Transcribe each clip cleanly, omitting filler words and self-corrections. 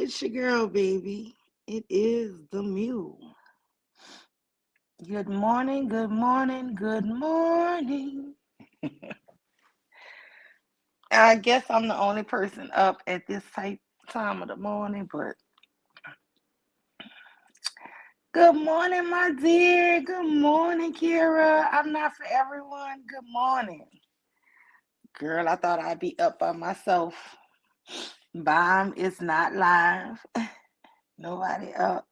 It's your girl, baby. It is the mule. Good morning, good morning, good morning. I guess I'm the only person up at this type time of the morning, but good morning, my dear. Good morning, Kira. I'm not for everyone. Good morning. Girl, I thought I'd be up by myself. Bomb is not live. Nobody up.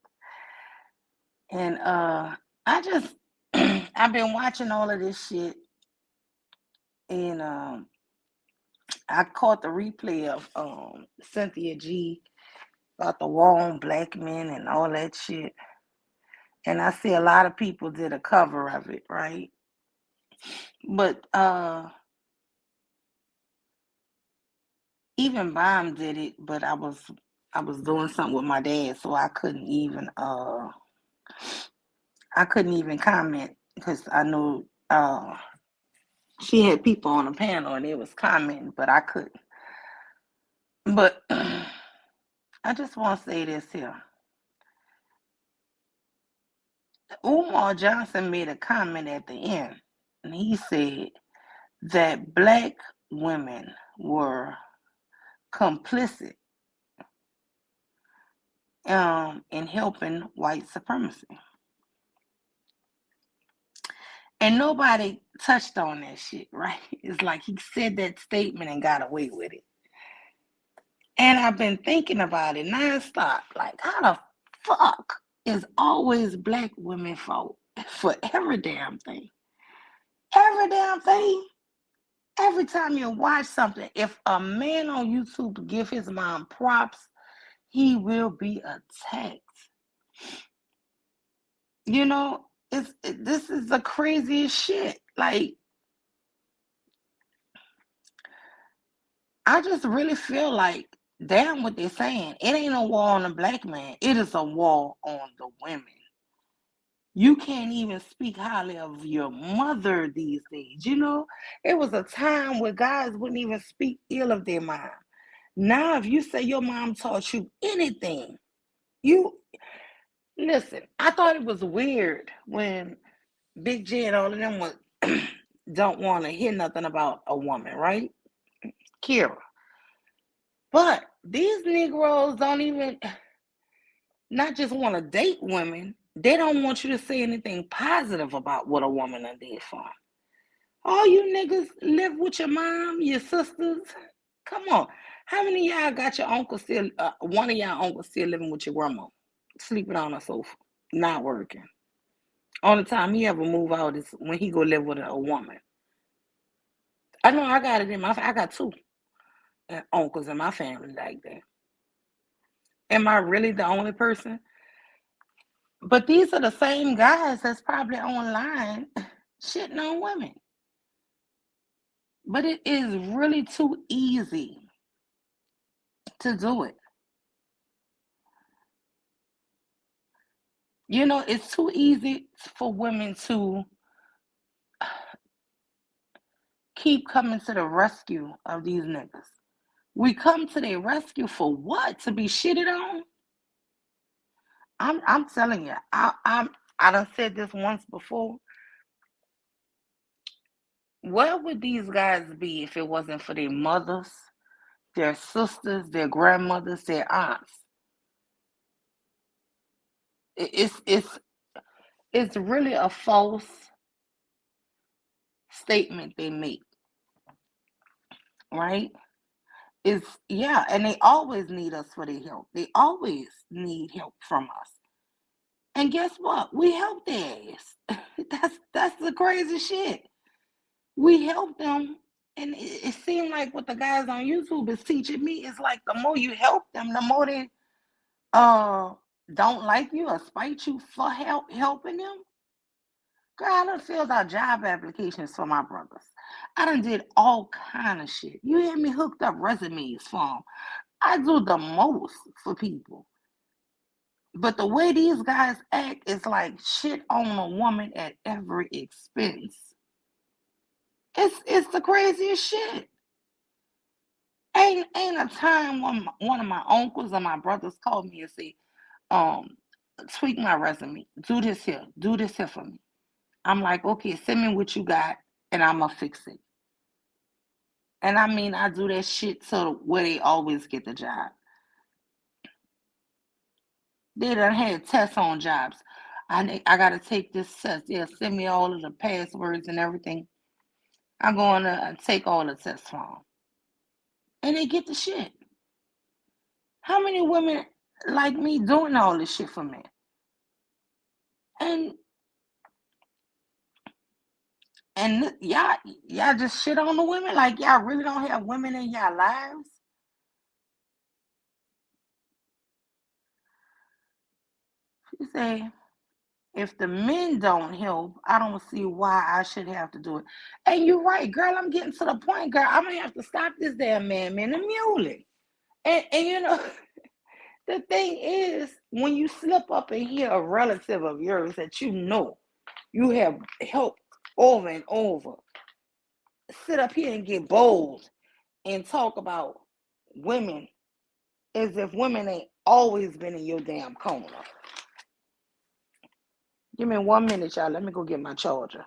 And I just I've been watching all of this shit, and I caught the replay of Cynthia G about the war on black men and all that shit. And I see a lot of people did a cover of it, right? But even Bomb did it, but I was doing something with my dad, so I couldn't even comment because I knew she had people on the panel and it was commenting, but I couldn't. But I just want to say this here. Umar Johnson made a comment at the end, and he said that black women were complicit in helping white supremacy. And nobody touched on that shit, right? It's like he said that statement and got away with it. And I've been thinking about it nonstop. Like, how the fuck is always black women fault for every damn thing? Every damn thing. Every time you watch something, if a man on YouTube give his mom props, he will be attacked. You know, this is the craziest shit. Like, I just really feel like, damn what they're saying. It ain't a war on the black man. It is a war on the women. You can't even speak highly of your mother these days. You know, it was a time where guys wouldn't even speak ill of their mom. Now, if you say your mom taught you anything, you listen. I thought it was weird when Big J and all of them don't want to hear nothing about a woman, right? Kira. But these Negroes don't even not just want to date women, they don't want you to say anything positive about what a woman did for 'em. All you niggas live with your mom, your sisters. Come on. How many of y'all got your uncle still, one of y'all uncles still living with your grandma, sleeping on a sofa, not working? Only time he ever move out is when he go live with a woman. I know I got it I got two uncles in my family like that. Am I really the only person? But these are the same guys that's probably online shitting on women. But it is really too easy to do it. You know, it's too easy for women to keep coming to the rescue of these niggas. We come to their rescue for what? To be shitted on? I'm telling you, I done said this once before. Where would these guys be if it wasn't for their mothers, their sisters, their grandmothers, their aunts? It's really a false statement they make, right? It's yeah, and they always need us for their help. They always need help from us. And guess what? We help their ass. That's the crazy shit. We help them, and it seemed like what the guys on YouTube is teaching me is like the more you help them, the more they uh don't like you or spite you for helping them. Girl, I done filled out job applications for my brothers. I done did all kind of shit. You hear me? Hooked up resumes for them. I do the most for people. But the way these guys act is like shit on a woman at every expense. It's the craziest shit. Ain't a time one of my uncles or my brothers called me and said, um, tweak my resume. Do this here for me. I'm like, okay, send me what you got and I'ma fix it. And I mean, I do that shit so where they always get the job. They done had tests on jobs. I gotta take this test. Yeah, send me all of the passwords and everything. I'm going to take all the tests from them. And they get the shit. How many women like me doing all this shit for men? And y'all just shit on the women like y'all really don't have women in y'all lives. She say, if the men don't help, I don't see why I should have to do it. And you're right, girl. I'm getting to the point, girl. I'm gonna have to stop this damn man, the muley. And you know, the thing is, when you slip up and hear a relative of yours that you have helped over and over, sit up here and get bold and talk about women as if women ain't always been in your damn corner. Give me 1 minute, y'all. Let me go get my charger.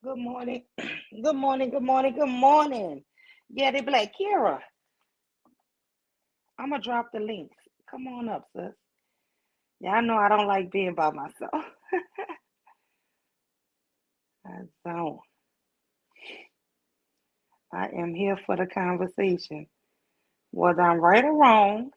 Good morning. Good morning. Good morning. Good morning. Yeah, they be like, Kira, I'm going to drop the links. Come on up, sis. Yeah, I know I don't like being by myself. I don't. I am here for the conversation. Whether I'm right or wrong,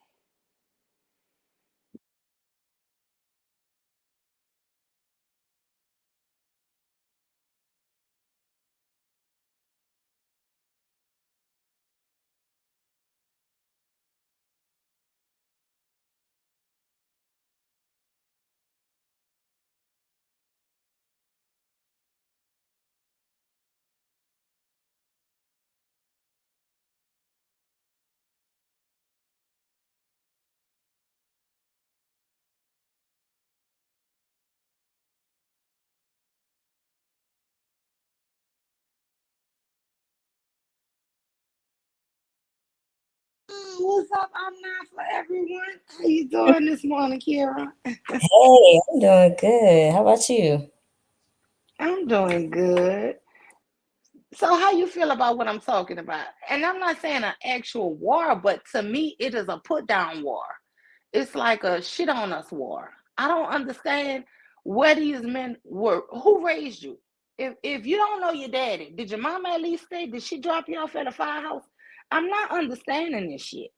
what's up? I'm not for everyone. How you doing this morning, Kira? Hey, I'm doing good. How about you? I'm doing good. So how you feel about what I'm talking about? And I'm not saying an actual war, but to me, it is a put down war. It's like a shit on us war. I don't understand where these men were. Who raised you? If you don't know your daddy, did your mama at least stay? Did she drop you off at a firehouse? I'm not understanding this shit.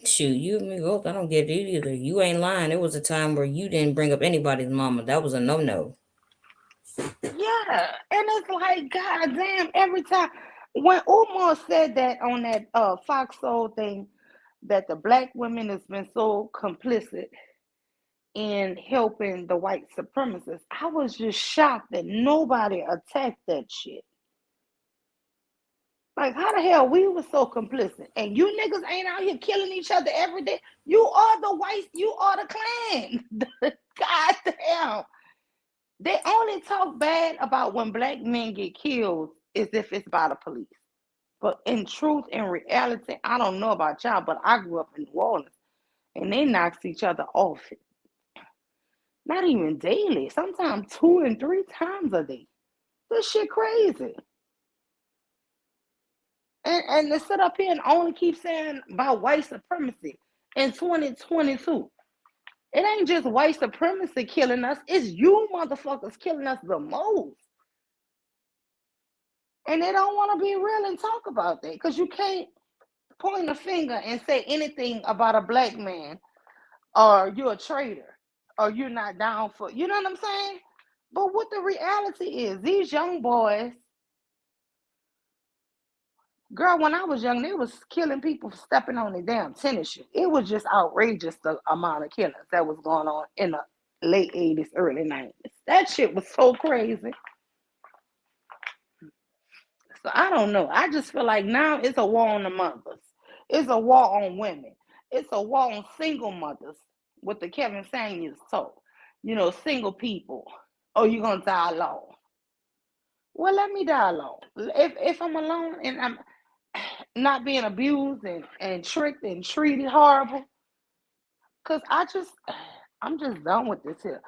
Shoot, you and me both. I don't get it either. You ain't lying. There was a time where you didn't bring up anybody's mama. That was a no-no. Yeah, and it's like, god damn, every time when Umar said that on that Fox Soul thing, that the black women has been so complicit in helping the white supremacists, I was just shocked that nobody attacked that shit. Like, how the hell we were so complicit? And you niggas ain't out here killing each other every day. You are the whites, you are the Klan. God damn. They only talk bad about when black men get killed as if it's by the police. But in truth, in reality, I don't know about y'all, but I grew up in New Orleans and they knocks each other off. Not even daily, sometimes 2 and 3 times a day. This shit crazy. And to sit up here and only keep saying about white supremacy in 2022. It ain't just white supremacy killing us, it's you motherfuckers killing us the most. And they don't want to be real and talk about that because you can't point a finger and say anything about a black man or you're a traitor or you're not down for, you know what I'm saying? But what the reality is, these young boys, girl, when I was young, they was killing people for stepping on their damn tennis shoe. It was just outrageous the amount of killings that was going on in the late 80s, early 90s. That shit was so crazy. So I don't know. I just feel like now it's a war on the mothers. It's a war on women. It's a war on single mothers. What the Kevin Samuels told. Single people. Oh, you're gonna die alone. Well, let me die alone. If I'm alone and I'm not being abused and tricked and treated horrible, cause I'm just done with this here.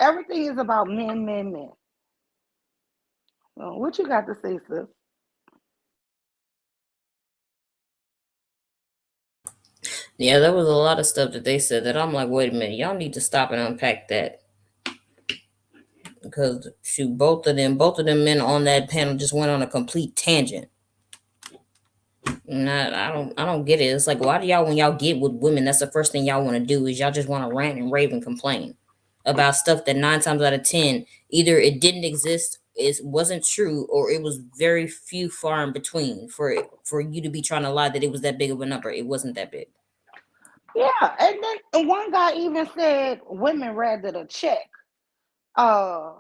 Everything is about men, men, men. So what you got to say, sis? Yeah, there was a lot of stuff that they said that I'm like, wait a minute, y'all need to stop and unpack that. Because shoot, both of them men on that panel just went on a complete tangent. And I don't get it. It's like, why do y'all, when y'all get with women, that's the first thing y'all want to do is y'all just want to rant and rave and complain about stuff that 9 times out of 10 either it didn't exist, it wasn't true, or it was very few far in between for you to be trying to lie that it was that big of a number. It wasn't that big. Yeah, and then one guy even said women rather the check uh,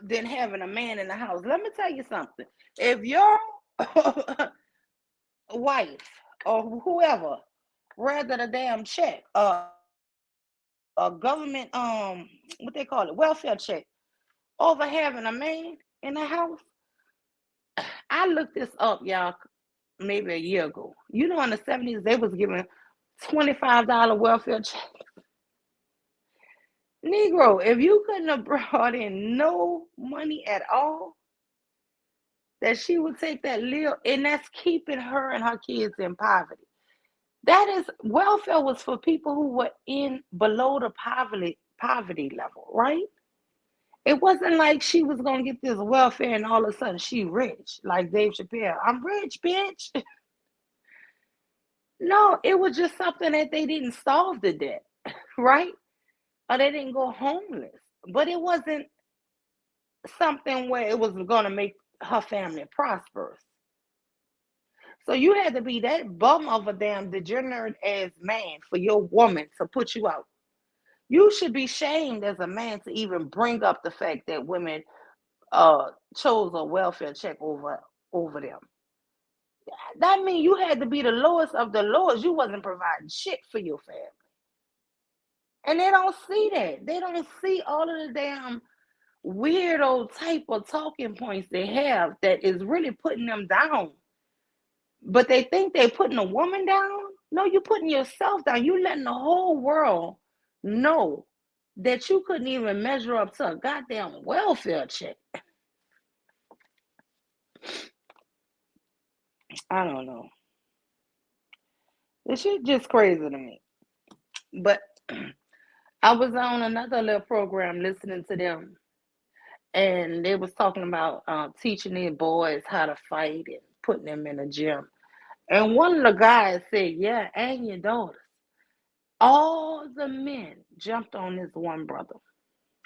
than having a man in the house. Let me tell you something. If your wife or whoever rather the damn check, a government what they call it, welfare check, over having a man in the house. I looked this up, y'all, maybe a year ago. In the 70s they was giving $25 welfare check. Negro, if you couldn't have brought in no money at all, that she would take that little, and that's keeping her and her kids in poverty. That is, welfare was for people who were in below the poverty level, right? It wasn't like she was gonna get this welfare and all of a sudden she rich, like Dave Chappelle. I'm rich, bitch. No, it was just something that they didn't solve the debt, right? Or they didn't go homeless. But it wasn't something where it was gonna make her family prosperous. So you had to be that bum of a damn degenerate ass man for your woman to put you out. You should be shamed as a man to even bring up the fact that women chose a welfare check over them. That means you had to be the lowest of the lowest. You wasn't providing shit for your family. And they don't see that. They don't see all of the damn weirdo type of talking points they have that is really putting them down. But they think they're putting a woman down. No, you're putting yourself down. You letting the whole world know that you couldn't even measure up to a goddamn welfare check. I don't know. This shit just crazy to me. But I was on another little program listening to them, and they was talking about teaching these boys how to fight and putting them in the gym. And one of the guys said, "Yeah, and your daughters." All the men jumped on this one brother.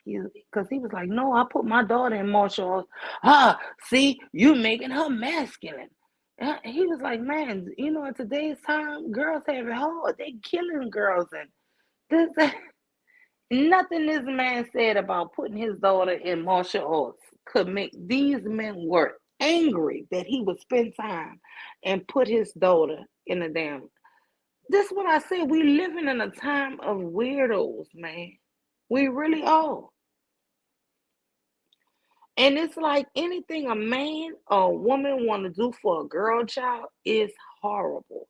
Because he was like, "No, I put my daughter in martial arts. Ah, see, you making her masculine." And he was like, "Man, in today's time, girls have it hard. They killing girls and this, that." Nothing this man said about putting his daughter in martial arts could make these men were angry that he would spend time and put his daughter in a damn. This is what I said. We living in a time of weirdos, man. We really are. And it's like anything a man or a woman want to do for a girl child is horrible.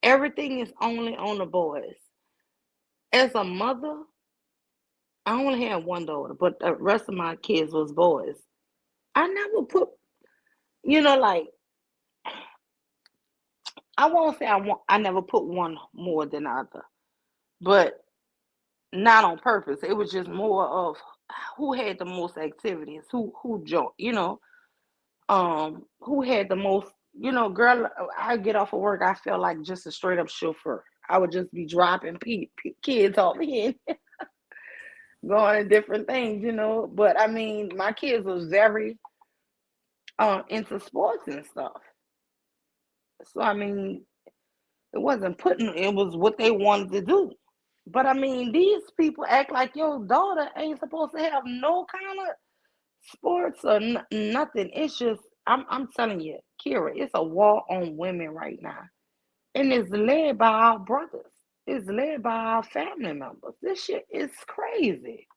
Everything is only on the boys. As a mother, I only had one daughter, but the rest of my kids was boys. I never put, like I won't say I never put one more than the other, but not on purpose. It was just more of who had the most activities, who joined, Who had the most, girl, I get off of work, I feel like just a straight up chauffeur. I would just be dropping kids off here, going to different things. But I mean, my kids was very into sports and stuff. So I mean, it was what they wanted to do. But I mean, these people act like your daughter ain't supposed to have no kind of sports or nothing. It's just, I'm telling you, Kira, it's a war on women right now. And it's led by our brothers. It's led by our family members. This shit is crazy.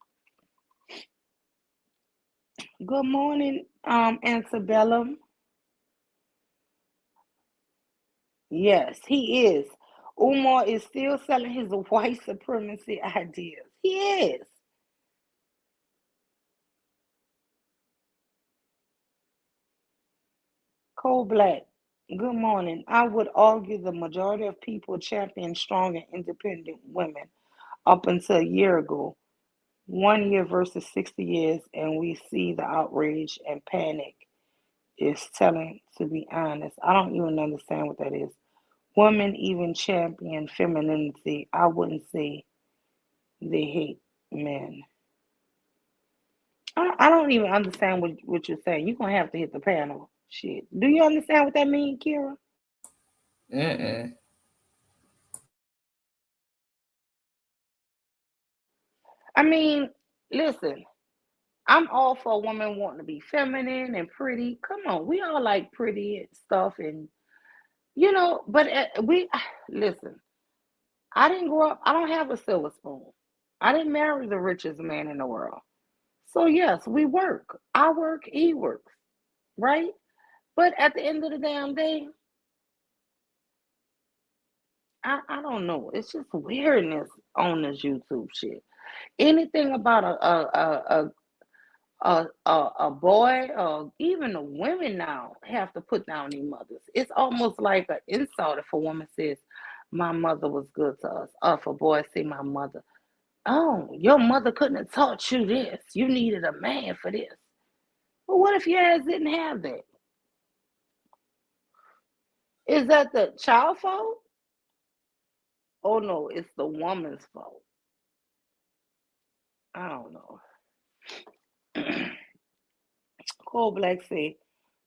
Good morning, Antebellum. Yes, he is. Umar is still selling his white supremacy ideas. He is. Cold Black. Good morning. I would argue the majority of people champion strong and independent women up until a year ago. 1 year versus 60 years, and we see the outrage and panic is telling, to be honest. I don't even understand what that is. Women even champion femininity. I wouldn't say they hate men. I don't even understand what you're saying. You're going to have to hit the panel. Shit. Do you understand what that means, Kira? Mm-mm. I mean, listen, I'm all for a woman wanting to be feminine and pretty. Come on, we all like pretty and stuff, and but we listen. I didn't grow up. I don't have a silver spoon. I didn't marry the richest man in the world. So yes, we work. I work. He works. Right. But at the end of the damn day, I don't know. It's just weirdness on this YouTube shit. Anything about a boy, or even the women now have to put down their mothers. It's almost like an insult if a woman says, "My mother was good to us," or if a boy say, "My mother." Oh, your mother couldn't have taught you this. You needed a man for this. Well, what if your ass didn't have that? Is that the child fault? Oh no, it's the woman's fault. I don't know. Cold Black say,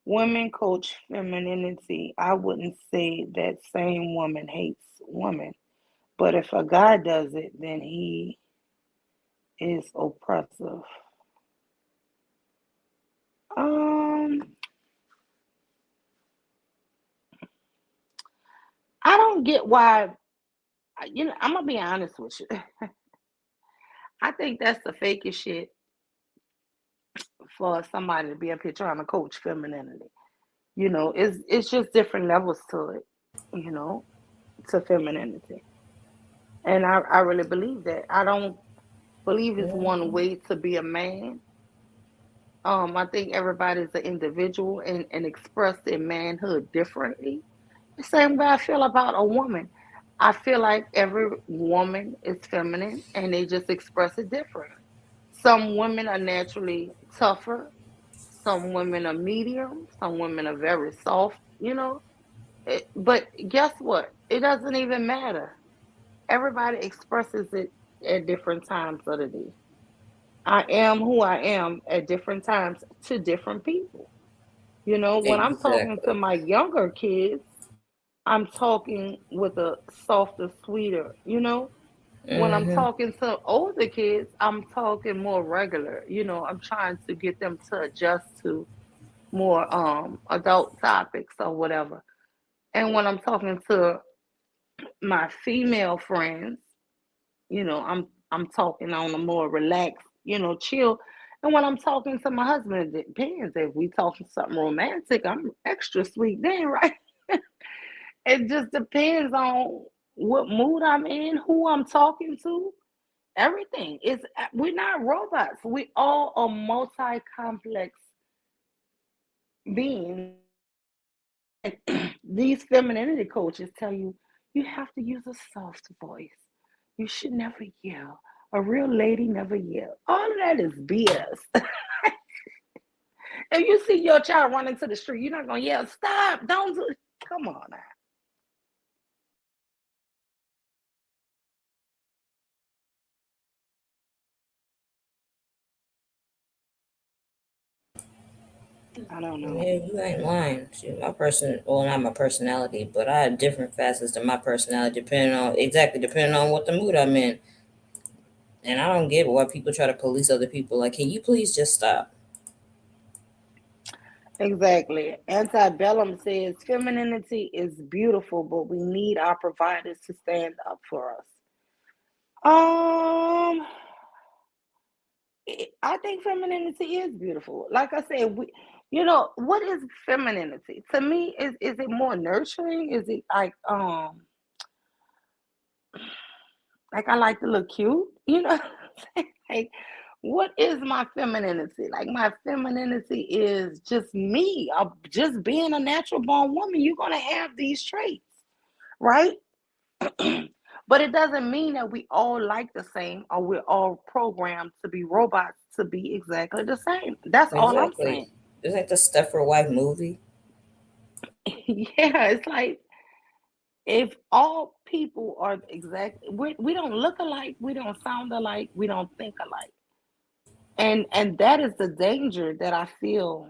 women coach femininity. I wouldn't say that same woman hates women. But if a guy does it, then he is oppressive. Um, I don't get why. I'm gonna be honest with you. I think that's the fakest shit for somebody to be up here trying to coach femininity. It's just different levels to it. You know, to femininity, and I really believe that. I don't believe it's one way to be a man. I think everybody's an individual and express their manhood differently. The same way I feel about a woman. I feel like every woman is feminine and they just express it differently. Some women are naturally tougher, some women are medium, some women are very soft. But guess what? It doesn't even matter. Everybody expresses it at different times of the day. I am who I am at different times to different people. When I'm talking to Exactly. my younger kids, I'm talking with a softer, sweeter. When I'm Mm-hmm. talking to older kids, I'm talking more regular. I'm trying to get them to adjust to more adult topics or whatever. And when I'm talking to my female friends, I'm talking on a more relaxed, chill. And when I'm talking to my husband, it depends. If we talking something romantic, I'm extra sweet then, right? It just depends on what mood I'm in, who I'm talking to, everything. We're not robots. We all are multi-complex beings. And these femininity coaches tell you have to use a soft voice. You should never yell. A real lady never yell. All of that is BS. If you see your child running to the street, you're not gonna yell, "Stop! Don't do." Come on now. I don't know. Yeah, you ain't lying. Shoot, my person, well, not my personality, but I have different facets to my personality depending on what the mood I'm in. And I don't get why people try to police other people. Like, can you please just stop? Exactly. Antebellum says femininity is beautiful, but we need our providers to stand up for us. Um, I think femininity is beautiful. Like I said, what is femininity? To me, is it more nurturing? Is it like I like to look cute? You know, like what is my femininity? Like my femininity is just me. I'm just being a natural born woman. You're gonna have these traits, right? But it doesn't mean that we all like the same or we're all programmed to be robots to be exactly the same. That's all I'm Exactly. saying. Isn't the Stepford Wife movie? Yeah, it's like if all people are we don't look alike, we don't sound alike, we don't think alike. And that is the danger that I feel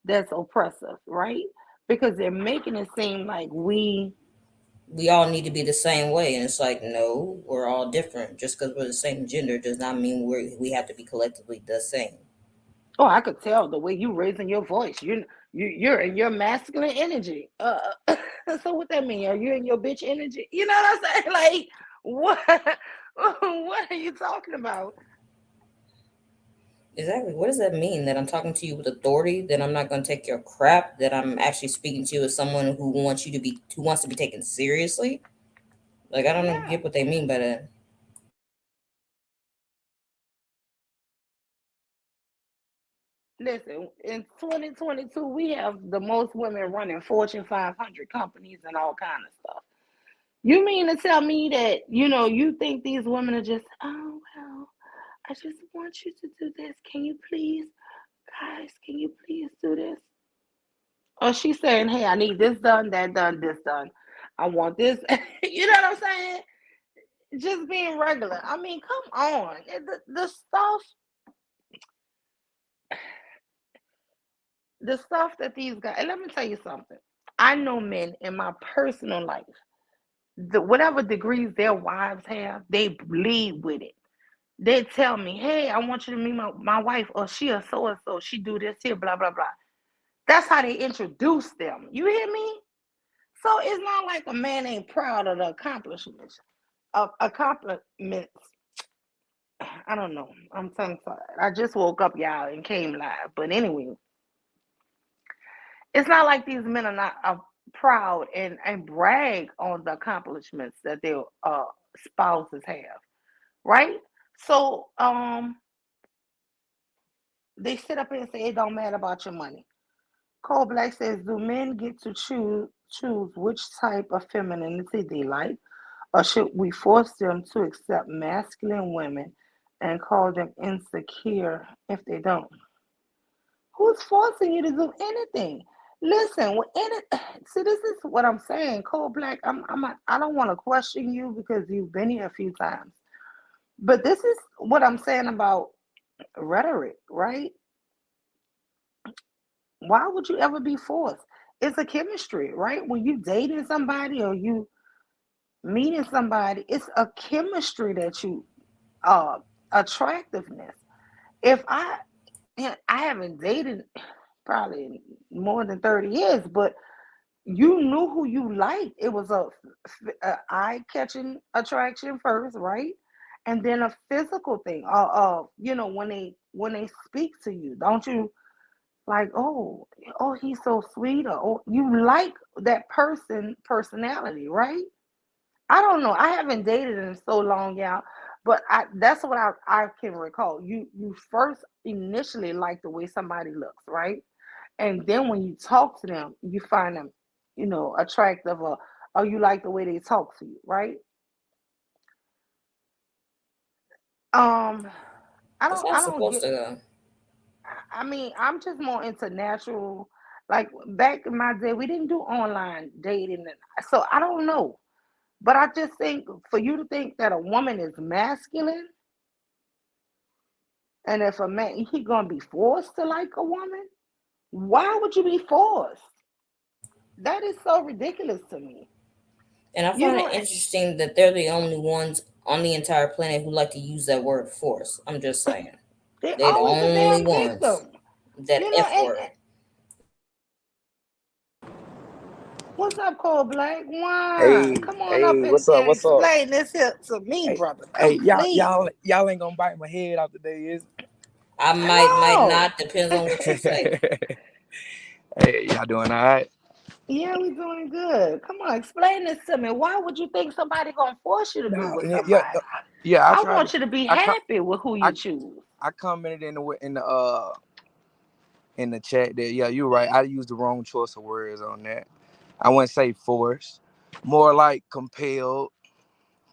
that's oppressive, right? Because they're making it seem like We all need to be the same way, and it's like, no, we're all different. Just because we're the same gender does not mean we have to be collectively the same. oh, I could tell the way you raising your voice. You're in your masculine energy. So what that mean? Are you in your bitch energy? You know what I'm saying? Like what? What are you talking about? Exactly. What does that mean? That I'm talking to you with authority? That I'm not going to take your crap? That I'm actually speaking to you as someone who wants to be taken seriously? Like, I don't Yeah. get what they mean by that. Listen, in 2022, we have the most women running Fortune 500 companies and all kind of stuff. You mean to tell me that you think these women are just, oh well, I just want you to do this. Can you please, guys? Can you please do this? Or she's saying, hey, I need this done, that done, this done. I want this. You know what I'm saying? Just being regular. I mean, come on. The stuff that these guys, and let me tell you something. I know men in my personal life, whatever degrees their wives have, they lead with it. They tell me, hey, I want you to meet my wife, or she a so and so. She do this here, blah, blah, blah. That's how they introduce them. You hear me? So it's not like a man ain't proud of the accomplishments. Of accomplishments. I don't know. I'm tongue tied. I just woke up, y'all, and came live. But anyway, it's not like these men are not proud and brag on the accomplishments that their spouses have, right? So they sit up here and say it don't matter about your money. Cole Black says, do men get to choose which type of femininity they like, or should we force them to accept masculine women and call them insecure if they don't? Who's forcing you to do anything? Listen, see, this is what I'm saying, Cole Black. I don't want to question you because you've been here a few times, but this is what I'm saying about rhetoric, right? Why would you ever be forced? It's a chemistry, right? When you dating somebody or you meeting somebody, it's a chemistry that you uh attractiveness. If I haven't dated probably more than 30 years, but you knew who you liked. It was a eye-catching attraction first, right? And then a physical thing. When they speak to you, don't you like, oh, he's so sweet, or oh, you like that personality, right? I don't know. I haven't dated in so long, y'all, but that's what I can recall. You first initially like the way somebody looks, right? And then when you talk to them, you find them, attractive, or you like the way they talk to you, right? Um, I That's don't how I it's don't supposed get to go. I mean, I'm just more into natural. Like back in my day, we didn't do online dating, so I don't know. But I just think for you to think that a woman is masculine, and if a man he gonna be forced to like a woman, why would you be forced? That is so ridiculous to me. And I You find know, it interesting that they're the only ones on the entire planet who like to use that word force. I'm just saying. they're They the always a only damn ones. victim. That You know, F and word. what's up, Cold Black? Wine. Hey, Come on up hey, what's and up? What's up? explain this here to me, Hey, brother. hey, Come, please. y'all ain't gonna bite my head off today, is I might No. not, depends on what you say. it? Hey, y'all doing all right? Yeah, we doing good. Come on, explain this to me. Why would you think somebody gonna force you to be No, with yeah, somebody? yeah. I I tried to. want you to be I com- happy with who I you choose. I commented in the chat that yeah, you're right. I used the wrong choice of words on that. I wouldn't say force, more like compelled,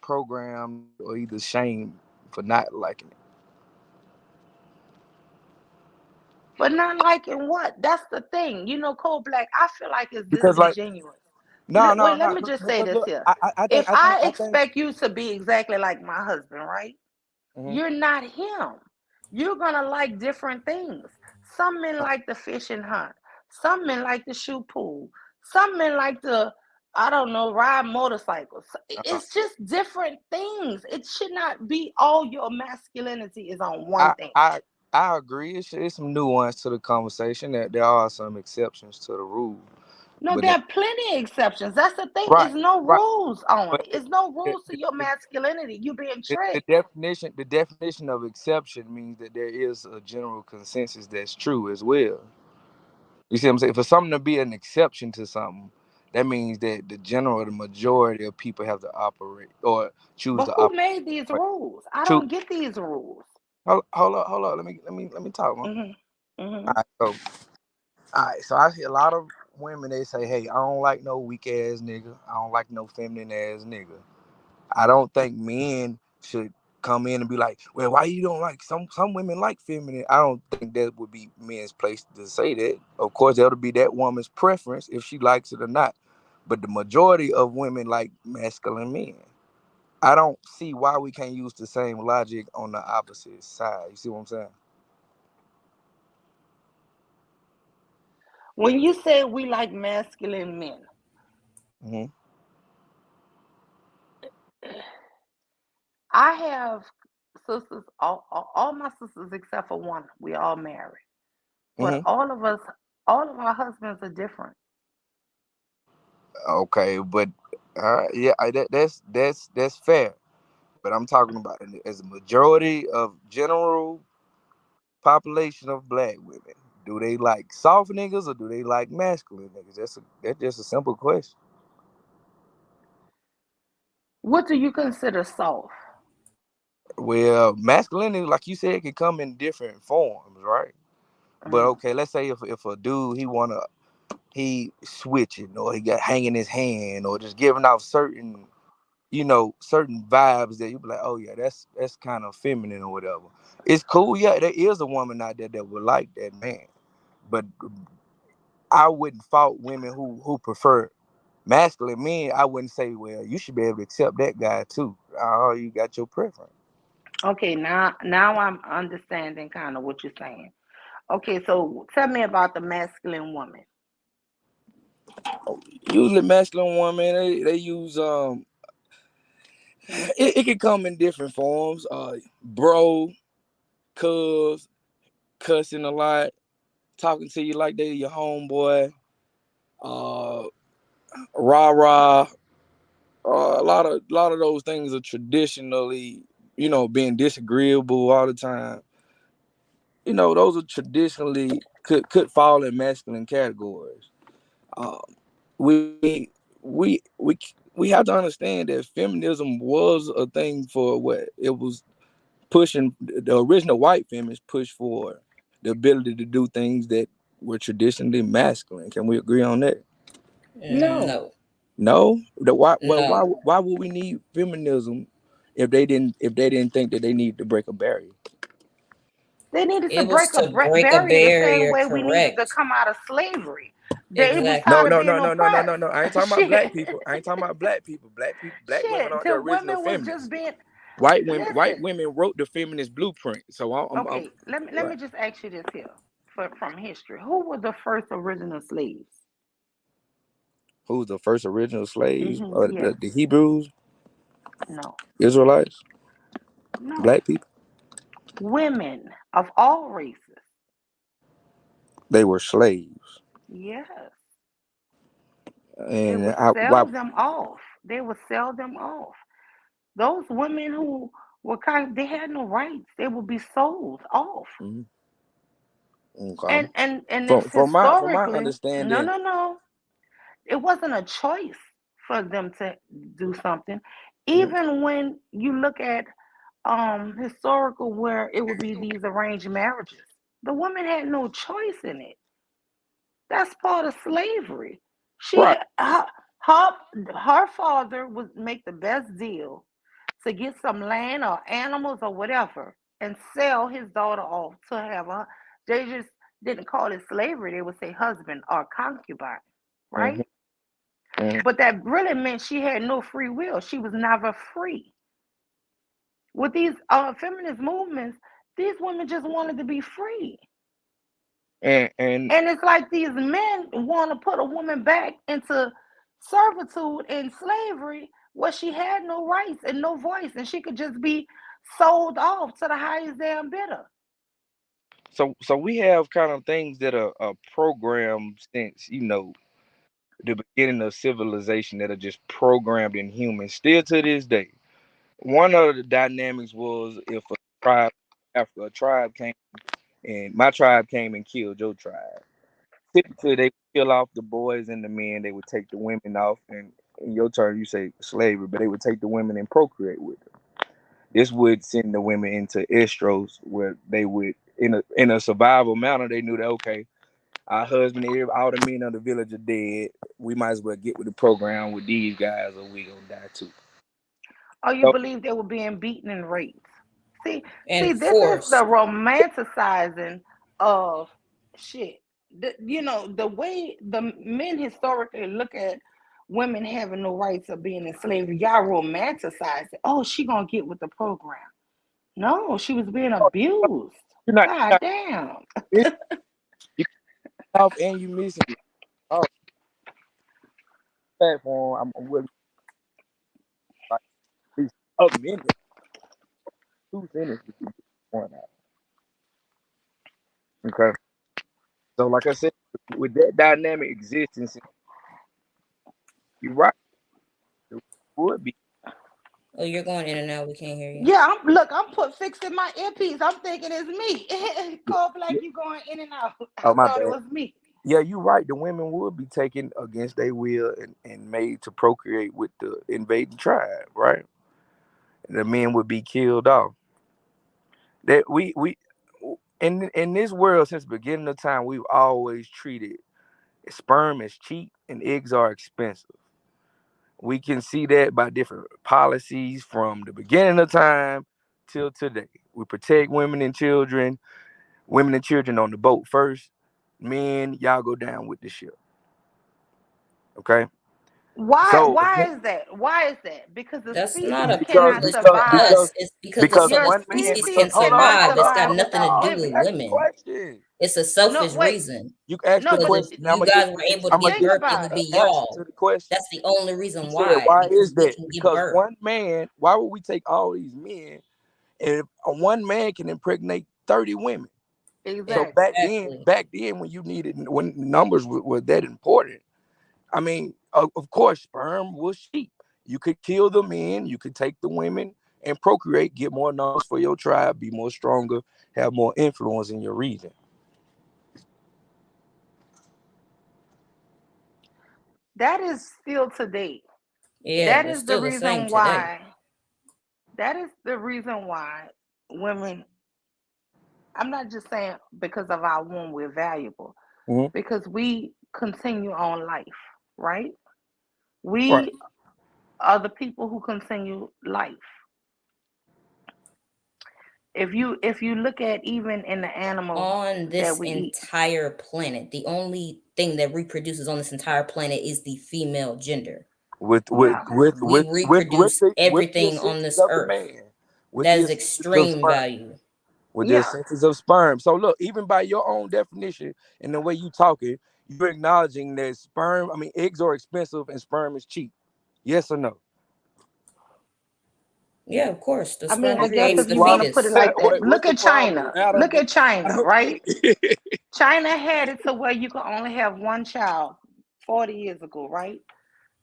programmed, or either shamed for not liking it. But not liking what? That's the thing. You know, Cold Black, I feel like it's Because like disingenuous. no, Wait, no, let no. me just say this Look, here. I think If I I think. expect you to be exactly like my husband, right? Mhm. You're not him. You're gonna like different things. Some men like to fish and hunt. Some men like to shoot pool. Some men like to, I don't know, ride motorcycles. Uh, It's just different things. It should not be all your masculinity is on one I thing. I I agree. It's some nuance to the conversation. That there are some exceptions to the rule, No, but there are plenty of exceptions. That's the thing. right, It's no right. rules on But it. It's no the, rules to the, your the, masculinity. You're being the tricked. definition of exception means that there is a general consensus that's true as well. You see what I'm saying? For something to be an exception to something, that means that the majority of people have to operate or choose But to who operate. made these rules? I Choose, don't get these rules. hold up. Let me talk, man. Hmm. Hmm. All right, so I see a lot of women. They say, "Hey, I don't like no weak ass nigga. I don't like no feminine ass nigga." I don't think men should come in and be like, "Well, why you don't like some women like feminine?" I don't think that would be men's place to say that. Of course, that'll be that woman's preference if she likes it or not. But the majority of women like masculine men. I don't see why we can't use the same logic on the opposite side. You see what I'm saying? When you say we like masculine men, Hmm. I have sisters, all my sisters except for one, we all married. But Hmm. all of us, all of our husbands are different. Okay, but yeah, that's fair. But I'm talking about as a majority of general population of black women. Do they like soft niggas or do they like masculine niggas? That's just a simple question. What do you consider soft? Well, masculinity, like you said, can come in different forms, right? But Mm. okay, let's say if a dude he switching or he got hanging his hand or just giving off certain vibes that you be like, oh yeah, that's kind of feminine or whatever. It's cool, yeah. There is a woman out there that would like that man, but I wouldn't fault women who prefer masculine men. I wouldn't say, well, you should be able to accept that guy too. Oh, you got your preference. Okay, now I'm understanding kind of what you're saying. Okay, so tell me about the masculine woman. Usually, masculine women they use it can come in different forms. Bro, cuz, cussing a lot, talking to you like they your homeboy. Uh, rah rah. A lot of those things are traditionally, being disagreeable all the time. Those are traditionally could fall in masculine categories. Um, we we we we have to understand that feminism was a thing for what it was pushing. The original white feminists pushed for the ability to do things that were traditionally masculine. Can we agree on that? No. No. No. The why well No. why would we need feminism if they didn't think that they needed to break a barrier? They needed to It was break a to break a barrier the same barrier, way we needed to correct. come out of slavery. They was Exactly. No, tired of no, being no, no, no, no, no, oppressed. no. I ain't talking about black Shit. people. I ain't talking about black people. Black women Shit. aren't the The original women was just feminists. being White listen. women wrote the feminist blueprint. So I'm Okay, let me right. just ask you this here from history. Who were the first original slaves? Who's the first original slaves? Yes. The Hebrews, No. Israelites, No. black people. Women of all races. They were slaves, Yes. They and would I why? sell them off. They would sell them off. Those women who were they had no rights. They would be sold off. Mhm, okay. And it's From my historically, no, understanding, no, no. It wasn't a choice for them to do something. mhm, Even when you look at historical where it would be these arranged marriages, the woman had no choice in it. That's part of slavery. She right. had her father would make the best deal to get some land or animals or whatever and sell his daughter off to have a. They just didn't call it slavery. They would say husband or concubine, Hmm. right? Hmm. But that really meant she had no free will. She was never free. With these feminist movements, these women just wanted to be free. And And it's like these men want to put a woman back into servitude and slavery where she had no rights and no voice and she could just be sold off to the highest damn bidder. so we have kind of things that are programmed since the beginning of civilization that are just programmed in humans still to this day. One of the dynamics was if a tribe after a tribe came and my tribe came and killed your tribe. Typically they would kill off the boys and the men, they would take the women off, and in your turn you say slavery, but they would take the women and procreate with them. This would send the women into estros where they would in a survival manner they knew that okay, our husband, all the men of the village are dead. We might as well get with the program with these guys, or we gonna die too. Or you So, believe they were being beaten and raped. See, see, And this is the forced. romanticizing of shit. The way the men historically look at women having no rights of being in slavery, y'all romanticize it. Oh, she gonna get with the program. No, she was being abused. you're God not damn. missing, you cut off and you missing it. Oh, platform. I'm with like at least a minute, 2 sentences to get the point out. Okay. So, like I said, with that dynamic existence, you're right. It would be. Oh, you're going in and out. We can't hear you. Yeah, I'm fixing my earpiece. I'm thinking it's me. Call like Yeah. you going in and out. I Oh, my thought it bad. was me. Yeah, you're right. The women would be taken against their will and made to procreate with the invading tribe, right? And the men would be killed off. That we in this world since the beginning of time, we've always treated sperm as cheap and eggs are expensive. We can see that by different policies from the beginning of time till today. We protect women and children on the boat first. Men, y'all go down with the ship. Okay. Why So why again, is that? Why is that? Because the That's not species a because cannot privilege for because survive. because us. It's because the because Your one man species species can because cannot survive. It's got survive nothing to without hold do on, let with me without ask the women. women. question. It's a No, selfish wait. reason. You can ask No, the Because but if question. I'm you gonna give guys were able to I'm gonna give think give birth, you it about would it. be an answer y'all. to the question. That's the only You reason said why. why Because is we that? can give Because birth. one man. Why would we take all these men if one man can impregnate 30 women? So Exactly. Exactly. back then when numbers were that important, I mean, of course, sperm was cheap. You could kill the men, you could take the women and procreate, get more numbers for your tribe, be more stronger, have more influence in your region. That is still today. Yeah, That it's is the still the same reason today. why. That is the reason why women. I'm not just saying because of our womb we're valuable, Hmm. because we continue on life, right? Right. We are the people who continue life. if you look at even in the animals On that this we eat. entire planet, the only thing that reproduces on this entire planet is the female gender. with with Yeah. with We with with with reproduce the with the everything on assistance this of the earth. man, with That the is assistance of extreme sperm, value. with the Yeah. assistance of sperm. So look, even by your own definition and the way you talk it, you're acknowledging that sperm. I mean, eggs are expensive and sperm is cheap. Yes or no? Yeah, of course. The I mean, sperm I guess Okay. creates if the you want to Why? put it fetus. like that, What's look the at problem? China. I Look don't. at I China, don't right? get it. China had it to where you could only have one child 40 years ago, right?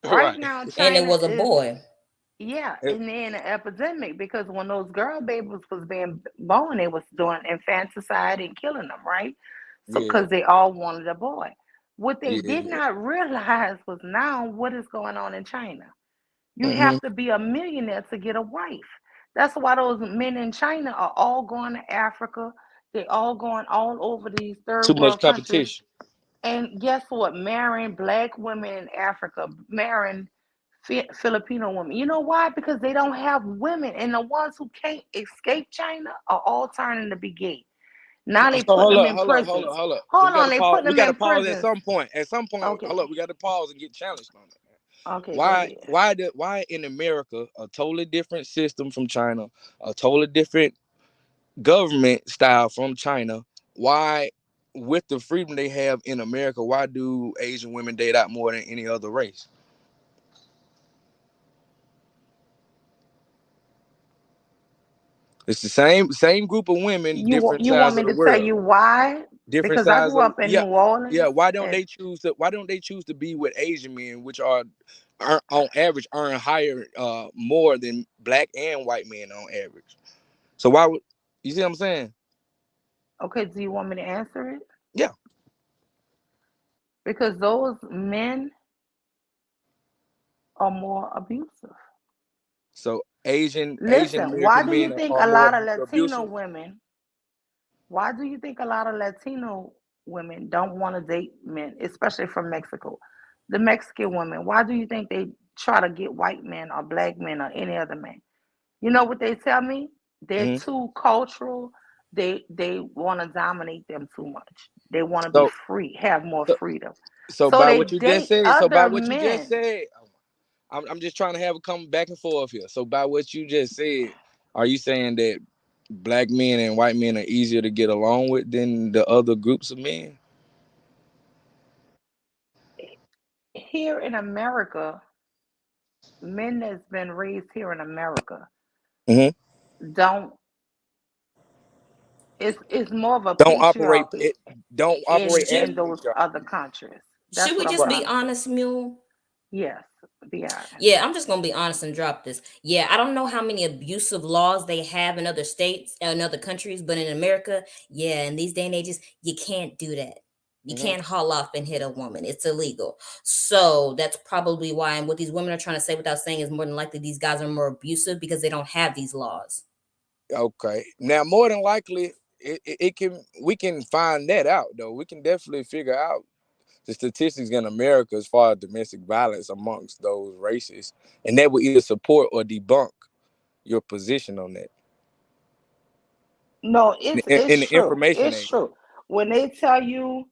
Right Right. now, And it China was a is, boy. yeah, Eh, and then an epidemic because when those girl babies was being born, they was doing infanticide and killing them, right? So Yeah. because they all wanted a boy. What they did Yeah. not realize was now what is going on in China. You Hmm. have to be a millionaire to get a wife. That's why those men in China are all going to Africa. They all going all over these third Too much world countries. competition. And guess what? Marrying black women in Africa, marrying Filipino women. You know why? Because they don't have women, and the ones who can't escape China are all turning to be gay. Now they So putting them in prisons. hold up. We Hold on, gotta they pause. putting We them gotta in pause at prisons. some point. At some point, Okay, hold up. We gotta pause and get challenged on that. okay, go Why? ahead. Why in America a totally different system from China, a totally different government style from China? Why, with the freedom they have in America, why do Asian women date out more than any other race? It's the same group of women, different You want sides me of the to tell world. you why? Different Because I sides grew of up in yeah, New Orleans, yeah. Why don't and they choose to? Why don't they choose to be with Asian men, which are on average earn higher, more than black and white men on average? So why would you see what I'm saying? okay, do you want me to answer it? Yeah. Because those men are more abusive. So Asian Listen, why American do you men think are a more lot of Latino abusive. women, why do you think a lot of Latino women don't want to date men, especially from Mexico? The Mexican women, why do you think they try to get white men or black men or any other man? You know what they tell me? They're Hmm. too cultural. They want to dominate them too much. They want to be So, free, have more so freedom. so So by they what you just date said, other men. I'm just trying to have a come back and forth here. So by what you just said, are you saying that black men and white men are easier to get along with than the other groups of men? Here in America, men that's been raised here in America Hmm. don't. It's more of a Don't operate patriarchy it. Don't operate as in Should those patriarchy. other countries. should That's we what I'm just Right. be trying to say. honest, Mule? Yes, be honest. Yeah, I'm just gonna be honest and drop this. Yeah, I don't know how many abusive laws they have in other states and other countries, but in America, yeah, in these day and ages, you can't do that. You Hmm. can't haul off and hit a woman. It's illegal. So that's probably why, and what these women are trying to say without saying is more than likely these guys are more abusive because they don't have these laws. Okay. Now, more than likely, it can we can find that out though. We can definitely figure out the statistics in America as far as domestic violence amongst those races, and that will either support or debunk your position on that No, it's in the true. information It's age. true. When they tell you,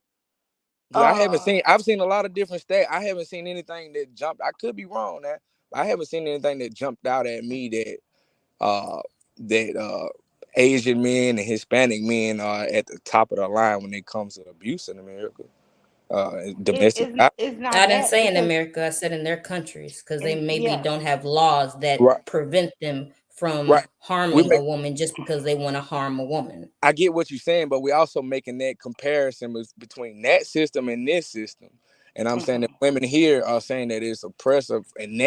Because uh, I've seen a lot of different stats. I haven't seen anything that jumped. I could be wrong now. I haven't seen anything that jumped out at me uh that Asian men and Hispanic men are at the top of the line when it comes to abuse in America, domestic violence. it's not I didn't that say in because America, I said in their countries because they and maybe yes, don't have laws that Right, prevent them from right. We harming make a woman just because they want to harm a woman. I get what you're saying, but we also making that comparison between that system and this system. And I'm saying that mhm, women here are saying that it's oppressive, and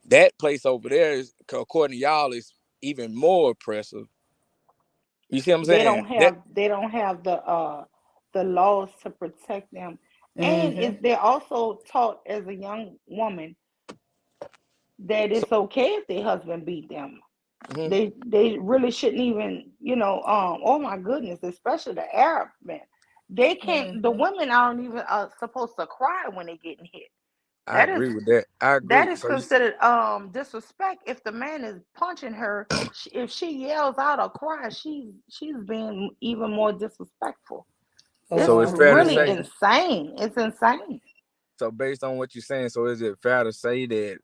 that place over there is, according to y'all, is even more oppressive. You see what I'm saying? That they don't have the laws to protect them, and Hmm. they're also taught as a young woman that so. it's okay if their husband beat them. Mhm, They really shouldn't even, oh my goodness, especially the Arab men. They can't, the Hmm. women aren't even supposed to cry when they're getting hit. I That is agree with that. I that agree. is So you considered disrespect. If the man is punching her, if she yells out or cries, she's being even more disrespectful. Oh, It's so it's fair to really say. 100%. insane. It's insane. So based on what you're saying, so is it fair to say that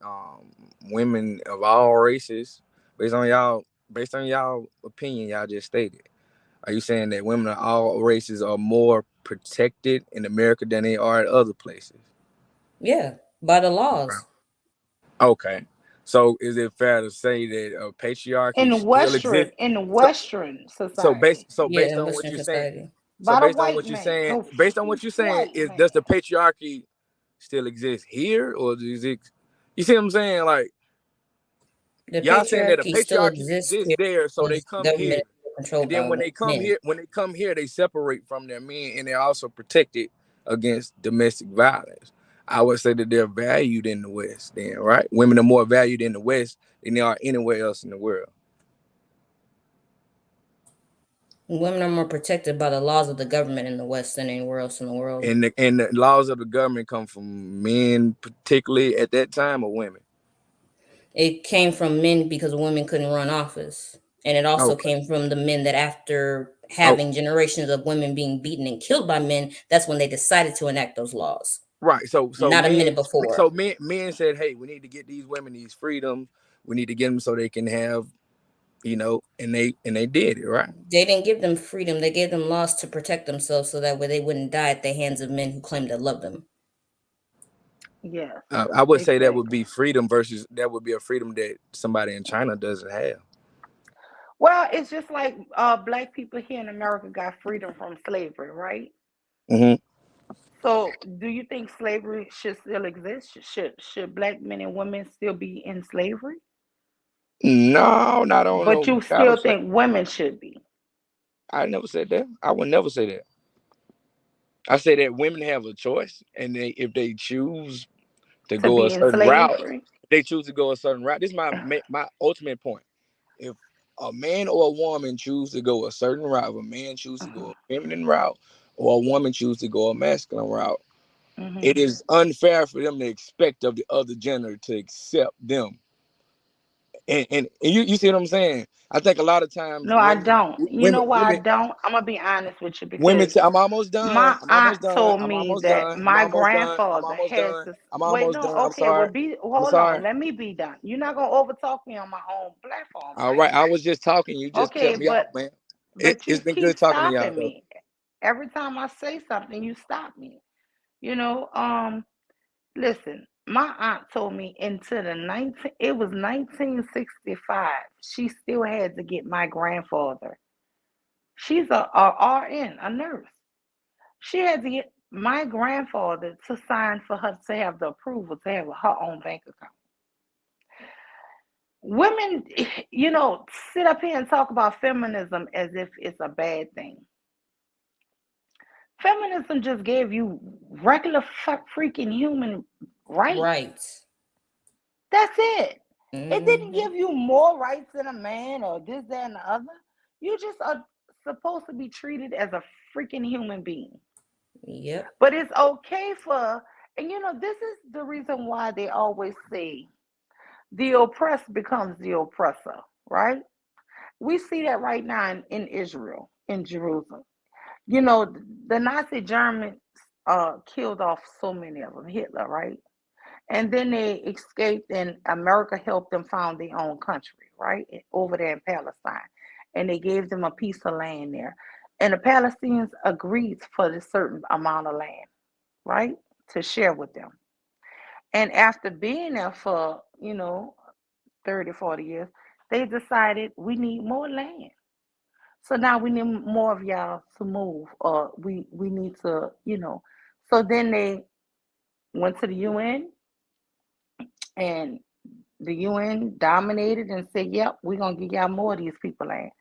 women of all races, based on y'all, based on y'all opinion, y'all just stated, are you saying that women of all races are more protected in America than they are at other places? Yeah, by the Okay. laws. Okay. So is it fair to say that patriarchy In still exists? So Western so based society, so Yeah, based in on what Western you're saying, society. so by the based on white what you're man, saying, no based on what you're saying, white is man. does the patriarchy still exist here, or does it? You see what I'm saying? Like The y'all saying that a patriarchy still patriarchy exists exists here there, so they because come government here, is still and controlled then by men. when they come here, they separate from their men, and they're also protected against domestic violence. I would say that they're valued in the West, then, right? Women are more valued in the West than they are anywhere else in the world. Women are more protected by the laws of the government in the West than anywhere else in the world. And the laws of the government come from men, particularly at that time, or women. It came from men because women couldn't run office. And it also Okay. came from the men that after Oh, having generations of women being beaten and killed by men, that's when they decided to enact those laws. right. So Not a men minute before. so men said, hey, we need to get these women these freedoms. We need to get them so they can have, and they did it, right. They didn't give them freedom. They gave them laws to protect themselves so that way they wouldn't die at the hands of men who claimed to love them. Yes, I would say that would exactly. be freedom versus that would be a freedom that somebody in China doesn't have. Well, it's just like black people here in America got freedom from slavery, right? Hmm. So, do you think slavery should still exist? Should black men and women still be in slavery? No, not on But no you battle still slave. think women should be I never said that. I would never say that. I say that women have a choice, and if they choose to to go a be in certain route, slavery? if they choose to go a certain route. This is my ultimate point. If a man or a woman choose to go a certain route, if a man choose to go a feminine route, or a woman choose to go a masculine route, Hmm. it is unfair for them to expect of the other gender to accept them. And you see what I'm saying? I think a lot of times No, I don't. You know why I women don't? I'm gonna be honest with you women because I'm almost done. my I'm aunt almost done. told I'm me almost that done. I'm my almost done. I'm grandfather almost has done. to I'm wait. almost No, done. I'm okay, well, sorry. be I'm hold on. sorry. Let me be done. You're not gonna overtalk me on my own platform, All right? right. I was just talking. You just Okay, cut me off, man. but you It's been keep good talking to y'all stopping though. me. Every time I say something, you stop me. You know, listen, my aunt told me into the 19 it was 1965. She still had to get my grandfather. She's a RN, a nurse. She had to get my grandfather to sign for her to have the approval to have her own bank account. Women, sit up here and talk about feminism as if it's a bad thing. Feminism just gave you regular freaking human rights. Right. That's it. It didn't Hmm. give you more rights than a man or this, that, and the other. You just are supposed to be treated as a freaking human being. Yep. But it's okay for, and this is the reason why they always say the oppressed becomes the oppressor, right? We see that right now in Israel, in Jerusalem. The Nazi Germans killed off so many of them, Hitler, right? And then they escaped, and America helped them found their own country, right? Over there in Palestine. And they gave them a piece of land there. And the Palestinians agreed for a certain amount of land, right? To share with them. And after being there for, 30, 40 years, they decided we need more land. So now we need more of y'all to move, or we need to, So then they went to the UN, and the UN dominated and said, "Yep, we're gonna give y'all more of these people land."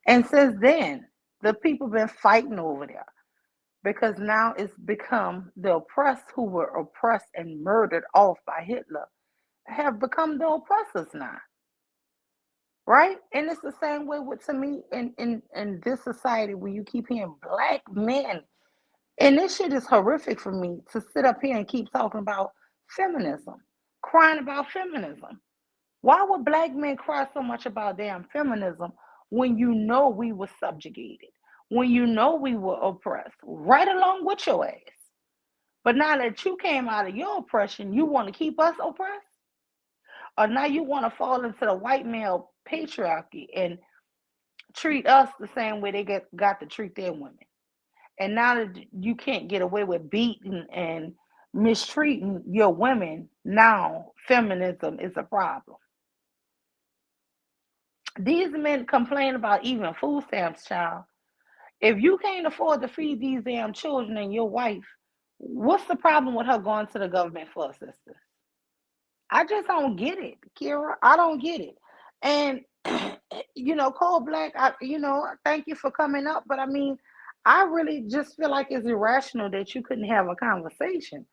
And since then, the people been fighting over there because now it's become the oppressed who were oppressed and murdered off by Hitler have become the oppressors now, right? And it's the same way with to me in this society where you keep hearing black men. And this shit is horrific for me to sit up here and keep talking about Feminism, crying about feminism. Why would black men cry so much about damn feminism when you know we were subjugated, when you know we were oppressed, right along with your ass? But now that you came out of your oppression, you want to keep us oppressed? Or now you want to fall into the white male patriarchy and treat us the same way they got to treat their women? And now that you can't get away with beating and mistreating your women, now feminism is a problem. These men complain about even food stamps, child. If you can't afford to feed these damn children and your wife, what's the problem with her going to the government for assistance? I just don't get it, Kira. I don't get it. And Cold Black, thank you for coming up, but I mean, I really just feel like it's irrational that you couldn't have a conversation.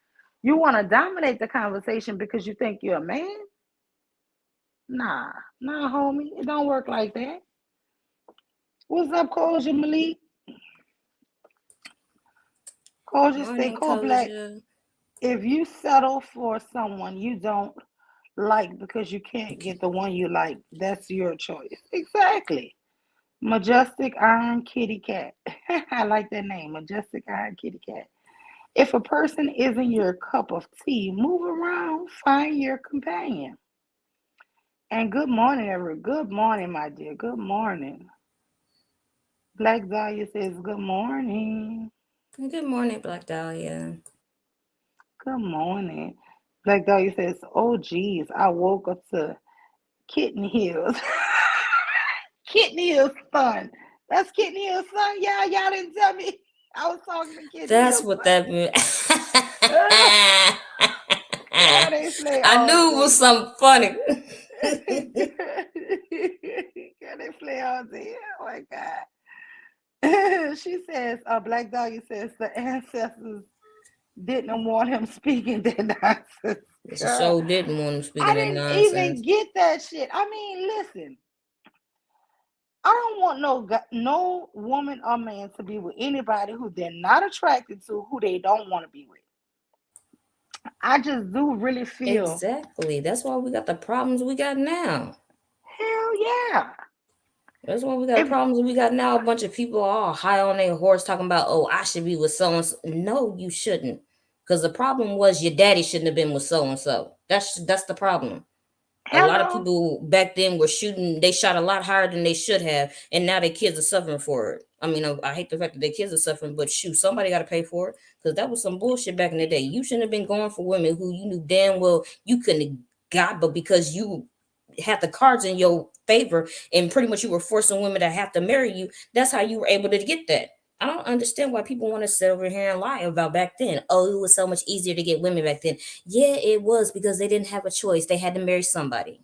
You want to dominate the conversation because you think you're a man? Nah, nah, homie. It don't work like that. What's up, Koja Malik? Koja say, Morning, Cold Black, Koja. if you settle for someone you don't like because you can't get the one you like, that's your choice. Exactly. Majestic Iron Kitty Cat. I like that name, Majestic Iron Kitty Cat. If a person isn't your cup of tea, move around, find your companion. And good morning, everyone. Good morning, my dear. Good morning. Black Dahlia says, good morning. Good morning, Black Dahlia. Good morning. Black Dahlia says, oh, geez, I woke up to Kitten Hills. Kitten Hills' son. That's Kitten Hills' son? Yeah, y'all didn't tell me. I was talking to Kitten That's Hills' what son. that means. God, they play I all knew it was day. something funny. God, they play all day. Oh my God. She says, Black Doggy says the ancestors didn't want him speaking that nonsense. It's a Girl, show didn't want him I speaking that didn't even nonsense. get that shit. I mean, listen, I don't want no woman or man to be with anybody who they're not attracted to, who they don't want to be with. I just do really feel, Exactly. That's why we got the problems we got now. hell yeah. That's why we got If problems we got now. A bunch of people all high on their horse talking about, oh, I should be with so and so. No, you shouldn't. Because the problem was your daddy shouldn't have been with so and so. That's the problem. A lot of hello, people back then were shooting, they shot a lot higher than they should have, and now their kids are suffering for it. I mean, I hate the fact that their kids are suffering, but shoot, somebody got to pay for it because that was some bullshit back in the day. You shouldn't have been going for women who you knew damn well you couldn't have got, but because you had the cards in your favor and pretty much you were forcing women to have to marry you, that's how you were able to get that. I don't understand why people want to sit over here and lie about back then. Oh, it was so much easier to get women back then. Yeah, it was because they didn't have a choice. They had to marry somebody.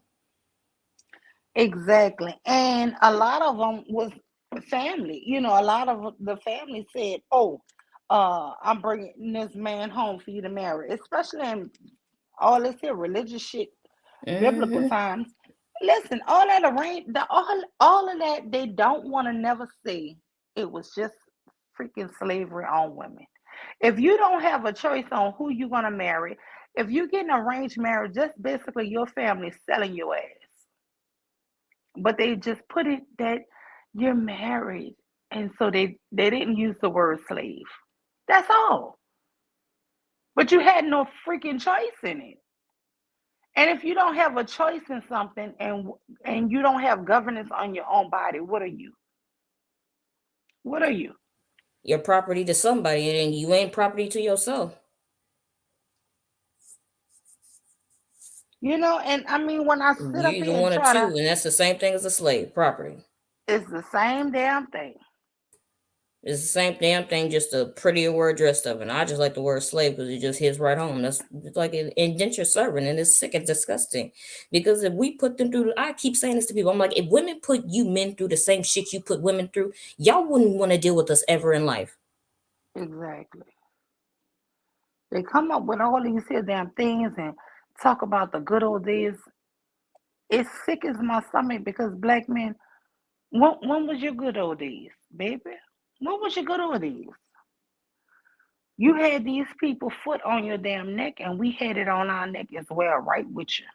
exactly. And a lot of them was family. A lot of the family said, "Oh, I'm bringing this man home for you to marry," especially in all this here religious shit, biblical Mm-hmm. times. Listen, all that all of that they don't want to never see. It was just freaking slavery on women. If you don't have a choice on who you're gonna marry, if you get an arranged marriage, just basically your family selling your ass. But they just put it that you're married, and so they didn't use the word slave. That's all. But you had no freaking choice in it. And if you don't have a choice in something and you don't have governance on your own body, what are you? What are you? You're property to somebody, and you ain't property to yourself. And I mean, when I sit You up either here and one or try two, to, and that's the same thing as a slave property. it's the same damn thing. It's the same damn thing, just a prettier word dressed up. And I just like the word slave because it just hits right home. That's it's like an indentured servant, and it's sick and disgusting. Because if we put them through, I keep saying this to people. I'm like, if women put you men through the same shit you put women through, y'all wouldn't want to deal with us ever in life. Exactly. They come up with all these here damn things and talk about the good old days. It sickens my stomach because black men, when was your good old days, baby? When was your good old days? You had these people foot on your damn neck, and we had it on our neck as well, right with you.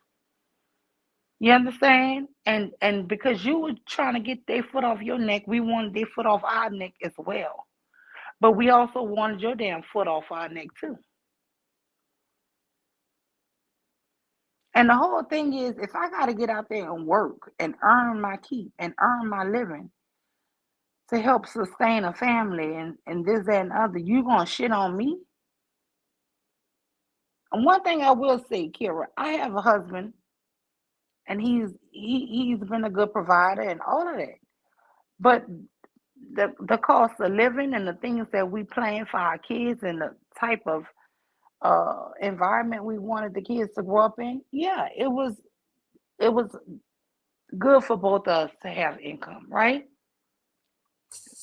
You understand? And because you were trying to get their foot off your neck, we wanted their foot off our neck as well. But we also wanted your damn foot off our neck too. And the whole thing is, if I got to get out there and work and earn my keep and earn my living to help sustain a family and this, that, and other, you going to shit on me? And one thing I will say, Kira, I have a husband and he's been a good provider and all of that. But the cost of living and the things that we plan for our kids and the type of environment we wanted the kids to grow up in, yeah, it was good for both of us to have income, right?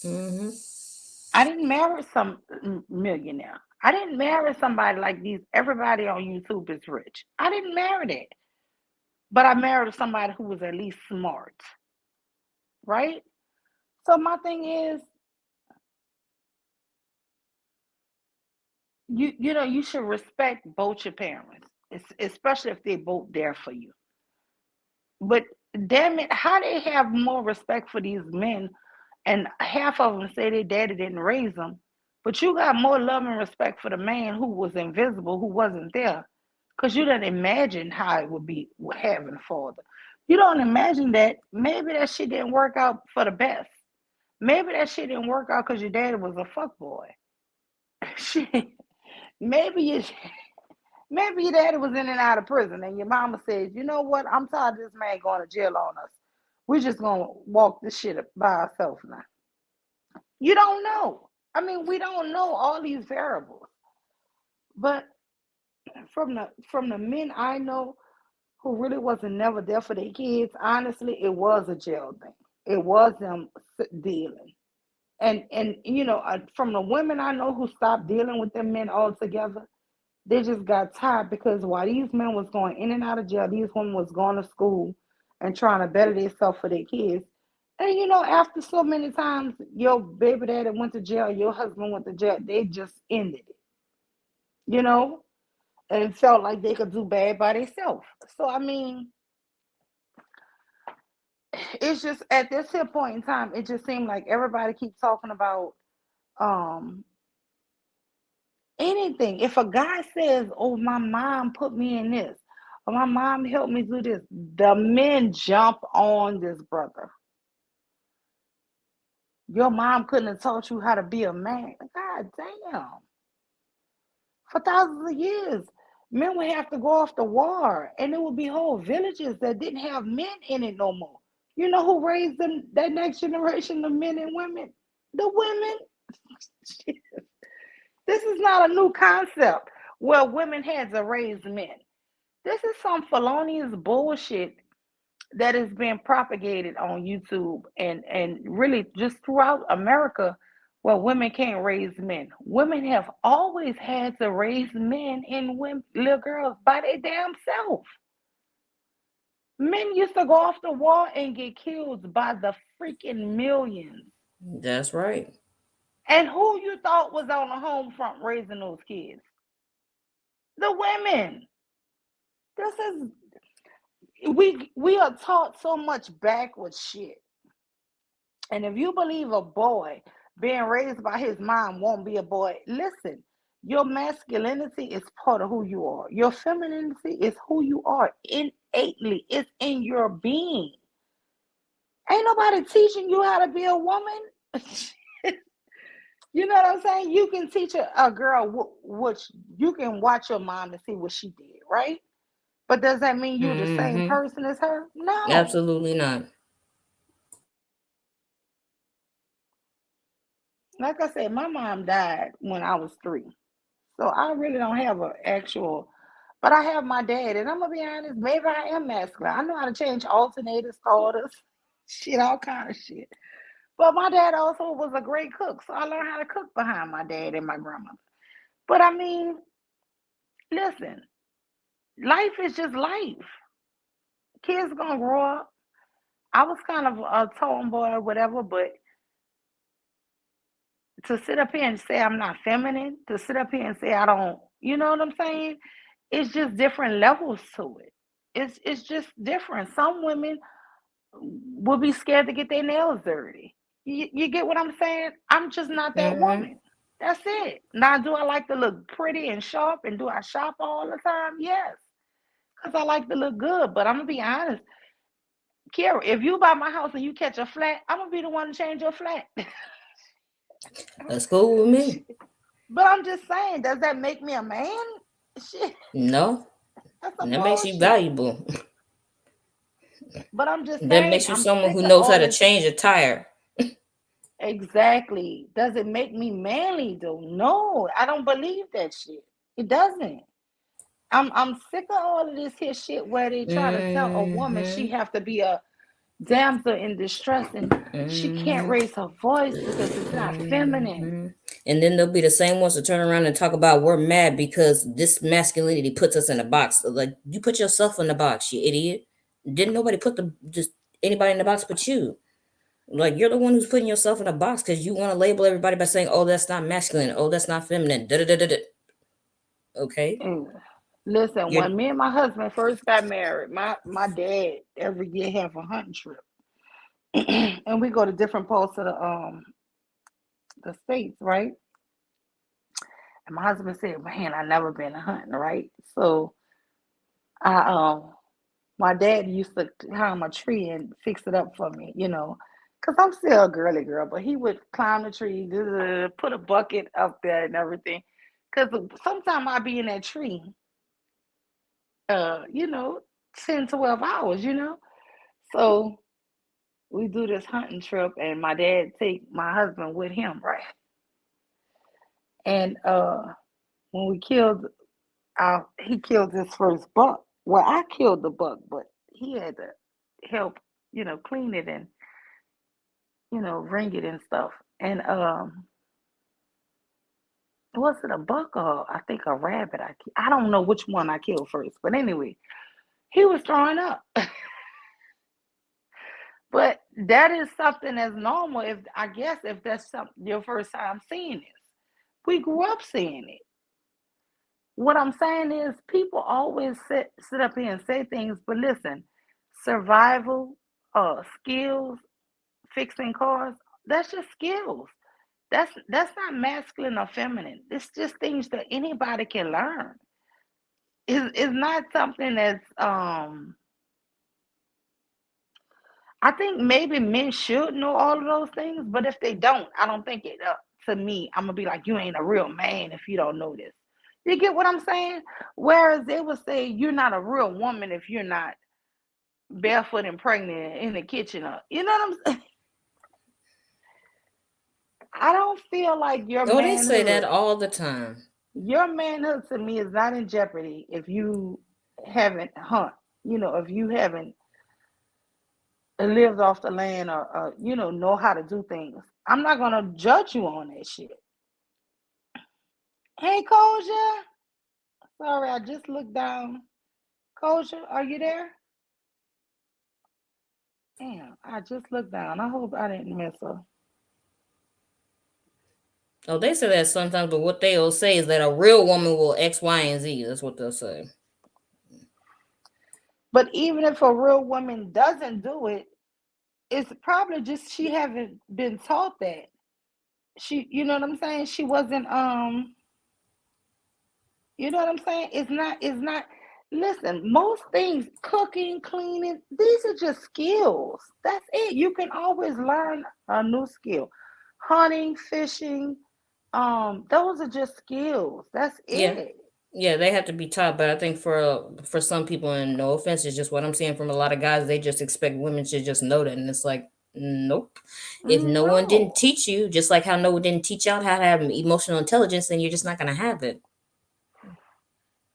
Mm-hmm. I didn't marry some millionaire. I didn't marry somebody like these. Everybody on YouTube is rich. I didn't marry that. But I married somebody who was at least smart, right? So my thing is, you should respect both your parents, especially if they're both there for you. But damn it, how they have more respect for these men, and half of them say their daddy didn't raise them, but you got more love and respect for the man who was invisible, who wasn't there, because you don't imagine how it would be having a father. You don't imagine that maybe that shit didn't work out for the best. Maybe that shit didn't work out because your daddy was a fuck boy. Shit. Maybe you maybe your daddy was in and out of prison and your mama said, you know what, I'm tired of this man going to jail on us. We're just gonna walk this shit by ourselves now. You don't know. I mean, we don't know all these variables. But from the men I know who really wasn't never there for their kids, honestly, it was a jail thing. It was them dealing. And from the women I know who stopped dealing with them men altogether, they just got tired because while these men was going in and out of jail, these women was going to school and trying to better themselves for their kids. And after so many times your baby daddy went to jail, your husband went to jail, they just ended it, you know, and felt like they could do bad by themselves. So I mean, it's just at this here point in time, it just seemed like everybody keeps talking about um anything. If a guy says, "Oh, my mom put me in this," or "My mom helped me do this," the men jump on this brother. Your mom couldn't have taught you how to be a man. God damn. For thousands of years, men would have to go off to war, and there would be whole villages that didn't have men in it no more. You know who raised them? That next generation of men and women? The women. This is not a new concept where women had to raise men. This is some felonious bullshit that is being propagated on YouTube and really just throughout America where women can't raise men. Women have always had to raise men and women, little girls by their damn self. Men used to go off the wall and get killed by the freaking millions. That's right. And who you thought was on the home front raising those kids? The women. This is we are taught so much backward shit. And if you believe a boy being raised by his mom won't be a boy, listen, your masculinity is part of who you are. Your femininity is who you are innately. It's in your being. Ain't nobody teaching you how to be a woman. You know what I'm saying? You can teach a girl which you can watch your mom to see what she did, right? But does that mean you're the same Mm-hmm. person as her? No. Absolutely not. Like I said, my mom died when I was 3. So I really don't have an actual, but I have my dad, and I'm gonna be honest, maybe I am masculine. I know how to change alternators, starters, shit, all kind of shit. But my dad also was a great cook, so I learned how to cook behind my dad and my grandmother. But I mean, listen, life is just life. Kids gonna grow up. I was kind of a tomboy or whatever, but to sit up here and say I'm not feminine, to sit up here and say I don't, you know what I'm saying? It's just different levels to it. It's just different. Some women will be scared to get their nails dirty. You get what I'm saying? I'm just not that Mm-hmm. woman. That's it. Now, do I like to look pretty and sharp, and do I shop all the time? Yes, because I like to look good. But I'm gonna be honest, Kara, if you buy my house and you catch a flat, I'm gonna be the one to change your flat. That's cool with me. But I'm just saying, does that make me a man? Shit, No, that's some that makes you bullshit. valuable. But I'm just That saying, makes you I'm someone sick who of knows how all to this. change a tire. Exactly. Does it make me manly though? No, I don't believe that shit. It doesn't. I'm sick of all of this here shit where they try to tell a woman she Mm-hmm. have to be a damsel in distress and she can't Mm-hmm. raise her voice because it's not feminine. Mm-hmm. And then they'll be the same ones to turn around and talk about we're mad because this masculinity puts us in a box. Like you put yourself in the box, you idiot. Didn't nobody put the just anybody in the box but you. Like you're the one who's putting yourself in a box because you want to label everybody by saying, "Oh, that's not masculine. Oh, that's not feminine." Da da da da da. Okay, Mm. Listen, you're when me and my husband first got married, my dad every year have a hunting trip, and we go to different parts of the states, right? And my husband said, "Man, I never been hunting, right?" So I my dad used to climb a tree and fix it up for me, because I'm still a girly girl, but he would climb the tree, put a bucket up there and everything. Because sometimes I'd be in that tree, uh, you know, 10, 12 hours, So we do this hunting trip, and my dad take my husband with him, right? And when we killed he killed his first buck. Well, I killed the buck, but he had to help, clean it and ring it and stuff. And was it a buck or I think a rabbit? I don't know which one I killed first, but anyway, he was throwing up. But that is something that's normal. If I guess if that's your first time seeing this, we grew up seeing it. What I'm saying is, people always sit up here and say things, but listen, survival, skills, fixing cars, that's just skills. That's not masculine or feminine. It's just things that anybody can learn. It's not something that's I think maybe men should know all of those things, but if they don't, I don't think it to me, I'm gonna be like, you ain't a real man if you don't know this. You get what I'm saying? Whereas they would say you're not a real woman if you're not barefoot and pregnant in the kitchen. You know what I'm saying? I don't feel like oh, they say that all the time. your manhood to me is not in jeopardy if you haven't if you haven't lived off the land or know how to do things. I'm not gonna judge you on that shit. Hey, Koja. Sorry, I just looked down. Koja, are you there? Damn, I just looked down. I hope I didn't miss her. Oh, they say that sometimes, but what they'll say is that a real woman will X, Y, and Z. That's what they'll say. But even if a real woman doesn't do it, it's probably just she haven't been taught that. You know what I'm saying? She wasn't you know what I'm saying? It's not listen, most things, cooking, cleaning, these are just skills. That's it. You can always learn a new skill. Hunting, fishing, those are just skills. That's Yeah, it. yeah, they have to be taught. But I think for some people, and no offense, it's just what I'm seeing from a lot of guys. They just expect women to just know that, and it's like, nope. If no one didn't No, teach you, just like how no one didn't teach y'all how to have emotional intelligence, then you're just not gonna have it.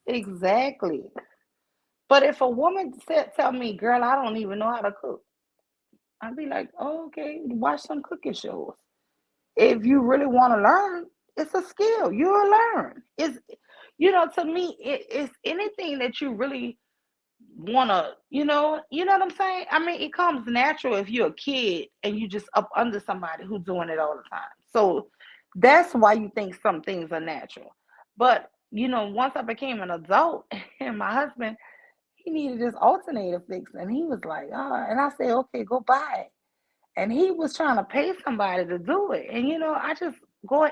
exactly. But if a woman tell me, girl, I don't even know how to cook, I'd be like, oh, okay, watch some cooking shows. If you really want to learn, it's a skill. You'll learn. To me, it's anything that you really want to, you know what I'm saying? I mean, it comes natural if you're a kid and you just up under somebody who's doing it all the time. So That's why you think some things are natural. But once I became an adult, and my husband, he needed this alternator fixed, and he was like, and I said, okay, go buy it. And he was trying to pay somebody to do it. And I just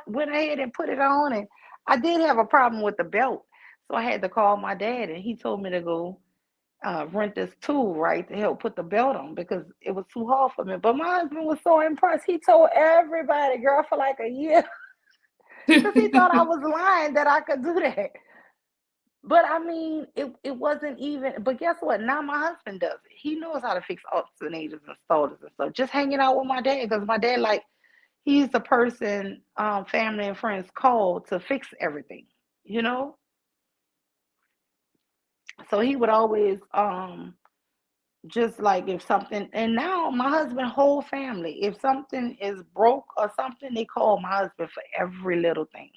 went ahead and put it on, and I did have a problem with the belt. So I had to call my dad, and he told me to go rent this tool, right, to help put the belt on because it was too hard for me. But my husband was so impressed. He told everybody, girl, for like a year, because he thought I was lying that I could do that. But I mean, it wasn't even. But guess what? Now my husband does it. He knows how to fix alternators and starters and stuff. Just hanging out with my dad because my dad, like, he's the person family and friends call to fix everything. You know, so he would always just like if something. And now my husband whole family, if something is broke or something, they call my husband for every little thing.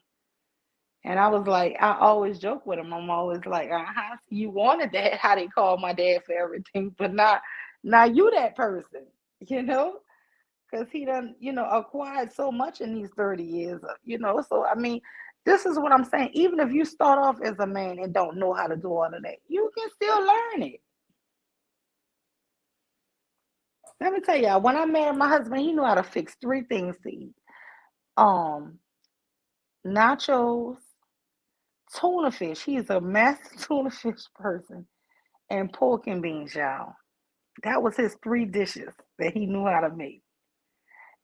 And I was like, I always joke with him. I'm always like, you wanted that, how they call my dad for everything, but not now you that person, you know, because he done, acquired so much in these 30 years, So I mean, this is what I'm saying. Even if you start off as a man and don't know how to do all of that, you can still learn it. Let me tell y'all, when I married my husband, he knew how to fix three things to eat. Um, Nachos, tuna fish. He's a master tuna fish person. And pork and beans, y'all. That was his three dishes that he knew how to make.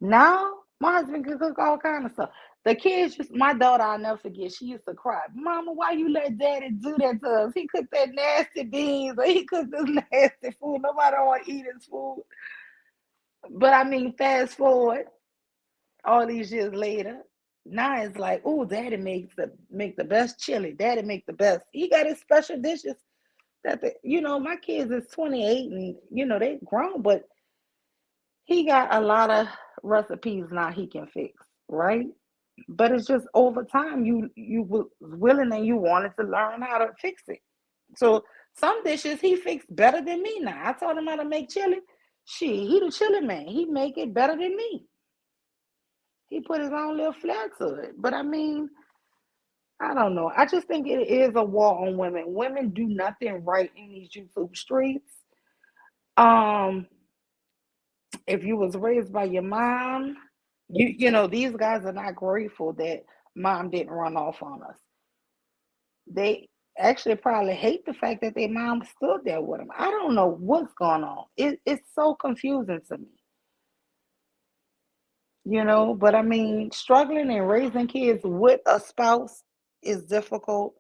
Now, my husband can cook all kind of stuff. The kids, my daughter, I'll never forget, she used to cry, Mama, why you let daddy do that to us? He cooked that nasty beans or he cooked this nasty food. Nobody don't want to eat his food. But I mean, fast forward all these years later, now it's like, oh, daddy make the best chili. Daddy make the best. He got his special dishes that my kids is 28 and they grown, but he got a lot of recipes now he can fix, right? But it's just over time you was willing and you wanted to learn how to fix it. So some dishes he fixed better than me now. I taught him how to make chili. He the chili man. He make it better than me. He put his own little flair to it. But I mean, I don't know. I just think it is a war on women. Women do nothing right in these YouTube streets. Um, if you was raised by your mom, these guys are not grateful that mom didn't run off on us. They actually probably hate the fact that their mom stood there with them. I don't know what's going on. It's so confusing to me, But I mean, struggling and raising kids with a spouse is difficult.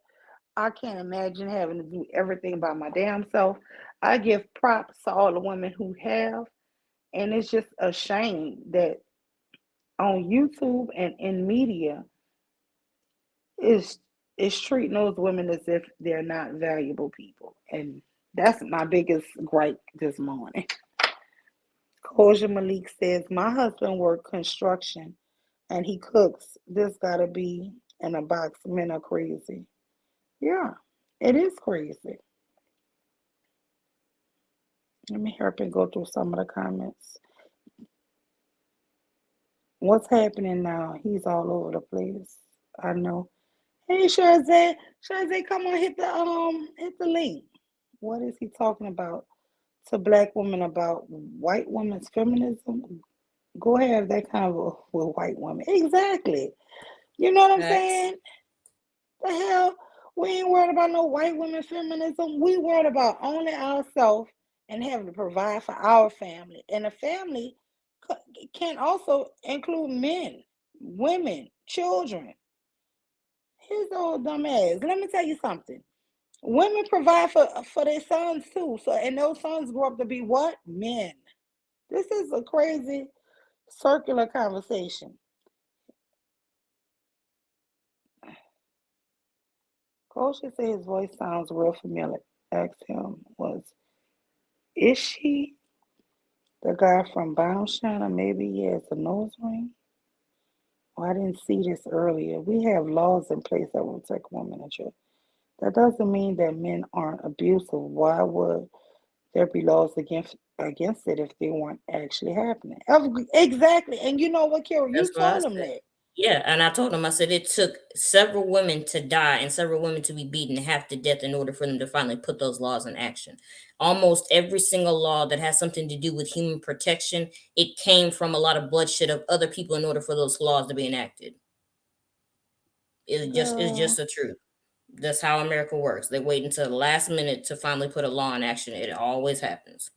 I can't imagine having to do everything by my damn self. I give props to all the women who have, and it's just a shame that on YouTube and in media is treating those women as if they're not valuable people. And that's my biggest gripe this morning. Koja Malik says, my husband works construction and he cooks. This gotta be in a box. Men are crazy. Yeah, it is crazy. Let me help and go through some of the comments. What's happening now? He's all over the place. I know. Hey, Shazay, come on, hit the link. What is he talking about to black women about white women's feminism? Go have that convo with white women. Exactly. You know what I'm Facts. saying? The hell? We ain't worried about no white women feminism. We worried about only ourselves and having to provide for our family. And a family can also include men, women, children. His old dumb ass. Let me tell you something. Women provide for their sons too. So and those sons grow up to be what? Men. This is a crazy circular conversation. Coach said his voice sounds real familiar. Asked him, is she the guy from Bounce China? Maybe he has a nose ring. Well, I didn't see this earlier. We have laws in place that will protect women and children. That doesn't mean that men aren't abusive. Why would there be laws against it if they weren't actually happening? Exactly. And you know what, Kira? You That's what I told him said. that. Yeah, and I told him, I said it took several women to die and several women to be beaten half to death in order for them to finally put those laws in action. Almost every single law that has something to do with human protection, it came from a lot of bloodshed of other people in order for those laws to be enacted. It's just Girl. the truth. That's how America works. They wait until the last minute to finally put a law in action. It always happens.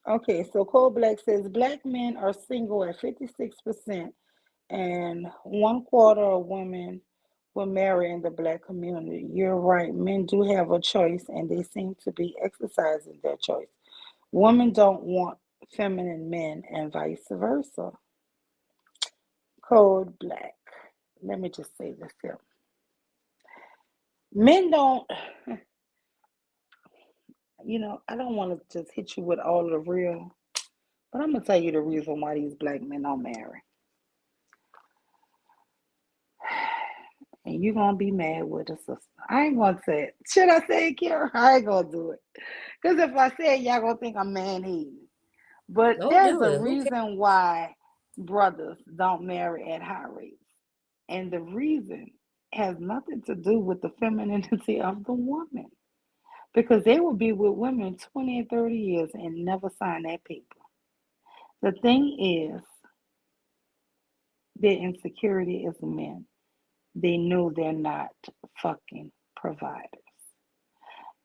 Okay, so Cole Black says black men are single at 56%, and one quarter of women will marry in the black community. You're right. Men do have a choice, and they seem to be exercising their choice. Women don't want feminine men, and vice versa. Code Black. Let me just say this here. Men don't, I don't want to just hit you with all the real, but I'm going to tell you the reason why these black men don't marry. And you're going to be mad with a sister. I ain't going to say it. Should I say it, Kira? I ain't going to do it. Because if I say it, y'all going to think I'm man-hating. But Don't there's do a it. Who cares? reason why brothers don't marry at high rates. And the reason has nothing to do with the femininity of the woman. Because they will be with women 20 and 30 years and never sign that paper. The thing is, their insecurity is men. They know they're not fucking providers.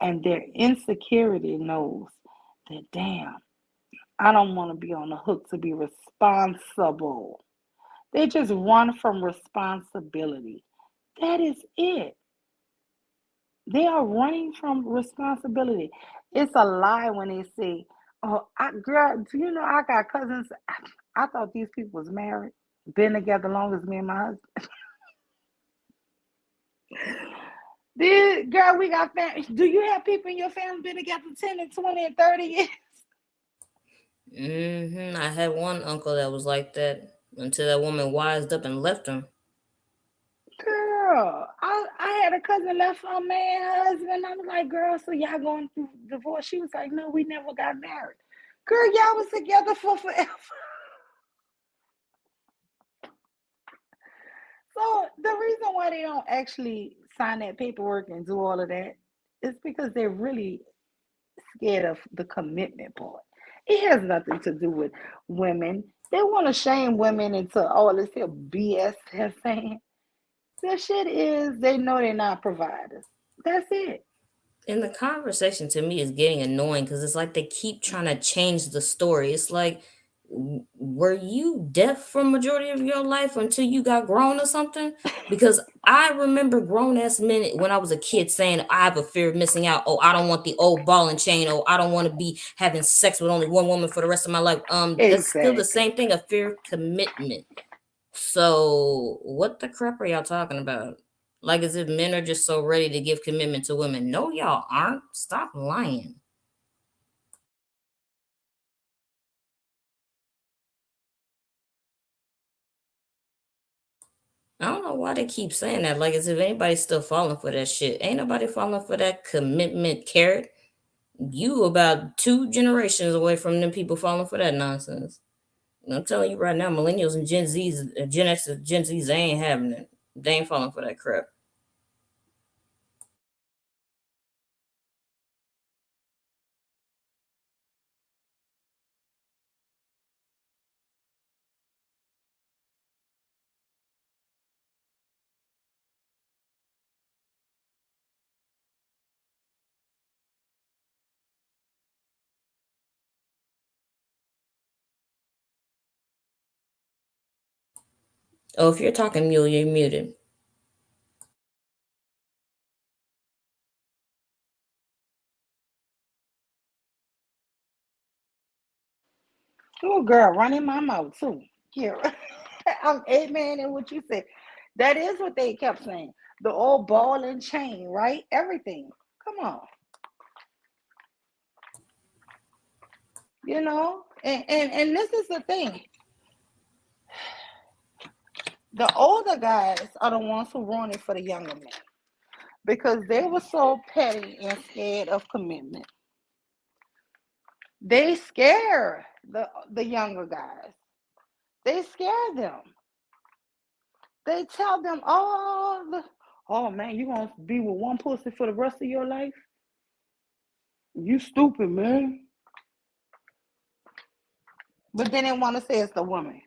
And their insecurity knows that, damn, I don't want to be on the hook to be responsible. They just run from responsibility. That is it. They are running from responsibility. It's a lie when they say, "Oh, girl, do you know I got cousins? I thought these people was married, been together long as me and my husband." Girl, we got family. Do you have people in your family been together 10 and 20 and 30 years? I had one uncle that was like that until that woman wised up and left him. Girl, I had a cousin left her man, her husband. I was like, girl, so y'all going through divorce? She was like, no, we never got married. Girl, y'all was together for forever. So the reason why they don't actually sign that paperwork and do all of that is because they're really scared of the commitment part. It has nothing to do with women. They want to shame women into all this here BS they're saying. The shit is they know they're not providers. That's it. And the conversation to me is getting annoying because it's like they keep trying to change the story. It's like, were you deaf for majority of your life until you got grown or something? Because I remember grown ass men when I was a kid saying, I have a fear of missing out. Oh, I don't want the old ball and chain. Oh, I don't want to be having sex with only one woman for the rest of my life. That's still the Exactly. same thing, a fear of commitment. So what the crap are y'all talking about? Like as if men are just so ready to give commitment to women. No, y'all aren't. Stop lying. I don't know why they keep saying that. Like as if anybody's still falling for that shit. Ain't nobody falling for that commitment carrot. You about 2 generations away from them people falling for that nonsense. And I'm telling you right now, millennials and Gen Zs, Gen X, and Gen Zs, they ain't having it. They ain't falling for that crap. Oh, if you're talking mule, you're muted. Oh, girl, running my mouth too. Kira. I'm amen in what you said. That is what they kept saying. The old ball and chain, right? Everything. Come on. And this is the thing. The older guys are the ones who ruined it for the younger men because they were so petty and scared of commitment. They scare the younger guys. They scare them. They tell them, oh man, you gonna be with one pussy for the rest of your life? You stupid, man. But then they want to say it's the woman.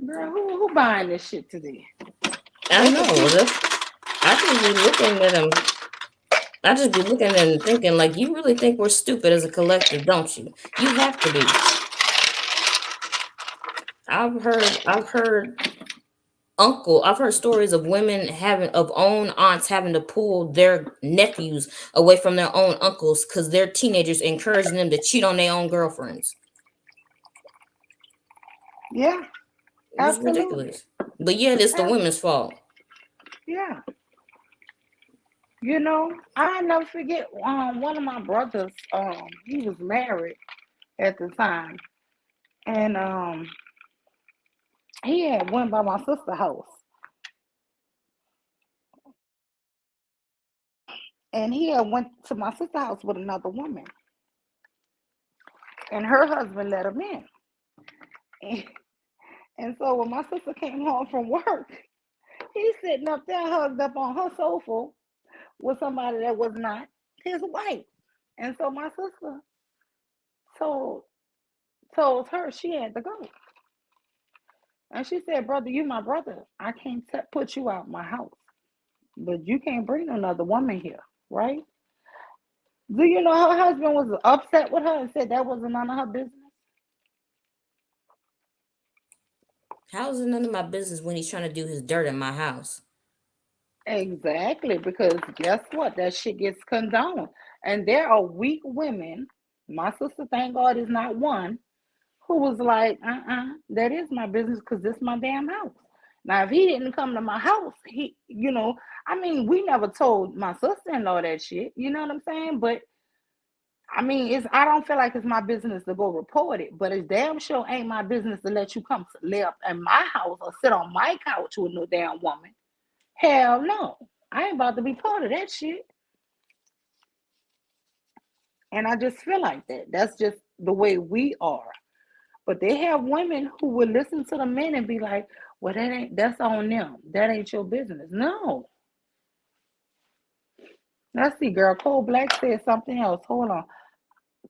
Girl, who buying this shit today? I That's the know. people. I just be looking at them. I just be looking at them and thinking, like, you really think we're stupid as a collective, don't you? You have to be. I've heard stories of women of own aunts having to pull their nephews away from their own uncles because they're teenagers, encouraging them to cheat on their own girlfriends. Yeah, It was absolutely. ridiculous. But yet it's the women's fault. Yeah. I never forget one of my brothers, he was married at the time. And he had went by my sister's house. And he had went to my sister's house with another woman. And her husband let him in. And, and so when my sister came home from work, he's sitting up there hugged up on her sofa with somebody that was not his wife. And so my sister told told her she had to go. And she said, "Brother, you my brother. I can't put you out my house, but you can't bring another woman here, right?" Do you know her husband was upset with her and said that wasn't none of her business? How is it none of my business when he's trying to do his dirt in my house? Exactly, because guess what? That shit gets condoned. And there are weak women. My sister, thank God, is not one who was like, that is my business because this is my damn house. Now, if he didn't come to my house, I mean, we never told my sister-in-law that shit. You know what I'm saying? But I mean, I don't feel like it's my business to go report it, but it's damn sure ain't my business to let you come to lay up in my house or sit on my couch with no damn woman. Hell no. I ain't about to be part of that shit. And I just feel like that. That's just the way we are. But they have women who will listen to the men and be like, well, that's on them. That ain't your business. No. Let's see, girl. Cole Black said something else. Hold on.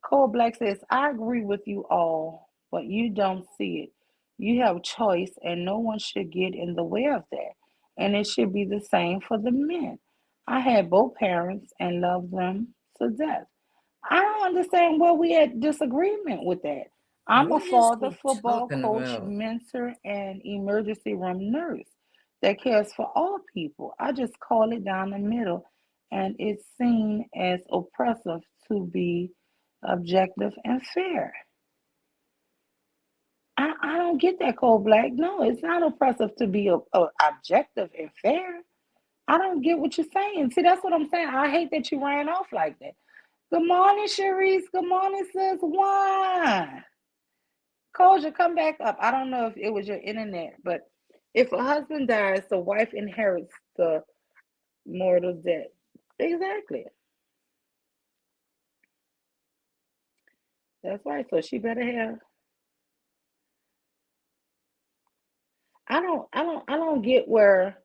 Cole Black says, I agree with you all, but you don't see it. You have choice, and no one should get in the way of that. And it should be the same for the men. I had both parents and loved them to death. I don't understand where we had disagreement with that. I'm a What is father, he football talking coach, about? mentor, and emergency room nurse that cares for all people. I just call it down the middle, and it's seen as oppressive to be objective and fair. I don't get that, Cold Black. No, it's not oppressive to be objective and fair. I don't get what you're saying. See, that's what I'm saying. I hate that you ran off like that. Good morning, Sharice. Good morning, sis. Why? Koja, come back up. I don't know if it was your internet, but if a husband dies, the wife inherits the mortal debt. Exactly. That's right. So she better have. I don't get where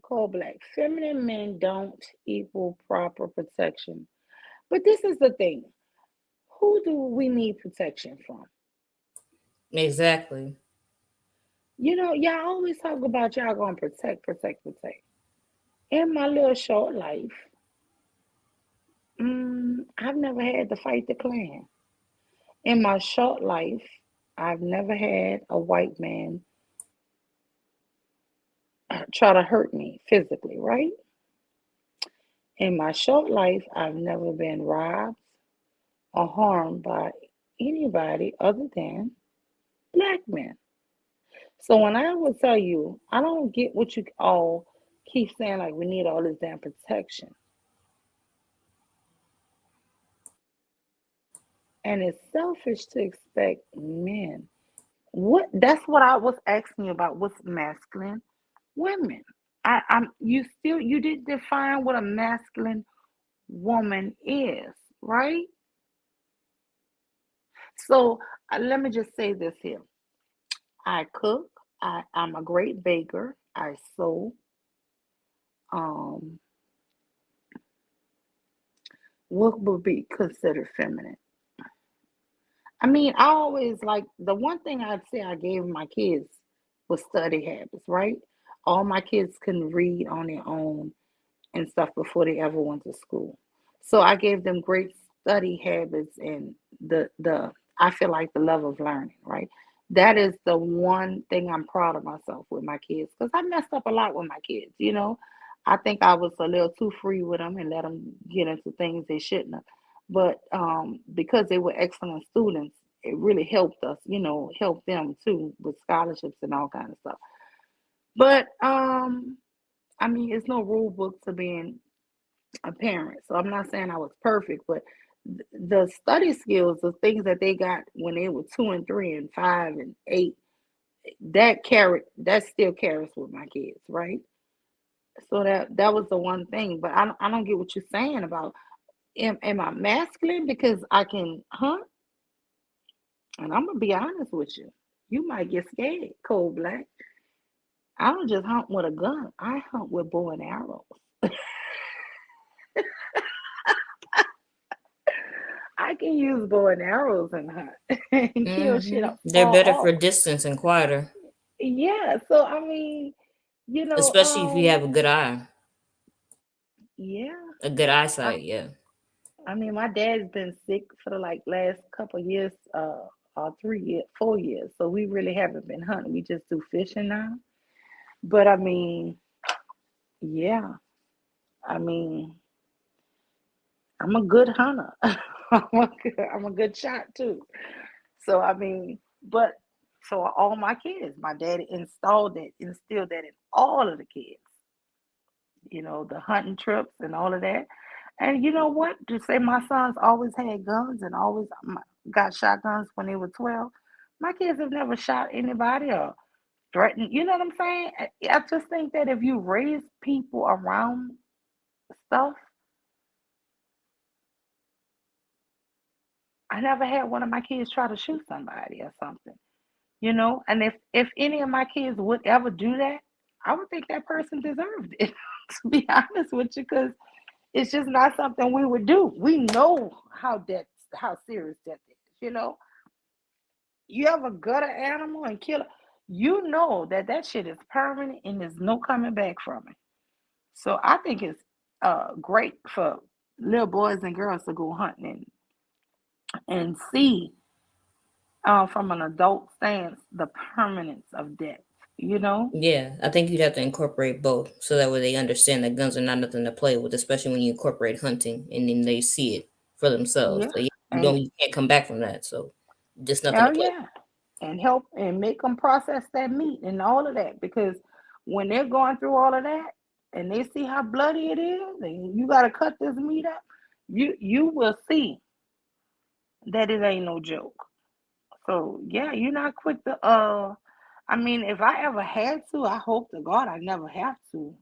Cold Black feminine men don't equal proper protection. But this is the thing. Who do we need protection from? Exactly. Y'all always talk about y'all gonna protect, protect, protect. In my little short life, I've never had to fight the Klan. In my short life, I've never had a white man try to hurt me physically, right? In my short life, I've never been robbed or harmed by anybody other than black men. So when I would tell you, I don't get what you all keep saying, like we need all this damn protection. And it's selfish to expect men. That's what I was asking you about. What's masculine women? You didn't define what a masculine woman is, right? So let me just say this here. I cook. I'm a great baker. I sew. Um, what would be considered feminine? I mean, I always like the one thing I'd say I gave my kids was study habits, right? All my kids can read on their own and stuff before they ever went to school. So I gave them great study habits and the I feel like the love of learning, right? That is the one thing I'm proud of myself with my kids because I messed up a lot with my kids, you know. I think I was a little too free with them and let them get into things they shouldn't have. But because they were excellent students, it really helped us, you know, helped them too with scholarships and all kind of stuff. But I mean, it's no rule book to being a parent. So I'm not saying I was perfect, but the study skills, the things that they got when they were 2 and 3 and 5 and 8, that still carries with my kids, right? So that was the one thing. But I don't get what you're saying about am I masculine because I can hunt? And I'm gonna be honest with you. You might get scared, cold black. I don't just hunt with a gun. I hunt with bow and arrows. I can use bow and arrows and hunt and kill shit up They're far better for off. distance and quieter, Yeah, so I mean, especially if you have a good eye, yeah. a good I, eyesight. Yeah. I mean, my dad's been sick for the like last couple of years, 3 years, 4 years. So we really haven't been hunting. We just do fishing now. But I mean, yeah. I mean, I'm a good hunter. I'm a good shot too. So I mean, but so all my kids, my daddy instilled that in all of the kids. You know, the hunting trips and all of that. And you know what? To say my sons always had guns and always got shotguns when they were 12. My kids have never shot anybody or threatened. You know what I'm saying? I just think that if you raise people around stuff, I never had one of my kids try to shoot somebody or something. You know, and if any of my kids would ever do that, I would think that person deserved it. To be honest with you, because it's just not something we would do. We know how serious death is. You know, you ever gut an animal and kill it, you know that that shit is permanent and there's no coming back from it. So I think it's great for little boys and girls to go hunting and see from an adult stance the permanence of death. You know, Yeah, I think you'd have to incorporate both so that way they understand that guns are not nothing to play with, especially when you incorporate hunting and then they see it for themselves. yeah, So yeah, and you can't come back from that. So just nothing oh to play yeah, and help and make them process that meat and all of that because when they're going through all of that and they see how bloody it is and you got to cut this meat up, you will see that it ain't no joke. So yeah, you're not quick to I mean, if I ever had to, I hope to God I never have to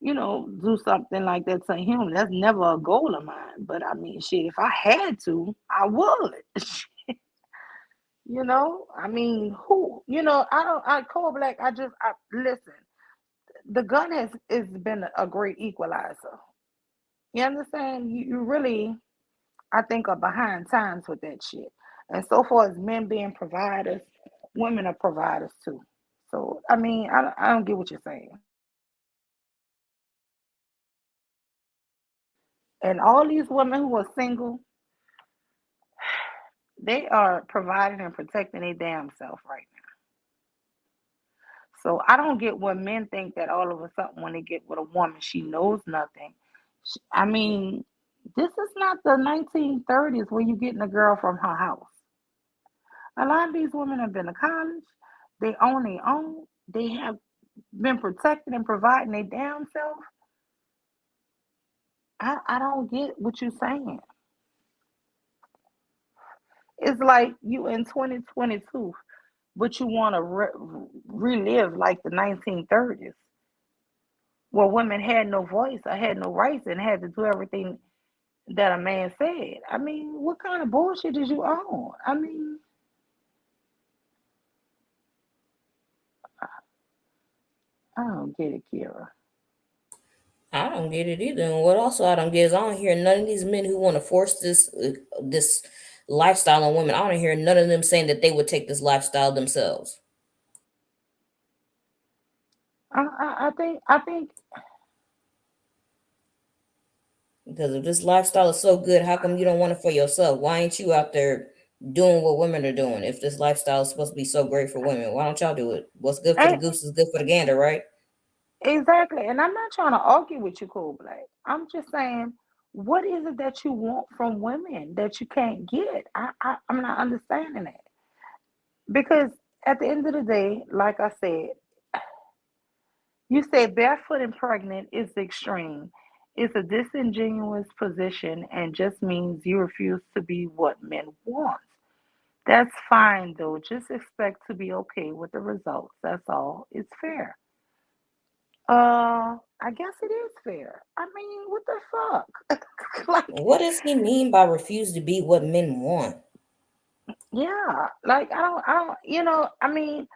do something like that to him. That's never a goal of mine, but I mean shit, if I had to I would. I mean, I don't, I cold black. I listen. The gun has been a great equalizer. You understand? You really, I think, are behind times with that shit. And so far as men being providers, women are providers too. So I mean, I don't get what you're saying. And all these women who are single, they are providing and protecting their damn self right now. So I don't get what men think that all of a sudden when they get with a woman, she knows nothing. I mean, this is not the 1930s where you getting a girl from her house. A lot of these women have been to college. They own their own. They have been protected and providing their damn self. I don't get what you're saying. It's like you in 2022, but you want to relive like the 1930s where women had no voice or had no rights and had to do everything that a man said. I mean, what kind of bullshit is you on? I mean, I don't get it, Kira. I don't get it either. And what also I don't get is I don't hear none of these men who want to force this lifestyle on women. I don't hear none of them saying that they would take this lifestyle themselves. I think Because if this lifestyle is so good, how come you don't want it for yourself? Why ain't you out there doing what women are doing? If this lifestyle is supposed to be so great for women, why don't y'all do it? What's good for the ain't goose is good for the gander, right? exactly. And I'm not trying to argue with you, Cool Black. I'm just saying, what is it that you want from women that you can't get? I'm not understanding it because at the end of the day, like I said, you say barefoot and pregnant is extreme. It's a disingenuous position and just means you refuse to be what men want. That's fine though. Just expect to be okay with the results. That's all. It's fair. I guess it is fair. I mean, what the fuck? Like, What does he mean by refuse to be what men want? yeah. Like I don't, I mean,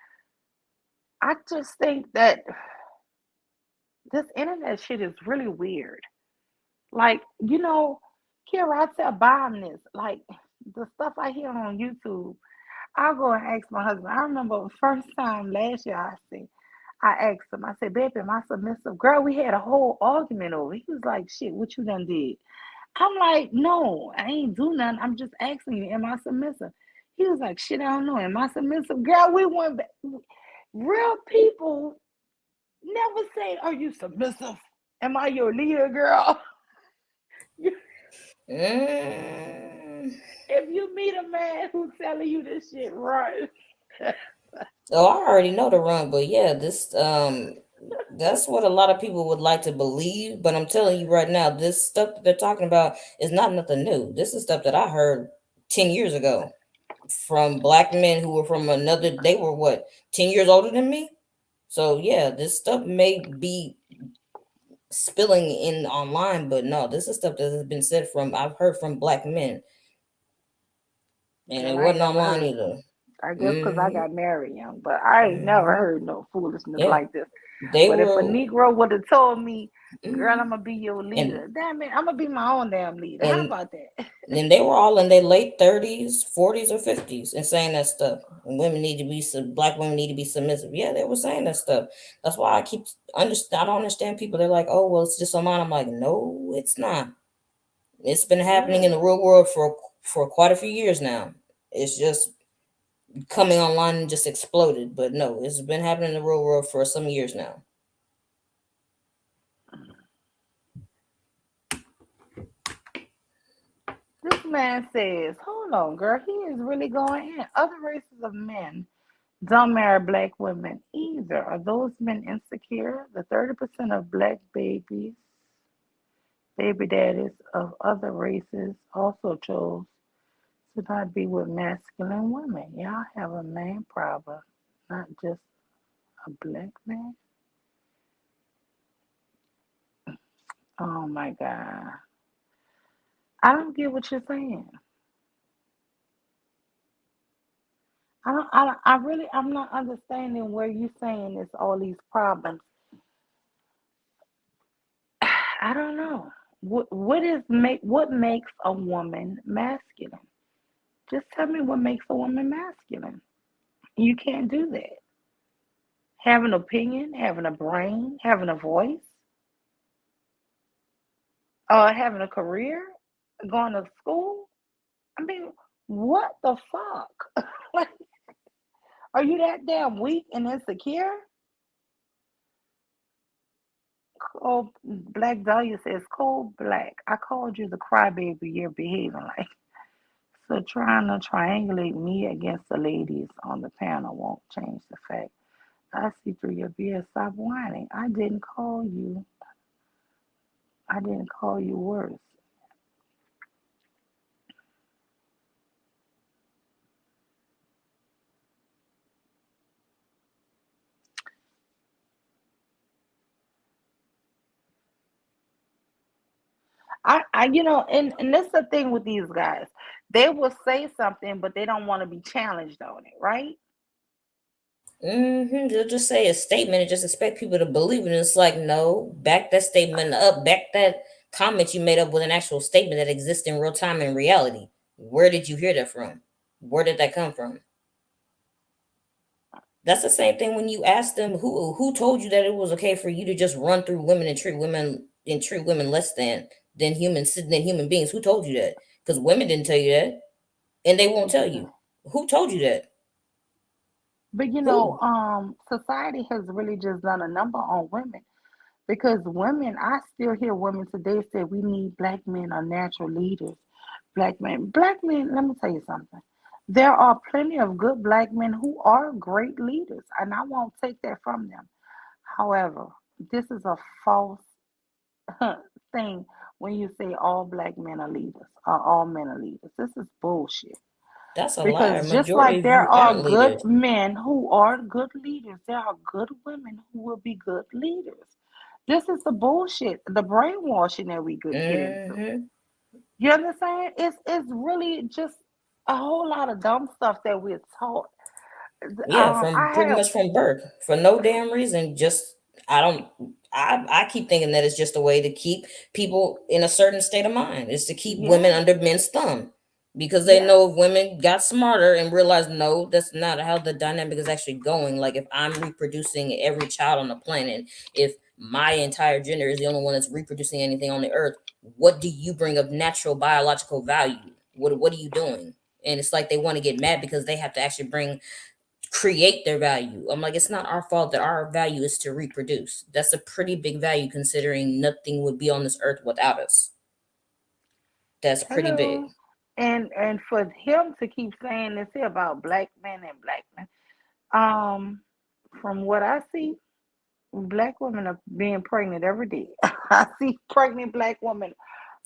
I just think that this internet shit is really weird. Like, Kira, I tell Bob this. Like, the stuff I hear on YouTube, I'll go and ask my husband. I remember the first time last year I asked him, I said, baby, am I submissive? Girl, we had a whole argument over it. He was like, shit, what you done did? I'm like, no, I ain't do nothing. I'm just asking you, am I submissive? He was like, shit, I don't know. Am I submissive? Girl, we went back. Real people never say, are you submissive? Am I your leader, girl? Mm. If you meet a man who's telling you this shit, run. Oh, I already know the run, but yeah, this that's what a lot of people would like to believe. But I'm telling you right now, this stuff that they're talking about is not nothing new. This is stuff that I heard 10 years ago from black men who were from another. They were what 10 years older than me. So yeah, this stuff may be spilling in online, but no, this is stuff that has been said from I've heard from black men, and it Girl, I ain't wasn't never online heard. either. I guess because I Hmm. got married young, but I ain't never Hmm. heard no foolishness Yeah, like this. they But if a were. Negro would have told me, girl, I'm Mhm. gonna be your and leader, damn it, I'm gonna be my own damn leader. How and about that? then they were all in their late 30s, 40s, or 50s and saying that stuff. And women need to be black women need to be submissive. Yeah, they were saying that stuff. That's why I keep understand. I don't understand people. They're like, oh well, it's just online. I'm like, no, it's not. It's been happening in Yeah. the real world for quite a few years now. It's just coming online and just exploded. But no, it's been happening in the real world for some years now. This man says, hold on, girl, he is really going in. Other races of men don't marry black women either. Are those men insecure? The 30% of black baby daddies of other races also chose to not be with masculine women. Y'all have a man problem, not just a black man. Oh my God. I don't get what you're saying. I'm not understanding where you're saying it's all these problems. I don't know. What makes a woman masculine? Just tell me what makes a woman masculine. You can't do that. Have an opinion, having a brain, having a voice, having a career, going to school. I mean, what the fuck? Like, are you that damn weak and insecure? Cold Black Dahlia says, Cold Black, I called you the crybaby you're behaving like. So trying to triangulate me against the ladies on the panel won't change the fact. I see through your BS. Stop whining. I didn't call you worse. And that's the thing with these guys. They will say something, but they don't want to be challenged on it, right? They'll just say a statement and just expect people to believe it. And it's like, no, back that statement up, back that comment you made up with an actual statement that exists in real time in reality. Where did you hear that from? Where did that come from? That's the same thing when you ask them who told you that it was okay for you to just run through women and treat women less than human beings. Who told you that? Because women didn't tell you that, and they won't tell you. Who told you that? But Who? society has really just done a number on women because women, I still hear women today say we need black men are natural leaders. Black men, let me tell you something. There are plenty of good black men who are great leaders, and I won't take that from them. However, this is a false thing when you say all black men are leaders or all men are leaders. This is bullshit. That's a lie. A Because just majority like of there you are aren't good leaders. men who are good leaders, there are good women who will be good leaders. This is the bullshit, the brainwashing that we could get into. Hmm. You understand? It's really just a whole lot of dumb stuff that we're taught. Yeah, from I pretty have much from birth for no damn reason. Just I don't. I keep thinking that it's just a way to keep people in a certain state of mind. It's to keep women yeah, under men's thumb because they yeah, know if women got smarter and realized no, that's not how the dynamic is actually going. Like if I'm reproducing every child on the planet, if my entire gender is the only one that's reproducing anything on the earth, what do you bring of natural biological value? What are you doing? And it's like they want to get mad because they have to actually create their value. I'm like, it's not our fault that our value is to reproduce. That's a pretty big value considering nothing would be on this earth without us. That's pretty big. hello. And for him to keep saying this here about black men and black men, um, from what I see, black women are being pregnant every day. I see pregnant black women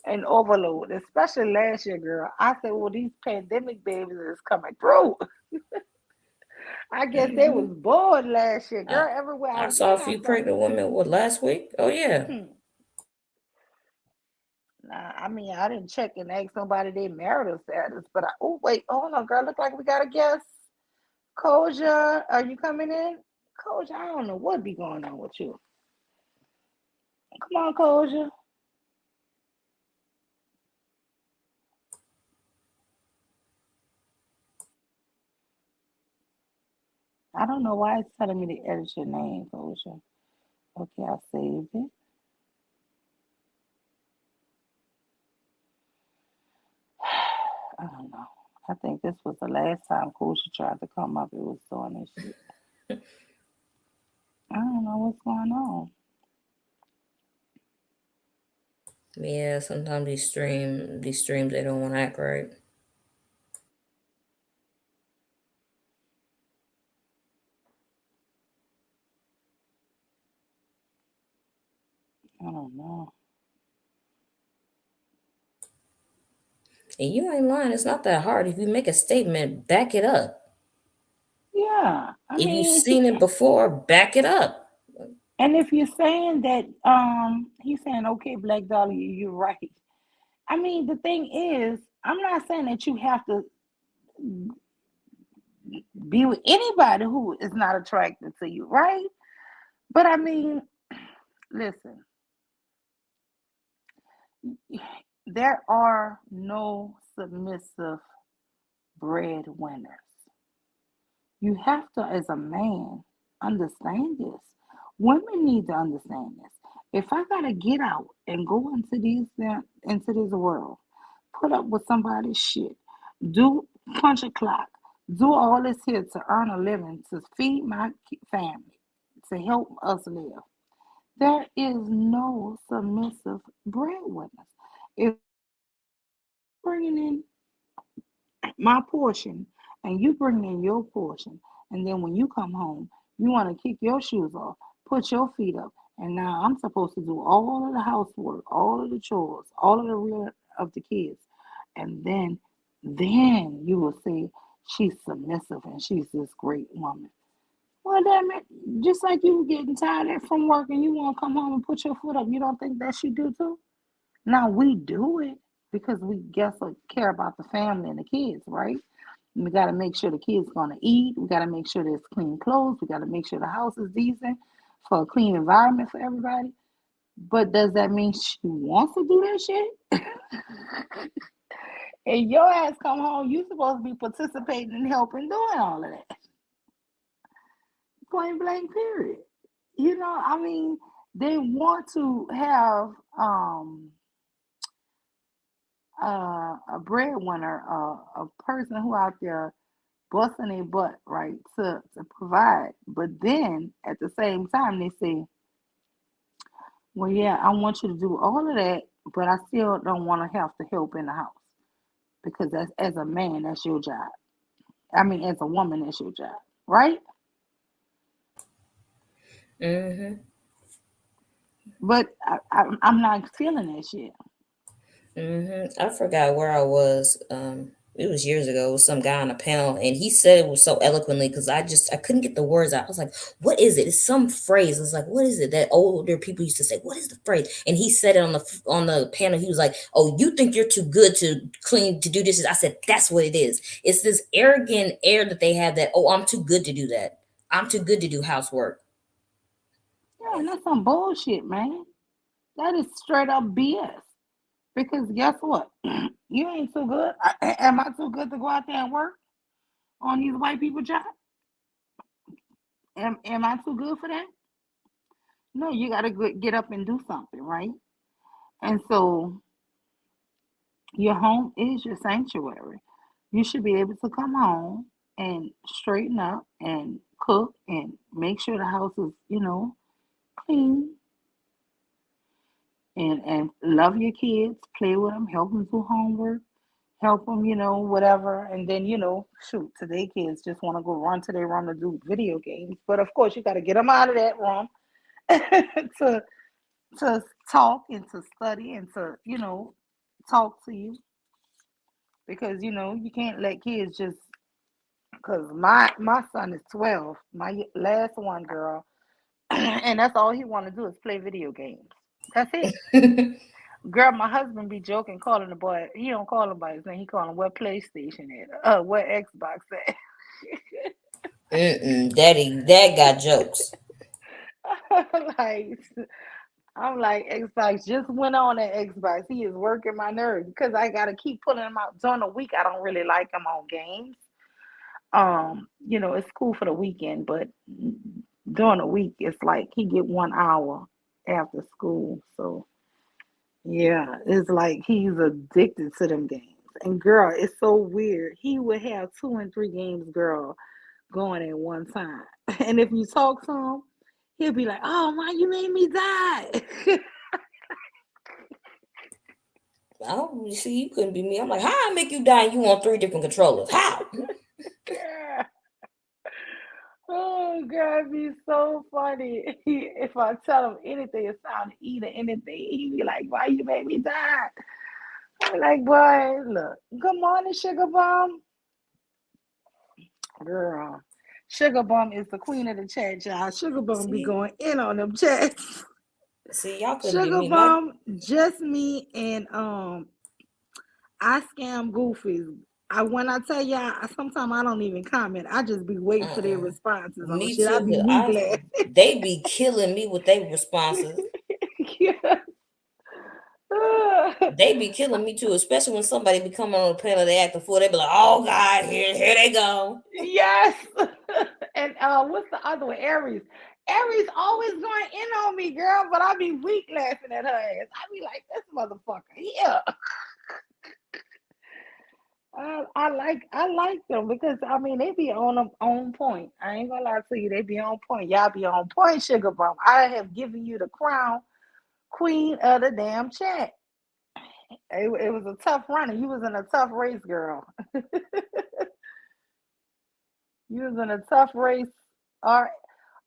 in overload, especially last year, girl. I said, well, these pandemic babies is coming through. I guess they was Hmm. bored last year, I, girl. Everywhere I I saw a went, I few saw. pregnant women. What last week? Oh yeah. Hmm. Nah, I mean, I didn't check and ask nobody their marital status, but oh wait, hold on, girl. Look like we got a guest. Koja, are you coming in? Koja, I don't know what be going on with you. Come on, Koja. I don't know why it's telling me to edit your name, Koja. Okay, I saved it. I don't know. I think this was the last time Koja tried to come up. It was doing this shit. I don't know what's going on. Yeah, sometimes these streams they don't want to act right. I don't know. And you ain't lying, it's not that hard. If you make a statement, back it up. Yeah, I If you've mean, seen it before, back it up. and if you're saying that, he's saying, okay, Black Dollar, you're right. I mean, the thing is, I'm not saying that you have to be with anybody who is not attracted to you, right? But I mean, listen, there are no submissive breadwinners. You have to, as a man, understand this. Women need to understand this. If I gotta get out and go into this world, put up with somebody's shit, do punch a clock, do all this here to earn a living, to feed my family, to help us live. There is no submissive breadwinners. If bringing in my portion and you bring in your portion, and then when you come home, you want to kick your shoes off, put your feet up, and now I'm supposed to do all of the housework, all of the chores, all of the real of the kids, and then you will say she's submissive and she's this great woman. Well, damn it, just like you getting tired from work and you want to come home and put your foot up, you don't think that she do too? Now we do it because we guess or care about the family and the kids, right? We got to make sure the kids gonna eat. We got to make sure there's clean clothes. We got to make sure the house is decent for a clean environment for everybody. But does that mean she wants to do that shit? And your ass come home, you supposed to be participating and helping doing all of that. Point blank, period. I mean, they want to have a breadwinner, a person who out there busting their butt, right, to provide. But then at the same time, they say, well, yeah, I want you to do all of that, but I still don't want to have to help in the house because that's as a man, that's your job. I mean, as a woman, that's your job, right? Mm-hmm. But I'm not feeling that shit. I forgot where I was. It was years ago. It was some guy on a panel, and he said it was so eloquently because I couldn't get the words out. I was like, "What is it?" It's some phrase. I was like, "What is it?" That older people used to say, "What is the phrase?" And he said it on the panel. He was like, "Oh, you think you're too good to clean to do this?" I said, "That's what it is. It's this arrogant air that they have that, oh, I'm too good to do that. I'm too good to do housework." Yeah, and that's some bullshit, man. That is straight up BS. Because guess what? You ain't too good. Am I too good to go out there and work on these white people jobs? Am I too good for that? No, you got to get up and do something, right? And so your home is your sanctuary. You should be able to come home and straighten up and cook and make sure the house is, clean and love your kids, play with them, help them do homework, help them, whatever. And then, shoot, today kids just want to go run to their room to do video games. But of course, you got to get them out of that room to to talk and to study and to, talk to you because you can't let kids just because my son is 12, my last one girl, and that's all he want to do is play video games. That's it. Girl, my husband be joking, calling the boy. He don't call him by his name. He call him what PlayStation at, what Xbox at. Daddy, Dad got jokes. like, I'm like Xbox just went on at Xbox. He is working my nerves because I gotta keep pulling him out during the week. I don't really like him on games. It's cool for the weekend, but during the week, it's like he get 1 hour after school. So yeah, it's like he's addicted to them games. And girl, it's so weird. He would have 2 and 3 games, girl, going at one time. And if you talk to him, he'll be like, "Oh, why you made me die?" Oh, you see, you couldn't be me. I'm like, how I make you die and you want 3 different controllers? How? Oh, God, it'd be so funny. If I tell him anything, it's time to eat or anything, he'd be like, "Why you made me die?" I'm like, "Boy, look, good morning, Sugar Bum." Girl, Sugar Bum is the queen of the chat, y'all. Sugar Bum be See, going in on them chats. y'all couldn't be Sugar me. My Bum, just me, and I scam goofies. When I tell y'all, sometimes I don't even comment. I just be waiting for their responses on me shit. I too. be But weak laughing. they be killing me with their responses. Yeah. They be killing me too, especially when somebody be coming on the panel. They act the fool. They be like, "Oh God, here they go." Yes. And what's the other one? Aries. Aries always going in on me, girl, but I be weak laughing at her ass. I be like, this motherfucker. Yeah. I like them because I mean they be on point. I ain't gonna lie to you, they be on point. Y'all be on point, Sugar Bum. I have given you the crown, queen of the damn chat. It was a tough running. You was in a tough race, girl. You was in a tough race. R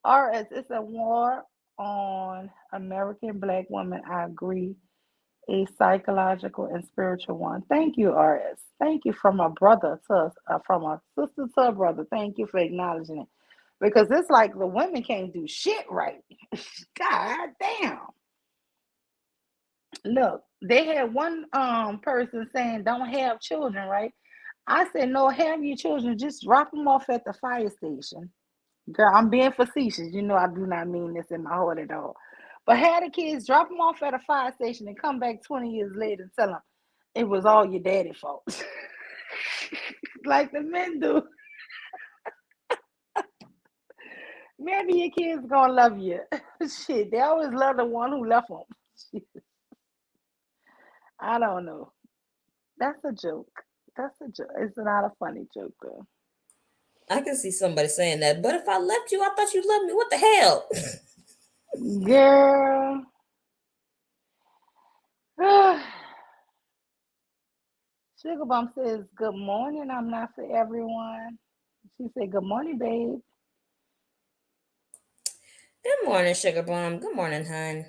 RS, it's a war on American black women. I agree. A psychological and spiritual one. Thank you, RS. Thank you from a brother to from a sister to a brother. Thank you for acknowledging it. Because it's like the women can't do shit right. God damn. Look, they had one person saying don't have children, right? I said, no, have your children, just drop them off at the fire station. Girl, I'm being facetious. You know, I do not mean this in my heart at all. But have the kids drop them off at a fire station and come back 20 years later and tell them it was all your daddy's fault. Like the men do. Maybe your kids gonna love you. Shit, they always love the one who left them. I don't know. That's a joke. That's a joke. It's not a funny joke though. I can see somebody saying that, but if I left you, I thought you loved me. What the hell? Girl. Sugar Bum says, good morning. I'm not for everyone. She said, good morning, babe. Good morning, Sugar Bomb. Good morning, hun.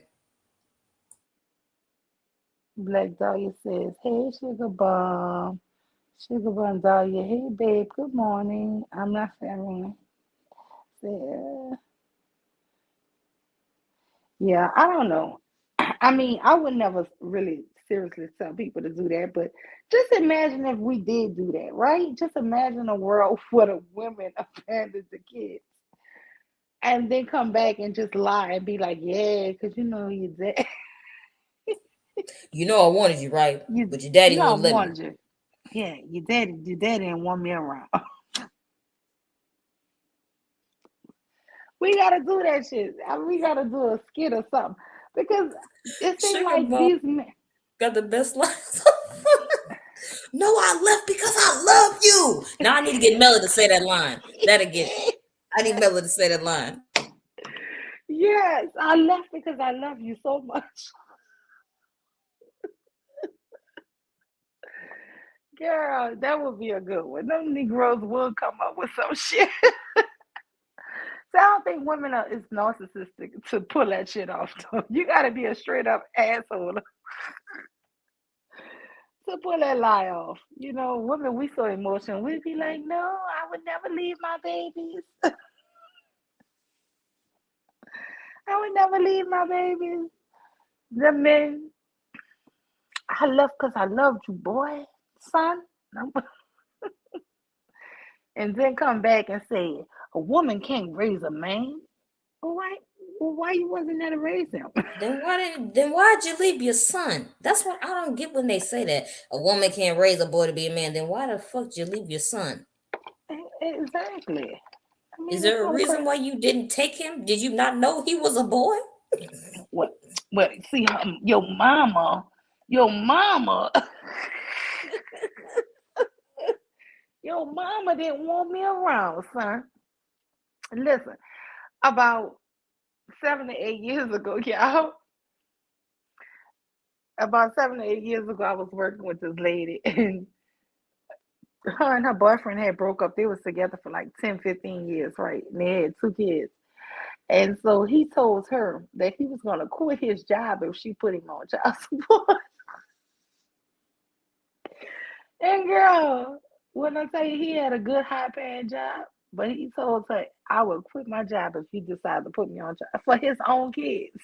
Black Dahlia says, hey, Sugar Bum. Sugar Bum Dahlia, hey, babe. Good morning. I'm not for everyone. Yeah, I don't know. I mean, I would never really seriously tell people to do that, but just imagine if we did do that, right? Just imagine a world where the women abandoned the kids and then come back and just lie and be like, yeah, because you know you did. You know I wanted you, right? You, But your daddy you know, I wouldn't let me. wanted you. Yeah, your daddy didn't want me around. We gotta do that shit. I mean, we gotta do a skit or something because it seems Sugar like Bomb these men. got the best lines. No, I left because I love you. Now I need to get Melody to say that line. That'll get me. I need Melody to say that line. Yes, I left because I love you so much. Girl, that would be a good one. Them Negroes will come up with some shit. So I don't think women are is narcissistic to pull that shit off. Though. You gotta be a straight up asshole to pull that lie off. You know, women, we so emotional. We'd be like, no, I would never leave my babies. I would never leave my babies. The men, I left because I loved you, boy, son. And then come back and say, a woman can't raise a man. Well, why you wasn't there to raise him? Then why'd you leave your son? That's what I don't get when they say that. A woman can't raise a boy to be a man. Then why the fuck did you leave your son? Exactly. I Is mean, it's there a so reason crazy. why you didn't take him? Did you not know he was a boy? What? Well, see, your mama, your mama didn't want me around, son. Listen, about 7 to 8 years ago, y'all. About 7 to 8 years ago, I was working with this lady, and her and her boyfriend had broke up. They was together for like 10, 15 years, right? And they had 2 kids. And so he told her that he was going to quit his job if she put him on child support. And girl, when I tell you he had a good high paying job, but he told her, I will quit my job if you decide to put me on child for his own kids.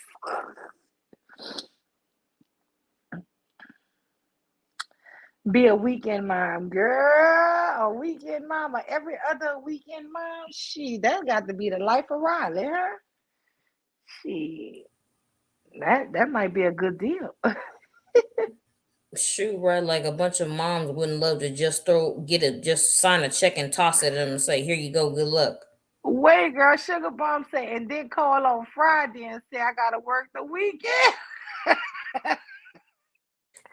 Be a weekend mom, girl. A weekend mom, or every other weekend mom. She that got to be the life of Riley, huh? She that might be a good deal. Shoot, right? Like a bunch of moms wouldn't love to just sign a check and toss it at them and say, "Here you go, good luck." Wait, girl, Sugar Bomb say, and then call on Friday and say I gotta work the weekend.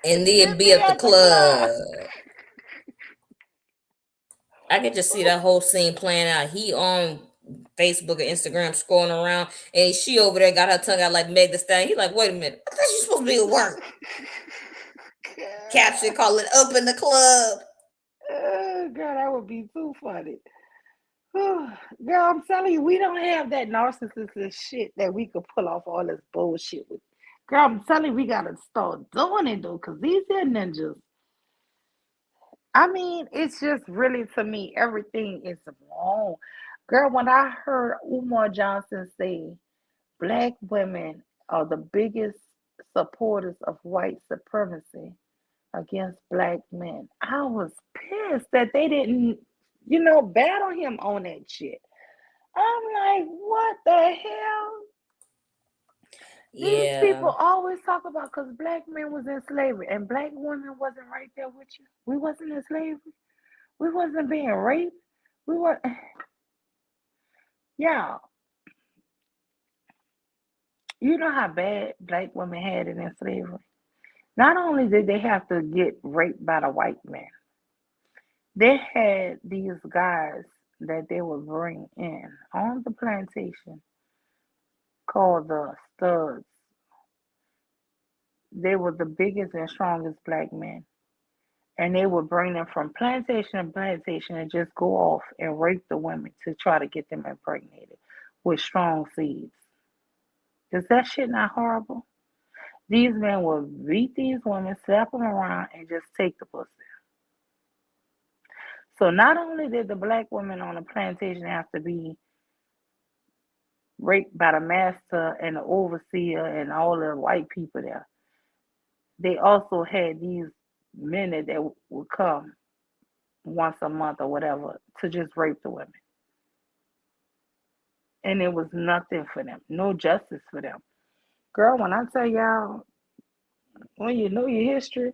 And then Then be be at the at the club. club. I could just see that whole scene playing out. He on Facebook or Instagram scrolling around, and she over there got her tongue out like Meg Thee Stallion. He like, wait a minute, I thought you supposed to be at work. Caption call it up in the club. Oh, girl, that would be too funny. Girl, I'm telling you, we don't have that narcissistic shit that we could pull off all this bullshit with. Girl, I'm telling you, we gotta start doing it though, because these here ninjas, I mean, it's just really to me, everything is wrong. Girl, when I heard Umar Johnson say black women are the biggest supporters of white supremacy, against black men. I was pissed that they didn't, battle him on that shit. I'm like, what the hell? These people Yeah. always talk about because black men was in slavery and black women wasn't right there with you. We wasn't in slavery. We wasn't being raped. We were, yeah. You know how bad black women had it in slavery. Not only did they have to get raped by the white man, they had these guys that they would bring in on the plantation called the studs. They were the biggest and strongest black men. And they would bring them from plantation to plantation and just go off and rape the women to try to get them impregnated with strong seeds. Is that shit not horrible? These men would beat these women, slap them around, and just take the pussy. So not only did the black women on the plantation have to be raped by the master and the overseer and all the white people there, they also had these men that would come once a month or whatever to just rape the women. And it was nothing for them, no justice for them. Girl, when I tell y'all, when you know your history,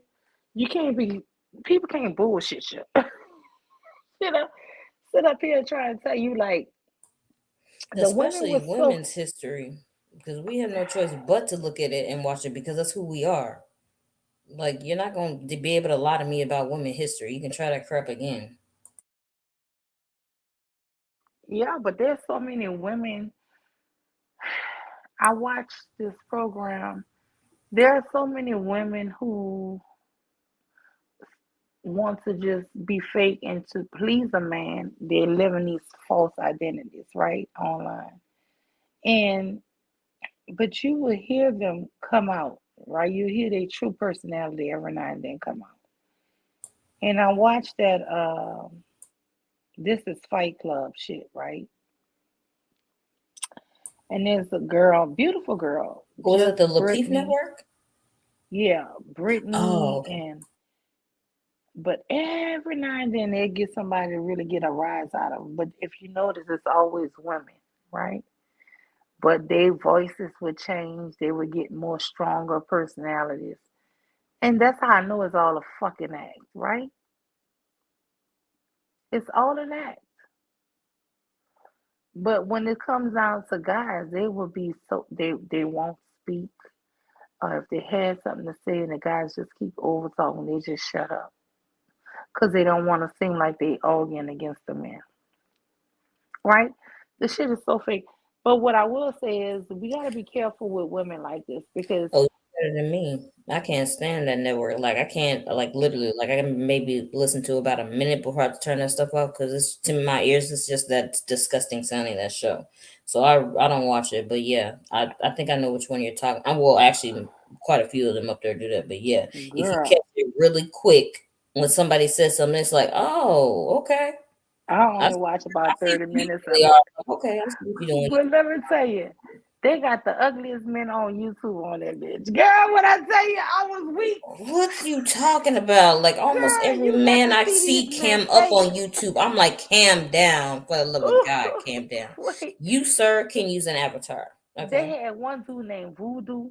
you can't be, people can't bullshit you. You know, sit up here and try and tell you like the women Especially was so, women's history, because we have no choice but to look at it and watch it because that's who we are. Like, you're not going to be able to lie to me about women history. You can try that crap again. yeah, but there's so many women. I watched this program. There are so many women who want to just be fake and to please a man. They're living these false identities, right? Online. And but you will hear them come out, right? You hear their true personality every now and then come out. And I watched that This Is Fight Club shit, right? And there's a girl, beautiful girl, Was it just the Lapeef Brittany. Network? Yeah, Oh, Brittany okay. and but every now and then they get somebody to really get a rise out of them. But if you notice, it's always women, right? But their voices would change. They would get more stronger personalities. And that's how I know it's all a fucking act, right? It's all an act. But when it comes down to guys, they will be so they won't speak. Or if they had something to say and the guys just keep over talking, they just shut up. Because they don't want to seem like they arguing against the men. Right? The shit is so fake. But what I will say is we gotta be careful with women like this because Oh, you're better than me. I can't stand that network. Like, I can't, like, literally, like, I can maybe listen to about a minute before I have to turn that stuff off because it's to my ears. It's just that disgusting sounding, that show. So I don't watch it. But yeah, I think I know which one you're talking. I will actually, quite a few of them up there do that. But yeah, if you catch girl, it really quick when somebody says something, it's like, oh, okay. I I, only watch I about see 30 what you minutes really of it. are. Okay, I see what you're doing. But let me tell you, they got the ugliest men on YouTube on that bitch. Girl, when I tell you I was weak, What you talking about? Like, almost girl, every you got man to I see these see men cam up face. on YouTube, I'm like, cam down. For the love of God, cam down. Wait, You, sir, can use an avatar. they Okay. had one dude named Voodoo.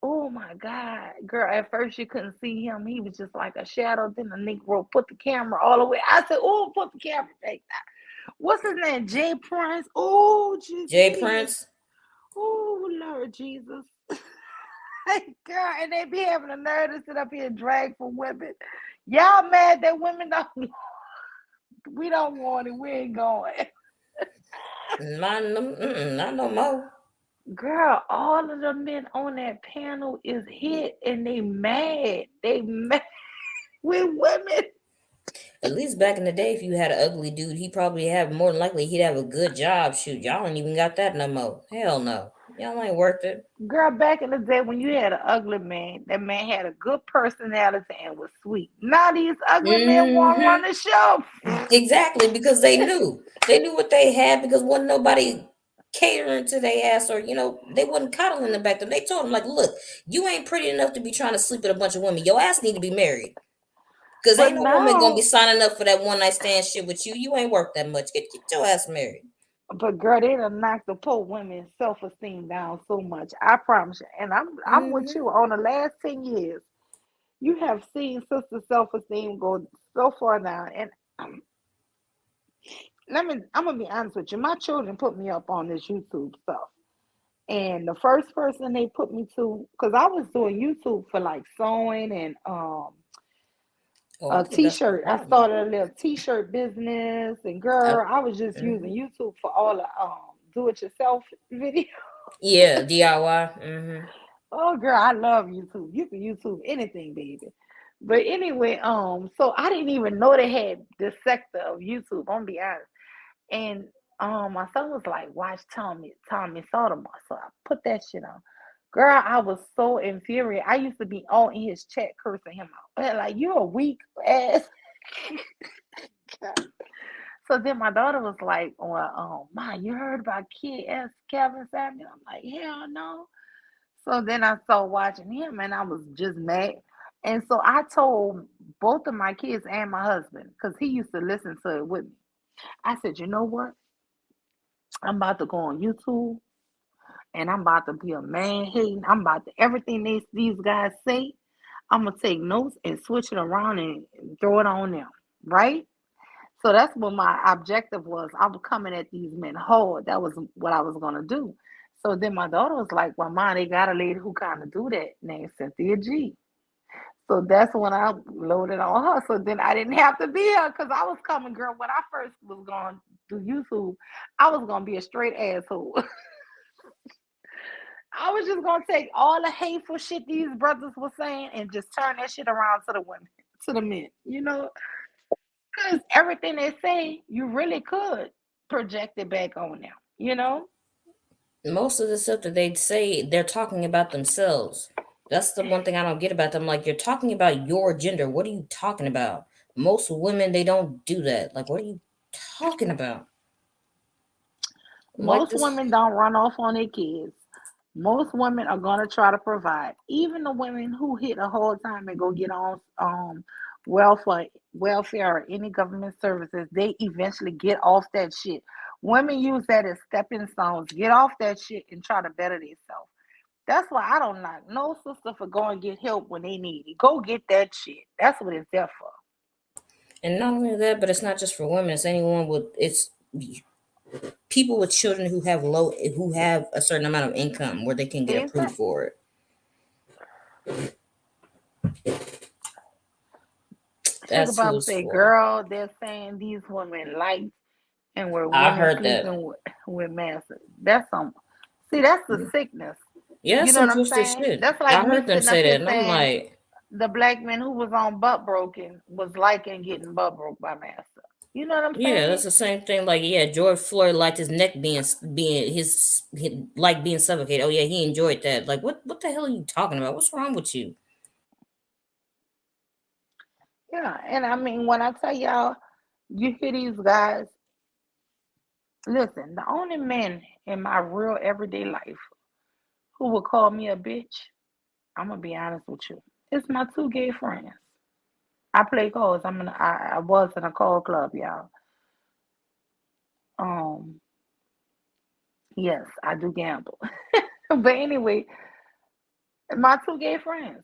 Oh my God, girl! At first you couldn't see him; he was just like a shadow. Then the Negro put the camera all the way. I said, "Oh, put the camera back down." What's his name? Jay Prince. Oh, Jay Jesus. Prince. Oh, Lord Jesus. Hey, girl, and they be having the nerve to sit up here and drag for women. Y'all mad that women don't? We don't want it. We ain't going. Not no more. Girl, all of the men on that panel is hit, and they mad. They mad with women. At least back in the day, if you had an ugly dude, he probably have more than likely he'd have a good job. Shoot, y'all ain't even got that no more. Hell no. Y'all ain't worth it. Girl, back in the day when you had an ugly man, that man had a good personality and was sweet. Now these ugly men won't run Hmm. the show. Exactly, because they knew what they had because wasn't nobody catering to their ass, or they wasn't coddling them back then. They told them like, look, you ain't pretty enough to be trying to sleep with a bunch of women. Your ass need to be married. Cause But ain't no woman gonna be now, signing up for that one night stand shit with you. You ain't worth that much. Get your ass married. but girl, they done knocked the poor women's self esteem down so much. I promise you. And I'm with Mm-hmm. you on the last 10 years. You have seen sister self esteem go so far down. And um, I'm gonna be honest with you. My children put me up on this YouTube stuff. And the first person they put me to, because I was doing YouTube for like sewing and Oh, I a think that's the t-shirt. I problem. started a little t-shirt business, and I, girl, I was just using mhm. YouTube for all the do it yourself video. Yeah, DIY. Mm-hmm. Oh girl, I love YouTube. You can YouTube anything, baby. But anyway, so I didn't even know they had this sector of YouTube. I'm gonna be honest. And my son was like, watch Tommy Sotomayor. So I put that shit on. Girl, I was so infuriated. I used to be all in his chat cursing him out. Like, you a weak ass. So then my daughter was like, well, Ma, you heard about Kid S. Kevin Samuel? I'm like, hell no. So then I started watching him and I was just mad. And so I told both of my kids and my husband, because he used to listen to it with me. I said, you know what? I'm about to go on YouTube and I'm about to be a man hating. I'm about to everything these guys say. I'm gonna take notes and switch it around and throw it on them, right? So that's what my objective was. I was coming at these men hard. That was what I was gonna do. So then my daughter was like, "Well, Mom, they got a lady who kind of do that named Cynthia G." So that's when I loaded on her. So then I didn't have to be her because I was coming, girl. When I first was going to YouTube, I was gonna be a straight asshole. I was just gonna take all the hateful shit these brothers were saying and just turn that shit around to the women, to the men. Because everything they say, you really could project it back on them. Most of the stuff that they say, they're talking about themselves. That's the one thing I don't get about them. Like, you're talking about your gender. What are you talking about? Most women, they don't do that. Like, what are you talking about? Like Most this. women don't run off on their kids. Most women are gonna try to provide. Even the women who hit a hard time and go get on welfare or any government services, they eventually get off that shit. Women use that as stepping stones. Get off that shit and try to better themselves. That's why I don't like no sister for going to get help when they need it. Go get that shit. That's what it's there for. And not only that, but it's not just for women. It's anyone with, it's people with children who have a certain amount of income where they can get approved Exactly. for it. Sugar That's who Bob it's say, for. girl, they're saying these women like and where I women heard that. sleeping with masters. That's some see, that's the sickness. Yeah, You that's know what some I'm twisted saying? shit. That's like I me heard them sitting up say here that, and I'm saying like, the black man who was on butt broken was liking getting butt broke by master. You know what I'm yeah, saying? that's the same thing. Like, yeah, George Floyd liked his neck being like being suffocated. Oh yeah, he enjoyed that. Like, what the hell are you talking about? What's wrong with you? Yeah. And I mean when I tell y'all, you hear these guys, listen, the only men in my real everyday life who would call me a bitch, I'm gonna be honest with you. It's my two gay friends. I play cards. I was in a card club, y'all. Um, yes, I do gamble. But anyway, my two gay friends,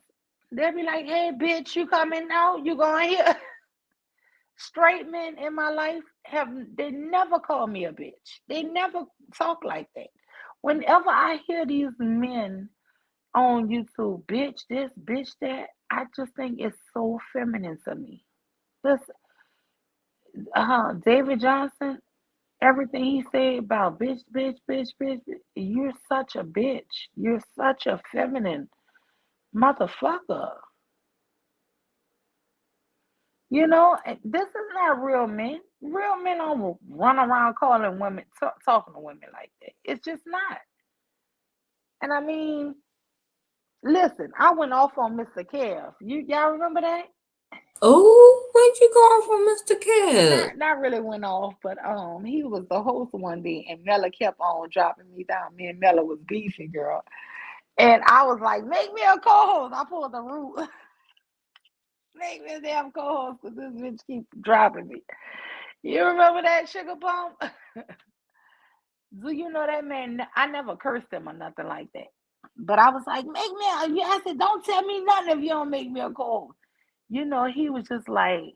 they'll be like, "Hey, bitch, you coming out? You going here?" Straight men in my life they never call me a bitch. They never talk like that. Whenever I hear these men on YouTube, bitch this, bitch that, I just think it's so feminine to me. This David Johnson, everything he said about bitch, bitch, bitch, bitch, you're such a bitch. You're such a feminine motherfucker. This is not real men. Real men don't run around calling women, talking to women like that. It's just not. And I mean, listen, I went off on Mr. Kev. Y'all remember that? Oh, where'd you go from, Mr. Kid? Not really went off, but he was the host one day, and Mella kept on dropping me down. Me and Mella was beefing, girl, and I was like, "Make me a co-host." I pulled the root, make me a damn co-host, because this bitch keep dropping me. You remember that sugar bump? Do you know that man? I never cursed him or nothing like that. But I was like, make me a, I said, don't tell me nothing if you don't make me a co-host. You know, he was just like,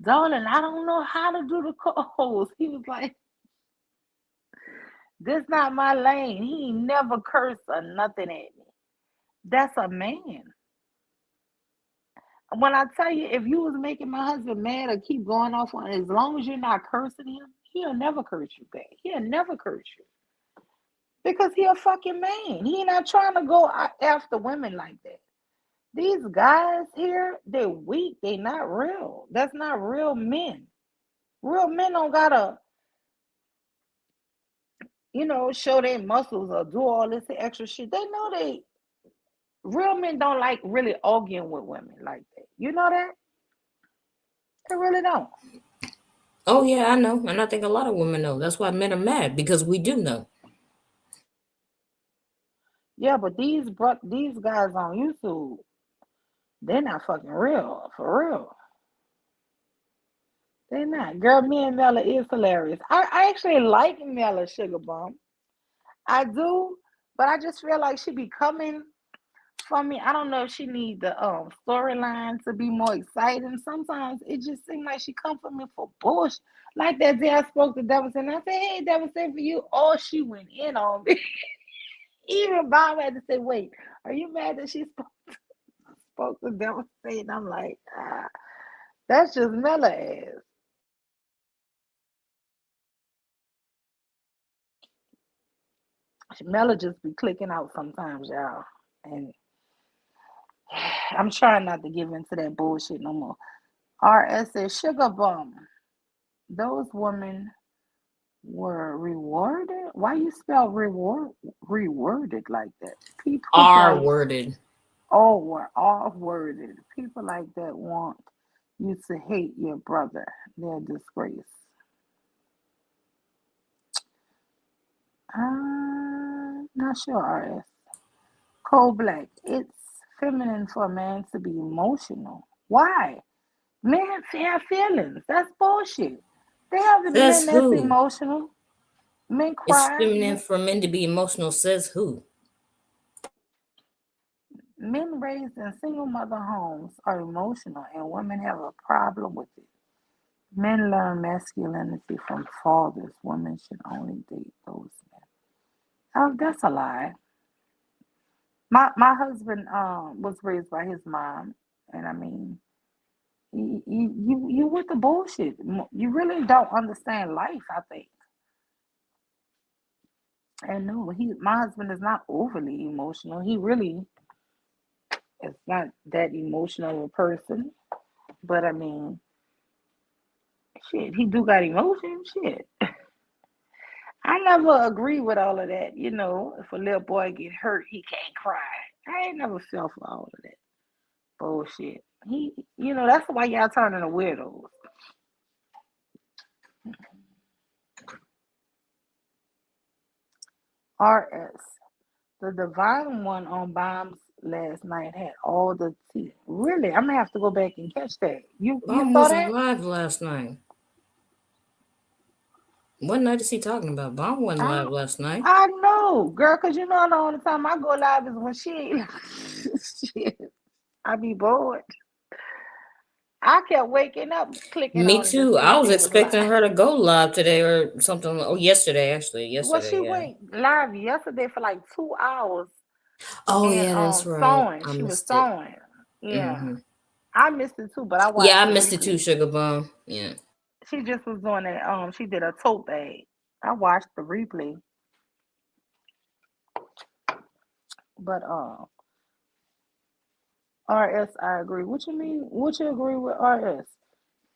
darling, I don't know how to do the co-host. He was like, this not my lane. He never cursed or nothing at me. That's a man. When I tell you, if you was making my husband mad or keep going off on, as long as you're not cursing him, he'll never curse you back. He'll never curse you. Because he a fucking man. He not trying to go after women like that. These guys here, they're weak. They not real. That's not real men. Real men don't gotta, show their muscles or do all this extra shit. They know real men don't like really arguing with women like that. You know that? They really don't. Oh yeah, I know, and I think a lot of women know. That's why men are mad because we do know. Yeah, but these guys on YouTube, they're not fucking real. For real. They're not. Girl, me and Mella is hilarious. I actually like Mella Sugar Bump. I do, but I just feel like she be coming for me. I don't know if she need the storyline to be more exciting. Sometimes it just seems like she come for me for bullshit. Like that day I spoke to Devin and I said, "Hey, Devin, for you." Oh, she went in on me. Even Bob had to say, "Wait, are you mad that she spoke to Devin?" And I'm like, that's just Mella ass. Mella just be clicking out sometimes, y'all. And I'm trying not to give into that bullshit no more. RS says, Sugar Bum. Those women were rewarded. Why you spell reworded like that? People R like worded. oh were all worded. People like that want you to hate your brother. They're a disgrace. Not sure, RS. Cold Black. It's feminine for a man to be emotional. Why? Men have feelings. That's bullshit. They have the men Says that's who? emotional. Men It's cry. feminine for men to be emotional. Says who? Men raised in single mother homes are emotional, and women have a problem with it. Men learn masculinity from fathers. Women should only date those men. Oh, that's a lie. My husband was raised by his mom, and I mean, you with the bullshit. You really don't understand life. I think. And no, my husband is not overly emotional. He really is not that emotional a person. But I mean, shit, he do got emotion. Shit. I never agree with all of that. If a little boy get hurt, he can't cry. I ain't never fell for all of that bullshit. That's why y'all turning to weirdos. RS. The divine one on bombs last night had all the tea. Really? I'm gonna have to go back and catch that. You Bomb saw wasn't that? live last night. What night is he talking about? Bomb wasn't I live last night. I know, girl, cause the only time I go live is when she ain't shit. I be bored. I kept waking up clicking Me on it to too. see if I was she was expecting live. her to go live today or something. Oh, yesterday actually. Well, Yesterday, she yeah. went live yesterday for like 2 hours Oh and yeah, that's right. sewing. I She was missed it. sewing. Yeah. Hmm. I missed it too, but I Yeah, watched I the missed it too, replay. Sugar Bomb. Yeah. She just was doing that. She did a tote bag. I watched the replay, but RS, I agree. What you mean? What you agree with RS?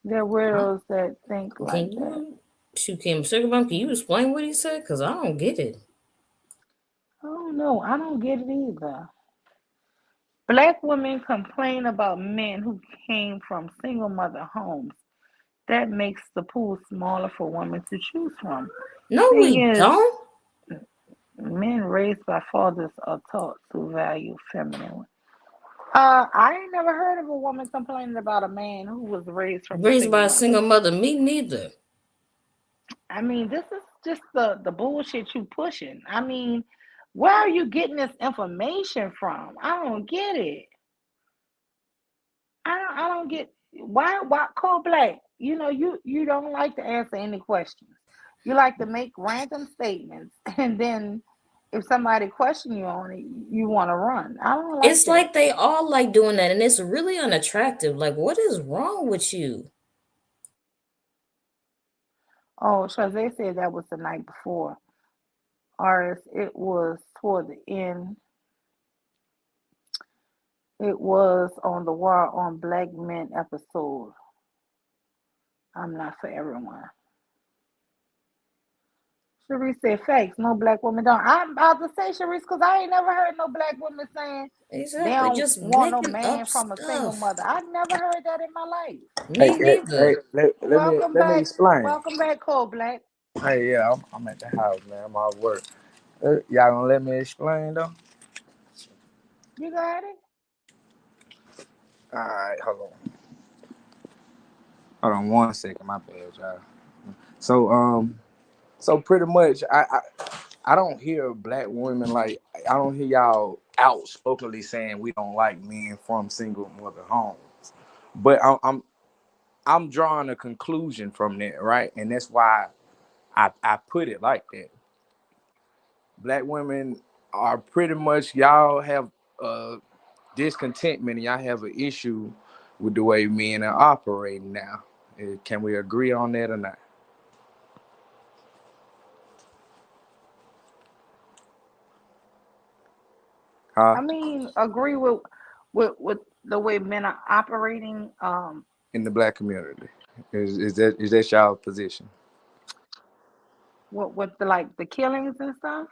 There are Huh? widows that think Can like that. you shoot Kim Sugar Bomb? Can you explain what he said? Cause I don't get it. I don't know. I don't get it either. Black women complain about men who came from single mother homes. That makes the pool smaller for women to choose from. No, Thing we is, don't. men raised by fathers are taught to value feminine. I ain't never heard of a woman complaining about a man who was raised from a Raised single by a mother. single mother, me neither. I mean, this is just the bullshit you pushing. I mean, where are you getting this information from? I don't get it. I don't get why call black. You know, you don't like to answer any questions. You like to make random statements and then if somebody question you on it, you want to run. I don't like It's that. like they all like doing that, and it's really unattractive. Like, what is wrong with you? Oh, Shazay said that was the night before. Or it was toward the end. It was on the War on Black Men episode. I'm not for everyone. Sharice said facts. No black women don't. I'm about to say Sharice because I ain't never heard no black women saying they Exactly, don't just want no making man up from a single stuff. mother. I've never heard that in my life. Hey, Me hey, neither. hey Welcome let me back. explain. Welcome back, Cold Black. Hey, yeah, I'm at the house, man. I'm off work. Y'all gonna let me explain though? You got it? All right, hold on 1 second. My bad, y'all. So so pretty much, I don't hear black women like I don't hear y'all outspokenly saying we don't like men from single mother homes, but I'm drawing a conclusion from that, right? And that's why I put it like that. Black women are pretty much y'all have discontentment and y'all have an issue with the way men are operating now. Can we agree on that or not? Huh? I mean, agree with the way men are operating. In the black community, is that y'all position? With the like the killings and stuff.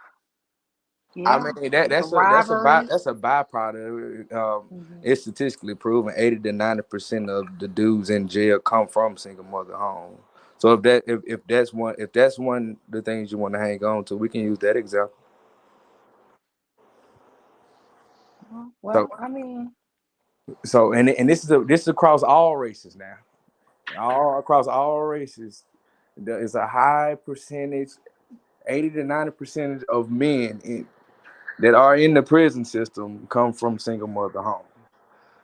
I Yeah, mean the robberies. that's a byproduct. Hmm. It's statistically proven 80 to 90% of the dudes in jail come from single mother homes. So if that's one of the things you want to hang on to, we can use that example. So Well, I mean, and this is across all races now, all across all races. There is a high percentage, 80 to 90% of men that are in the prison system come from single mother homes.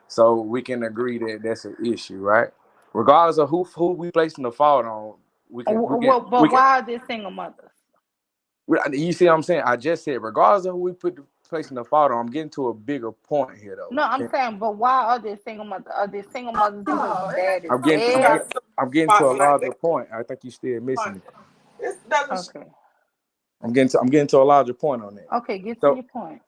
So we can agree that that's an issue, right? Regardless of who we placing the fault on, we but can. why are they single mothers? You see what I'm saying? I just said regardless of who we put the placing the fault on, I'm getting to a bigger point here though. No, I'm saying, but why are they single mothers? Are they single mothers because the dad is I'm getting I'm dead? getting I'm getting to a larger point. I think you still missing it. Okay, I'm getting to a larger point on that. okay, get to So your point.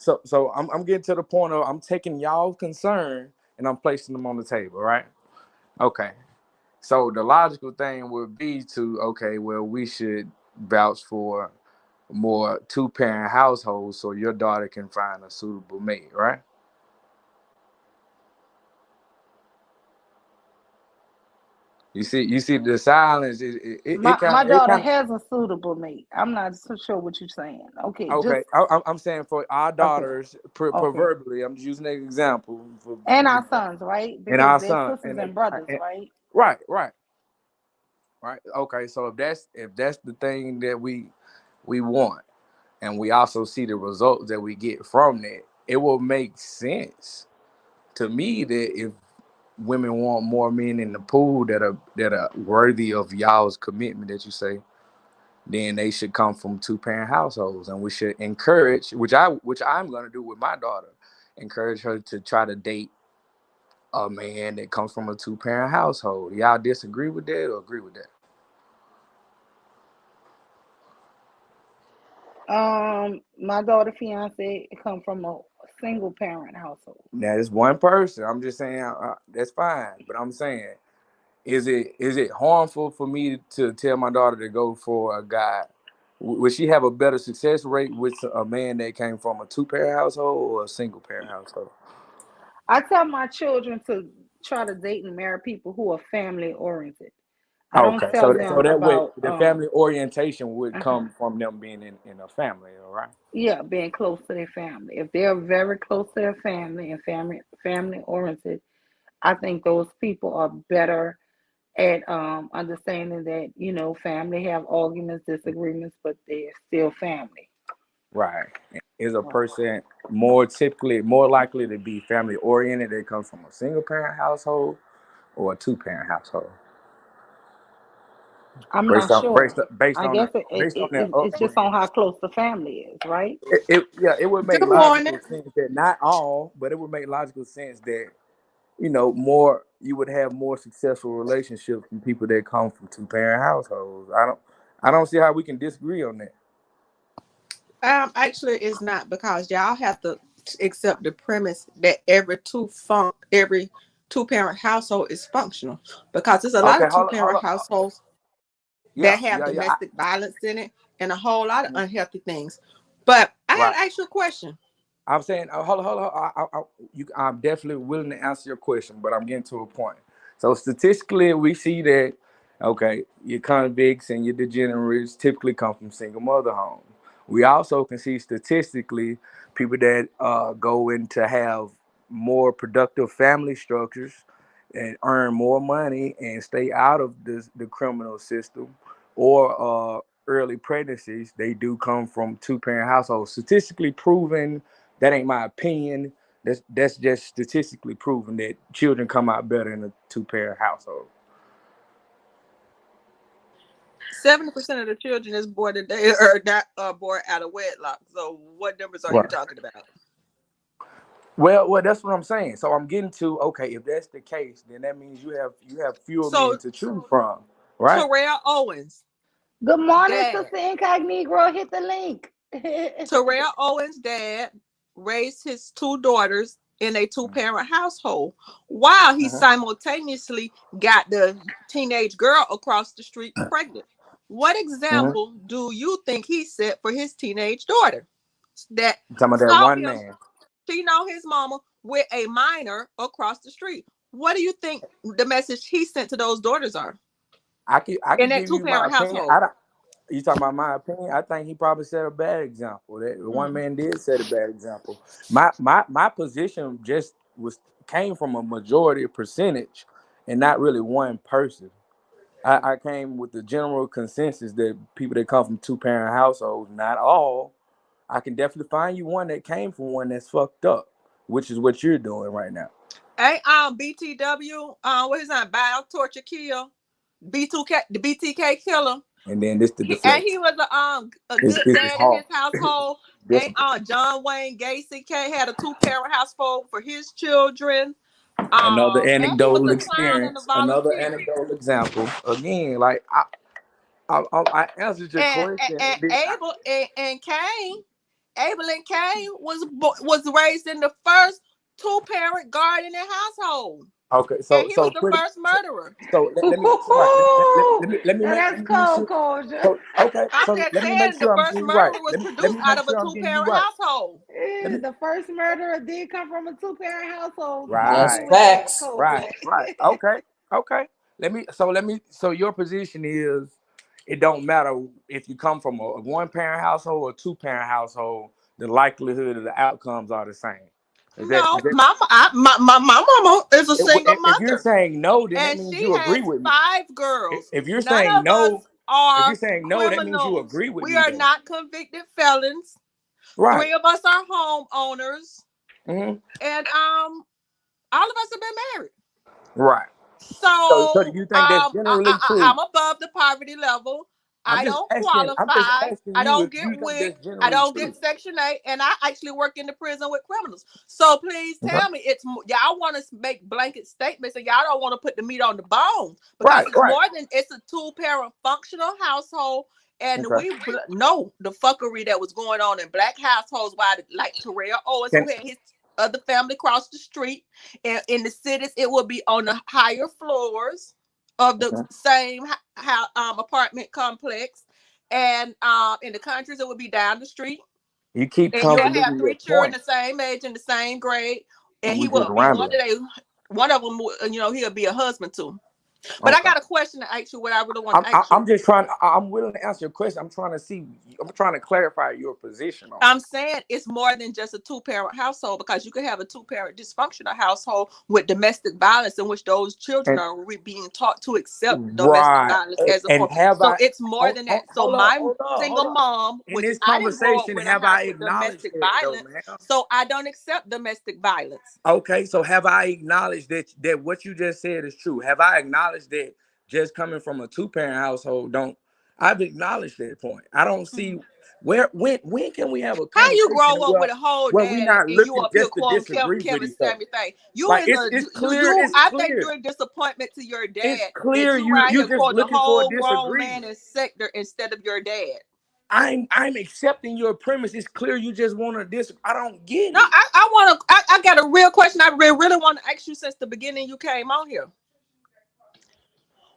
I'm getting to the point of I'm taking y'all concern and I'm placing them on the table, right? Okay. So the logical thing would be to okay, well, we should vouch for more two-parent households so your daughter can find a suitable mate, right? You see the silence. My It daughter kind of has a suitable mate. I'm not so sure what you're saying. Okay, just okay. I'm saying for our okay, daughters, okay, proverbially, I'm just using an example for and our sons, right? and Because our they're son sisters and brothers, right? right, right, right. Okay, so if that's the thing that we want, and we also see the results that we get from that, it will make sense to me that if women want more men in the pool that are worthy of y'all's commitment that you say, then they should come from two-parent households, and we should encourage, which I'm gonna do with my daughter, encourage her to try to date a man that comes from a two-parent household. Y'all disagree with that or agree with that? My daughter fiance come from a single parent household. Now it's one person. I'm just saying that's fine, but I'm saying is it harmful for me to tell my daughter to go for a guy? Would she have a better success rate with a man that came from a two-parent household or a single-parent household? I tell my children to try to date and marry people who are family oriented. I don't Okay, tell so them that would about the family orientation would uh-huh, come from them being in a family, all right? yeah, being close to their family. If they're very close to their family and family oriented, I think those people are better at understanding that, family have arguments, disagreements, but they're still family. Right. Is a Right. person more likely to be family oriented that comes from a single parent household or a two parent household? I'm not sure. Based I on guess based on their it's just on upbringing. how close the family is, right? It would make Good morning. logical sense that not all, but it would make logical sense that more you would have more successful relationships from people that come from two parent households. I don't see how we can disagree on that. Actually, it's not because y'all have to accept the premise that every two parent household is functional. Because there's a lot Okay, of two hold parent on. households Yeah, that have yeah, yeah. domestic violence in it and a whole lot of unhealthy things. But I had Right. to ask you a question. I'm saying, hold on. I'm definitely willing to answer your question, but I'm getting to a point. So statistically, we see that okay, your convicts and your degenerates typically come from single mother homes. We also can see statistically people that go in to have more productive family structures and earn more money and stay out of the criminal system or early pregnancies. They do come from two parent households. Statistically proven, that ain't my opinion. That's just statistically proven that children come out better in a two parent household. 70% of the children is born today are not born out of wedlock. So what numbers are you Right. talking about? Well, that's what I'm saying. So I'm getting to okay. If that's the case, then that means you have fewer men So to choose from, right? Terrell Owens, Good morning, dad. Sister Incognito. Hit the link. Terrell Owens' dad raised his two daughters in a two-parent household while he Mhm. simultaneously got the teenage girl across the street pregnant. What Mhm. example do you think he set for his teenage daughter that Talking about that saw one him man. cheating on his mama with a minor across the street? What do you think the message he sent to those daughters are I could in that give you my two-parent opinion. household? You talking about my opinion? I think he probably set a bad example. That the one Mm. man did set a bad example. My position just came from a majority percentage, and not really one person. I came with the general consensus that people that come from two parent households, not all. I can definitely find you one that came from one that's fucked up, which is what you're doing right now. Hey, BTW, what is that? Bow, torture, kill. B2K, the BTK killer. And then this the He deflection. was a This good this is dad in hard. his household. This And John Wayne Gacy had a two-parent household for his children. another And he was anecdotal a clown and a experience, another volunteer. anecdotal example. Again, like I answered your question. And Abel and Cain, Abel and Cain was raised in the first two-parent gardening household, Okay, and so he was so the pretty. first murderer. So let me get you right. Let me Now let that's me make cold, sure. Koja. So okay, I'm so just let me make saying the sure I'm first getting you right. murderer was Let produced me out make of a sure I'm getting you two-parent right. household. Let me The first murderer did come from a two-parent household. Don't That's right, do that, facts. right, Koja. right. Okay, okay. So your position is it don't matter if you come from a one parent household or two parent household. The likelihood of the outcomes are the same. Is No, that my mama is a single if you're mother, saying no, then that and means she you agree has with me. five girls. If you're None saying of us no, if you're are saying no, that means you criminals. agree with We me are then. not convicted felons. Right. Three of us are homeowners, Hmm. and all of us have been married. Right. So do So you think that's generally true? I'm above the poverty level. I don't I'm just qualify. asking I you don't if get you think WIC. that's I generally don't true. get Section 8, and I actually work in the prison with criminals. So please Okay. tell me, y'all want to make blanket statements, and y'all don't want to put the meat on the bone because Right, it's right. more than it's a two-parent functional household. And Okay. we know the fuckery that was going on in black households. Why, like Terrell Owens, who Can had his other family across the street, and in the cities, it will be on the higher floors of the okay. same apartment complex, and in the countries it would be down the street, You keep and you'll have convoluting three your children point. the same age in the same grade. and We he just will be one rambling. of one of them. He'll be a husband to. But I Okay. got a question to ask you. What I really want to ask you. I'm just trying. I'm willing to answer your question. I'm trying to see. I'm trying to clarify your position on I'm saying it's more than just a two-parent household, because you could have a two-parent dysfunctional household with domestic violence in which those it. children are being taught to accept domestic Right. violence as a And form. have So I it's more than that. So my hold single up. mom, In which this I didn't grow up conversation, with a have house I with acknowledged domestic that though, violence, ma'am? so I don't accept domestic violence. Okay, so have I acknowledged that what you just said is true? Have I acknowledged that just coming from a two-parent household don't I've acknowledged that point. I don't see where when can we have a How you conversation grow up with a whole where we dad and, not and you looking up here just to quoting disagree with Kevin each other? Samuel thing? You Like is a it's you clear, you. it's I think clear. you're a disappointment to your It's dad that clear you right you here just quoting a looking for a whole grown man disagreement. in sector instead of your dad. I'm accepting your premise. It's clear you just want to disagree. I don't get No, it. I want to. I got a real question. I really want to ask you since the beginning you came on here.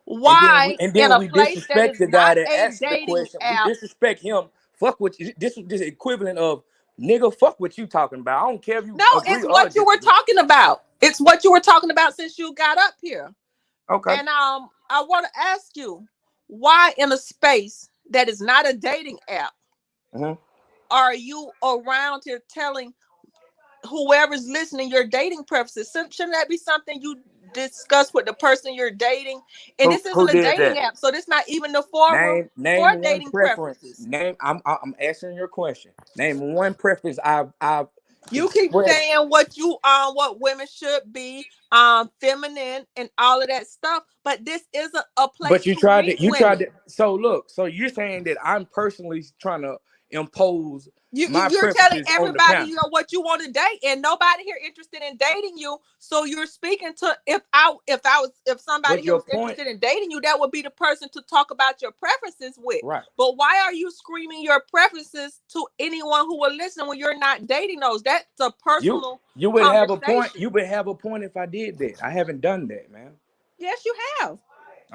Why, And in then a we place that disrespect is the guy not that a asked the dating question. We app, disrespect him. Fuck what this equivalent of nigga. Fuck what you talking about. I don't care if you no, agree it's or what you were disagree. talking about. It's what you were talking about since you got up here. Okay. And I want to ask you, why in a space that is not a dating app Mhm. are you around here telling whoever's listening your dating preferences? Shouldn't that be something you discuss with the person you're dating? And this Who isn't a did dating that? app, so this not even the forum for Name one dating preference. preferences. Name. I'm answering your question. Name one preference I've You keep expressed. saying what women should be, feminine and all of that stuff, but this isn't a place But to meet you tried to. women. So look. So you're saying that I'm personally trying to impose my You're telling preferences on the everybody panel. what you want to date, and nobody here interested in dating you. So you're speaking to, if somebody But here your was point, interested in dating you, that would be the person to talk about your preferences with. right? But why are you screaming your preferences to anyone who will listen when you're not dating those? That's a You personal you would have a point. conversation. You would have a point if I did that. I haven't done that, man. Yes, you have.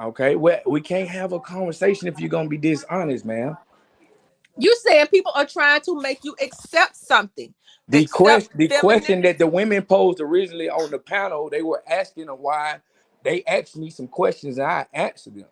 Okay, well, we can't have a conversation if you're gonna be dishonest, man. You saying people are trying to make you accept something, accept The question that the femininity. women posed originally on the panel, they were asking why they asked me some questions and I answered them.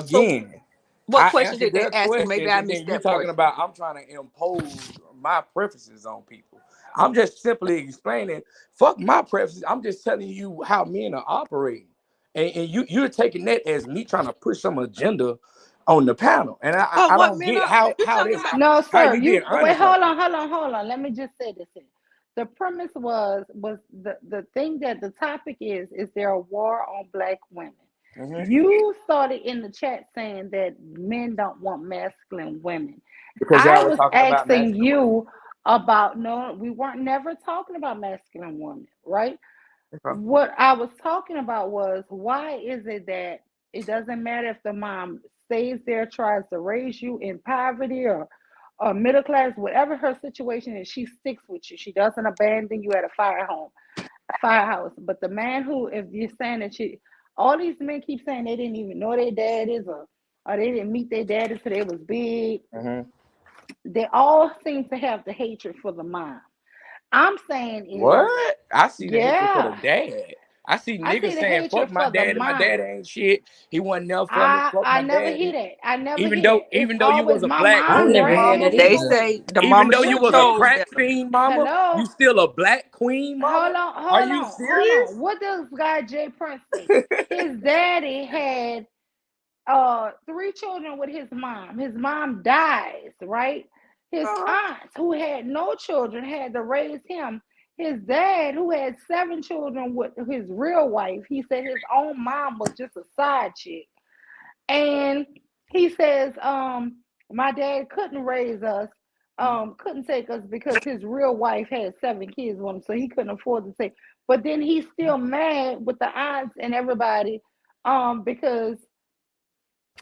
So Again, what I question answered did they their ask you? Maybe questions, I and then missed you that talking portion. about I'm trying to impose my preferences on people. I'm just simply explaining, fuck my preferences. I'm just telling you how men are operating. And you're taking that as me trying to push some agenda on the panel. And Oh, I what don't men get are you talking about? No, how sir. you being You wait. honest like Hold that. on. Hold on. Hold on. Let me just say this. Here. The premise was the thing that the topic is there a war on black women? Mhm. You started in the chat saying that men don't want masculine women. Because I y'all were was talking about asking masculine women. you about no, we weren't never talking about masculine women, right? Okay. What I was talking about was why is it that it doesn't matter if the mom stays there, tries to raise you in poverty or middle class, whatever her situation is, she sticks with you. She doesn't abandon you at a firehouse. But the man who, if you're saying that all these men keep saying they didn't even know their daddies or they didn't meet their daddies till they was big, Mhm. they all seem to have the hatred for the mom. I'm saying is, What? I see the hatred for the yeah, dad. I see I see niggas the saying, fuck hatred my for the daddy. My mom. daddy ain't shit. He wasn't there for me. Fuck I my never hear daddy. that. I never hear that. It's Even though you always was a my black I mom never queen heard raised that mama, They either. me. say the even mama though should you have was a What? chose crack better. queen mama, you Hello. still a black queen mama? Are you Hold serious? on. What does guy Jay Prince say? His daddy had three children with his mom. His mom dies, right? His Uh-huh. aunts who had no children had to raise him. His dad, who had seven children with his real wife, he said his own mom was just a side chick. And he says, my dad couldn't raise us, couldn't take us because his real wife had seven kids with him, so he couldn't afford to take. But then he's still mad with the aunts and everybody, because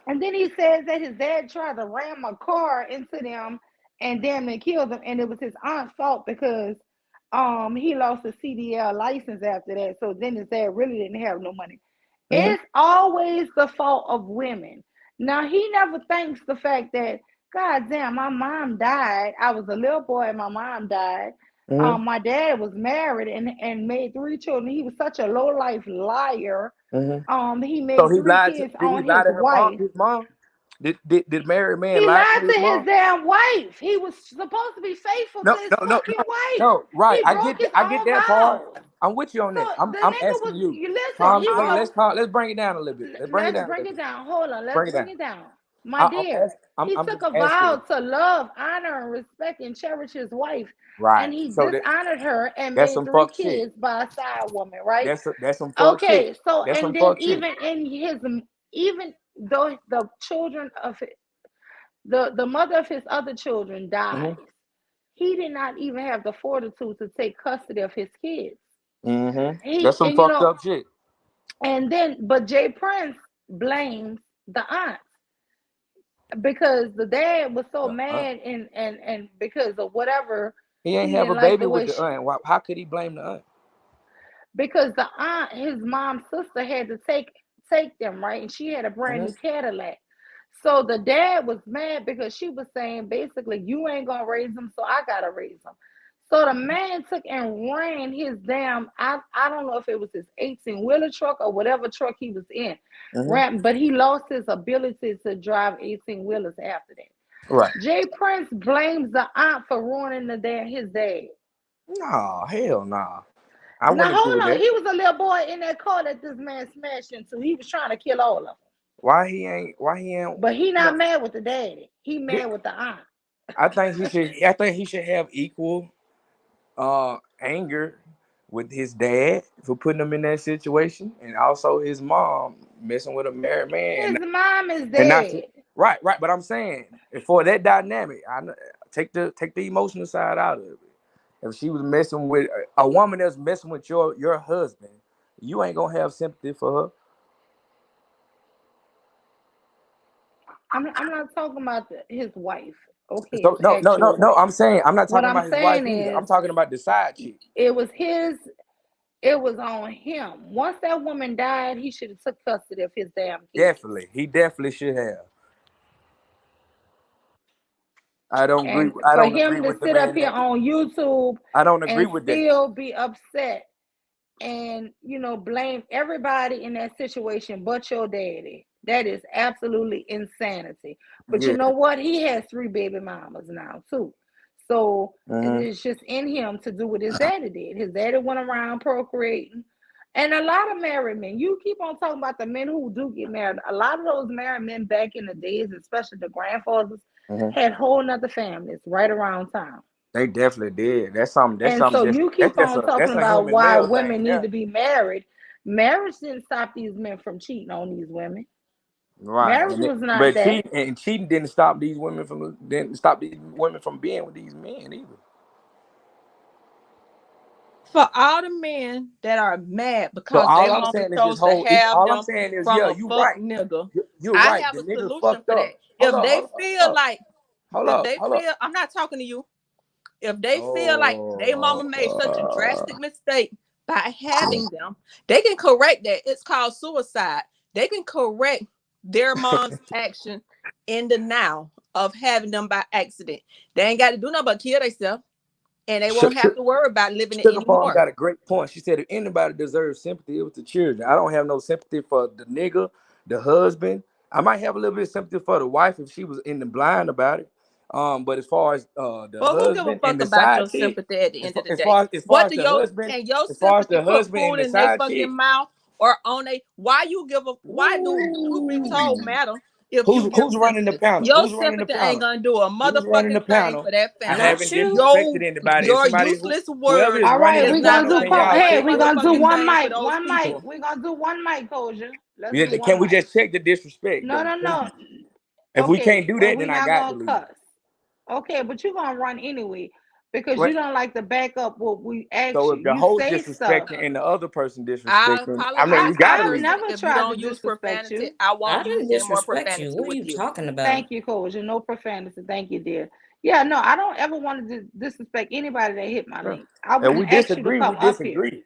and then he says that his dad tried to ram a car into them and damn near killed them, and it was his aunt's fault because he lost a CDL license after that. So then his dad really didn't have no money. Mhm. It's always the fault of women. Now he never thinks the fact that God damn, my mom died. I was a little boy and my mom died. Mm-hmm. My dad was married and made 3 children. He was such a low life liar. Mm-hmm. He So made he three lied to, kids did he on lie his to her mom, wife. his mom? Did married man He lie to lied to his his mom? damn wife. He was supposed to be faithful to No, his no, no, fucking no, wife. no. Right. He broke his I get own that part. vows. I'm with you on So that. the I'm nigga asking was, you. you listen, Calm, he wait, was let's bring it down a little bit. Let's bring it let's down a bring little it bit. down. Hold on, let's Bring it bring down. it down. My dear, he I'm took just a vow asking. to love, honor, and respect and cherish his wife, and Right. he So dishonored her and that's made some three fuck shit. kids by a side woman, right? That's some fuck shit. Okay, so That's some and then fuck shit. even though the children of the mother of his other children dies, Mm-hmm. he did not even have the fortitude to take custody of his kids. Mm-hmm. He That's some and fucked up shit. and then but Jay Prince blames the aunt because the dad was so Uh, mad and because of whatever he ain't he have didn't a like baby the with way the she, aunt. How could he blame the aunt? because the aunt, his mom's sister, had to take them, right, and she had a brand Mm-hmm. new Cadillac. So the dad was mad because she was saying basically, you ain't gonna raise them, so I gotta raise them. So the man took and ran his damn, I don't know if it was his 18-wheeler truck or whatever truck he was in, Mm-hmm. ran, but he lost his ability to drive 18-wheelers after that. Right. Jay Prince blames the aunt for ruining his dad. No, hell nah. I Now wouldn't agree with hold on, that. he was a little boy in that car that this man smashed into. He was trying to kill all of them, Why he ain't, but he you know, not mad with the daddy. He yeah, mad with the aunt. I think he should have equal anger with his dad for putting him in that situation, and also his mom messing with a married man, His mom is and not to, dead. right. But I'm saying for that dynamic, take the emotional side out of it. If she was messing with a woman that's messing with your husband, you ain't gonna have sympathy for her. I'm not talking about his wife. Okay, So his actual no. wife. I'm saying I'm not What talking I'm about his wife saying either. is, I'm talking about the side chick. it was his. It was on him. Once that woman died, he should have took custody of his damn kids. Definitely, he definitely should have. I don't agree. And I for don't agree him to with the sit up man here that. on YouTube I don't agree and with that. still be upset and blame everybody in that situation but your daddy, that is absolutely insanity. But you Yeah. know what, he has 3 baby mamas now too, so Mm-hmm. it's just in him to do what his daddy did. His daddy went around procreating, and a lot of married men, you keep on talking about the men who do get married, a lot of those married men back in the days, especially the grandfathers, Mm-hmm. had whole nother families right around town. They definitely did. That's something. That's And something. so you keep That's on a talking about human why male thing. women need Yeah. to be married. Marriage didn't stop these men from cheating on these women. Right. Marriage was not But that. cheating didn't stop these women from being with these men either. For all the men that are mad So because all they I'm mama saying is this chose to whole. have All I'm them saying is, from yeah, a you fuck right. nigga, You're I right. have The a nigga solution fucked for that. up. If they feel like, Hold if up. they Hold up. feel, I'm not talking to you. If they feel like they mama Oh, made such a drastic mistake by having them, they can correct that. It's called suicide. They can correct their mom's action in the now of having them by accident. They ain't got to do nothing but kill themselves, and they won't have to worry about living it Sugar Farm anymore. got a great point. She said, if anybody deserves sympathy, it was the children. I don't have no sympathy for the nigga, the husband. I might have a little bit of sympathy for the wife if she was in the blind about it. But as far as the Well, who give a husband and fuck the about side your chick, sympathy at the end of the as day? far as What do the your husband, can your as far as sympathy the put husband food and the in their side fucking chick, mouth or on a why you give a why do truth be told ooh, matter if you give who's running the sympathy? panel? Your Who's running the sympathy ain't panel? gonna do a Who's running the motherfucking thing panel? for that I family. haven't Not you. disrespected anybody. If Your somebody useless whoever is words All running right, the is we're not gonna panel, do gonna can do y'all a hey, check we're it? gonna do motherfucking one thing for mic, those one mic. people. We're gonna do one mic, Koja. Let's do Yeah, one can we mic. just check the disrespect No, though? no, no. If we Okay, can't do well, that, we're then I not got to gonna leave. cuss. Okay, but you're gonna run anyway because you What? don't like to back up what we ask So you. if the You host say stuff. disrespecting and the other person I disrespecting, I mean, apologize we to got to I've leave. person never if you tried to don't use disrespect profanity. you. I I won't use didn't any more disrespect you. profanity What are with you you. talking about? Thank you, Koja. No profanity. Thank you, dear. Yeah, no, I don't ever want to disrespect anybody that hit my Sure. link. I If wouldn't we ask you to disagree, we come up here. disagree.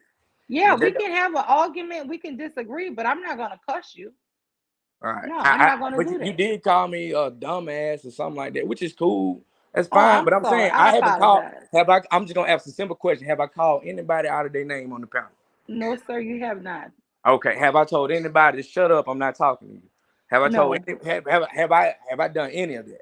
Yeah, But we that, can have an argument. We can disagree, but I'm not gonna cuss you. all right. No, I'm not gonna But do you that. did call me a dumbass or something like that, which is cool. That's Oh, fine. I'm But I'm sorry. saying I I haven't called. apologize. I'm just gonna ask a simple question. Have I called anybody out of their name on the panel? No, sir, you have not. Okay. Have I told anybody to shut up? I'm not talking to you. Have I told? No. Have I done any of that?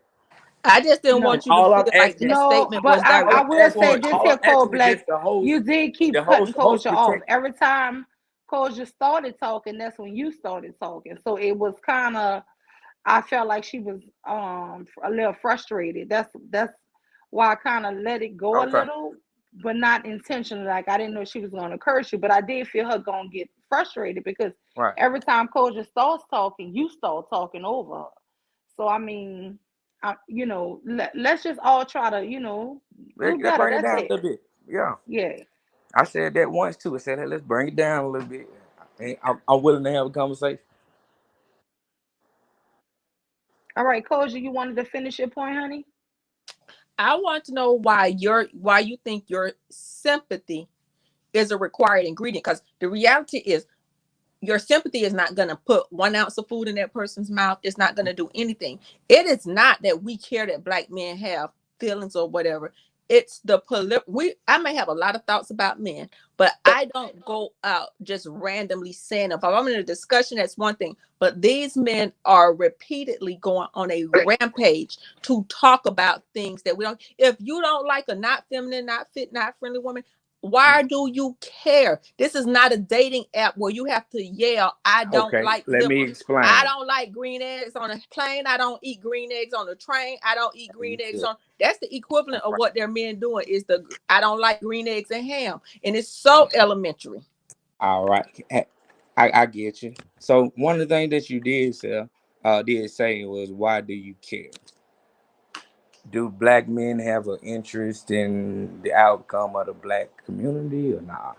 I just didn't No. want you to All I'm feel like asking, that No, statement but was I, all I I'm directed will asking, say towards this you. all I'm here, Cold asking is Black. just the host, You did keep the cutting host, host Culture off. protect. Every time Culture started talking, that's when you started talking. So it was kind of, I felt like she was a little frustrated. That's why I kind of let it go a Okay. little, but not intentionally. Like I didn't know she was gonna curse you, but I did feel her gonna get frustrated because Right. every time Culture starts talking, you start talking over her. So I mean, let's just all try to, do Let's better. bring it That's down a it. little bit. Yeah. Yeah. I said that once too. I said, hey, let's bring it down a little bit. I'm willing to have a conversation. All right, Koji, you wanted to finish your point, honey? I want to know why you think your sympathy is a required ingredient. Because the reality is your sympathy is not going to put 1 ounce of food in that person's mouth. It's not going to do anything. It is not that we care that black men have feelings or whatever. It's the I may have a lot of thoughts about men, but I don't go out just randomly saying if I'm in a discussion, that's one thing. But these men are repeatedly going on a rampage to talk about things that we don't. If you don't like a not feminine, not fit, not friendly woman, why do you care? This is not a dating app where you have to yell, I don't Okay, like let me liver. I explain. don't like green eggs on a plane. I don't eat green eggs on the train. I don't eat green eggs on. That's the equivalent of what they're men doing is I don't like green eggs and ham. And it's so elementary. All right. I get you. So one of the things that you did say was, why do you care? Do black men have an interest in the outcome of the black community or not?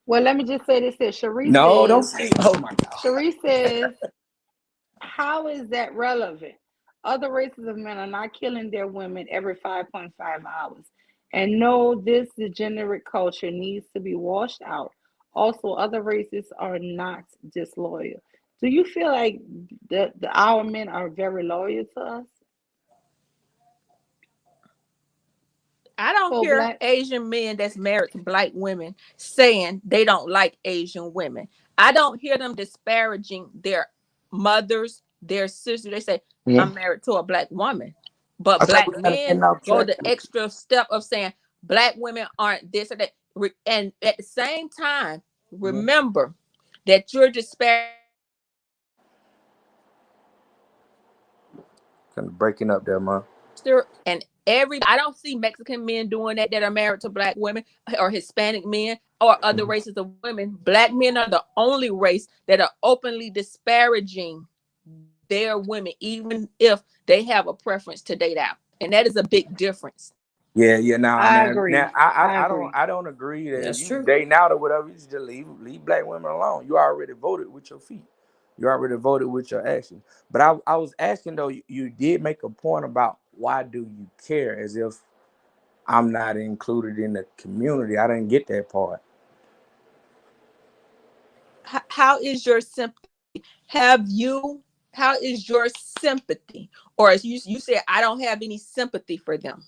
Well, let me just say this here. No, don't say. Oh my God. Cherie says, how is that relevant? Other races of men are not killing their women every 5.5 hours. And no, this degenerate culture needs to be washed out. Also, other races are not disloyal. Do you feel like our men are very loyal to us? I don't So hear black. Asian men that's married to black women saying they don't like Asian women. I don't hear them disparaging their mothers, their sisters. They say, Yeah. I'm married to a black woman. But I thought black we were kind of men getting off go track. the extra step of saying black women aren't this or that. And at the same time, Mhm. remember that you're disparaging Kind of breaking up there, man. and I don't see Mexican men doing that are married to black women or Hispanic men or other Mhm. races of women. Black men are the only race that are openly disparaging their women, even if they have a preference to date out. And that is a big difference. Yeah, yeah. Now, I now, now, agree. I, I I don't, agree. I don't agree that if That's you true. dating out or whatever, you just leave black women alone. You already voted with your feet. You already voted with your actions. But I was asking though, you did make a point about why do you care, as if I'm not included in the community. I didn't get that part. How is your sympathy? Have you? How is your sympathy? Or as you said, I don't have any sympathy for them.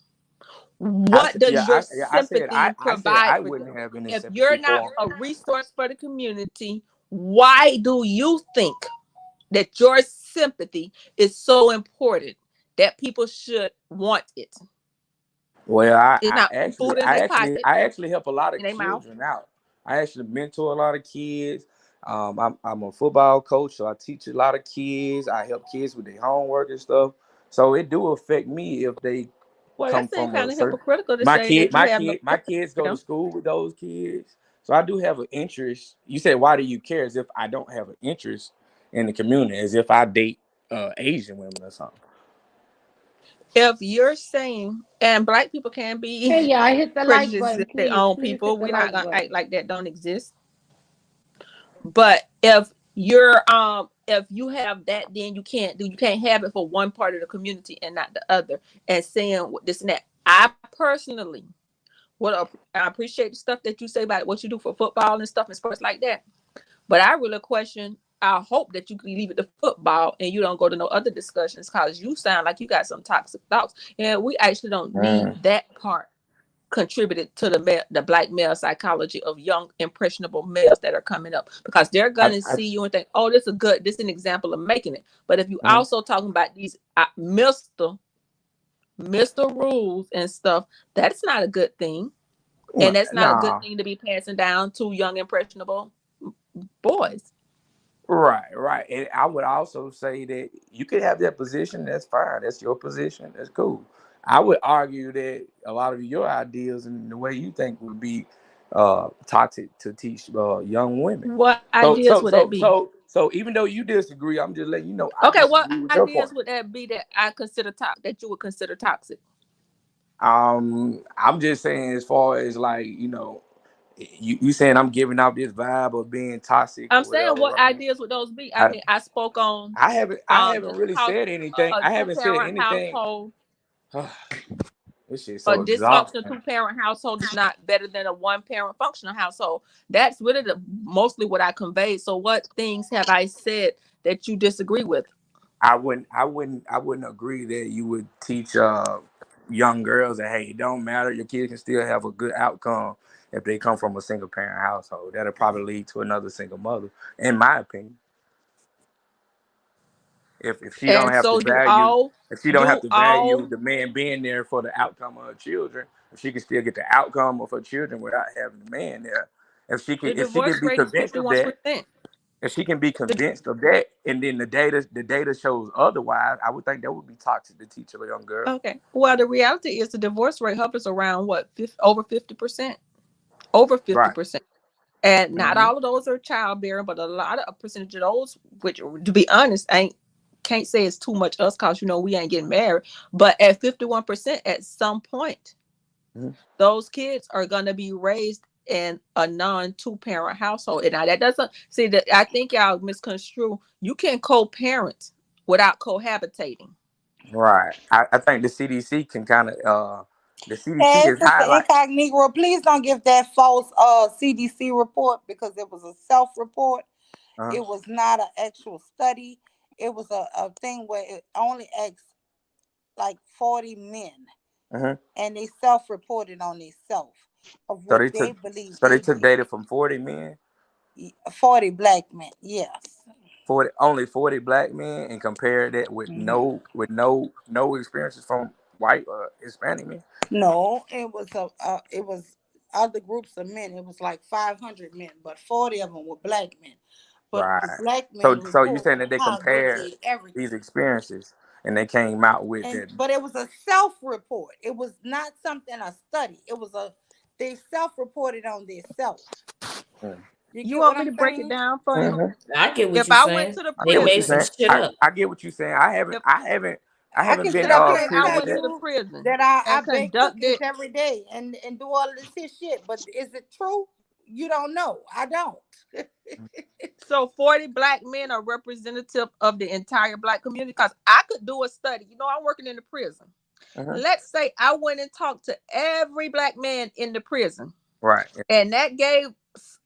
What does your I said sympathy I said provide I for wouldn't them? have any If you're sympathy not for a resource for the community, why do you think that your sympathy is so important that people should want it? Well, It's not putting food in their pocket, I actually help a lot of in their mouth. children out. I actually mentor a lot of kids. I'm a football coach, so I teach a lot of kids. I help kids with their homework and stuff. So it do affect me if they Well, come that seems from a kind of certain. hypocritical to say that you have no My kids go to freedom. school with those kids, so I do have an interest. You said, why do you care? As if I don't have an interest in the community, as if I date Asian women or something. If you're saying, and black people can be Hey, y'all, hit the like prejudiced button, against their please. own Please hit people, the we're not like gonna act button. like that don't exist. But if you have that, then you can't have it for one part of the community and not the other. And saying this and that. I personally I appreciate the stuff that you say about what you do for football and stuff and sports like that. But I really question I hope that you can leave it to football and you don't go to no other discussions, because you sound like you got some toxic thoughts, and we actually don't need that part contributed to the black male psychology of young impressionable males that are coming up, because they're gonna see you and think, oh, this is an example of making it. But if you also talking about these Mr. Rules and stuff, that's not a good thing. And that's not a good No. thing to be passing down to young impressionable boys. Right. And I would also say that you could have that position. That's fine. That's your position. That's cool. I would argue that a lot of your ideas and the way you think would be toxic to teach young women. What So, ideas so, would that so, be? so, so, even though you disagree, I'm just letting you know I Okay, what disagree with your ideas point. would that be that that you would consider toxic? I'm just saying, as far as like, you saying I'm giving out this vibe of being toxic I'm or saying, whatever. what I mean, ideas would those be? I I, mean, I spoke on I haven't really discuss said anything. a I two haven't said parent anything. household. This shit's A so dysfunctional exhausting. two parent household is not better than a one parent functional household. That's really mostly what I conveyed. So, what things have I said that you disagree with? I wouldn't agree that you would teach young girls that, hey, it don't matter. Your kids can still have a good outcome if they come from a single parent household. That'll probably lead to another single mother, in my opinion. If she don't And have to so, value, if she don't have do to value all the man being there for the outcome of her children, if she can still get the outcome of her children without having the man there, the if she divorce can be rate is convinced of that, 51%. if she can be convinced of that, and then the data shows otherwise, I would think that would be toxic to teach a young girl. Okay. Well, the reality is the divorce rate hovers around what, over 50%, over Right. 50%. And not Hmm. all of those are childbearing, but a percentage of those, which, to be honest, ain't can't say it's too much us, because we ain't getting married. But at 51%, at some point, Hmm. those kids are gonna be raised in a non two parent household. And now that doesn't see that, I think y'all misconstrue. You can co-parent without cohabitating. Right. I think the CDC can kind of the CDC Hey, is Sister highlight. Incognito, please don't give that false CDC report, because it was a self-report. Uh-huh. It was not an actual study. It was a thing where it only asked like 40 men, Uh-huh. and they self-reported on themselves of So what they they took believe so they they took did. data from 40 men, 40 black men, yes. 40 black men, and compared that with no experiences from white or Hispanic men. No, it was other groups of men. It was like 500 men, but 40 of them were black men. But the Right. black So men so you report saying that they how they compared did these everything. experiences and they came out with And that. but it was a self-report. It was not something a study. It was they self-reported on themselves. Mm. You You get what want me I'm to break it saying? down for you? Mhm. I get what If you're I went saying. to the I They get what made you're some prison, saying. shit I, up. I get what you're saying. if I I haven't can been sit up let's here say and I privy tell to went to that. the you prison that I and bake cookies conducted. every day and do all of this shit, but is it true? You don't know. I don't. So 40 black men are representative of the entire black community, because I could do a study. I'm working in the prison. Uh-huh. Let's say I went and talked to every black man in the prison, Right. and that gave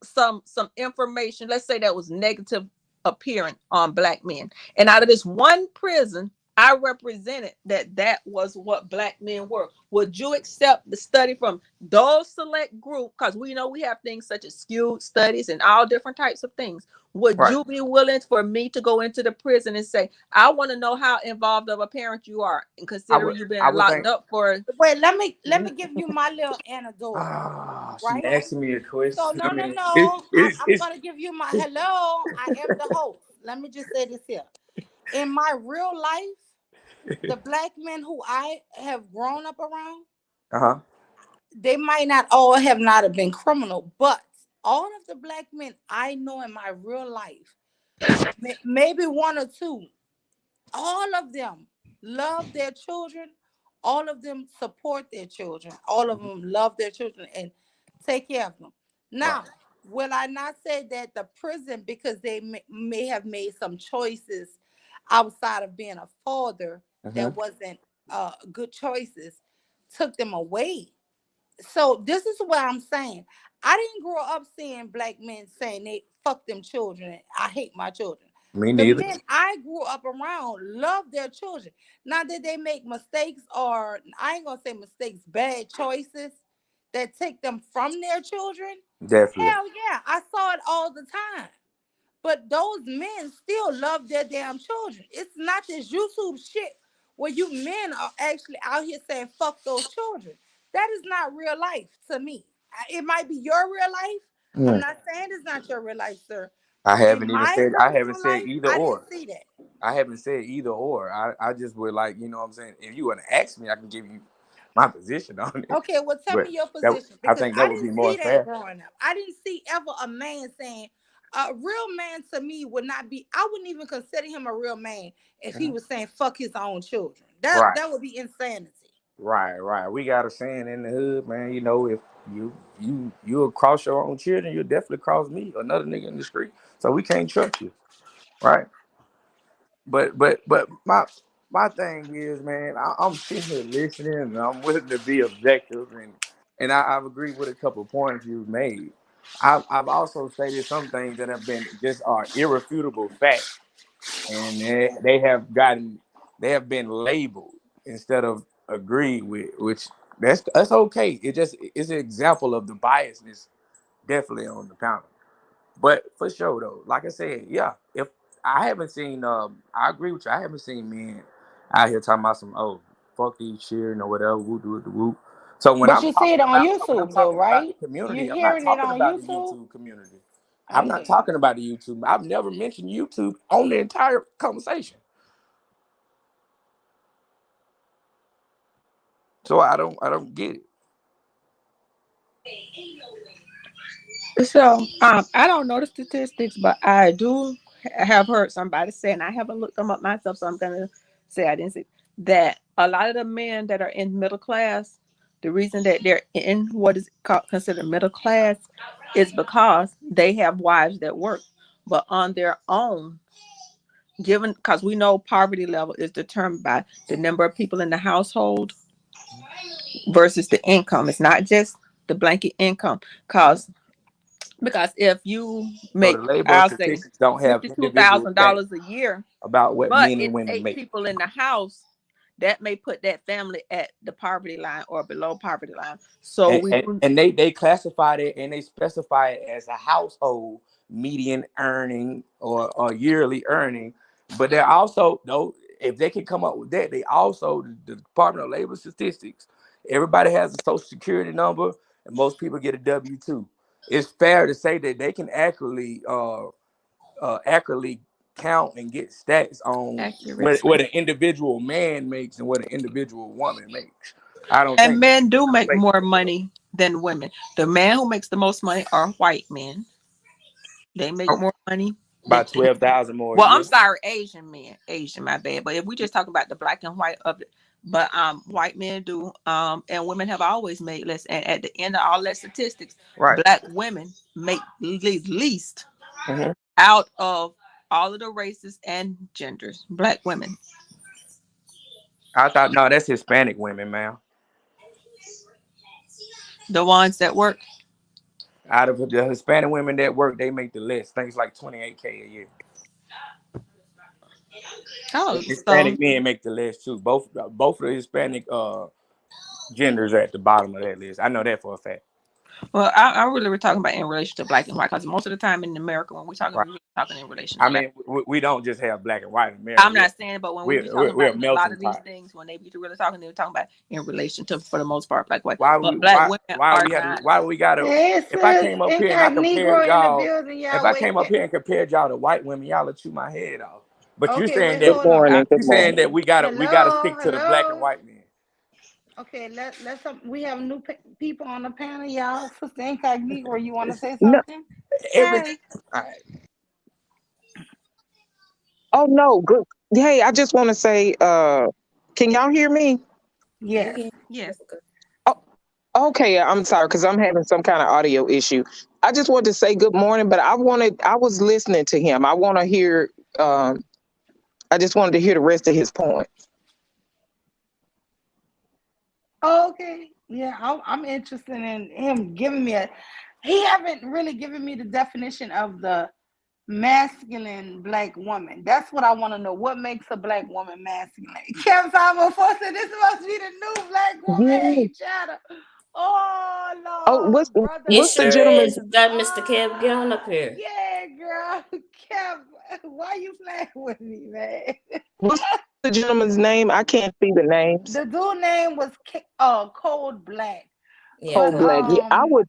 some information, let's say that was negative appearing on black men, and out of this one prison I represented that was what black men were. Would you accept the study from those select group, because we know we have things such as skewed studies and all different types of things? Would Right. you be willing for me to go into the prison and say, I want to know how involved of a parent you are, and I considering would. you I being would locked think. up for. Wait, let me give you my little anecdote, Ah, she right? asked me a So question. no, I no, mean, no. I'm gonna give you my hello. I am the host. Let me just say this here. In my real life, the black men who I have grown up around, uh-huh. they might not all have been criminal, but all of the black men I know in my real life, maybe one or two, all of them love their children. All of them support their children. All of them love their children and take care of them. Right. Now, will I not say that the prison, because they may have made some choices outside of being a father Uh-huh. that wasn't good choices, took them away? So this is what I'm saying. I didn't grow up seeing black men saying they fuck them children. I hate my children. Me The neither. men I grew up around love their children. Not that they make mistakes, or I ain't gonna say mistakes, bad choices that take them from their children. Definitely. Hell yeah, I saw it all the time. But those men still love their damn children. It's not this YouTube shit where you men are actually out here saying fuck those children. That is not real life to me. It might be your real life. I'm Mm. not saying it's not your real life, sir. I But in haven't even my said I haven't personal said life, either I didn't or. see that. I haven't said either or. I just would like, you know what I'm saying? If you want to ask me, I can give you my position on it. Okay, well, tell But me your that position I because think that I would be didn't more see that fair. growing up. I didn't see ever a man saying a real man to me would not be. I wouldn't even consider him a real man if he Mhm. was saying fuck his own children. That Right, that would be insanity. right. We got a saying in the hood, man. You know, if you'll cross your own children, you'll definitely cross me, another nigga in the street. So we can't trust you, right? But my thing is, man, I'm sitting here listening, and I'm willing to be objective, and I've agreed with a couple of points you've made. I've also stated some things that have been just are irrefutable facts, and they have been labeled instead of agreed with, which that's okay. It's an example of the biasness definitely on the panel. But for sure though, like I said, yeah, if I haven't seen I agree with you. I haven't seen men out here talking about some fuck these cheering or whatever, whoop whoop whoop. So But you see it on when I'm YouTube though, talking about the right? You're community, I'm not hearing it talking on about the YouTube. YouTube community. I'm not Okay. talking about the YouTube. I've never mentioned YouTube on the entire conversation. So I don't get it. So I don't know the statistics, but I do have heard somebody say, and I haven't looked them up myself, so I'm gonna say I didn't see that a lot of the men that are in middle class, the reason that they're in what is called considered middle class is because they have wives that work, but on their own, given because we know poverty level is determined by the number of people in the household versus the income. It's not just the blanket income, because if you So the make, labor I'll say, statistics don't have fifty-two individual thousand facts dollars a year, about what but men and it's women 8 make. people in the house, that may put that family at the poverty line or below poverty line. So and, we and, do. and they classified it and they specify it as a household median earning or yearly earning. But they're also though, if they can come up with that, they also the Department of Labor Statistics. Everybody has a social security number, and most people get a W-2. It's fair to say that they can accurately count and get stats on Accurate. what an individual man makes and what an individual woman makes. I don't And think men do that's make more inflation. money than women. The man who makes the most money are white men. They make more money than About any. 12,000 more a Well, I'm year. sorry, Asian men. Asian, my bad. But if we just talk about the black and white of it, but white men do, and women have always made less. And at the end of all that statistics, Right. black women make least Hmm. out of all of the races and genders. Black women, I thought, no, that's Hispanic women, man. the ones that work. Out of the Hispanic women that work, they make the list. Things like 28K a year. Oh, so Hispanic men make the list too. Both of the Hispanic genders are at the bottom of that list. I know that for a fact. well, I really were talking about in relation to black and white because most of the time in America when we're talking, Right. we're really talking in relation to I black. mean, we don't just have black and white in America. I'm not saying, but when we be talking We're about a a lot melting of these pot. things, when they be really talking, they're talking about in relation to, for the most part, black white. Why But we black why women why are we have to not. why we gotta It if I says came up here and I compared incognito in the y'all building. if Y'all I came wake up it. here and compared y'all to white women, y'all would chew my head off. But you're Okay, saying wait, that Good hold on. morning. Good you saying that morning. we gotta Hello, stick to the black and hello. white men. Okay, let's we have new people on the panel, y'all. Sister Incognito, you want to say No, something? Every Hey. oh no, good. Hey, I just want to say, can y'all hear me? You Yes. can. Yes. Oh, okay. I'm sorry because I'm having some kind of audio issue. I just wanted to say good morning, but I was listening to him. I want to hear. Um, I just wanted to hear the rest of his point. Okay. Yeah, I'm interested in him giving me a. he haven't really given me the definition of the masculine black woman. That's what I want to know. What makes a black woman masculine? Kevin 504 said this must be the new black woman Yeah. hate chatter. Oh Oh, Lord, brother It what's the sure gentleman? is. That Mr. Kev, get on up here. Yeah, girl. Kev, why you playing with me, man? What's the gentleman's name? I can't see the names. The dude name was Cold Black. Yeah, But Cold Cole Black. Black. Yeah,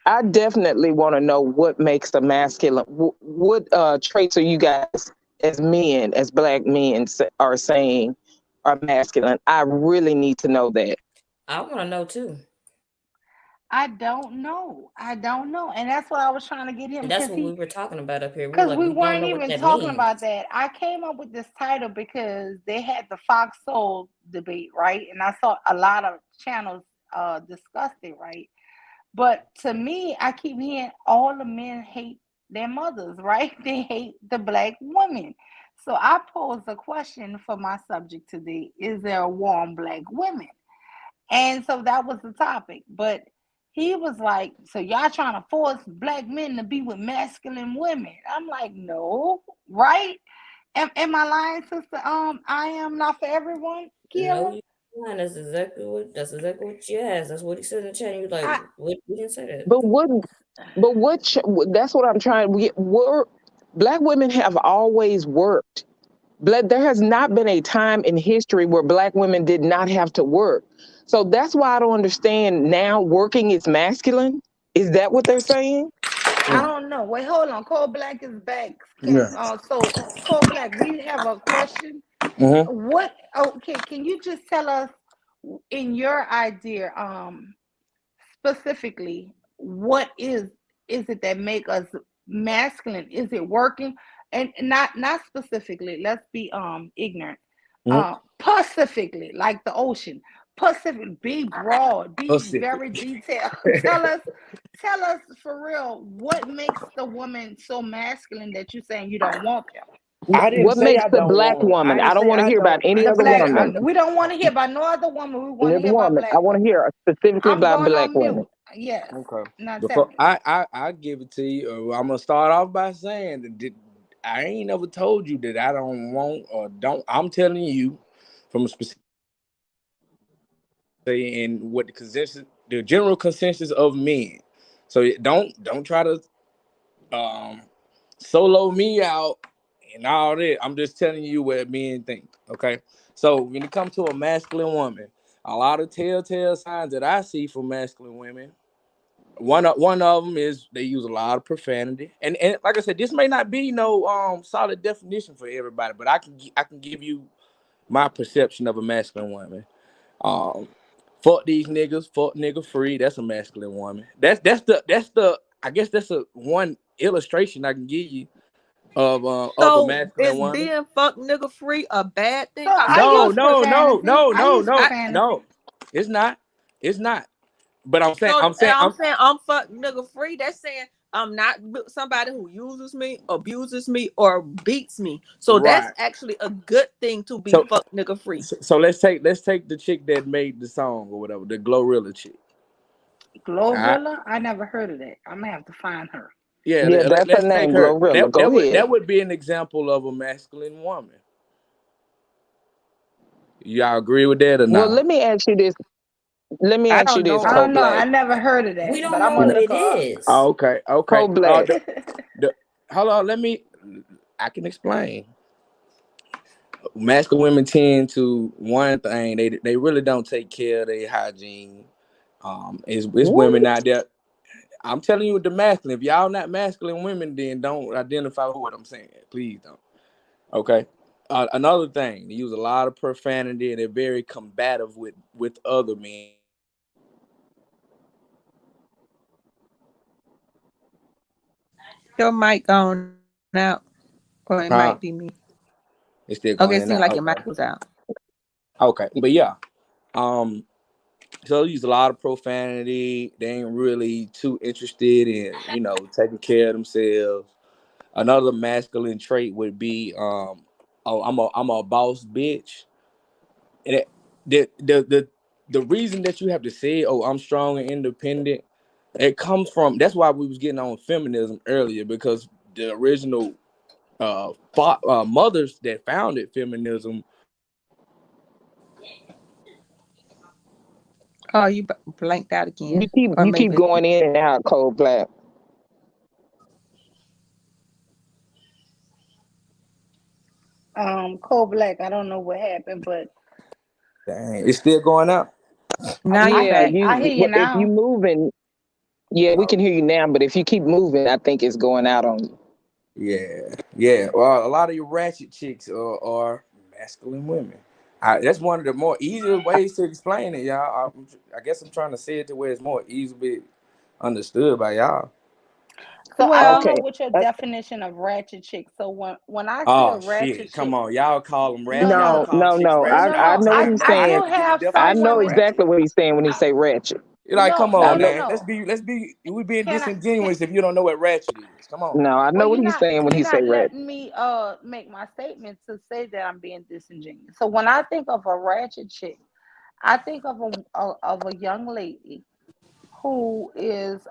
I definitely want to know what makes the masculine. What traits are you guys, as men, as black men, are saying are masculine? I really need to know that. I want to know too. I don't know. I don't know. And that's what I was trying to get him And that's because what we were talking about up here. We were because like, we we don't weren't know what even that talking means. about that. I came up with this title because they had the Fox Soul debate, right? And I saw a lot of channels discussed it, right? But to me, I keep hearing all the men hate their mothers, right? They hate the black women. So I posed a question for my subject today: is there a war on black women? And so that was the topic. But he was like, so y'all trying to force black men to be with masculine women. I'm like, no, right? Am I lying, sister? I am not for everyone, No, Kiara. you lying. That's exactly what you asked. That's what he said in the chat. You like, I what? We didn't say that. But what? But what? That's what I'm trying. Black women have always worked. There has not been a time in history where black women did not have to work. So that's why I don't understand now working is masculine. Is that what they're saying? I don't know. Wait, hold on. Cole Black is back. Kim. Yeah. So Cole Black, we have a question. Mm-hmm. What? Okay, can you just tell us in your idea, specifically, what is it that make us masculine? Is it working? And not specifically. Let's be ignorant. Mm-hmm. Pacifically, like the ocean. Pacific. Be broad. Be Pacific. very detailed. Tell us for real. What makes the woman so masculine that you saying you don't want them? I didn't What say makes I the don't black want them. I woman? ain't I don't say want to I hear about don't. I any The ain't other say black I woman. woman. don't. We don't want to hear about no other woman. We want Any to other hear about woman. I black want to women. hear specifically I'm about going black on women. mute. Yes. Okay. Now tell Before me. I give it to you, I'm gonna start off by saying I ain't never told you that I don't want or don't. I'm telling you from a specific and what the general consensus of men. So don't try to um solo me out and all that. I'm just telling you what men think. Okay. So when it comes to a masculine woman, a lot of telltale signs that I see for masculine women. One of them is they use a lot of profanity, and like I said, this may not be no solid definition for everybody, but I can give you my perception of a masculine woman. Um, fuck these niggas, fuck nigga free. That's a masculine woman. That's the I guess that's a one illustration I can give you of a So masculine is woman. being fuck nigga free a bad So thing? Cause I No, use no, no, profanity. no, I no, use no, I no. profanity. It's not. It's not. But I'm saying, so I'm saying, I'm I'm saying I'm fuck nigga free. That's saying I'm not somebody who uses me, abuses me, or beats me. So that's right. actually a good thing to be So fuck nigga free. So let's take the chick that made the song or whatever, the Glorilla chick. All right. Glorilla? I never heard of that. I'm gonna have to find her. Yeah, Yeah, that's her let's take name, her. Glorilla. That Go that would ahead. that would be an example of a masculine woman. Y'all agree with that or Well, not? let me ask you this. Let me I ask you don't this, know I her. Cold don't know. Black. I never heard of We that, but don't I'm know gonna what N- it look her up. is. Oh, okay, okay. Cold Black. The hold on. I can explain. Masculine women tend to one thing they really don't take care of their hygiene. It's women What? out there. I'm telling you the masculine. If y'all not masculine women, then don't identify with what I'm saying. Please don't. Okay. Another thing, they use a lot of profanity and they're very combative with other men. Your mic gone out, or it might be me. Huh? It's Okay, still it seemed going like in your now. mic was Okay. out. Okay. But yeah. Um, so they use a lot of profanity. They ain't really too interested in, taking care of themselves. Another masculine trait would be oh, I'm a boss bitch. And the reason that you have to say, oh, I'm strong and independent, It comes from, that's why we was getting on feminism earlier, because the original mothers that founded feminism. Oh, you blanked out again, You keep or you keep maybe going in and out, Cold Black. Cold Black, I don't know what happened, but Dang, it's still going out. now you Yeah, back. I hear you if you now. moving, yeah, we Oh, can hear you now. But if you keep moving, I think it's going out on you. yeah, yeah. Well, a lot of your ratchet chicks are masculine women. That's one of the more easier ways to explain it, y'all. I guess I'm trying to say it to where it's more easily understood by y'all. So I don't Well, know Okay. what your Uh, definition of ratchet chick. So when I see a Oh ratchet shit! Come chick, on, y'all call them rat. no, Y'all no, no, call no, chicks no. no, ratchet no, I no. all the know what time. he's I I saying. do have to give a have I some definition know of women. ratchet. exactly what he's saying when he say ratchet. Like, No, come no, on, no, man. no. We being Can I? Can, disingenuous if you don't know what ratchet is. Come on. No, I well, know what he's saying when you're he say not ratchet. letting me make my statement to say that I'm being disingenuous. So when I think of a ratchet chick, I think of a young lady who is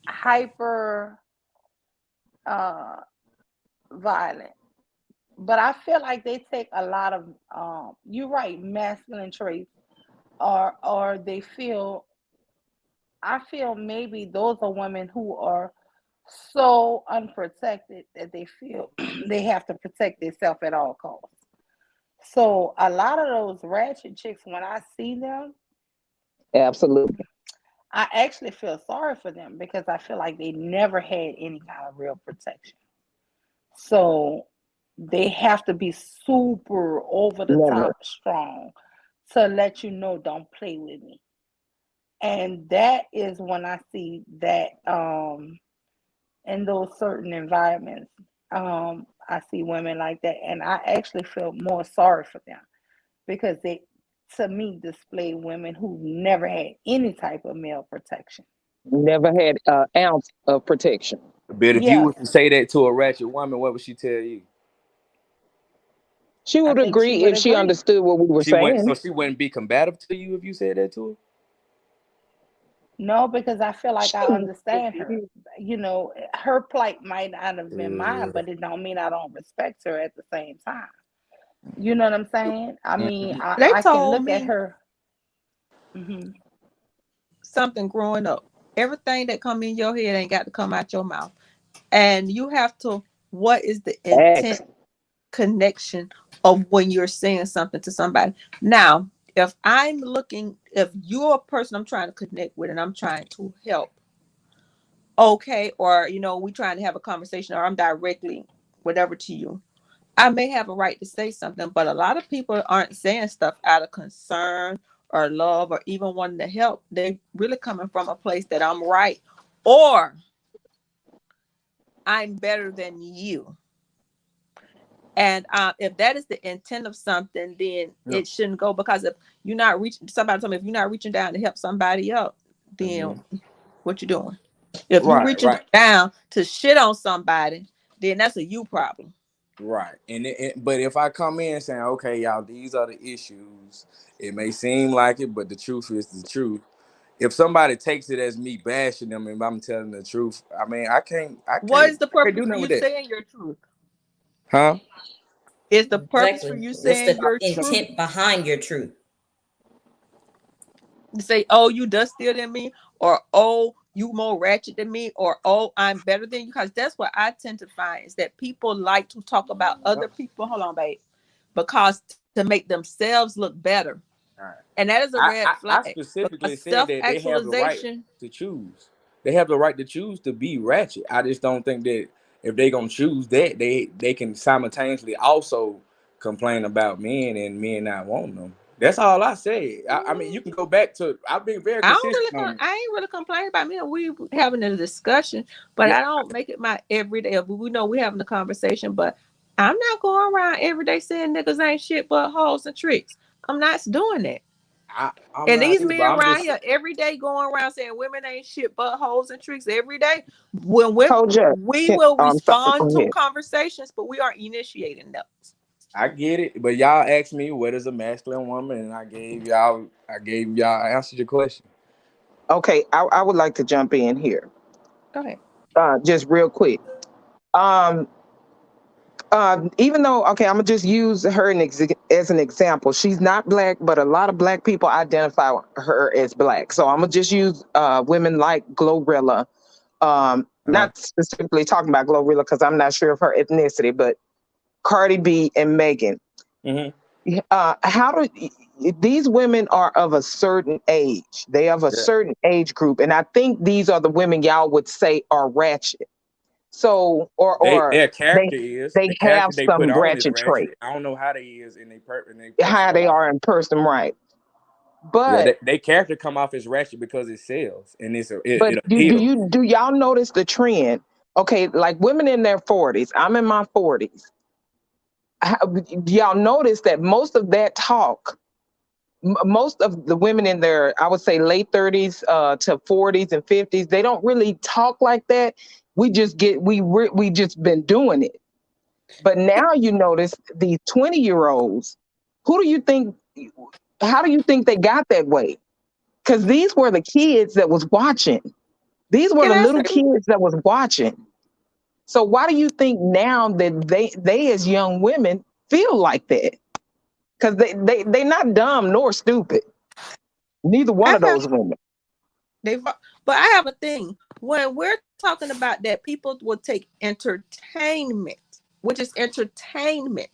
hyper uh violent. But I feel like they take a lot of you're right, masculine traits, or they feel, I feel maybe those are women who are so unprotected that they feel they have to protect themselves at all costs. So a lot of those ratchet chicks, when I see them, Absolutely. I actually feel sorry for them because I feel like they never had any kind of real protection. So they have to be super over the Never. top strong to let you know, don't play with me. And that is when I see that in those certain environments, I see women like that, and I actually feel more sorry for them because they, to me, display women who never had any type of male protection. Never had an ounce of protection. But if you Yes, was to say that to a ratchet woman, what would she tell you? She I would think she agree would if she agree. understood what we were saying. She wouldn't be combative to you if you said that to No, because I feel like I She, understand her. You know, her plight might not have been mine, her. but it don't mean I don't respect her at the same time. You know what I'm saying? I mean, Mhm. they I can told look at me her. Hmm. something growing up. Everything that come in your head ain't got to come out your mouth. And you have to, what is the intent X. connection of when you're saying something to somebody? Now, if I'm looking, if you're a person I'm trying to connect with and I'm trying to help, okay, or we trying to have a conversation, or I'm directly whatever to you, I may have a right to say something, but a lot of people aren't saying stuff out of concern or love or even wanting to help. They really coming from a place that I'm right or I'm better than you. And if that is the intent of something, then No. it shouldn't go, because if you're not reaching, somebody told me, if you're not reaching down to help somebody up, then Mhm. what you doing? If you Right, reaching right, down to shit on somebody, then that's a you problem. right. But if I come in saying, okay, y'all, these are the issues, it may seem like it, but the truth is the truth. If somebody takes it as me bashing them and I'm telling the truth, I mean, What is the I can't purpose do for nothing with you that. saying your truth? Huh? Is the purpose for Exactly. you What's the saying your truth intent behind your truth? to say, oh, you dustier than me, or oh, you more ratchet than me, or oh, I'm better than you? Because that's what I tend to find, is that people like to talk about other people. Hold on, babe. Because to make themselves look better. All right. And that is a red I flag. specifically Because said that they have the right self-actualization, to choose. They have the right to choose to be ratchet. I just don't think that if they gonna choose that, they can simultaneously also complain about men and men not wanting them. That's all I say. I mean, you can go back to. I've been very I don't consistent really, on it. I ain't really complaining about me. We having a discussion, but Yeah, I don't make it my everyday. We know we having a conversation, but I'm not going around every day saying niggas ain't shit but hoes and tricks. I'm not doing that. I'm And not these either. But men I'm around just here every day going around saying women ain't shit but hoes and tricks every day. When Hold up. we will I'm sorry. respond Go to ahead. conversations, but we aren't initiating those. I get it, but y'all asked me what is a masculine woman, and I answered your question. Okay, I would like to jump in here, Go ahead. just real quick. Um, Even though, okay, I'm gonna just use her as an example. She's not black, but a lot of black people identify her as black. So I'm gonna just use women like Glorilla. Uh-huh. Not specifically talking about Glorilla because I'm not sure of her ethnicity, but Cardi B and Megan. Hmm. How do these women are of a certain age? They of a Yeah. certain age group, and I think these are the women y'all would say are ratchet. So, or Their they character is they the have character they put some on is ratchet ratchet. traits, I don't know how they is in their how personal they life. are in person, right? Yeah, But they character come off as ratchet because it sells and but it do appeals. you do y'all notice the trend? Okay, like women in their 40s. I'm in my 40s. Do y'all notice that most of that talk, most of the women in their, I would say, late 30s to 40s and 50s, they don't really talk like that. We just get we just been doing it. But now you notice these 20-year-olds. Who do you think? How do you think they got that way? Because these were the kids that was watching. These were Can the I little say? kids that was watching. So why do you think now that they as young women feel like that? Because they not dumb nor stupid. Neither one I of have those women. they, but I have a thing. When we're talking about that, people will take entertainment, which is entertainment,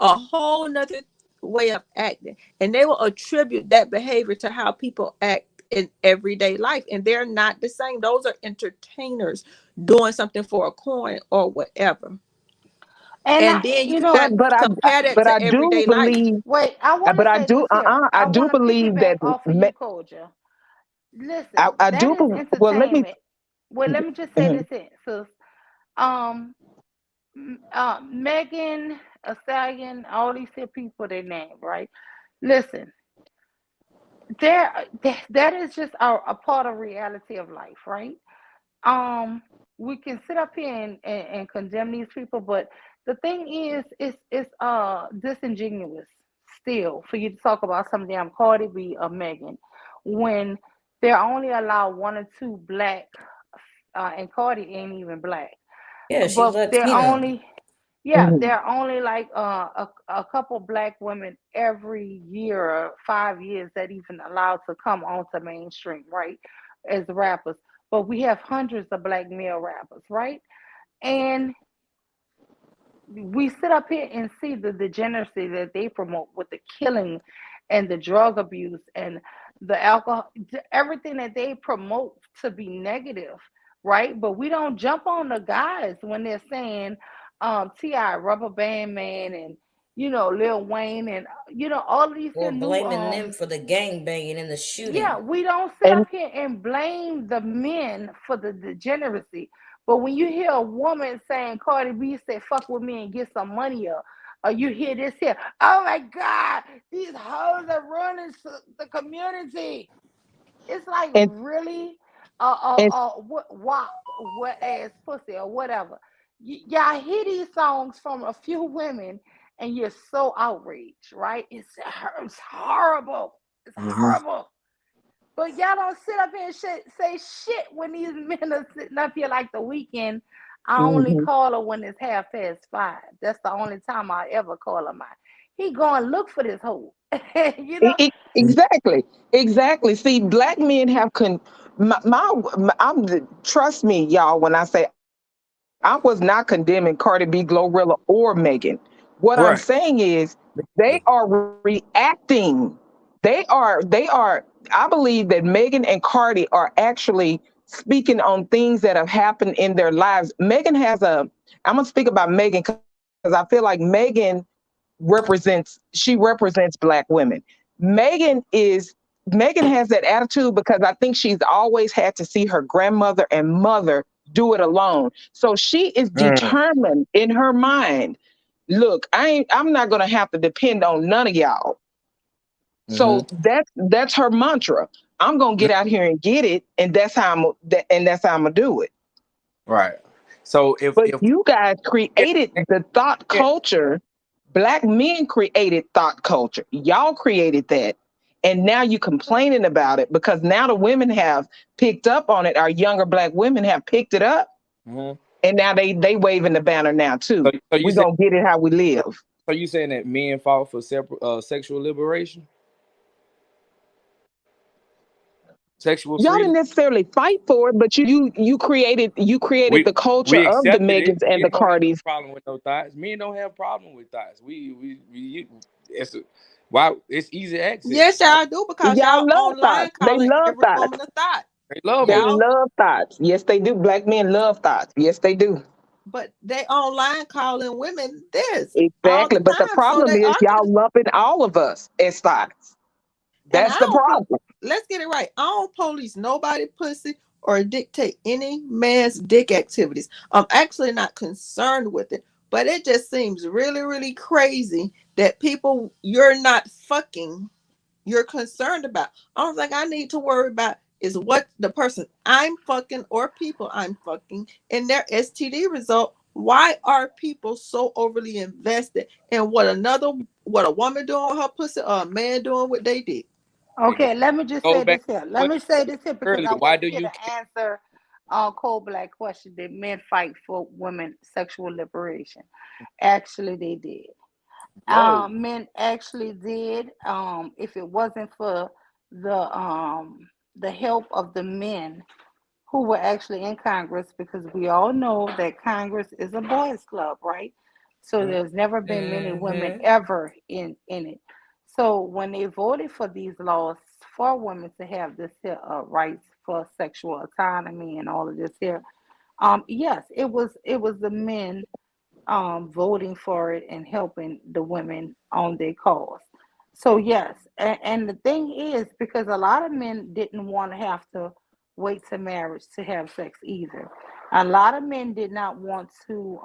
a whole nother way of acting, and they will attribute that behavior to how people act in everyday life, and they're not the same. Those are entertainers doing something for a coin or whatever, And and then you That, compare that but I to do everyday life. believe, wait, I want but to say this here. I I do want to believe piggyback that. off of you, Koja. Listen, I that do. is Well, let me. entertainment. Well, let me just say Mhm. this in, sis. Um, Megan, Stallion, all these here people they name, right? Listen, that is just a part of reality of life, right? um we can sit up here and condemn these people, but the thing is it's disingenuous still for you to talk about some damn Cardi B or Megan when they're only allowed one or two black, and Cardi ain't even black, Yeah, she's but they're Latina. only, yeah, Mhm. there are only like a couple black women every year or 5 years that even allowed to come onto mainstream, right? As rappers. But we have hundreds of black male rappers, right? And we sit up here and see the degeneracy that they promote with the killing and the drug abuse and the alcohol, everything that they promote to be negative, right? But we don't jump on the guys when they're saying T.I., Rubber Band Man, and Lil Wayne, and all of these Or new blaming them for the gang banging and the yeah, shooting. we don't sit And up here and blame the men for the degeneracy. But when you hear a woman saying, Cardi B said, fuck with me and get some money up, or you hear this here, oh my God, these hoes are ruining the community. It's like, and really? and What WAP, wet ass pussy, or whatever. Y'all hear these songs from a few women and you're so outraged, right? It's horrible. It's Hmm. horrible. But y'all don't sit up here and say shit when these men are sitting up here like the weekend. I only mhm. call her when it's 5:30. That's the only time I ever call her mine. He going to look for this hoe. you know? Exactly, exactly. See, black men have my trust me, y'all, when I say I was not condemning Cardi B, Glorilla, or Megan. What I'm Right. saying is they are reacting. They are. I believe that Megan and Cardi are actually speaking on things that have happened in their lives. Megan has a. I'm gonna speak about Megan because I feel like Megan represents black women. Megan has that attitude because I think she's always had to see her grandmother and mother do it alone. So she is Mm. determined in her mind. Look, I'm not gonna have to depend on none of y'all. Hmm. So that's her mantra. I'm gonna get out here and get it, and that's how I'm gonna do it. Right. So But if you guys if created the thought if culture. Black men created thought culture. Y'all created that. And now you complaining about it because now the women have picked up on it. Our younger Black women have picked it up. Mhm. And now they waving the banner now So, too. so you We say gonna get it how we so, live. so you saying that men fought for sexual liberation, sexual Y'all didn't freedom? necessarily fight for it, but you created We the culture we of the accepted it. Megans and Men the don't have no Cardis. problem with no thoughts. Men don't have problem with thoughts. It's a, why it's easy access. Yes, y'all do because Y'all y'all love online thoughts. They calling love every thoughts. woman a thought. They love They them. Y'all, love thoughts. Yes, they do. Black men love thoughts. Yes, they do. but they online calling women this all Exactly. the But the time. So problem they is arguing. y'all lumping all of us as thoughts. And That's the problem. let's get it right. I don't police nobody pussy or dictate any man's dick activities. I'm actually not concerned with it, but it just seems really, really crazy that people you're not fucking, you're concerned about. Only thing I need to worry about is what the person I'm fucking or people I'm fucking in their STD result. Why are people so overly invested in what a woman doing with her pussy or a man doing what they did? Hey, Okay, let me just go say back this to here. the Let me question say this here because earlier. I Why want do you you to care? answer cold black question. Did men fight for women sexual liberation? Actually, they did. Whoa. Men actually did. If it wasn't for the help of the men who were actually in Congress, because we all know that Congress is a boys' club, right? So Mhm. there's never been many women Mm-hmm. ever in it. So when they voted for these laws for women to have this rights for sexual autonomy and all of this here, yes, it was the men voting for it and helping the women on their cause. So yes, and the thing is, because a lot of men didn't want to have to wait to marriage to have sex either. A lot of men did not want to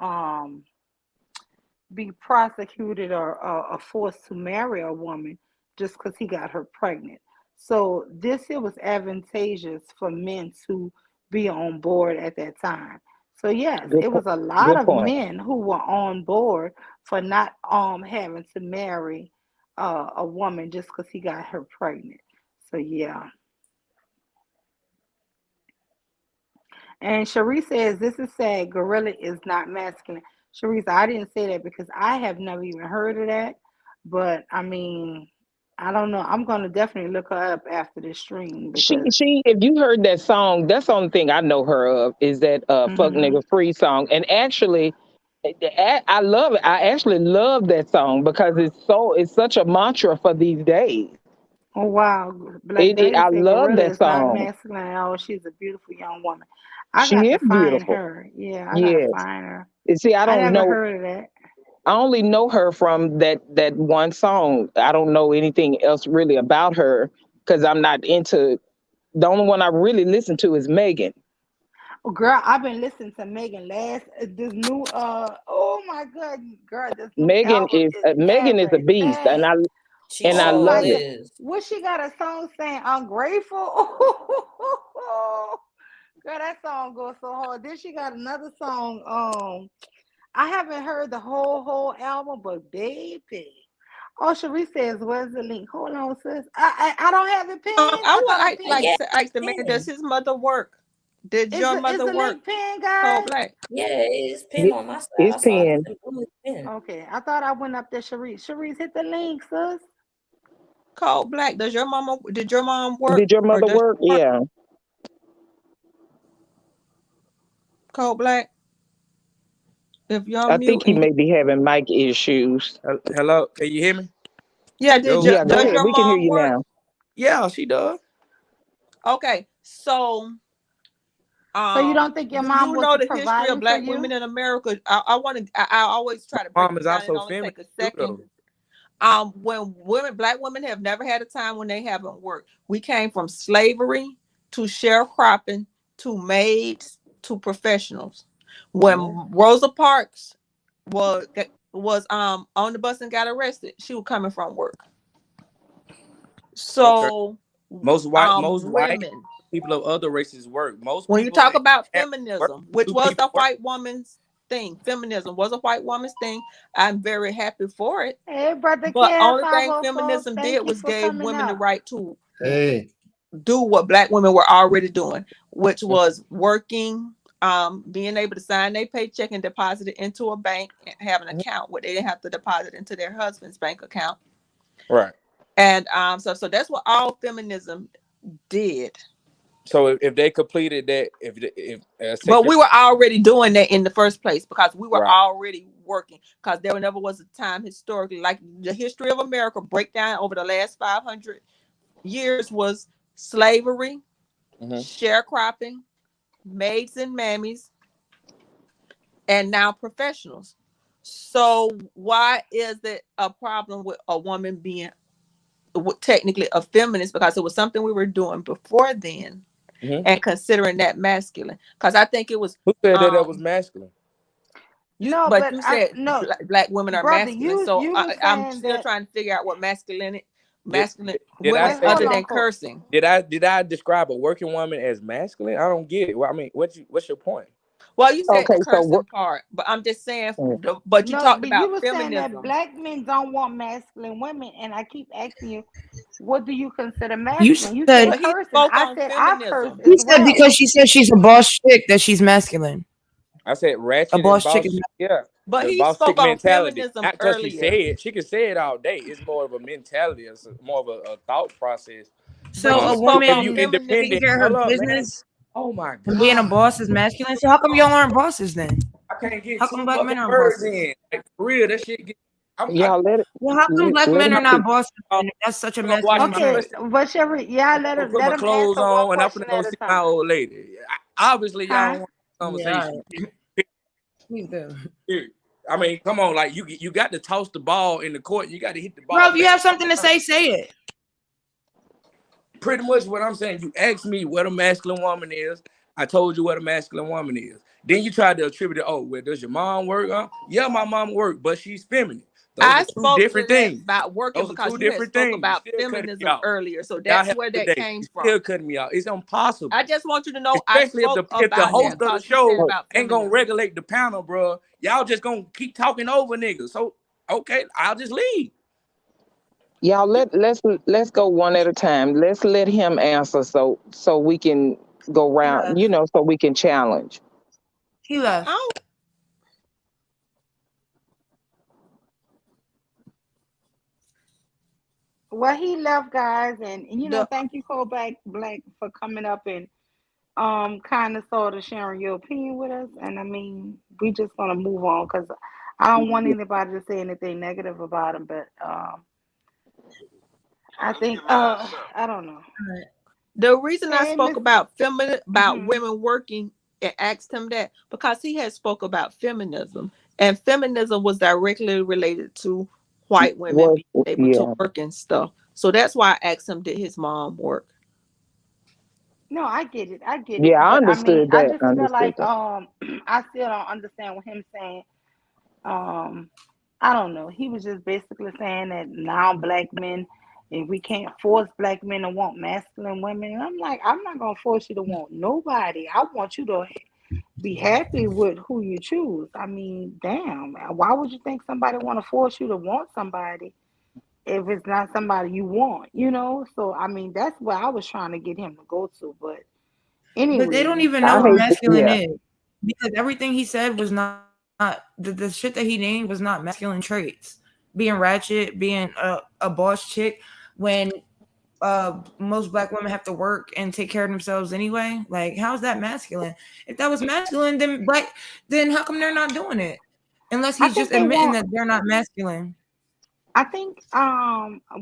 be prosecuted or forced to marry a woman just because he got her pregnant. So this here was advantageous for men to be on board at that time. So yes, Good it point. was a lot Good of point. men who were on board for not having to marry a woman just because he got her pregnant. So yeah. And Cherie says this is sad. Gorilla is not masculine. Cherise, I didn't say that because I have never even heard of that. But I mean, I don't know. I'm gonna definitely look her up after this stream because She if you heard that song, that's the only thing I know her of is that fuck hmm nigga free song. And actually I love it. I actually love that song because it's such a mantra for these days. oh wow, Black I Dahlia said love Gorilla that is not song. masculine at all. She's a beautiful young woman. I She got is to find beautiful. her. Yeah, I gotta Yes. find her. And see, I never heard of that. I only know her from that one song. I don't know anything else really about her because I'm not into. The only one I really listen to is Megan. Oh, girl, I've been listening to Megan last. This new oh my god, girl, this new album is Megan is a beast, everything. She and I Oh sure my love god, it. is. what she got a song saying ungrateful? Girl, that song goes so hard. Then she got another song. I haven't heard the whole album, but baby. Oh, Cherie says, "Where's the link?" Hold on, sis. I don't have it pinned. I I would thought I like pinned like Yeah, it. to ask the man, does pin. his mother work? Did Is your the is mother the work? link pinned, Cold guys? black. Yeah, it's pinned It- on my side. It's I saw it. pinned. It's pinned. Okay, I thought I went up there, Cherie. Cherie, hit the link, sis. Cold black. Did your mom work Did your or mother does work? she work? Yeah, Cold black. If you're I on mute think he and you, may be having mic issues. Hello, can you hear me? yeah, Yo. Yeah, go does ahead. your We can hear mom you work? now. Yeah, she does. Okay, so So you don't think your do mom you was know the history of providing for black women you? in America? I want to. I always try to My break mom it is down. It also only feminine take a too, second. though. When black women have never had a time when they haven't worked. We came from slavery to sharecropping to maids to professionals. When Mhm. Rosa Parks was on the bus and got arrested, she was coming from work. Okay. So Most white women, people of other races work. Most when you people talk about have work feminism, which two was people the work. white woman's thing. Feminism was a white woman's thing. I'm very happy for it. Hey, brother But Kev, only thing 504, feminism did thank you was for gave coming women the up. right to Hey, do what black women were already doing, which was working, being able to sign their paycheck and deposit it into a bank and have an account where they didn't have to deposit into their husband's bank account. Right. And so that's what all feminism did. So if they completed that, if take But your we were already doing that in the first place because we were right. already working. Because there never was a time historically, like the history of America breakdown over the last 500 years was slavery, sharecropping, maids and mammies, and now professionals. So why is it a problem with a woman being technically a feminist? Because it was something we were doing before then and considering that masculine. Because I think it was Who said that was masculine? No, but but you I said no, black women are brother, masculine. So you were I'm saying still that. trying to figure out what Did, masculine did I women Wait, say hold other that? on, than Coach. cursing. Did I describe a working woman as masculine? I don't get it. Well, I mean, what's your point? Well, you said the Okay, so what? cursing part, but I'm just saying. But you No, talked but you about were saying that feminism. black men don't want masculine women, and I keep asking you, what do you consider you masculine? You said said But he cursing. spoke I on said I curse feminism. you as said well. because she said she's a boss chick that she's masculine. I said A ratchet and boss chick boss. is Yeah, But the he boss chick spoke on mentality. feminism Not because she earlier. said it. She can say it all day. It's more of a mentality. It's more of a thought process. But so you a spoke If on you woman feminism. taking independent, care of her hold up, man. business Oh my and being a god, boss is masculine. So how come y'all aren't bosses then? I can't get How come two black fucking men aren't words bosses? in. Like for real, that shit. I Y'all Well, how come black let men him are I'm not speak. bosses then if that's such a gonna wash masculine my trait? Okay, pussy. but Sherry, yeah, I'm gonna put let my him clothes answer one on, and I'm question gonna go at a see my time. old lady. Obviously, y'all Huh? don't want a Yeah, all conversation. right. Please do. I mean, come on, like you got to toss the ball in the court. You got to hit the Bro, ball if you back. have something to say it. Pretty much what I'm saying. You asked me what a masculine woman is. I told you what a masculine woman is. Then you tried to attribute it. Oh, well, does your mom work? Yeah, my mom work, but she's feminine. Those I are two spoke to different that things. about working Those are because two you had different spoke things. You about still cutting me feminism off. earlier. So Y'all that's have where a that good day. came You from. still cutting me off. It's impossible. I just want you to know I Especially spoke if the about that host of the because you said show about ain't gonna feminism. regulate the panel, bro. Y'all just gonna keep talking over niggas. So okay, I'll just leave. Y'all let's go one at a time. Let's let him answer so we can go He round, left. so we can challenge. He I left. don't, Well, he left, guys, and the thank you, Kodak Black, for coming up and kind of sort of sharing your opinion with us. And I mean, we just gonna move on because I don't want anybody to say anything negative about him. But I think I don't know. the reason I Hey, spoke Miss. about feminine about Mm-hmm. women working and asked him that because he had spoke about feminism and feminism was directly related to white women Was being able to yeah. work and stuff. So that's why I asked him, did his mom work? No, I get it. I get it. Yeah, I But I mean, understood I that. just feel Understood like that. I still don't understand what him saying. Um, I don't know. He was just basically saying that now black men, if we can't force black men to want masculine women, and I'm like, I'm not gonna force you to want nobody. I want you to be happy with who you choose. I mean, damn, why would you think somebody want to force you to want somebody if it's not somebody you want? So I mean, that's where I was trying to get him to go to. But But they don't anyways, even I know what hate masculine yeah. is because everything he said was not the shit that he named was not masculine traits. Being ratchet, being a boss chick, when most black women have to work and take care of themselves anyway. Like, how's that masculine? If that was masculine, then how come they're not doing it? Unless I he's just think they admitting want. that they're not masculine. I think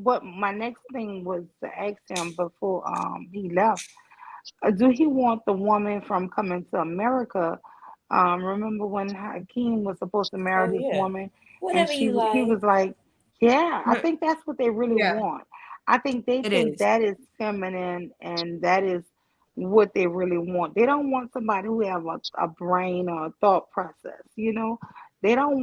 what my next thing was to ask him before he left. Do he want the woman from coming to America? Remember when Hakeem was supposed to marry Oh this yeah. woman, and Whatever you he like. was like, "Yeah, I think that's what they really Yeah, want. I think they it think is. that is feminine, and that is what they really want. They don't want somebody who have a brain or a thought process. They don't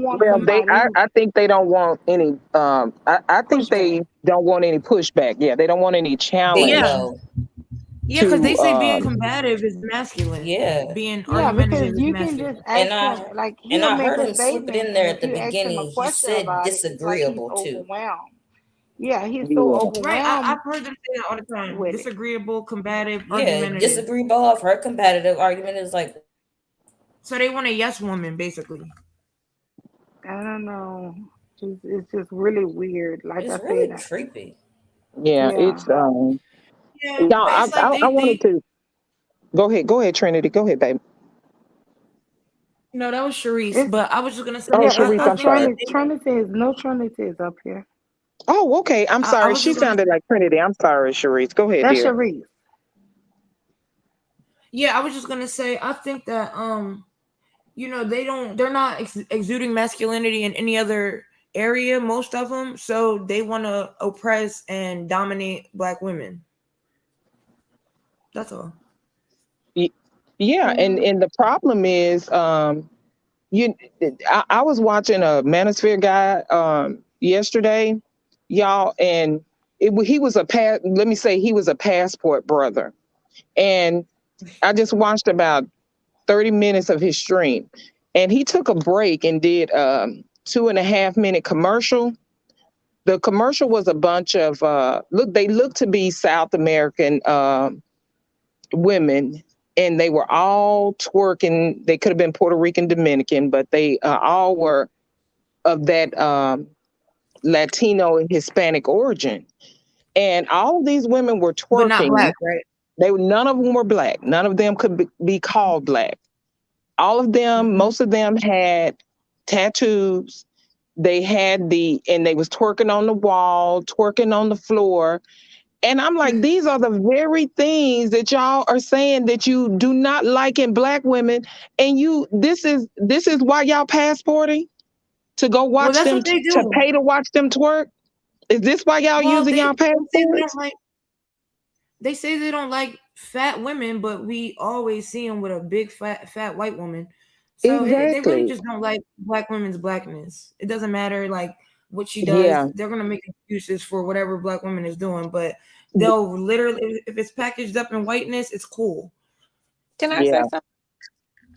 want Well, somebody who I think they don't want any. I think pushback. they don't want any pushback. Yeah, they don't want any challenge. Yeah, Bingo. Yeah, because they to say being combative is masculine. Yeah. Being Yeah, argumentative because is you can masculine. just And ask him, like he'll I make heard a him slip it statement, in and there if at the you ask him a beginning. He question said about it, it's like he's disagreeable too. overwhelmed. Yeah, he's so yeah. Right. overwhelmed I've heard them say that all the time. with it. Disagreeable, combative, Yeah, argumentative. disagreeable. I've heard competitive argument is like So they want a yes woman, basically. I don't know. It's just really weird. Like it's I really said, creepy. Yeah, yeah. it's Yeah, y'all. but it's like I they wanted think. to go ahead, Trinity. Go ahead, baby. No, that was Sharice. It's But I was just gonna say, Oh, yeah. I, It's Sharice, I a I'm think sorry. that Trinity is no Trinity is up here. Oh, okay. I'm I sorry. was She just gonna. sounded like Trinity. I'm sorry, Sharice. Go ahead, That's dear. Sharice. Yeah, I was just gonna say. I think that they're not exuding masculinity in any other area. Most of them, so they want to oppress and dominate Black women. That's all. Y- Yeah, Yeah. and the problem is, you. I was watching a Manosphere guy yesterday, y'all, and he was a Let me say he was a passport brother, and I just watched about 30 minutes of his stream, and he took a break and did 2.5 minute commercial. The commercial was a bunch of they looked to be South American women, and they were all twerking. They could have been Puerto Rican, Dominican, but they all were of that Latino and Hispanic origin. And all of these women were But not twerking. Black, right? None of them were Black. None of them could be called Black. All of them, Hmm. most of them had tattoos. They had and they was twerking on the wall, twerking on the floor. And I'm like, these are the very things that y'all are saying that you do not like in Black women. And this is why y'all passporting to go Well, watch that's them, what they to do. pay to watch them twerk. Is this why y'all Well, using y'all they say they don't passports? like. They say they don't like fat women, but we always see them with a big fat white woman. So they really Exactly. just don't like Black women's blackness. It doesn't matter like what she does. Yeah. They're gonna make excuses for whatever Black woman is doing, but they'll literally, if it's packaged up in whiteness, it's cool. Can I say Yeah. something?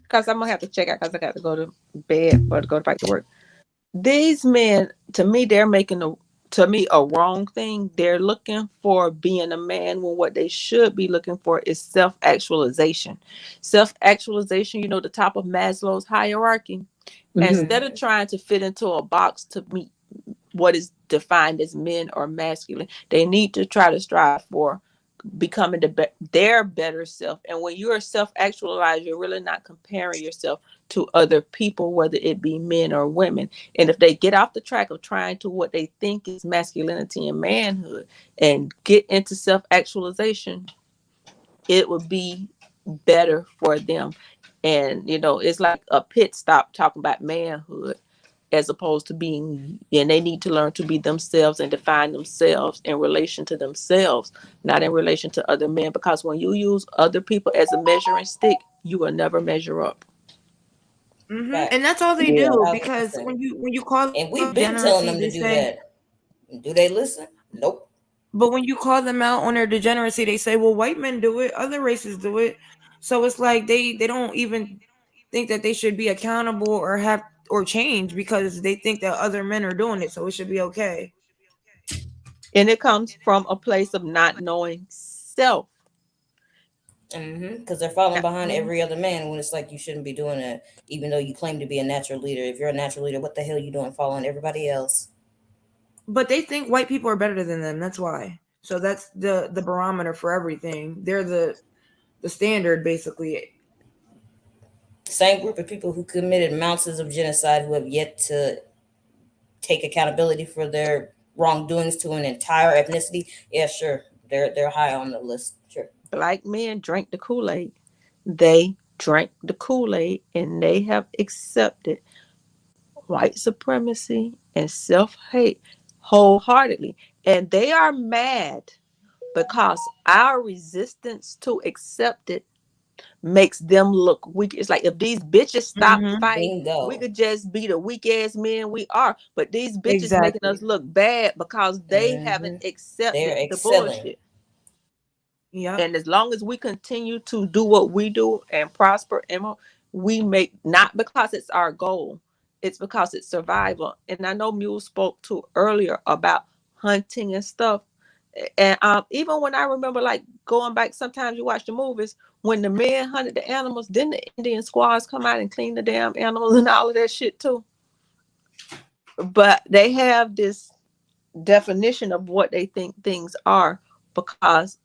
Because I'm gonna have to check out because I got to go to bed or to go back to work. These men, to me, they're making a wrong thing. They're looking for being a man when what they should be looking for is self-actualization. Self-actualization, the top of Maslow's hierarchy. Hmm. Instead of trying to fit into a box to meet what is defined as men or masculine, they need to try to strive for becoming their better self. And when you are self-actualized, you're really not comparing yourself to other people, whether it be men or women. And if they get off the track of trying to what they think is masculinity and manhood and get into self-actualization, it would be better for them. And it's like a pit stop talking about manhood as opposed to and they need to learn to be themselves and define themselves in relation to themselves, not in relation to other men, because when you use other people as a measuring stick, you will never measure up. And that's all they Yeah. do, because 1,000%. when you call And them we've been telling degeneracy, them to they do say. that. Do they listen? Nope. But when you call them out on their degeneracy, they say, "Well, white men do it, other races do it." So it's like they don't even think that they should be accountable or have or change because they think that other men are doing it, so it should be okay. And it comes from a place of not knowing self. Because they're falling behind Mhm. every other man when it's like you shouldn't be doing that, even though you claim to be a natural leader. If you're a natural leader, what the hell you doing following everybody else? But they think white people are better than them. That's why. So that's the barometer for everything. They're the standard, basically. Same group of people who committed mountains of genocide who have yet to take accountability for their wrongdoings to an entire ethnicity. Yeah, sure, they're high on the list. Sure. Black men drank the Kool-Aid. They drank the Kool-Aid and they have accepted white supremacy and self-hate wholeheartedly. And they are mad because our resistance to accept it makes them look weak. It's like if these bitches stop Mm-hmm. fighting, we Bingo. could just be the weak ass men we are. But these bitches making Exactly. us look bad because they haven't hmm accepted They're the excelling. bullshit. Yeah. And as long as we continue to do what we do and prosper, Emma, we make, not because it's our goal, it's because it's survival. And I know Mule spoke to earlier about hunting and stuff. And even when I remember, like, going back, sometimes you watch the movies when the men hunted the animals, didn't the Indian squads come out and clean the damn animals and all of that shit too? But they have this definition of what they think things are because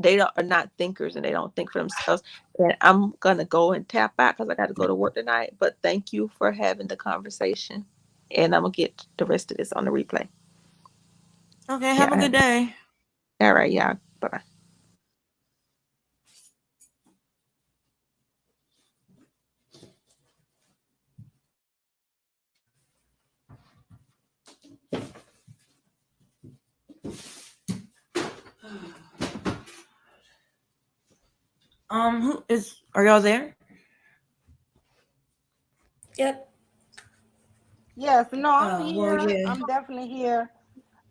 are not thinkers and they don't think for themselves. And I'm gonna go and tap out because I got to go to work tonight. But thank you for having the conversation, and I'm gonna get the rest of this on the replay. Okay, have a good day. All right, yeah, bye bye. Who is? Are y'all there? Yep. Yes, no, I'm here. Well, yeah. I'm definitely here.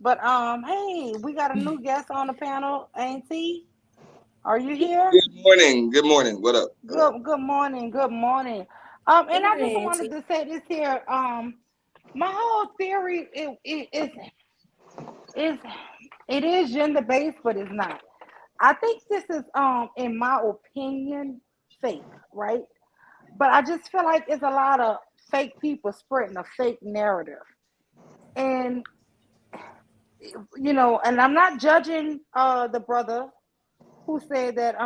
But hey, we got a new guest on the panel, ain't he? Are you here? Good morning. Good morning. What up? Good morning. Good morning. And I just wanted to say this here. My whole theory it is gender based, but it's not. I think this is in my opinion fake, right? But I just feel like it's a lot of fake people spreading a fake narrative. And you know, and I'm not judging the brother who said that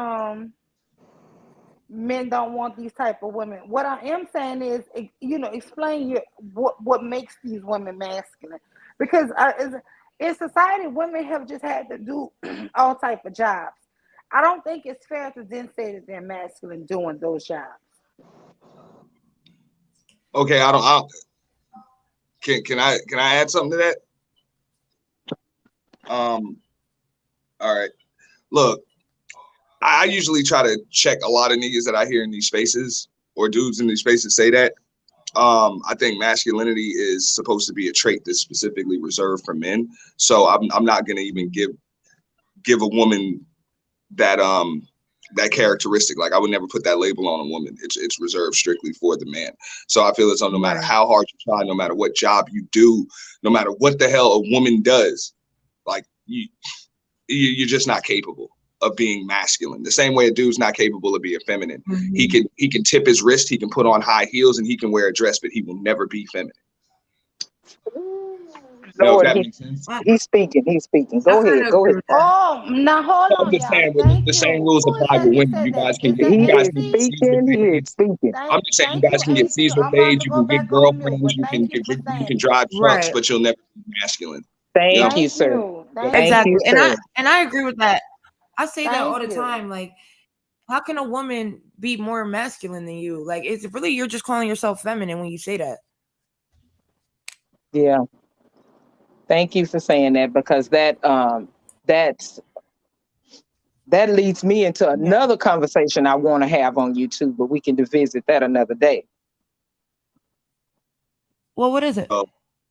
men don't want these type of women. What I am saying is, you know, explain what makes these women masculine, because in society, women have just had to do all type of jobs. I don't think it's fair to then say that they're masculine doing those jobs. Okay, can I add something to that? All right. Look, I usually try to check a lot of niggas that I hear in these spaces or dudes in these spaces say that. I think masculinity is supposed to be a trait that's specifically reserved for men. So I'm not gonna even give a woman that that characteristic. Like, I would never put that label on a woman. It's reserved strictly for the man. So I feel as though no matter how hard you try, no matter what job you do, no matter what the hell a woman does, like you're just not capable of being masculine. The same way a dude's not capable of being feminine. Mm-hmm. He can tip his wrist, he can put on high heels, and he can wear a dress, but he will never be feminine. Lord, he's speaking. Go ahead. Oh, now hold on, y'all. The same rules apply with women. You guys can get speaking. I'm just saying, you guys can get Caesar blades, you can get girlfriends, you can drive trucks, but you'll never be masculine. Thank you, sir. Exactly. And I agree with that. I say that all the time. Like, how can a woman be more masculine than you? Like, it's really, you're just calling yourself feminine when you say that. Yeah. Thank you for saying that, because that leads me into another conversation I want to have on YouTube, but we can visit that another day. Well, what is it?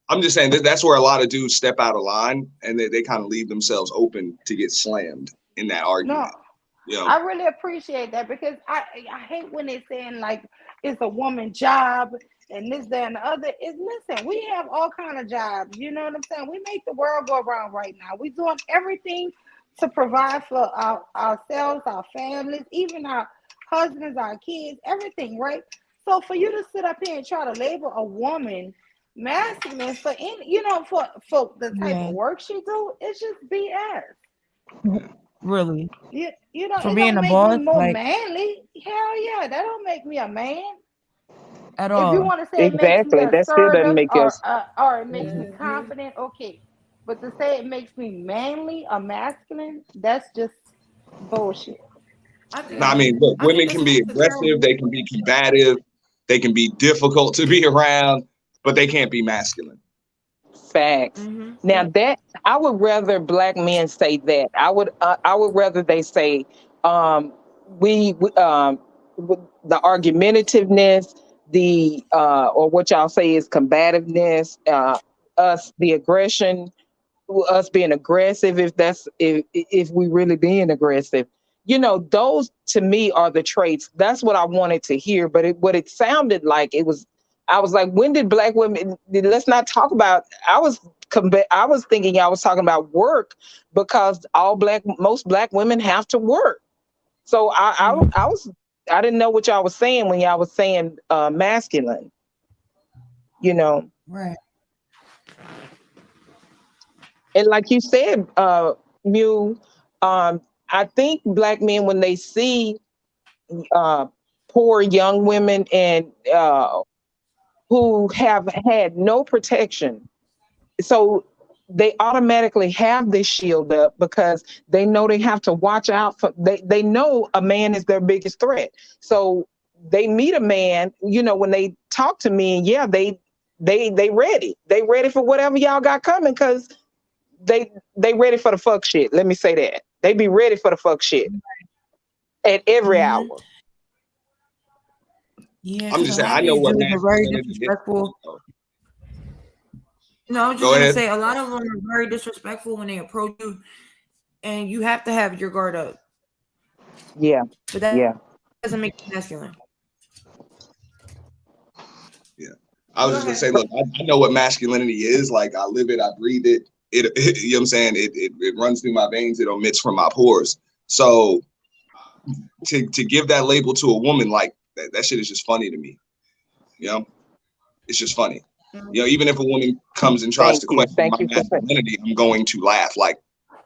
I'm just saying that's where a lot of dudes step out of line, and they kind of leave themselves open to get slammed in that argument. No, I really appreciate that, because I hate when they're saying like it's a woman job and this, that, and the other. Listen, we have all kind of jobs. You know what I'm saying? We make the world go around right now. We're doing everything to provide for ourselves, our families, even our husbands, our kids, everything, right? So for you to sit up here and try to label a woman masculine for any, you know, for the type of work she do, it's just BS. Really? You know, for it being don't a make boss, me more manly. Hell yeah, that don't make me a man at all. If you want to say it makes me that still doesn't make us, or it makes me confident, okay. But to say it makes me manly or masculine, that's just bullshit. I mean, look, women can be aggressive, they can be combative, they can be difficult to be around, but they can't be masculine. Facts. Mm-hmm. Now that I would rather black men say that. I would rather they say the argumentativeness, the or what y'all say is combativeness, us the aggression, us being aggressive, if we really being aggressive. You know, those to me are the traits. That's what I wanted to hear. But what it sounded like, I was like, when did black women, let's not talk about, I was thinking I was talking about work, because most black women have to work. So I didn't know what y'all was saying when y'all was saying masculine, you know. Right. And like you said, Mew, I think black men, when they see uh, poor young women and who have had no protection, so they automatically have this shield up, because they know they have to watch out for. They know a man is their biggest threat. So they meet a man, you know, when they talk to me, and yeah, they ready. They ready for whatever y'all got coming, because they ready for the fuck shit. Let me say that. They be ready for the fuck shit at every Mm-hmm. hour. Yeah, I'm because just a saying, lot I of know these what dudes are very masculinity is. disrespectful. No, I was just Go gonna ahead. say a lot of them are very disrespectful when they approach you, and you have to have your guard up. Yeah, But that yeah, doesn't make you masculine. Yeah. I was Go just gonna ahead. say, look, I know what masculinity is. Like, I live it, I breathe it. You know what I'm saying? It runs through my veins, it emits from my pores. So to give that label to a woman, like that shit is just funny to me. You know, it's just funny. You know, even if a woman comes and tries to question thank my you for saying. masculinity, I'm going to laugh. Like,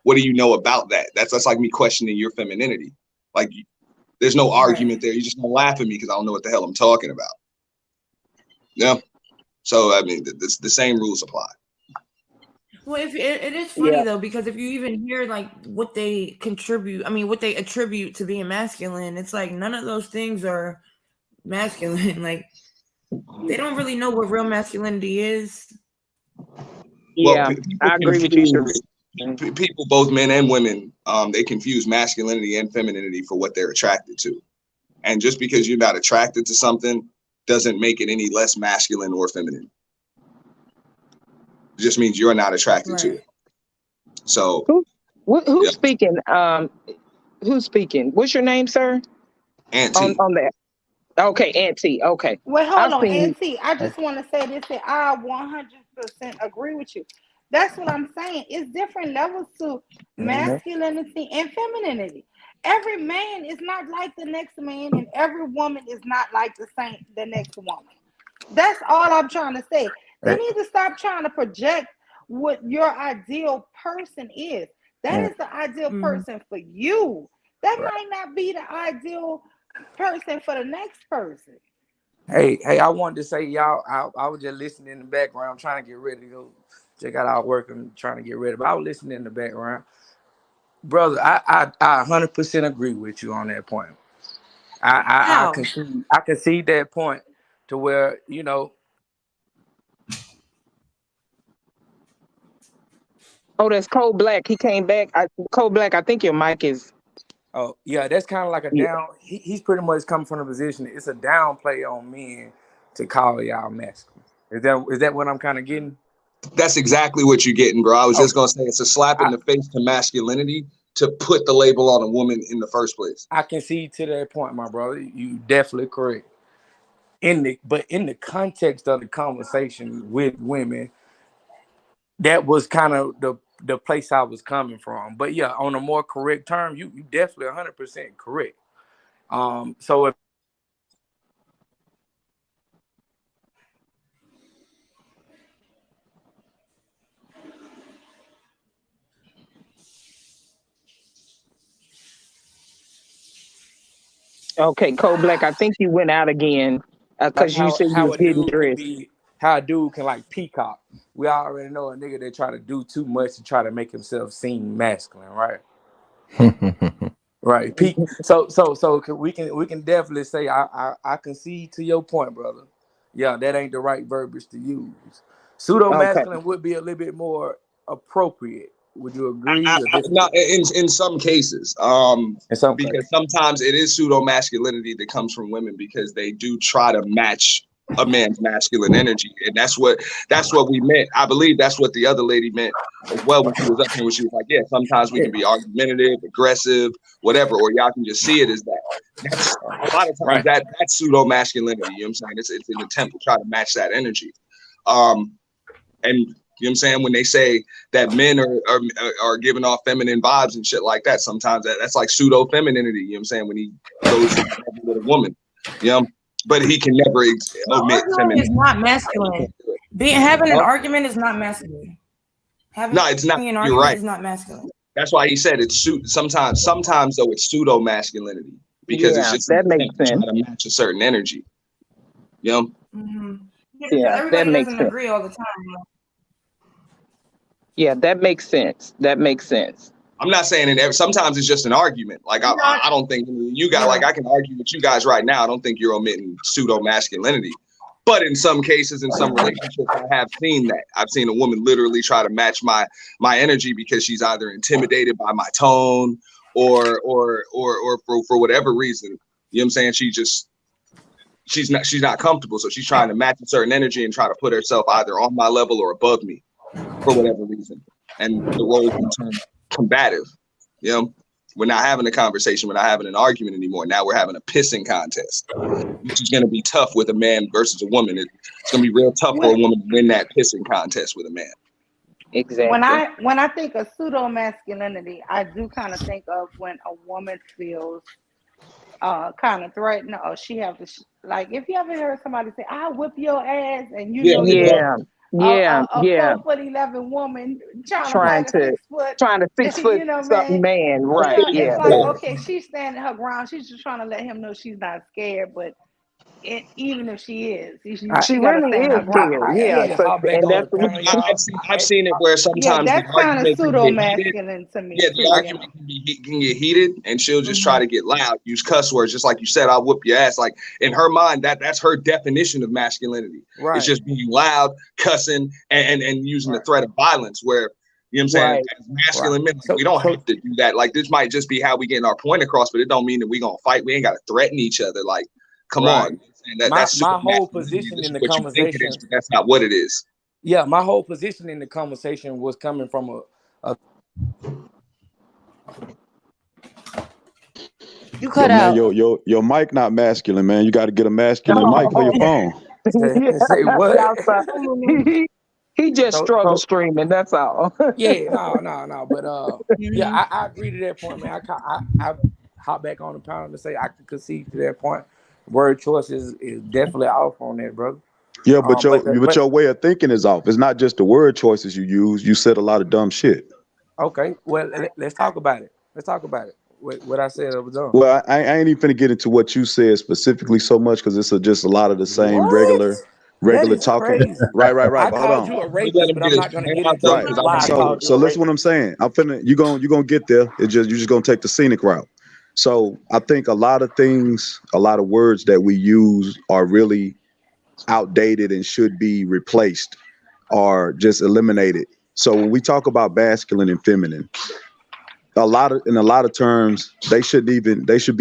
what do you know about that? That's like me questioning your femininity. Like, there's no argument there. You just gonna laugh at me because I don't know what the hell I'm talking about. Yeah. So I mean, the same rules apply. Well, if it is funny Yeah, though, because if you even hear like what they contribute, I mean, what they attribute to being masculine, it's like none of those things are masculine. Like they don't really know what real masculinity is. Well, yeah, people I agree with you, confuse Sheree. people, both men and women. They confuse masculinity and femininity for what they're attracted to, and just because you're not attracted to something doesn't make it any less masculine or feminine. It just means you're not attracted to Right. it. So, Who's yeah, speaking? Who's speaking? What's your name, sir? auntie. On that. Okay, Auntie. Okay, Well, hold I've on, seen. Auntie. I just want to say this, and I 100% agree with you. That's what I'm saying. It's different levels to Mhm. masculinity and femininity. Every man is not like the next man, and every woman is not like the next woman. That's all I'm trying to say. They Hey, need to stop trying to project what your ideal person is. That mm, is the ideal Mm-hmm. person for you. That right. might not be the ideal person for the next person. Hey, I wanted to say, y'all, I was just listening in the background, trying to get ready to go check out our work and trying to get ready. But I was listening in the background. Brother, I 100% agree with you on that point. How? I can see that point to where, Oh, that's Code Black. He came back. Code Black. I think your mic is. oh yeah, that's kind of like a Yeah. down. He's pretty much coming from the position. It's a downplay on men to call y'all masculine. Is that what I'm kind of getting? That's exactly what you're getting, bro. I was just Okay, gonna say it's a slap in I the face to masculinity to put the label on a woman in the first place. I can see to that point, my brother. You definitely correct. In the context of the conversation with women, that was kind of the place I was coming from. But yeah, on a more correct term, you definitely 100% correct. So if Okay, Code Black. I think you went out again like because you said you was getting dressed. how a dude can like peacock. We already know a nigga that try to do too much to try to make himself seem masculine, right? Right. Peak. So we can definitely say I concede to your point, brother. Yeah, that ain't the right verbiage to use. Pseudo Okay. masculine would be a little bit more appropriate. Would you agree or Not disagree? in some cases, In some because cases. sometimes it is pseudo masculinity that comes from women because they do try to match a man's masculine energy, and that's what we meant. I believe that's what the other lady meant as well when she was up here, when she was like, yeah, sometimes we can be argumentative, aggressive, whatever, or y'all can just see it as that. That's a lot of times that's pseudo masculinity. You know what I'm saying? It's an attempt to try to match that energy. And you know what I'm saying? When they say that men are giving off feminine vibes and shit like that, sometimes that's like pseudo femininity. You know what I'm saying? When he goes with a woman, you know, but he can never omit feminine. Is not masculine. Having an argument is not masculine. No, it's not. You're right. Is not masculine. That's why he said it's sometimes though it's pseudo masculinity, because it's just that makes sense. Trying to match a certain energy. You know? Mm-hmm. Yeah, everybody doesn't agree all the time. Yeah, that makes sense. That makes sense. I'm not saying it. Sometimes it's just an argument. Like I don't think you guys like I can argue with you guys right now. I don't think you're omitting pseudo masculinity. But in some cases, in some relationships, I have seen that. I've seen a woman literally try to match my energy because she's either intimidated by my tone or for whatever reason. You know what I'm saying? She's not comfortable, so she's trying to match a certain energy and try to put herself either on my level or above me for whatever reason. And the roles can turn combative. You know, we're not having a conversation, we're not having an argument anymore. Now we're having a pissing contest, which is going to be tough with a man versus a woman. It's going to be real tough for a woman to win that pissing contest with a man. Exactly. When I think of pseudo masculinity, I do kind of think of when a woman feels kind of threatened, or she have to like, if you ever heard somebody say, "I'll whip your ass," and you know, a 4'11" woman trying to 6 foot, you know, something man, right? Yeah, it's like, okay, she's standing her ground. She's just trying to let him know she's not scared, but even if she is, she really is scared. Yeah, I've seen it where sometimes that's kind of pseudo masculine to me. Yeah, the argument can get heated, and she'll just try to get loud, use cuss words, just like you said. I'll whip your ass. Like in her mind, that's her definition of masculinity. Right. It's just being loud, cussing, and using the threat of violence. Where, you know what I'm saying, as masculine men, we don't have to do that. Like this might just be how we getting our point across, but it don't mean that we gonna fight. We ain't gotta threaten each other. Like, come on. That's my whole position in the conversation. That's not what it is. Yeah, my whole position in the conversation was coming from a you cut out. Man, your mic not masculine, man. You got to get a masculine mic for your phone. Say what? He just struggle streaming. That's all. Yeah, no. But yeah, I agree to that point, man. I hop back on the panel to say I can concede to that point. Word choice is definitely off on that, brother. Yeah, but your way of thinking is off. It's not just the word choices you use. You said a lot of dumb shit. Okay, well, let's talk about it. What I said was dumb. Well, I ain't even finna get into what you said specifically so much because it's just a lot of the same regular talking. Crazy. Right. I called you a rapist, but I'm not gonna get into it. So listen what I'm saying. You gonna get there. You're just gonna take the scenic route. So I think a lot of words that we use are really outdated and should be replaced or just eliminated. So when we talk about masculine and feminine, in a lot of terms, they should be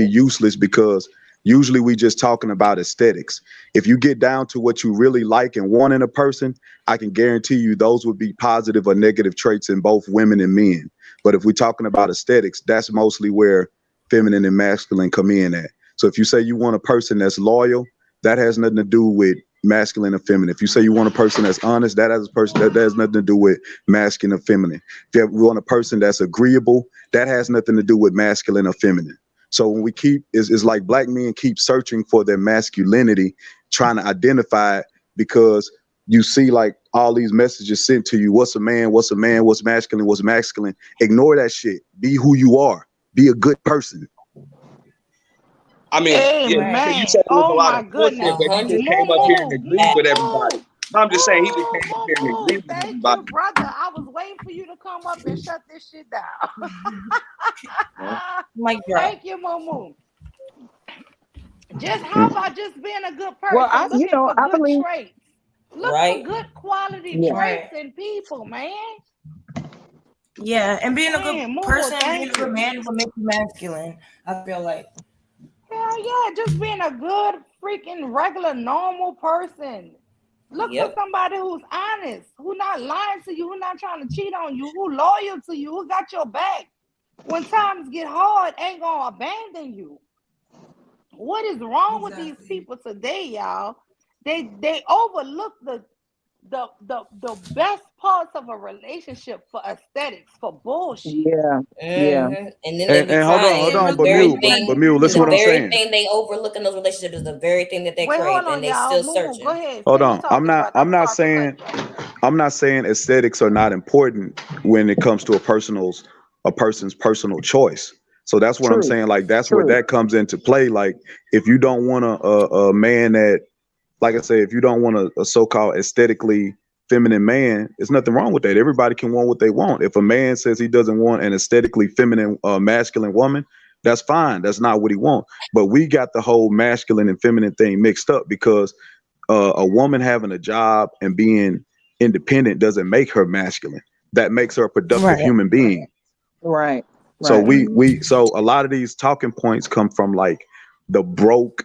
useless because usually we just talking about aesthetics. If you get down to what you really like and want in a person, I can guarantee you those would be positive or negative traits in both women and men. But if we're talking about aesthetics, that's mostly where feminine and masculine come in at. So if you say you want a person that's loyal, that has nothing to do with masculine or feminine. If you say you want a person that's honest, that has nothing to do with masculine or feminine. If you want a person that's agreeable, that has nothing to do with masculine or feminine. So when we it's like black men keep searching for their masculinity, trying to identify it, because you see like all these messages sent to you. What's a man? What's masculine? What's masculine? Ignore that shit. Be who you are. Be a good person. I mean, you said there was a lot of bullshit, but he just came up here and agreed with everybody. I'm just saying, he just came up here and agreed with everybody. You, brother. I was waiting for you to come up and shut this shit down. Thank you, Momo. Just how about just being a good person? Well, I believe traits. Look for good quality traits in people, man. Yeah, and being a good person, being a good man will make you masculine. I feel like. Hell yeah, just being a good freaking regular normal person. Look for Yep. somebody who's honest, who not lying to you, who not trying to cheat on you, who loyal to you, who got your back. When times get hard, ain't gonna abandon you. What is wrong with these people today, y'all? They overlook the best parts of a relationship for aesthetics, for bullshit. Yeah. Yeah. And then they be And hold trying, on, and the very but thing, Mule, listen the what I'm very saying. thing they overlook in those relationships is the very thing that they Wait, crave, hold on, and they y'all. still Moo, searching. go ahead. Hold Finish on. talking, brother. I'm not saying aesthetics are not important when it comes to a person's personal choice. So that's what I'm True. saying. Like that's where True. that comes into play. Like if you don't want a man that, like I say, if you don't want a so-called aesthetically feminine man, there's nothing wrong with that. Everybody can want what they want. If a man says he doesn't want an aesthetically feminine, masculine woman, that's fine. That's not what he wants. But we got the whole masculine and feminine thing mixed up because a woman having a job and being independent doesn't make her masculine. That makes her a productive human being. Right. So Right. so a lot of these talking points come from like the broke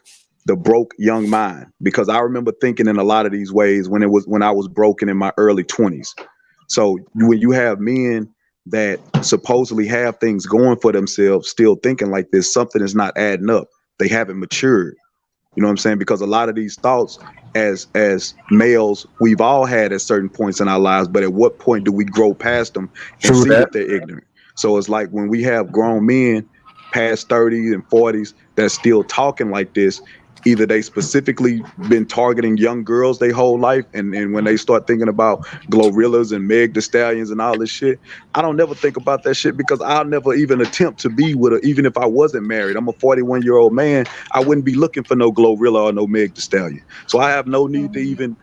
young mind, because I remember thinking in a lot of these ways when I was broken in my early 20s. So when you have men that supposedly have things going for themselves still thinking like this, something is not adding up. They haven't matured. You know what I'm saying? Because a lot of these thoughts as males, we've all had at certain points in our lives, but at what point do we grow past them and True see that. that they're ignorant? So it's like when we have grown men past 30s and 40s that's still talking like this, either they specifically been targeting young girls their whole life, and when they start thinking about Glorrillas and Meg the Stallions and all this shit, I don't never think about that shit because I'll never even attempt to be with her, even if I wasn't married. I'm a 41-year-old man. I wouldn't be looking for no Glorilla or no Meg the Stallion. So I have no need to even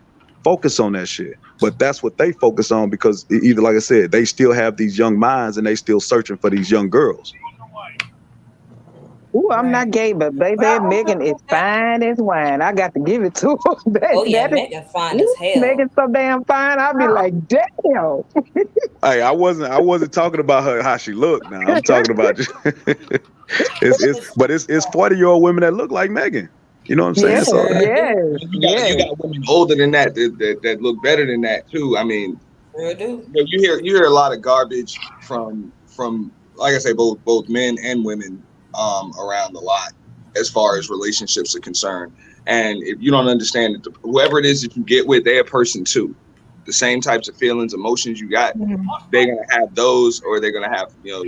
focus on that shit. But that's what they focus on because either, like I said, they still have these young minds and they still searching for these young girls. Ooh, I'm not gay, but baby, Megan is fine as wine. I got to give it to her. Oh yeah, That is, Megan fine as hell. Megan's so damn fine. I'll be like, damn. Hey, I wasn't talking about her how she looked. Now I'm talking about just it's 40-year-old women that look like Megan. You know what I'm saying? Yes, So yes, You yes. got women older than that look better than that too. I mean, Sure do. you know, you hear a lot of garbage from like I say, both men and women around a lot as far as relationships are concerned. And if you don't understand that whoever it is that you get with, they're a person too. The same types of feelings, emotions you got, they're gonna have those, or they're gonna have, you know,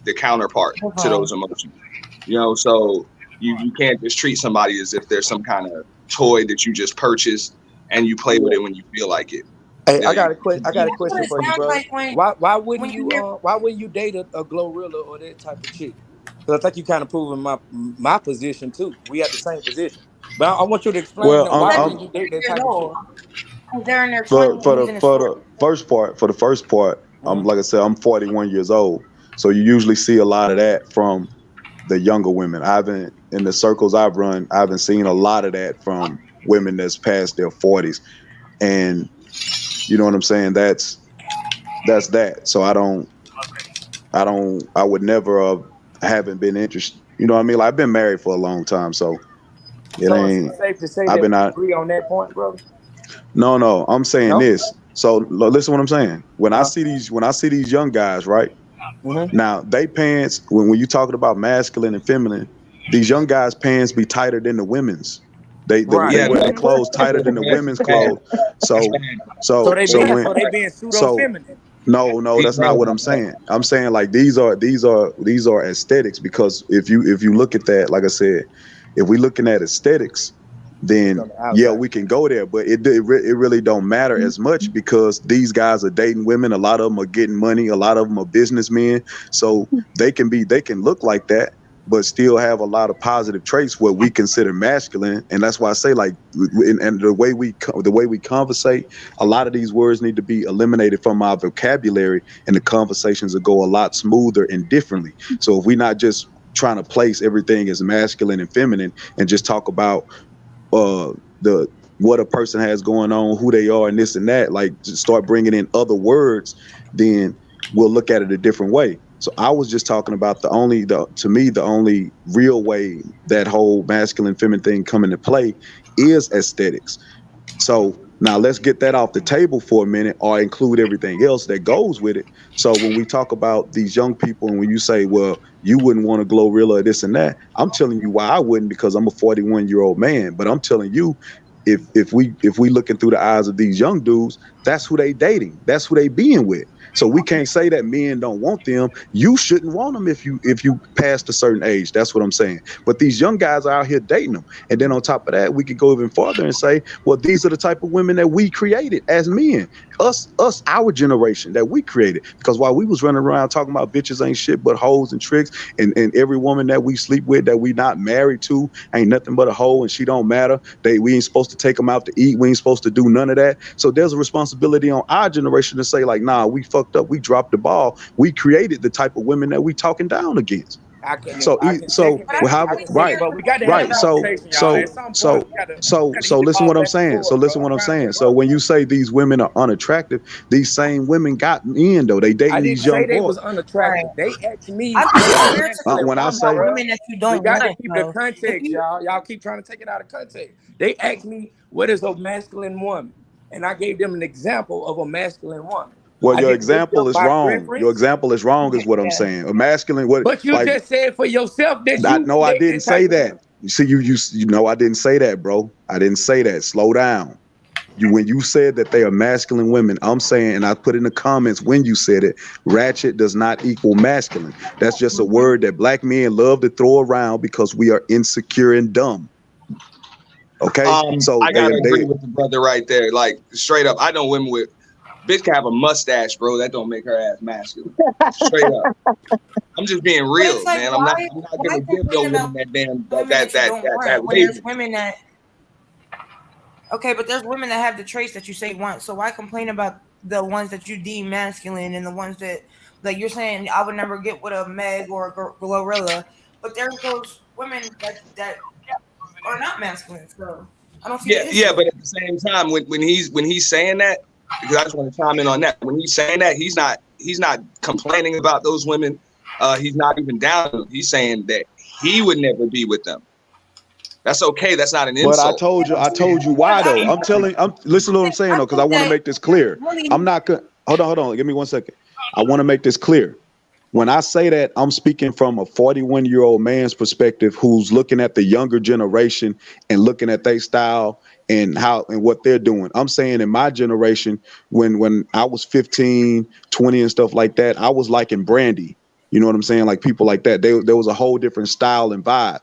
the counterpart to those emotions. You know, so you can't just treat somebody as if they're some kind of toy that you just purchased and you play with it when you feel like it. Hey, You know, I got a That's what question it for you, sounds bro. like when Why when you hear wouldn't you date a Glorilla or that type of chick? Because I think you kind of proving my position too. We have the same position, but I want you to explain well, though, why seven wouldn't you date that years type of chick? old, because they're in their for 20s for and he's the in his for 40s. the first part, Mhm. like I said, I'm 41 years old. So you usually see a lot of that from the younger women. I haven't, in the circles I've run, I haven't seen a lot of that from women that's past their 40s. And you know what I'm saying? That's that. So I would never haven't been interested. You know what I mean? Like, I've been married for a long time, so it So it's ain't. safe to say I've that been we out. agree on that point, brother. No. I'm saying No. this. So listen, what I'm saying. When I Uh-huh. see these young guys, right Mm-hmm. now, they pants. When you talking about masculine and feminine, these young guys' pants be tighter than the women's. They Right. yeah, wear their that's clothes tighter than the bad. women's Bad. clothes. That's So bad. So so they so being when pseudo so feminine. no, that's not what I'm saying. I'm saying like these are aesthetics, because if you look at that, like I said, if we looking at aesthetics, It's then on the yeah, outside. we can go there, but it really don't matter as much because these guys are dating women. A lot of them are getting money. A lot of them are businessmen, so they can look like that, but still have a lot of positive traits what we consider masculine. And that's why I say, like, and the way we conversate, a lot of these words need to be eliminated from our vocabulary, and the conversations will go a lot smoother and differently. So if we're not just trying to place everything as masculine and feminine and just talk about the what a person has going on, who they are, and this and that, like, just start bringing in other words, then we'll look at it a different way. So I was just talking about to me the only real way that whole masculine feminine thing come into play is aesthetics. So now let's get that off the table for a minute, or include everything else that goes with it. So when we talk about these young people, and when you say, well, you wouldn't want a Glorilla or this and that, I'm telling you why I wouldn't, because I'm a 41-year-old man. But I'm telling you, if we looking through the eyes of these young dudes, that's who they dating. That's who they being with. So we can't say that men don't want them. You shouldn't want them if you passed a certain age. That's what I'm saying. But these young guys are out here dating them. And then on top of that, we could go even farther and say, well, these are the type of women that we created as men. Our generation that we created. Because while we was running around talking about bitches ain't shit but hoes and tricks, and every woman that we sleep with that we not married to ain't nothing but a hoe and she don't matter. We ain't supposed to take them out to eat. We ain't supposed to do none of that. So there's a responsibility on our generation to say, like, nah, we fucked up. We dropped the ball. We created the type of women that we talking down against. I can So second that. we have I can right, second, but we got to have a right. conversation, y'all. At some point, we gotta hit the Listen ball what I'm back and saying. So forth, listen bro. what I'm I'm trying to saying. get So brothers. when you say these women are unattractive, these same women got men though. They I dating didn't these say young they boys. was unattractive. They asked me I what think a it's weird to masculine When I complain woman, say about bro. women that you We don't got to want. keep the So if context, you y'all. Y'all keep trying to take it out of context. They asked me what is a masculine woman, and I gave them an example of a masculine woman. well, I your didn't give them example is my wrong. Your preference, example is wrong, is what I'm yeah. saying. A masculine, what but you like just said for yourself that I you no, I date didn't this type say of that. woman. You see, you know, I didn't say that, bro. I didn't say that. Slow down. When you said that they are masculine women, I'm saying, and I put in the comments when you said it, ratchet does not equal masculine. That's just a Mhm. word that black men love to throw around because we are insecure and dumb. Okay, so I gotta and agree they with the brother right there. Like straight up, I know women with bitch can have a mustache, bro. That don't make her ass masculine. Straight up. I'm just being But it's real, like, man. I'm not why gonna give complain them about women that damn women that you don't that want when there's label. women that okay, but there's women that have the traits that you say you want. So why complain about the ones that you deem masculine and the ones that, like you're saying, I would never get with a Meg or a Glorilla, but there's those women that are not masculine. So I don't see Yeah, the yeah, issue. but at the same time, when he's saying that, because I just want to chime in on that. When he's saying that, he's not complaining about those women. He's not even down. He's saying that he would never be with them. That's okay. That's not an but insult. I told you why though. I'm listen to what I'm saying though, because I want to That make this clear. really, I'm not gonna hold on, give me 1 second. I want to make this clear. When I say that, I'm speaking from a 41-year-old man's perspective who's looking at the younger generation and looking at their style and how and what they're doing. I'm saying in my generation, when I was 15, 20 and stuff like that, I was liking Brandy. You know what I'm saying? Like people like that. There was a whole different style and vibe.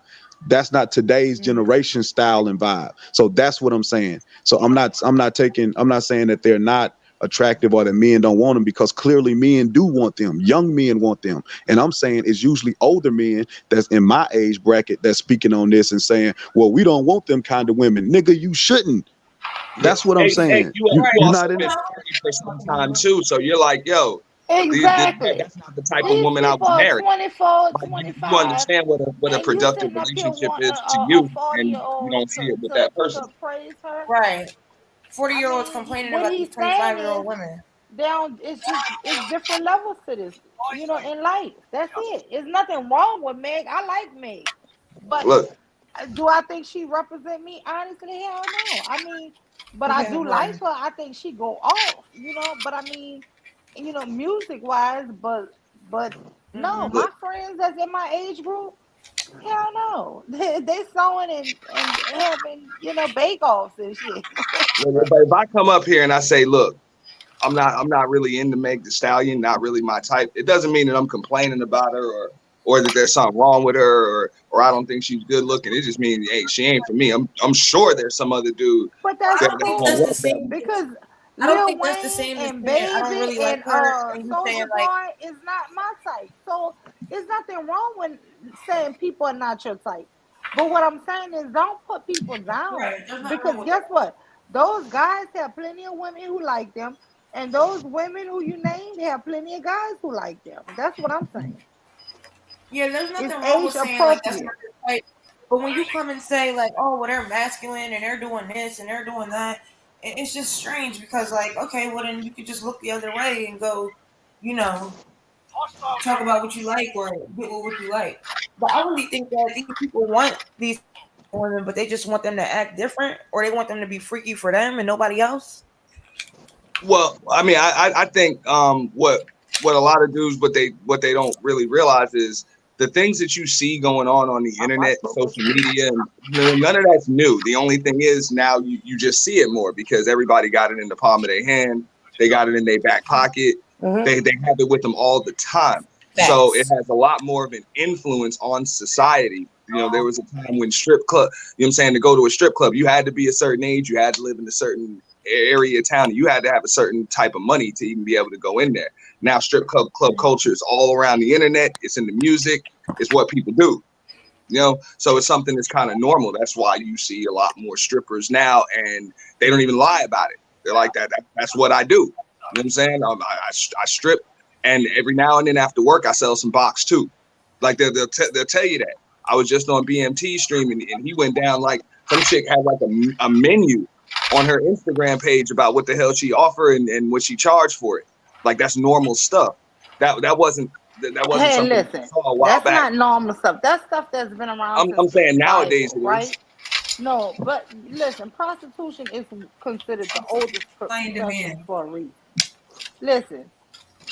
That's not today's generation style and vibe. So that's what I'm saying. So I'm not saying that they're not attractive or that men don't want them, because clearly men do want them. Young men want them. And I'm saying it's usually older men that's in my age bracket that's speaking on this and saying, well, we don't want them kind of women. Nigga, you shouldn't. Yeah. That's what I'm Hey, saying. you You're also not in been it. married for some time too, so you're like, yo, Exactly. that's not the type of These woman I people would are marry. 24, Like you 25, understand what a and you productive sitting up here relationship wanting is to a you, and 40 year you old don't see it with that person. to praise her. right? 40 I year olds mean, complaining what about these he's saying 25-year-old is women. down. It's different levels to this, in life. That's it. It's nothing wrong with Meg. I like Meg, but Look, do I think she represent me? Honestly, hell no. I mean, but I Yeah, do like right. her. I think she go off, But I mean, music wise, but no, Mm-hmm. my look, friends that's in my age group, hell no. They sewing and having bake offs and shit. but if I come up here and I say, look, I'm not really into Meg the Stallion, not really my type. It doesn't mean that I'm complaining about her or that there's something wrong with her or I don't think she's good looking. It just means, hey, she ain't for me. I'm sure there's some other dude But I that's that don't think gonna that's cool the love that. same. because I don't Lil think that's the Wayne same as and saying I don't Baby really like and her, and you saying Soldier like, Boy is not my type. So there's nothing wrong with saying people are not your type. But what I'm saying is don't put people down right? There's nothing because wrong with guess that. what? Those guys have plenty of women who like them, and those women who you named have plenty of guys who like them. That's what I'm saying. Yeah, there's It's nothing wrong with age saying like that's appropriate. not your type. But when you come and say like, oh, well, they're masculine and they're doing this and they're doing that, it's just strange because like, okay, well then you could just look the other way and go, you know, talk about what you like or get with what you like. But I really think that these people want these women, but they just want them to act different, or they want them to be freaky for them and nobody else. Well, I mean, I think what a lot of dudes what they don't really realize is the things that you see going on the internet, social media, and none of that's new. The only thing is now you just see it more because everybody got it in the palm of their hand. They got it in their back pocket. They have it with them all the time. So it has a lot more of an influence on society. There was a time when strip club, what I'm saying, to go to a strip club, you had to be a certain age, you had to live in a certain area of town, you had to have a certain type of money to even be able to go in there. Now club culture is all around the internet. It's in the music. It's what people do. So it's something that's kind of normal. That's why you see a lot more strippers now, and they don't even lie about it. They're like that's what I do. You know what I'm saying? I strip, and every now and then after work, I sell some box too. Like they'll tell you that. I was just on BMT streaming, and he went down like some chick had like a menu on her Instagram page about what the hell she offered and what she charged for it. Like that's normal stuff. That wasn't Hey, something listen, I saw a while that's back. not normal stuff. That's stuff that's been around since I'm saying the nowadays Bible, it right? is. No, but listen, prostitution is considered the oldest Supply and profession demand. for a reason. Listen,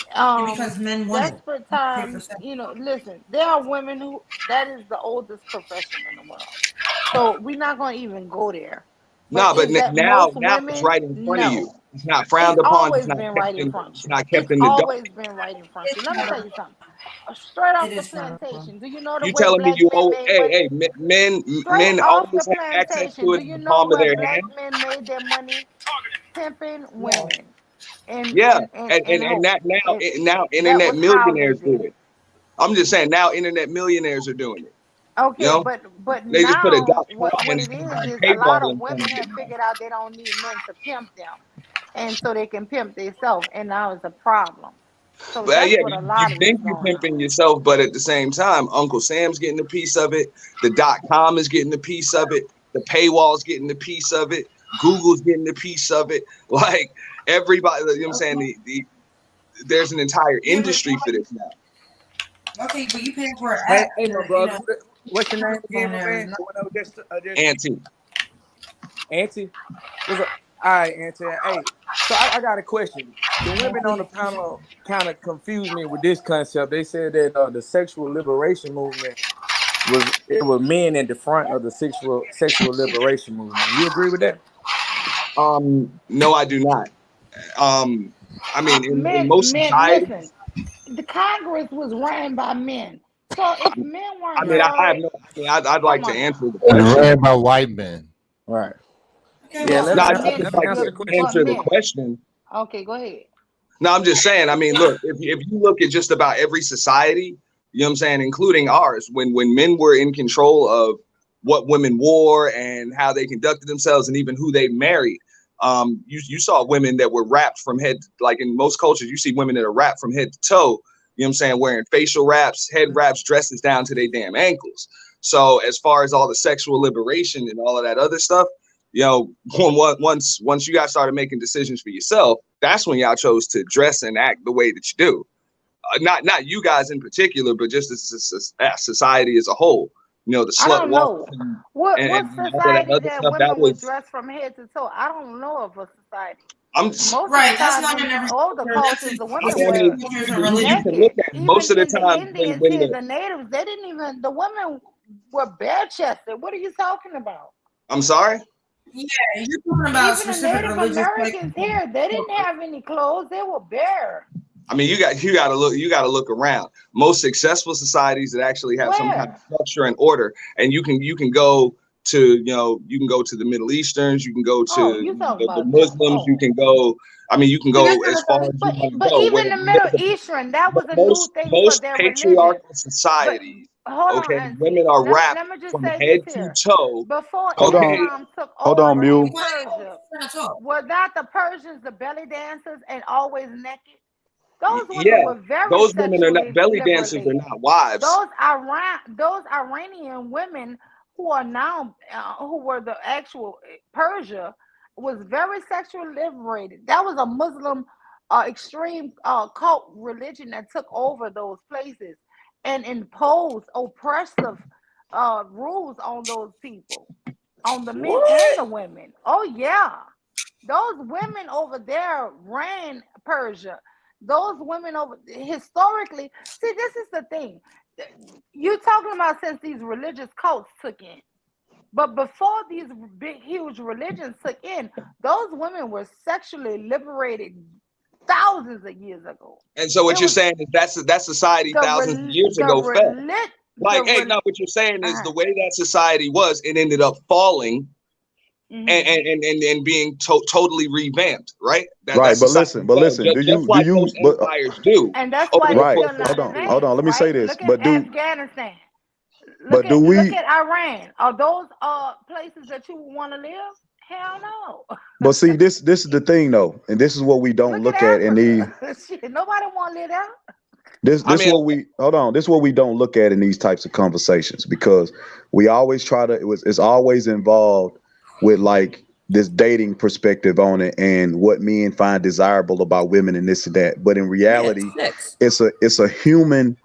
Because men want it. desperate Pay for times, sex. listen, there are women who that is the oldest profession in the world. So we're not going to even go there. But No, but is that now most it's women? right in front of you. No. It's not It's frowned upon. always been right in front It's of you. not kept It's in the dark. always been right in front of you. Let me tell you something. Straight It off the is frowned upon. plantation, do you know the You way telling me black you men owe? made Hey, money? Straight men off the always have access plantation, to do it in you the know palm of where their black hand. men made their money? Pimping Yeah. women and Yeah, and and, and and hoes. that now That internet was how they millionaires do did it. it. I'm just saying now internet millionaires are doing it. You Okay, know, but they just put a now .com what and it a is a lot paywall of in front women of it have now. figured out they don't need men to pimp them, and so they can pimp themselves, and now it's a problem. So But that's yeah, what a you lot of is think you're going pimping on. yourself, but at the same time, Uncle Sam's getting a piece of it. The .com is getting a piece of it. The paywall's getting a piece of it. Google's getting a piece of it. Like everybody, you know what I'm saying? There's an entire Yeah, but industry for this now. okay, but you paying for an Hey, app hey, my to, brother. What's your name again, on my there is man? not. The one that was just Auntie. Auntie. What's up? All right, Auntie. Hey, so I got a question. The women on the panel kind of confused me with this concept. They said that the sexual liberation movement was men at the front of the sexual liberation movement. You agree with that? No, I do not. I mean, in most Men, societies, listen. The Congress was ran by men. So if men I weren't mean, I have tolerate, no. I mean, I'd like come to on answer now. the And question. ran by white men. Right. Okay, Yeah. well, No, Let I'd me Men, just let me like answer to the question. but answer the men. question. Okay, go ahead. No, I'm just saying. I mean, look, if you look at just about every society, you know what I'm saying, including ours, when men were in control of what women wore and how they conducted themselves and even who they married, you saw women that were wrapped from head, like in most cultures, you see women that are wrapped from head to toe, you know what I'm saying, wearing facial wraps, head wraps, dresses down to their damn ankles. So as far as all the sexual liberation and all of that other stuff, once you guys started making decisions for yourself, that's when y'all chose to dress and act the way that you do. Not you guys in particular, but just as society as a whole. The I slut don't walk know and, what and, what and all of that society other that stuff. That women would was dress from head to toe. I don't know of a society. I'm. Most of the right. That's times not in in every older culture. That's cultures, in the I women specific were mean, cultures and you religions. can look naked. at most Even of the in the time Indians when here, the. the natives, they didn't even. The women were bare chested. What are you talking about? I'm sorry. Yeah, you're talking about Even the specific Native religious like Americans here, they didn't have any clothes. They were bare. I mean, you got to look around. Most successful societies that actually have some kind of Where? structure and order, and you can go to the Middle Easterns, you can go Oh, to you talking the about them? Muslims, you Oh, can go. I mean, you can but that's go not as a far thing. as you but want to but go. even the Middle Eastern, that was a new thing for Most their religion. patriarchal But societies, hold on, okay, women Auntie. are Let wrapped me just from say this head to here. toe. Before Hold Okay, on. Islam took Hold on, over in Mule. Why they always Persia, trying to talk? were not the Persians the belly dancers and always naked? Those women yeah, were very those women are not sexually belly dancers. Are liberated. not wives. Those Iranian women who are now who were the actual Persia was very sexually liberated. That was a Muslim extreme cult religion that took over those places and imposed oppressive rules on those people, on the men and the women. Oh yeah, those women over there ran Persia. Those women over historically. See, this is the thing. You're talking about since these religious cults took in. But before these big, huge religions took in, those women were sexually liberated thousands of years ago. And so what It you're was saying is that society thousands of years ago fell. Like, hey, no, what you're saying is the way that society was, it ended up falling and being totally revamped, right? Right, but listen, just like those empires do. And that's why it's right. still not Hold on. Let me say this. Look But at do Afghanistan. but do we? Look at Iran. Are those places that you want to live? Hell no. But see, this is the thing though, and this is what we don't look at in these. Shit, nobody want to live there. This is what we hold on. This is what we don't look at in these types of conversations, because we always try to. It's always involved with like this dating perspective on it and what men find desirable about women and this and that. But in reality, it's a human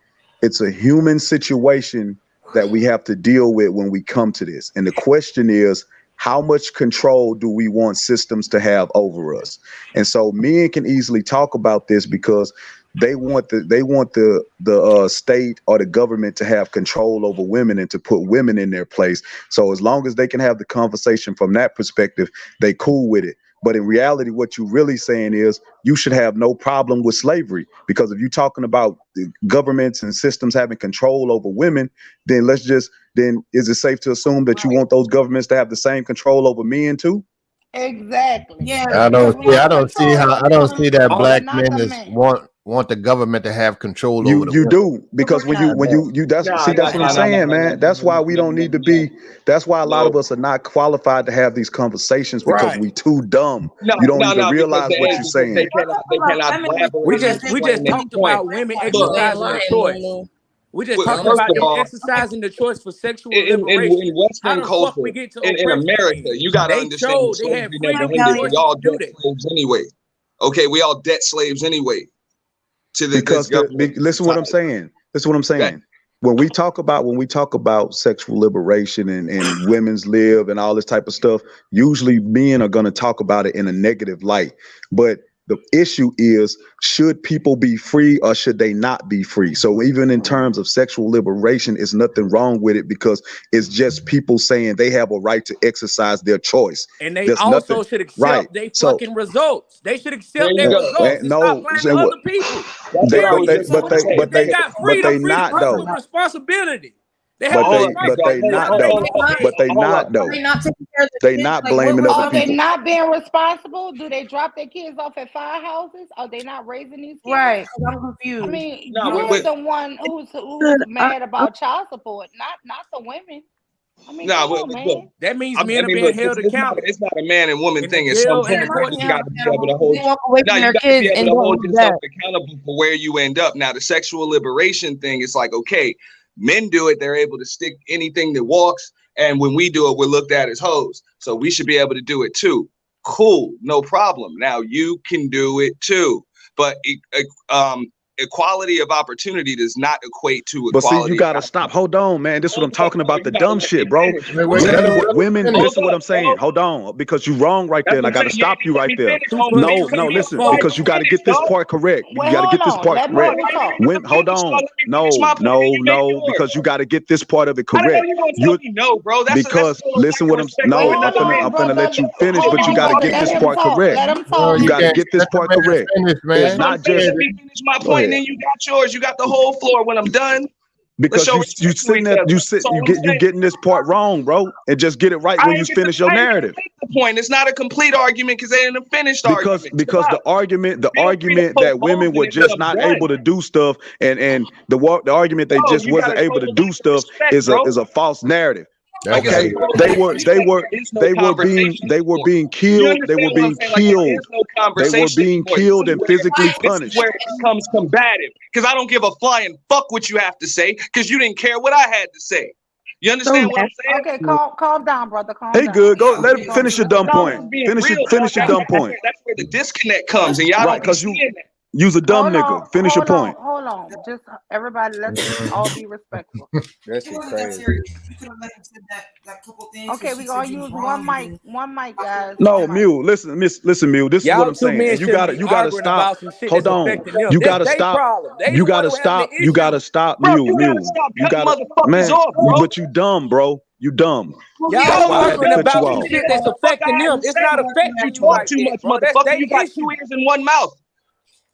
situation that we have to deal with when we come to this. And the question is, how much control do we want systems to have over us? And so men can easily talk about this because they want the state or the government to have control over women and to put women in their place. So as long as they can have the conversation from that perspective, they cool with it. But in reality, what you're really saying is you should have no problem with slavery, because if you're talking about the governments and systems having control over women, then is it safe to assume that you want those governments to have the same control over men too? Exactly. Yeah. I don't see that black men want the government to have control over the women. Do, because when you that's what I'm saying, man. That's why we don't need to be. That's why a lot of us are not qualified to have these conversations, because we too dumb. You don't even realize what you're saying. They cannot. We just talked about women exercising their choice. We just talked about them exercising the choice for sexual liberation. In Western culture, in America, you got to understand, we all debt slaves anyway. Okay, we all debt slaves anyway. Listen what I'm saying. When we talk about sexual liberation and women's live and all this type of stuff, usually men are going to talk about it in a negative light. But the issue is, should people be free or should they not be free? So even in terms of sexual liberation, there's nothing wrong with it, because it's just people saying they have a right to exercise their choice. And they also should accept their fucking results. They should accept their results. Stop blaming other people. But they got freedom, personal responsibility. They have they not though. They not blaming other people. Are they not being responsible? Do they drop their kids off at firehouses? Are they not raising these kids? Right. I'm confused. I mean, you're the one who's mad about child support, not the women. I mean, man. That means men are being held accountable. It's not a man and woman thing. It's some point you got to be able to hold. Yourself accountable for where you end up. Now, the sexual liberation thing is like, okay, men do it, they're able to stick anything that walks, and when we do it, we're looked at as hoes. So we should be able to do it too. Cool, no problem. Now you can do it too. But equality of opportunity does not equate to equality. But see, you gotta stop. Hold on, man. This is what I'm talking about. The dumb shit, bro. Women, listen what I'm saying. Hold on, because you're wrong right there, and I gotta stop you right there. No, listen, because you gotta get this part correct. You gotta get this part correct. Hold on. No, because you gotta get this part of it correct. Because listen what I'm saying. No, I'm gonna let you finish, but you gotta get this part correct. You gotta get this part correct. It's not just my point. And then you got yours. You got the whole floor when I'm done. Because you sitting there, you getting this part wrong, bro, and just get it right when you finish your narrative. The point. It's not a complete argument because they didn't finish the argument. Because the argument that women were just not able to do stuff, and the argument they just wasn't able to do stuff is a false narrative. Okay, they were being killed. They were being killed and physically punished. This is where it becomes combative, because I don't give a flying fuck what you have to say, because you didn't care what I had to say. You understand what I'm saying? Okay, calm down, brother. Calm Hey, down. good. Go. Yeah, Let we him gonna finish do your this. dumb No, I'm point. just being Finish real, your dog. dumb point. That's where the disconnect comes, and y'all Right, don't be because seeing that. you's a dumb nigga. Finish your point. Hold on. Just everybody, let's all be respectful. That It shit wasn't that crazy. serious. You could have let him say that couple things. Okay, She we said gonna you was use wrong. one mic, guys. No, One mic. Mule. Listen, Mule. This is what Y'all I'm two saying, men and you shouldn't be gotta arguing stop. about some shit Hold that's on. affecting them. You That's gotta their stop. problem. They You the one gotta who having the stop. You issue. gotta stop. Bro, Mule. you gotta stop You cutting gotta, motherfuckers man. off, bro. But you dumb, bro. You dumb. Y'all That's why I had to arguing cut you about some off. shit that's affecting them. It's not affecting You you talk like too that, much, bro. That's motherfucker. their You got issue. 2 ears and 1 mouth.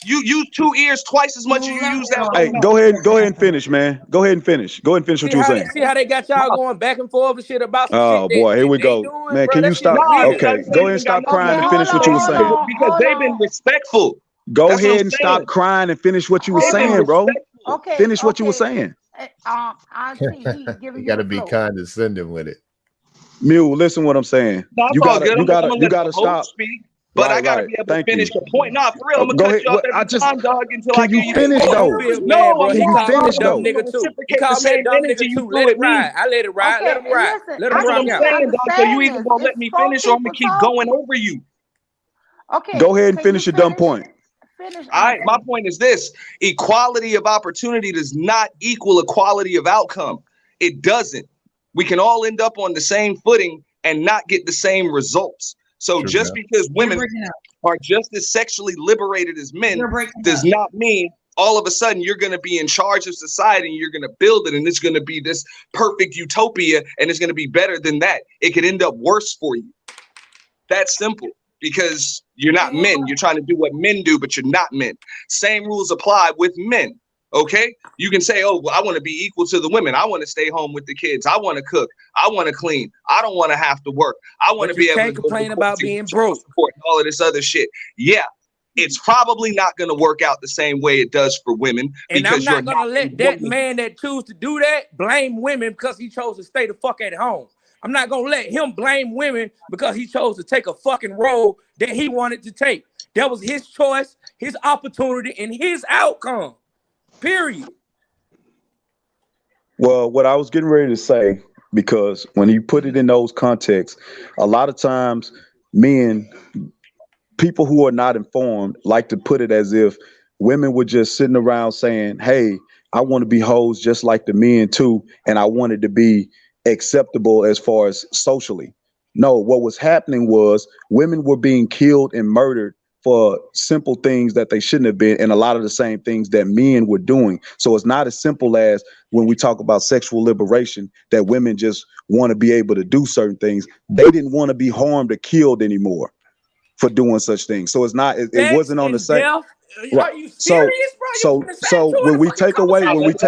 You use 2 ears twice as much as you use that 1 Hey, mouth. go ahead and finish, man. Go ahead and finish. Go ahead and finish what you were saying. See how they got y'all going back and forth and shit about some shit Oh boy, here that we they go, doing, man. bro. Can you That shit stop? Nah, weird. Okay, because go they ahead and ain't got stop nothing to crying Okay, and do hold finish with what on, you were it hold saying. on, because hold they've been on. respectful. Go That's what I'm ahead and saying. stop crying and finish what you were They've been saying, bro. respectful. Okay, Finish what you were okay. saying. Auntie, he giving You you got the to be floor. condescending with it. Mule, listen what I'm saying. No, it's You all gotta, good. you I'm gotta, gonna you let the gotta host stop. speak, but I gotta Right. be able to Thank you. finish the point. Nah, for real, I'm gonna Go cut ahead. you off Well, every time, dog, until I can give you you the finish floor. Don't though? feel No, bad, bro. I'm Can He you not, called me a dog. finish I'm dumb though? gonna nigga too. He reciprocate the called me a same dumb energy nigga you too. threw Let it at me. ride. I let it ride. Let Okay, him ride. listen, Let him That's what rock I'm out. saying, dog. So you understand either this. gonna let It's me 4 finish or I'm gonna people keep going talking. over you. Okay, Go ahead and can you finish your dumb point. Finish, All right, my Auntie. point is this: equality of opportunity does not equal equality of outcome. It doesn't. We can all end up on the same footing and not get the same results. So True, just man. because You're women breaking up. are just as sexually liberated as men You're breaking does up. not mean all of a sudden you're going to be in charge of society and you're going to build it and it's going to be this perfect utopia and it's going to be better than that. It could end up worse for you. That's simple because you're not men. You're trying to do what men do, but you're not men. Same rules apply with men. Okay, you can say, oh, well, I want to be equal to the women. I want to stay home with the kids. I want to cook. I want to clean. I don't want to have to work. I want to But you be able to can't go to complain court about to being get child broke. support and all of this other shit. Yeah, it's probably not going to work out the same way it does for women And I'm because you're not not gonna a let that woman. man that choose to do that blame women because he chose to stay the fuck at home. I'm not gonna let him blame women because he chose to take a fucking role that he wanted to take. That was his choice, his opportunity, and his outcome. Period. Well, what I was getting ready to say, because when you put it in those contexts, a lot of times men, people who are not informed, like to put it as if women were just sitting around saying, hey, I want to be hoes just like the men too, and I want it to be acceptable as far as socially. No, what was happening was women were being killed and murdered for simple things that they shouldn't have been, and a lot of the same things that men were doing. So it's not as simple as when we talk about sexual liberation that women just want to be able to do certain things. They didn't want to be harmed or killed anymore for doing such things. So it's not, it Sex wasn't on the and same. death. Right. Are you serious, bro? You finna say So two in when a we fucking take away, conversation?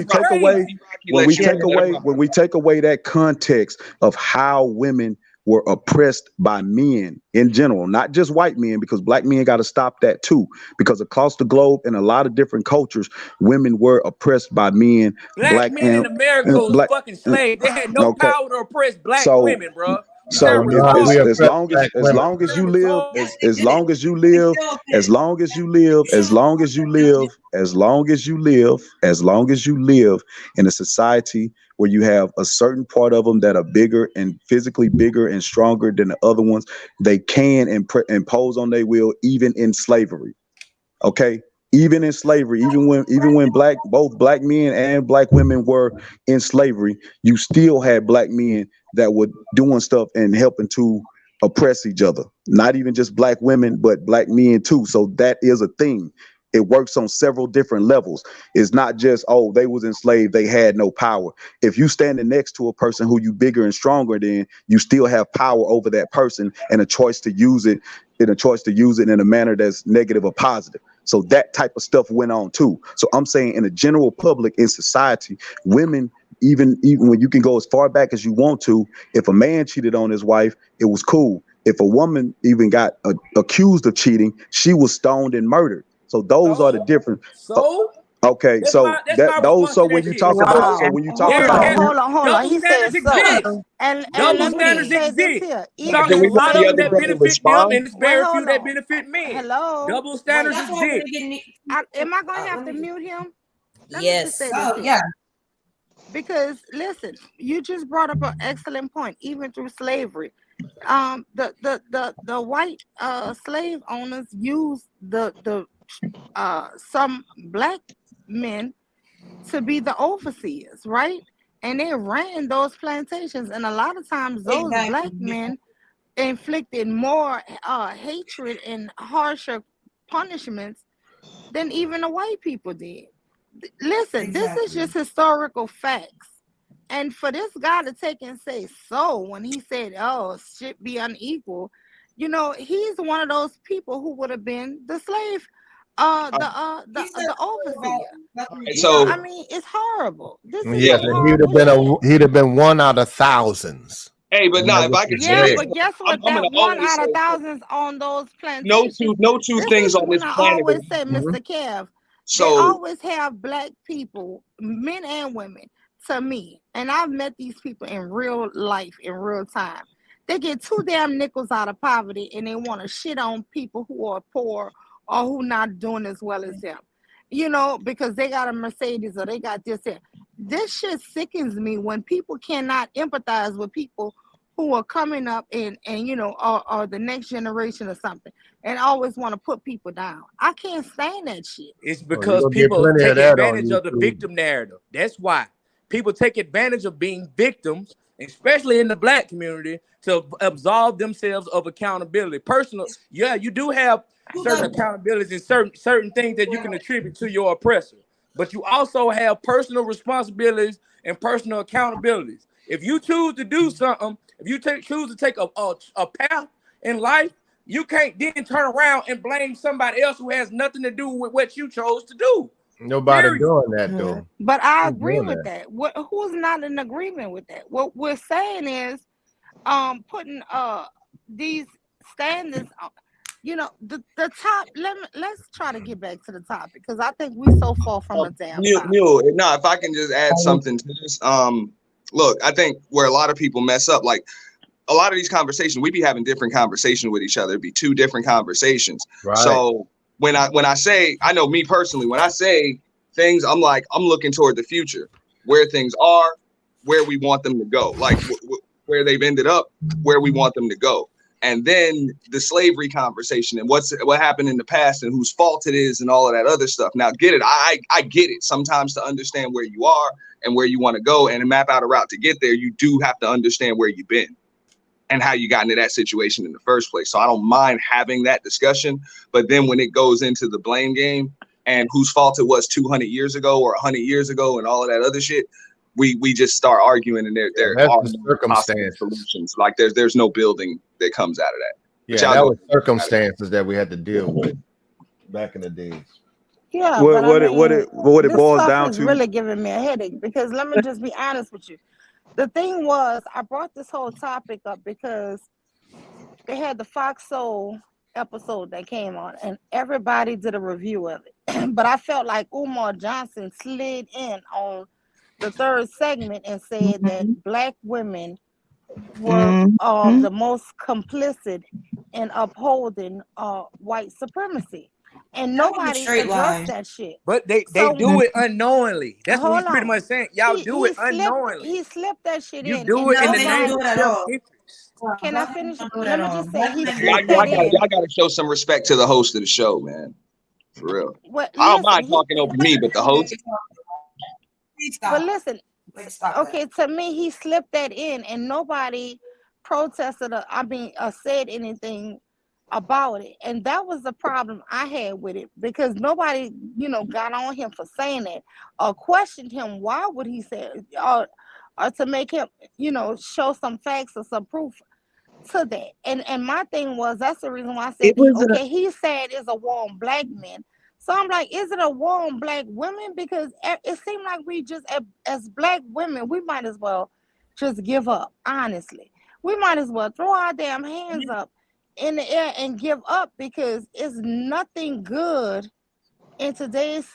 That's crazy. when we take away that context of how women were oppressed by men in general, not just white men, because black men got to stop that too. Because across the globe in a lot of different cultures, women were oppressed by men, Black men in America was black. fucking slaves. They had no Okay. power to oppress black So women, bro. You so sound We know how we as retarded. oppress long black as women. long as you Sound live, retarded. as long as you live, as long as you live, as long as you live, as long as you live, as long as you live in a society where you have a certain part of them that are bigger and physically bigger and stronger than the other ones, they can impose on their will, even in slavery. Okay. Even in slavery, even when both black men and black women were in slavery, you still had black men that were doing stuff and helping to oppress each other. Not even just black women, but black men too. So that is a thing. It works on several different levels. It's not just, oh, they was enslaved, they had no power. If you standing next to a person who you bigger and stronger than, you still have power over that person and a choice to use it, in a manner that's negative or positive. So that type of stuff went on too. So I'm saying in the general public, in society, women, even when you can go as far back as you want to, if a man cheated on his wife, it was cool. If a woman even got accused of cheating, she was stoned and murdered. So those are the different. So Okay, that's so my response so to when that you shit. talk about, Wow. Hold on. Double He said standards so. exist. And Double let me standards say this exist. here. Nah, Even Some can in it's we a let lot the of them other that slavery. brother benefit them, respond? and it's Wait, very few hold that on. benefit men. Hello. Double standards That's why exist. we're getting. Am I going to have to mute him? Let me just Yes. say this Oh here. yeah. Because listen, you just brought up an excellent point. Even through slavery, the white slave owners used the some black men to be the overseers, right? And they ran those plantations, and a lot of times those black men inflicted more hatred and harsher punishments than even the white people did. Listen, this is just historical facts. And for this guy to take and say so when he said, "Oh, shit be unequal," he's one of those people who would have been the slave, the overseer. So I mean, it's horrible. This is Yes, some and horrible shit. he'd have been one out of thousands. hey, but And that no, if was I the can Yeah, say, dread. but guess what? I'm That gonna one always out say of thousands on those no plantations. two This things is on when this I planet. always say, Mhm. Mr. Kev, they So always have black people, men and women, to me, and I've met these people in real life, in real time. They get two damn nickels out of poverty and they want to shit on people who are poor or who not doing as well as them. Because they got a Mercedes or they got this here. This shit sickens me when people cannot empathize with people who are coming up and or the next generation or something, and always want to put people down. I can't stand that shit. It's Oh, you're because gonna get people plenty of take that on advantage of the YouTube. victim narrative. That's why people take advantage of being victims, especially in the black community, to absolve themselves of accountability. Personal, yeah, you do have certain accountabilities and certain things that you can attribute to your oppressor, but you also have personal responsibilities and personal accountabilities. If you choose to do something, if you choose to take a path in life, you can't then turn around and blame somebody else who has nothing to do with what you chose to do. Nobody Period. doing that though. But I Who's agree doing with that? that. Who's not in agreement with that? What we're saying is, putting these standards. The top. Let's try to get back to the topic because I think we so far from the damn topic. Mule, no, if I can just add something to this, look, I think where a lot of people mess up, like a lot of these conversations, we be having different conversations with each other. It'd be two different conversations. Right. So when I say, I know me personally, when I say things, I'm looking toward the future, where things are, where we want them to go, like where they've ended up, where we want them to go. And then the slavery conversation and what happened in the past and whose fault it is and all of that other stuff. Now, get it. I get it. Sometimes to understand where you are and where you want to go and to map out a route to get there, you do have to understand where you've been and how you got into that situation in the first place. So I don't mind having that discussion. But then when it goes into the blame game and whose fault it was 200 years ago or 100 years ago and all of that other shit, we just start arguing and there That's are the no possible circumstances. solutions. Like there's no building that comes out of that. But Yeah, y'all that go was circumstances that we had to deal with back in the days. Yeah, What but I what it what mean, it what it this boils stuff down is to? really giving me a headache because let me just be honest with you. The thing was, I brought this whole topic up because they had the Fox Soul episode that came on, and everybody did a review of it. But I felt like Umar Johnson slid in on the third segment and said that black women were the most complicit in upholding white supremacy, and nobody addressed that shit. But they So do it unknowingly. That's what he's hold pretty on, much saying. Y'all do it unknowingly. he slipped that shit You in, do and it in the they don't name do of it at all. self-interest. can I finish? Let me just say he y'all slipped that in. gotta show some respect to the host of the show, man. For real. Well, I don't listen, mind talking over me, but the host. but listen, okay, to me, he slipped that in, and nobody protested or said anything about it, and that was the problem I had with it because nobody, got on him for saying that or questioned him. Why would he say it? Or to make him, show some facts or some proof to that. And my thing was that's the reason why I said he said it's a war on black men. So I'm like, is it a war on black women? Because it seemed like we just, as black women, we might as well just give up. Honestly, we might as well throw our damn hands up in the air and give up because it's nothing good in today's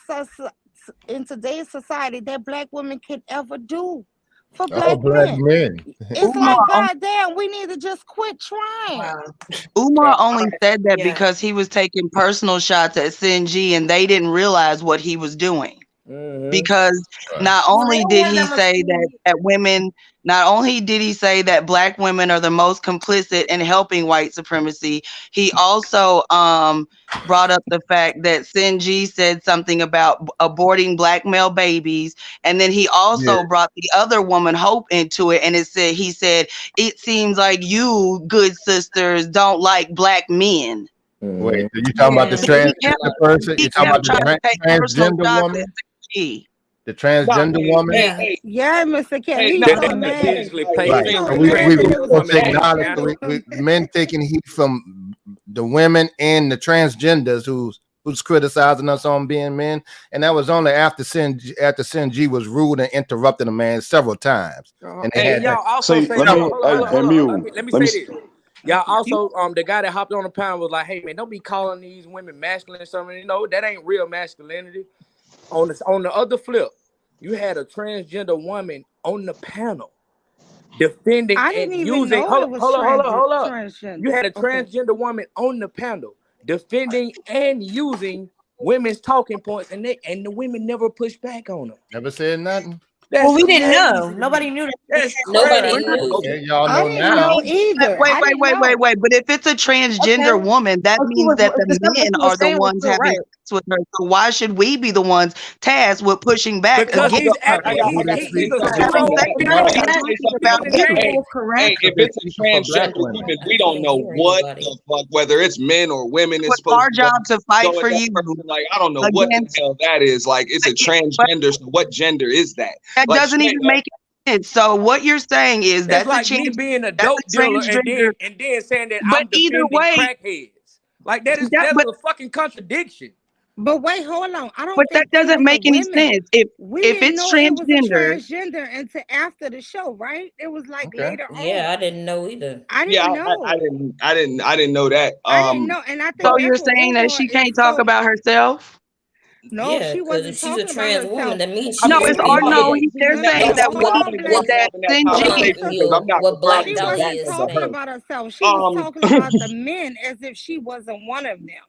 society that black women could ever do for All black black men. men. It's like, goddamn, we need to just quit trying. Umar only said that because he was taking personal shots at Sinji and they didn't realize what he was doing. because not only did he say that women, not only did he say that black women are the most complicit in helping white supremacy, he also brought up the fact that Sinji said something about aborting black male babies, and then he also brought the other woman Hope into it, and he said it seems like you good sisters don't like black men. Wait, so you talking about the transgender person? You talking about the transgender woman? The transgender woman? Yeah, Mr. Kelly. He's That so they mad. strategically play Right. He's So so we mad that it was supposed to a acknowledge men taking heat from the women and the transgenders who's criticizing us on being men, and that was only after Sinji was rude and interrupted a man several times. And they had y'all also say, let me say this. Y'all also the guy that hopped on the panel was like, hey man, don't be calling these women masculine or something. You know, that ain't real masculinity. On the other flip, you had a transgender woman on the panel defending I didn't and even using know it was hold up. transgender. You had a transgender woman on the panel defending and using women's talking points, and the women never pushed back on them. Never said nothing. Well, we didn't know. Nobody knew that. That's Nobody crazy. knew. Okay, y'all I know didn't now. know either. Wait. But if it's a transgender woman, that means that the men are the ones having sex with her. So why should we be the ones tasked with pushing back Because against he's her? he's a That's what I'm pseudo. saying. About Hey, if it's a transgender woman, we don't know what the fuck, whether it's men or women, it's supposed our job to fight for you. Like, I don't know what the hell that is. Like, it's a transgender. So what gender is that? That Like, doesn't even make sense. So what you're saying is That's that's like me being a dope dealer and then saying that I'm defending crackheads. Like that's a fucking contradiction. But wait, hold on. I don't. But that doesn't make any sense. If it's transgender, it was a transgender until after the show, right? It was like later on. Yeah, I didn't know either. I didn't know. I didn't know that. I didn't know, and I think so you're saying that she can't talk about herself? No, yeah, she wasn't if she's a talking trans about woman, herself. that means she no, it's really no. did. They're saying that what blacked she out wasn't is talking about herself. She was talking about the men as if she wasn't one of them.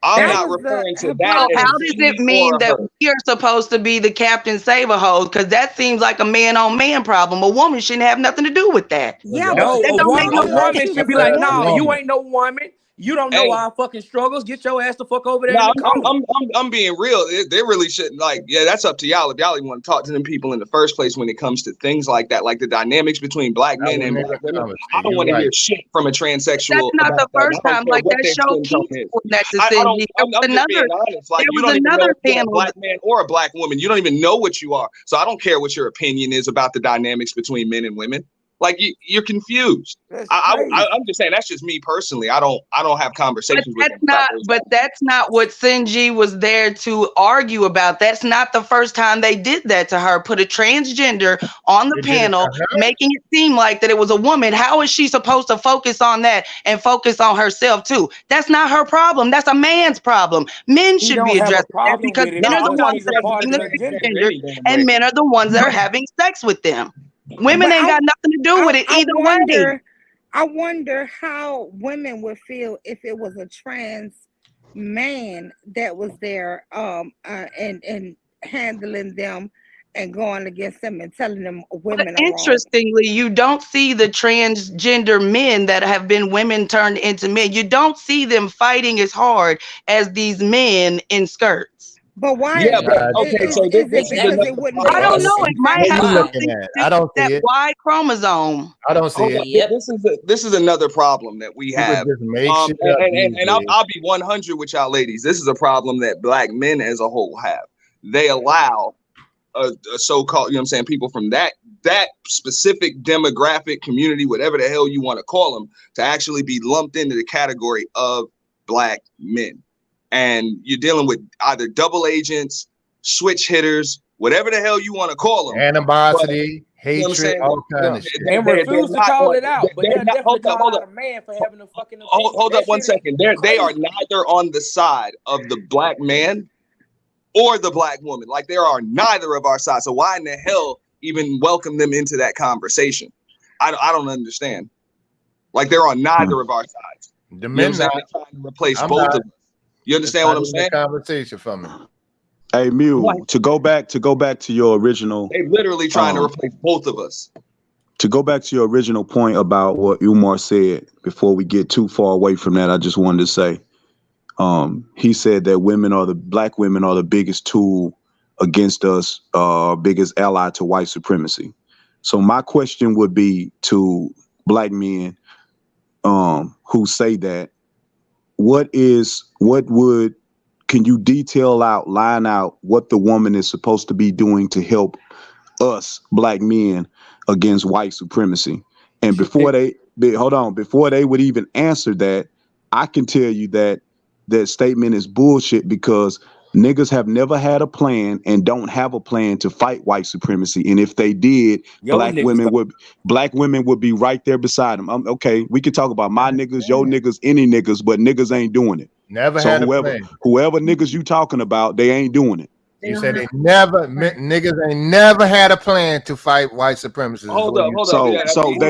I'm not referring to that. So how does it mean that we are supposed to be the Captain Save-A-Hole? Because that seems like a man-on-man problem. A woman shouldn't have nothing to do with that. Yeah, no, but a woman should be like, no, you ain't no woman. You don't know our fucking struggles. Get your ass the fuck over there. I'm being real. They really shouldn't. Like, yeah, that's up to y'all. If y'all even want to talk to them people in the first place when it comes to things like that, like the dynamics between black men and black women. I don't want to hear shit from a transsexual. That's not the first time. Like that show keeps that decision. I'm just being honest. Like, you don't even know if you're a black man or a black woman. You don't even know what you are. So I don't care what your opinion is about the dynamics between men and women. Like, you're confused. I'm just saying, that's just me personally. I don't have conversations with them. But that's not what Sinji was there to argue about. That's not the first time they did that to her. Put a transgender on the panel, making it seem like that it was a woman. How is she supposed to focus on that and focus on herself too? That's not her problem. That's a man's problem. Men should be addressing that because men are the ones that are being the and men are the ones that are having sex with them. Women ain't got nothing to do with it either way. I wonder how women would feel if it was a trans man that was there and handling them and going against them and telling them women are wrong. Interestingly, you don't see the transgender men that have been women turned into men. You don't see them fighting as hard as these men in skirts. But why? Yeah, but okay. So this is I don't know. It might have something to do with that Y chromosome. I don't see it. This is another problem that we have. And I'll be 100 with y'all ladies. This is a problem that black men as a whole have. They allow a so-called, you know what I'm saying, people from that specific demographic community, whatever the hell you want to call them, to actually be lumped into the category of black men. And you're dealing with either double agents, switch hitters, whatever the hell you want to call them. Animosity, hatred, all kinds of shit. And refuse to call it out. But they're definitely calling out a man for having a fucking opinion. Hold up 1 second. They are neither on the side of the black man or the black woman. Like, there are neither of our sides. So why in the hell even welcome them into that conversation? I don't understand. Like, they're on neither of our sides. The men trying to replace both of them. You understand what I'm saying? Conversation for me. Hey, Mule, to go back to your original, They literally trying to replace both of us. to go back to your original point about what Umar said before we get too far away from that, I just wanted to say, he said that black women are the biggest tool against us, biggest ally to white supremacy. So my question would be to black men who say that, can you line out what the woman is supposed to be doing to help us black men against white supremacy? And before they would even answer that, I can tell you that that statement is bullshit, because niggas have never had a plan and don't have a plan to fight white supremacy. And if they did, black women would be right there beside them. Okay, we can talk about my niggas, your niggas, any niggas, but niggas ain't doing it. Never So had a plan. whoever niggas you talking about, they ain't doing it. You said niggas ain't never had a plan to fight white supremacists. Hold up.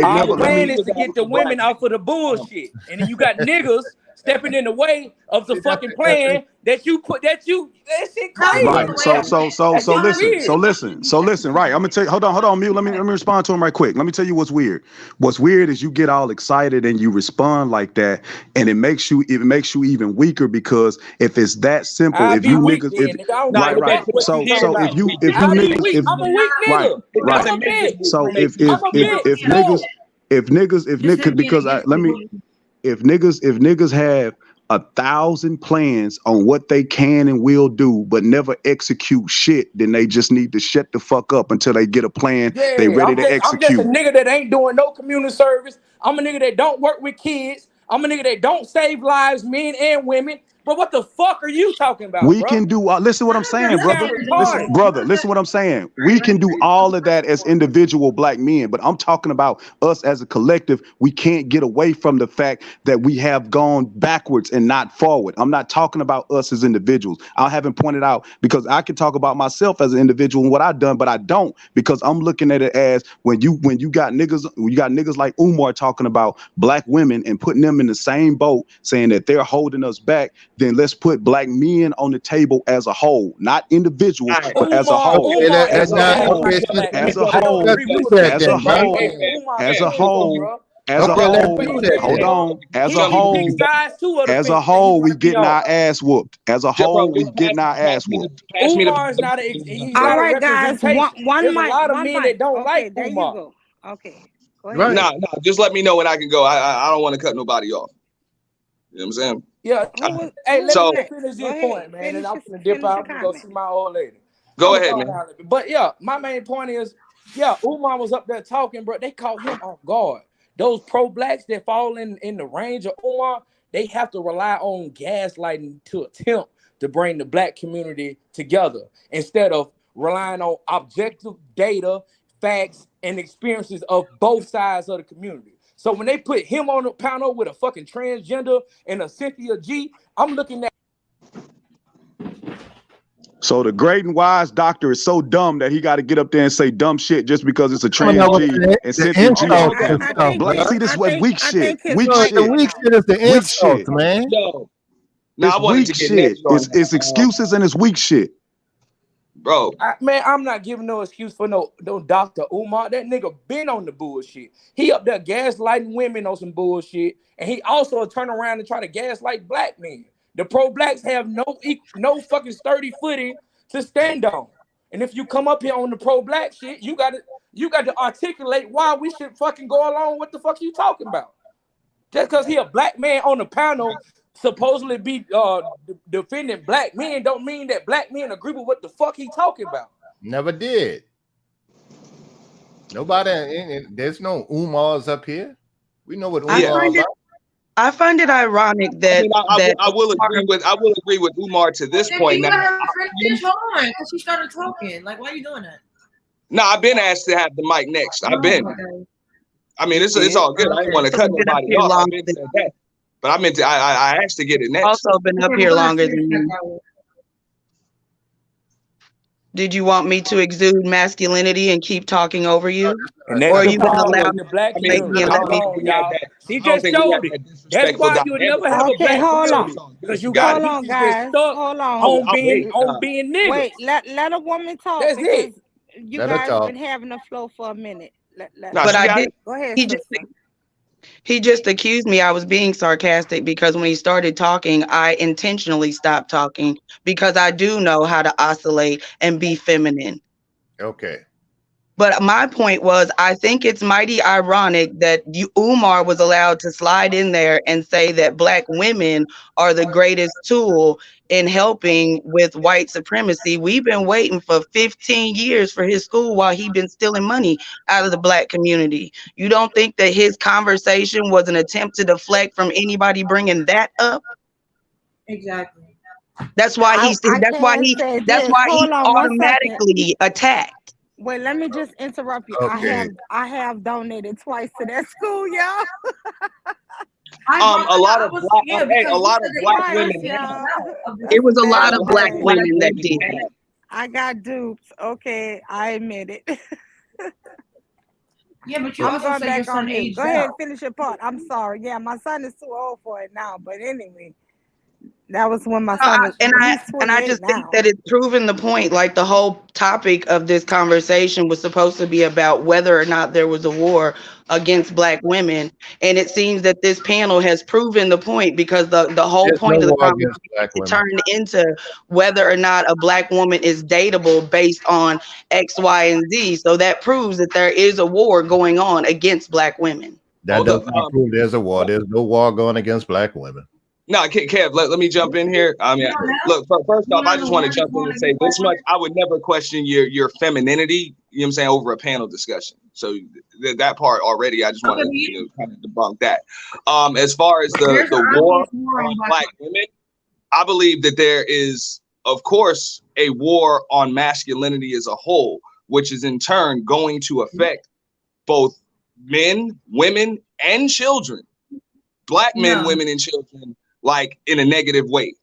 Our plan is to get the women off of the bullshit, and then you got niggas stepping in the way of the fucking plan that shit crazy. Right. So listen. Right. I'm gonna tell you. Hold on, Mute. Let me respond to him right quick. Let me tell you what's weird. What's weird is you get all excited and you respond like that, and it makes you even weaker, because if it's that simple, if you niggas, right. So if you niggas, I'm a weak nigga. Right. So if niggas, because if niggas have 1,000 plans on what they can and will do, but never execute shit, then they just need to shut the fuck up until they get a plan they ready to execute. I'm just a nigga that ain't doing no community service. I'm a nigga that don't work with kids. I'm a nigga that don't save lives, men and women. But what the fuck are you talking about? We can do. Listen, what I'm saying, brother. Listen, what I'm saying. We can do all of that as individual black men, but I'm talking about us as a collective. We can't get away from the fact that we have gone backwards and not forward. I'm not talking about us as individuals. I haven't pointed out, because I can talk about myself as an individual and what I've done, but I don't, because I'm looking at it as when you got niggas like Umar talking about black women and putting them in the same boat, saying that they're holding us back. Then let's put black men on the table as a whole, not individuals, but as a whole. As a whole, we getting our ass whooped. As a whole, we getting our ass whooped. Umar's not all right, guys. One There's mic. a lot of men that don't like there Umar. You go. Okay. Go ahead. No, just let me know when I can go. I don't want to cut nobody off. You know what I'm saying? Yeah. Hey, let me finish this point, man, and I'm gonna dip out and go see my old lady. Go ahead, man. But yeah, my main point is, Umar was up there talking, bro. They caught him off guard. Those pro-blacks that fall in the range of Umar, they have to rely on gaslighting to attempt to bring the black community together, instead of relying on objective data, facts, and experiences of both sides of the community. So when they put him on the panel with a fucking transgender and a Cynthia G, I'm looking at. So the great and wise doctor is so dumb that he got to get up there and say dumb shit just because it's a trans G and Cynthia G. See, this was weak shit. Weak shit. The weak shit is the insults, man. It's weak shit. It's excuses and it's weak shit. Bro, I'm not giving no excuse for no Dr. Umar. That nigga been on the bullshit. He up there gaslighting women on some bullshit, and he also turn around and try to gaslight black men. The pro-blacks have no fucking sturdy footing to stand on. And if you come up here on the pro-black shit, you got to articulate why we should fucking go along with what the fuck you talking about. Just because he a black man on the panel supposedly be defending black men don't mean that black men agree with what the fuck he talking about. Never did. Nobody. There's no Umars up here. We know what Umar is about. I find it ironic that I will agree with Umar to this point. Now, because she started talking. Like, why are you doing that? No, I've been asked to have the mic next. I mean, it's all good. I didn't want to cut nobody off. But I asked to get it next. Also been up here longer than you. Did you want me to exude masculinity and keep talking over you? And Or that's are the you going to problem allow with the black to make me community. an Hold audience? on, y'all. She I don't just think we showed had it. that That's disrespectful why you'll dynamic. never have a Okay, black hold community. on. Because you got got Hold it. on, bitches that guys. stuck Hold on. on Wait, being niggas. Wait, let a woman talk That's because it. you Let her guys talk. been having the flow for a minute. Let no, But her. she I got did. it. Go ahead, He just sister. he just accused me I was being sarcastic because when he started talking, I intentionally stopped talking because I do know how to oscillate and be feminine. Okay. But my point was, I think it's mighty ironic that Umar was allowed to slide in there and say that Black women are the greatest tool in helping with white supremacy. We've been waiting for 15 years for his school while he's been stealing money out of the Black community. You don't think that his conversation was an attempt to deflect from anybody bringing that up? Exactly. That's why I he's I that's why can he say that's this. why Hold he on 1 second. automatically attacked. Wait, let me just interrupt you. Okay. I have donated twice to that school, y'all. A lot of black, yeah, hey, a because you lot said of that black you Twice, women y'all. It That's a was a a lot lot bad of of Black thing. women that did women that. I got duped. Okay, I admit it. yeah, but you I'm also going said your back on son mute. aged Go ahead, out. finish your part. I'm sorry. Yeah, my son is too old for it now. But anyway, that was when my No, son was. He's I 28 just think now. that it's proven the point. Like the whole topic of this conversation was supposed to be about whether or not there was a war against Black women, and it seems that this panel has proven the point because the whole There's no point of the war against conversation black it women. turned into whether or not a Black woman is dateable based on X, Y, and Z. So that proves that there is a war going on against Black women. That hold does up. not prove there's a war. There's no war going against black women. No, Kev, let me jump in here. I mean, look, first off, I just want to jump in and say this much. I would never question your femininity, you know what I'm saying, over a panel discussion. So that part already, I just want to kind of debunk that. As far as the war on Black women, I believe that there is, of course, a war on masculinity as a whole, which is in turn going to affect both men, women, and children. Black men, No. women, and children, like in a negative way,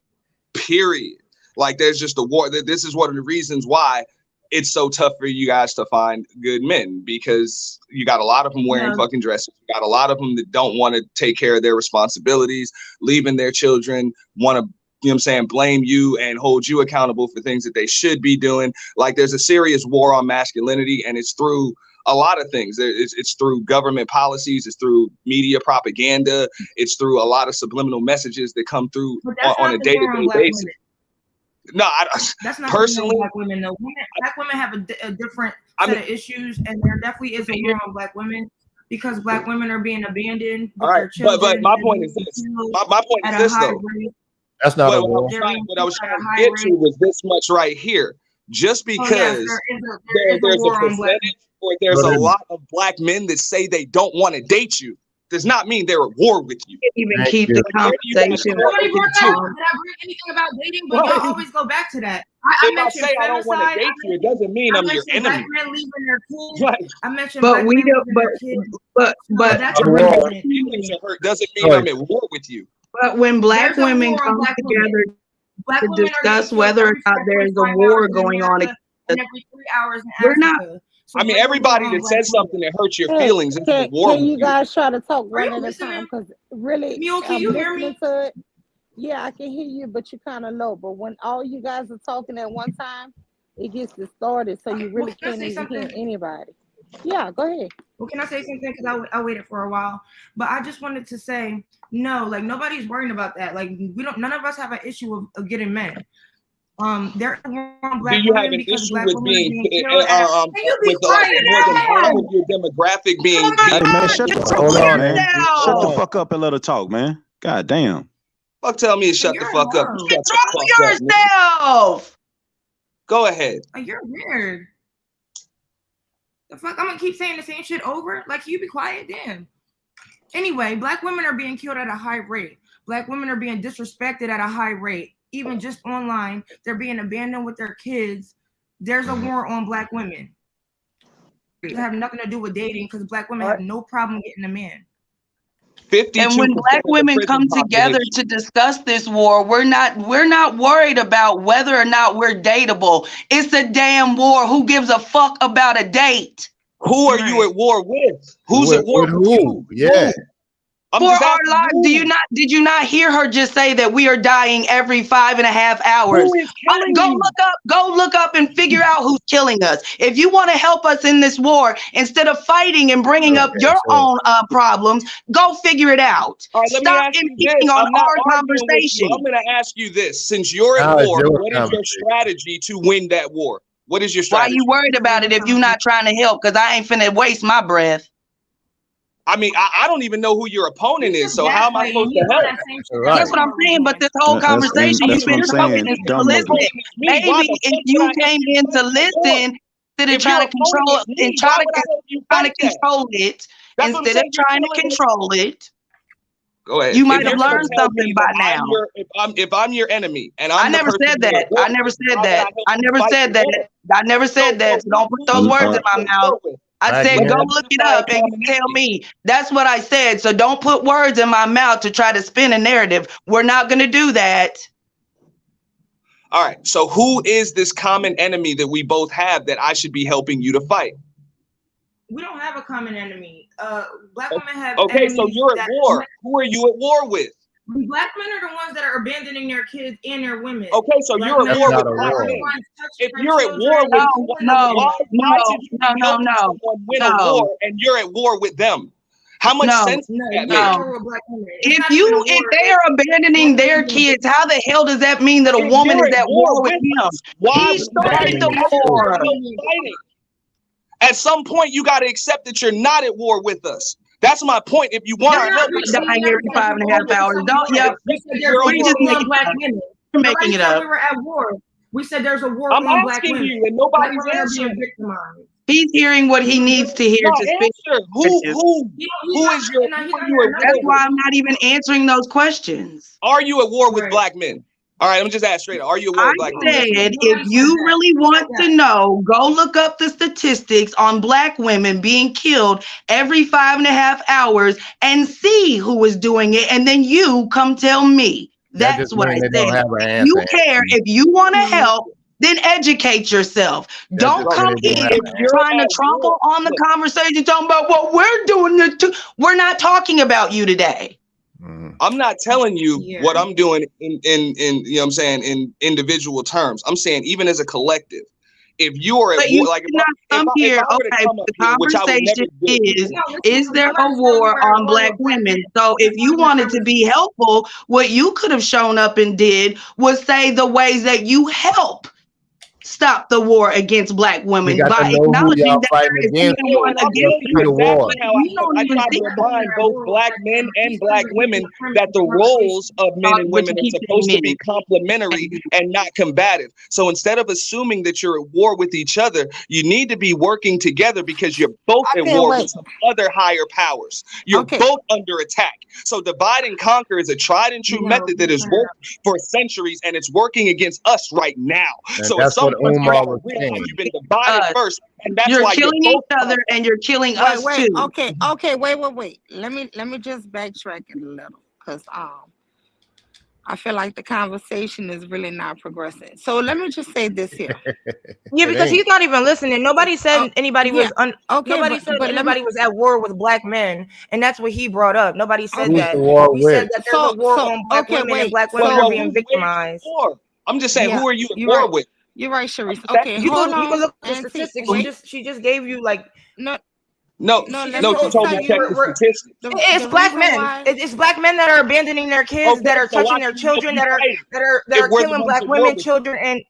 period. Like there's just a war. This is one of the reasons why it's so tough for you guys to find good men, because you got a lot of them wearing fucking dresses. You got a lot of them that don't want to take care of their responsibilities, leaving their children, want to, you know what I'm saying, blame you and hold you accountable for things that they should be doing. Like there's a serious war on masculinity, and it's through a lot of things. It's through government policies, it's through media propaganda, it's through a lot of subliminal messages that come through on a day-to-day basis. No, that's not personally. Black women. No, Black women have a different set of issues, and there definitely is a war on Black women because Black women are being abandoned with their children. But my point is this. My point is this though. That's not a war. What I was trying to get to was this much right here. Just because there's a percentage or there's a lot of Black men that say they don't want to date you does not mean they're at war with you. Even keep the conversation. Nobody brought that up. Did I bring anything about dating? But y'all always go back to that. I mentioned I don't want to date you, it doesn't mean I'm your enemy. Black men leaving their kids. I mentioned but Black we men don't. leaving their kids. But that's your feelings are hurt doesn't mean I'm at war with you. But when Black women come together to discuss whether or not there's a war going on, and every 3 hours in we're Africa. not. I mean, everybody that says something that hurts your feelings is at war Can with you guys try to talk one at a time? Because really, can you hear me? To it. Yeah, I can hear you, but you're kind of low. But when all you guys are talking at one time, it gets distorted, so you really can't even hear anybody. Yeah, go ahead. Well, can I say something? Because I waited for a while, but I just wanted to say no. Like nobody's worrying about that. Like we don't. None of us have an issue of getting men. There are Black you women have an because issue Black with women being being killed. with more than half of your demographic being Hey man, shut the fuck up, man. Shut the fuck up and let her talk, man. God damn. Fuck, tell me to shut the fuck up. Control yourself. Go ahead. You're weird. The fuck? I'm gonna keep saying the same shit over? Like, you be quiet? Damn. Anyway, Black women are being killed at a high rate. Black women are being disrespected at a high rate. Even just online, they're being abandoned with their kids. There's a war on Black women. It have nothing to do with dating because Black women have no problem getting a man. 52% And when black of the women prison come together population. to discuss this war, we're not worried about whether or not we're dateable. It's a damn war. Who gives a fuck about a date? Who are you at war with? Who's at war With with who? you? Yeah. Who? I'm For just our asking lives, who. did you not hear her just say that we are dying every 5.5 hours? Who is killing you? Go look up and figure out who's killing us. If you want to help us in this war, instead of fighting and bringing up your own problems, go figure it out. All right, let me Stop ask you impeding this. on I'm not our arguing with you. conversation. I'm going to ask you this. Since you're at Now it's war, your what is your strategy to win that war? What is your Why strategy? you worried about it if you're not trying to help? Because I ain't finna waste my breath. I mean, I don't even know who your opponent is, so how am I supposed to help? That's what I'm saying. But this whole conversation, that's you've what been I'm saying. talking Dumb to nigga. listen. Maybe if you came in to listen, instead of trying to control and trying to control it, instead of trying to control it, go ahead. you might If have you're gonna learned tell something me by that now. if I'm your enemy and I I'm the never person said you're that. at war I never with, said why would that. help I you never fight said the war? that. I never said that. So don't put those who words are in my you at mouth. war with? I said go look it up and you tell me. That's what I said. So don't put words in my mouth to try to spin a narrative. We're not going to do that. All right. So who is this common enemy that we both have that I should be helping you to fight? We don't have a common enemy. Black women have Okay, enemies. so you're at war. Who are you at war with? Black men are the ones that are abandoning their kids and their women. Okay, so Black you're at men war are with the black ones men. touching If their you're at war children. with why should you be helping someone win a war and you're at war with them? How much sense does that make? If they are abandoning their kids, how the hell does that mean that a If woman you're is at at war with with him? us, why He started the are you war. still fighting? At some point, you got to accept that you're not at war with us. That's my point. If you want our help, Dying every 5.5 hours. Don't We said there's a war on black women. You're making it up. We were at war. We said there's a war I'm on black asking women. you, and Black nobody's women are answering. being victimized. He's hearing what he needs to hear No, to speak. answer. Who is your? Who are you at That's war why with? I'm not even answering those questions. Are you at war with black men? All right, let me just ask straight. Are you at war I with black men? said, if you really want to know, go look up the statistics on black women being killed every 5.5 hours and see who is doing it. And then you come tell me. That That's just what I means they don't said. have an If you answer. care, if you want to help, then educate yourself. Don't just come means they don't in have an answer. trying to trample on the conversation, talking about what we're doing. We're not talking about you today. I'm not telling you what I'm doing in you know what I'm saying, in individual terms. I'm saying even as a collective. If you are at war, like if I were to come up the here, which I would never conversation do. is there a war on black women? So if you wanted to be helpful, what you could have shown up and did was say the ways that you help stop the war against black women got by to know who acknowledging y'all that fighting there is against. even one I'll against tell you you. exactly how You don't I even try see to remind both black men and black women that the roles of men and women are supposed to be complementary and not combative. So instead of assuming that you're at war with each other, you need to be working together because you're both at war with some other higher powers. You're both under attack. So divide and conquer is a tried and true method that has worked for centuries, and it's working against us right now. And So at that's some what point, you Umar gotta was realize saying. you've been divided first, and that's You're why killing you're each other and you're killing us Wait, too. okay, wait. Let me just backtrack it a little, because I feel like the conversation is really not progressing. So let me just say this here. Yeah, because he's not even listening. Nobody said anybody was nobody said but anybody was at war with black men, and that's what he brought up. Nobody said Who's that. the war We with? said that there's a war on black women, and black women are being victimized. I'm just saying, who are you at you're war right. with? You're right, Sharice. Okay, You hold can on. look at the Auntie, statistics. wait. She just gave you like No, let no, me she just told tell me to you check the statistics. it's the black reason men. why. It's black men that are abandoning their kids, that are so why touching their should we help children, you fight it that if are we're the killing ones black at war women, with children, and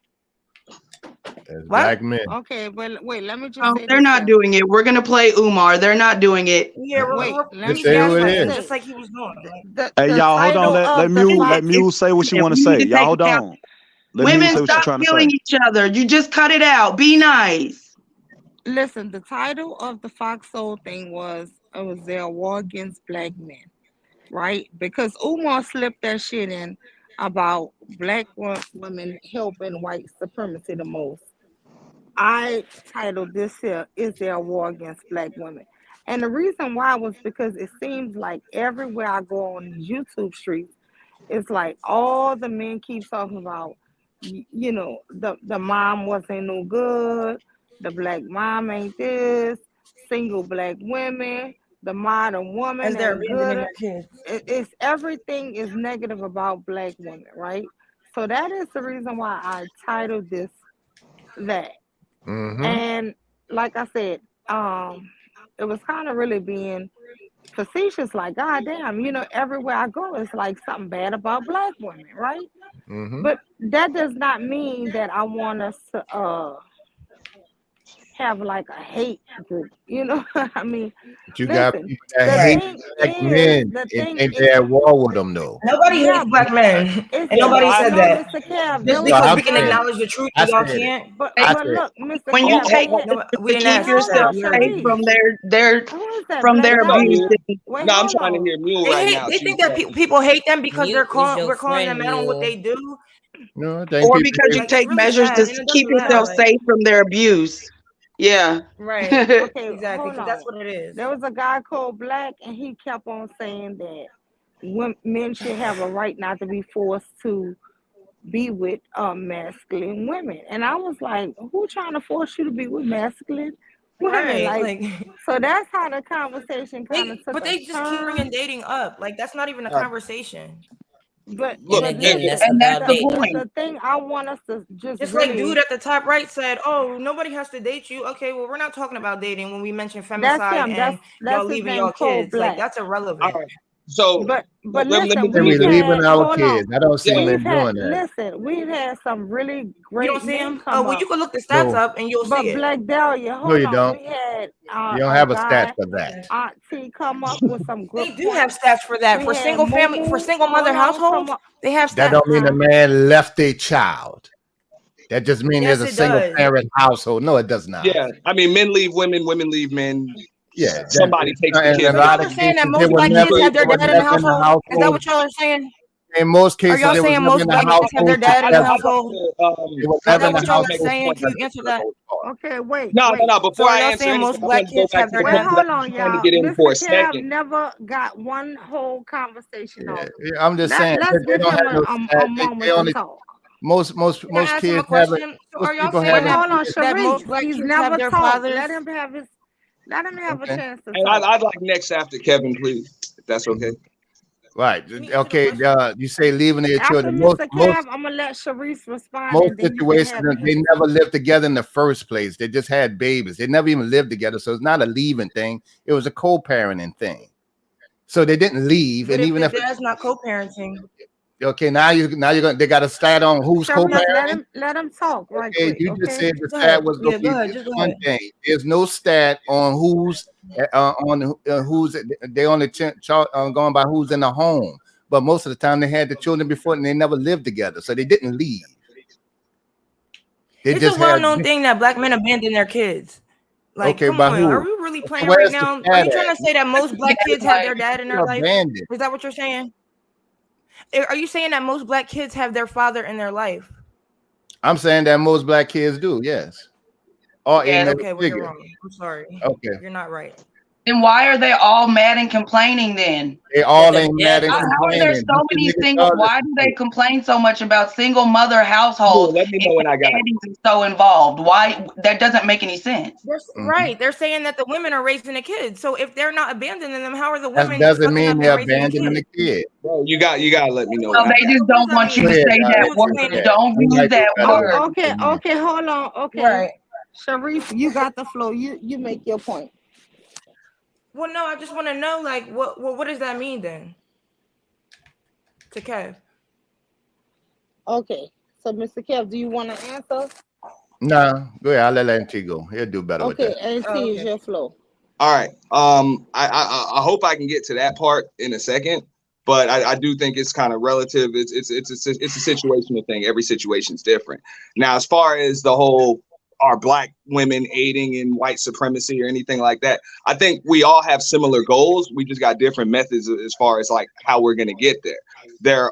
Black men. Okay, well, wait, let me just No, say they're this not here. doing it. We're gonna play Umar. They're not doing it. Yeah, Wait, let me say who it gaslighting is. just like he was doing. the Hey, y'all, hold on. title Let of the Fox. Muse say what she want to We need say. to Y'all, take hold account. on. Let Muse Women, say what she's stop trying to killing say. each other. You just cut it out. Be nice. Listen, the title of the Fox Soul thing was there a war against black men, right? Because Umar slipped that shit in about black women helping white supremacy the most. I titled this here, "Is there a war against black women?" And the reason why was because it seems like everywhere I go on these YouTube streets, it's like all the men keep talking about, the mom wasn't no good, the black mom ain't this, single black women, the modern woman As they're ain't abandoning good. their kids. It's everything is negative about black women, right? So that is the reason why I titled this that. Mm-hmm. And like I said, it was kind of really being facetious, like, God damn, everywhere I go, it's like something bad about black women, right? Mm-hmm. But that does not mean that I want us to have like a hate group, I mean, But you got listen, people that the hate Right. thing black is, men the and thing think is, they're at war with them though. Nobody yeah, hates black men, it's and nobody no, said no, that. Mr. Cav, Just there was Well, because a I'm we can saying time, acknowledge the truth, I and y'all said it. can't. but I but said it. look, Mr. When you Cav, take they had, No, we to didn't keep ask for hold that. yourself on, We heard safe you. Sharice, from their who is that, from Black their Dahlia? abuse. Wait, No, I'm hold trying to on. hear Mule They right hate. now. They She's think that saying, people hate them because Mute is your we're calling them friend, out on what Mule. they do. No, I think Or people because you hate. Like, it's take really measures sad, to and it keep doesn't matter. yourself Like, safe from their abuse. Yeah. right, Okay, exactly, hold because that's on. what it is. There was a guy called Black, and he kept on saying that men should have a right not to be forced to be with masculine women. And I was like, who trying to force you to be with masculine women? Right, Like, like so that's how the conversation kind of took but a they just keep turn. bringing dating up. Like, that's not even a uh, conversation. But look, And but again, listen, that's And that's about the the dating. point. the thing I want us to just Just like dude really, at the top right said, "Oh, nobody has to date you." Okay, well, we're not talking about dating when we mention that's femicide him. and That's y'all his leaving name, y'all called kids. Like, Black. that's all irrelevant. right. So But let me listen, Say give you we we've this. leaving had, our hold on, kids. I don't see Yeah. them doing that. we've had some really You don't great see men him? come Well, you up. can look the stats No, up and you'll see But it. Black Dahlia, no, hold you on, don't. we had You don't a have a stat guy, for that. Aunt T, come up with some good They do have points. stats for that. We For had single family, for Mumu, single mother hold on, come households, up, they have That stats. don't mean a man left a child. That just means there's Yes, a it single does. parent household. No, it does not. Yeah. I mean, men leave women, women leave men. Yeah, Somebody takes the in a kids. So But lot y'all of are saying that cases they most were black never kids have they their were dad in the never in the household? Is that household. what y'all are saying? In most Are cases, y'all they was saying never most in the black kids have their household dad in the together. I'd like household? They were Is never that in the what y'all are household saying? Can together you for answer the that? most part. okay, wait, no, no, wait, no. So Before are I y'all answer saying most anything, I black want to go kids back have to their the wait, point dad? that I hold was on, trying to y'all. get in Mr. for a Cab second. never got one whole conversation Yeah, off. yeah, I'm just saying Let's they give don't him have no a stat. They moment to only talk. most Can I ask him a kids have it. question? So Most are y'all people Wait, have saying it. hold on, that Sharice. most black He's kids have never their talked. fathers? Let him have a Okay. chance to And talk. I'd like next after Kevin, please, if that's okay. Right. Can you answer the Okay. question? You say leaving their After children. Mr. Cab, I'm gonna let Sharice respond, Most and then you can situations have an they answer. never lived together in the first place. They just had babies. They never even lived together. So it's not a leaving thing. It was a co-parenting thing. So they didn't leave. But And if even the if dad's not co-parenting, okay, now you're gonna they got a stat on who's Sharice, co-parenting. let him talk right Okay, quick, you just okay? said the go stat ahead. was Yeah, gonna go be ahead. this Just go one ahead. thing. There's no stat on who's they only going by who's in the home. But most of the time they had the children before and they never lived together, so they didn't leave. They It's a just had well-known thing that black men abandon their kids. Like, okay, come by on, are who? we really Okay, playing right where's the now? Are stat you trying at? to say that most black kids have their dad in their life? Abandoned. Is that what you're saying? Are you saying that most black kids have their father in their life? I'm saying that most black kids do, yes. Or a Yes. male Okay, well, you're figure. wrong. I'm sorry. Okay. You're not right. Then why are they all mad and complaining then? They Because all their ain't mad dad and How wasn't. are there complaining. so These many niggas single? all Why listen do to they it. complain so much about single mother Cool. households Let me if know when I their got it. daddies is so involved? Why that doesn't make any sense. Right. They're saying that the women are raising the kids. So if they're not abandoning them, how are the That women doesn't fucking mean up they're and raising the abandoning kids? the kid. Bro, you gotta let me know So when I they got just What does don't that want you mean? to Go ahead, say that Who's you word. do explaining? that. Don't You use might do that better with word. Okay, explaining. okay, hold on, okay. Right. Sharice, you got the flow. You make your point. Well, no, I just want to know, like, what does that mean then? To Kev. Okay, so Mr. Kev, do you want to answer? No, go ahead. I'll let Auntie go. He'll do better with Okay, that. and Oh, see is okay. your flow. All right. I hope I can get to that part in a second, but I do think it's kind of relative. It's a situational thing. Every situation's different. Now, as far as the whole are black women aiding in white supremacy or anything like that, I think we all have similar goals. We just got different methods as far as like how we're gonna get there.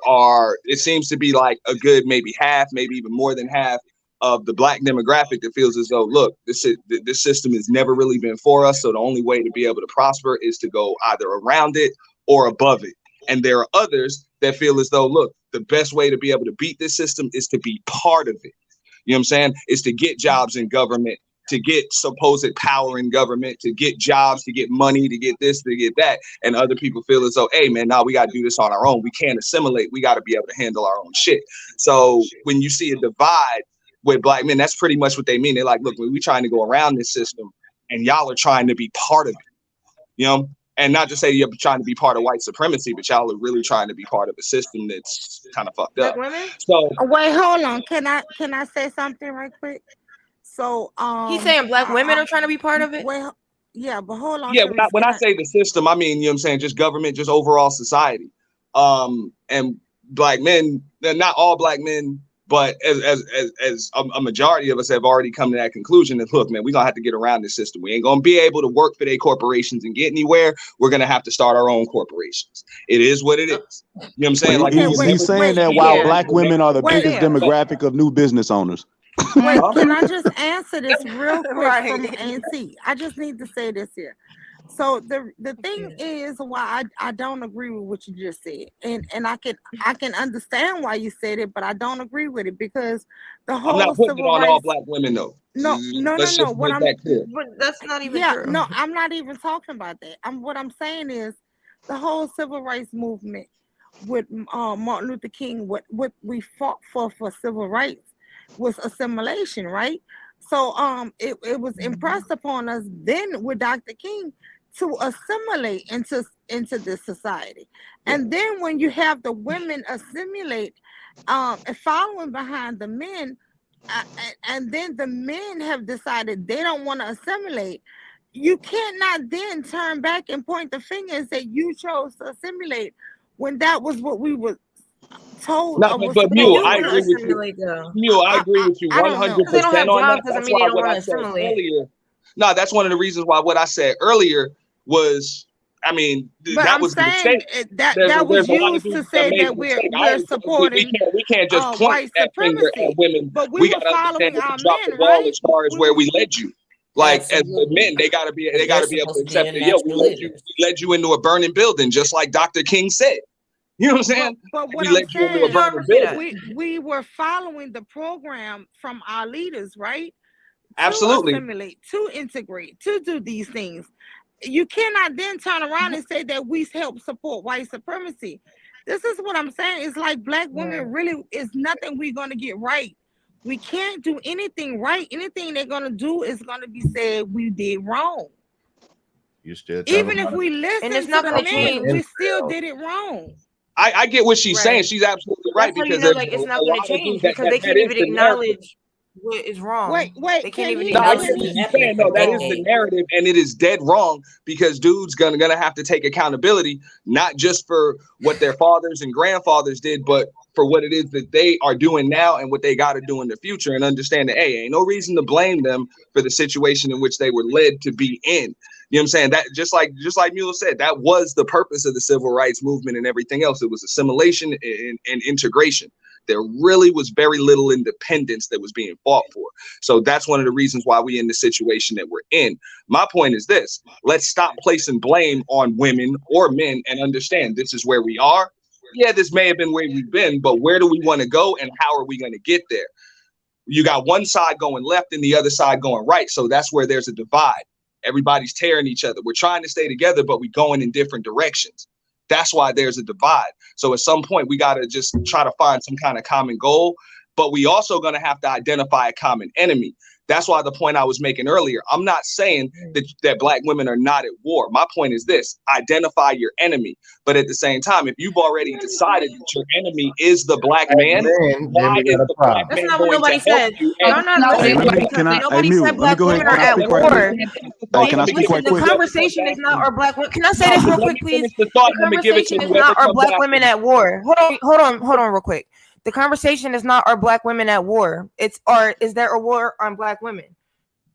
It seems to be like a good maybe half, maybe even more than half of the black demographic that feels as though, look, this system has never really been for us. So the only way to be able to prosper is to go either around it or above it. And there are others that feel as though, look, the best way to be able to beat this system is to be part of it. You know what I'm saying? Is to get jobs in government, to get supposed power in government, to get jobs, to get money, to get this, to get that. And other people feel as though, hey, man, now we got to do this on our own. We can't assimilate. We got to be able to handle our own shit. So when you see a divide with black men, that's pretty much what they mean. They're like, look, we trying to go around this system and y'all are trying to be part of it, you know? And not to say you're trying to be part of white supremacy, but y'all are really trying to be part of a system that's kind of fucked up. So wait, hold on. Can I say something right quick? So he's saying black women are trying to be part of it. Well, yeah, but hold on. Yeah, when I say the system, I mean, you know what I'm saying, just government, just overall society. And black men, not all black men, but as a majority of us have already come to that conclusion that, look, man, we're going to have to get around this system. We ain't going to be able to work for their corporations and get anywhere. We're going to have to start our own corporations. It is what it is. You know what I'm saying? Like he's saying that while black women are the biggest demographic of new business owners. Wait, can I just answer this real quick from Auntie? I just need to say this here. So the thing is why I don't agree with what you just said, and I can understand why you said it, but I don't agree with it because the whole I'm not putting it on all black women though. No. What I'm, but that's not even true. No, I'm not even talking about that. What I'm saying is the whole civil rights movement with Martin Luther King, what we fought for civil rights was assimilation, right? So it was impressed upon us then with Dr. King to assimilate into this society. And then when you have the women assimilate and following behind the men, and then the men have decided they don't want to assimilate, you cannot then turn back and point the finger and say you chose to assimilate when that was what we were told. No, but Mule, I agree with you. Mule, I agree with you 100% on that. That's why what I said earlier. No, that's one of the reasons why what I said earlier was, I mean, that was the mistake. That was used to say that we're supporting. We can't just point that finger at women. But we got to understand that you dropped the ball as far as where we led you. Like as the men, they gotta be able to accept that. Yo, we led you into a burning building, just like Dr. King said. You know what I'm saying? But what I'm saying, we were following the program from our leaders, right? Absolutely. To assimilate, to integrate, to do these things. You cannot then turn around and say that we help support white supremacy. This is what I'm saying. It's like black women really is nothing we're going to get right. We can't do anything right. Anything they're going to do is going to be said we did wrong. You still even if we listen and it's not to going the to men, change. we still did it wrong. I get what she's saying. She's absolutely right. That's because how you know, like, it's not going to change because they can't even acknowledge what is wrong. Wait, they can't even acknowledge acknowledge no, that is the narrative, and it is dead wrong because dudes gonna have to take accountability, not just for what their fathers and grandfathers did, but for what it is that they are doing now and what they got to do in the future, and understand that, hey, ain't no reason to blame them for the situation in which they were led to be in. You know what I'm saying? That just like Mule said, that was the purpose of the civil rights movement and everything else. It was assimilation and integration. There really was very little independence that was being fought for. So that's one of the reasons why we're in the situation that we're in. My point is this: let's stop placing blame on women or men and understand this is where we are. Yeah, this may have been where we've been, but where do we want to go and how are we going to get there? You got one side going left and the other side going right. So that's where there's a divide. Everybody's tearing each other. We're trying to stay together, but we're going in different directions. That's why there's a divide. So at some point, we got to just try to find some kind of common goal, but we also going to have to identify a common enemy. That's why the point I was making earlier, I'm not saying that black women are not at war. My point is this: identify your enemy. But at the same time, if you've already decided that your enemy is the black man, why is the black man going to help you? Y'all not listening. Nobody said black women are at war. Can I speak right quick? The conversation is not our black women. Can I say this real quick, please? The conversation is you. not our black women at war. Hold on real quick. The conversation is not our black women at war. Is there a war on black women?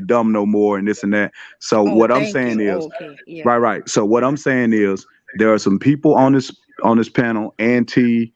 nobody dumb no more and this and that. So Oh, what I'm thank saying you. is, Okay, yeah. right. So what I'm saying is there are some people on this panel, and T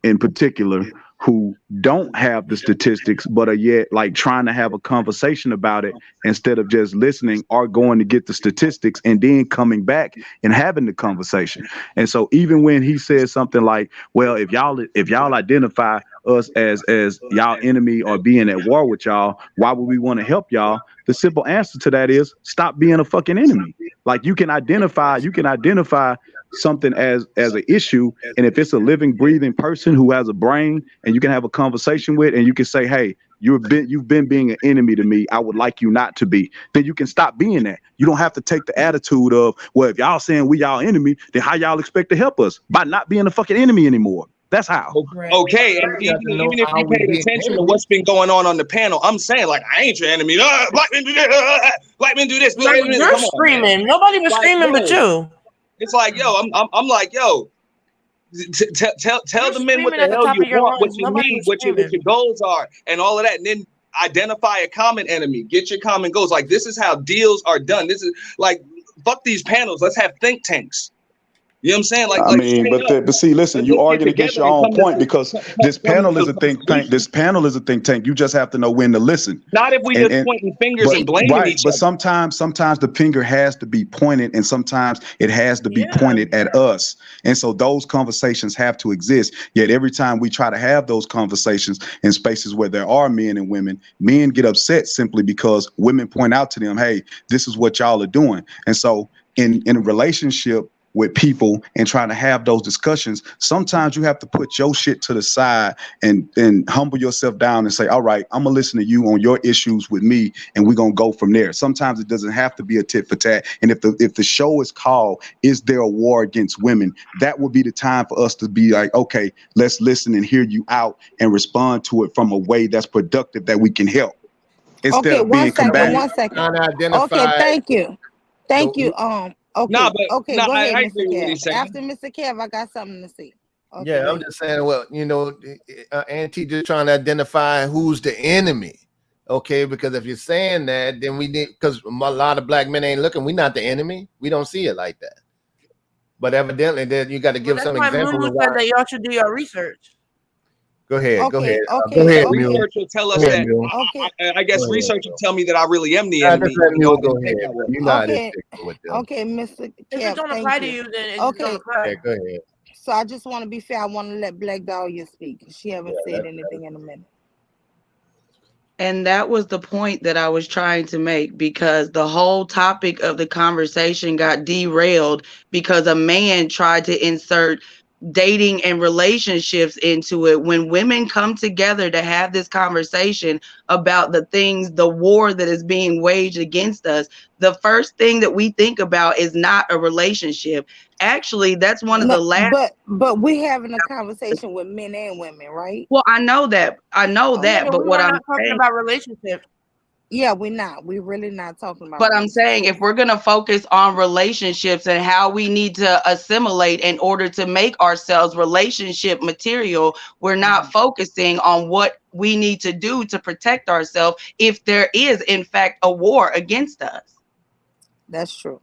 in particular, who don't have the statistics but are yet like trying to have a conversation about it instead of just listening or going to get the statistics and then coming back and having the conversation. And so even when he says something like, well, if y'all identify us as y'all enemy or being at war with y'all, why would we want to help y'all? The simple answer to that is stop being a fucking enemy. Like you can identify something as an issue, and if it's a living, breathing person who has a brain and you can have a conversation with, and you can say, hey, you've been being an enemy to me, I would like you not to be, then you can stop being that. You don't have to take the attitude of, well, if y'all saying we y'all enemy, then how y'all expect to help us? By not being a fucking enemy anymore. That's how. Okay, and even if you paid attention to what's been going on the panel, I'm saying, like, I ain't your enemy. Black men do this. Black men do this. No, you're screaming. Man. Nobody was like, screaming but you. It's like, yo, I'm like, yo, tell the men what the hell you want, what you need, what your goals are, and all of that, and then identify a common enemy. Get your common goals. Like, this is how deals are done. This is like, fuck these panels. Let's have think tanks. You know what I'm saying? But see, listen, you arguing against your own point because this panel is a think tank. This panel is a think tank. You just have to know when to listen. Not if we just pointing fingers and blaming each other. But sometimes the finger has to be pointed, and sometimes it has to be pointed at us. And so those conversations have to exist. Yet every time we try to have those conversations in spaces where there are men and women, men get upset simply because women point out to them, hey, this is what y'all are doing. And so in a relationship with people and trying to have those discussions, sometimes you have to put your shit to the side and humble yourself down and say, all right, I'm gonna listen to you on your issues with me, and we're gonna go from there. Sometimes it doesn't have to be a tit for tat. And if the show is called Is There a War Against Women, that would be the time for us to be like, okay, let's listen and hear you out and respond to it from a way that's productive that we can help. Instead of being combative. 1 second. Okay, thank you. Okay. Okay. Go ahead, Mr. Kev. After Mr. Kev, I got something to say. Okay, yeah, I'm just saying. Well, Auntie just trying to identify who's the enemy. Okay, because if you're saying that, then we need, because a lot of black men ain't looking. We're not the enemy. We don't see it like that. But evidently, that you got to give some examples. That's why Lulu said that y'all should do your research. Go ahead. Go ahead, research will tell us that. I guess research will tell me that I really am the enemy. Okay, Mr. Kev, if it don't apply to you, then it don't apply. Go ahead. So I just want to be fair. I want to let Black Dahlia speak. She haven't said anything in a minute. And that was the point that I was trying to make, because the whole topic of the conversation got derailed because a man tried to insert dating and relationships into it. When women come together to have this conversation about the war that is being waged against us, the first thing that we think about is not a relationship. Actually, that's one of the last. But we're having a conversation with men and women, right? Well, I know that. But what I'm talking about relationships. Yeah, we're not. We're really not talking about. But I'm saying, if we're going to focus on relationships and how we need to assimilate in order to make ourselves relationship material, we're not focusing on what we need to do to protect ourselves if there is, in fact, a war against us. That's true.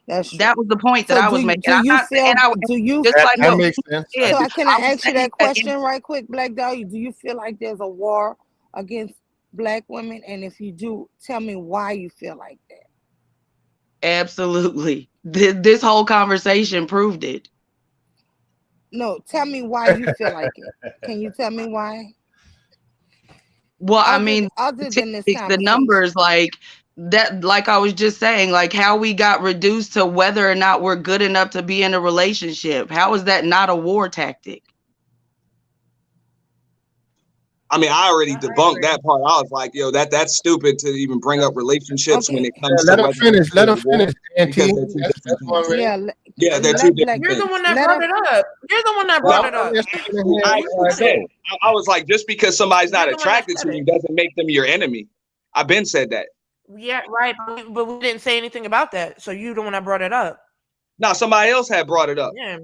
That's true. That was the point that I was making. That makes sense. So can I ask you that question right quick, Black Dahlia? Do you feel like there's a war against Black women? And if you do, tell me why you feel like that. Absolutely. This whole conversation proved it. No, tell me why you feel like it. Can you tell me why? Well, other than this, the numbers, like that, like I was just saying, like how we got reduced to whether or not we're good enough to be in a relationship. How is that not a war tactic? I mean, I already debunked that part. I was like, yo, that's stupid to even bring up relationships when it comes to. Let them finish, Auntie. They're too different. You're the one that brought it up. You're the one that brought it up. I was like, just because somebody's not attracted to you doesn't make them your enemy. I've been said that. Yeah, right. But we didn't say anything about that. So you the one that brought it up. No, somebody else had brought it up. Yeah.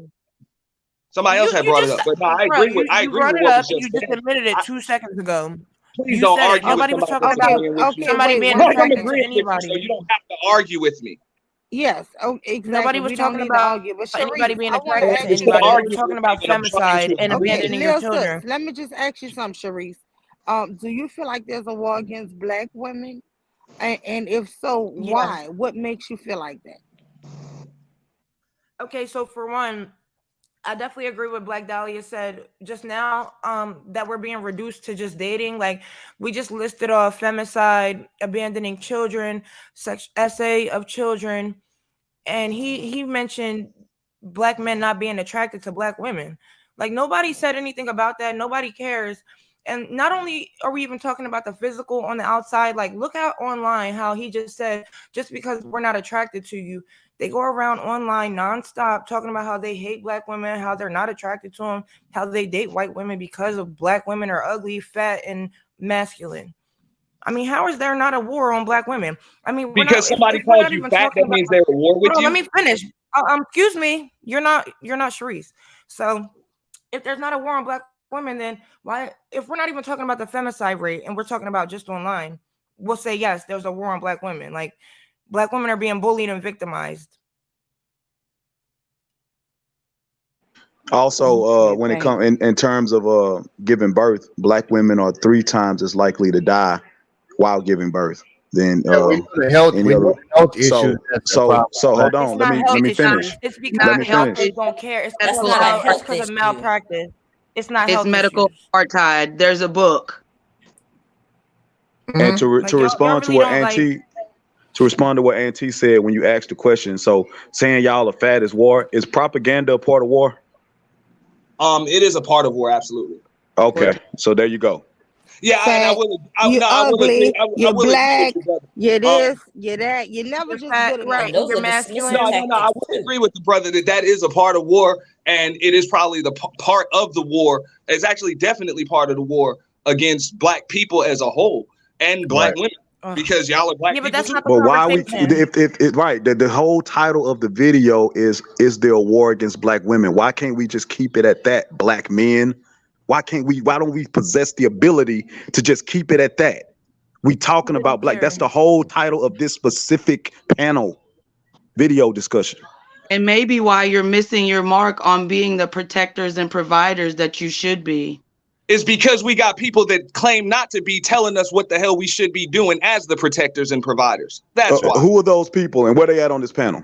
Somebody else had brought it up, but no, I agree with what was you just admitted it 2 seconds ago. Please don't argue. Nobody was talking about somebody being attracted to anybody. So you don't have to argue with me. Yes, exactly. Nobody was talking about anybody being attracted to anybody. We were talking about femicide and abandoning your children. Let me just ask you something, Sharice. Do you feel like there's a war against Black women? And if so, why? What makes you feel like that? Okay, so for one, I definitely agree with Black Dahlia said just now, that we're being reduced to just dating. Like, we just listed off femicide, abandoning children, sex essay of children, and he mentioned Black men not being attracted to Black women. Like, nobody said anything about that. Nobody cares. And not only are we even talking about the physical on the outside, like, look out online how he just said, just because we're not attracted to you, they go around online nonstop talking about how they hate Black women, how they're not attracted to them, how they date white women because of Black women are ugly, fat, and masculine. I mean, how is there not a war on Black women? I mean, we're not, Because somebody if we're called not you even fat, talking that about, means they're at war with hold on, you. let me finish. Excuse me, you're not Sharice. So if there's not a war on Black women, then why, if we're not even talking about the femicide rate and we're talking about just online, we'll say yes, there's a war on Black women. Like, Black women are being bullied and victimized. Also, when it comes in terms of giving birth, Black women are 3 times as likely to die while giving birth than we know the health, any other. issues. So hold on. Let me finish. It's because Let me finish. doctors don't care. It's That's because not a it's health because of issue. malpractice. It's not It's health medical issues. apartheid. There's a book. And to Like, y'all respond to really what don't like. Auntie said when you asked the question, so saying y'all are fat is war, is propaganda a part of war? It is a part of war, absolutely. Okay, so there you go. Yeah, and I Fat, will. you I will agree. ugly, I you're will agree with black, you, brother. you this, you that. You never You're just fat, good right? enough. Those You're are dismissive masculine. No, I tactics will too. agree with the brother that is a part of war, and it is probably the part of the war. It's actually definitely part of the war against Black people as a whole and Black women, because y'all are Black Yeah, but people that's too. not the But why are we conversation. if right, the whole title of the video is there a war against Black women? Why can't we just keep it at that? Black men? Why don't we possess the ability to just keep it at that? We talking about Black. That's the whole title of this specific panel video discussion. And maybe why you're missing your mark on being the protectors and providers that you should be. Is because we got people that claim not to be telling us what the hell we should be doing as the protectors and providers. That's why. Who are those people and where they at on this panel?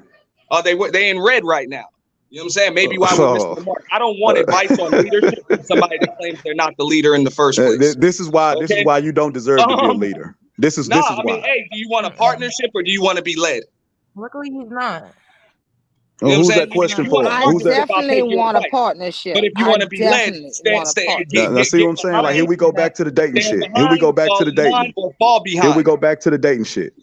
They in red right now. You know what I'm saying? Maybe why we're missing the mark. I don't want advice on leadership from somebody that claims they're not the leader in the first place. This is why you don't deserve to be a leader. This is I mean, why. hey, do you want a partnership or do you want to be led? Luckily, he's not. You know what I'm Who's saying? that question If you for? want a I Who's that? partnership, I'll definitely take your want a advice. partnership. But if you I want to be led, definitely want a partnership. Now see what I'm saying? Like, here we go back to the dating shit. Here we go back to the dating. or fall behind. Here we go back to the dating shit.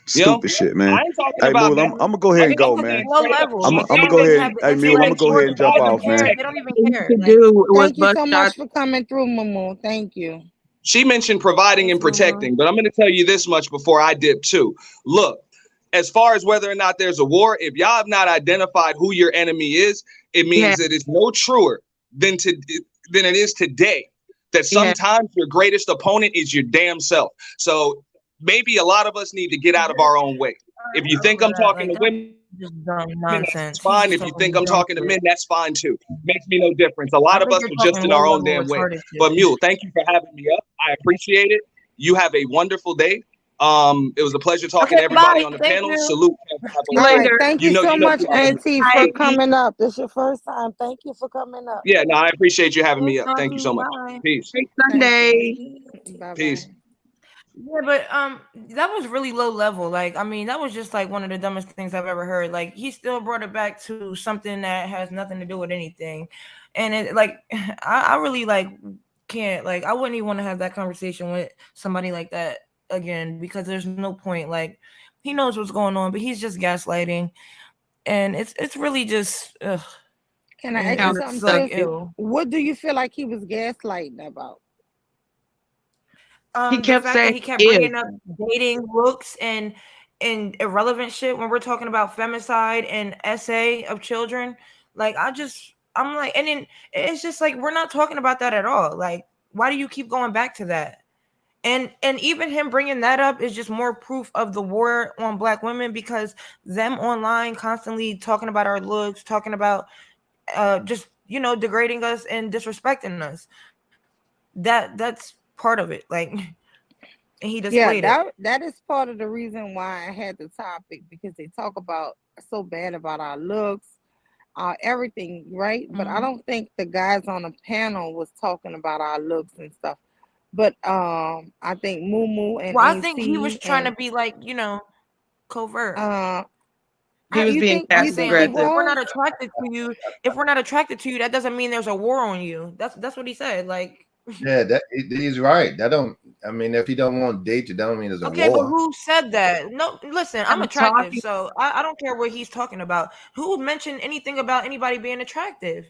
Stupid shit, man. I ain't talking Hey, about Mool, I'm gonna go ahead and go, man. Low level. I'm They gonna don't go even ahead. have. Hey, It's Mule, I'm like gonna go ahead and jump they don't off, care. man. They don't even All you care. could Like, do was Thank you bust so shots. much for coming through, Mamu. Thank you. She mentioned providing and protecting, but I'm going to tell you this much before I dip too. Look, as far as whether or not there's a war, if y'all have not identified who your enemy is, it means that it's no truer than it is today. That sometimes your greatest opponent is your damn self. So maybe a lot of us need to get out of our own way. If you think I'm talking to women, just dumb that's nonsense. fine. If you think I'm talking to men, that's fine too. Makes me no difference. A lot of us are just in our own damn way. But Mule, thank you for having me up. I appreciate it. You have a wonderful day. It was a pleasure talking to everybody on the panel. Salute. All right, thank you so much, you Auntie, for coming up. This is your first time. Thank you for coming up. Yeah, no, I appreciate you having me up. Thank you so much. Peace. Sunday. Peace. Yeah, but that was really low level. Like, I mean, that was just like one of the dumbest things I've ever heard. Like, he still brought it back to something that has nothing to do with anything, and it like I really like can't like I wouldn't even want to have that conversation with somebody like that again because there's no point. Like, he knows what's going on, but he's just gaslighting, and it's really just. Ugh. Can I ask you something? Like, Sis? What do you feel like he was gaslighting about? He The kept fact saying that he kept is. bringing up dating looks and irrelevant shit when we're talking about femicide and essay of children. Like, I'm like, and then it's just like we're not talking about that at all. Like, why do you keep going back to that? And even him bringing that up is just more proof of the war on Black women because them online constantly talking about our looks, talking about just degrading us and disrespecting us. That's part of it. Like. And he displayed that is part of the reason why I had the topic because they talk about so bad about our looks, everything, right? But I don't think the guys on the panel was talking about our looks and stuff. But I think Moo and Well, I think he was AC trying to and be like, covert. He was you being think passive Saying aggressive. if we're not attracted to you, that doesn't mean there's a war on you. That's what he said. Like, Yeah, he's right. That don't. I mean, if he don't want to date you, that don't mean there's a okay, but war. who said that? No, listen, I'm I'm attractive, talking. so I don't care what he's talking about. Who mentioned anything about anybody being attractive?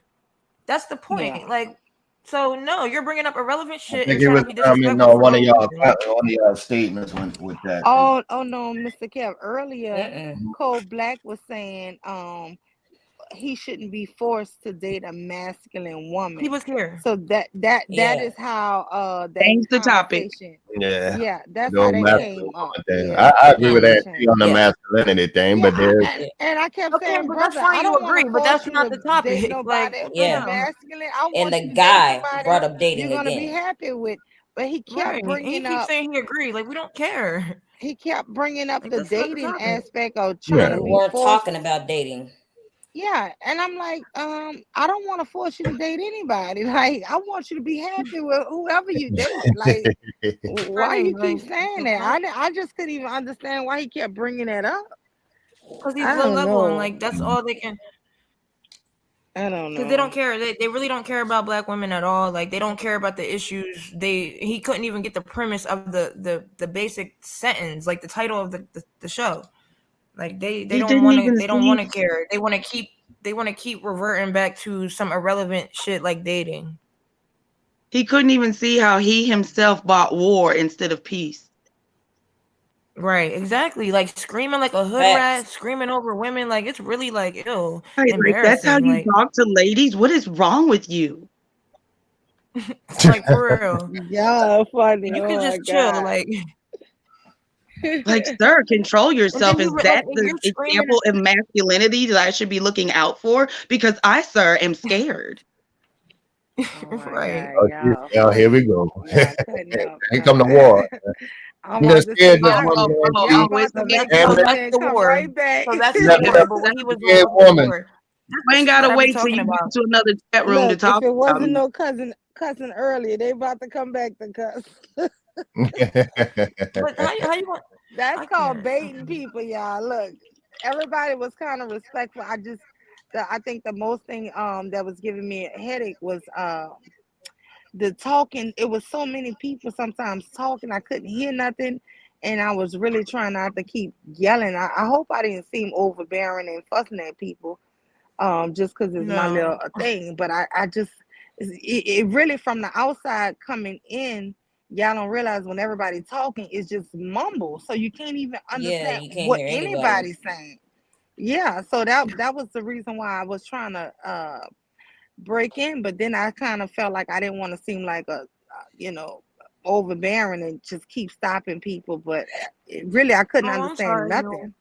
That's the yeah. point. Like, so no, you're bringing up irrelevant I shit think and he trying was to be commenting disrespectful on for no reason. Like, one of y'all statements with that. Oh no, Mr. Kev. Earlier, Mm-mm. Cole Black was saying he shouldn't be forced to date a masculine he woman. was here. So that Yeah. is how that Change the topic. conversation. Yeah, Yeah, that's the how old that masculine came up. woman thing. Yeah, I that agree with that conversation. on the Yeah. masculinity thing, Yeah, but there's Yeah. and I kept Okay, saying, but that's brother, fine. I You don't want agree, to but force that's you not to the date topic. Like, nobody who's Yeah. no, masculine. I And want the you to date guy somebody brought up you're dating gonna be again. happy with. But he kept right? And he bringing keeps up saying he agreed. Like, we don't care. Like, the that's not the dating topic. aspect of trying yeah. to We be weren't forced. talking about dating. Yeah, and I'm like, I don't want to force you to date anybody. Like, I want you to be happy with whoever you date. Like, why Right? you keep Like, saying the that? fuck? I just couldn't even understand why he kept bringing that up. Because he's I low don't level and know. like that's all they can. I don't Because they don't know. care. They really don't care about black women at all. Like they don't care about the issues. He couldn't even get the premise of the basic sentence, like the title of the show. Like they He don't didn't want to even they don't want see. to care. They want to keep reverting back to some irrelevant shit like dating. He couldn't even see how he himself bought war instead of peace. Right, exactly. Like screaming like a hood Facts. rat, screaming over women. Like it's really like ill, Right, like that's how embarrassing. you Like talk to ladies. What is wrong with you? like for real. Y'all funny. You Oh could my just chill. god. Like Like, sir, control and then yourself. Is like that and the you're screaming. example of masculinity that I should be looking out for? Because I, sir, am scared. Oh my Right. god, y'all Oh, here we funny. go. Y'all cutting up. Here come the war. I'm You done about to say scared this y'all. woman, Y'all Angie. about It's to me. make So Damn Cole it. that's Man the come war. right back. So that's You the left war. that But what he was doing scared was the woman. war. That's We the ain't shit that gotta I be wait till talking you get about. to another chat room to Look, if talk it about wasn't me. no cussing earlier, they about to come back to cuss. But how you want? That's I called can't. baiting people, y'all. Look, everybody was kind of respectful. I think the most thing that was giving me a headache was the talking. It was so many people sometimes talking. I couldn't hear nothing, and I was really trying not to keep yelling. I hope I didn't seem overbearing and fussing at people, just because it's my little No. thing. But I just it really from the outside coming in. Y'all don't realize when everybody talking, it's just mumble, so you can't even Yeah, understand you can't what hear anybody. anybody's saying. Yeah, so that was the reason why I was trying to break in, but then I kind of felt like I didn't want to seem like a overbearing and just keep stopping people, but really I couldn't Oh, I'm understand sorry. nothing.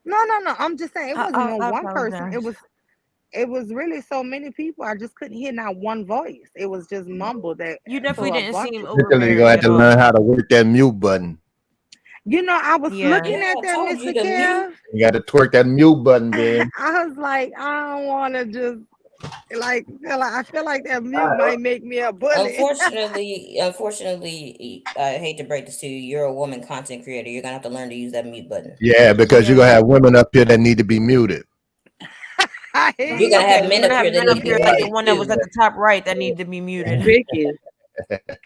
No, I'm just saying it wasn't no I one person. apologize. It was really so many people. I just couldn't hear not one voice. It was just mumble that You for definitely a didn't bunch seem of Literally, you're overbearing gonna have at to learn all. how to work that mute button. I was Yeah. looking Yeah, at I that, told you Mr. to mute. Kev. You got to twerk that mute button, Ben. I was like, I don't want to just I feel like that mute might make me a bully. Unfortunately, I hate to break this to you. You're a woman content creator. You're gonna have to learn to use that mute button. Yeah, because you're gonna Yeah. have women up here that need to be muted. I hear You're gonna you, Okay, have you're men brother. up gonna have here that men need up to be here like the muted one that was too. at the top right that need to be muted. Picking.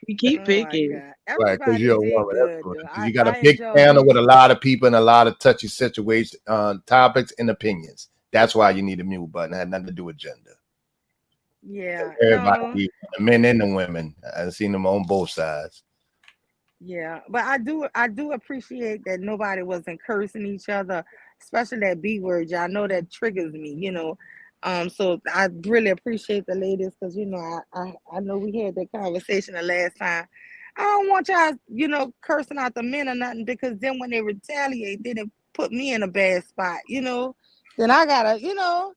We keep Oh my picking. god, Right, because everybody you're a did woman. That's good good. though. Because I you got a I big enjoyed panel with a listening. lot of people and a lot of touchy situation topics and opinions. That's why you need a mute button. It had nothing to do with gender. Yeah, no, Everybody, the men and the women. I've seen them on both sides. yeah, but I do appreciate that nobody wasn't cursing each other, especially that B word. Y'all know that triggers me. So I really appreciate the ladies because I know we had that conversation the last time. I don't want y'all cursing out the men or nothing because then when they retaliate, then it put me in a bad spot. Then I gotta.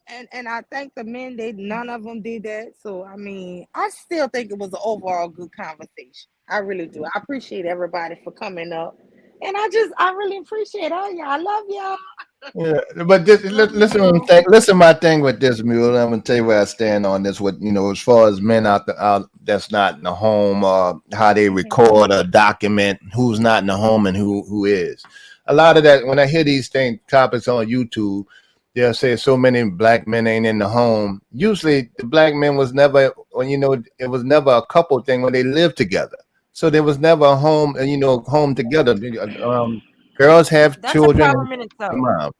And I thank the men. They none of them did that. So I mean, I still think it was an overall good conversation. I really do. I appreciate everybody for coming up, and I really appreciate all y'all. I love y'all. Yeah, but this, listen, listen. My thing with this, Mule. I'm gonna tell you where I stand on this. With as far as men out that's not in the home, how they record or document who's not in the home and who is. A lot of that when I hear these topics on YouTube, they'll say so many black men ain't in the home. Usually, the black men was never, when it was never a couple thing when they lived together. So there was never a home, home together. Girls have That's a children. problem in itself. Well,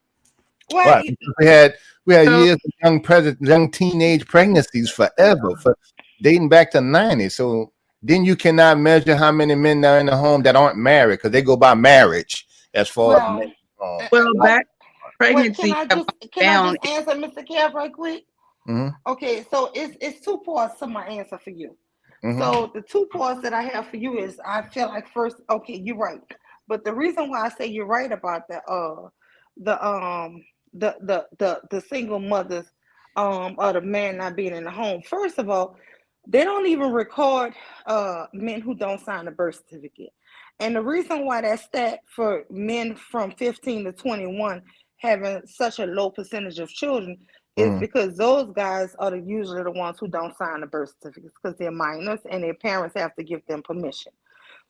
Right. We had years of young teenage pregnancies forever, for dating back to 90. So then you cannot measure how many men are in the home that aren't married because they go by marriage as far as men. Well, back wait, can pregnancy I have just gone down. answer Mr. Kev right quick? Mm-hmm. Okay, so it's two parts to my answer for you. Mm-hmm. So the two parts that I have for you is I feel like first, okay, you're right. But the reason why I say you're right about the the single mothers or the man not being in the home. First of all, they don't even record men who don't sign a birth certificate. And the reason why that stat for men from 15 to 21 having such a low percentage of children is because those guys are usually the ones who don't sign the birth certificates because they're minors and their parents have to give them permission.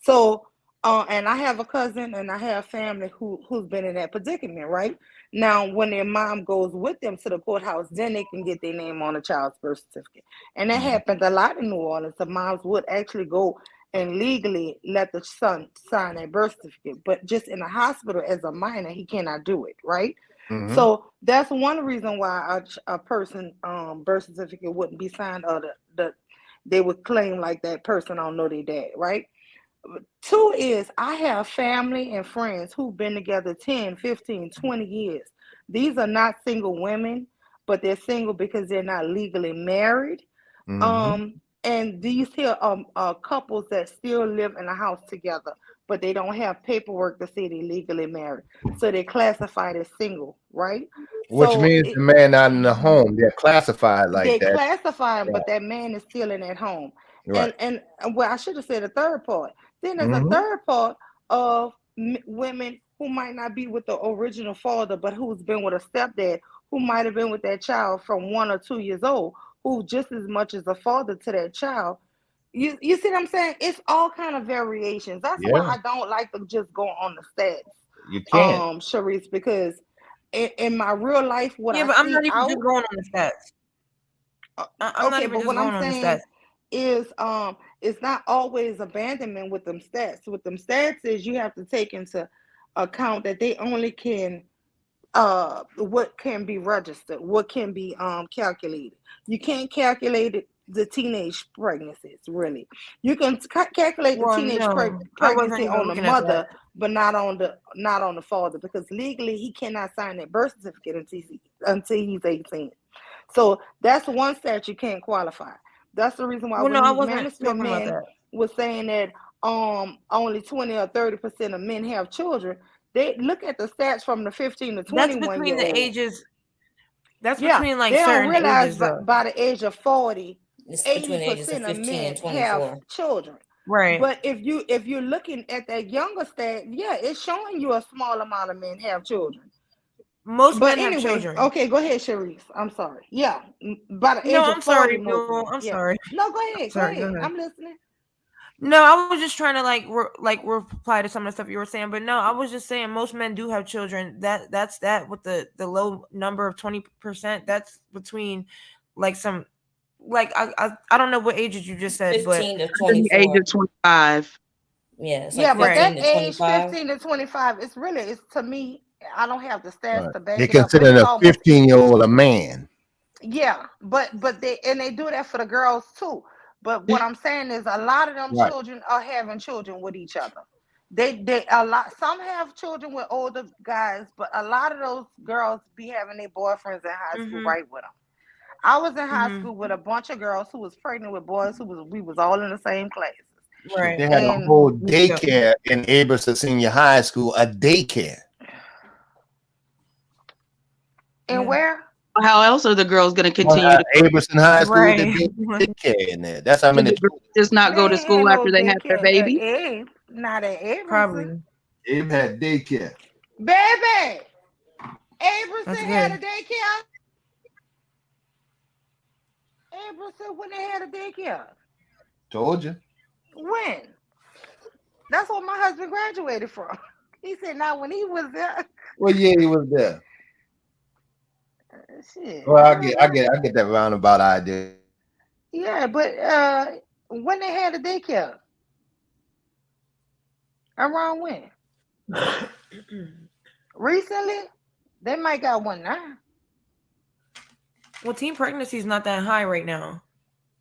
So, and I have a cousin and I have family who's been in that predicament, right? Now, when their mom goes with them to the courthouse, then they can get their name on a child's birth certificate. And that happens a lot in New Orleans. The moms would actually go and legally let the son sign a birth certificate, but just in the hospital as a minor, he cannot do it, right? Mm-hmm. So that's one reason why a person birth certificate wouldn't be signed, or they would claim like that person don't know their dad, right? Two is I have family and friends who've been together 10, 15, 20 years. These are not single women, but they're single because they're not legally married. And these here are couples that still live in a house together, but they don't have paperwork to say they're legally married. So they're classified as single, right? Which So means the man not in the home, they're classified like they that. classify him, Right. but that man is still in that home. Right. And well, I should have said a third part. Then there's a Mm-hmm. third part of women who might not be with the original father, but who's been with a stepdad, who might have been with that child from 1 or 2 years old, who just as much as a father to that child. You see what I'm saying? It's all kind of variations. That's why Yeah, I don't like to just go on the stats, you can't. Sharice, because in my real life, what Yeah, I but I'm see not even just out. going on the stats. I'm not Okay, even but just what going I'm on the saying stats. is it's not always abandonment with them stats. With them stats is you have to take into account that they only can what can be registered, what can be calculated. You can't calculate it, the teenage pregnancies, really. You can calculate the Well, teenage no, I wasn't pregnancy even on the looking at that. mother, but not on the father, because legally he cannot sign that birth certificate until he's 18. So that's one stat you can't qualify. That's the reason why Well, no, when I these wasn't management talking about men that. was saying that only 20 or 30% of men have children, they look at the stats from the 15 to That's 21 year between the old. ages. That's Yeah, between like they don't certain realize ages, though. by the age of 40, It's between the ages of 80% of 15 men and have 24. children. Right. But if you're looking at that younger stat, yeah, it's showing you a small amount of men have children. Most But men have anyway, children. okay, go ahead, Sharice. I'm sorry. Yeah, by the No, age of I'm 40, sorry, most Bill. men. I'm Yeah. sorry. No, go ahead. Go Sorry, go ahead. ahead. I'm listening. No, I was just trying to reply to some of the stuff you were saying, but no, I was just saying most men do have children. That's that with the low number of 20%. That's between like some I don't know what ages you just said, but 15 to The age 24. of 25. Yeah, it's like Yeah, but 15 that to age 25. 15 to 25, it's to me, I don't have the stats Right. to back They it up, but consider it's a almost 15-year-old a man. yeah, but they do that for the girls too. But what I'm saying is a lot of them Right. children are having children with each other. They a lot some have children with older guys, but a lot of those girls be having their boyfriends in high school right with them. I was in high school with a bunch of girls who was pregnant with boys we was all in the same classes. Shit, they had a And whole daycare in Aberson Senior High School, a daycare. where? How else are the girls going to continue to Aberson High School, Right. they be daycare in there. That's how do many the girls children. just not They go to ain't had school no after they have their daycare baby? at Abe, not at Abramson. Probably. Abe had daycare. Baby, Abramson That's had a good. daycare. Abramson when they had a daycare. Told you. When? That's what my husband graduated from. He said, "Now when he was there, What year he was there? shit, Well, I get that roundabout idea. yeah, but when they had a daycare, around when? Recently, they might got one now. Well, teen pregnancy is not that high right now.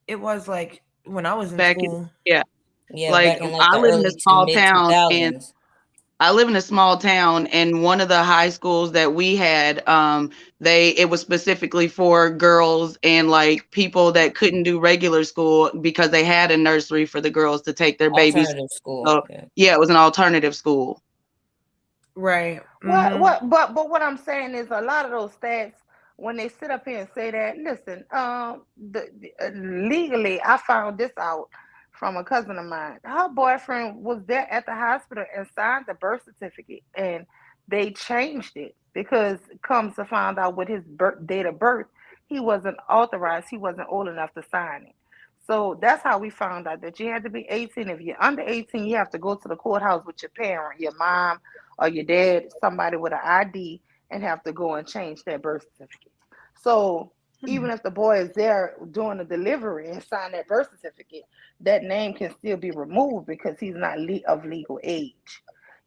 It was like when I was in Back in school. yeah, Yeah, like back in like I the live in a early to small mid town, and 2000s. I live in a small town, and one of the high schools that we had, it was specifically for girls and like people that couldn't do regular school because they had a nursery for the girls to take their babies. Alternative school. So yeah, it was an alternative school. Right. But what I'm saying is a lot of those stats when they sit up here and say that, listen, legally, I found this out from a cousin of mine. Her boyfriend was there at the hospital and signed the birth certificate, and they changed it because comes to find out with his date of birth, he wasn't authorized, he wasn't old enough to sign it. So that's how we found out that you had to be 18. If you're under 18, you have to go to the courthouse with your parent, your mom, or your dad, somebody with an ID, and have to go and change their birth certificate. So even if the boy is there doing the delivery and sign that birth certificate, that name can still be removed because he's not of legal age.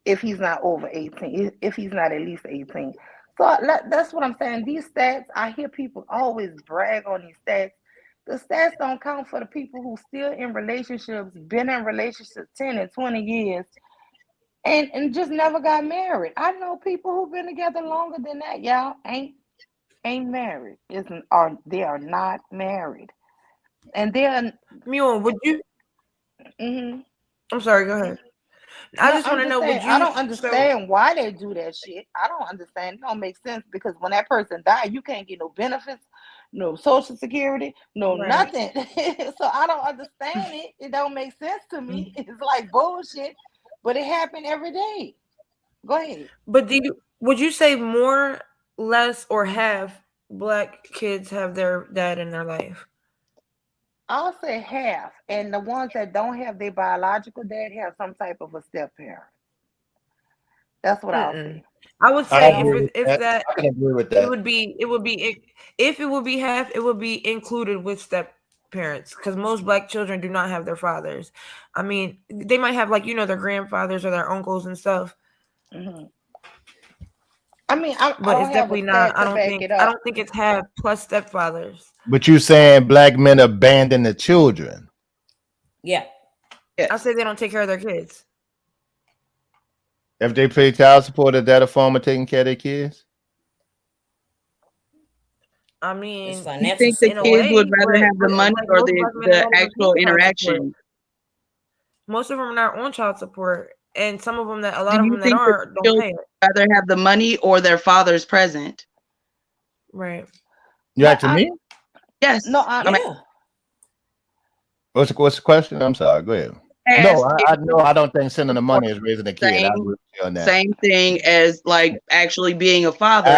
If he's not over 18, if he's not at least 18. So that's what I'm saying. These stats, I hear people always brag on these stats. The stats don't count for the people who still in relationships, been in relationships 10 and 20 years, and just never got married. I know people who've been together longer than that, y'all ain't married. They are not married. And they're Mule, would you I'm sorry, go ahead. I no, just want I'm to just know, saying, would I you don't understand why they do that shit. I don't understand. It don't make sense because when that person died, you can't get no benefits, no social security, no Right. nothing. So I don't understand it. It don't make sense to me. It's like bullshit, but it happened every day. Go ahead. But would you say more, less, or half black kids have their dad in their life? I'll say half, and the ones that don't have their biological dad have some type of a step parent. That's what I'll say. I would I say agree with if that I can agree with it that. would be if it would be half, it would be included with step parents because most black children do not have their fathers. I mean, they might have their grandfathers or their uncles and stuff. I mean, But I it's don't have a definitely not. stat to back it I up. don't think it's half plus stepfathers. But you saying black men abandon the children? Yeah. I say they don't take care of their kids. If they pay child support, is that a form of taking care of their kids? I mean, You think the in a kids would way, rather have the money like or most black men are the not even actual paying child support. interaction? Most of them are not on child support, and some of them a Do lot of you them that think the are don't children pay it. would rather have the money or their fathers present? Right. You asking me? Yes. No, What's the question? I'm sorry. Go ahead. No, Ask if no, I don't think sending the money is raising a kid. I agree with you on that. same thing as like actually being a father.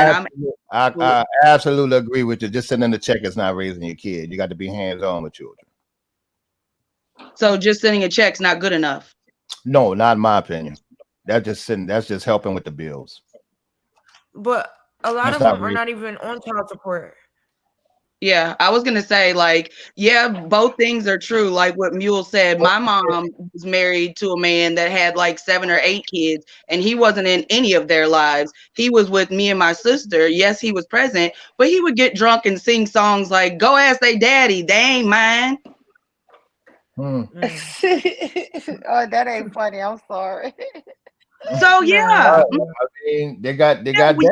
I absolutely agree with you. Just sending the check is not raising your kid. You got to be hands on with children. So just sending a check's not good enough. No, not in my opinion. That's just helping with the bills. But a lot of them are not even on child support. Yeah, I was gonna say, like, yeah, both things are true. Like what Mule said, my mom was married to a man that had like 7 or 8 kids, and he wasn't in any of their lives. He was with me and my sister. Yes, he was present, but he would get drunk and sing songs like "Go ask they daddy, they ain't mine." Oh, that ain't funny. I'm sorry. So yeah, I mean, they got we daddies.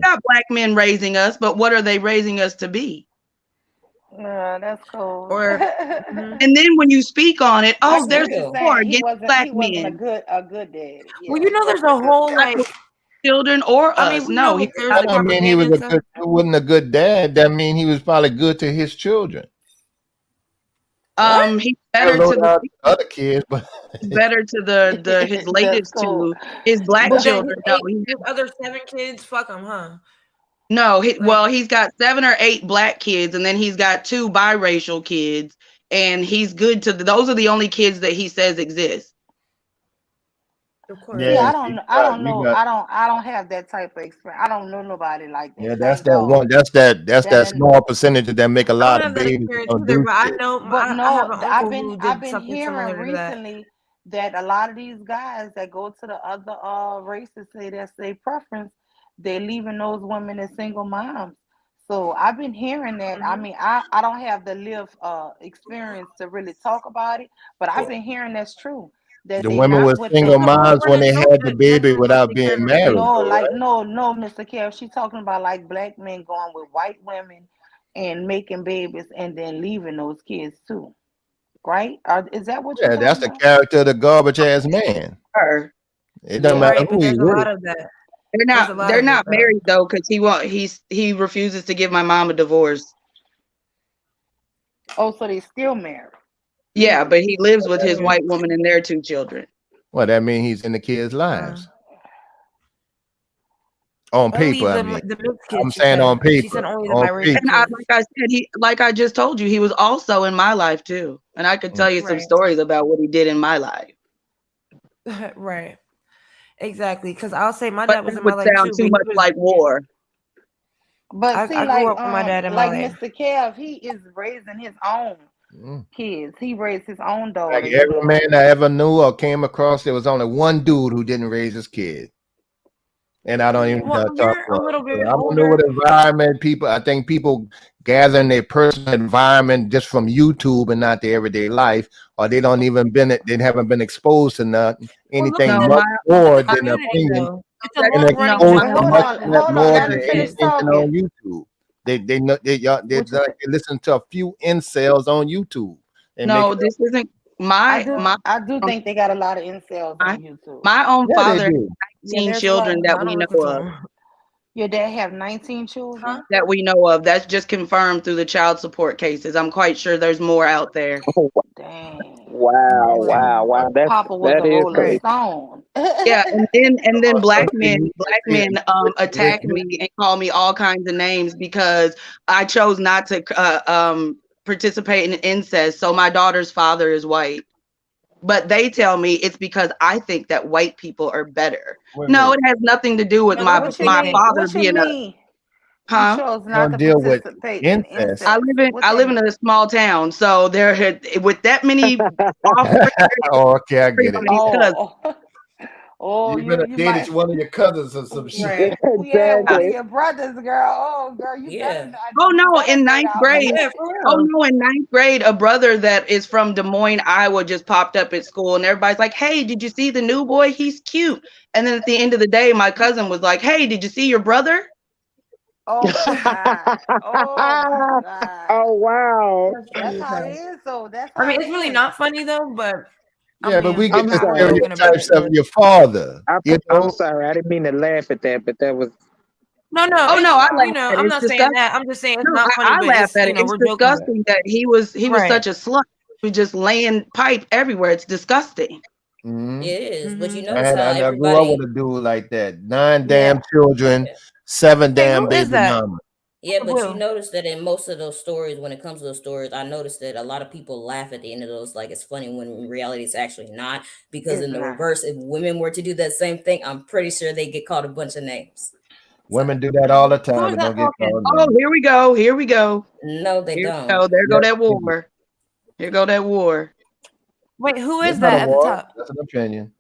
got black men raising us, but what are they raising us to be? That's cool. And then when you speak on it, I oh, get there's what you're war saying. He against black wasn't men. a good dad. Yeah. Well, there's a whole children or us. I mean, we no, know he there's I don't mean he was wasn't a good dad. That mean he was probably good to his children. He's better to the other kids, but better to the his latest two, his black But then children. No, his other 7 kids, fuck them, huh? No, he's got 7 or 8 black kids, and then he's got 2 biracial kids, and he's good to those are the only kids that he says exist. Of course. See, Yeah, I don't know. I don't have that type of experience. I don't know nobody like that. yeah, that's Thank that God. one. That's that And small percentage that make a I lot don't of have that babies experience don't either, do but I shit. know But I have no, an uncle who I've did been something hearing similar to that. recently that a lot of these guys that go to the other races say that's their preference, they're leaving those women as single moms. So I've been hearing that. I mean, I don't have the live experience to really talk about it, but I've been hearing that's true. That The they women not were with single the Well, moms for when the they joke, had the that's baby the most without they being care about married, no, though, like right? no, Mr. Kev. She's talking about like black men going with white women and making babies and then leaving those kids too, right? Is that what you're Yeah, that's talking the about? character of the garbage ass man. Her. It doesn't Yeah. matter right, but who he there's a with. lot of that. They're There's not a lot they're of it not though. married though, because he refuses to give my mom a divorce. Oh, so they still married Yeah, legally. but he lives with his white woman and their 2 children. Well, that means he's in the kids' lives. On Only paper, I mean. the mixed kids, I'm she saying said. on She said paper. only the On biracial paper. And kids. like I said, like I just told you, he was also in my life too. And I could tell you some Right. stories about what he did in my life. Right. Exactly. Because I'll say my But dad was that in my would life sound too, too but much like war. But see, I grew up with my dad in my like life. Mr. Kev, he is raising his own kids. He raised his own Like daughters. every man I ever knew or came across, there was only one dude who didn't raise his kid. And I don't even Well, talk you're a about. little bit I don't know what older. environment people. I think people gather in their personal environment just from YouTube and not their everyday life, or they don't even they haven't been exposed to nothing, Well, look anything at No, the much more black than community opinion, though. It's a and long running no, exposed Wait, to hold much on, more hold on. Let than me finish anything on talking. YouTube. They know they What you say? listen to a few incels on YouTube and make no, it up. this isn't my I do think they got a lot of incels my on YouTube. my own Yeah, they father do. has Yeah, 19 there's a lot children because that I we don't know listen to of. them. Your dad have 19 children? That we know of. That's just confirmed through the child support cases. I'm quite sure there's more out there. Oh, Dang. wow. Papa was That a is rolling crazy. stone. Yeah, and then black men See, attack me and call me all kinds of names because I chose not to participate in incest. So my daughter's father is white. But they tell me it's because I think that white people are better. wait a No, it minute. has nothing to do with No, that's my what they think. father What you being a mean? You huh? chose You not don't to deal with participate in incest. incest. What I that live in mean? a small town, so there with that many offspring, Oh, okay, I get it. everybody's cousin. Oh, oh, You've been you dated might. one of your cousins or some shit. Right. Yeah, one of Exactly. your brothers, girl. Oh, girl, Yeah. Oh you no, better in say ninth out grade. Yeah, for Oh real. no, in ninth grade, a brother that is from Des Moines, Iowa, just popped up at school, and everybody's like, "Hey, did you see the new boy? He's cute." And then at the end of the day, my cousin was like, "Hey, did you see your brother?" Oh my God. Oh my God. Oh wow. That's That's funny as how it hell. is, though. That's I how mean, it it's really is. not funny though, but Yeah, but we get I'm the I was sorry. joking about stereotypes it. of your father. You I'm know, sorry. I didn't mean to laugh at that, but that was No, Oh no, it's I laugh at I'm it. It's not saying disgusting. that. I'm just saying it's No, not funny, I but laugh it's at it. It's we're joking about it. disgusting that he was Right. such a slut. He was just laying pipe everywhere. It's disgusting. mhm. It is. But you Mm-hmm. notice how I grew up with everybody a dude like that. 9 damn Yeah. children, yeah. 7 Wait, damn who is baby that? mamas. Yeah, but you Will. notice that in most of those stories, when it comes to those stories, I noticed that a lot of people laugh at the end of those like it's funny when in reality it's actually not. Because It's in the not. reverse, if women were to do that same thing, I'm pretty sure they get called a bunch of names. Women do that all the Who time is and that don't get talking? called Oh, names. here we go. Here we go. No, they Here we don't. go. There go Yes, that they do. war. Here go that war. Wait, who That's is not a that at the war. top? That's an opinion.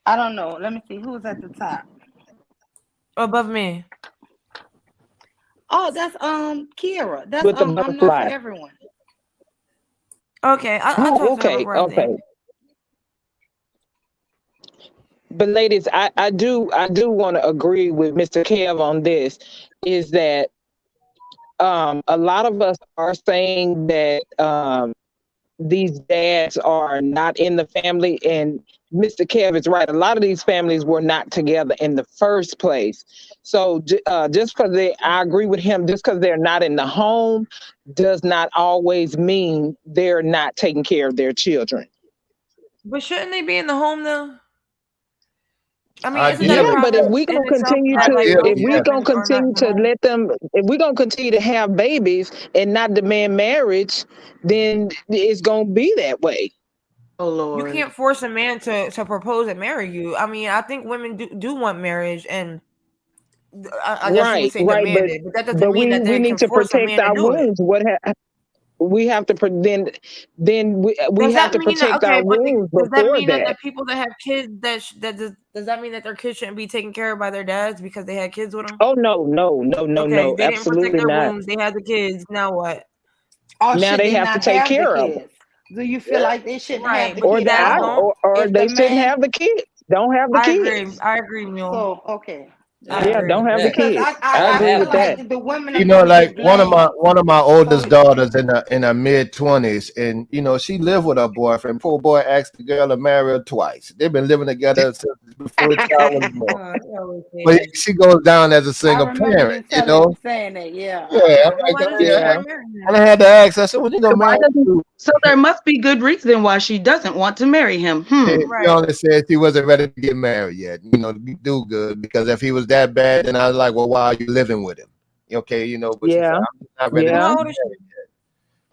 I don't know. Let me see who's at the top. Above me. Oh, that's Kira. That's with the I'm not for butterfly. everyone. Okay, I Oh, talked to her okay, before, I think. okay. But ladies, I do want to agree with Mr. Kev on this. Is that a lot of us are saying that these dads are not in the family, and Mr. Kev is right. A lot of these families were not together in the first place. So just because I agree with him, just because they're not in the home does not always mean they're not taking care of their children. But shouldn't they be in the home though? I mean, isn't that a Yeah, problem but if we in gonna itself continue that like to, most if we women gonna are not continue to doing? let them, if we gonna continue to have babies and not demand marriage, then it's gonna be that way. Oh You Lord. can't force a man to propose and marry you. I mean, I think women do want marriage, and I guess you would Right, say right. demand it, but that doesn't But mean that we they need can to force a protect man to our do it. wombs. We have to then we Does have that to mean that protect our okay? But wombs does that before mean that the that. people that have kids does that mean that their kids shouldn't be taken care of by their dads because they had kids with them? Oh no, no, no, no, Okay, no, they didn't protect absolutely their not. wombs. They had the kids. Now what? Or Now should they they have to not take have the care of them, kids? Do you feel like they shouldn't have Right, the but the or kid at dads don't. all? or If they the shouldn't man, have the kids. Don't have the kids. I agree, Mule. so okay, I Yeah, agree. don't have the Facts. because kids. I I I don't agree have feel with a kid. that. like the women are You know, gonna like get blamed. one of my So oldest daughters in her mid-20s, and you know, she lived with her boyfriend. Poor boy asked the girl to marry her twice. They've been living together since before the child was born. I always say But that. she goes down as a I single remember parent, you you telling know. saying that, yeah. Yeah, I'm Then like, why doesn't she Yeah. try marrying I him? had to ask. I said, "When you gonna Why marry?" doesn't so there must be good reason why she doesn't want to marry him. She Right. only said she wasn't ready to get married yet. You know, to do good, because if he was that bad, then I was like, well, why are you living with him? Okay, you know. But she said, Yeah. I'm not ready to Well, get Yeah. how old is she? married yet.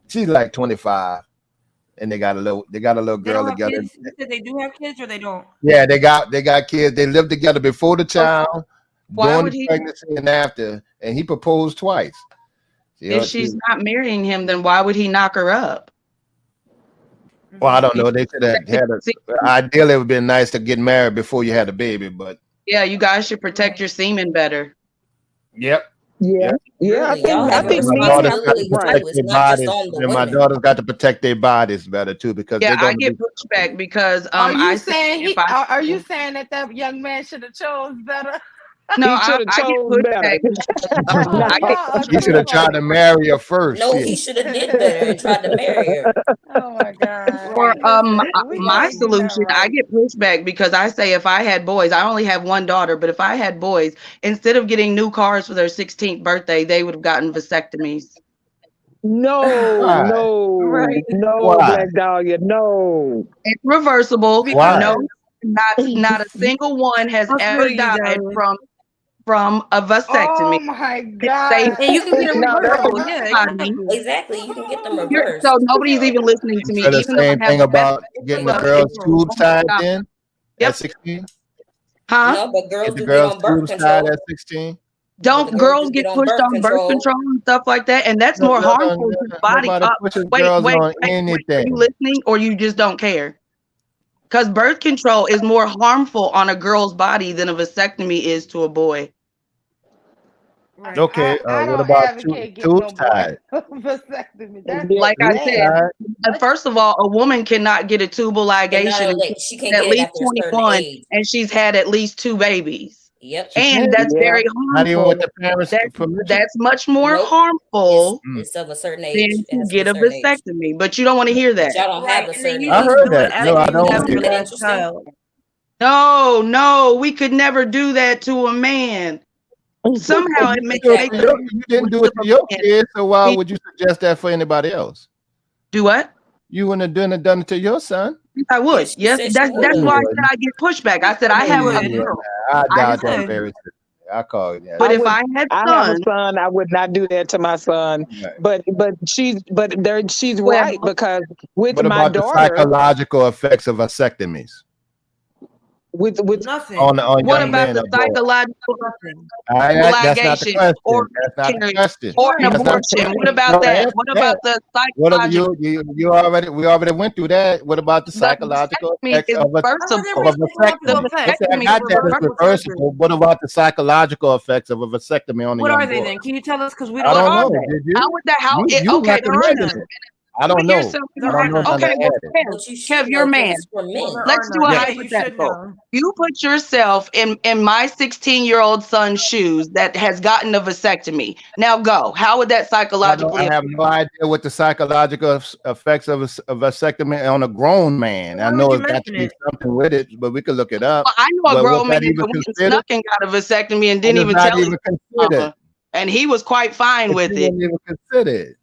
She's like 25, and they got a little They girl don't have together. kids. You said they do have kids, or they don't. Yeah, they got kids. They lived together before the So child, why during would the he, pregnancy, and after. And he proposed twice. You if know, she's not marrying him, then why would he knock her up? well, I don't You know. They should have protect had your a. semen. Ideally, it would have been nice to get married before you had a baby, but Yeah, you guys should protect Right. your semen better. yep. Yeah. Yep. Yeah. Really, y'all I have a think My men daughters have got to responsibility right. protect too. It's their not just bodies, on the and my women. daughters got to protect their bodies better too, because Yeah, they're I going to get be. pushback because Are you I say saying if I are you saying that that young man should have chose better? no, He should have I get chose better. pushback. Oh, I get y'all are He should too have pushback tried to funny. marry her first. No, Shit. he should have did better and tried to marry her. Oh my God. for Right. We my gonna get that solution. I right. get pushback because I say if I had boys, I only have one daughter, but if I had boys, instead of getting new cars for their 16th birthday, they would have gotten vasectomies. No, Why? Right. no, Why? Black Dahlia, no. It's reversible. Why? No, Because not a single one has I feel ever you, died Diamond. from a vasectomy. Oh my It's safe. God. And you can get them No, that's reversal. Yeah, Body. exactly. Exactly. You can get them So reversed. nobody's even listening You to me, said the even though same I have thing the best about getting the stuff. Birth girls' It's control. tubes tied stop. in at Yep. 16? Huh? No, but girls Get the do get girls' on birth tubes tied control. at 16? But the Don't girls girls do get get on pushed birth on birth control. control and stuff like that? And that's No, more no, harmful to the body. nobody pushes Wait, girls wait, on wait, wait. Are you anything. listening or you just don't care? Because birth control is more harmful on a girl's body than a vasectomy is to a boy. Right. Okay, I what don't about advocate getting tubes no boy tied? vasectomy. That's Yeah, Like I Tubes said, bad. tied? first of all, a woman cannot get a tubal And not ligation only until she she's can't at get it least after a certain 21 age. and she's had at least 2 babies. Yep. She And can't? that's yeah. very Not even with harmful. the parents' permission? That's much more Nope. harmful It's of a certain than age. It to has to be get a a certain age. vasectomy. But you don't want to hear But that. y'all don't have Right. a And they certain I age. usually heard do it that. You No, after think I you you don't think have want that's to your hear really that. last interesting? child. No, we could never do that to a man. Well, Somehow you it didn't makes do it to Exactly. you didn't do to it to a your man. kids, so why He- would you suggest that for anybody else? Do what? You wouldn't have done it to your son. I Yeah, would. she Yes, said she that's You would. why I said wouldn't. I get pushback. I You said said I you have Yeah, 5 would. girls. I I You doubt have that would. very seriously. I call it that. But I if would. I had I have a sons son. I would not do that to my son. Right. She's who have right, because with What my about the daughter, psychological effects of vasectomies with Nothing. on what young about men the or boys? psychological Nothing. That's not the ligation or question. That's not the miscarriage question. or an Right. That's not abortion? What Right. about no that? answer What that. about the What are psychological? we already went through that. What about the The psychological vasectomy effects is of How are there of a reversible. The vasectomy? psychological effects? Okay, It I can be vasectomy got is that. It's reversible reversible. surgery. reversible. What about the psychological effects of a vasectomy on a What are young they boy? then? Can you tell us? Because we I don't What don't are know. know. they? Did How you? would that? How? You Okay, There are recommended none. it. I put don't know. yourself in There I the don't are know none. none okay. of Well, that. Kev, But you Kev, should you're know a because man. it's for Well, men. there Let's are do a none. Yeah. Yeah, you should hypothetical. know. You put yourself in my 16-year-old son's shoes that has gotten a vasectomy. Now go. How would that psychologically I have affect? no idea what the psychological effects of a vasectomy on a grown man. I Why would know you it's got to mention be it? something with it, but we could look it up. Well, I know a But was grown man that even that went and considered? snuck and got a vasectomy and It didn't was even not tell his even considered. mama, and he was quite fine It with it. wasn't even considered.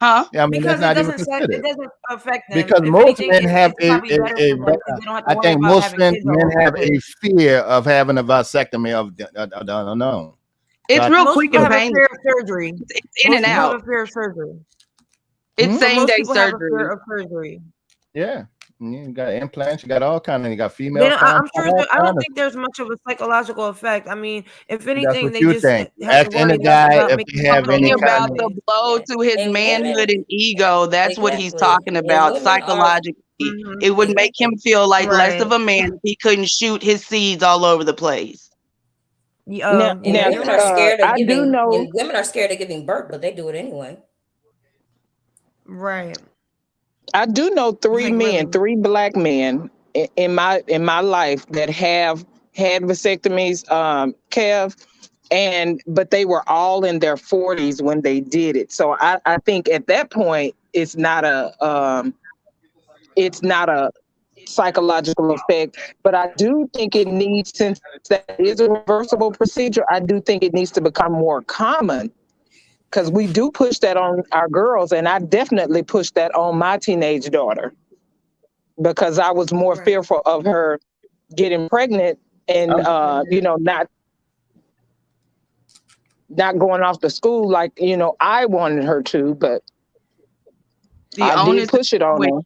Huh? Yeah, I mean, Because that's it not even doesn't considered. it doesn't affect them. Because If most anything, men have it's probably better for them because they don't have to I worry think about most having men kids all over have the a place. fear of having a vasectomy of I don't know. So It's I real Most quick people and have a painless. fear of surgery. It's in Most and people have out. a fear of surgery. It's Hmm? But same most day people have a fear surgery. of surgery. Yeah. You got implants, you got all kind of, you got They female don't, I'm contact, sure all I don't kind of think there's much of a psychological effect. I mean, if that's anything, what they you just think. have to Ask any worry less guy about if making he have any Talking comfortable kind about of the babies. blow to his And manhood women, and ego. That's what he's exactly. talking And about women are psychologically. Hmm. It would make him exactly. feel like less Right. of a man if he couldn't shoot his seeds all over the place. Now, And Yeah, now, you're women are right. scared of I do giving. know. And women are scared of giving birth, but they do it anyway. Right. I do know three Like men, really. three black men in my life that have had vasectomies, Kev, but they were all in their 40s when they did it. So I think at that point it's not a psychological effect, but I do think it needs, since that is a reversible procedure, I do think it needs to become more common because we do push that on our girls, and I definitely push that on my teenage daughter because I was more Right. fearful of her getting pregnant and not going off to school like I wanted her to, but The I did onus is push it on with her.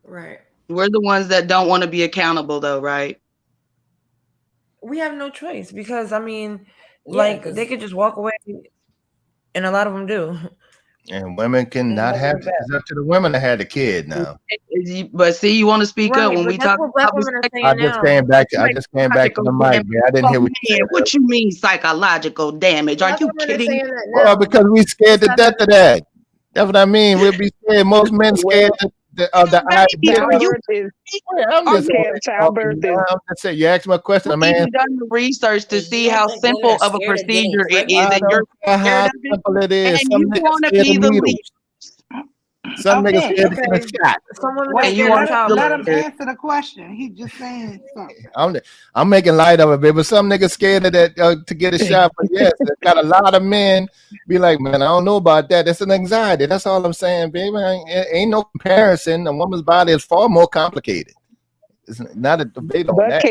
Right. we're the ones that don't want to be accountable though, right? We have no choice because I mean, Yeah, like they because could just walk away, and a lot of them do. and women And cannot hope have for the it's best. up to the women to have the kid now. But see, you want to speak up Right, when but we that's talk what black about women are respect. I saying just now. came back to Psychological the mic, damage. man. I didn't Oh hear what you man, said. what you mean psychological damage? Are Black you women are kidding? saying that Well, now. because we scared It's to not death that. of that. That's what I mean. We'll be scared. Most men scared Well, of the Baby, idea are of. you childbirth is Well, I'm are just you Kev, talking. childbirth is I'm just saying. You asked me a question, man. even done the research to you see don't how think women simple are of a scared of getting procedure it is, pregnant? I and you're don't care scared how of it, simple it is. and Some you niggas want to scared of be the lead, needles. Some niggas Okay, scared to get a Okay, shot. some women are wait, and you scared of want to let childbirth. him answer the question. He just saying something. I'm making light of it, baby. But some niggas scared of that to get a shot. But yes, there's got a lot of men be like, man, I don't know about that. That's an anxiety. That's all I'm saying, baby. Ain't no comparison. A woman's body is far more complicated. It's not a debate on but that.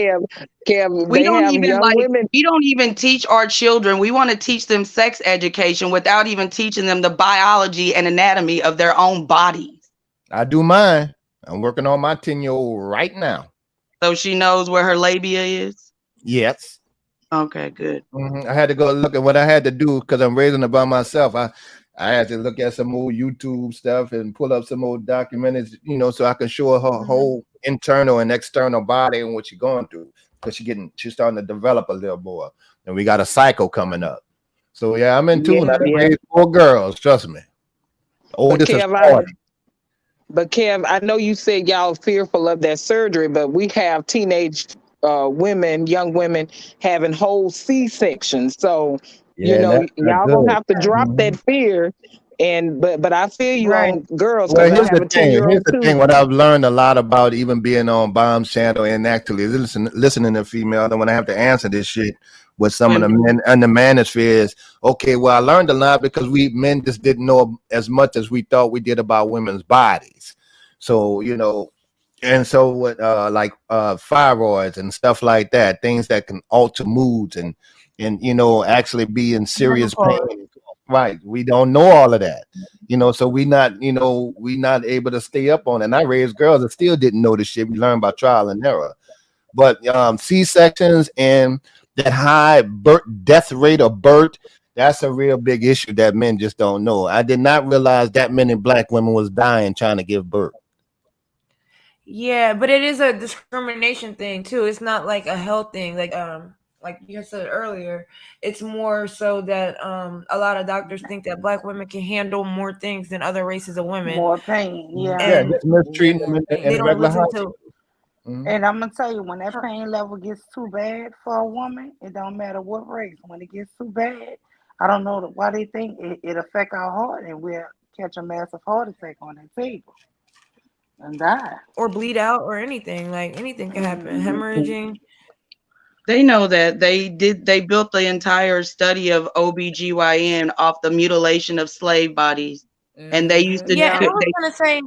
Kev, we they don't have even young like women. we don't even teach our children. We want to teach them sex education without even teaching them the biology and anatomy of their own bodies. I do mine. I'm working on my 10-year-old right now. So she knows where her labia is. Yes. Okay, good. I had to go look at what I had to do because I'm raising her by myself. I had to look at some old YouTube stuff and pull up some old documentaries, so I can show her her whole internal and external body and what she's going through because she's starting to develop a little more. And we got a cycle coming up. So yeah, I'm in tune. I done Yeah. raised 4 girls. Trust me. The But oldest is Kev, 40. I know you said y'all fearful of that surgery, but we have teenage young women having whole C-sections. So, Yeah, and that's not y'all gonna good. have to drop that fear. But I feel you Right. on girls Well, because I here's have the a thing. Here's 10-year-old the too. thing. What I've learned a lot about even being on Bomb's channel and actually listening to females, and when I have to answer this shit with some of the men and the manosphere is, okay, well, I learned a lot because we men just didn't know as much as we thought we did about women's bodies. So, and so with thyroids and stuff like that, things that can alter moods and actually be in serious Menopause. pain. Right. We don't know all of that. So we not able to stay up on it. And I raised girls that still didn't know this shit. We learned by trial and error. But C-sections and that high death rate of birth, that's a real big issue that men just don't know. I did not realize that many black women was dying trying to give birth. Yeah, but it is a discrimination thing too. It's not like a health thing. Like you said earlier, it's more so that a lot of doctors think that black women can handle more things than other races of women. More pain, yeah. Yeah, And just mistreating them they in don't regular listen hospitals. to And I'm gonna tell you, when that pain level gets too bad for a woman, it don't matter what race. When it gets too bad, I don't know why they think it affect our heart, and we'll catch a massive heart attack on that table and die. or bleed out or anything. Like anything can happen. Hemorrhaging. They know that they built the entire study of OBGYN off the mutilation of slave bodies. And they used to Yeah, and I was gonna say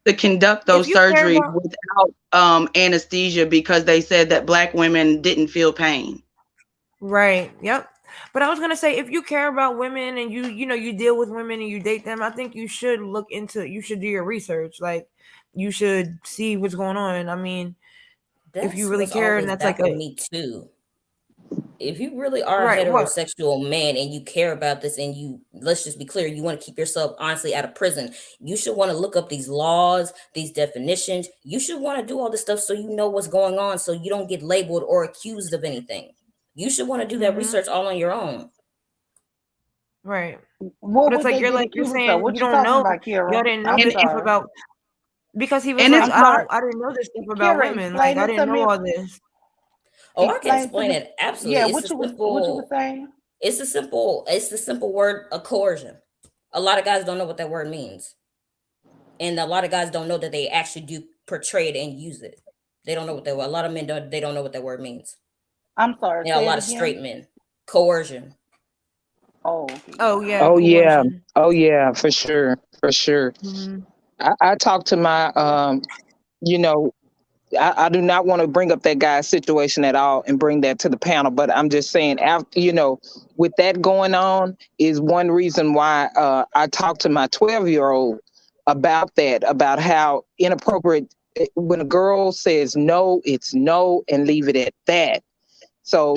to conduct those surgeries without anesthesia because they said that Black women didn't feel pain. Right. Yep. But I was gonna say, if you care about women and you deal with women and you date them, I think you should you should do your research. Like, you should see what's going on. I mean, if you really care, and that's like me too. If you really are a heterosexual man and you care about this, and you, let's just be clear, you want to keep yourself honestly out of prison, you should want to look up these laws, these definitions. You should want to do all this stuff so you know what's going on, so you don't get labeled or accused of anything. You should want to do that research all on your own. Right. What but it's would like they you're get accused saying of? What you you don't talking know. about, Kira? Y'all didn't know I'm this stuff sorry. about, because he was And like, it's I didn't know this stuff about Kira, women. Like, I explain it didn't to know me. all this. Oh, I can Explain to explain me. it. Absolutely. Yeah, It's what you was saying? It's the simple word of coercion. A lot of guys don't know what that word means. And a lot of guys don't know that they actually do portray it and use it. They don't know what a lot of men don't know what that word means. I'm sorry. And a lot of straight men. Coercion. Oh, okay. Oh yeah. Oh yeah, for sure. For sure. Mm-hmm. I talked to my I do not want to bring up that guy's situation at all and bring that to the panel, but I'm just saying, after with that going on, is one reason why I talked to my 12-year-old about that, about how inappropriate when a girl says no, it's no, and leave it at that. So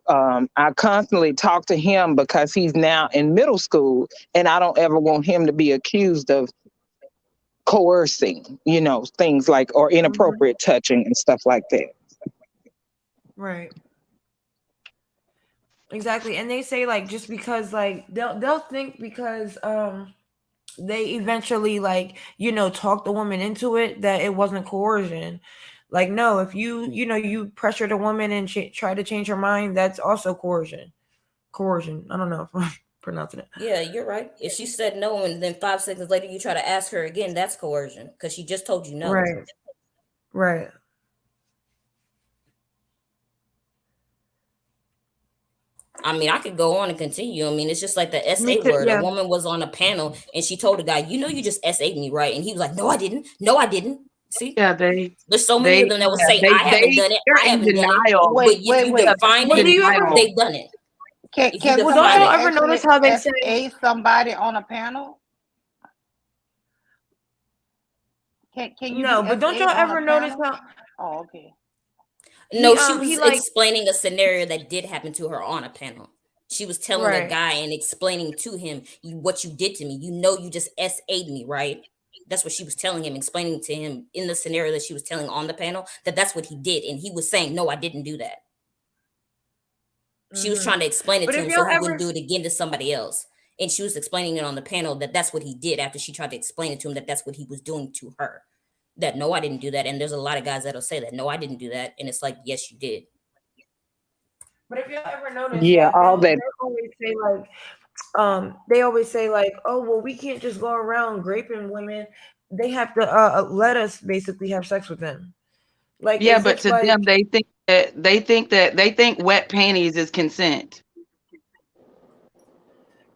I constantly talk to him because he's now in middle school, and I don't ever want him to be accused of coercing, things like, or inappropriate touching and stuff like that. Right. Exactly. And they say, like, just because, like, they'll think because they eventually, like, talk the woman into it, that it wasn't coercion. Like, no, if you pressure the woman and try to change her mind, that's also coercion. I don't know if I'm pronouncing it. Yeah, you're right. If she said no and then 5 seconds later you try to ask her again, that's coercion, because she just told you no. Right. I mean, I could go on and continue. I mean, it's just like the SA word. Yeah. A woman was on a panel and she told a guy, you just SA'd me, right? And he was like, no, I didn't. See? Yeah, there's so many of them that will say, I haven't done it. I haven't done it. Wait. Define it, they've done it. Can don't y'all ever notice how they say somebody on a panel? Can you? No, but don't y'all ever notice how? Oh, okay. No, she was explaining a scenario that did happen to her on a panel. She was telling a guy and explaining to him what you did to me. You just SA'd me, right? That's what she was telling him, explaining to him in the scenario that she was telling on the panel, that's what he did. And he was saying, no, I didn't do that. She was trying to explain it to him so he wouldn't do it again to somebody else. And she was explaining it on the panel that's what he did after she tried to explain it to him, that's what he was doing to her. That, no, I didn't do that. And there's a lot of guys that'll say that, no, I didn't do that. And it's like, yes, you did. But if y'all ever notice, yeah, all that. They always say like, oh, well, we can't just go around raping women. They have to let us basically have sex with them. Like, yeah, but to them, they think wet panties is consent.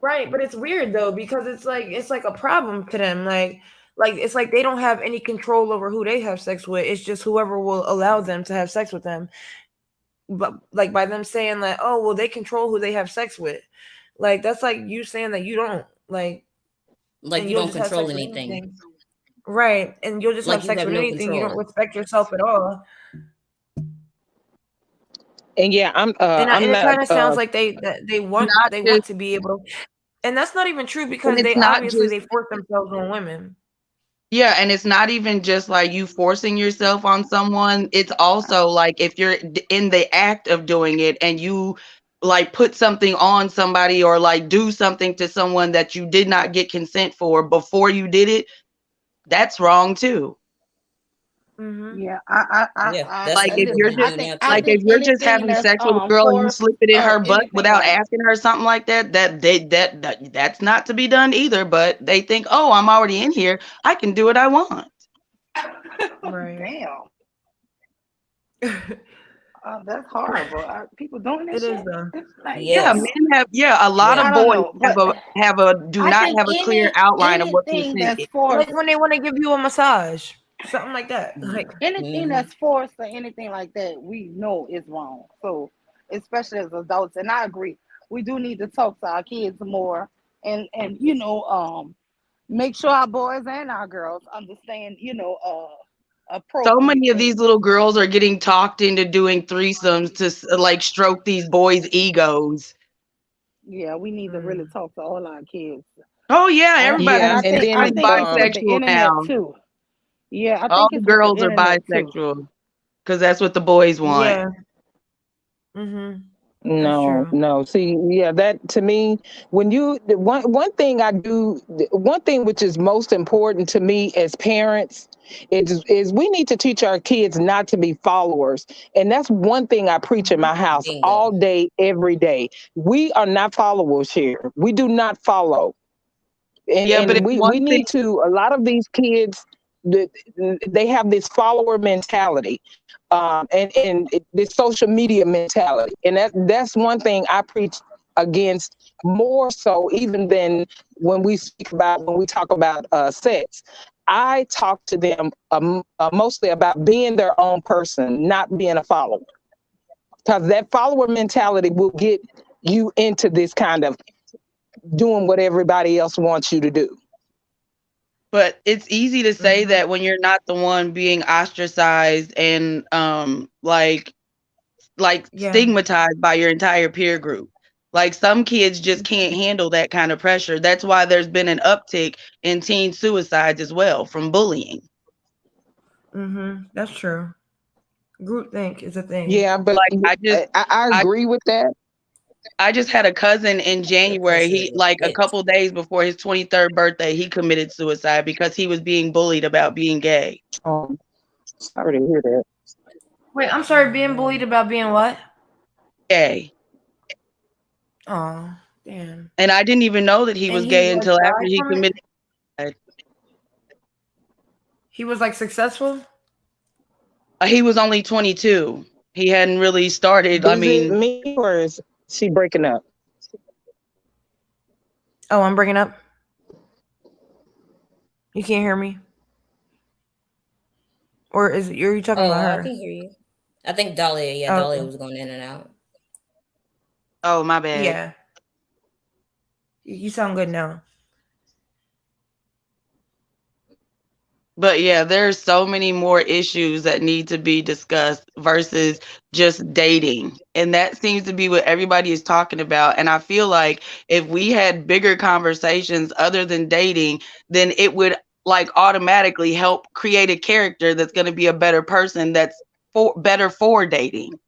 Right, but it's weird though, because it's like a problem to them. Like it's like they don't have any control over who they have sex with. It's just whoever will allow them to have sex with them. But like by them saying like, oh, well, they control who they have sex with. Like that's like you saying that you don't like you don't control anything. Right, and you'll just have sex with anything. You don't respect yourself at all. And yeah, and it kind of sounds like they want to be able to, and that's not even true, because they obviously force themselves on women. Yeah, and it's not even just like you forcing yourself on someone. It's also like if you're in the act of doing it and you like put something on somebody or like do something to someone that you did not get consent for before you did it, that's wrong too. Mm-hmm. Yeah, like if you're just having sex with a girl and you slip it in her butt without asking her something like that's not to be done either. But they think, oh, I'm already in here, I can do what I want. Right. Damn. That's horrible. People doing this It is shit. though. Like, Yeah, Yes. men have a lot I of Yeah. don't boys know, but have a do I not think have a clear outline of what anything consent that's is. forced, Like when they want to give you a massage, something like that. Like anything Mm-hmm. that's forced or anything like that, we know is wrong. So, especially as adults, and I agree, we do need to talk to our kids more, and make sure our boys and our girls understand, So appropriate many of these things. little girls are getting talked into doing threesomes to like stroke these boys' egos. Yeah, we need to really talk to all our kids. Oh yeah, And Yeah, everybody's and I then think it's with the bisexual internet now. too. Yeah, I All think the it's with the girls are internet too. bisexual because that's what the boys want. yeah. Mm-hmm. That's no, true. no. See, yeah, that to me, when you the one thing I do, one thing which is most important to me as parents is we need to teach our kids not to be followers, and that's one thing I preach in my house all Bingo. day, every day. We are not followers here. We do not follow. and Yeah, but and it's we one thing. need to, a lot of these kids, th- they have this follower mentality, this social media mentality, and that's one thing I preach against more so even than when we talk about sex. I talk to them mostly about being their own person, not being a follower, because that follower mentality will get you into this kind of doing what everybody else wants you to do. But it's easy to say Mm-hmm. that when you're not the one being ostracized and like Yeah. stigmatized by your entire peer group. Like some kids just can't handle that kind of pressure. That's why there's been an uptick in teen suicides as well from bullying. Mm-hmm. That's true. Groupthink is a thing. Yeah, but Like I I agree with that. I just had a cousin in Peer January. pressure He is a like a bitch. couple days before his 23rd birthday, he committed suicide because he was being bullied about being gay. Sorry to hear that. Wait, I'm sorry. Being bullied about being what? Gay. Oh, damn. And I didn't even know that he And was he gay like until after died he from it. committed suicide. He was like successful. He was only 22. He hadn't really started. I Is it mean, me or is she breaking up? Oh, I'm bringing up. You can't hear me, or is it? Are you talking Oh, about I her? can hear you. I think Dahlia, yeah, Oh, Dahlia okay. was going in and out. oh my bad. Yeah. You sound good now. But yeah, there's so many more issues that need to be discussed versus just dating. And that seems to be what everybody is talking about. And I feel like if we had bigger conversations other than dating, then it would like automatically help create a character that's going to be a better person that's better for dating.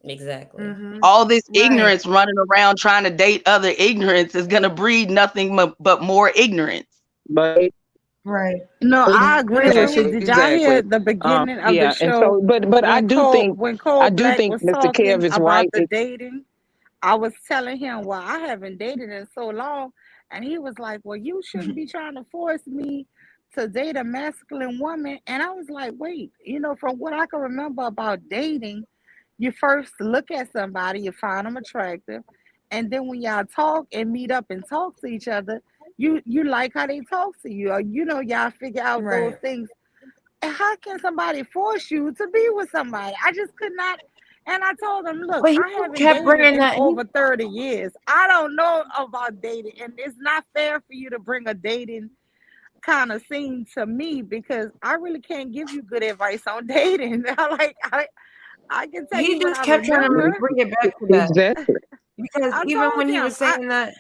Exactly. Mm-hmm. All this Right. ignorance running around trying to date other ignorance is going to breed nothing but more ignorance. But Right. No, I And agree it's with you. really Did y'all exactly. hear the beginning of the Yeah, and show so, but I when do think Cole Black was Mr. Kev talking is about right. the dating? I was telling him, well, I haven't dated in so long, and he was like, well, you shouldn't be trying to force me to date a masculine woman. And I was like, wait, from what I can remember about dating, you first look at somebody, you find them attractive, and then when y'all talk and meet up and talk to each other, you like how they talk to you, or y'all figure out those right. things. And how can somebody force you to be with somebody? I just could not. And I told him, look, But he I haven't kept dated bringing in that. over 30 years. I don't know about dating. And it's not fair for you to bring a dating kind of scene to me because I really can't give you good advice on dating. I can tell He you what just I kept trying to remember. bring it back to that Exactly. because I even told when he him, was saying that,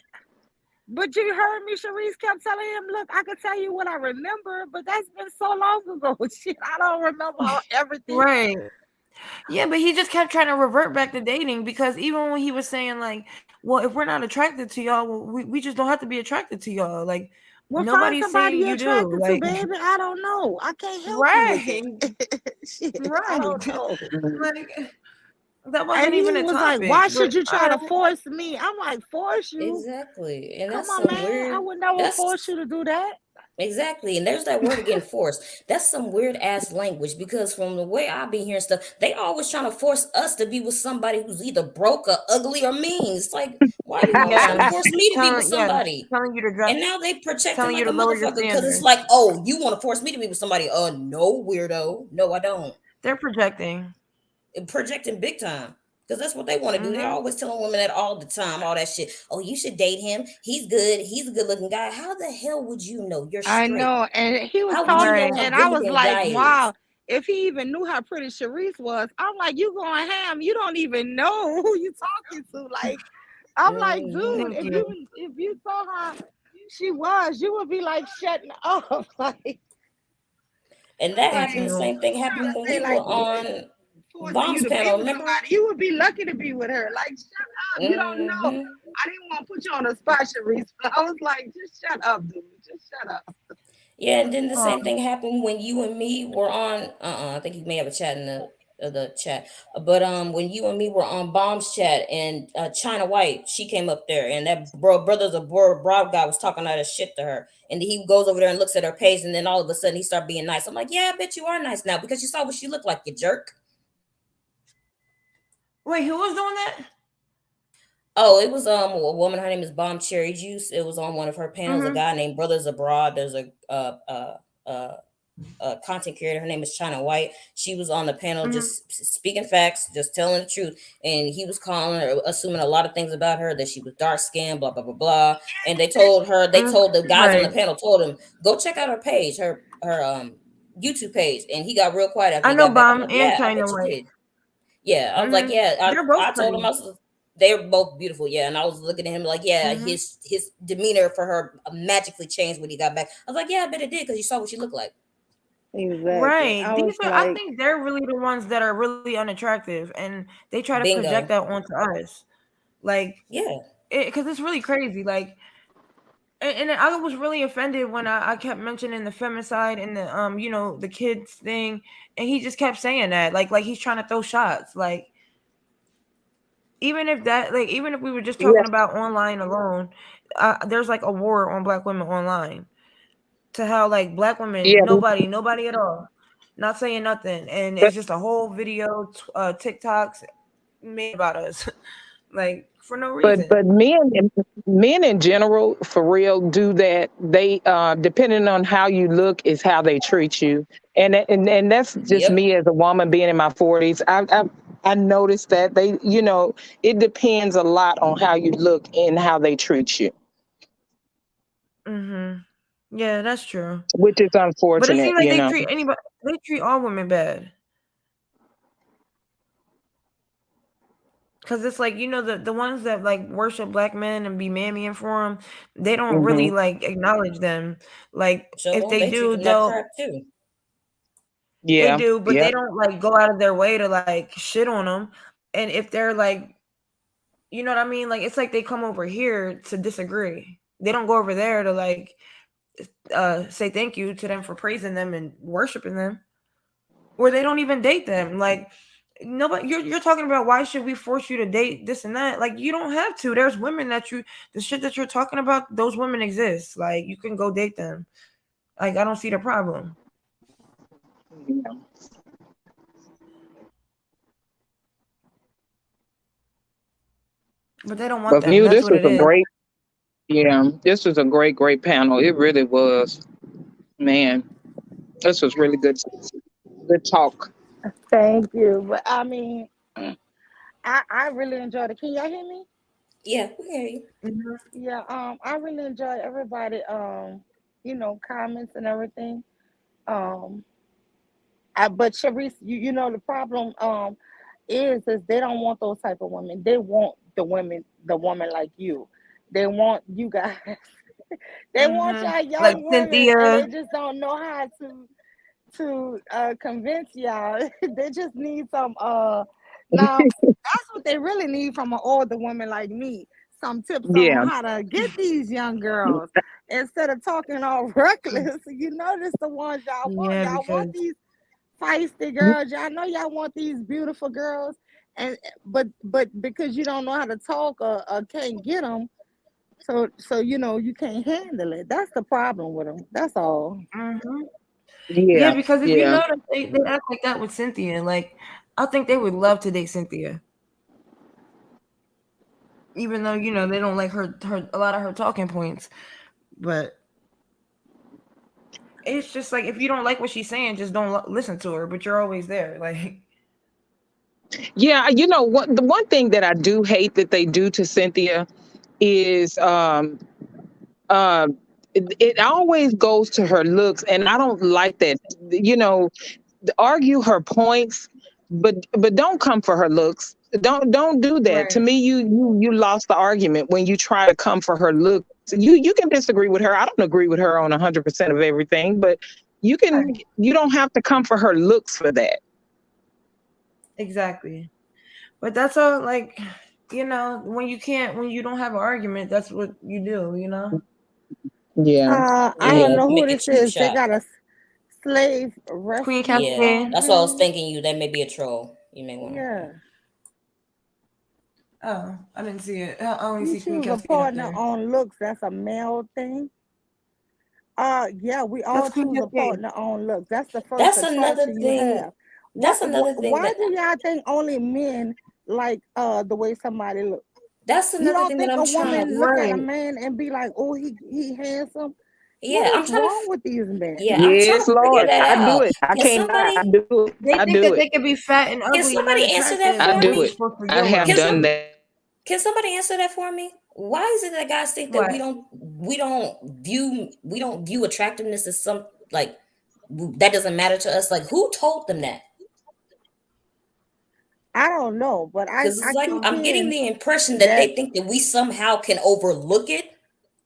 but you heard me, Sharice kept telling him, look, I could tell you what I remember, but that's been so long ago. Shit, I don't remember everything. right? Yeah, but he just kept trying to revert back to dating because even when he was saying like, well, if we're not attracted to y'all, well, we just don't have to be attracted to y'all. Like Well, find nobody's somebody saying you're you do. attracted to, Like baby. I don't know. I can't help you with right, it. Shit, I right. don't know. Like that And wasn't even he a was like, topic. why But should you all try to right, force me? I'm like, force you? Exactly. And Come that's on, some man. I weird would never that's force you to do that. Exactly. And there's that word again, force. That's some weird ass language because from the way I've been hearing stuff, they always trying to force us to be with somebody who's either broke or ugly or mean. It's like, why do you always trying to Yes, force me to be with yes, somebody? telling you to drop, And now they projecting telling you like to a lower your motherfucker because it's standards. like, oh, you want to force me to be with somebody? No, weirdo. No, I don't. They're projecting. Projecting big time. Because that's what they want to do. They're Mm-hmm. always telling women that all the time, all that shit. Oh, you should date him. He's good. He's a good looking guy. How the hell would you know? You're I straight. know, and he was How would you talking, know Right. how and good I was looking a like, guy is? wow, if he even knew how pretty Sharice was, I'm like, you going ham, you don't even know who you talking to. Like, I'm like, Mhm. dude, Thank you. if you saw how she was, you would be like shutting up. Like, And that Thank happened. The you. same thing happened when we were on forcing you Bomb's to be panel. with Remember? somebody. You would be lucky to be with her. Like, shut up. You don't know. Hmm. I didn't want to put you on the spot, Sharice, but I was like, just shut up, dude. Just shut up. Yeah, and then the Oh, same thing happened when you and me were on. I think you may have a chat in the chat, but when you and me were on Bomb's chat and China White, she came up there and that brother's a broad guy was talking all that shit to her, and he goes over there and looks at her page, and then all of a sudden he started being nice. I'm like, yeah, I bet you are nice now because you saw what she looked like, you jerk. wait, who was doing that? Oh, it was a woman. Her name is Bomb Cherry Juice. It was on one of her panels. A Mm-hmm. guy named Brothers Abroad. There's a content creator. Her name is China White. She was on the panel Mm-hmm. just speaking facts, just telling the truth. And he was calling her, assuming a lot of things about her, that she was dark skinned, blah, blah, blah, blah. And they told the guys on the Right. panel, told him, go check out her page, her YouTube page. And he got real quiet after I he know got back. I'm Bomb like, and yeah, I China bet you White. did. Yeah, I was like, Mm-hmm. yeah, They're both I told him, pretty. they're both beautiful, yeah. And I was looking at him like, yeah, Mm-hmm. his demeanor for her magically changed when he got back. I was like, yeah, I bet it did because you saw what she looked like. Exactly. Right. I was I like, think they're really the ones that are really unattractive, and they try to project Bingo. that onto us, like, Yeah. because it's really crazy. Like, and I was really offended when I kept mentioning the femicide and the the kids thing, and he just kept saying that, like he's trying to throw shots, like. Even if we were just talking Yes, about online alone, there's like a war on black women online. To how like black women, yeah, nobody at all, not saying nothing, and but it's just a whole video, TikToks made about us, like for no but reason. men in general, for real, do that. They depending on how you look is how they treat you, and that's just Yep. me as a woman being in my 40s. I noticed that it depends a lot on how you look and how they treat you, Hmm. Yeah, that's true. which is But it unfortunate. seems like they treat all women bad. Because it's like, the ones that like worship black men and be mammying for them, they don't Hmm. really like acknowledge them. Like So if don't they they treat do, them like crap too? they Yeah, do, but yeah, they don't like go out of their way to like shit on them. And if they're like, you know what I mean? Like it's like they come over here to disagree. They don't go over there to like say thank you to them for praising them and worshiping them. Or they don't even date them. Like nobody, you're talking about why should we force you to date this and that? Like you don't have to. There's women the shit that you're talking about, those women exist. Like you can go date them. Like I don't see the problem. yeah. But they don't want But them. view, That's this what was it a is. great, yeah, this was a great panel. It really was, man. This was really good talk. thank you. But I mean, I really enjoyed it. Can y'all hear me? Yeah, we hear you. Mhm. Yeah, I really enjoyed everybody, comments and everything. Um, but Sharice, the problem is they don't want those type of women. They want the woman like you. They want you guys. They want Mhm. y'all Like young women, and Cynthia. they just don't know how to convince y'all. They just need some now that's what they really need from an older woman like me. Some tips on Yeah, how to get these young girls instead of talking all reckless. This the ones y'all want. Yeah, Y'all want because these feisty girls. Y'all know y'all want these beautiful girls, and but because you don't know how to talk or can't get them, So you can't handle it. That's the problem with them. That's all. Mm-hmm. Yeah, Yeah, because if you yeah. notice, they act like that with Cynthia. Like, I think they would love to date Cynthia, even though they don't like her a lot of her talking points. But it's just like if you don't like what she's saying, just don't listen to her. But you're always there, like. Yeah, the one thing that I do hate that they do to Cynthia is uh, it always goes to her looks, and I don't like that. You know, argue her points, but don't come for her looks. Don't do that. To Right. me, you lost the argument when you try to come for her looks. You can disagree with her. I don't agree with her on 100% of everything, but you don't have to come for her looks for that. Exactly. But that's all. Like, when you don't have an argument, that's what you do. Yeah. I Yeah, don't know who make a this cheap is. They shot. got a slave Queen rescue Yeah, Cascade. on that's what I was here. thinking. That may be a troll. You may want to. Yeah. Oh, I didn't see it. I only You see Queen choose a Cascade up partner there. on looks. That's a male thing. Yeah, we That's all Queen choose a Cascade. partner on looks. That's the first That's another attraction you thing. have. That's another thing Why that. do y'all think only men like the way somebody looks? That's You another don't thing that think I'm a trying to. woman look at a Right. man and be like, oh, he handsome? What Yeah, I'm is trying to. wrong with these men? Yeah, I'm trying Yes, to figure Lord. that I do out. it. I Can can't lie. I somebody? do it. They I think do that it. they can be fat and Can ugly and somebody answer that unattractive, I for and do we're me? it. supposed to I deal with have Can them. done some? that. Can somebody answer that for me? Why is it that guys think that What? we don't view attractiveness as some like that doesn't matter to us? Like who told them that? I don't know, but I Because it's I like keep I'm getting hearing the impression that that they think that we somehow can overlook it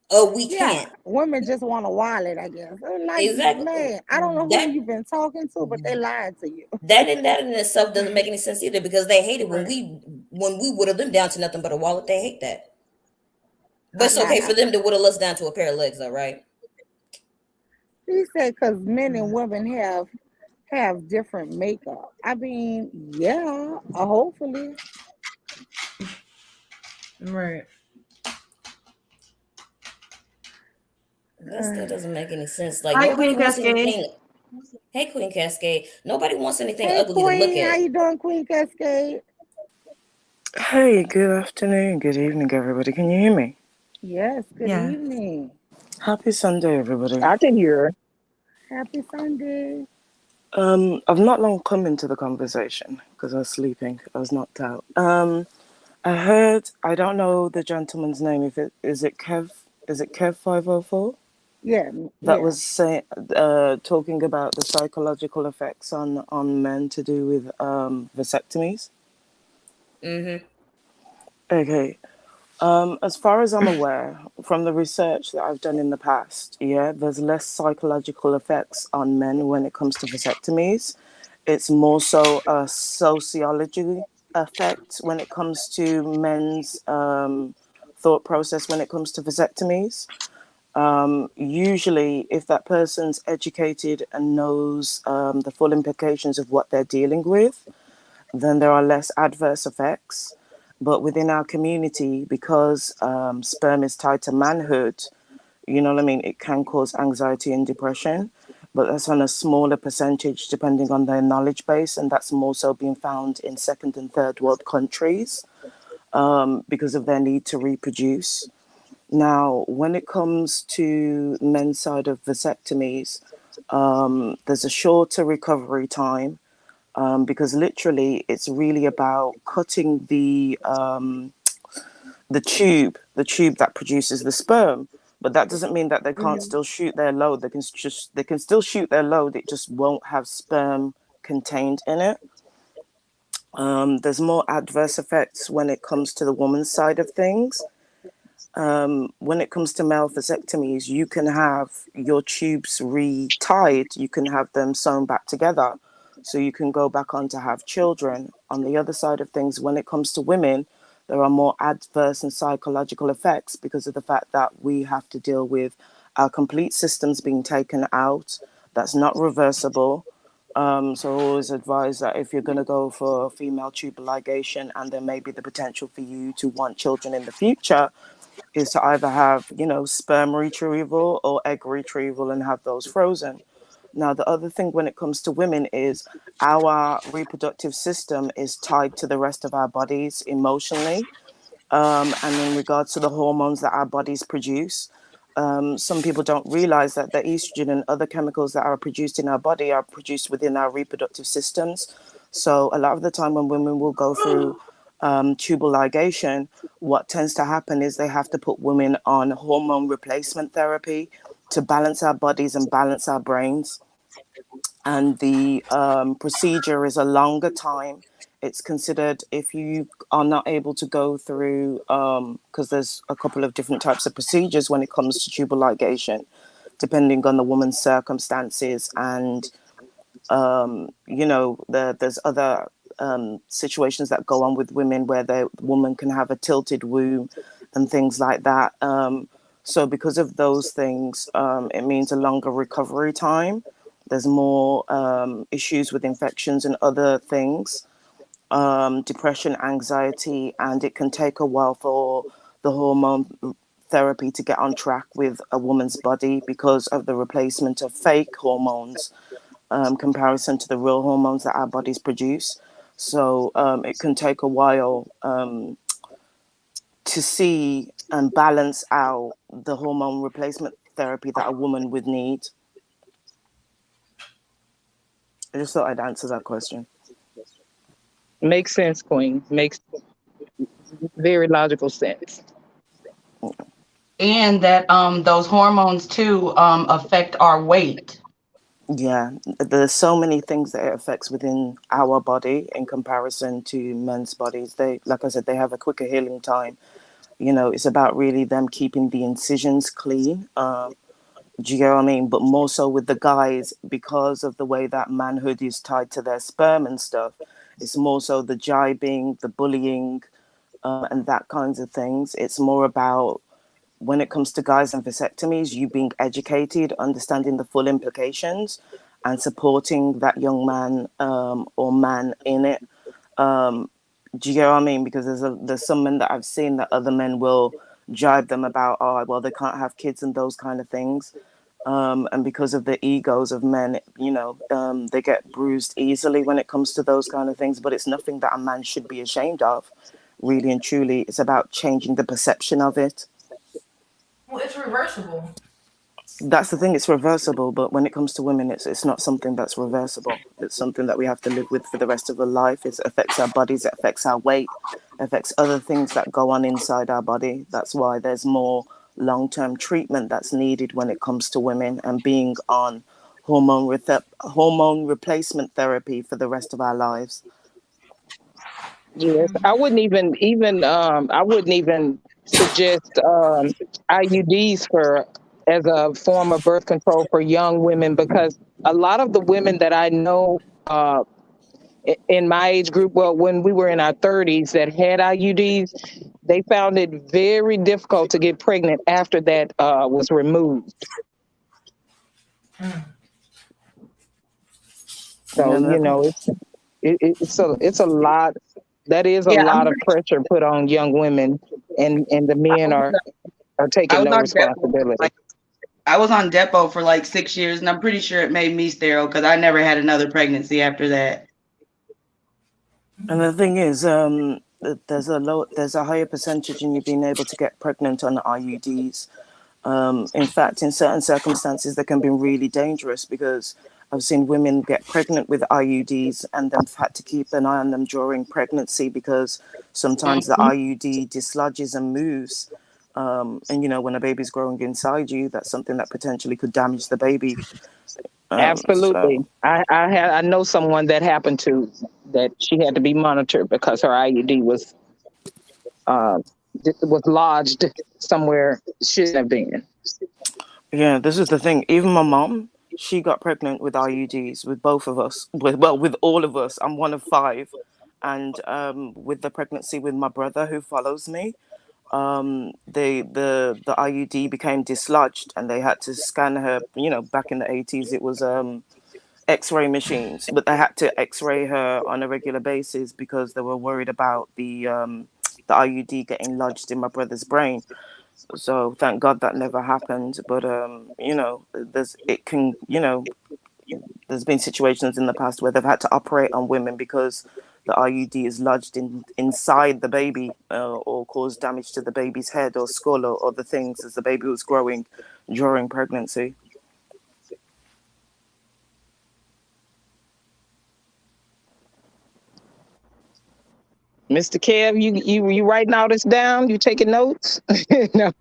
or we yeah, can't. women just want to wallet, I guess. Like, Exactly. man, I don't know who That you've been talking to, but they lied to you. that in itself doesn't make any sense either because they hate it when Right. we whittle them down to nothing but a wallet. They hate that. But it's okay I, for them to whittle us down to a pair of legs, though, right? he said because men and women have different makeup. I mean, yeah, hopefully. Right. That still doesn't make any sense. Like Hi, nobody Queen wants Cascade. anything. Hey, Queen Cascade. Nobody wants anything Hey, ugly to look Queen, how at. you doing, Queen Cascade? Hey, good afternoon, good evening, everybody. Can you hear me? Yes, good Yeah. evening. Happy Sunday, everybody. I can hear her. Happy Sunday. I've not long come into the conversation because I was sleeping. I was knocked out. I heard. I don't know the gentleman's name. If it is it Kev? Is it Kev 504? Yeah, That yeah. was talking about the psychological effects on men to do with vasectomies. Mm-hmm. Okay. As far as I'm aware, from the research that I've done in the past, yeah, there's less psychological effects on men when it comes to vasectomies. It's more so a sociology effect when it comes to men's thought process when it comes to vasectomies. Usually, if that person's educated and knows the full implications of what they're dealing with, then there are less adverse effects. But within our community, because sperm is tied to manhood, you know what I mean, it can cause anxiety and depression. But that's on a smaller percentage depending on their knowledge base. And that's more so being found in second and third world countries because of their need to reproduce. Now, when it comes to men's side of vasectomies, there's a shorter recovery time because literally it's really about cutting the tube that produces the sperm. But that doesn't mean that they can't Mhm. still shoot their load. They can still shoot their load. It just won't have sperm contained in it. There's more adverse effects when it comes to the woman's side of things. When it comes to male vasectomies, you can have your tubes retied, you can have them sewn back together, so you can go back on to have children. On the other side of things, when it comes to women, there are more adverse and psychological effects because of the fact that we have to deal with our complete systems being taken out. That's not reversible. So I always advise that if you're going to go for female tubal ligation and there may be the potential for you to want children in the future, is to either have, sperm retrieval or egg retrieval and have those frozen. Now, the other thing when it comes to women is our reproductive system is tied to the rest of our bodies emotionally. And in regards to the hormones that our bodies produce, some people don't realize that the estrogen and other chemicals that are produced in our body are produced within our reproductive systems. So a lot of the time when women will go through tubal ligation, what tends to happen is they have to put women on hormone replacement therapy to balance our bodies and balance our brains. And the procedure is a longer time. It's considered, if you are not able to go through, because there's a couple of different types of procedures when it comes to tubal ligation, depending on the woman's circumstances. And, there's other situations that go on with women where the woman can have a tilted womb and things like that. So because of those things, it means a longer recovery time. There's more issues with infections and other things, depression, anxiety, and it can take a while for the hormone therapy to get on track with a woman's body because of the replacement of fake hormones, comparison to the real hormones that our bodies produce. So it can take a while to see and balance out the hormone replacement therapy that a woman would need. I just thought I'd answer that question. Makes sense, Queen. Makes very logical sense. And that those hormones too affect our weight. Yeah, there's so many things that it affects within our body in comparison to men's bodies. They, like I said, they have a quicker healing time. It's about really them keeping the incisions clean. Do you get what I mean? But more so with the guys, because of the way that manhood is tied to their sperm and stuff, it's more so the jibing, the bullying, and that kinds of things. It's more about, when it comes to guys and vasectomies, you being educated, understanding the full implications, and supporting that young man or man in it. Do you get what I mean? Because there's some men that I've seen that other men will jibe them about, oh, well, they can't have kids and those kind of things. And because of the egos of men, they get bruised easily when it comes to those kind of things. But it's nothing that a man should be ashamed of, really and truly. It's about changing the perception of it. Well, it's reversible. That's the thing, it's reversible, but when it comes to women, it's not something that's reversible. It's something that we have to live with for the rest of our life. It affects our bodies, it affects our weight, it affects other things that go on inside our body. That's why there's more long-term treatment that's needed when it comes to women and being on hormone replacement therapy for the rest of our lives. Yes, I wouldn't even suggest IUDs for as a form of birth control for young women, because a lot of the women that I know in my age group, well, when we were in our 30s, that had IUDs, they found it very difficult to get pregnant after that was removed. So it's a lot. That is a Yeah, lot of pressure put on young women, and the men are I taking was no on Depo for responsibility. I was on Depo for like 6 years, and I'm pretty sure it made me sterile because I never had another pregnancy after that. And the thing is, there's a higher percentage in you being able to get pregnant on IUDs. In fact, in certain circumstances, they can be really dangerous, because I've seen women get pregnant with IUDs and then had to keep an eye on them during pregnancy, because sometimes the Mhm. IUD dislodges and moves. And when a baby's growing inside you, that's something that potentially could damage the baby. Absolutely, So I know someone that happened to, that she had to be monitored because her IUD uh, was lodged somewhere it shouldn't have been. yeah, this is the thing. Even my mom, she got pregnant with IUDs with both of us. With all of us. I'm one of five, and with the pregnancy with my brother who follows me, the IUD became dislodged, and they had to scan her. Back in the 80s, it was X-ray machines, but they had to X-ray her on a regular basis because they were worried about the IUD getting lodged in my brother's brain. So thank God that never happened. But there's been situations in the past where they've had to operate on women because the IUD is lodged inside the baby, or caused damage to the baby's head or skull or other things as the baby was growing during pregnancy. Mr. Kev, you writing all this down? You taking notes? No.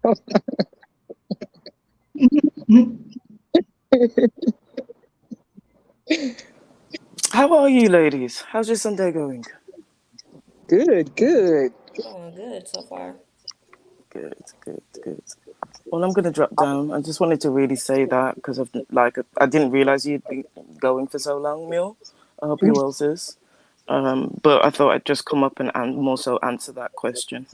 How are you, ladies? How's your Sunday going? Good, good. Going good so far. Good, good, good. Well, I'm gonna drop down. I just wanted to really say that because I didn't realize you'd be going for so long, Mule. I hope you're well, sis. But I thought I'd just come up and more so answer that question.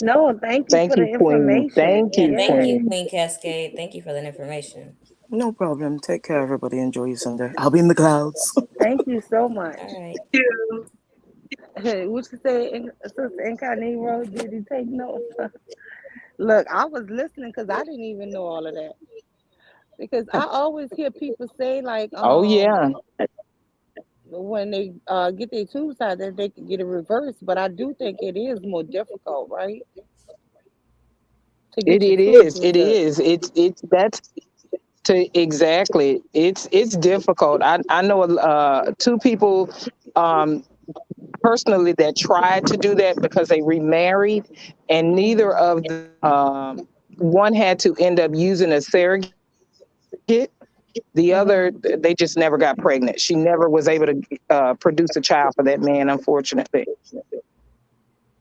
No, thank you Thank for the you, Queen. information. Thank Yeah, you, thank you, Yes. Queen. Queen Cascade. Thank you for that information. No problem. Take care, everybody. Enjoy your Sunday. I'll be in the clouds. Thank you so much. All right. What you say, Sister Incognito? Did he take notes? Look, I was listening because I didn't even know all of that. Because I always hear people say like Oh yeah, when they get their tubes out that they can get it reversed, but I do think it is more difficult, right? To it get your it tubes is. It reversed. is. It's that's to exactly. It's difficult. I know two people um personally that tried to do that because they remarried, and neither Hmm. of them. One had to end up using a surrogate. The other, they Hmm. just never got pregnant. She never was able to produce a child for that man, unfortunately.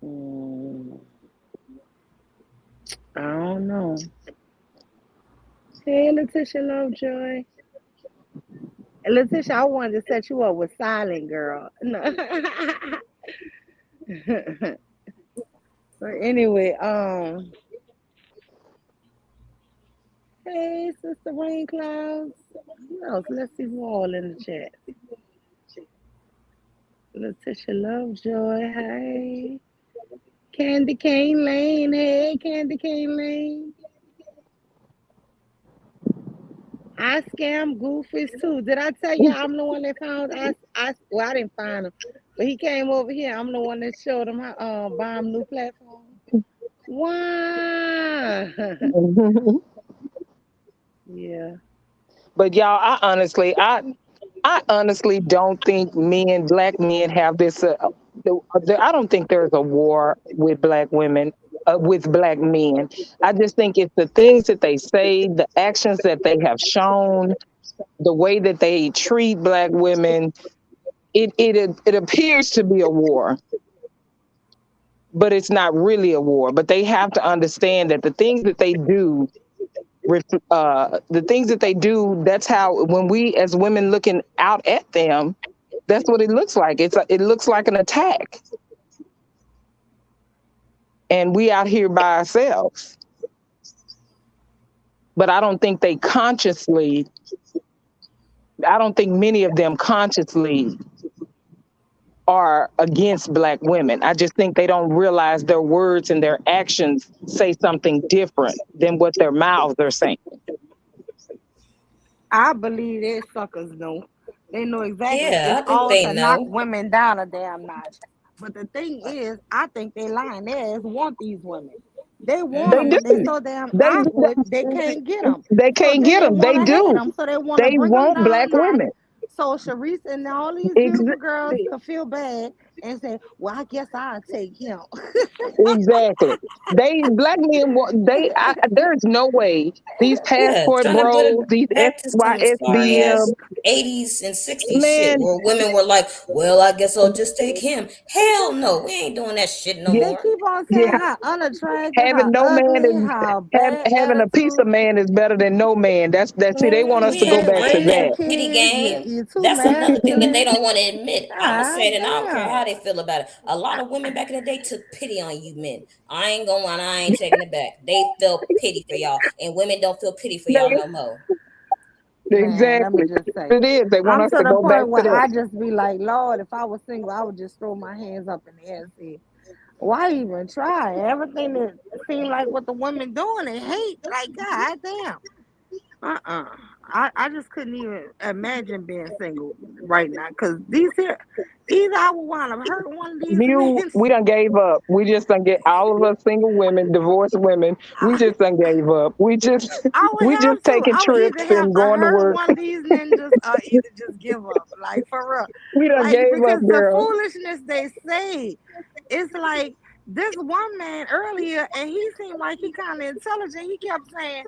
Mm, I don't know. Hey, Letitia Lovejoy. Letitia, I wanted to set you up with Silent Girl. No. But anyway, hey, Sister Rain Clouds. Who else? Let's see who all in the chat. Letitia Lovejoy. Hey. Candy Cane Lane. Hey, Candy Cane Lane. I scam goofies too. Did I tell you I'm the one that found well, I didn't find him, but he came over here. I'm the one that showed him how buy him new platform. Wow. Yeah. But y'all, I honestly don't think black men have this. I don't think there's a war with black women, with black men. I just think it's the things that they say, the actions that they have shown, the way that they treat black women. It appears to be a war, but it's not really a war. But they have to understand that the things that they do, that's how, when we as women looking out at them, that's what it looks like. It looks like an attack, and we out here by ourselves. But I don't think many of them consciously are against black women. I just think they don't realize their words and their actions say something different than what their mouths are saying. I believe they suckers know. They know exactly. Yeah, It's I think all they to knock know. women down a damn notch. But the thing is, I think they lying. They ass want these women. They want They them, Mm-hmm. but they do. so damn They awkward they can't get them. they So can't then get they them. want They to hate do. them. So they want to They bring them want down black a notch. women. So Sharice and all these beautiful girls Ex- could feel bad and say, "Well, I guess I'll take him." Exactly. They black men. There is no way these Yeah, passport trying to put bros, it these back to some sorry SYSBM, ass 80s and 60s shit man. where women were like, well, I guess I'll just take him. Hell no, we ain't doing that shit no Yeah, They more. keep on yeah. saying how unattractive, Having how no man ugly, is how bad having a piece of attitude. man is better than no man. That's see. They want Man, us We to you go ain't, ain't back to ain't raised your that that. pity kids. game. You're too That's another thing that they masculine. don't want to admit. I'ma God say it and I don't care how damn. they feel about it. A lot of women back in the day took pity on you men. I ain't gonna lie, I ain't taking it back. They felt pity for y'all. And women don't feel pity for y'all no more. Man, let me Exactly. just say. It is. They want I'm us to to the go back point to where that. I just be like, Lord, if I was single, I would just throw my hands up in the air and say, Why even try? Everything that seems like what the women doing, they hate. Like, God damn. I just couldn't even imagine being single right now. Cause these I would want to hurt one of these You, men. we done gave up. We just done get all of us single women, divorced women. We just done gave up. I would We just have to. taking I would either trips have and to going to hurt work. one of these ninjas or either just give up. Like, for real. We done Like, gave up, because the girl. foolishness they say, it's like this one man earlier, and he seemed like he kind of intelligent. He kept saying,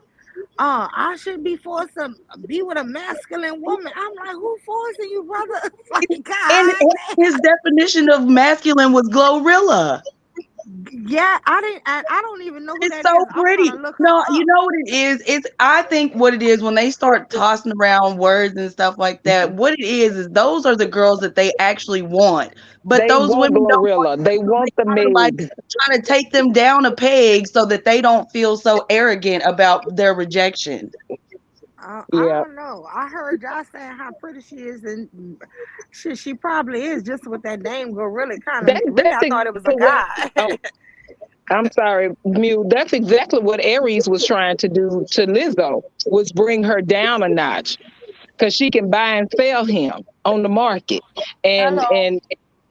I should be forced to be with a masculine woman. I'm like, who forcing you, brother? It's like, And God his definition of masculine was glorilla. yeah, I don't even know who It's that so is. I'm pretty. gonna look her No, you up. know what it is? It's I think what it is when they start tossing around words and stuff like that, what it is those are the girls that they actually want. But They those want women don't want Glorilla. They them, so want the they kind of like Meg. trying to take them down a peg so that they don't feel so arrogant about their rejection. I Yeah. don't know. I heard y'all saying how pretty she is, and she probably is just with that name Gorilla kind of. Really, That's I thought it was a exactly what. guy. I'm sorry, Mew. That's exactly what Aries was trying to do to Lizzo, was bring her down a notch, because she can buy and sell him on the market, and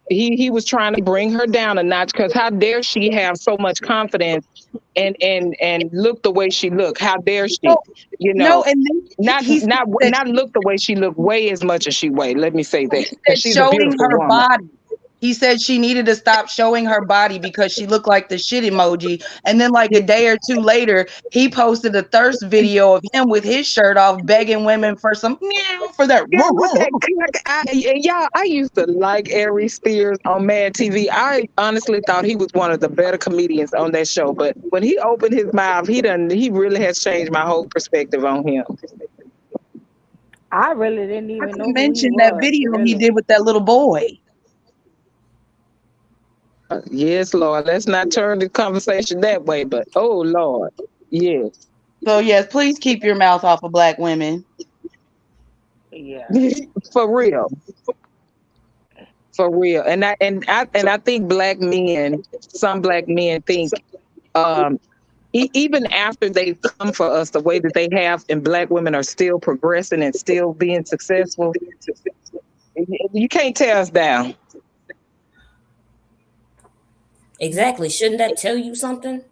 he was trying to bring her down a notch, because how dare she have so much confidence and look the way she look? How dare she? No, You no, know, and then not he said not that not look the way she look, way as much as she weigh. Let me say that, he because said she's a showing beautiful her woman. body. He said she needed to stop showing her body because she looked like the shit emoji. And then, like a day or two later, he posted a thirst video of him with his shirt off, begging women for some meow for their. Girl, with that y'all, I used to like Aries Spears on Mad TV. I honestly thought he was one of the better comedians on that show. But when he opened his mouth, he really has changed my whole perspective on him. I really didn't Not even to know who he mention that was. video he Really. did with that little boy. Yes, Lord. Let's not turn the conversation that way. But oh Lord, yes, So yes, please keep your mouth off of black women. Yeah. for real, for real. And I think black men, some black men think, um, even after they've come for us the way that they have, and black women are still progressing and still being successful, you can't tear us down. Exactly. Shouldn't that tell you something?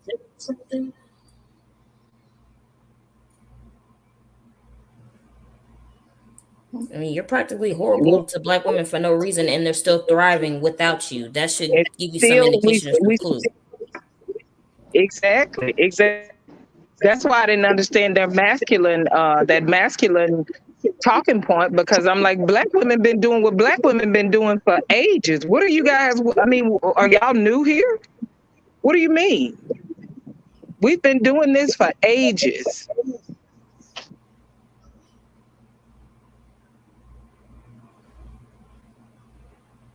I mean, you're practically horrible to black women for no reason, and they're still thriving without you. That should And give you some still, indication of some clue. exactly. That's why I didn't understand that masculine talking point, because I'm like, black women been doing what black women been doing for ages. What are you guys? I mean, are y'all new here? What do you mean? We've been doing this for ages.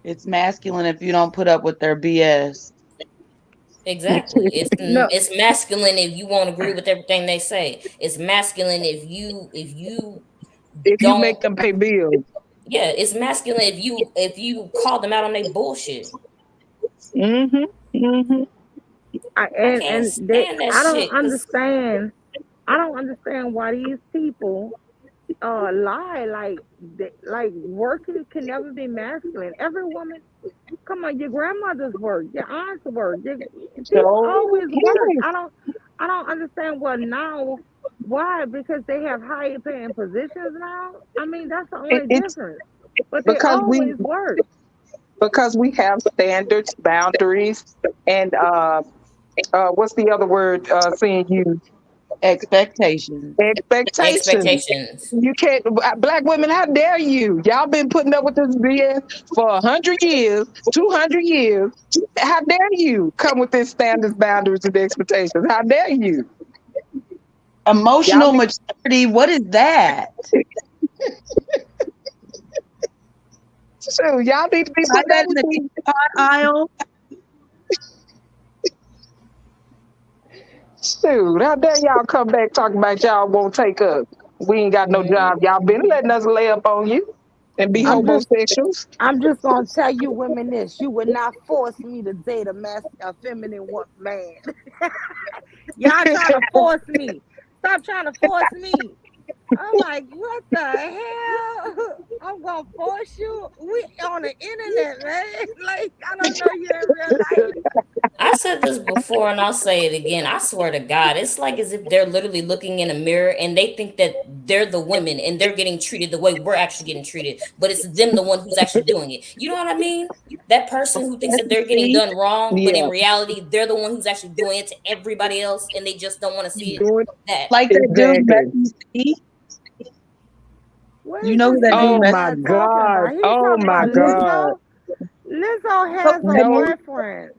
It's masculine if you don't put up with their BS. Exactly. No. It's masculine if you won't agree with everything they say. It's masculine if you If you don't. make them pay bills. Yeah, it's masculine if you call them out on their bullshit. Mm-hmm. Mm-hmm. I can't stand that I don't shit. understand. I don't understand why these people lie like working can never be masculine. Every woman, come on, your grandmother's work, your aunt's work, people So always work. yes, I don't understand what now. Why? Because they have higher paying positions now. I mean, that's the only it's difference. But they because we always work. have standards, boundaries, and what's the other word seeing you? Expectations. Expectations. Expectations. You can't, black women, how dare you? Y'all been putting up with this BS for 100 years, 200 years. How dare you come with this standards, boundaries, and expectations? How dare you? Y'all Emotional need, maturity. What is that? so y'all need to be Buy putting that up in with the these. tampon aisle. Shoot, how dare y'all come back talking about y'all won't take us? We ain't got no job. Y'all been letting us lay up on you. and be I'm just homosexuals. I'm just gonna tell you women this. You would not force me to date a feminine man. Y'all trying to force me. Stop trying to force me. I'm like, what the hell? I'm gonna force you. We on the internet, man. Like, I don't know you in real life. I said this before and I'll say it again. I swear to God, it's like as if they're literally looking in a mirror and they think that they're the women and they're getting treated the way we're actually getting treated, but it's them the one who's actually doing it. You know what I mean? That person who thinks that they're getting See? done wrong, but in Yeah, reality, they're the one who's actually doing it to everybody else and they just don't want to see it. doing That. Like that dude exactly. Matthew C. What You is know who this that dude Oh man Matthew? my guy talking God. about? He Oh talking my about No, God. Lizzo. Lizzo has a No, boyfriend.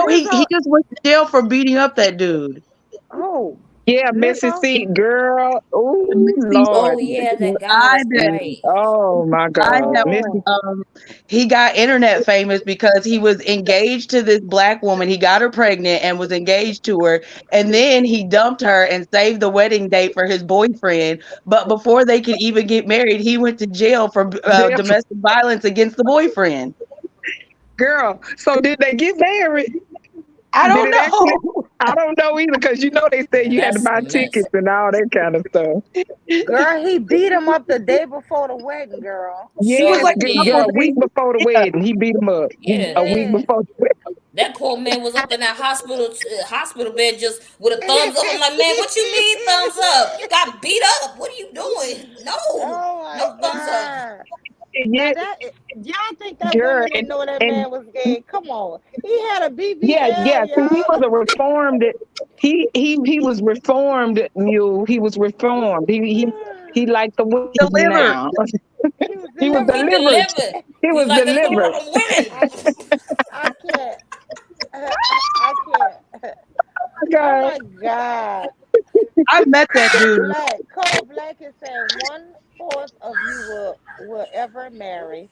he Lizzo. just went to jail for beating up that dude. Oh, yeah, Lizzo. Mississippi girl. Oh Missy, Lord. Oh yeah, that guy, I that's that right. Oh my I God. that Oh, Mississippi. he got internet famous because he was engaged to this black woman. He got her pregnant and was engaged to her, and then he dumped her and saved the wedding date for his boyfriend. But before they could even get married, he went to jail for domestic violence against the boyfriend. Girl, so did they get married? I Did don't it actually? know. I don't know either because you know they said you had to That's buy a mess. tickets and all that kind of stuff. girl, he beat him up the day before the wedding, girl. It was Yes, Sure like a couple girl, did. a week days. before the Yeah, wedding, he beat him up. A week Yes. before the wedding. That poor man was up in that hospital bed just with a thumbs up. I'm like, man, what you mean thumbs up? You got beat up. What are you doing? No, Oh no my thumbs up. God. Now Yeah, that y'all think that girl, women didn't know that and man was gay? Come on, he had a yeah. BBL, See, he was y'all. a reformed. He was reformed mule. He was reformed. He liked the women delivered. now. He was He was He delivered. delivered. delivered. He He was like the delivered. Lord of women. I I can't. I can't. Oh God. my God. I met that dude. Cole Black is saying 1/4 of you will ever marry.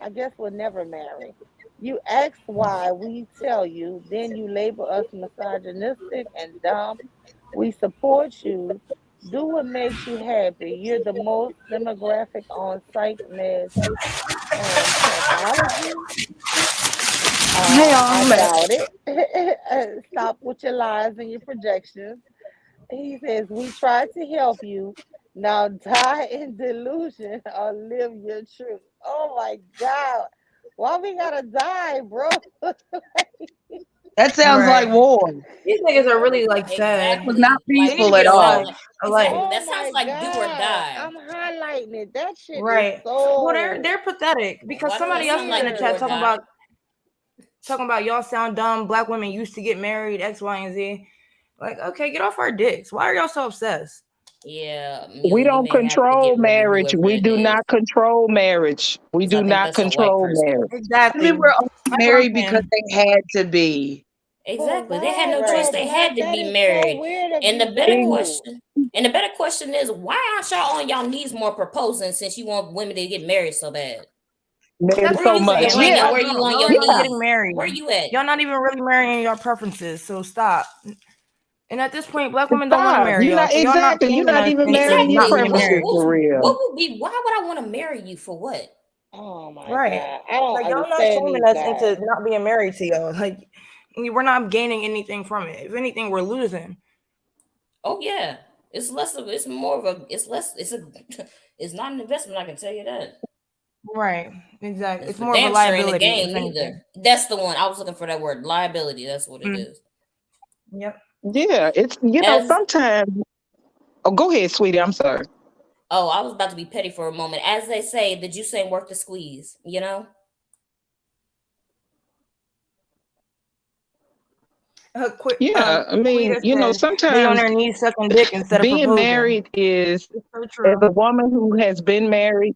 I guess we'll never marry. You ask why, we tell you, then you label us misogynistic and dumb. We support you. Do what makes you happy. You're the most demographic on psych meds and pathology. Hey, I I'm at. doubt it. Stop with your lies and your projections. He says, we tried to help you. Now die in delusion or live your truth. Oh my God. Why we gotta die, bro? That sounds like Right. war. These niggas are really like sad. That was not Like They need to peaceful at get all. alive. exactly, Like, exactly. That Oh sounds my like do or God. die. I'm highlighting it. That shit is right. Well, so they're pathetic because Why does that somebody else sound was in like the do chat or weird. talking die? about y'all sound dumb. Black women used to get married, X, Y, and Z. Like, okay, get off our dicks. Why are y'all so obsessed? Yeah, We you don't may have to control get rid of marriage. whoever We it do is, not control marriage. We because I do think not that's a white control person. marriage. Exactly. Women were only That's what I'm married because saying. they had to be. But Exactly. They had why, no choice. Cole Right. They Black? had to That be is so married. weird of And you the better to Ex- do. question, and the better question is, why aren't y'all on y'all knees more proposing since you want women to get married so bad? There's That's Where what so I'm you saying. at, much. Like, Raina? Yeah. y'all Where you don't, on y'all your not Yeah. getting knees? married. Where you at? Y'all not even really marrying your preferences. So stop. And at this point, black women don't want to Stop. marry You're y'all. not So y'all not exactly. You're shaming not us even into marrying your not Exactly. getting preferences married. for real. What would be? Why would I want to marry you for what? Oh my Right. God. I don't Like y'all not understand shaming these us guys. into not being married to y'all. Like we're not gaining anything from it. If anything, we're losing. Oh yeah, it's less of. It's more of a. It's less. It's a. It's not an investment. I can tell you that. Right. Exactly. It's It's for more of a damn sure in the liability, if game anything. either. That's the one I was looking for. That word liability. That's what it Mm. is. Yep. Yeah. It's As sometimes. Oh, go ahead, sweetie. I'm sorry. oh, I was about to be petty for a moment. As they say, the juice ain't worth the squeeze. You know. Yeah. I mean, Quita said they on sometimes their knees sucking dick instead of being proposing. married is, It's so as true. a woman who has been married,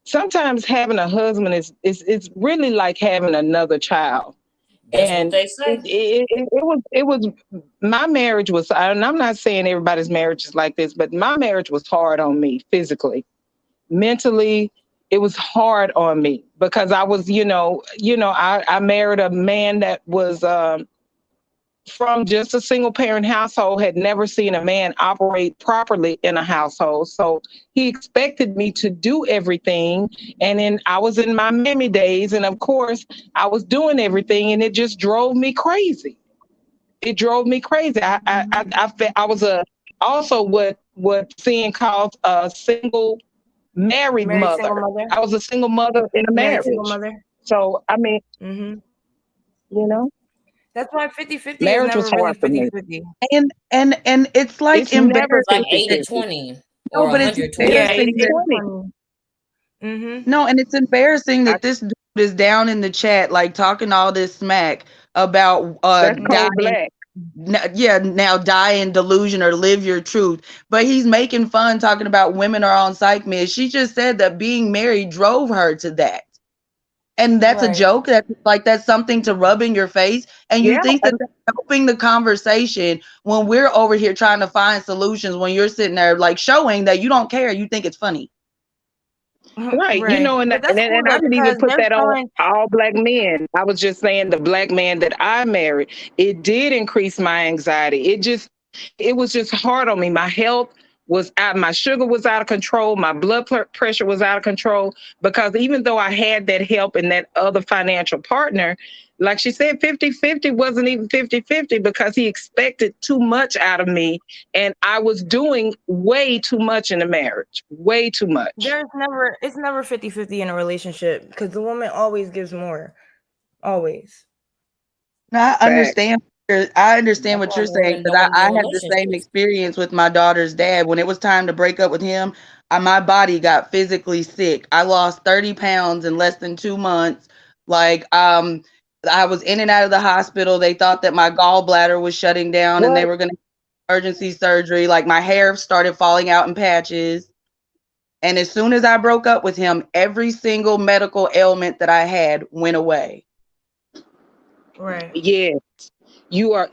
sometimes having a husband is it's really like having another child. That's what And they say. it was my marriage was, and I'm not saying everybody's marriage is like this, but my marriage was hard on me physically, mentally. It was hard on me because I was, I married a man that was from just a single parent household, had never seen a man operate properly in a household. So he expected me to do everything. And then I was in my mammy days. And of course, I was doing everything. And it just drove me crazy. It drove me crazy. I was also what Sin calls a single married Married single mother. mother. I was a single mother in a Married single marriage. mother. So, I mean, Mm-hmm. you know, That's why 50-50 is marriage was never really hard for me. 50-50. And it's like It's never embarrassing. Like 50-50. 80-20 No, or but it's 100-20. Yeah, embarrassing that 80-20. Mm-hmm. no, and it's embarrassing I, that this dude is down in the chat, like talking all this smack about that's dying. cold black. Yeah, now die in delusion or live your truth. But he's making fun talking about women are on psych meds. She just said that being married drove her to that. And that's a Right. joke. That's like that's something to rub in your face. And you Yeah. think that that's helping the conversation when we're over here trying to find solutions when you're sitting there like showing that you don't care. You think it's funny. Right. You Right. know, But that's cool and though, I didn't even because put they're that on showing. all black men. I was just saying the black man that I married, it did increase my anxiety. It was just hard on me. My health was out, my sugar was out of control, my pressure was out of control, because even though I had that help and that other financial partner, like she said, 50-50 wasn't even 50-50 because he expected too much out of me. And I was doing way too much in the marriage, way too much. It's never 50-50 in a relationship because the woman always gives more. Always. I understand. I understand That's what why you're saying women because don't I end had the same relationships. experience with my daughter's dad. When it was time to break up with him, my body got physically sick. I lost 30 pounds in less than 2 months. Like, I was in and out of the hospital. They thought that my gallbladder was shutting down and they What? were going to emergency surgery. Like, my hair started falling out in patches. And as soon as I broke up with him, every single medical ailment that I had went away. Right. Yes, you are.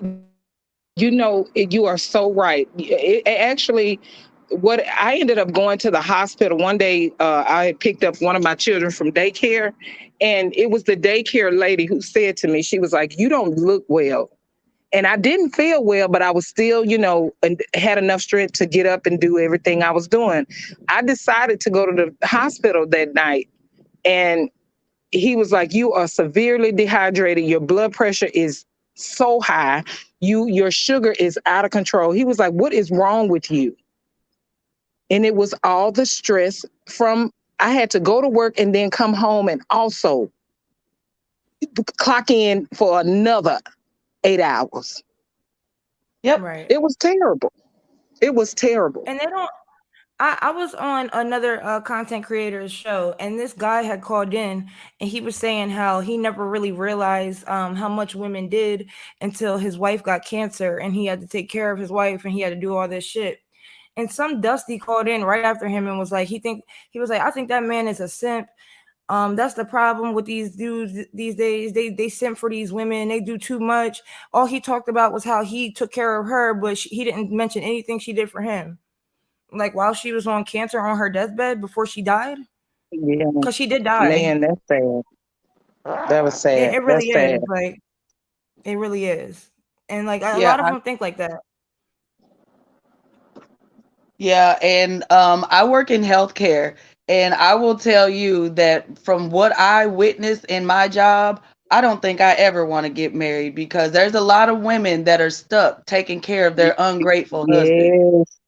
You are so right. Actually, what I ended up going to the hospital one day. I had picked up one of my children from daycare, and it was the daycare lady who said to me, she was like, "You don't look well." And I didn't feel well, but I was still, and had enough strength to get up and do everything I was doing. I decided to go to the hospital that night, and he was like, "You are severely dehydrated. Your blood pressure is so high. Your sugar is out of control." He was like, "What is wrong with you?" And it was all the stress from I had to go to work and then come home and also clock in for another 8 hours. Yep. Right. It was terrible. It was terrible. And they don't. I was on another content creator's show, and this guy had called in, and he was saying how he never really realized how much women did until his wife got cancer, and he had to take care of his wife, and he had to do all this shit. And some Dusty called in right after him and was like, he was like, I think that man is a simp. That's the problem with these dudes these days. They simp for these women. They do too much. All he talked about was how he took care of her, but he didn't mention anything she did for him. Like while she was on cancer on her deathbed before she died, Yeah, because she did die. man, that's sad. That was sad. It That's really sad. is. Like it really is. And like a Yeah. lot of them think like that. Yeah, and I work in healthcare, and I will tell you that from what I witnessed in my job, I don't think I ever want to get married because there's a lot of women that are stuck taking care of their ungrateful husband. Yes.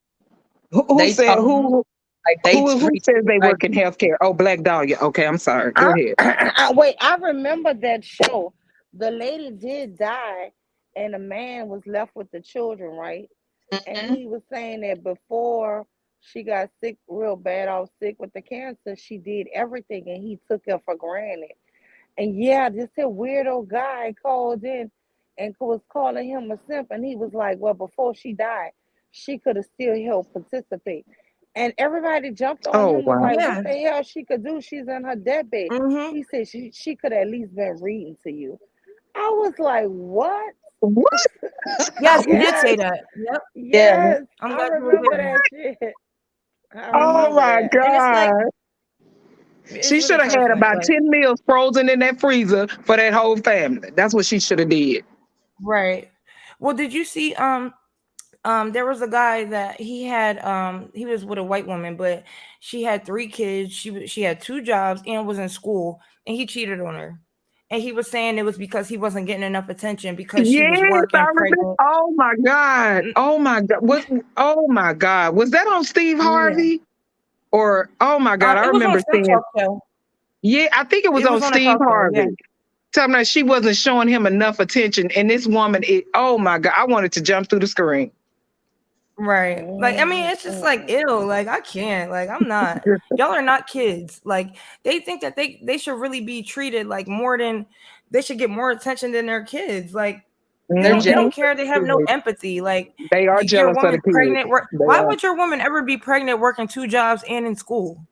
Who They said talk like they who treat says they like work in healthcare? Oh, Black Dahlia. Okay, I'm sorry. Go ahead. Wait, I remember that show. The lady did die, and the man was left with the children, right? And he was saying that before she got sick, real bad, off sick with the cancer, she did everything, and he took her for granted. And yeah, this here weirdo guy called in and was calling him a simp, and he was like, "Well, before she died, she could have still helped participate." And everybody jumped on Oh him, was wow. like, Yeah. "What the hell she could do? She's in her deathbed." Mm-hmm. He said she could at least been reading to you. I was like, "What?" What? Yes, he did say Yes, that. Yep. yeah. yes, I'm I glad you were remember there. that shit. I Oh remember my that. And it's like God. it's She really should have had trifling. about Like 10 meals frozen in that freezer for that whole family. That's what she should have did. right. Well, did you see there was a guy that he was with a white woman, but she had 3 kids. She had 2 jobs and was in school, and he cheated on her. And he was saying it was because he wasn't getting enough attention because she was Yes, working I remember. pregnant. Oh my God. Oh my God. Oh my God. Was that on Steve Yeah. Harvey? Or oh my God, I It was on remember some seeing. talk show. Yeah, I think it was It on was on a Steve talk show, yeah. Harvey. Telling me she wasn't showing him enough attention. And this woman, oh my God, I wanted to jump through the screen. Right. Like, I mean, it's just like ill. Like, I can't. Like, I'm not. Y'all are not kids. Like, they think that they should really be treated like more than they should get more attention than their kids. Like, They're they don't jealous. care. They have no empathy. Like, They are your jealous of the woman pregnant. kids. They Why are. would your woman ever be pregnant, working 2 jobs and in school,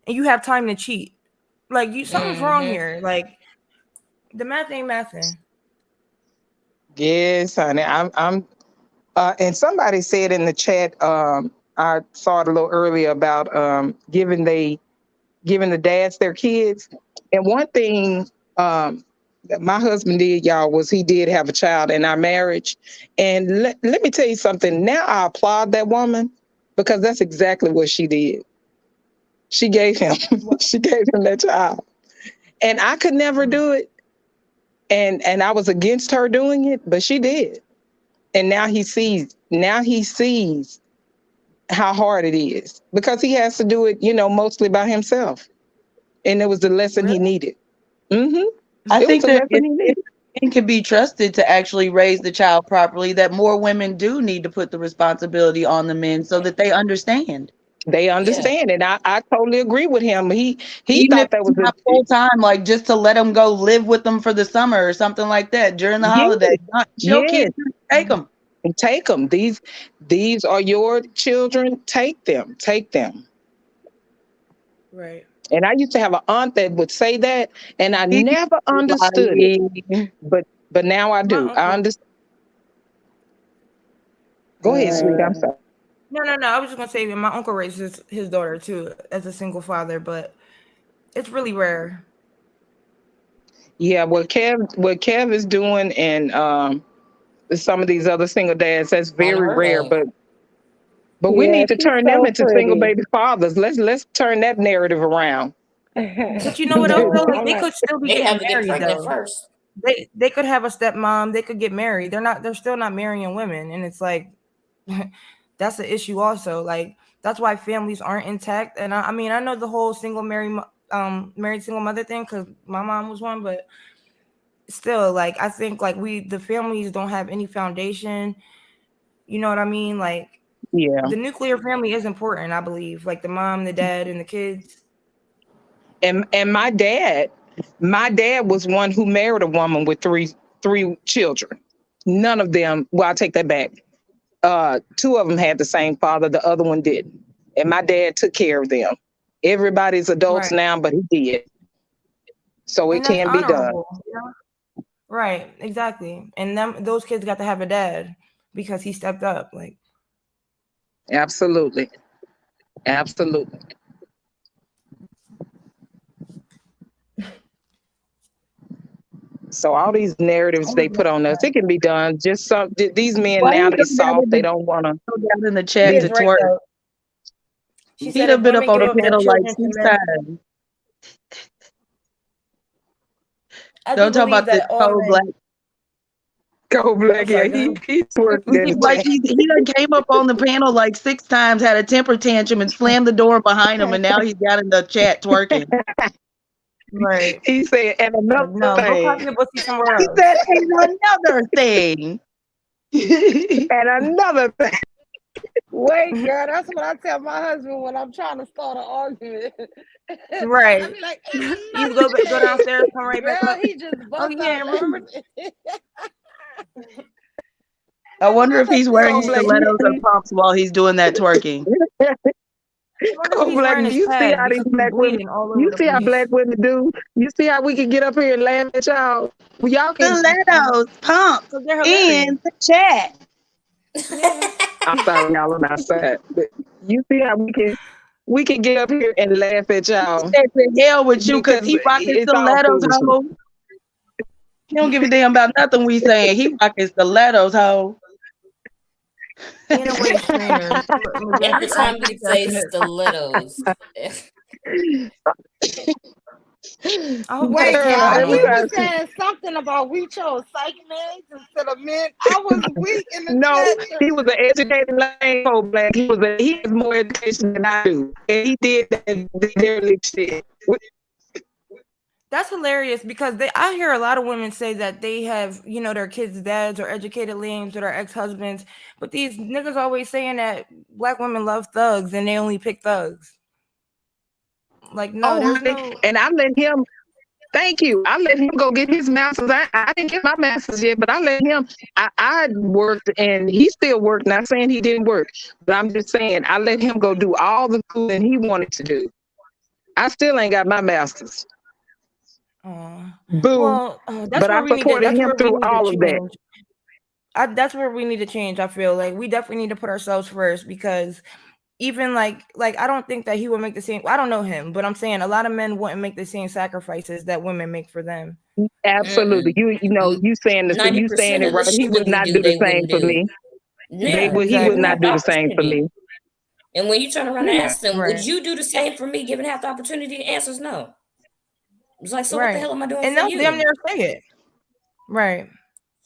and you have time to cheat? Like, something's wrong here. Like, the math ain't mathing. Yes, honey. I'm and somebody said in the chat, I saw it a little earlier about giving the dads their kids. And one thing that my husband did, y'all, was he did have a child in our marriage. And let me tell you something. Now I applaud that woman because that's exactly what she did. She gave him that child. And I could never do it. And I was against her doing it, but she did. And now he sees how hard it is because he has to do it, mostly by himself. And it was the lesson he needed. Mm-hmm. I think that he needed. it can be trusted to actually raise the child properly, that more women do need to put the responsibility on the men so that they understand. They understand, and I totally agree with him. He Even thought if that was it's not full time, like just to let them go live with them for the summer or something like that during the holidays. Not your kids, take them. And take them. These are your children. Take them. Right. And I used to have an aunt that would say that, and I never understood it. But now I do. I understand. Go ahead, sweet. I'm sorry. No. I was just gonna say my uncle raises his daughter too as a single father, but it's really rare. Yeah, what Kev is doing, and some of these other single dads, that's very rare. But we need to turn them into single baby fathers. Let's turn that narrative around. But you know what else though? Like, they could still be They have getting to get married pregnant though. first. They could have a stepmom. They could get married. They're still not marrying women, and it's like that's the issue also. Like, that's why families aren't intact. And I mean, I know the whole married single mother thing because my mom was one, but still, like, I think like the families don't have any foundation. You know what I mean? Like, yeah, the nuclear family is important, I believe. Like the mom, the dad, and the kids. And my dad was one who married a woman with three children. None of them. Well, I take that back. 2 of them had the same father. The other one didn't. And my dad took care of them. Everybody's adults now, but he did. So it can be done. You know? Right, exactly. And those kids got to have a dad because he stepped up. Like, absolutely. So all these narratives they put on us, it can be done. Just these men now, they soft. They don't want to. Down in the chat to twerk. She said have been up on the panel like 6 times. Don't talk about this cold black. Cold black, yeah, he's twerking. Like he done came up on the panel like 6 times, had a temper tantrum, and slammed the door behind him, and now he's got in the chat twerking. Right. He said, and another thing. Go pop your pussy somewhere else. He said, and another thing. And another thing. Wait, girl, that's what I tell my husband when I'm trying to start an argument. Right. I be like, you go downstairs, come right back up. He just bust remember? I wonder if he's wearing stilettos or pumps while he's doing that twerking. You see how these black women? You see how black women do? You see how we can get up here and laugh at y'all? Well, y'all can stilettos, pumps, in the chat. I'm sorry, y'all on outside, but you see how we can get up here and laugh at y'all. To hell with you, because he rocking stilettos, ho. He don't give a damn about nothing we saying. He rocking stilettos, ho. In a waist trainers. Every time you say stilettos. Wait, y'all, he was Everybody- saying something about we chose psych meds instead of men. I was weak in the No, chat. he was an educated lame old black. He has more education than I do, and he did that derelict shit. That's hilarious because I hear a lot of women say that they have, their kids' dads or educated lames or their ex-husbands, but these niggas always saying that black women love thugs and they only pick thugs. Like, no, there's no. And I let him. Thank you. I let him go get his master's. I didn't get my master's yet, but I let him. I worked and he still worked. Not saying he didn't work, but I'm just saying I let him go do all the schooling he wanted to do. I still ain't got my master's. Boo. Well, that's but where I we need to. supported That's him where we through need all to of that. change. That's where we need to change. I feel like we definitely need to put ourselves first because even like I don't think that he would make the same. I don't know him, but I'm saying a lot of men wouldn't make the same sacrifices that women make for them. Absolutely. You saying this, you 90% saying it of the right. He shit would that we not do, do the they same wouldn't for do. me. Yeah, He would not do the same for me. And when you turn around and Yeah. ask them, Right. would you do the same for me given half the opportunity? The answer is no. It's like, so what Right. the hell am I doing And for they'll you? damn near say it. Right.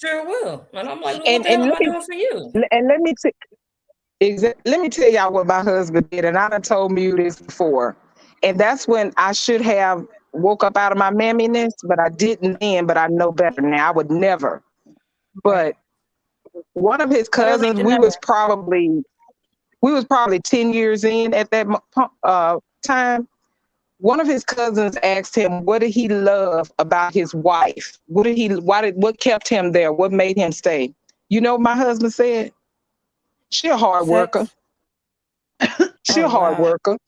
Sure will. And I'm like, well, And what the hell am let I me doing for you? and let me let me tell y'all what my husband did, and I done told you this before. And that's when I should have woke up out of my mamminess, but I didn't then, but I know better now. I would never. But one of his Better late cousins, than we never. was probably 10 years in at that time. One of his cousins asked him, what did he love about his wife? What kept him there? What made him stay? You know what my husband said? She a hard worker. She a hard worker.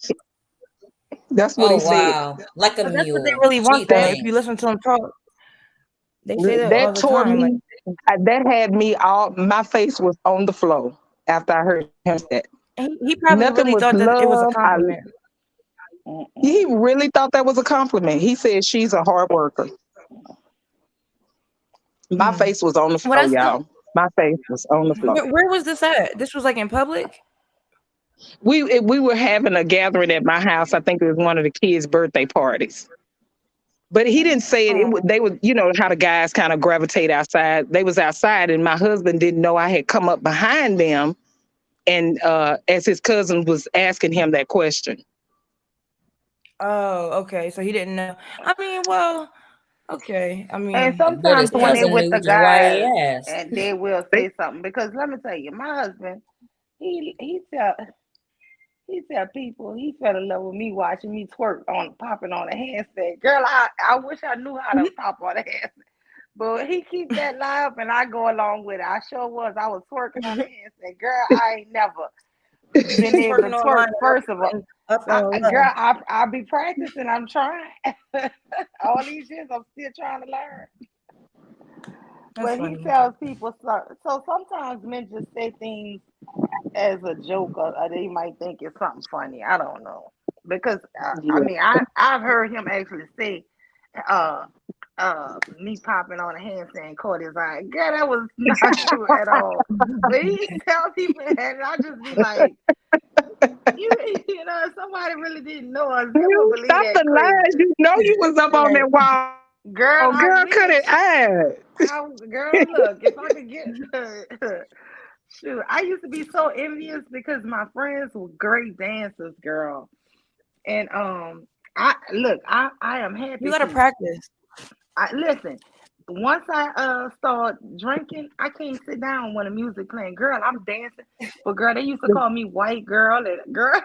That's what he said. Wow. Like a But mule. that's what they really want, Gee, though. If thanks. you listen to them talk, they say that all That the tore time. me. That had me all. My face was on the floor after I heard him say that. He probably Nothing really was thought that it was a love. compliment. He really thought that was a compliment. He said she's a hard worker. My face was on the floor, Well, y'all. My face was on the floor. Where was this at? This was like in public? We were having a gathering at my house. I think it was one of the kids' birthday parties. But he didn't say it. They were, how the guys kind of gravitate outside. They was outside, and my husband didn't know I had come up behind them, and as his cousin was asking him that question. Oh, okay. So he didn't know. I mean, well, okay. I mean, And sometimes when they with the guys, and they will say something because let me tell you, my husband, he tell people he fell in love with me watching me twerk popping on a handstand. Girl, I wish I knew how to pop on a handstand. But he keep that lie up and I go along with it. I sure was. I was twerking on a handstand. Girl, I ain't never been able to twerk, first of all. Girl, I'll be practicing. I'm trying. All these years, I'm still trying to learn. But he tells people so sometimes men just say things as a joke or they might think it's something funny. I don't know. Because I mean I've heard him actually say me popping on a handstand caught his eye. Girl, that was not true at all. But he tells people and I just be like, you know, if somebody really didn't know us, they would believe Stop that the crazy. lies. You know you was up on that wall. Girl, cut it out. Girl, look, if I could get shoot, I used to be so envious because my friends were great dancers, girl. And I am happy. You gotta practice. Listen, once I start drinking, I can't sit down when the music playing. Girl, I'm dancing. But girl, they used to call me white girl and girl.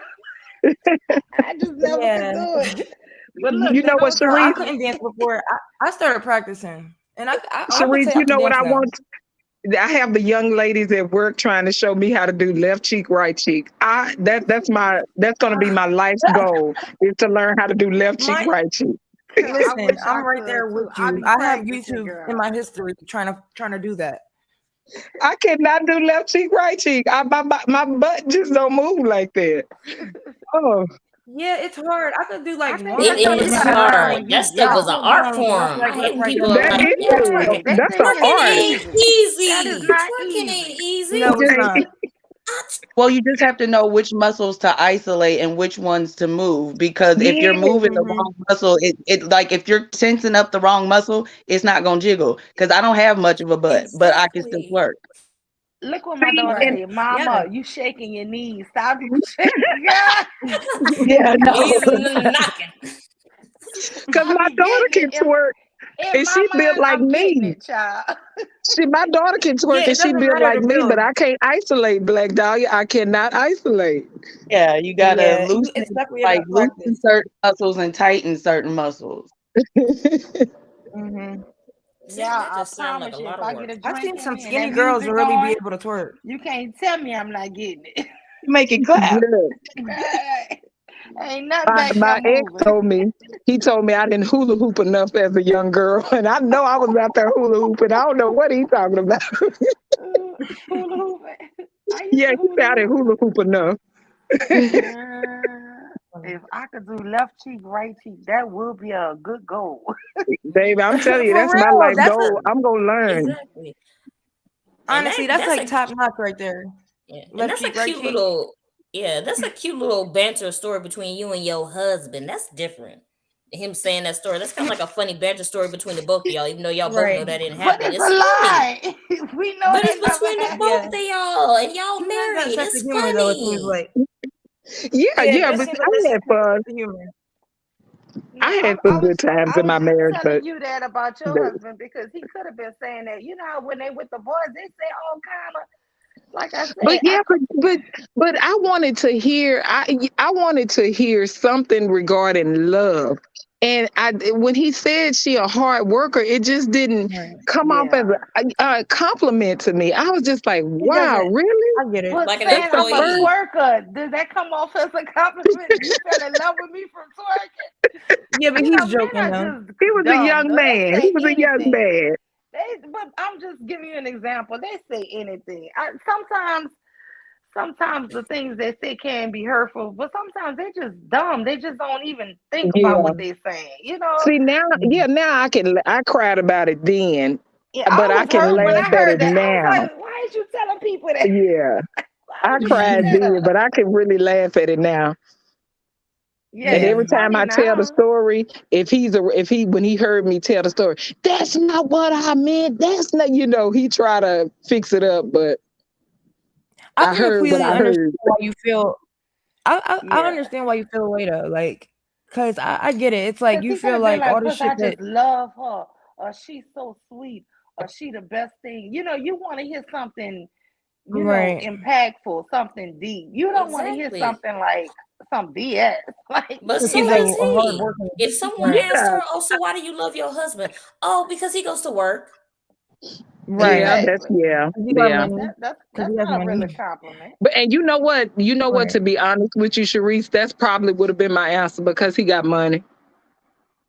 I just never could do it. But look, you know what, girl, I Sharice? couldn't dance before. I started practicing, and I Sharice, say I you know can what dance I now. want? I have the young ladies at work trying to show me how to do left cheek, right cheek. That's gonna be my life's goal is to learn how to do left cheek, right cheek. Listen, I'm right there with you. I have YouTube girl. in my history trying to do that. I cannot do left cheek, right cheek. My butt just don't move like that. Oh. Yeah, it's hard. I could do like one. It is hard. That stuff is an art form. I hate when people are like, that's an twerking art. ain't easy. That is not Twerking easy. ain't easy. No, it's not. Well, you just have to know which muscles to isolate and which ones to move, because if you're moving the wrong muscle, it like if you're tensing up the wrong muscle, it's not gonna jiggle. Because I don't have much of a butt, but I can still Exactly. twerk. Look what my daughter and said. Mama, Yeah. you shaking your knees. Stop shaking. Yeah. Yeah, no. Knees knocking. Because I my be daughter getting can it. twerk, In and my she built mind, like I'm getting me. it, child. My daughter can twerk, Yeah, and it she doesn't built matter like to me, but build. I can't isolate, Black Dahlia. I cannot isolate. Yeah, you gotta Yeah, loosen, it's definitely about loosen practice. certain muscles and tighten certain muscles. Hmm. See, Yeah, that I just sounds like promise a you, lot if of I get work. a I've drink seen in some me and that skinny girls music really be going, able to twerk. you can't tell me I'm not getting it. You make it clap. Ain't nothing My back there my ex moving. told me, he told me I didn't hula hoop enough as a young girl, and I know I was out there hula hooping. I don't know what he's talking about. Hula hooping. I used Yeah, to he said I hula didn't hoop. hula hoop enough. If I could do left cheek, right cheek, that would be a good goal. Baby, I'm telling you, For that's my real, life that's goal. I'm gonna learn. Exactly. And honestly, that's that's like a top notch right there. yeah, and Left that's a cheek, right cute cheek. little that's a cute little banter story between you and your husband. That's different. Him saying that story. That's kind of like a funny banter story between the both of y'all, even though y'all both know Right. that didn't But happen. it's It's a funny. lie. We know But that it's never between the happened. Yeah. both of y'all and y'all He has that married. sense of It's humor though, it seems funny. like. Yeah, Yeah, it yeah, does but seem like I there's had some fun. sense of humor. No, I had some good times I in was my just marriage, telling but you that about your the- husband because he could have been saying that. You know how when they with the boys, they say all kind of like I but said. yeah, but I wanted to hear. I wanted to hear something regarding love. And when he said she a hard worker, it just didn't Right. come off as Yeah. a compliment to me. I was just like, It wow, doesn't. really? I get it. But Like an That's saying the I'm a first. employee. twerker, does that come off as a compliment? You fell in love with me from twerking? Yeah, but You he's know, men joking are though. just He was a dumb young though. They man. He say was a young anything. man. But I'm just giving you an example. They say anything. Sometimes the things they say can be hurtful, but sometimes they're just dumb. They just don't even think about Yeah. what they're saying. You know? See now, Mhm. yeah, now I cried about it then, Yeah, but I I was can hurt when I laugh at heard it that. I was now. like, why is you telling people that? Yeah. Why I would you bring cried that then, up? but I can really laugh at it now. Yeah, And Yeah. it's every time funny I tell the now. story, if he when he heard me tell the story, that's not what I meant. That's not, he try to fix it up, but I I can heard what completely I understand heard. why you feel. I Yeah. understand why you feel away though. Like, cause I get it. It's like Because you he could feel have been like all like, the because shit I that. just love her, or she's so sweet, or she the best thing. You know, you want to hear something, Right. impactful, something deep. You don't want to hear Exactly. something like some BS. Like, But Cause so he's like is a hard he. working. If someone Right. asked Yeah, her, "Oh, so why do you love your husband?" Oh, because he goes to work. yeah, Right. that's exactly. yeah, 'Cause he got yeah. money. Cause That's he has not really a money. compliment. But and you know what? You know what? Right. To be honest with you, Sharice, that's probably would have been my answer because he got money.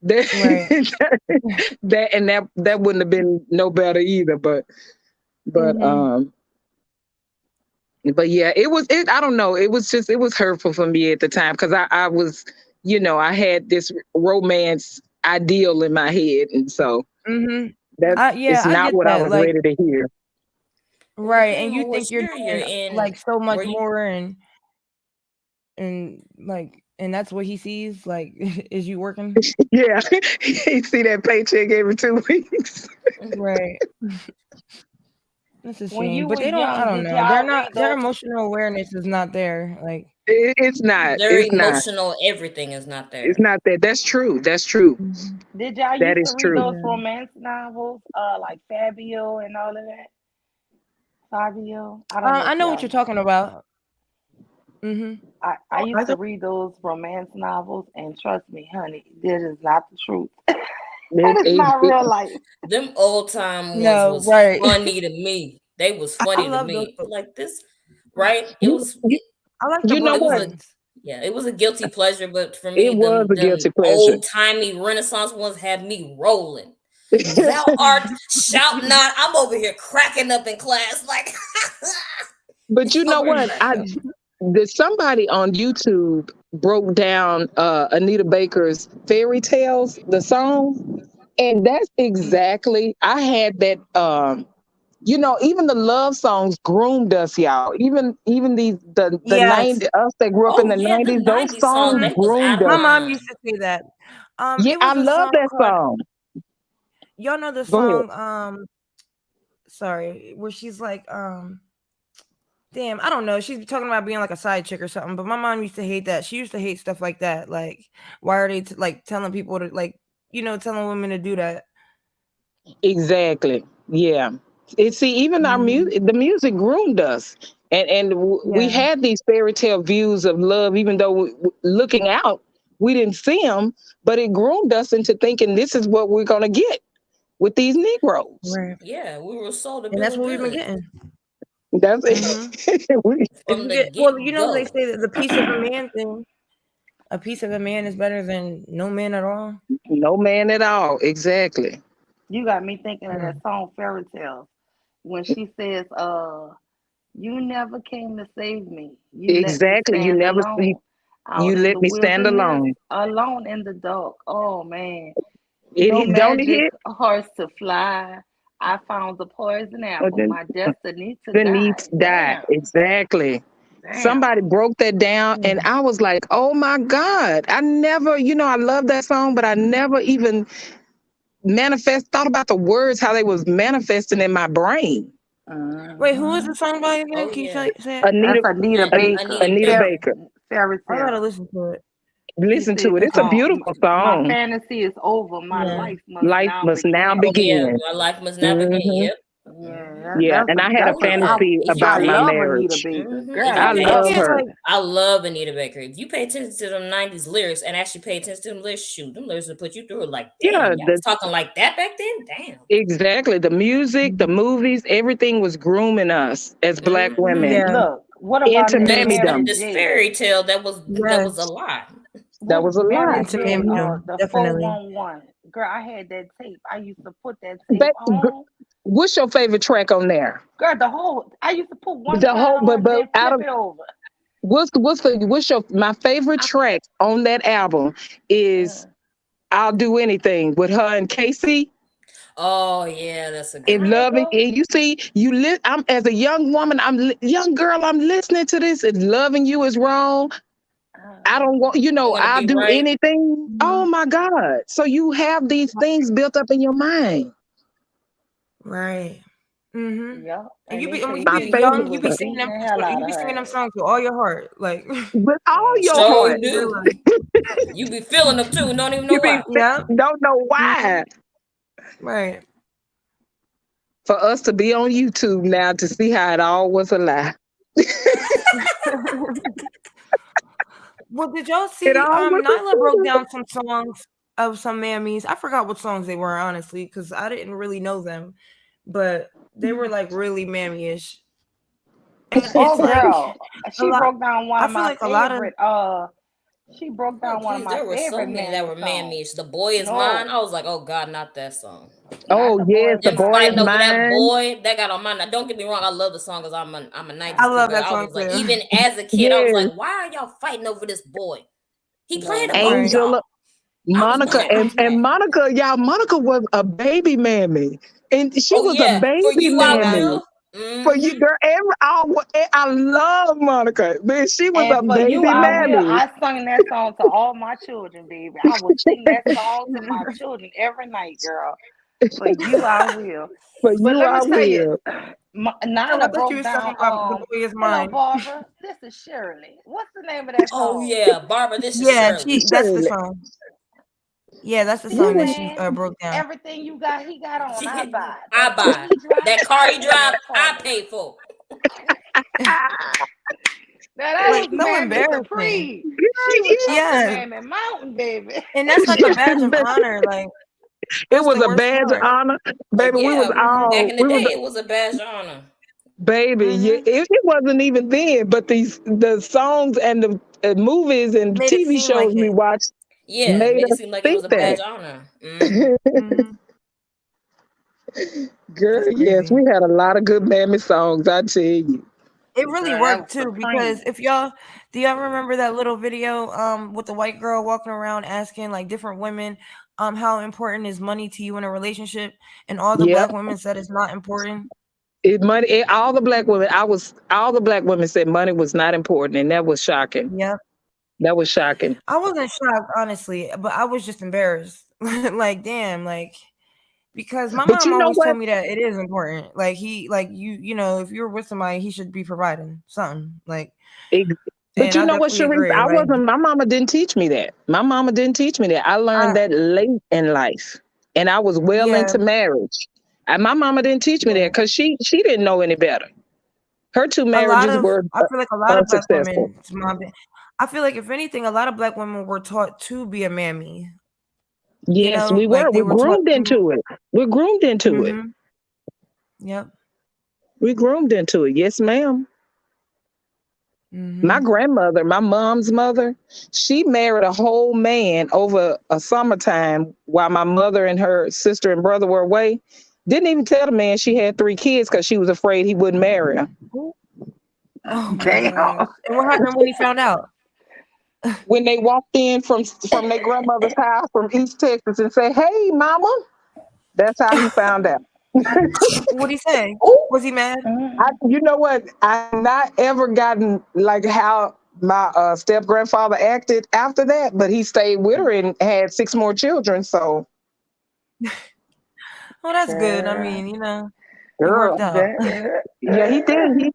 That Right. that wouldn't have been no better either. But Mhm. but yeah, it. I don't know. It was hurtful for me at the time because I was, I had this romance ideal in my head, and so Mhm. that Yeah, it's I not get what I that. was Like, ready to hear. Well, right, and depending you on what think you're sphere you're doing in, like so much where you more, and that's what he sees. Like, is you working? Yeah, you see that paycheck every 2 weeks. Right. That's a When shame. you But was they don't. I young, don't did know. They're y'all not. read Their those? emotional awareness is not there. Like. It's not. their It's not. emotional everything is not It's there. not that. That's true. That's true. Mhm. Did y'all That used to is read true. those Yeah. romance novels, like Fabio and all of that? Fabio? I don't know I if know what y'all you're know. talking about. Mhm. I used to read those romance novels, and trust me, honey, this is not the truth. That It, is it, not it, real life. Them old time ones No. was Right. funny to me. They was I funny to love those. me. Like this, right? It you, was you, I like the you know book it was what? a ones. yeah, it was a guilty pleasure, but for It me, was a them guilty pleasure. old timey Renaissance ones had me rolling. Thou art shout not. I'm over here cracking up in class, like But you know over here what? cracking up. There's somebody on YouTube broke down Anita Baker's Fairy Tales, the song, and that's exactly. I had You know, even the love songs groomed us, y'all. Even the Yes. 90s, us that grew up in Oh the yeah, the 90s, those 90s song, songs they was out groomed of My us. mom line. used to say that. Yeah, It I was a love song that called, song. y'all know the Go ahead. song, sorry, where she's like, damn, I don't know. She's talking about being like a side chick or something. But my mom used to hate that. She used to hate stuff like that. Like, why are they like telling people to like, telling women to do that? Exactly. Yeah. See, even our Mhm. music, the music groomed us, and we Yeah. had these fairy tale views of love. Even though looking out, we didn't see them, but it groomed us into thinking this is what we're gonna get with these Negroes. Right. Yeah, we were sold a And bill that's of what we've been goods getting. That's Hmm. it. If from you the get, get well, they go. say that the piece of a man thing, a piece of a man is better than no man at all. No man at all. Exactly. You got me thinking of Mm. that song Fairy Tale when she says, you never came to save me. You let me Exactly. You stand never alone you out in let the me stand wilderness, alone. alone in the dark. Oh man. It No hit, don't it magic hit? horse to fly. I found the poison But apple, then my destiny to the needs die. die. Damn. Exactly. Damn. Somebody broke that down, and I was like, "Oh my God!" I never, I love that song, but I never even thought about the words how they was manifesting in my brain. Wait, who is the Mm-hmm. song by again? Oh Can you yeah, say it? That's Anita, Anita Baker. Anita Anita Baker. Baker. Fairy I gotta Tale. listen to it. She Listen to says, it. It's a Okay. beautiful my song. fantasy is over. My Yeah. life must Life now must now begin. Oh yeah, begin. my life must now begin. Hmm. Yep. Yeah, Yeah, that's and a I had a that's Oh a yeah. fantasy If you I about my pay, love Anita marriage. Baker. if Girl, you I pay love Yeah, her. attention, like I love Anita Baker. If you pay attention to them '90s lyrics and actually pay attention to them lyrics, shoot, them lyrics will put you through it. Like, Yeah, damn, y'all was talking like that back then. Damn. exactly. The music, the movies, everything was grooming us as Black Hmm. women yeah. look, what about into And that then mammydom. this Mary J? fairy tale that was a Yes. lie. That What was a lie. Mary Into J? Mamdom, The definitely. 411. Girl, I had that tape. I used to put that tape But on. what's your favorite track on there? Girl, the whole. I used to put one The side whole, on, but then out flip of it over. what's your my favorite track on that album is Uh, "I'll Do Anything" with her and Casey. Oh yeah, that's a good And how one. it loving, go? and you see, I'm as a young woman, young girl, I'm listening to this, and loving you is wrong. I don't want, I want to I'll be do right. anything. Oh my God. So you have these things built up in your mind. Right. Mm-hmm. Yeah, And and they when say you My be Casey favorite young, you was be track. singing beating them. the hell out You of be singing them her. songs with all your heart, like With all Mm. your So heart. you do. realize. You be feeling them too. Don't even You know be, why. Yeah. don't know Mm-hmm. why. Right. For us to be on YouTube now to see how it all was a lie. Well, did y'all It see? all was Nyla broke a down some songs of some mammies. I forgot what songs they were, honestly, because I didn't really know them, but they were like really mammy-ish. And Oh, it's like girl, a she lot. broke down one I of feel my like a lot of favorite. She broke Oh down one of geez, my there were so favorite many that mammy were songs. man-ish. The boy is mine. No, I was like, oh God, not that song. not Oh the yes, boys the Them mine. boy is fighting over that mine. boy, that got on my. Now, don't get me wrong, I love the song because I'm a I '90s kid, love but that I song was like, too. even as a kid, I was Yes, like, why are y'all fighting over this boy? He No, playing the above Right. Angela, y'all. I was Monica, mad. I was and mad. Monica, y'all, Monica was a baby mammy. And she Oh was a yeah, for baby you I Yeah. mammy. will. For you, Mm-hmm. girl, I love Monica. Man, she was and a for you, baby I will. mammy. I sung that song to all my children, baby. I would sing that song to my children every night, girl. For you, I will. For But you, let me I tell you, will. Oh, I Nyla thought you broke was talking down. about the boy is Hello, mine. Barbara. This is Shirley. What's the name of that Oh song? yeah, Barbara, this is Yeah, Shirley. that's the Surely. song. Yeah, that's the That song that Yes. she man, broke down. everything you got, he got on. I buy that I boat buy he drive. that car I he pay drive. that for I me. pay for. Now that Like was so Mammy embarrassing. Supreme. She was Girl, up in Yeah, Mammy Mountain, baby. and that's like a badge of yes. honor. Like It that's was the a worst badge of part. honor. Baby, Yeah, back in the we was, day, it was a badge of honor. baby, yeah, Mm-hmm. it wasn't even then, but the songs and the movies and Made it TV seem like shows we it. watched Yeah, made made it us seem like it think was a that. badge of honor. Hmm. Mm-hmm. Girl, That's yes, crazy. we had a lot of good mammy songs, I tell you. It really Girl, that worked was too because supreme. if y'all do y'all remember that little video with the white girl walking around asking like different women how important is money to you in a relationship, and all the Yep, black women said it's not important. All the black women. All the black women said money was not important, and that was shocking. Yep. That was shocking. I wasn't shocked, honestly, but I was just embarrassed. Like, damn, like, because my But mom you know always what? told me that it is important. Like, you know, if you're with somebody, he should be providing something. Like, But and you I know what, definitely Sharice? agree. I Like, wasn't. My mama didn't teach me that. My mama didn't teach me that. I learned I that late in life, and I was well yeah, into marriage. And my mama didn't teach me yeah. that because she didn't know any better. Her two A lot marriages of were I feel like a lot of black unsuccessful. women, I feel like if anything, a lot of black women were taught to be a mammy. You Yes, know, we were. like they We're were taught groomed to. into it. We're groomed into it. Mm-hmm. Yep. We groomed into it. Yes, ma'am. My Mm-hmm. grandmother, my mom's mother, she married a whole man over a summertime while my mother and her sister and brother were away. Didn't even tell the man she had 3 kids because she was afraid he wouldn't marry her. Oh my Damn. gosh! And what happened when he found out? When they walked in from their grandmother's house from East Texas and say, "Hey, mama," that's how he found out. What'd he say? Was he mad? You know what? I've not ever gotten like how my step grandfather acted after that, but he stayed with her and had 6 more children. So, Well, that's good. I Girl. mean, you know, it worked girl, out. yeah, he did.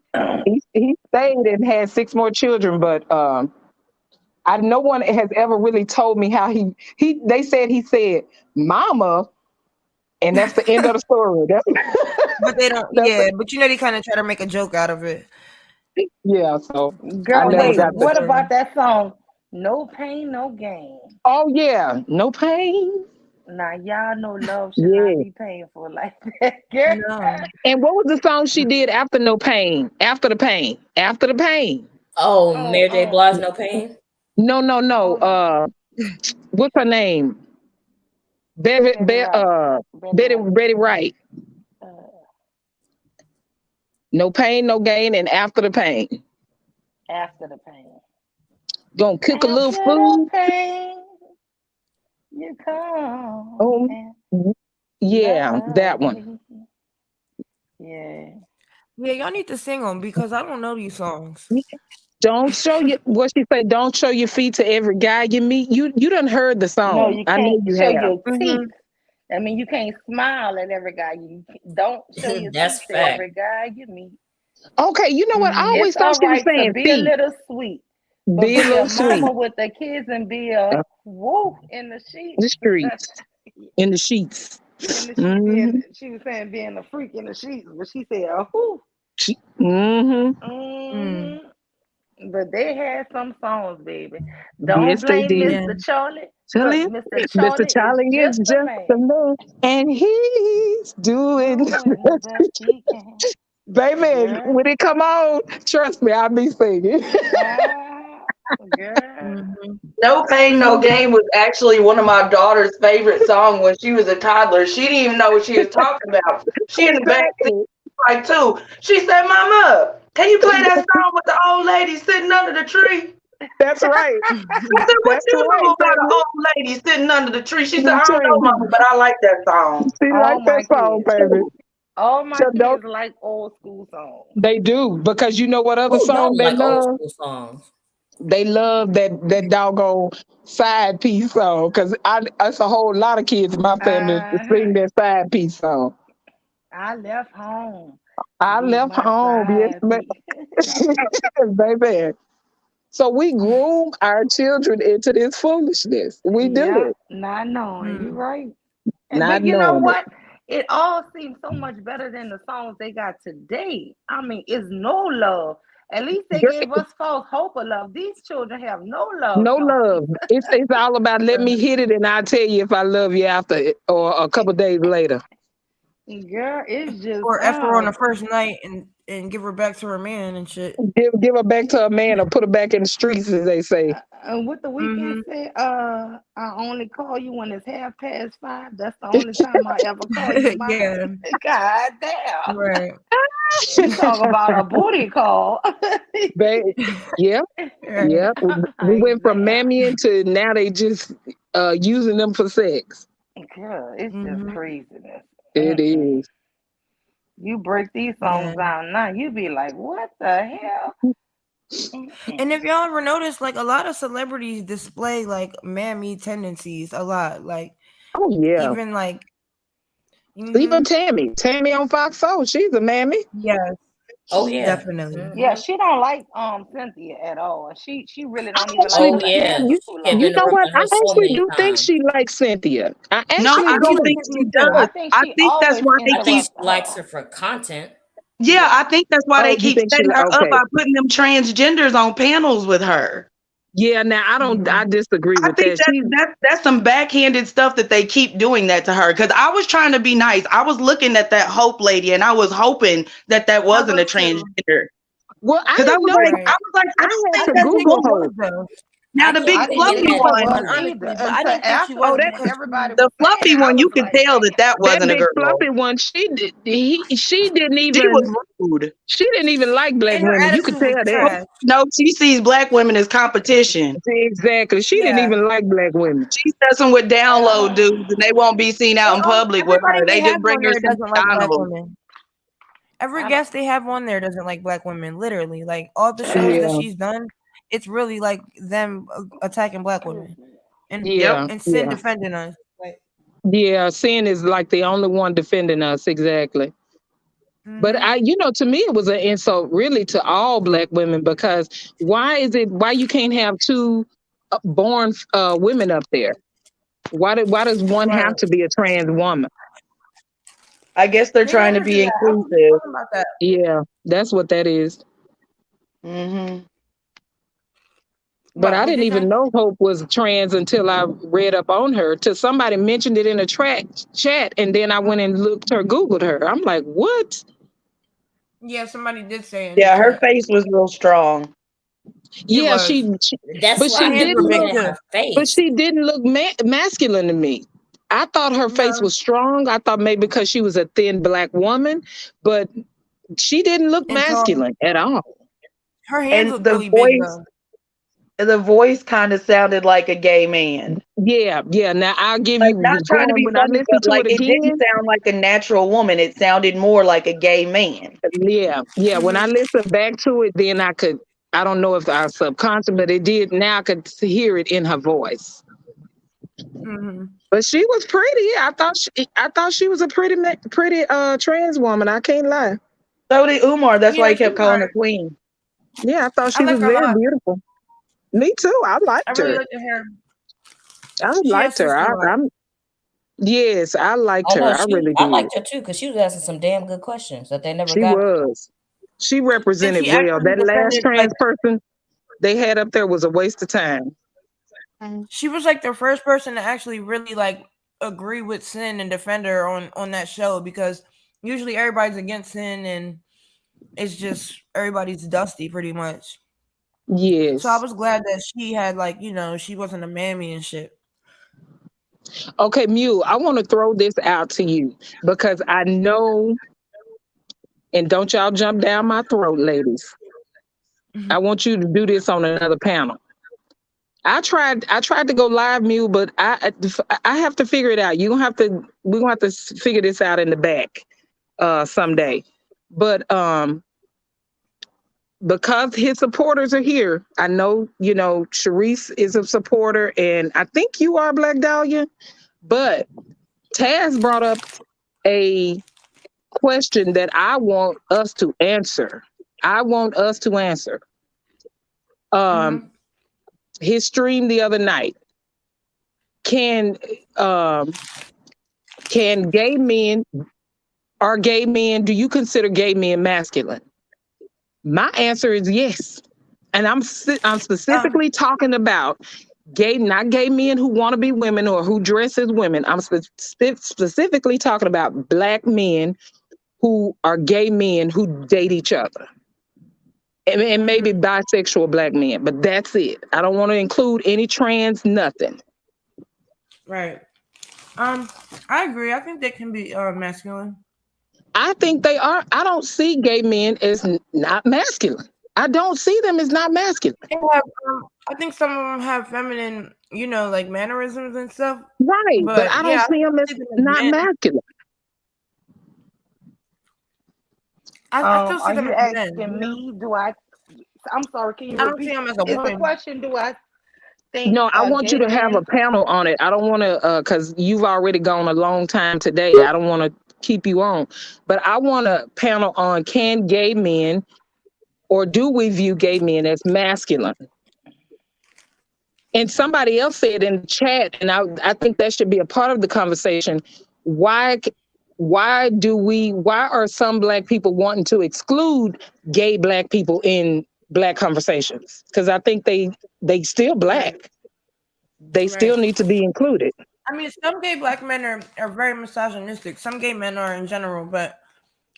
He stayed and had 6 more children, but no one has ever really told me how he. They said he said, "Mama," and that's the end of the story. But they don't. That's Yeah, but you know, they kind of try to make a joke out of it. yeah. So I Girl, But never that's wait, a got good the. what story. about that song? No pain, no gain. Oh yeah, no pain. Now y'all know love should not Yeah. be painful like that. Girl. No. And what was the song she did after No Pain? After the pain. After the pain. Oh, Oh, Mary J. Blige, No Pain. No, no, no. hold on. What's her name? Betty Wright. Betty Wright. Betty Wright. Uh, No pain, no gain, and after the pain. after the pain. Gonna cook a little After the food. pain, you come Oh, and yeah, that love one. me. Yeah. Yeah, y'all need to sing them because I don't know these songs. Don't show you what she say. Don't show your feet to every guy you meet. You done heard the No, song. you I can't know you show have. your teeth. I mean, you can't smile at every guy you don't show your That's teeth to fact. every guy you meet. Okay, you know what? I It's always thought all she was right to saying be a feet. little sweet, but Be a be a little sweet. mama with the kids and be a woo in the sheets. The streets. In the sheets. She was saying being a freak in the sheets, but she said a whoo. Mm. But they had some songs, baby. Yes, Don't they blame did. Yeah. Mr. Charlie. Tell Look, him, Mr. Mr. Charlie is Charlie is just a just a man man, and he's doing the doing the best best he he can. can. Baby, Girl. when it come on, trust me, I'll be singing. Ah, girl. No Pain, No Gain was actually one of my daughter's favorite songs when she was a toddler. She didn't even know what she was talking about. She in the back seat, Exactly. like, too. She said, Mama, can you play that song with the old lady sitting under the tree? That's right. I said, what That's you right, know about an baby. old lady sitting under the tree? She said, The I don't know, tree. Mama, but I like that song. She All like my that song, kids. baby. All my So don't kids like old school songs. they do because you know what other Who song don't they like old love? school songs? They love that doggone side piece song because it's a whole lot of kids in my family that Uh-huh. sing that side piece song. I left home to I get left my home, yes, side piece. baby. So we groom our children into this foolishness. We do Yep, it, not knowing. You right. not But you know knowing it. what? It all seems so much better than the songs they got today. I mean, it's no love. At least they gave us false hope of love. These children have no love No songs. love. It's all about let me hit it and I'll tell you if I love you after it or a couple days later. Girl, it's just Or F her on the first night and give her back to her man and shit. Give her back to a man or put her back in the streets, as they say. what the weekend said, I only call you when it's 5:30. That's the only time I ever call you mine. Yeah. God damn. Right. You talk about a booty call. Yeah. Right. Yeah. We went from mammying to now they just using them for sex. Girl, it's just craziness. It is. You break these songs down now, you be like, what the hell? And if y'all ever notice, like a lot of celebrities display like mammy tendencies a lot. Like, oh yeah, even like, even Tammy on Fox Soul, she's a mammy. yes, Oh yeah, definitely. Yeah, she don't like Cynthia at all. She really I don't even like actually, oh Cynthia. yeah. you know what? Interrupted I her so actually many do think times. she likes Cynthia. I No, actually I don't do. think she too. I does. think I she think that's always why they I think keep. she interrupt likes her. her for content. Yeah, I think that's why Oh, they you keep think she setting her up okay? by putting them transgenders on panels with her. Yeah. Now I disagree I with think that. She that's some backhanded stuff that they keep doing that to her. Because I was trying to be nice. I was looking at that Hope lady, and I was hoping that wasn't a transgender. well, I Because didn't know that. I was like, I I don't had think I to that's didn't a think Google she her. was though. Now I the kept big I didn't thinking think fluffy she that one, was Honestly, either but I until didn't think she after was oh, because everybody the was saying fluffy it. I one, was you could like, tell damn. that That wasn't a big girl. fluffy one, she didn't She was even rude. like black and her women. You could attitude was tell that. trash. No, she sees black women as competition. Exactly. She didn't Yeah. even like black women. She's messing with download dudes, and they won't be seen out in public with Everybody her. They they just have bring on her there some doesn't like black McDonald's. women. Every I guest they have on there doesn't like black women. Literally, like all the shows that Yeah. she's done, it's really like them attacking black women and Yep. Yeah. Sin Yeah. defending us. Like, Yeah. Sin is like the only one defending us. Exactly. But to me, it was an insult really to all black women because why you can't have two born women up there? Why does one right. have to be a trans woman? I guess they're They trying to never did be that. I was just inclusive. talking about that. Yeah, that's what that is. Hmm. But What I did didn't you say? even know Hope was trans until I read up on her. Till somebody mentioned it in a chat, and then I went and Googled her. I'm like, what? Yeah, somebody did say it in the Yeah, her chat. face was real strong. It Yeah, was. That's but why Her she I hands kept were didn't big looking look. at too. her But face. she didn't look masculine to me. I thought her face No, was strong. I thought maybe because she was a thin black woman, but she didn't look and tall. masculine at all. Her hands And look really big though. the voice kind of sounded like a gay man. Yeah, yeah. Now I'll give Like, you not trying to going be when I funny, listen but to like it it didn't again. sound like a natural woman. It sounded more like a gay man. Yeah, yeah. When I listen back to it, then I don't know if I was subconscious, but it did. Now I could hear it in her voice. But she was pretty. I thought she was a pretty trans woman. I can't lie. So did Umar. That's why Yeah, he she's kept calling her alright. queen. Yeah, I thought I she like was her a very lot. beautiful. Me too. I I liked really her. like her hair. I She has liked her. sister love. Yes, I liked Oh her. no, I really I did. liked her too because she was asking some damn good questions that they never She got. was. She And represented she well. actually That last defended like trans person they had up there was a waste of time. she was like the first person to actually really like agree with Sin and defend her on that show because usually everybody's against Sin and it's just everybody's dusty pretty much. So I Yes. was glad that she had like, she wasn't a mammy and shit. Okay, Mew, I want to throw this out to you because I know, and don't y'all jump down my throat, ladies. I want you to do this on another panel. I tried to go live, Mew, but I have to figure it out. We're gonna have to figure this out in the back someday. But because his supporters are here, I know, Sharice is a supporter, and I think you are, Black Dahlia. But Taz brought up a question that I want us to answer. His stream the other night. Can gay men do you consider gay men masculine? My answer is yes. And I'm specifically talking about not gay men who want to be women or who dress as women. I'm specifically talking about black men who are gay men who date each other. And maybe bisexual black men, but that's it. I don't want to include any trans, nothing. Right. I agree. I think they can be masculine. I think they are. I don't see gay men as not masculine. I don't see them as not masculine. They have, I think some of them have feminine, like mannerisms and stuff. Right, but I don't see them as not masculine. I still see Are them you as men. asking me? Do I? I'm sorry. Can you I don't see repeat? them as a Is the woman. question? Do I think No, I a want you gay to have a man? panel on it. I don't want to, because you've already gone a long time today. I don't want to keep you on, but I want a panel on, can gay men, or do we view gay men as masculine? And somebody else said in the chat, and I think that should be a part of the conversation. Why why are some black people wanting to exclude gay black people in black conversations? Because I think they still Right. black. They Right. still need to be included. I mean, some gay black men are very misogynistic. Some gay men are in general, but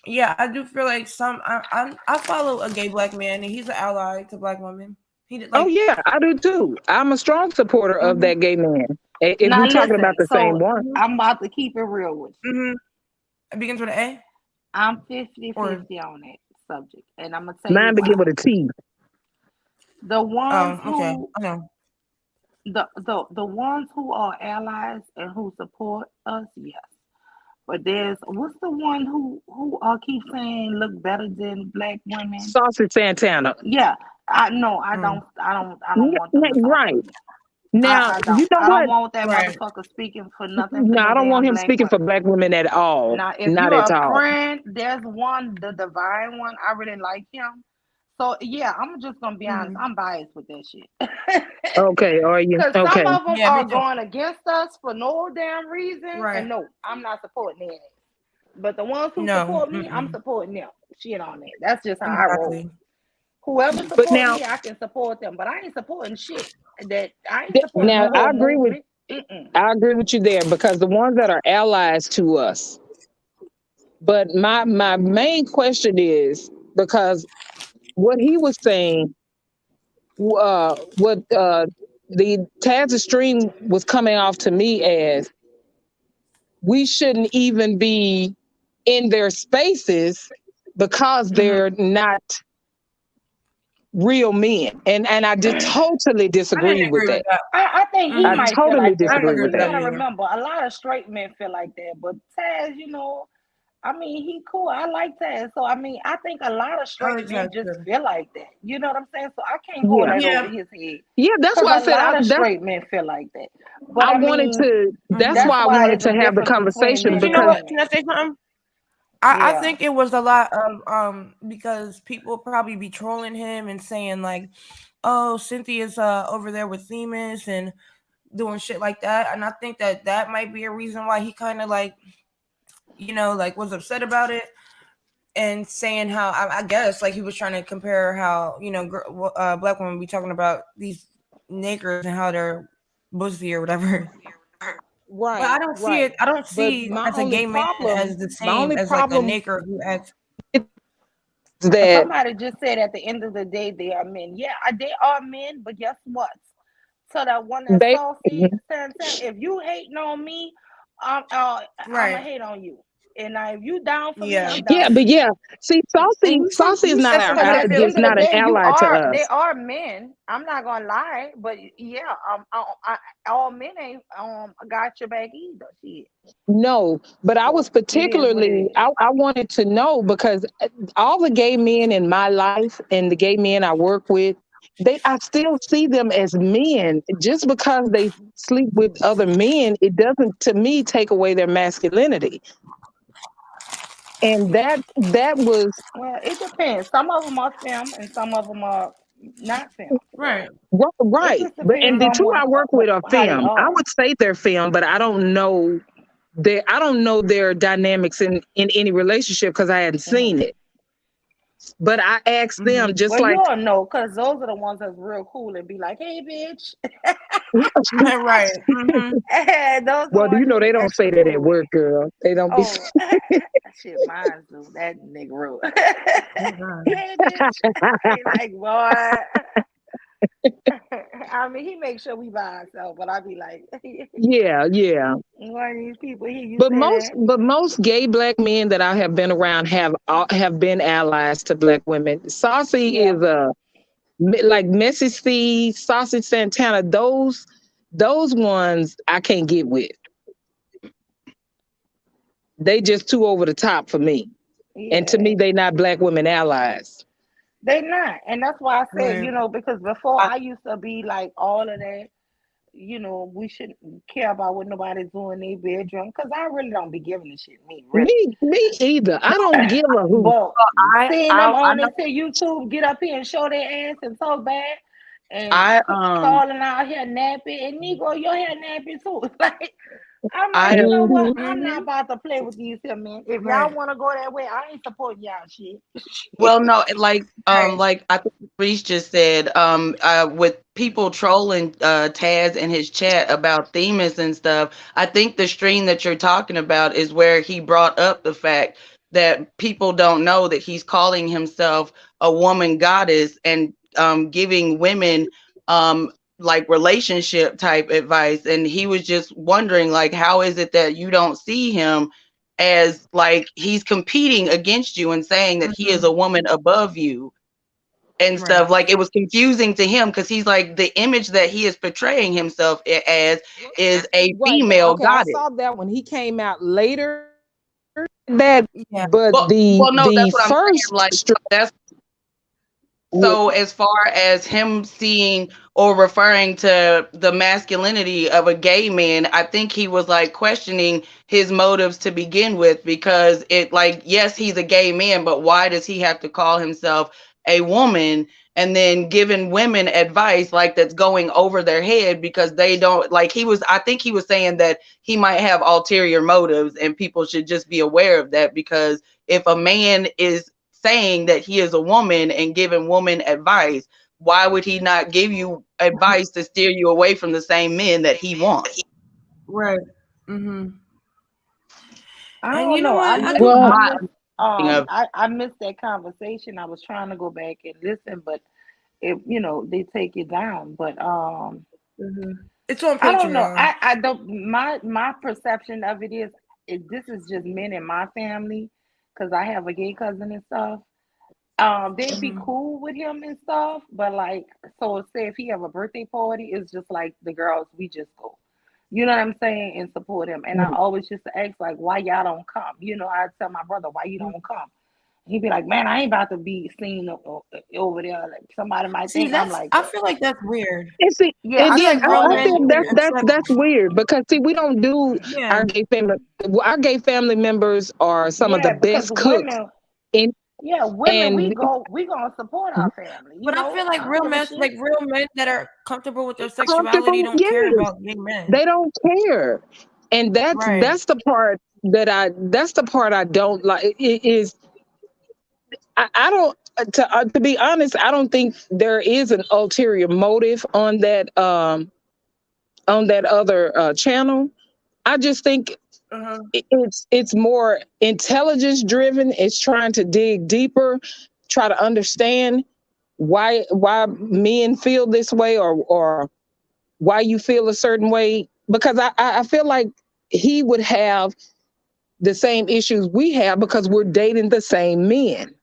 yeah, I do feel like I follow a gay black man, and he's an ally to black women. He did Oh like. yeah, I do too. I'm a strong supporter of Mm-hmm. that gay man. If Now we're talking about listen. the same So one, I'm about to keep it real with you. Mm-hmm. It begins with an A. I'm Or 50-50 on that subject, and I'm gonna tell you mine begin why. with a T. The ones okay. who I know. the ones who are allies and who support us, yes. But there's what's the one who keep saying look better than black women? Saucy Santana. Yeah, I no, I Mm. don't want them to talk Right. for me. Now, you know I don't what? want that Right. motherfucker speaking for nothing for No, no I don't want damn him black speaking for women. black women at all. Now, if Not you're at a all. friend, there's one, the divine one. I really like him. So yeah, I'm just gonna be honest. Mm-hmm. I'm biased with that shit. Okay, are you? Because some Okay. of them Yeah, me are too. going against us for no damn reason, Right. and no, I'm not supporting that. But the ones who No. support me, I'm Mm-mm. supporting them. Shit on that. That's just how I roll. Exactly. Whoever But support now, me, I can support them. But I ain't supporting shit. I ain't supporting now the I whole agree with movement. Mm-mm. I agree with you there, because the ones that are allies to us. But my main question is, because what he was saying, what the Taz stream was coming off to me as, we shouldn't even be in their spaces because Mm-hmm. they're not real men. And I just totally I didn't disagree with agree with that. that. I think he I Mm-hmm. might feel totally like that I didn't disagree because agree with with you that. that gotta either. remember a lot of straight men feel like that. But Taz, I mean, he cool. I like Taz. So I mean, I think a lot of I straight like that men just too. feel like that. You know what I'm saying? So I can't hold Yeah. that over Yeah. his head. Yeah, that's Because why I a said lot of straight men feel like that. But I I wanted mean, to, that's Mm-hmm. that's why I why wanted it's a to have the difference between conversation, But you men know and because what? Can I women. say something? I Yeah. think it was a lot of because people be trolling him and saying like, oh, Cynthia's over there with Themis and doing shit like that, and I think that might be a reason why he kind of like like was upset about it, and saying how I guess like he was trying to compare how black women be talking about these niggers and how they're bussy or whatever. But I right, don't see right. it. I don't But see as a gay man as the my same only as like a problem nigger who acts. is that Somebody just said at the end of the day they are men. Yeah, they are men, but guess what? So that one that's they, saucy, Santana, if you hating on me, I'ma Right. hate on you. And now if you down for me, Yeah. I'm yeah, down for but you. yeah, see, And Saucy is you not said our, something Because that I at the feel just end of the not an day, ally to they us. are men. I'm not gonna lie, but yeah, all men ain't got your back either. Shit. No, but I was So it is what it particularly, is. I wanted to know, because all the gay men in my life and the gay men I work with, I still see them as men. Just because they sleep with other men, it doesn't, to me, take away their masculinity. And that was Well, it depends. Some of them are film, and some of them are not film. right. So it right. just But and depends the on two I work with are how they film. I are. would say they're film, but I don't know their dynamics in any relationship because I hadn't Mm-hmm. seen it. But I asked them, Mm-hmm. just Well, you like, all know, because those are the ones that's real cool and be like, "Hey, bitch." Right. Mm-hmm. Those are the well, do you ones you know they be don't extra say that cool at with. work, girl. They don't be. Oh, shit, mine do. That nigga rude. Oh God. Hey, bitch. He like, boy. I mean, he makes sure we by ourselves, but I be like, Yeah, yeah. one of these people hear you say that. But most gay black men that I have been around have been allies to black women. Saucy Yeah. is like Messy C, Sausage Santana. Those ones I can't get with. They just too over the top for me. And to me, Yeah, they not black women allies. they not, and that's why I said, Right. because before I used to be like all of that. We shouldn't care about what nobody's doing in their bedroom because I really don't be giving a shit. Me, really. Me either. I don't give a hoot. But I seeing them I I on know into YouTube get up here and show their ass and talk bad and I calling out here nappy and Negro, your hair nappy too. Like I'm like, I you know what? Mhm. I'm not Mm-hmm. about to play with these here men. If y'all Right. want to go that way, I ain't supporting y'all shit. Well, no, Right. like I think Reese just said, with people trolling Taz in his chat about Themis and stuff, I think the stream that you're talking about is where he brought up the fact that people don't know that he's calling himself a woman goddess and giving women like relationship type advice. And he was just wondering, like, how is it that you don't see him as like he's competing against you and saying that he is Mm-hmm. a woman above you and stuff? Right. Like, it was confusing to him because he's like, the image that he is portraying himself as is a Right, but female okay, I goddess. saw that when he came out later. That, Yeah. but No, the that's what I'm saying. first Like, that's so as far as him seeing or referring to the masculinity of a gay man, I think he was like questioning his motives to begin with, because it, like, yes, he's a gay man, but why does he have to call himself a woman and then giving women advice like that's going over their head because they don't like, I think he was saying that he might have ulterior motives and people should just be aware of that, because if a man is saying that he is a woman and giving woman advice, why would he not give you advice to steer you away from the same men that he wants? Right. Mm-hmm. I And you don't know know. what? I I missed. do. well, I My missed. opinion of I missed that conversation. I was trying to go back and listen, but they take it down. But Mm-hmm. It's on I don't know. Patreon. I don't. My perception of it is, this is just men in my family because I have a gay cousin and stuff. They'd be Mm-hmm. cool with him and stuff, but like, so say if he have a birthday party, it's just like the girls, we just go. You know what I'm saying? And support him. And I always just ask, like, why y'all don't come? I tell my brother, why you don't come? He'd be like, man, I ain't about to be seen over there. Like, somebody might See, think I'm like I that. feel like that's weird. and see, Yeah, I and I feel yeah, like think I, real all I that men think shit should weird. accept. that's weird because see, we don't do Yeah. our gay family. Our gay family members are some of the Yeah, because best cooks women, in, yeah, women, and we gonna support our family. But I feel like I don't give a shit. real men that are comfortable with their sexuality comfortable. don't care Yes, about gay men. they don't care, and Right. that's the part I don't like. It is I don't to be honest, I don't think there is an ulterior motive on that other channel. I just think Uh-huh. it's more intelligence driven. It's trying to dig deeper, try to understand why men feel this way, or why you feel a certain way. Because I feel like he would have the same issues we have because we're dating the same men.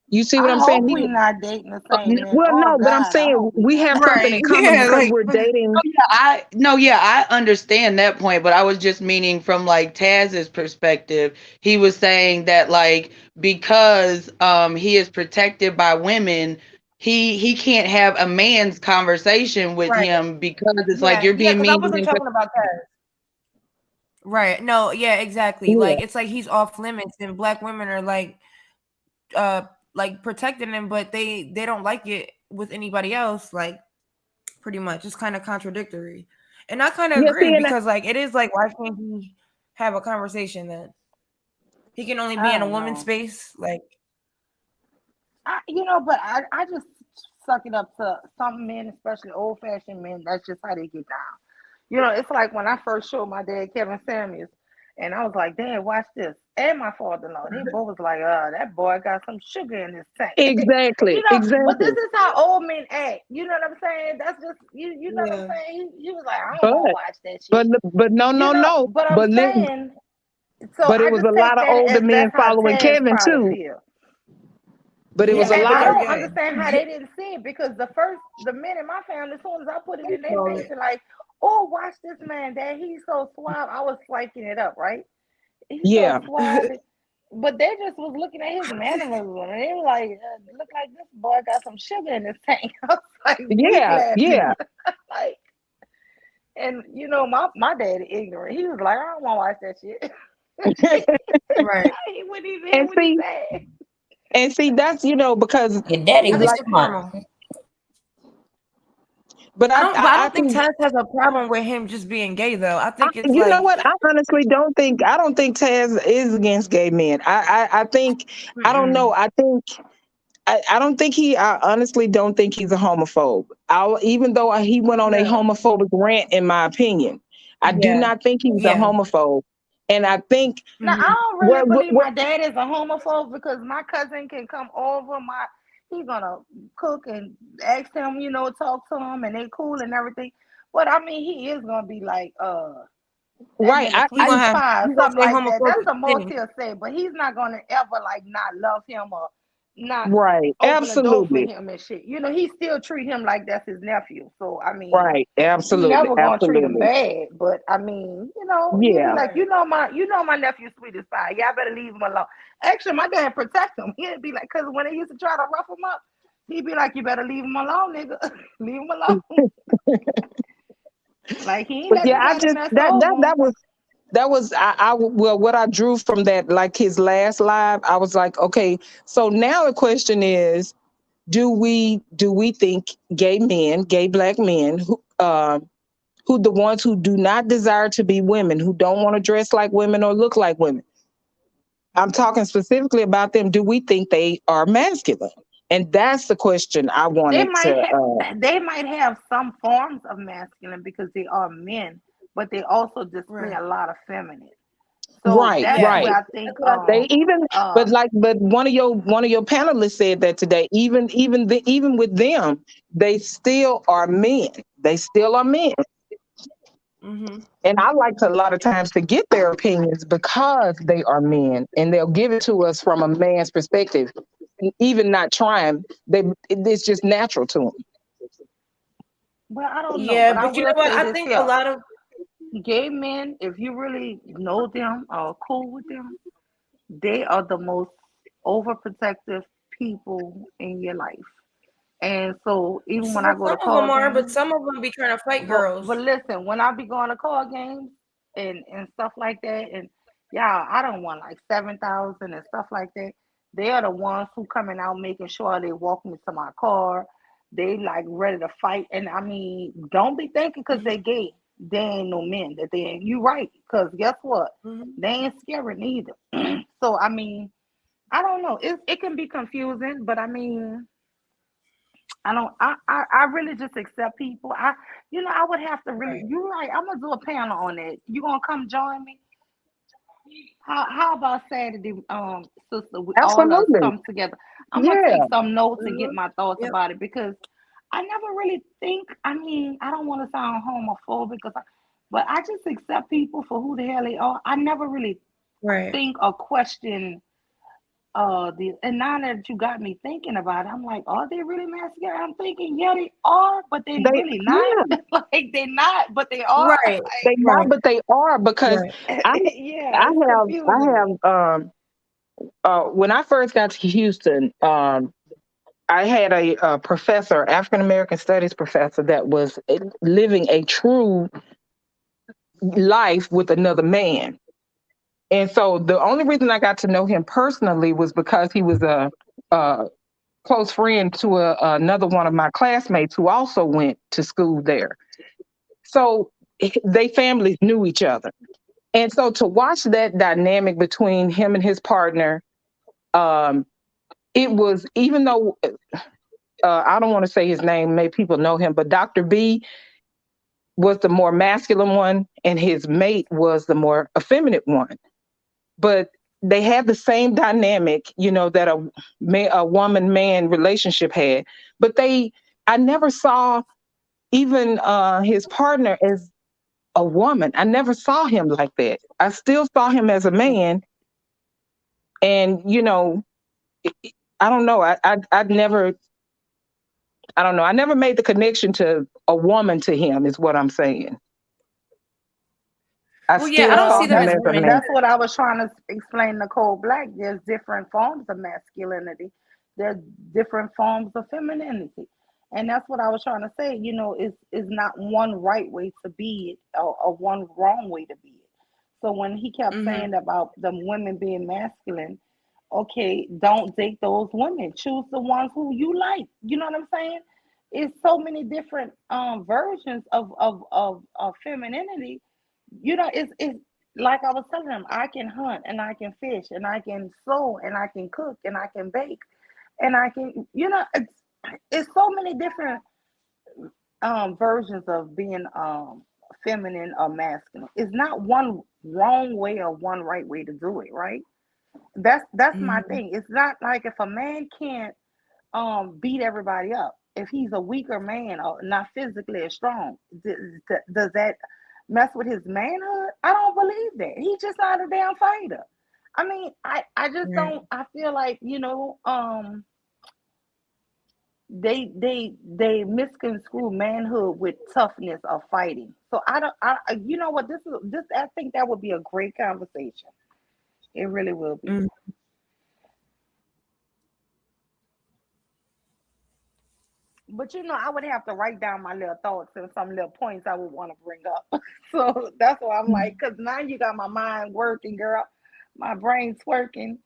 You see what I I'm saying? hope we not dating the same men. Well, Oh no, but I'm God, I saying hope we we not. have something Right. in common Yeah, because like we're dating. I understand that point, but I was just meaning from like Taz's perspective. He was saying that, like, because he is protected by women, he can't have a man's conversation with right. him because it's like Yeah, you're yeah, being because I mean to wasn't him. talking about that. Right. No, yeah, exactly. Yeah, Like it's like he's off limits and black women are like protecting him, but they don't like it with anybody else, like pretty much. It's kind of contradictory. And I kind of yeah. agree See, and because like it is like why can't he have a conversation then? He can only be I in a don't woman's know. space. Like But I just suck it up to some men, especially old fashioned men. That's just how they get down. It's like when I first showed my dad Kevin Samuels, and I was like, Dad, watch this. And my father-in-law, they both was like, that boy got some sugar in his tank. exactly, But this exactly. is how old men act. You know what I'm saying? That's just you know what I'm yeah. saying? He was like, I don't But want to watch that but shit. but no, no, no. But I'm Listen, saying, so but it I was just a take lot of that older as men that's how following Taz Kevin probably too. feel. But it was Yeah, a And but lot I of don't again, understand how they didn't see it because the men in my family, as soon as I put it in their so face and like, oh, watch this man, Dad, he's so suave. I was flanking it up, right? He's so yeah. suave. But they just was looking at his mannerism and they were like, look like this boy got some sugar in his tank. I was like, weak Yeah, laughing. yeah. Like, and you know, my dad ignorant. He was like, I don't want to watch that shit. Right. He wouldn't even hear And what he see, said. and see, that's because Your daddy I was think like, it's smart. normal. but I I don't think think Taz has a problem with him just being gay though. I think it's you know like what? I honestly I don't think Taz is against gay men. I think I don't know. mm-mm. I don't think I honestly don't think he's a homophobe. Even though he went on a No. homophobic rant, in my opinion, I do Yeah. not think he's a Yeah. homophobe. And I think Now I Mm-hmm. don't really believe my dad is a homophobe because my cousin can come over. He's gonna cook and ask him, you know, talk to him, and they cool and everything. But I mean, he is gonna be like, that right, nigga He sweet gonna as have pie, he's gonna something say like that. That's homophobic the most things. he'll say. But he's not gonna ever like not love him or not right, open the door for absolutely, him and shit. You know, he still treat him like that's his nephew. So I mean, right, he absolutely, never gonna treat him absolutely, bad. But I mean, you know, he'll be yeah. like, Right. you know my nephew sweet as pie. Y'all better leave him alone. Actually, my dad protect him. He'd be like, cause when they used to try to rough him up, he'd be like, you better leave him alone, nigga. Leave him alone. Like he ain't But let yeah, I nobody just mess over him. that was well, what I drew from that, like his last live, I was like, okay, so now the question is, do we think gay black men who the ones who do not desire to be women, who don't want to dress like women or look like women, I'm talking specifically about them, do we think they are masculine? And that's the question I They wanted might to they might have some forms of masculine because they are men, but they also display Right. a lot of feminine. So right, that's Yeah. where right. I That's think what I They think. even, but um like, but one of your panelists said that today. Even with them, they still are men. They still are men. Mm-hmm. And I like to a lot of times to get their opinions because they are men, and they'll give it to us from a man's perspective. Even not trying, it's just natural to them. well, I don't know, Yeah, but I but you know will what? say I this think a here. lot of Gay men, if you really know them or cool with them, they are the most overprotective people in your life. And so even when I go to some of them call are, games, but some of them be trying to fight but girls. listen, when I be going to call games and stuff like that, and y'all, I don't want like 7,000 and stuff like that. They are the ones who coming out making sure they walk me to my car. They like ready to fight, and I mean, don't be thinking because they Mm-hmm. gay, they ain't no men. That they ain't. You right? Because guess what? Mm-hmm. They ain't scary neither. So I mean, I don't know. It can be confusing, but I mean, I don't. I really just accept people. I would have to really. Right. You're right. I'm gonna do a panel on it. You gonna come join me? How about Saturday, sister? All us Absolutely, come together. I'm gonna yeah. take some notes and get Mm-hmm. my thoughts Yep. about it because I never really think. I mean, I don't want to sound homophobic but I just accept people for who the hell they are. I never really Right. think or question and now that you got me thinking about it, I'm like, are they really masculine? I'm thinking, yeah, they are, but they They really not. yeah, Like they're not, but they are. Right. they not, Right. but they are because Right. I Like, yeah, I it's have confusing me. when I first got to Houston, I had a professor, African American Studies professor, that was living a true life with another man. And so the only reason I got to know him personally was because he was a close friend to another one of my classmates who also went to school there. So they families knew each other. And so to watch that dynamic between him and his partner, um, it was, even though I don't want to say his name, maybe people know him, but Dr. B was the more masculine one and his mate was the more effeminate one. But they had the same dynamic, that a woman man relationship had. But I never saw even his partner as a woman. I never saw him like that. I still saw him as a man. And I don't know. I'd never. I don't know. I never made the connection to a woman to him. Is what I'm saying. I Well, yeah, I still don't saw see them him as as a women. man. That's what I was trying to explain to Cole Black. There's different forms of masculinity. There's different forms of femininity. And that's what I was trying to say. You know, is not one right way to be it or one wrong way to be it. So when he kept saying about the women being masculine, okay, don't date those women. Choose the ones who you like. You know what I'm saying? It's so many different versions of femininity. You know, it's like I was telling them, I can hunt and I can fish and I can sew and I can cook and I can bake and I can, you know, it's so many different versions of being feminine or masculine. It's not one wrong way or one right way to do it, right? That's my thing. It's not like if a man can't beat everybody up, if he's a weaker man or not physically as strong, does that mess with his manhood? I don't believe that. He's just not a damn fighter. I mean, I just don't. I feel like, you know, they misconstrue manhood with toughness or fighting. So I don't. You know what? This. I think that would be a great conversation. It really will be. But you know, I would have to write down my little thoughts and some little points I would want to bring up. So that's why I'm like, because now you got my mind working, girl. My brain's working.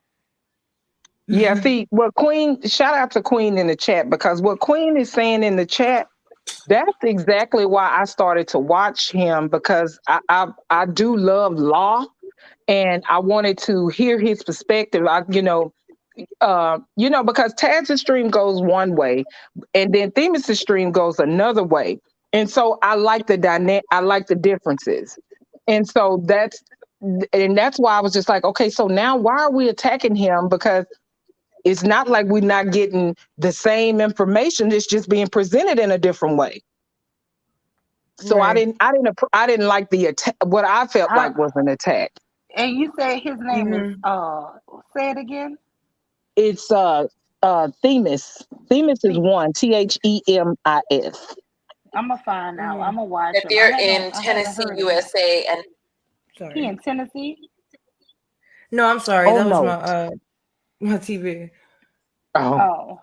Yeah, see, what Queen, shout out to Queen in the chat, because what Queen is saying in the chat, that's exactly why I started to watch him, because I do love law, and I wanted to hear his perspective. Because Taz's stream goes one way, and then Themis' stream goes another way, and so I like the dynamic. I like the differences, and so that's why I was just like, okay, so now why are we attacking him? Because it's not like we're not getting the same information. It's just being presented in a different way. So Right. I didn't like the attack. What I felt I, like was an attack. and you say his name is say it again. It's Themis. Themis is one, Themis. I'm gonna find out. I'm gonna watch If him. you're in I hadn't Tennessee, heard of him. USA, and He Sorry. in Tennessee. No, I'm sorry. Oh That was no. my TV. Oh.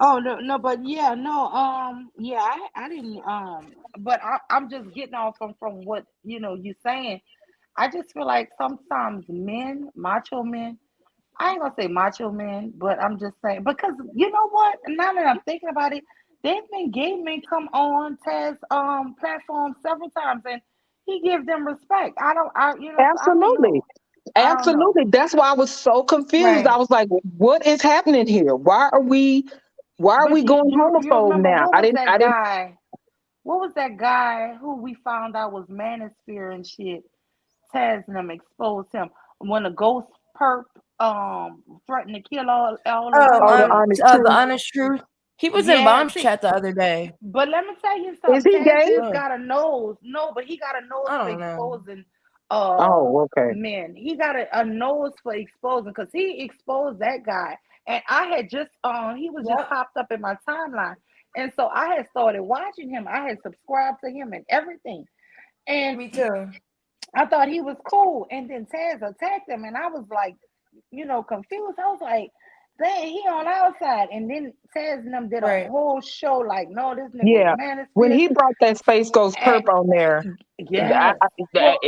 Oh no, but yeah, no, yeah, I didn't, but I'm just getting off from what you know you saying. I just feel like sometimes men, macho men, I ain't gonna say macho men, but I'm just saying because you know what? Now that I'm thinking about it, there's been gay men come on Taz platform several times, and he gives them respect. I don't, I you know, so I don't Absolutely. know. I don't Absolutely. know. That's why I was so confused. Right. I was like, what is happening here? Why are we But going you homophobe remember now? what I was didn't that I didn't guy? What was that guy who we found out was manosphere and shit? Taz and them exposed him when a ghost perp threatened to kill all the Oh, women the and honest the truth. honest truth. He was in yeah, Bomb's see, chat the other day. but let me tell you Is something. he Taz gay? just Oh, got a nose. No, but he got a nose I for don't know. exposing uh Oh, okay. men. He got a nose for exposing because he exposed that guy. And I had just he was just Yep. popped up in my timeline. And so I had started watching him. I had subscribed to him and everything. And Me too. I thought he was cool. And then Taz attacked him and I was like, you know, confused. I was like, dang, he on our side. And then Taz and them did a Right. whole show like, no, this nigga was Yeah. When manosphere. he brought that Space Ghost And perp on there, I, yes. I, Well,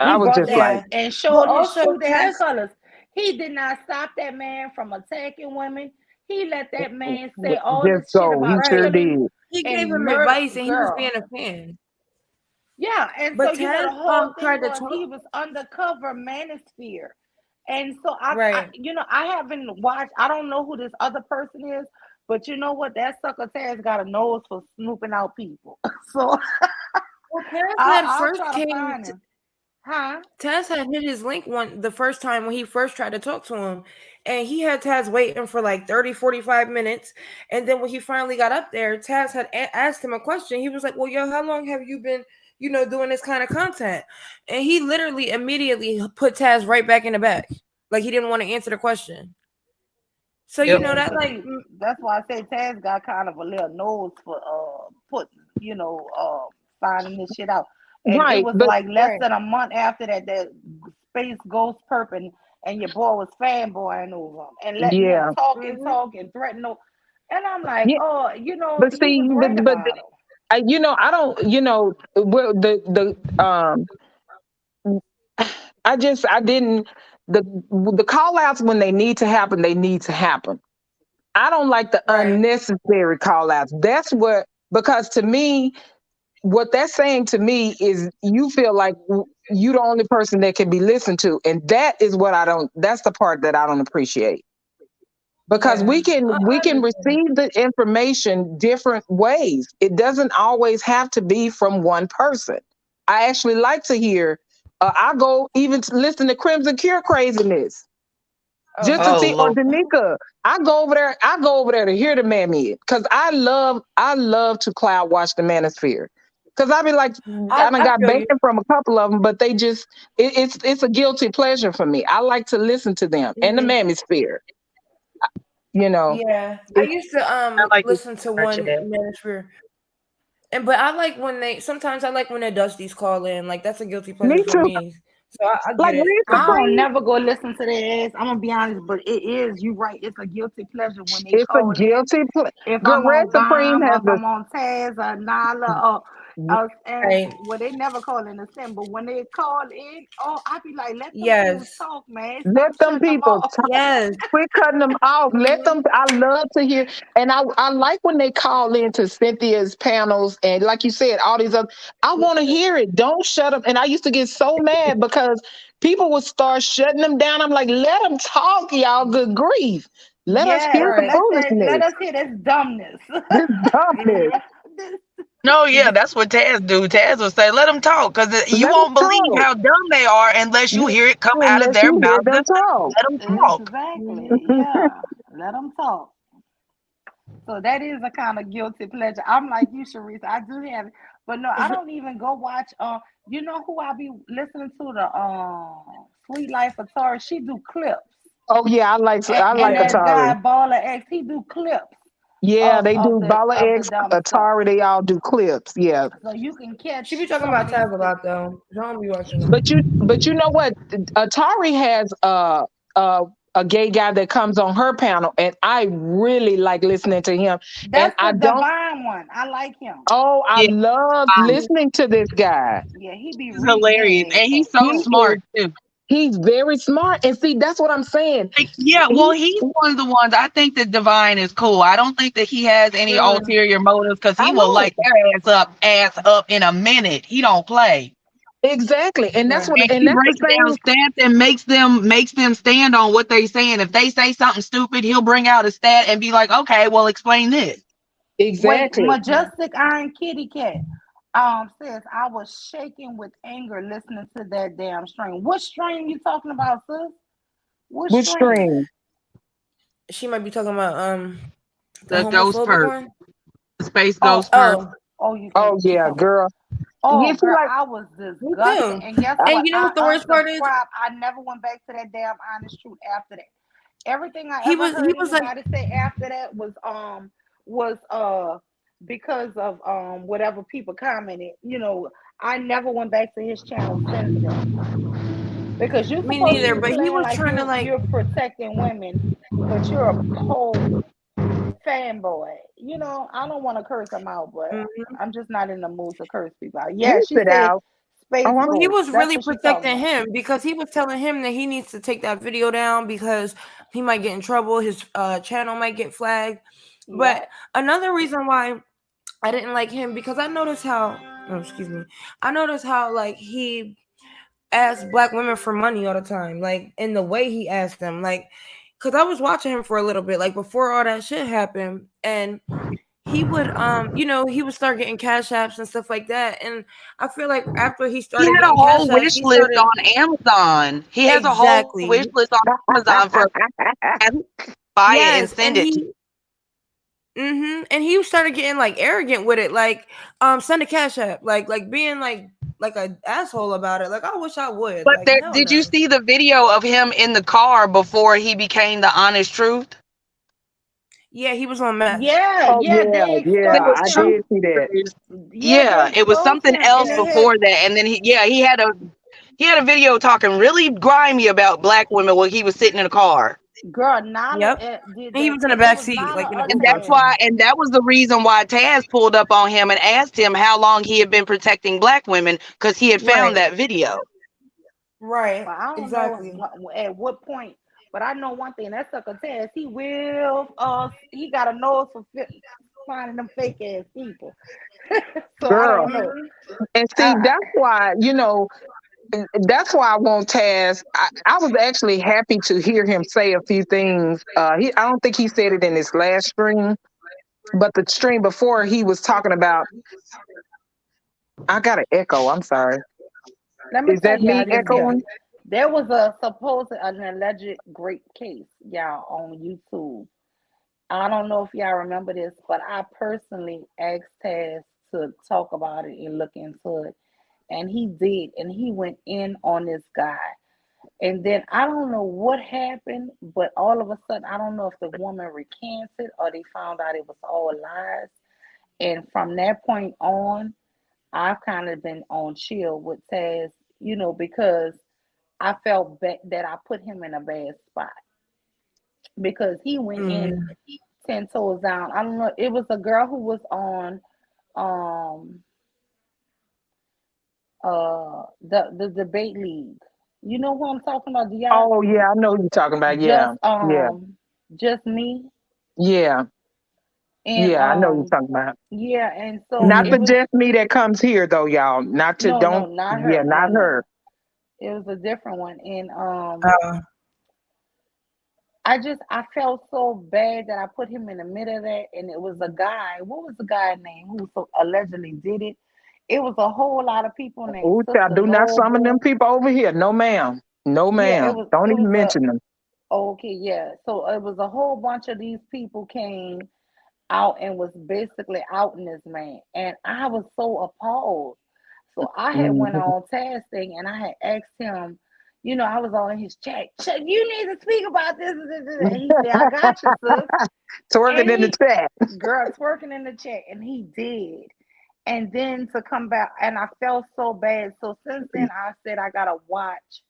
he I was brought just that like, Yeah. and But showed his also true damn Taz, colors. He did not stop that man from attacking women. He let that man say all just this shit go. He about sure right. killing did. He gave and him murder. advice and he was being Girl, a fan. yeah, and so But you know Taz the whole thing tried to was talk. he was undercover manosphere, and so Right. you know I haven't watched. I don't know who this other person is, but you know what? That sucker Taz got a nose for snooping out people. So Well, Taz had I'll first try to came. find him. Huh? Taz had hit his link the first time when he first tried to talk to him. And he had Taz waiting for like 30, 45 minutes. And then when he finally got up there, Taz had asked him a question. He was like, well, yo, how long have you been, doing this kind of content? And he literally immediately put Taz right back in the back. Like he didn't want to answer the question. So, Yeah, that because like, that's why I say Taz got kind of a little nose for putting, finding this shit out. And it Right, was but like less than a month after that, that Space Ghost Perp and your boy was fanboying over him and letting him yeah, talk and talk and threaten. And I'm like, yeah. oh, But he see, was right about it. I don't, well, I didn't the call outs when they need to happen, they need to happen. I don't like the Right. unnecessary call outs. That's what, because to me, what that's saying to me is you feel like you the only person that can be listened to, and that is what I don't. That's the part that I don't appreciate, because Yeah. we I can understand. receive the information different ways. It doesn't always have to be from one person. I actually like to hear. I go even to listen to Crimson Cure craziness Oh just to Oh hell. see, or Lord. Danica. I go over there. I go over there to hear the mammy because I love to cloud watch the manosphere. Because I be like, I done I got feel you. bacon from a couple of them, but they just it's a guilty pleasure for me. I like to listen to them and the Mhm. manosphere. You know, Yeah. I it, used to I like this listen to part of one that. manosphere. But I like when they sometimes I like when the Dusties call in. Like that's a guilty pleasure me for too. me. So I Like get it. Red I don't Supreme, never go listen to their ass. I'm gonna be honest, but it is, you right. It's a guilty pleasure when they it's a call in. guilty pleasure. If Girl, I'm Red on Supreme Vine or has if I'm on Taz or Nala or and Right. well, they never call in the sim, but when they call in, oh, I be like, let them fools Yes. talk, man. let Stop them shutting them people off. Yes. quit cutting them off. Let Mhm. them. I love to hear, and I like when they call into Cynthia's panels, and like you said, all these other. I want to hear it. Don't shut them. And I used to get so mad because people would start shutting them down. I'm like, let them talk, y'all. Good grief. Let us hear Yes, the Right. let foolishness, us hear this dumbness. this dumbness. Mhm. This- No, yeah, that's what Taz do. Taz will say, "Let them talk," because you Let them won't believe talk. how dumb they are unless you You, hear it come out of unless their you hear mouths them themselves. talk. Let them talk. exactly. Yeah, let them talk. So that is a kind of guilty pleasure. I'm like you, Sharice. I do have it, but no, I don't even go watch. You know who I be listening to? The Sweet Life of Tori. She do clips, Oh yeah, I and like Yeah. that guy Atari. Baller X, he do clips Yeah, they of do Bala the X, dumb stuff. Atari. They all do clips. Yeah, So you can She catch be talking some of about these Taz a clips. lot though. So I don't be watching them. but you know what? Atari has a gay guy that comes on her panel, and I really like listening to him. And That's I the don't. divine one. I like him. Oh, I Yeah, love Mhm. listening to this guy. Yeah, he be he's reading hilarious, their and ass he's off. so He is. smart too. He's very smart, and see, that's what I'm saying. Like, yeah, well, He he's one of the ones. I think that Divine is cool. I don't think that he has any Mhm. ulterior motives because I he will know light their ass up in a minute. He don't play. exactly, and Right. And he that's the breaks down same. stats and makes them stand on what they saying. If they say something stupid, he'll bring out a stat and be like, "Okay, well, explain this." Wait, Exactly. Majestic Iron Kitty Cat says I was shaking with anger listening to that damn stream. What stream you talking about, sis? What Which stream? stream? She might be talking about the The ghost homophobic perp, one. the space Oh, ghost perp. Oh, oh, you Oh she yeah, talking. girl. Oh, You feel girl, like I was me disgusted. too. And guess I, And what? you know I what the worst part is? unsubscribed. I never went back to that damn honest truth after that. Everything I He ever was he heard was like, anybody say after that was because of whatever people commented. I never went back to his channel since then. Because you're me supposed to neither, be but he playing was like trying to like, you're protecting women, but you're a whole fanboy. I don't want to curse him out, but mhm. I'm just not in the mood to curse people out. Yeah, whoop she it said out. Space Oh, Well, he Ghost. was That's really what she talking protecting about. him because he was telling him that he needs to take that video down because he might get in trouble. His channel might get flagged. Yeah. But another reason why I didn't like him because I noticed how, oh, excuse me, I noticed how like he asked black women for money all the time, like in the way he asked them, like, because I was watching him for a little bit, like before all that shit happened, and he would he would start getting cash apps and stuff like that, and I feel like after he He started had a getting cash whole apps wish he list started on Amazon. He has a whole exactly wish list on Amazon for buy it and yes, and send it. and he started getting like arrogant with it, like send a cash app, like being like an asshole about it, like I wish I would, But like there, hell did you no. see the video of him in the car before he became the honest truth? Yeah, he was on meth. Yeah, Oh yeah, yeah, they yeah, It was exposed I some. him. did see that. Yeah, Yeah, they it was exposed something him, else and they had before that, and then he had a video talking really grimy about black women when he was sitting in a car. girl Nala Yep. did And he that was in the too. It back was seat, like Nala in the or And Uber or that's Taz. why, something. and that was the reason why Taz pulled up on him and asked him how long he had been protecting black women because he had found Right. that video. Right. But I don't know Exactly. at what point. But I know one thing. That's Sucker Taz. He got a nose for finding them fake ass people. So I Girl. don't know. And see, I, that's why, that's why I want Taz. I was actually happy to hear him say a few things. I don't think he said it in his last stream, but the stream before he was talking about. I got an echo. I'm sorry. Let me Is tell that y'all me this Yeah. here. echoing? There was an alleged great case, y'all, on YouTube. I don't know if y'all remember this, but I personally asked Taz to talk about it and look into it. And he did, and he went in on this guy. And then I don't know what happened, but all of a sudden, I don't know if the woman recanted or they found out it was all lies. And from that point on, I've kind of been on chill with Taz, because I felt that I put him in a bad spot because he went in Mm. 10 toes down. I don't know. It was a girl who was on um the debate league. You know who I'm talking about? Do y'all Oh yeah, I know who you're talking about. just Yeah, yeah, just me yeah, and yeah. I know who you're talking about. yeah, and so Not it the Mm-hmm. was just me that comes here though, y'all. Not to no, don't. not Yeah, her. No, not no. her. It was a different one. And Uh, I felt so bad that I put him in the middle of that, and it was a guy. What was the guy's name who so allegedly did it? It was a whole lot of people named Ooh, child, Sister do not summon them Noble. people over here. No, ma'am. No, Yeah, ma'am. Don't it even was a mention them. okay, yeah. So it was a whole bunch of these people came out and was basically outing this man, and I was so appalled. So I had went Mhm. on testing, and I had asked him. I was on his chat. Chuck, you need to speak about this, and he said, "I got you, sis." And Twerking in the he, chat. girl, twerking in the chat, and he did. And then to come back, and I felt so bad. So since then, I said I gotta watch.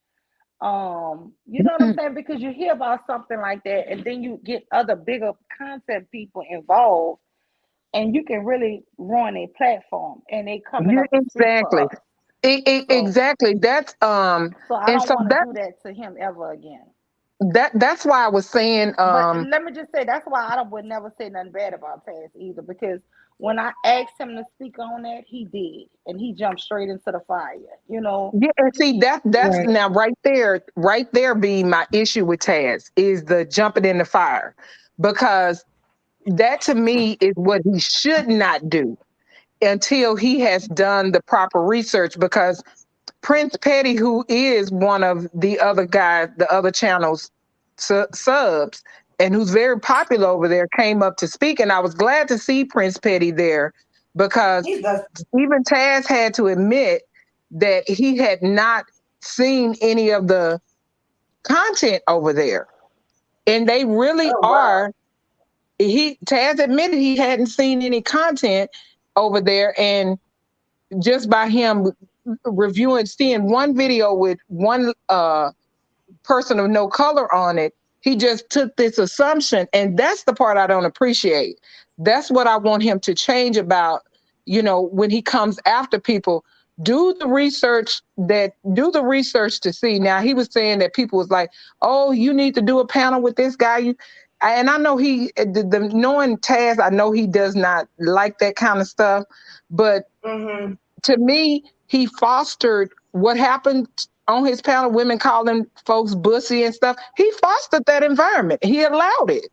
You know what I'm saying? Because you hear about something like that, and then you get other bigger content people involved, and you can really ruin a platform, and they coming You up to speak for exactly. us. So, Exactly. That's so I and don't so want to do that to him ever again. that's why I was saying But let me just say that's why would never say nothing bad about Taz either, because when I asked him to speak on that, he did, and he jumped straight into the fire. yeah, and see that's right. now right there being my issue with Taz is the jumping in the fire. Because that to me is what he should not do until he has done the proper research. Because Prince Petty, who is one of the other guys, the other channels subs, and who's very popular over there, came up to speak, and I was glad to see Prince Petty there because He's the even Taz had to admit that he had not seen any of the content over there, and they really oh wow. are. He Taz admitted he hadn't seen any content over there, and just by him reviewing, seeing one video with one person of no color on it, he just took this assumption. And that's the part I don't appreciate. That's what I want him to change about, when he comes after people. Do the research to see. Now he was saying that people was like, oh, you need to do a panel with this guy. And I know knowing Taz, I know he does not like that kind of stuff. But Mm-hmm. to me, he fostered what happened on his panel, women calling folks bussy and stuff. He fostered that environment. He allowed it.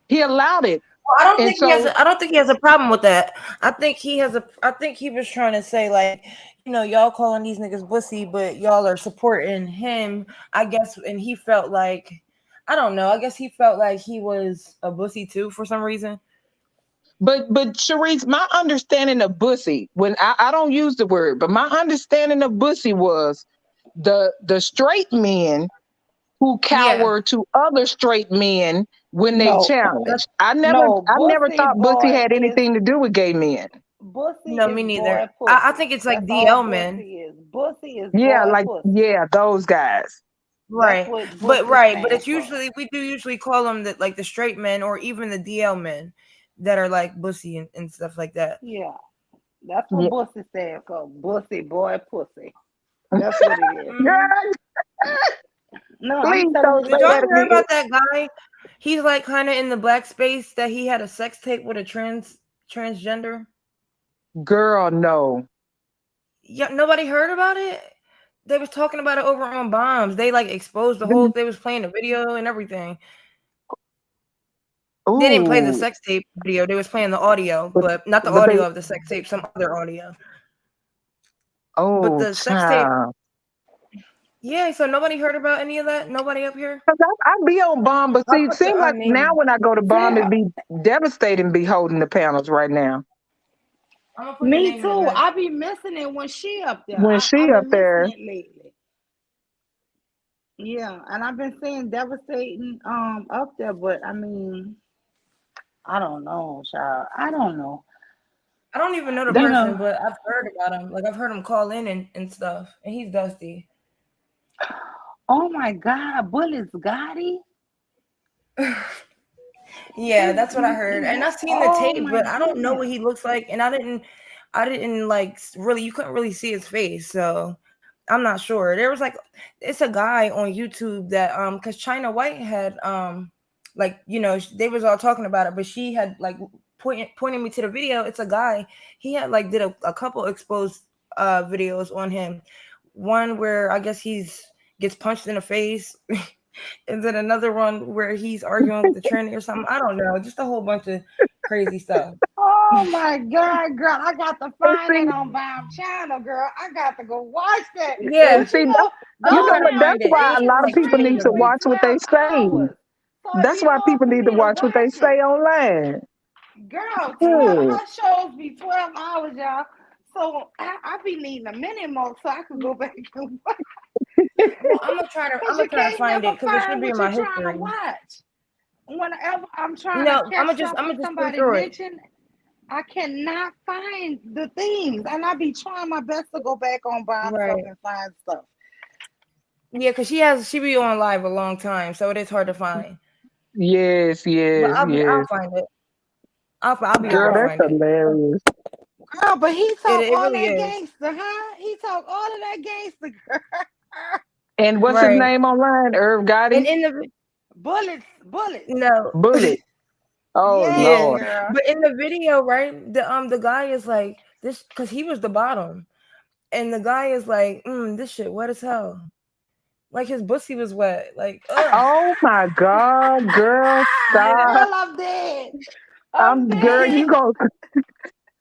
He allowed it. Well, I don't And think he has. so, I don't think he has a problem with that. I think he has a. I think he was trying to say like, y'all calling these niggas bussy, but y'all are supporting him. I guess, and he felt like, I don't know. I guess he felt like he was a bussy too for some reason. but Sharice, my understanding of bussy, when I don't use the word, but my understanding of bussy was the straight men who cower to other straight men when they No, challenge. I no, never Bussy thought Bussy boy had is anything to do with gay men. Bussy No, is me neither. boy I pussy. think it's like That's all DL men. Bussy is. Bussy is Yeah, boy like pussy. those guys. That's Right. what But Bussy it's stands for. usually we do usually call them the like the straight men or even the DL men that are like bussy and stuff like that. Yeah, that's what Yeah. Bussy stands for. Bussy boy pussy. That's what it is. Mhm. Girl, No, I'm please telling don't you Did the say y'all that truth. hear again. about that guy? He's like kind of in the black space that he had a sex tape with a transgender. Girl, no. Yeah, nobody heard about it. They was talking about it over on Bombs. They like exposed the whole. They was playing the video and everything. They didn't play the Ooh. sex tape video. They was playing the audio, But, but not the but they, audio of the sex tape. Some other audio. But oh, the sex tape. child. Yeah. So nobody heard about any of that. Nobody up here. Cause I be on Bomb, but I'll see, it put the seems like now name. when I go to Bomb, it'd Tell be devastating be holding the panels right now. I'm gonna put the me name in the too. back. I be missing it when she up there. When she I've up been missing there, it lately. Yeah, and I've been seeing devastating up there, but I mean, I don't know, child. I don't know. I don't even know the You that, person, know, but I've heard about him. Like I've heard him call in and stuff, and he's dusty. oh my God, Bullets Gotti. Yeah, that's what I heard. And I seen the Oh tape, my but I don't know what goodness. he looks like, and I didn't like really. You couldn't really see his face, so I'm not sure. There was like, it's a guy on YouTube that because China White had like they was all talking about it, but she had like pointing me to the video. It's a guy. He had like did a couple exposed videos on him. One where I guess gets punched in the face. And then another one where he's arguing with the tranny or something. I don't know. Just a whole bunch of crazy stuff. Oh my God, girl. I got to and find see, that on Bomb Channel, girl. I got to go watch that. Yeah. and But see, I'm those gonna try to but damn that's find it. It why was a things from lot of like people need stream to 2011. every watch what they 12 say. hours. So it'd That's be why hard people for need me to to watch what they watch say it. online. Girl, two of Hmm. her shows be 12 hours, y'all. So I be needing a minute more so I could go back and watch. Well, I'm Because gonna you try to can't find it never because it should find be in what my you're trying to history. watch. Whenever I'm trying to No, catch I'm something gonna just flip somebody through it. mentioned, I cannot find the things. And I be trying my best to go back on Bomb stuff Right. and find stuff. Yeah, because she be on live a long time, so it is hard to find. Yes, But yes, I'll yes. find it. I'll be able Girl, to Girl. that's find it. hilarious. Girl, but he talk It all really that is. gangster, huh? He talk all of that gangster, girl. And what's his Right. name online? Irv And Gotti? in the Bullets. no. Bullet. Oh Yeah, Yeah, Lord. girl. but in the video, right? The guy is like this because he was the bottom, and the guy is like, this shit wet as hell. Like his pussy was wet. Like, ugh. Oh my God, girl, stop. Girl, I'm dead. Girl, you gonna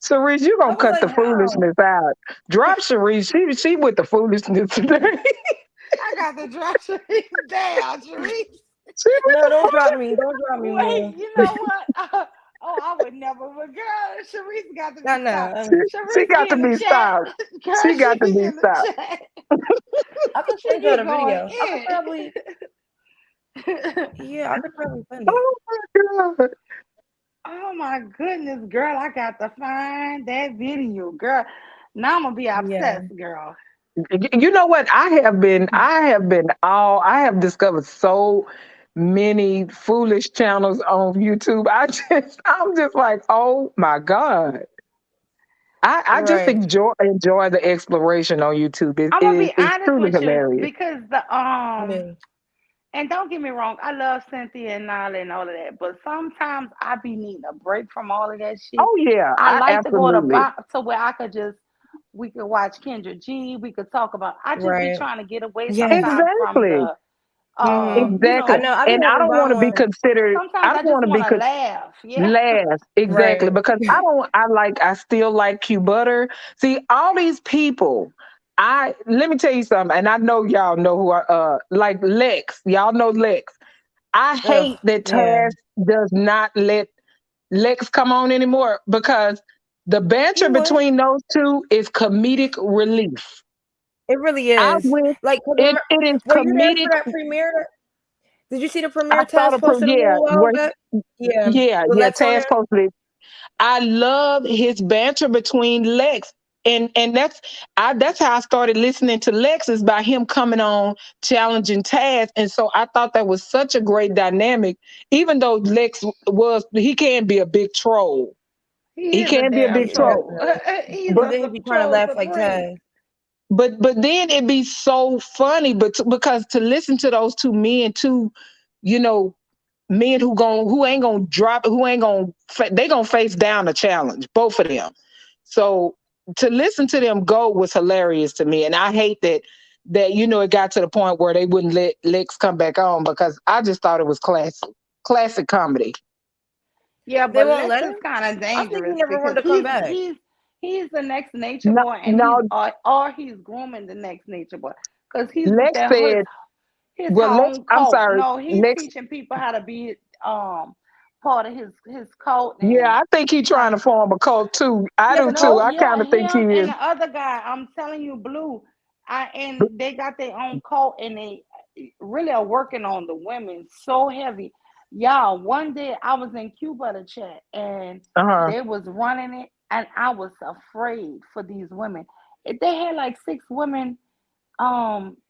Cerise, you I gonna was cut like, the no. foolishness out. Drop Cerise. She with the foolishness today. I got to drop Sharice down, Sharice. She with No, the don't drop me. foolishness. Don't drop me Wait, more. you know what? Oh, I would never. But girl, Sharice got to I be stopped. know. She Sharice got be to in the be chat. stopped. Girl, She got she to be be in the stopped. chat. I could She send you be the going video. I could in. probably, yeah, I could probably send it. Oh my God. Oh my goodness, girl, I got to find that video, girl. Now I'm gonna be Yeah. obsessed, girl. You know what? I have discovered so many foolish channels on YouTube. I'm just like, oh my God. I just Right. enjoy the exploration on YouTube. I'm gonna be It's honest truly with you hilarious. because Yeah. and don't get me wrong, I love Cynthia and Nala and all of that, but sometimes I be needing a break from all of that shit. Oh yeah, I I like to go absolutely. to where we could watch Kendra G, we could talk about. I just be Right. trying to get away Yes. sometimes from Exactly. the Mm-hmm. I Exactly. know. I be And I having don't want bomb to be one. considered, sometimes I I don't just want to be want to laugh. Yeah. last. Exactly. Right. Because I still like Q Butter. See, all these people, let me tell you something, and I know y'all know who like Lex. Y'all know Lex. I Ugh. hate that Yeah. Taz does not let Lex come on anymore because the banter You what? between those two is comedic relief. It really I is. wish Like, 'cause it is were you there comedic. for that premiere? Did you see the I premiere saw Taz the posted a yeah, little while back? Yeah, with yeah. Lex on Taz there. posted it. I love his banter between Lex and that's how I started listening to Lex, is by him coming on challenging Taz, and so I thought that was such a great dynamic. Even though he can be a big troll, He he is a can be a damn big Yeah, troll, troll. He's but but a then he be trying to troll laugh like supreme. Taz. but then it'd be so funny, because to listen to those two men, you know, men who ain't gonna drop, who ain't gonna they gonna face down a challenge, both of them. So to listen to them go was hilarious to me, and I hate that it got to the point where they wouldn't let Lex come back on, because I just thought it was classic comedy. Yeah, They but won't Lex let is him. kind of I think he dangerous never because wanted to come back. he's the next nature No, boy, and no, he's grooming the next nature boy because he's with Lex that said, his well, Lex, home I'm cult. sorry, No, he's Lex, teaching people how to be part of his cult yeah, and I think he's how trying to form a cult too. I He has do a too. no, cult. I kind yeah, of think he him and is. the other guy. I'm telling you, Blue. And they got their own cult, and they really are working on the women so heavy. Y'all, one day I was in Cuba to chat, and Uh-huh. they was running it, and I was afraid for these women. They had like 6 women,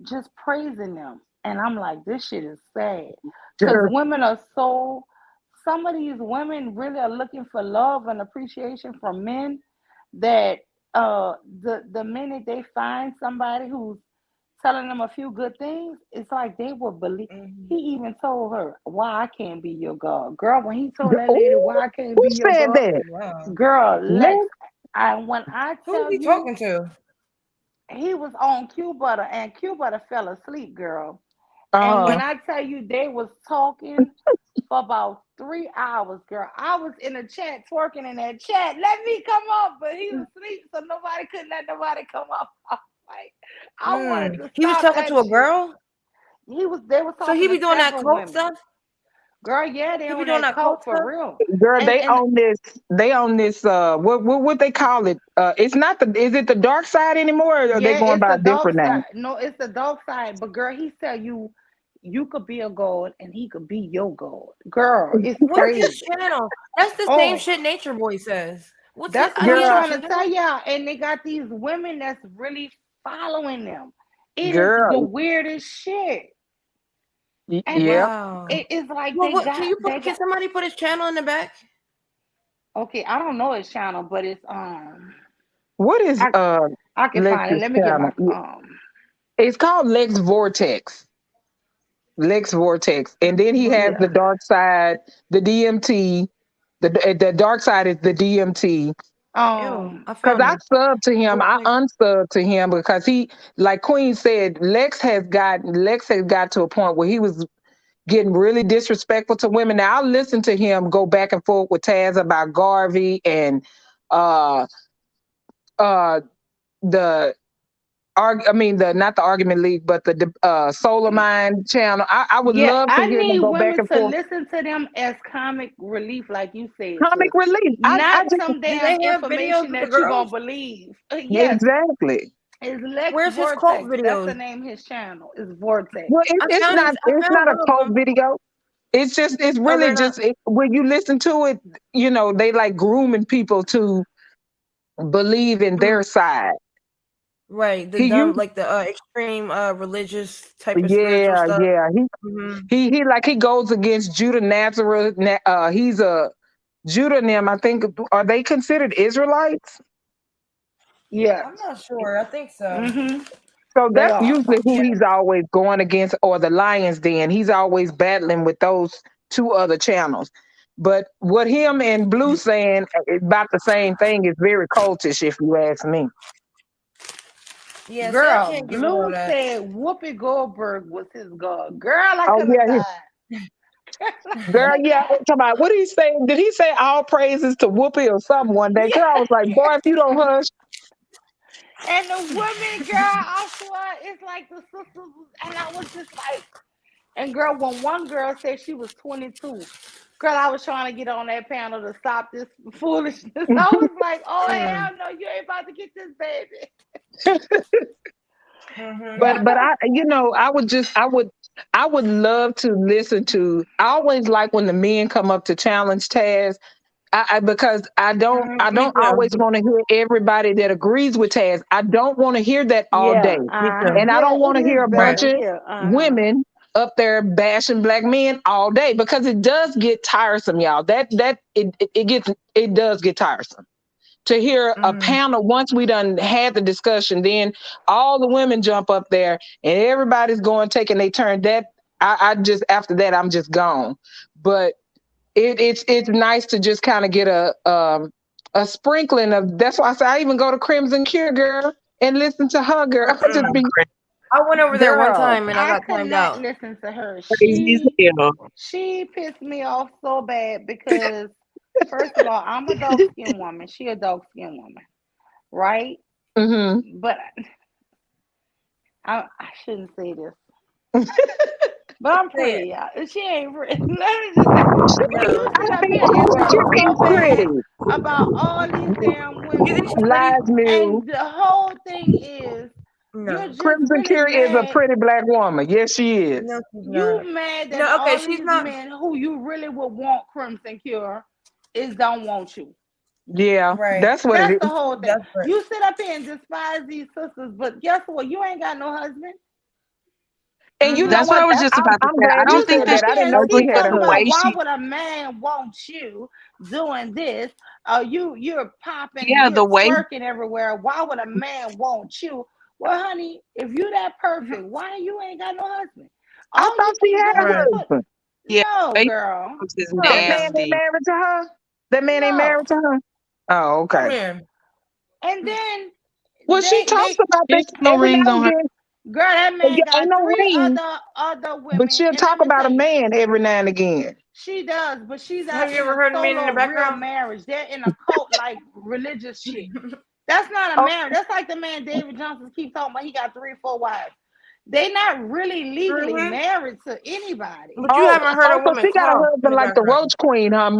just praising them, and I'm like, this shit is sad, because women are so. Some of these women really are looking for love and appreciation from men that the minute they find somebody who's telling them a few good things, it's like they will believe. He even told her, "Why I can't be your God, girl." When he told that lady, Ooh, "Why I can't who be your said God," that? Wow. girl, Lex? Lex. When I Who is tell he you, talking to? he was on Q Butter, and Q Butter fell asleep, girl. And when Uh-huh. I tell you they was talking for about 3 hours, girl, I was in a chat twerking in that chat. Let me come up, but he was asleep, so nobody couldn't let nobody come up. Like, I wanted to He was stop talking that to a shit. girl. They was So talking he to be doing that several cult women. stuff. Girl, yeah, they He be on doing that that cult cult for stuff. real. Girl, And they own this what they call it? It's not is it the dark side anymore, or are they yeah, going it's by the a dark different side. name? No, it's the dark side. But girl, he tell you could be a god and he could be your god. Girl, it's What's his crazy. channel? That's the same Oh, shit Nature Boy says. What's his? that's I what know I'm he Girl, has a trying to tell channel. y'all. And they got these women that's really following them. It is the girl, weirdest shit. And yeah. Wow. it's like Well, they what can got you they put? Can got somebody put his channel in the back? okay, I don't know his channel, but it's What is I I can find it. Lex's Let me get my channel? It's called Lex Vortex. Lex Vortex. And then he has yeah. the dark side, the DMT. The dark side is the DMT. Ew, Um I Because found I him. subbed to him, I Vortex. unsubbed to him, because he, like Queen said, Lex has got to a point where he was getting really disrespectful to women. Now I listen to him go back and forth with Taz about Garvey and uh uh the I mean the not the argument league, but the Solar Mind channel. I would Yeah, love to I hear them need go back women and to forth. listen to them as comic relief, like you said, Comic sis. relief. I Not just some Do damn they have videos information with the that you gonna girls? believe. Yes, exactly. it's Lex Where's his cult Vortex. That's the videos? name of his channel. It's Vortex. Well, I it's found not a one of cold them. video. It's Oh, really they're not just when you listen to it, they like grooming people to believe in their mm, side. right. The He dumb, used, like the extreme religious type of spiritual yeah, stuff. yeah. Hmm. He goes against Judah Nazareth. He's a Judah and them. I think, are they considered Israelites? Yes. I'm not sure. I think so. Mm-hmm. So They that's are. usually who Yeah. he's always going against, or the Lions Den. He's always battling with those two other channels. But what him and Blue saying about the same thing is very cultish, if you ask me. Yeah. See, I Girl, can't get with all Blue that. said Whoopi Goldberg was his god. Girl, I Oh could have yeah, died. Girl, I could girl, have yeah. died. Talking about, what did he say? Did he say all praises to Whoopi or something one day? Girl, I was like, boy, if you don't hush, And the women, girl, I swear, it's like the sisters, and I was just like, and girl, when one girl said she was 22, girl, I was trying to get on that panel to stop this foolishness. I was like, oh Mm. hell no, you ain't about to get this baby. Hmm. but I would I would love to listen to. I always like when the men come up to challenge Taz. Because I Me don't always too. want to hear everybody that agrees with Taz. I don't want to hear that all day, Yeah, Me too. and I yeah, don't it want to is hear a better bunch Right. of to hear. women up there bashing black men all day because it does get tiresome, y'all. It does get tiresome to hear a Mm-hmm. panel. Once we done had the discussion, then all the women jump up there and everybody's going taking their turn. That I just after that I'm just gone. But it's nice to just kind of get a sprinkling of. That's why I say I even go to Crimson Cure, girl, and listen to her, girl. I just Mm-mm. be I went over there one girl. time and I I got could timed not out. listen to her. Crazy as hell. She pissed me off so bad because first of all, I'm a dark skinned woman. She a dark skinned woman, right? Hmm. But I shouldn't say this. But I'm Say pretty, y'all. She ain't pretty. Let me just say, you no. sit up Hey, here and Crimson feel Cure so is bad pretty. about all these damn You think women, she's pretty? Lies, Mule. and the whole thing is you're No. just Crimson really Cure is a mad. pretty black woman. Yes, she is. No, she's not. You mad that No, okay, all she's these not. men who you really would want Crimson Cure is don't want you. Yeah, Right. that's what it That's is. the whole thing. Desperate. You sit up here and despise these sisters, but guess what? You ain't got no husband. And you know Mm-hmm. That's what what? I was just about to I'm say. I glad you don't You think sit said that up that. I here didn't and know struggling she keep had with a talking the about way husband. why she, would a man want you doing this? You're popping and yeah, the you're way, twerking everywhere. Why would a man want you? Well, honey, if you that perfect, why you ain't got no husband? I All thought you she keep had doing a is Right. put husband. yeah, no, the way girl, she is That no, man girl, ain't nasty. married to her. That man ain't no. married to her. Oh, Come okay. here. And then Well, she talks they about She this has no every rings now on and her. then. girl, that But man yeah, ain't got no three ring, other but women, she'll and let talk me about tell a you. man every now and again. She does, but she's Have not you in ever a heard a man in the solo real background? marriage. They're in a cult like religious shit. That's not a Oh, marriage. That's like the man David Johnson keeps talking about. He got 3 or 4 wives. They not really legally Mm-hmm. married to anybody. But you haven't heard a So woman she got a cough in husband the like the background. Roach Queen, huh?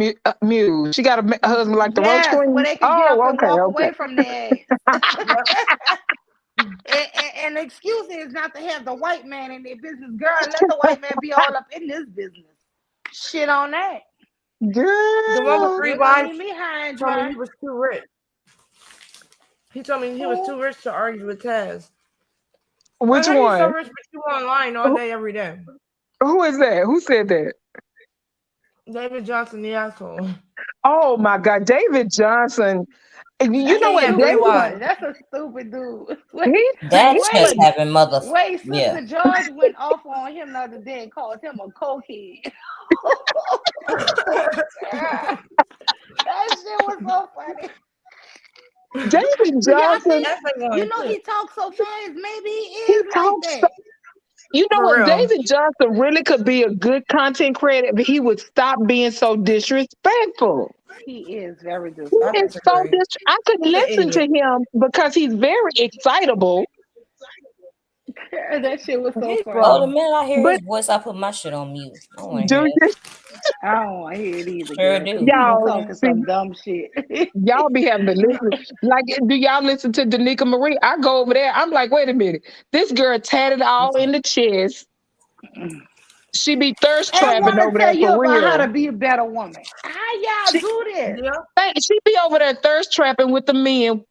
Muse. She got a husband like the Roach Yes, where Queen. they could get up Oh, and okay, walk okay. away from their ass. Yep. And the excuse is not to have the white man in their business. Girl, let the white man be all up in this business. Shit on that. The one with Girl, three You gonna wives leave me high and told me dry. he was too rich. He told me he was Who? too rich to argue with Taz. I which know he's so one? rich, but you online all Who, day, every day. who is that? Who said that? David Johnson, the asshole. Oh my God, David Johnson. You And know he what, had Stupid three David? wives. dude. That's a stupid dude. He, That he just Wait, happened, mother. wait. Yeah. Sister George went off on him the other day and called him a cokehead. That shit was so funny. David But yeah, I Johnson. think That's like going he too. talks so fast. Maybe he He is like talks. that. You know For what? real. David Johnson really could be a good content creator if he would stop being so disrespectful. He is very He I is disrespectful. so disagree. I could He's an listen to idiot. him because he's very excitable. That shit was so He's Oh, funny. the slow. minute I hear But his voice, I put my shit on mute. I don't want to do hear that. you, I don't want to hear it either, Sure girl, because do. he be y'all talking see? some dumb shit. Y'all be having to listen. Like, do y'all listen to Danica Marie? I go over there. I'm like, wait a minute. This girl tatted all in the chest. She be thirst I trapping want over to there tell you for about how real. to be a better woman. How y'all She do this? Yeah. she be over there thirst trapping with the men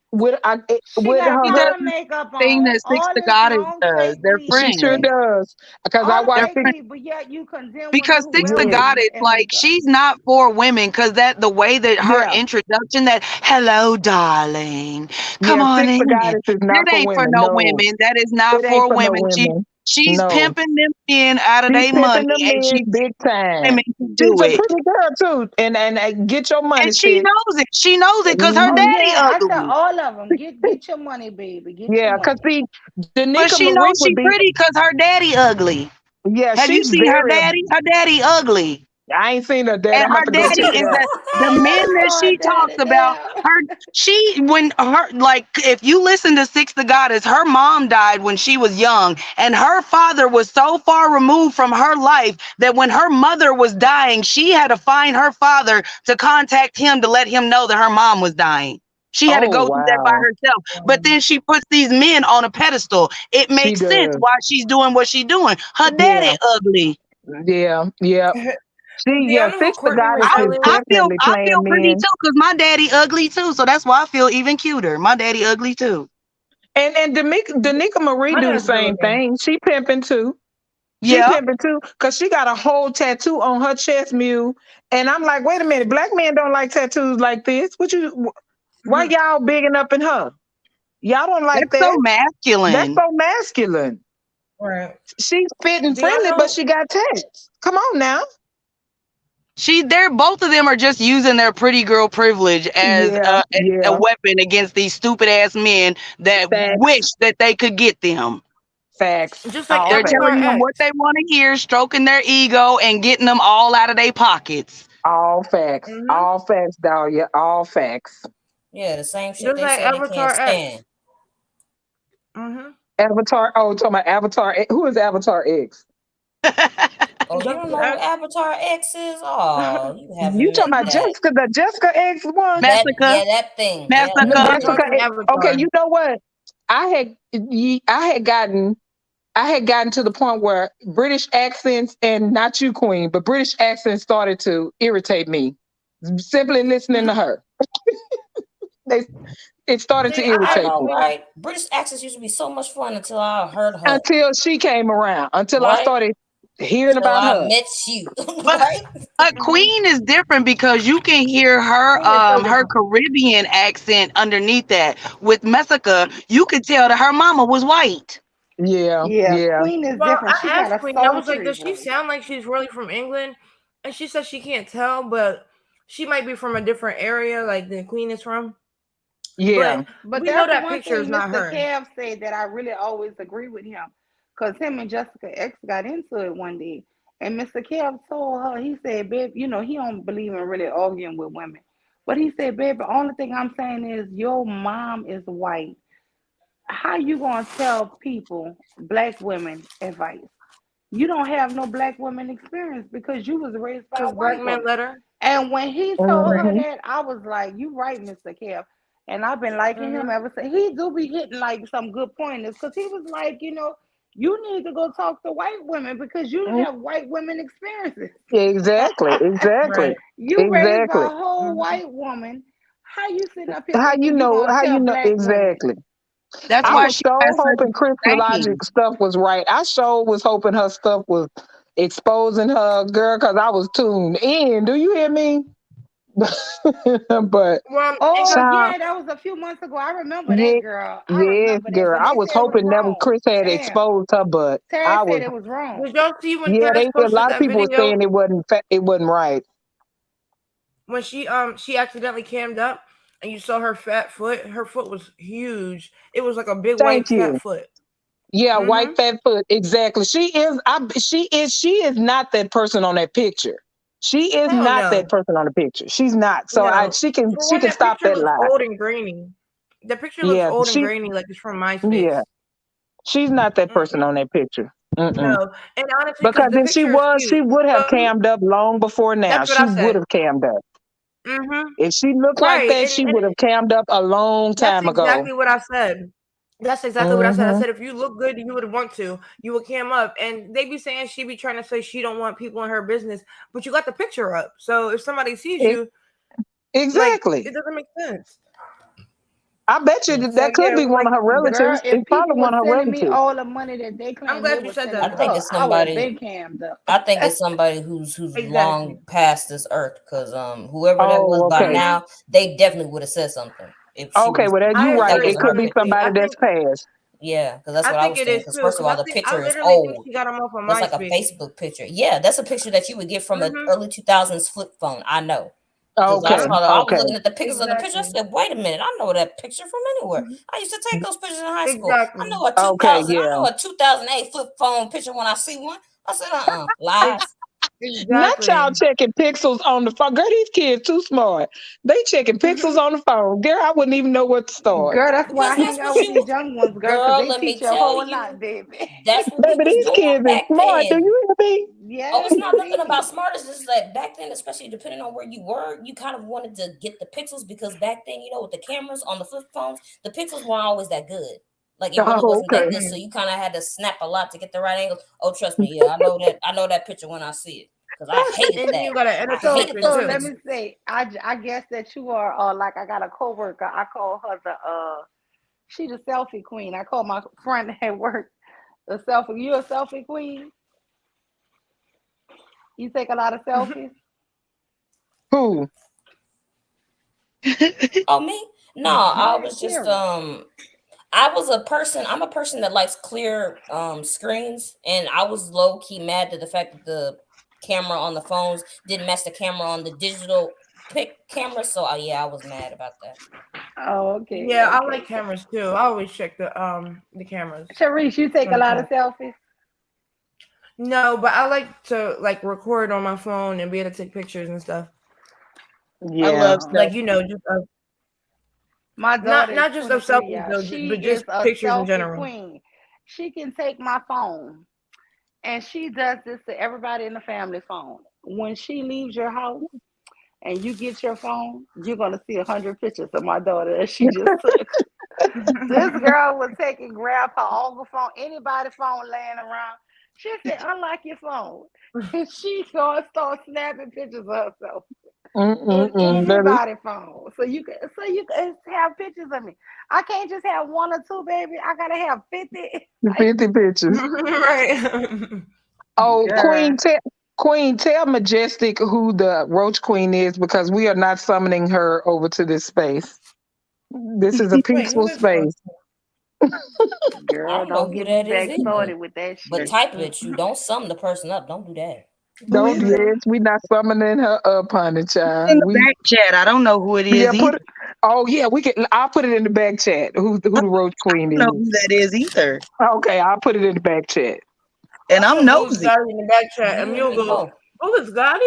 She with got her He all does the the makeup thing on, that Six all to this Goddess long does. fake They're She sure friends. weave, does. Because I all the They're watch fake friends. it. weave, but yet you condemn women Because who Six wear to Yeah. Goddess, weave and like, makeup. she's not for women because that the way that her Yeah. introduction, that hello, darling, come Yeah. on Six in. for Goddess is not That for ain't for women. no No. women. That is not It ain't for for no women. women. She's No. pimping them men out of She's their money, pimping the and men she's big time. women to She's do a it. pretty girl too. And get your And money, she sis. knows it. She knows it because her Oh Mhm. daddy yeah, I said ugly. all of them. Get your money, baby. Get your Yeah, because money. see, But Danica she Marie knows would she be, pretty because her daddy ugly. yeah, Have you she's seen her very, daddy? Her daddy ugly. I ain't seen her dad. And I'm about her to go check daddy it is out. the I men never that saw her she talks daddy about. there. When her, like, if you listen to Six the Goddess, her mom died when she was young, and her father was so far removed from her life that when her mother was dying, she had to find her father to contact him to let him know that her mom was dying. She had to Oh go through that by wow. herself. But then she puts these men on a pedestal. It She makes sense does. why she's doing what she's doing. Her Yeah. daddy ugly. Yeah. Yeah. Do Yeah, y'all know who Six the Courtney Goddess is Michelle is? definitely I feel playing pretty men. too, because my daddy ugly too. So that's why I feel even cuter. My daddy ugly too. And Danica Marie My do the dad's good same looking. thing. She pimping too. She Yeah. pimping too, cause she got a whole tattoo on her chest, Mew. And I'm like, wait a minute, black men don't like tattoos like this. Why y'all bigging up in her? Y'all don't like That's so that. That's masculine. so masculine. Right. She's fit and Do y'all friendly, but know? she got tats. Come on now. They're both of them are just using their pretty girl privilege as Yeah, a yeah. weapon against these stupid ass men that Facts. wish that they could get them. Facts. Just like All They're facts. Avatar telling them what X. they want to hear, stroking their ego, and getting them all out of their pockets. All facts. All facts, Dahlia. All facts. Yeah, the same shit Just they like say they can't Avatar X. stand. Avatar. Oh, talking about Avatar. Who is Avatar X? Oh, you don't know who Avatar X is? Oh, you haven't You talking met about that. Jessica, the Jessica X one? That thing. Yeah, Jessica X. Okay, you know what? I had gotten to the point where British accents, and not you, Queen, but British accents started to irritate me. Simply listening to her. It started to I irritate know, me. right? British accents used to be so much fun until I heard her. Until she came around. Until I Right? started hearing Until about I her. met you. But Queen is different because you can hear her her Caribbean accent underneath that. With Messica, you could tell that her mama was white. Yeah, Yeah, Queen is Well, different. She I got asked a Queen, I was like, sultry does she voice. sound like she's really from England? And she said she can't tell, but she might be from a different area, like the Queen is from. Yeah. But we know that's that one picture is thing not Mr. her. Kev said that I really always agree with him. Because him and Jessica X got into it one day. And Mr. Kev told her, he said, babe, you know, he don't believe in really arguing with women. But he said, babe, the only thing I'm saying is your mom is white. How you going to tell people, black women, advice? You don't have no black women experience because you was raised by Because a black white men woman. let her. And when he told her that, I was like, you right, Mr. Kev. And I've been liking him ever since. He do be hitting like some good pointers because he was like, you know, you need to go talk to white women because you have white women experiences. Exactly. You raised by a whole white woman. How you sitting up here How you thinking you know? gonna How tell you know? black women? Exactly. That's I why was she so has such hoping Chris thinking. Logic stuff was right. I sure was hoping her stuff was exposing her, girl, because I was tuned in. Do you hear me? But child, Yeah, that was a few months ago. I remember that, yeah, girl. I yes, remember that, girl. but I they was said it was hoping never wrong. Chris had Tam, exposed her, but Tara I said was. it was wrong. Did y'all see when Yeah, Taz a posted lot of that people were video saying it wasn't right. when she accidentally cammed up and you saw her fat foot? Her foot was huge. It was like a big Thank white you. fat foot. Yeah, white fat foot. Exactly. She is not that person on that picture. She is Hell not no. that person on the picture. She's not. So No. she For can one, that stop picture that looks lie. old and grainy. The picture looks Yeah, old and grainy, like it's from MySpace. yeah. She's not that person on that picture. Mm-mm. No, and honestly, because Because the if she picture is was, cute. she would have So cammed up long before now. that's what I She would said. have cammed up. If she looked like Right, that, she would have cammed up a long that's time ago. exactly what I said. That's exactly what I said. I said if you look good, you would want to. You would cam up, and they be saying she be trying to say she don't want people in her business, but you got the picture up. So if somebody sees you, Exactly. like, it doesn't make sense. I bet you that could be one of her Girl, relatives. if It's probably people were one of her sending me relatives. all the money that they I'm claim they glad you were said sending that. I think it's I would have somebody. been cammed up. I think it's somebody who's Exactly. long past this earth, because whoever that was Oh, by okay. now, they definitely would have said something if she Okay, was. well, I you're If that right. agree. It wasn't her could be picture. Honestly, somebody that's passed. Yeah, because that's I what I think was it thinking. is Because too. first of Because all, the I picture is literally think old. she got him off of That's like a MySpace. Facebook picture. Yeah, that's a picture that you would get from an early 2000s flip phone. I know. Because Okay, I was okay. looking at the pictures of the picture. I said, wait a minute, I know that picture from anywhere. I used to take those pictures in high school. I know a 2000, Okay, I yeah. know a 2008 flip phone picture when I see one. I said, lies. Not y'all Exactly. checking pixels on the phone. Girl, these kids too smart. They checking pixels on the phone. Girl, I wouldn't even know what to start. Girl, that's why Because I that's hang out what with you, these young ones, girl, because girl. they Let me teach you a tell whole lot, you, baby. that's what we Baby, was these doing kids is back smart. Do then. you hear me? Oh, Yes, it's not nothing indeed. about smart. It's just that back then, especially depending on where you were, you kind of wanted to get the pixels because back then, with the cameras on the flip phones, the pixels weren't always that good. Like it really Oh, wasn't that okay. good. So you kind of had to snap a lot to get the right angle. Oh, trust me, yeah, I know that. I know that picture when I see it because I hated And that. you gotta edit I the So, hated pictures those so too. let me pixels. say, I guess that you are like I got a coworker. I call her she the selfie queen. I call my friend at work the selfie. You a selfie queen? You take a lot of selfies? Who? Oh, me? No, I Yeah, was just Karen. I was a person. I'm a person that likes clear screens, and I was low key mad at the fact that the camera on the phones didn't match the camera on the digital pic camera. So yeah, I was mad about that. Oh, okay, Yeah, I like okay. cameras too. I always check the cameras Sharice, you take on a the lot of phone. selfies? No, but I like to record on my phone and be able to take pictures and stuff. I Yeah. love Oh. Like self. just My not daughter is just of 23, selfies y'all. though, She but is just a pictures in selfie general. queen. She can take my phone and she does this to everybody in the family phone. When she leaves your house and you get your phone, you're gonna see 100 pictures of my daughter that she just took. This girl was taking grab her uncle phone, anybody phone laying around. She said, unlock your phone. And she gonna start snapping pictures of herself in Mm-mm-mm. anybody phone. So you can have pictures of me. I can't just have one or two, baby. I gotta have 50. Like, 50 pictures. Right. Oh, girl. Queen, tell Majestic who the Roach Queen is because we are not summoning her over to this space. This is a Wait, who peaceful is the space. I Girl, don't know don't who get me that is back either. started with that But shit. type it. You don't sum the person up. Don't do that. Who Don't is it? yes, we not summoning her up, honey, In child. the We back chat. I don't know who it yeah, is put either. it. Oh yeah, we can. I'll put it in the back chat. Who I the Roach Queen don't know who is? that is either. Okay, I'll put it in the back chat. And I I'm put Blue nosy. Scotty in the back chat, and You and you'll me go, both. "Blue Scotty."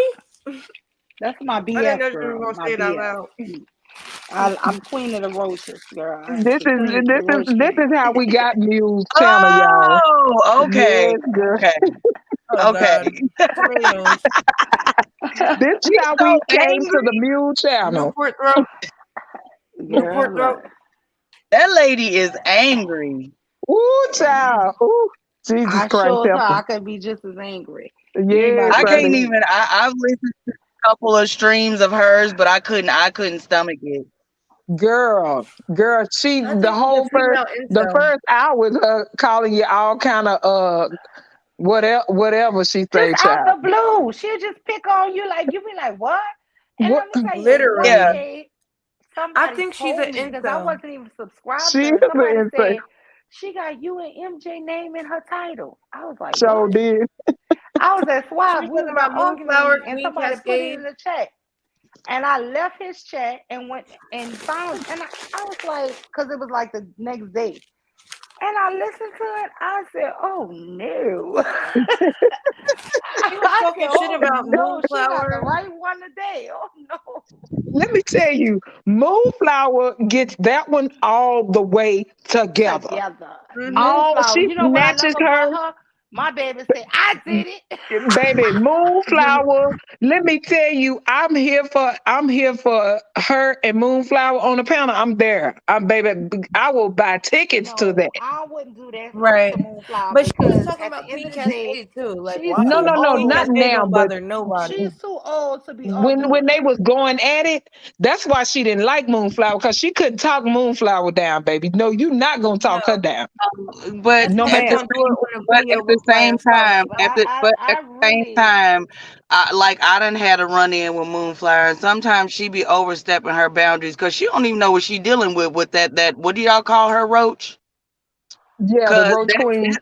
That's my I didn't BF know you were girl. gonna My say it out BF. loud. I'm queen of the roaches, girl. This The is queen, this the is roach this queen. is how we got Muse channel, y'all. Oh, okay. Yes, girl. Okay. Oh Okay. God, tomatoes, This is She's how so we came to the angry. Mule channel. Newport throat, Girl, Newport throat. look. That lady is angry. Ooh, Mm-hmm. child. Ooh, Jesus I Christ, showed her help us. I could be just as angry. You ain't about Yes, to I play can't honey. even. me. I've listened to a couple of streams of hers, but I couldn't stomach it. Girl, she I think she's a female the incel. first hour was her calling you all kind of whatever she Just say, out child. the blue. She'll just pick on you like you be like, what? And What let me tell you, one Yeah. Literally, day I somebody think she's an told me because I incel. wasn't even subscribed she to is her. Somebody an insane. said she got you and MJ name in her title. I was like, So what? did. I was at She Swab. was We talking was about Moonflower, arguing, and Queen somebody put it Cascade. in the chat. And I left his chat and went and found, and I was like, because it was like the next day. And I listened to it. I said, "Oh no!" She was I said, talking shit "Oh about no, she got the Moonflower. right one today." Oh no. Let me tell you, Moonflower gets that one all the way together. Together. Mm-hmm. All Moonflower. she You know what I love snatches about her. her? My baby said, I did it. Baby, Moonflower. Let me tell you, I'm here for her and Moonflower on the panel. I'm there. I will buy tickets to that. No, I wouldn't do that Right. to Moonflower But she was because talking at the about end Queen of the day, Cascade too. Like, she's why? No, too no, no, Queen not old. Cascade now, don't but bother nobody. She's too old to be when arguing when with they her. was going at it, that's why she didn't like Moonflower because she couldn't talk Moonflower down, baby. No, you not gonna talk her No, down. But that's No, why she at the man. gonna do same, it when the but at video the go fly same first. time, But I at the same really, time, I done had a run in with Moonflower, and sometimes she be overstepping her boundaries because she don't even know what she dealing with that. What do y'all call her, Roach? Yeah, the Because Roach Queen.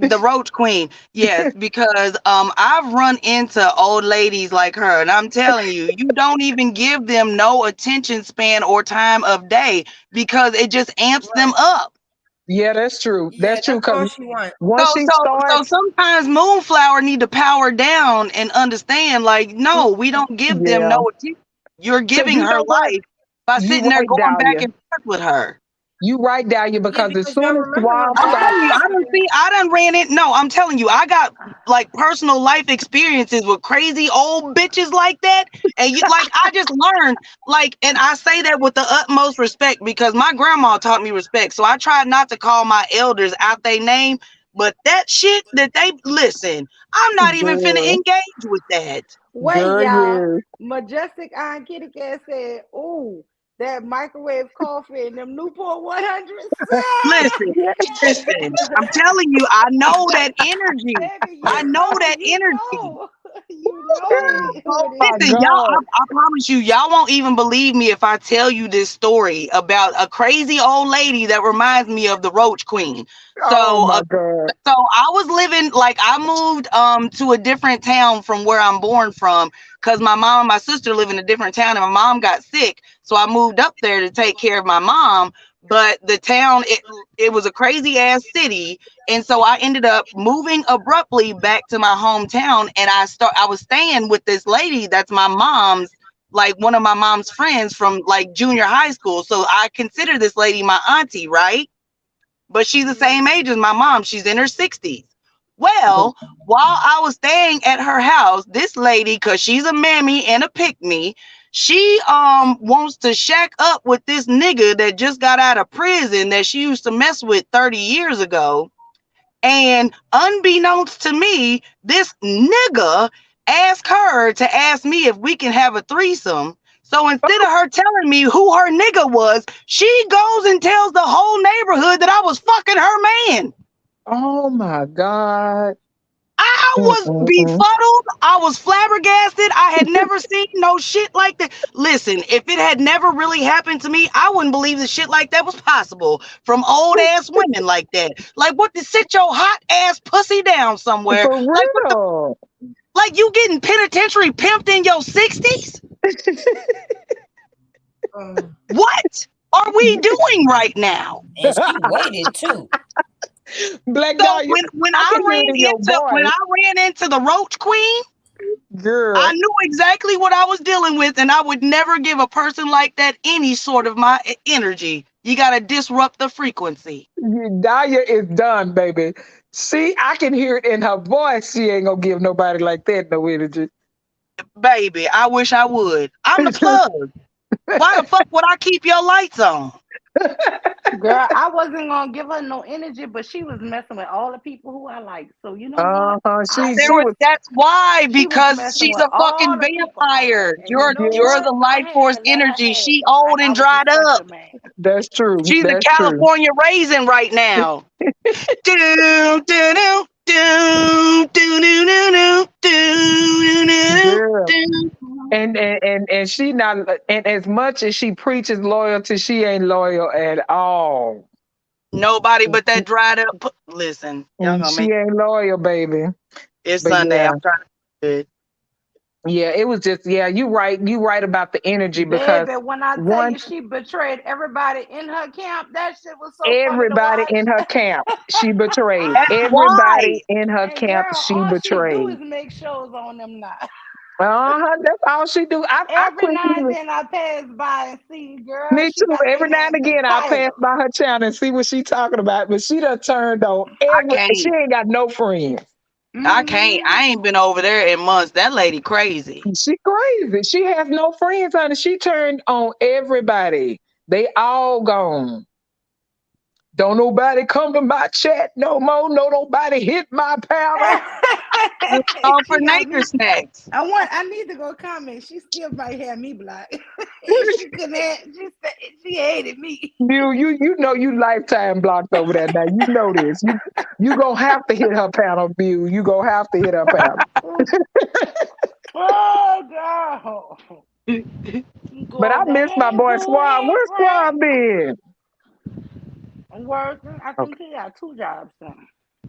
the Roach Queen, yes, because I've run into old ladies like her, and I'm telling you, you don't even give them no attention span or time of day because it just amps them Right. up. Yeah, that's true. Yeah, That's true. that's all Because she wants. once So, she so starts, sometimes Moonflower need to power down and understand, like, no, we don't give them yeah. no attention. You're Because giving you her know what? life by You sitting there right, going back Dahlia. and forth with her. You right, Dahlia. Yeah, Because as because soon y'all as remember when Suave I'm Bob starts, telling you, was here. I done ran it. No, I'm telling you, I got like personal life experiences with crazy old bitches like that. And you like, I just learned, like, and I say that with the utmost respect because my grandma taught me respect. So I tried not to call my elders out their name, but that shit that they listen, I'm not even finna girl, engage with that. Wait, girl, y'all. yeah. Majestic Iron Kitty Cat said, "Ooh, that microwave coffee and them Newport 100." Listen, listen, I'm telling you, I know that energy. Baby, I know that you energy. know, you know Oh what it my Listen, is. y'all, God. I promise you, y'all won't even believe me if I tell you this story about a crazy old lady that reminds me of the Roach Queen. Oh So, my God. so I was living, like, I moved to a different town from where I'm born from because my mom and my sister live in a different town, and my mom got sick, so I moved up there to take care of my mom. But the town, it was a crazy ass city, and so I ended up moving abruptly back to my hometown, and I was staying with this lady that's my mom's, like one of my mom's friends from like junior high school. So I consider this lady my auntie, right? But she's the same age as my mom. She's in her 60s. Well, while I was staying at her house, this lady, because she's a mammy and a pick me, she wants to shack up with this nigga that just got out of prison that she used to mess with 30 years ago. And unbeknownst to me, this nigga asked her to ask me if we can have a threesome. So instead of her telling me who her nigga was, she goes and tells the whole neighborhood that I was fucking her man. Oh my God. I was Mm-mm-mm. befuddled. I was flabbergasted. I had never seen no shit like that. Listen, if it had never really happened to me, I wouldn't believe that shit like that was possible from old ass women like that. Like, what to sit your hot ass pussy down somewhere? For Like, what the, real. like you getting penitentiary pimped in your 60s? What are we doing right now? And she waited too. Black So Dahlia, when I I can hear it in your voice. ran into the Roach Queen, I Girl, knew exactly what I was dealing with, and I would never give a person like that any sort of my energy. You got to disrupt the frequency. Dahlia is done, baby. See, I can hear it in her voice. She ain't gonna give nobody like that no energy. Baby, I wish I would. I'm the plug. Why the fuck would I keep your lights on? Girl, I wasn't gonna give her no energy, but she was messing with all the people who I like. So you know what? I She was. That's why, She was because messing she's with a fucking all the people I vampire. like. And you know You're what? the life force Let her energy. have She it. old Like I and was just dried such a up. man. That's true. She's a That's true. California raisin right now. Do do do do do do do Girl. do. And she not, and as much as she preaches loyalty, she ain't loyal at all. Nobody but that dried up. Listen, y'all gonna She make ain't loyal, baby. it's But Sunday. yeah. I'm trying to be good. Yeah, it was just, yeah, you right. You right about the energy because Baby, when I tell you once she betrayed everybody in her camp, that shit was so funny to everybody watch. in her camp, she betrayed. That's why. Everybody in her And camp, girl, she all she do betrayed. is make shows on them now. That's all she do. I Every couldn't now and even. then I pass by and see, girl, Me she too. got Every their now and hands in again, I pass titles. by her channel and see what she talking about. But she done turned on I every. She can't. ain't got no friends. I can't. I ain't been over there in months. That lady crazy. She crazy. She has no friends, honey. She turned on everybody. They all gone. Don't nobody come to my chat no more. No nobody hit my panel. All for She got nature me. snacks. I need to go comment. She still might have me blocked. She couldn't have, she hated me. You know you lifetime blocked over there now. You know this. You gonna have to hit her panel, Bill. You gonna have to hit her panel. Oh girl. But I Go to miss my boy Suave. heaven, Where's right? Suave been? I'm working. I think he got 2 jobs now.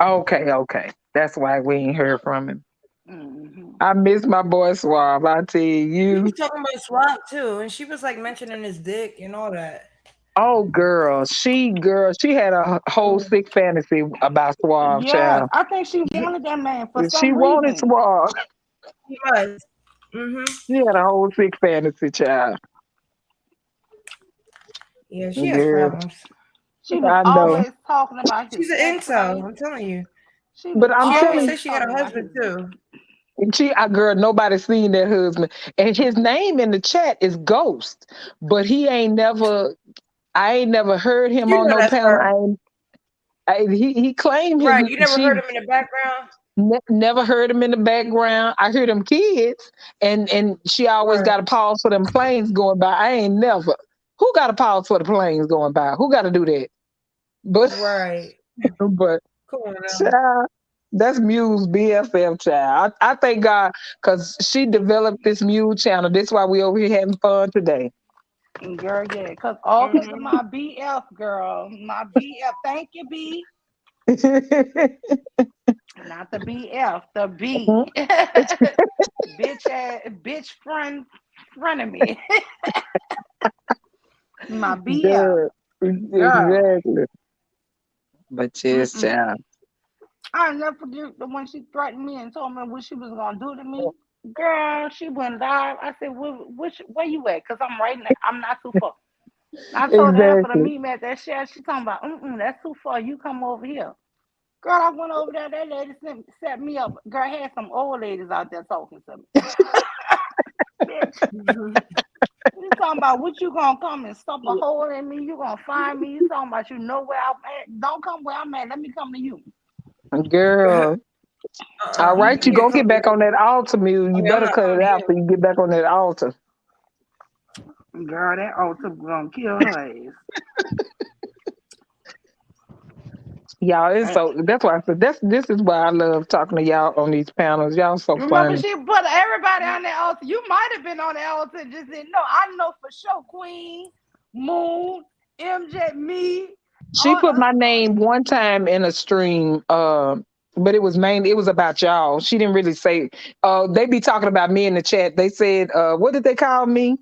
Okay. That's why we ain't heard from him. Mm-hmm. I miss my boy Suave. I tell He was you. talking about Swap too, and she was like mentioning his dick and all that. Oh, she had a whole sick fantasy about Suave, Yes, child. I think she wanted that man for She some wanted reason. Suave. He was. Mm-hmm. She had a whole sick fantasy, child. Yeah, she has Girl, problems. She was I know. always talking about his She's an sex incel. life. I'm telling you. She was But I'm She always telling always says she got a talking about husband his. too. girl, nobody seen that husband. And his name in the chat is Ghost. But I ain't never heard him You on know no that's panel. her. He claimed Right. You never heard him in the background? never heard him in the background. I heard them kids, and she always Right. got a pause for them planes going by. I ain't never. Who got a pause for the planes going by? Who got to do that? But Right. but Come on now. child, that's Muse BFF, child. I thank God because she developed this Muse channel. This why we over here having fun today. Girl, yeah, because all because of Mm-hmm. my BF, girl. My BF. Thank you, B. Not the BF, the B. bitch friend of me. My BF. Good. Girl. Exactly. But yes, Mm-mm. child. I'll never forget the when she threatened me and told me what she was gonna do to me. Girl, she went live. I said, where you at? Because I'm right now. I'm not too far. I told her for the Exactly. meet me at that shit. She talking about, that's too far. You come over here. Girl, I went over there. That lady set me up. Girl, had some old ladies out there talking to me. Bitch, you talking about what you gonna come and stop a hole in me? You gonna find me? You talking about you know where I'm at? Don't come where I'm at. Let me come to you. Girl. All You right, you can't gonna come get to back me. on that altar, Mule. I You mean, I'm better not cut coming it to out so you. you get back on that altar. Girl, that altar gonna kill her ass. Y'all, it's so that's why I said this is why I love talking to y'all on these panels. Y'all so Remember, funny. she put everybody on that altar. You might have been on the altar and just didn't know. I know for sure, Queen, Moon, MJ, me, She all put us my was on name one time in a stream, but it was about y'all. She didn't really say they be talking about me in the chat. They said, what did they call me?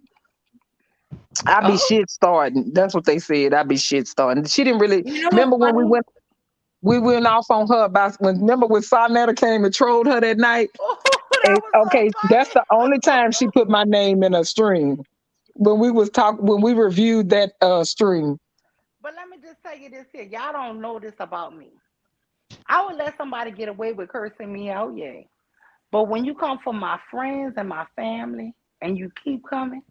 I be Oh, shit starting. That's what they said. I be shit starting. She didn't really You know what's remember when funny? we went off on her about remember when Sarnetta came and trolled her that night? that was so Okay, that's the only funny. time she put my name in a stream. When we reviewed that stream. But let me just tell you this here. Y'all don't know this about me. I would let somebody get away with cursing me out, yeah. But when you come from my friends and my family and you keep coming,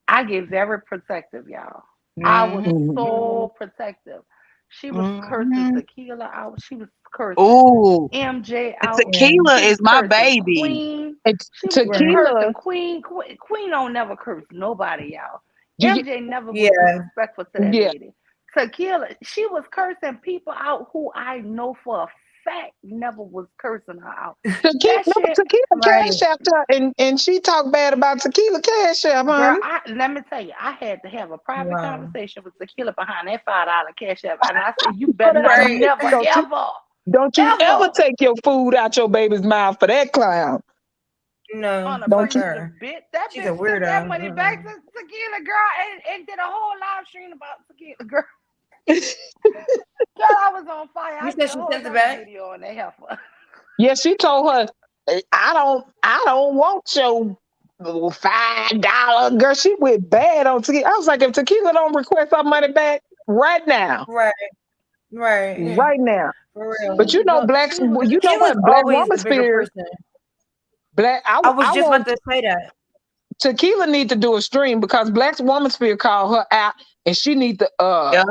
I get very protective, y'all. I was Mhm. so protective. She was cursing Mm-hmm. Tequila out. She was cursing Ooh, MJ the out. Yeah. tequila She was is my cursing baby. Queen. It's She was Right. cursing tequila. Queen. Queen don't never curse nobody, y'all. You, MJ never was Yeah. disrespectful to that yeah, lady. Tequila, she was cursing people out who I know for a fact never was cursing her out. tequila. That Remember shit, tequila Right. cash after, and she talked bad about tequila cash app, girl, honey. let me tell you, I had to have a private Wow. conversation with Tequila behind that $5 cash app. And I said, you Oh, better that's not right. Right. never, Don't you ever, don't you ever ever take your food out your baby's mouth for that clown. No, on a Don't fuck you? tequila her. bit. That She's a bitch sent that weirdo. money back to Tequila, girl, and did a whole live stream about Tequila, girl. Girl, I was on fire. You I said did a she whole sent it another back? video on that heifer. Yeah, she told her, I don't want your $5. Girl, she went bad on tequila. I was like, if tequila don't request our money back right now, Right. Right. right now. For She, real. But you know, she was. you know Tequila's what, Black always Woman the bigger Spear, person. I I was just about want to say that. Tequila need to do a stream because Black Woman Spear called her out, and Yeah.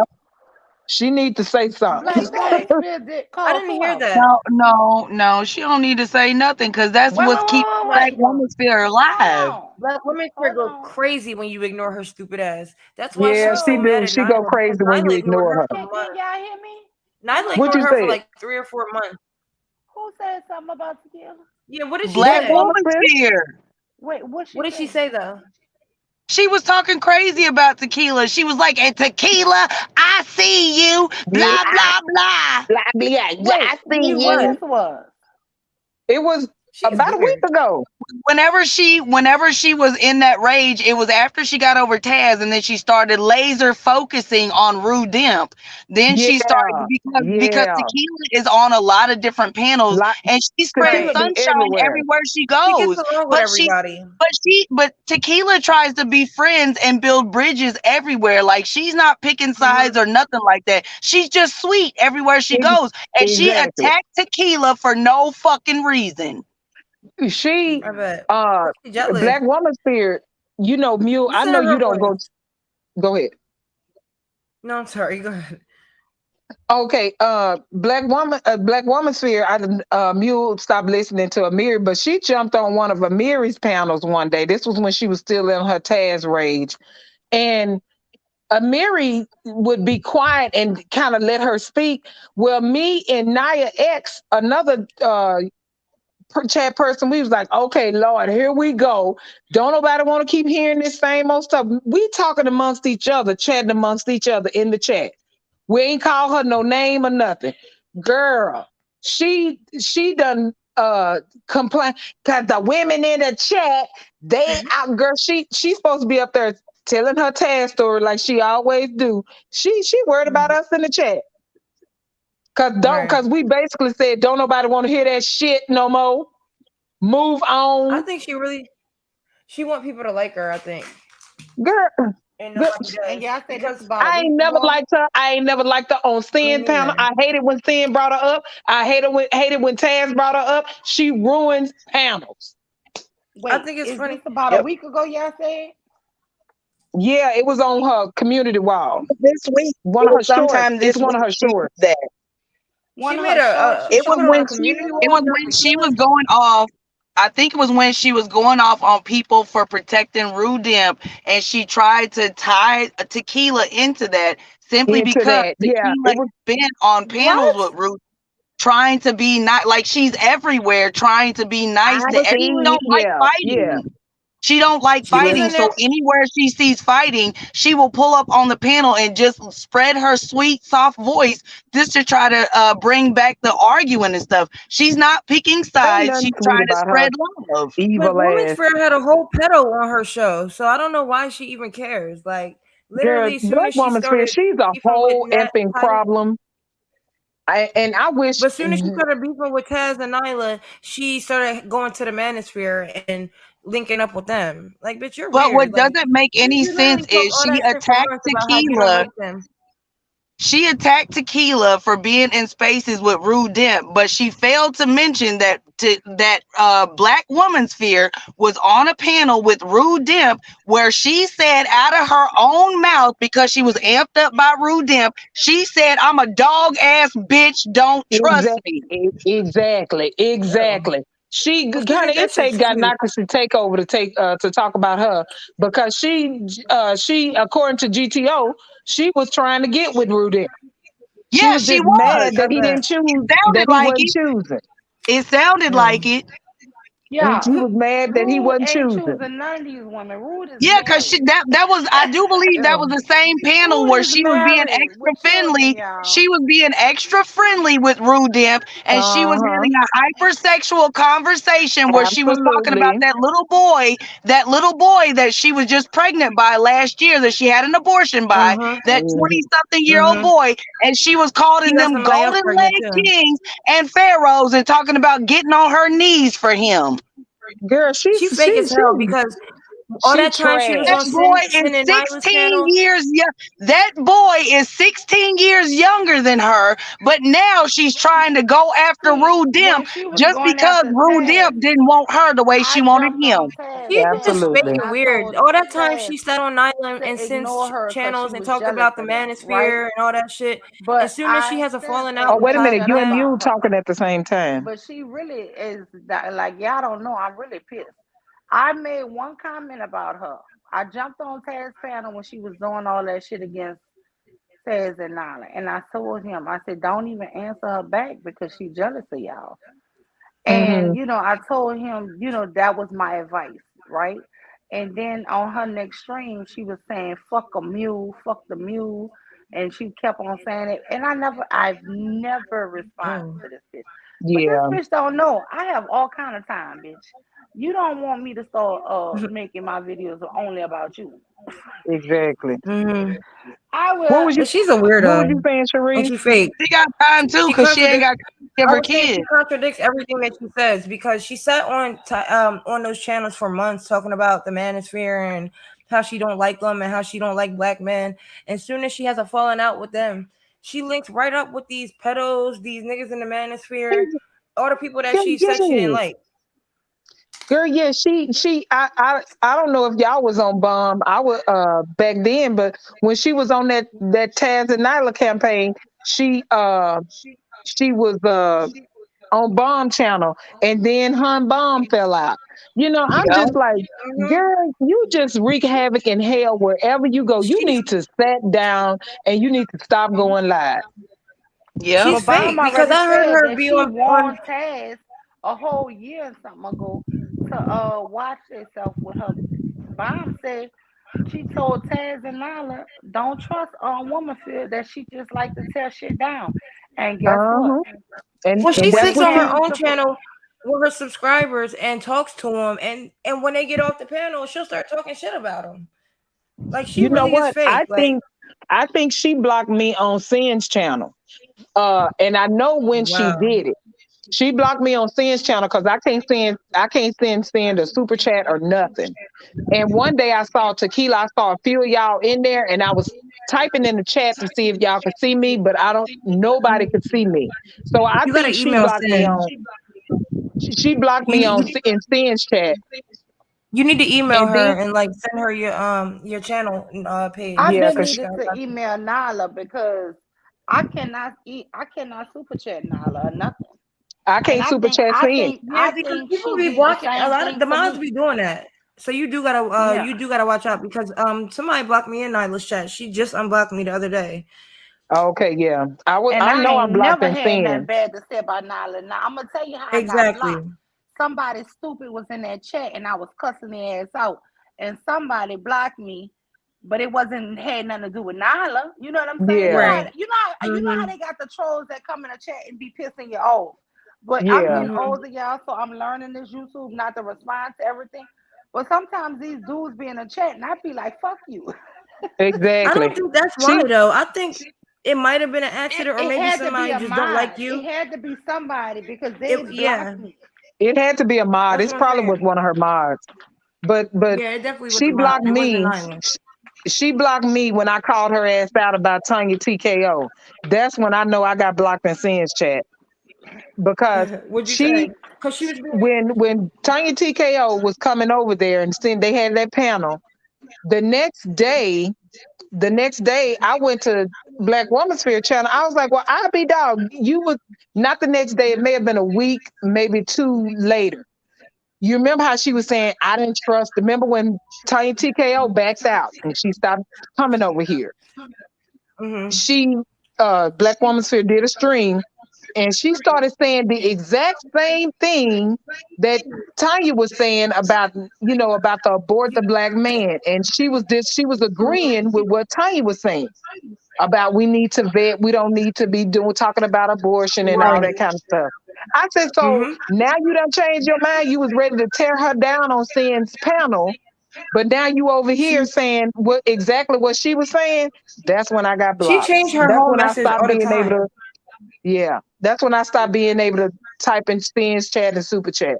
she need to say something. Black woman Okay. spirit did I call didn't who hear out? that. No, no, no. She don't need to say nothing because that's Wait, what's wait, wait, keeping wait, Black Right. wait. woman spirit alive. Hold on. Black women here Hold go on. crazy when you ignore her stupid ass. That's why Yeah, she's she so Whoa. mad do. at She go Nyla because crazy when you Nyla ignored ignore her her. for Can months. y'all hear me? Nyla What ignored you her for said? like 3 or 4 months. Who said something about tequila? Yeah, what did she Black Black say? Woman woman Spear. spirit. Wait, what What she did she say? say though? She was talking crazy about tequila. She was like, and tequila, I see you, Yeah, blah, blah, blah. blah, blah. Yeah, Wait, I See see when what? you. this was? It was She's about a week weird. ago. whenever she was in that rage, it was after she got over Taz, and then she started laser focusing on Rue Demp. Then she started Yeah, because yeah. Tequila is on a lot of different panels, Like and she spreads Tequila Right. be sunshine everywhere. everywhere she She gets goes. along with But everybody. but Tequila tries to be friends and build bridges everywhere. Like, she's not picking sides or nothing like that. She's just sweet everywhere she Ex- goes, and she Exactly. attacked Tequila for no fucking reason. She I bet. She jealous. Black woman spirit, Mule, Listen I to know her you don't voice. go ahead. No, I'm sorry. Go ahead. Okay, Black woman sphere. Mule stopped listening to Amiri, but she jumped on one of Amiri's panels one day. This was when she was still in her Taz rage, and Amiri would be quiet and kind of let her speak. Well, me and Naya X, another chat person, we was like, okay, Lord, here we go. Don't nobody want to keep hearing this same old stuff. We talking amongst each other, chatting amongst each other in the chat. We ain't call her no name or nothing. Girl, she done complain because the women in the chat, they out, girl, she's supposed to be up there telling her Taz story like she always do. She worried about us in the chat. Right. Cause we basically said don't nobody want to hear that shit no more. Move I on. think she want people to like her, I think. Girl, And girl, nobody And does. y'all said this Because about a I week ain't never ago. liked her. I ain't never liked her on me Sin panel. neither. I hated when Sin brought her up. I hated when Taz brought her up. She ruins panels. I Wait, think it's is funny. this about a Yep. week ago? Y'all said Yeah, it was on her community wall. This week, One it of her was shorts. sometime It's this one week of her she did shorts. that. one of her shorts. She It She was put posted it on on a when community Tequila. it wall, was when she was Tequila. going off. I think it was when she was going off on people for protecting Rue Demp, and she tried to tie Tequila into that simply Into because that. Yeah, Tequila it has was been on panels What? with Rue, trying to be not like she's everywhere, trying to be nice I to. But She she see. don't like Yeah, yeah. fighting. She don't like she was Yeah. fighting, in so there. anywhere she sees fighting, she will pull up on the panel and just spread her sweet, soft voice just to try to bring back the arguing and stuff. She's not picking Ain't sides. nothing She's sweet trying to about her spread love. But evil Women's ass. Fair had a whole pedo on her show, so I don't know why she even cares. Like Girl, literally, as soon Black as she woman spirit, started she's a beefing with whole Nat effing Tyler, problem. And I wish but as soon as she started beefing with Taz and Nyla, she started going to the Manosphere and linking up with them. Like, bitch, you're But what weird. Like, doesn't make any you literally sense talk is all she that shit for attacked months about how you don't Tequila. like them. She attacked Tequila for being in spaces with Rude Demp, but she failed to mention that Black Woman Sphere was on a panel with Rude Demp where she said out of her own mouth, because she was amped up by Rude Demp, she said, "I'm a dog ass bitch, don't trust me." Exactly. She Well, she kind of think that it take shit's got cute. knocked to take over to talk about her because she according to GTO she was trying to get with Rudy. She Yeah, was she just was. mad I that he bet. didn't choose Sounded that he like wasn't it. choosing. It sounded Yeah. like it. Yeah, She was mad that he Rude wasn't ain't choosing. choosing none of these women. Rude is Yeah, because married. that was, I do believe that Yeah. was the same panel Rude where is she was being married extra with children, friendly. y'all. She was being extra friendly with Rude Demp, and she was Uh-huh. having a hypersexual conversation where she was talking about Absolutely. that little boy that she was just pregnant by last year, that she had an abortion by, Mhm. that Mhm. 20-something-year-old Mhm. boy, and she was She calling got them somebody else golden pregnant leg too. kings and pharaohs and talking about getting on her knees for him. Girl, She fake as hell because all she that time she was That on trash. boy is Sin and Nyla's 16 panel. years young. That boy is 16 years younger than her, but now she's trying to go after See, Rue Demp when she was just going because after Rue Taz, Demp didn't want her the way she I wanted jumped on him. Taz's She's just panel fake Absolutely. and and I weird. told All that time Taz she sat on Nyla and to ignore Sin's her because she channels and was talked jealous about the of them, right? Manosphere and all that shit. As But soon as she I has a sent falling her out Oh, with wait a to minute. shut You up and Taz, you about her. talking at the same time. But she really is like, y'all don't know. I'm really pissed. I made one comment about her. I jumped on Taz's panel when she was doing all that shit against Taz and Nala. And I told him, I said, don't even answer her back because she's jealous of y'all. Mm-hmm. And, I told him, that was my advice, right? And then on her next stream, she was saying, fuck a mule, fuck the mule. And she kept on saying it. And I've never responded mm. to this bitch. But this Yeah. bitch don't know. I have all kind of time, bitch. You don't want me to start making my videos only about you. Exactly. Mm-hmm. I What will. was you? But she's a What was you weirdo, saying, and Sharice? she fake. She got time too, She cause she ain't contradicts. got to give I her was saying she kids. contradicts everything that she says because she sat on those channels for months talking about the manosphere and how she don't like them and how she don't like black men. And soon as she has a falling out with them, she links right up with these pedos, these niggas in the manosphere, all the people that Yeah, she said she didn't yeah. like. Girl, yeah, I don't know if y'all was on bomb. I was back then, but when she was on that Taz and Nyla campaign, she she was on Bomb Channel, and then Hun Bomb fell out. You know, I'm Yeah, just like, Mm-hmm. girl, you just wreak havoc in hell wherever you go. You She's need to sit down and you need to stop going live. yeah. she's But Bomb fake because already I heard said her that be she on warned Taz a whole year and something ago to watch herself with her. Bomb said she told Taz and Nala, don't trust woman feel that she just like to tear shit down. And guess what? Uh-huh. well, And she that's When it sits what on her she came own to channel with her subscribers and talks to them, and when they get off the panel, she'll start talking shit about them. Like she you know really is what? fake. Like I think she blocked me on Sin's channel. And I know when she wow, did it. She blocked me on Sin's channel because I can't send Sin a super chat or nothing. And one day I saw Tequila, I saw a few of y'all in there, and I was typing in the chat to see if y'all could see me, but nobody could see me. So I you gotta think she email blocked me Sin. on she blocked You me need on you, in Sin's chat. you need to email And then her and like send her your channel I page yeah, so been she because can. needed to email Nala because I cannot super chat Nala or nothing. I And can't super chat Sin. Yeah, because people she be did the blocking. A same lot of thing the to moms me. be doing that. So Yeah. you do gotta watch out because somebody blocked me in Nyla's chat. She just unblocked me the other day. Okay, yeah. And I I know I'm ain't blocked never in had nothing Sin. bad to say about Nala. Now I'm gonna tell you how I got blocked. Exactly. Somebody stupid was in that chat and I was cussing their ass out. And somebody blocked me, but it wasn't had nothing to do with Nala. You know what I'm saying? Yeah, Right. You know how Mm-hmm. they got the trolls that come in the chat and be pissing you off. But I'm yeah, getting Mm-hmm. older, y'all, so I'm learning this YouTube not to respond to everything. But sometimes these dudes be in the chat and I be like, fuck you. I don't exactly. think that's See, why though. I think it might have been an It, accident or it maybe had to be somebody a just don't like mod. It you. had to be somebody because It they yeah. blocked me. it had to be a mod. That's It's what I'm probably was saying. one of her mods. But Yeah, it definitely was she the mom. blocked It wasn't me. Nyla. She blocked me when I called her ass out about Tanya TKO. That's when I know I got blocked in Sin's chat because What'd you she say? Because she was being when Tanya TKO was coming over there and seeing they had that panel. The next day, I went to Black Womansphere channel. I was like, well, I'll be dog. You would not the next day. It may have been a week, maybe two later. You remember how she was saying, I didn't trust. Remember when Tanya TKO backed out and she stopped coming over here? mm-hmm. She, Black Woman Sphere did a stream and she started saying the exact same thing that Tanya was saying about, about the abort the black man. And she was agreeing with what Tanya was saying about we need to vet, we don't need to be talking about abortion and all Right. that kind of stuff. I said, so Mm-hmm. now you done changed your mind. You was ready to tear her down on Sin's panel, but now you over here saying exactly what she was saying. That's when I got She blocked. changed her That's whole when I message stopped all the being able time. to. Yeah, that's when I stopped being able to type in Sin's chat and super chat.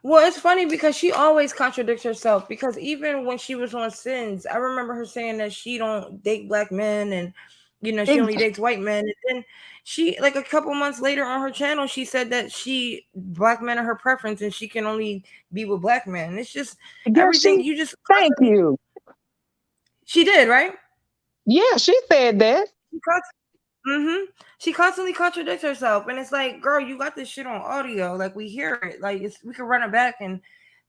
Well, it's funny because she always contradicts herself. Because even when she was on Sins, I remember her saying that she don't date black men and she only dates white men. And then she, like a couple months later on her channel, she said that black men are her preference and she can only be with black men. It's just Yeah, everything you just thank you. she did, right? Yeah, she said that. Mm-hmm. She constantly contradicts herself, and it's like, girl, you got this shit on audio. Like we hear it. Like we can run it back and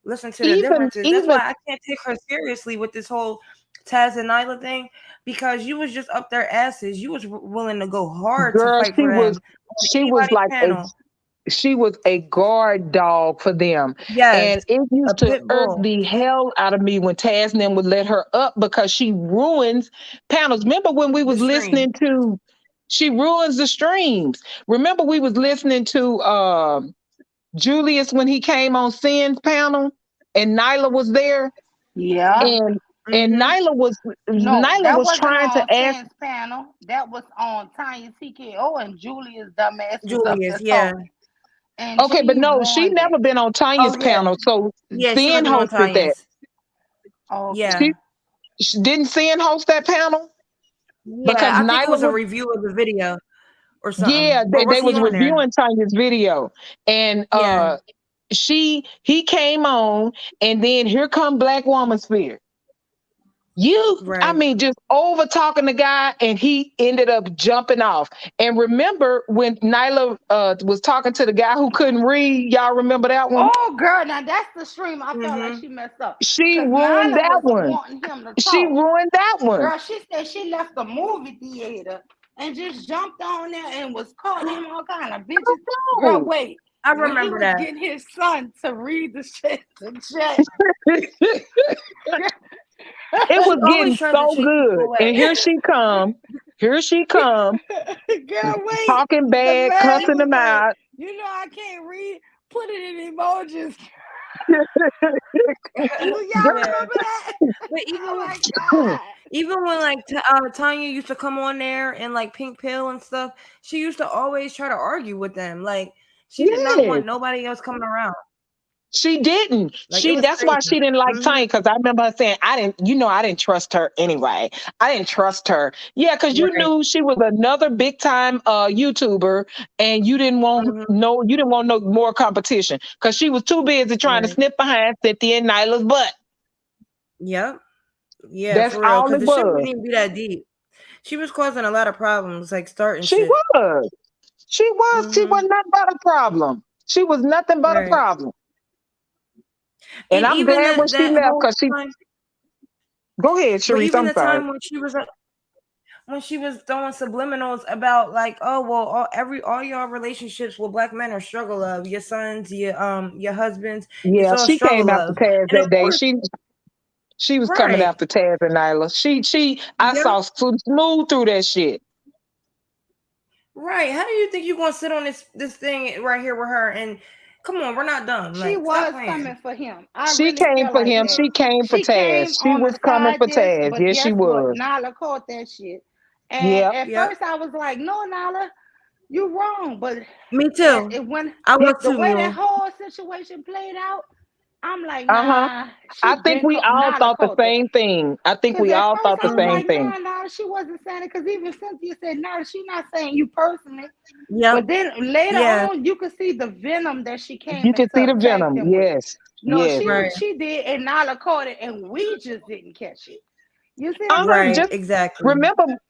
listen to the Even, differences. That's even why I can't take her seriously with this whole Taz and Nyla thing because you was just up their asses. You was willing to go hard to girl, fight for them on she was anybody's like panel. she was a guard dog for them. Yes, And it a used to pit irk bull. the hell out of me when Taz and them would let her up because she ruins panels. Remember when we The was stream. listening to she ruins the streams. Remember we was listening to Julius when he came on Sin's panel and Nyla was there Yeah. and Nyla No, that was wasn't trying to on ask. Sam's panel. That was on Tanya TKO, and Julia's dumbass was up Julius, there yeah. talking. And Okay, but she no, she ruined never it. been on Tanya's Oh yeah. panel, so Yeah, she Sin wasn't on hosted that. Tanya's. Okay. Yeah. Didn't Sin host that panel? Yeah, Because I think it Nyla was a was, review of the video or yeah, something. Or was they he was on there? reviewing Tanya's video, and Yeah. he came on, and then here come Black Woman Spirit. I Right. mean, just over talking the guy, and he ended up jumping off. And remember when Nyla was talking to the guy who couldn't read? Y'all remember that one? Oh, girl, now that's the stream I felt like she messed up. She Because ruined Nyla that was one. wanting him to She talk. ruined that one. Girl, she said she left the movie theater and just jumped on there and was calling him all kind of bitches. Girl, wait. I When he remember was that. getting his son to read the shit to check. It was She always getting tries to so chase good. people away. And here she come. Here she come. Girl, wait. Talking bad, man, cussing was them like, out. you know I can't read. Put it in emojis. Y'all remember that? But even Oh my when, God. even when like Tanya used to come on there and like Pink Pill and stuff, she used to always try to argue with them. Like she did not want nobody else coming around. She didn't. Like, it was That's why crazy. she didn't like Tanya, because I remember her saying, I didn't trust her anyway. I didn't trust her. Yeah, because you Right. knew she was another big time YouTuber, and you didn't want no more competition because she was too busy trying to Right. snip behind Cynthia and Nyla's butt. Yep. Yeah, That's for real. all Because it the shit was. wouldn't even be that deep. She was causing a lot of problems, like starting She shit. was. She was. She was nothing but a problem. She was nothing but a Right. problem. And I'm even glad when she that left whole because she. time, Go ahead, but Sharice. even I'm the sorry. time when she was throwing subliminals about like, oh well, all your relationships with Black men are struggle of your sons, your husbands, it's Yeah, all she struggle came after of. Taz And that of day. course, She was coming right. after Taz and Nyla. I Yep. saw smooth through that shit. Right. How do you think you're gonna sit on this thing right here with her and come on, we're not done. She Like, stop was playing. coming for him. I She really came feel for like him. that. She came for She came Taz. She on was the coming side for diss, Taz. but Yes, she guess what? was. Nyla caught that shit. And Yep. at first I was like, no, Nyla, you wrong. But Me too. when I was the too, way that Mule. whole situation played out, I'm like, Uh-huh. nah, I she think been we all Nyla thought the caught that. same thing. I think Because we at all first thought the I was same like, thing. nah, she wasn't saying it. Because even Cynthia said, nah, she not saying you personally. Yep. But then later Yeah. on, you could see the venom that she came You can into see the attack venom. them with. Yes. No, Yes. she did, and Nyla caught it, and we just didn't catch it. You see what I'm Right. saying? Just Exactly.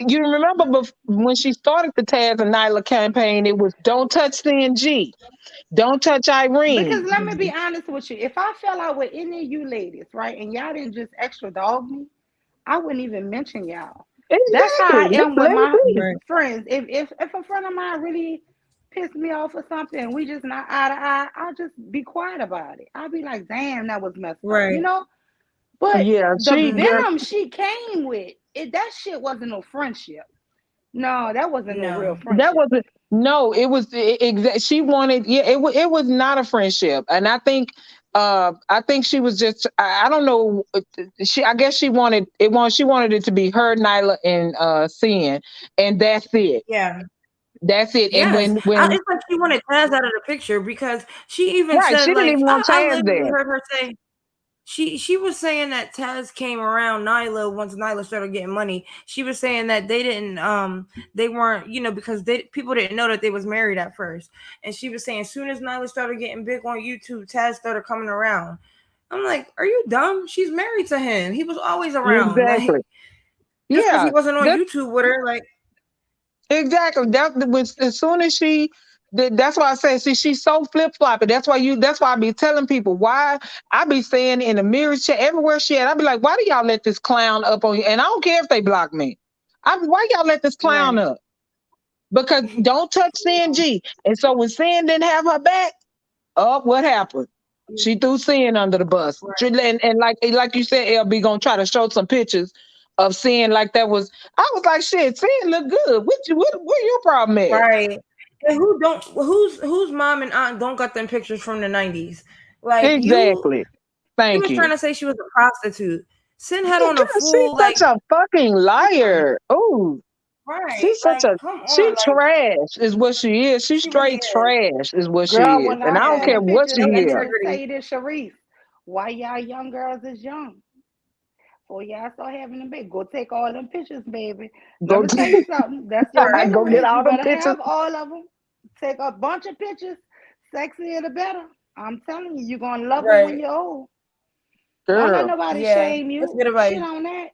you remember when she started the Taz and Nyla campaign, it was don't touch CNG. Don't touch Irene. Because let me be honest with you. If I fell out with any of you ladies, right, and y'all didn't just extra dog me, I wouldn't even mention y'all. That's how I Exactly. am Just with let my it be. Right. friends. If a friend of mine really pissed me off or something, and we just not eye to eye, I'll just be quiet about it. I'll be like, damn, that was messed up, Right. you know? But Yeah, the girl, venom she came with, that shit wasn't no friendship. No, that wasn't no real No. that friendship. wasn't. No, it was. She wanted. Yeah, it was not a friendship, and I think she was just. I don't know. I guess she wanted it. She wanted it to be her, Nyla, and Sin, and that's it. Yeah. That's it. And Yes. when It's like she wanted Taz out of the picture because she even right, said she didn't like even want I Taz literally there. heard her say she was saying that Taz came around Nyla once Nyla started getting money. She was saying that they didn't they weren't, because people didn't know that they was married at first. And she was saying as soon as Nyla started getting big on YouTube, Taz started coming around. I'm like, are you dumb? She's married to him. He was always around. Exactly. Like just because he Yeah. wasn't on YouTube with her, like Exactly. That was as soon as that's why I say, see, she's so flip floppy. That's why I be telling people why I be saying in the mirror chat everywhere she at. I be like, why do y'all let this clown up on you? And I don't care if they block me. Why y'all let this clown right. up? Because don't touch CNG. And so when Sin didn't have her back, what happened? She threw Sin under the bus. Right. And like you said, LB gonna try to show some pictures of Sin like that was. I was like, shit, Sin look good. Where your problem at? Right. And whose mom and aunt don't got them pictures from the 90s? Like Exactly. you Thank was trying you. to say she was a prostitute. Sin had Girl, on a she's full such like a fucking liar. Oh, right. she's such Like a come she on, like trash is what she is. She's she really straight is. trash is what she Girl, is. when And I I don't saw care the what pictures, she No let me is. just integrity. say this, Sharice. Why y'all young girls is young? For y'all start having them big. Go take all them pictures, baby. Let Go me tell you something. That's your Right. go get getaway. all You them better pictures. have all of them. Take a bunch of pictures. Sexier the better. I'm telling you, you're gonna love them when Right. you're old. Don't let Girl. nobody Yeah. shame That's you. good Shit advice. on that.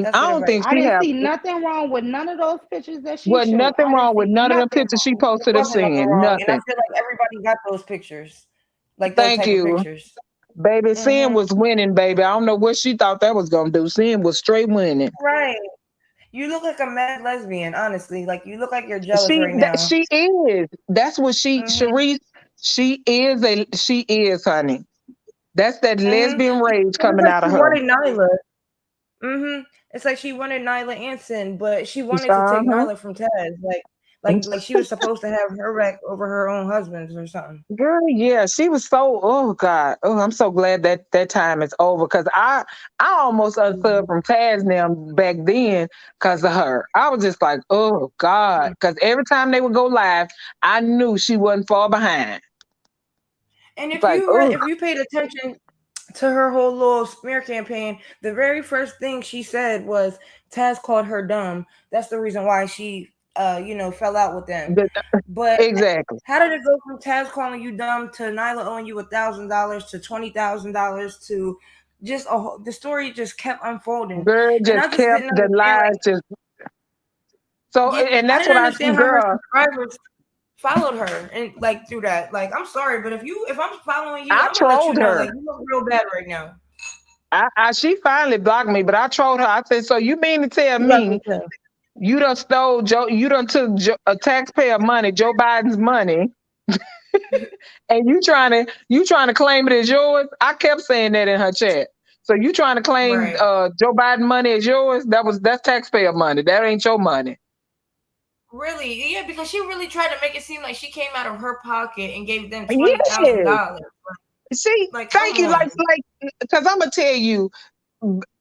That's I good don't think advice. I she didn't have see nothing wrong with none of those pictures that she wasn't showed. nothing I didn't wrong with see none of them nothing pictures she wrong. There posted of wasn't nothing sin. wrong. And I Nothing. feel like everybody got those pictures. Like those Thank type of you. pictures. Baby, Sin Hmm. was winning, baby. I don't know what she thought that was gonna do. Sin was straight winning. Right. You look like a mad lesbian, honestly. Like you look like you're jealous right now. She is. That's what Hmm. Sharice, she is, honey. That's that Hmm. lesbian rage It's coming like out she of her. wanted Nyla. It's like she wanted Nyla Anson, but she wanted to take Uh-huh. Nyla from Taz. Like she was supposed to have her back over her own husband's or something. Girl, yeah, she was so. Oh God, oh, I'm so glad that time is over because I almost unsubbed from Taz now back then because of her. I was just like, oh God, because every time they would go live, I knew she wasn't far behind. And It's like, oh, if you paid attention to her whole little smear campaign, the very first thing she said was Taz called her dumb. That's the reason why she fell out with them. the- But exactly. how did it go from Taz calling you dumb to Nyla owing you $1,000 to $20,000 to the story just kept unfolding, Girl and just I just kept didn't the understand. lies Like, just so, yeah, and I that's didn't what I understand how her girl. subscribers followed her and like through that. Like, I'm sorry, but if I'm following you, I I'm gonna let you trolled know. her. Like, you look real bad right now. She finally blocked me, but I trolled her. I said, "So you mean to tell You got me me too. you done stole you done took a taxpayer money, Joe Biden's money, and you trying to claim it as yours?" I kept saying that in her chat. So you trying to claim Right. Joe Biden money as yours? That's taxpayer money. That ain't your money. Really? Yeah, because she really tried to make it seem like she came out of her pocket and gave them Yes. $20,000. See, Like, come thank you. on. Like, because I'm gonna tell you,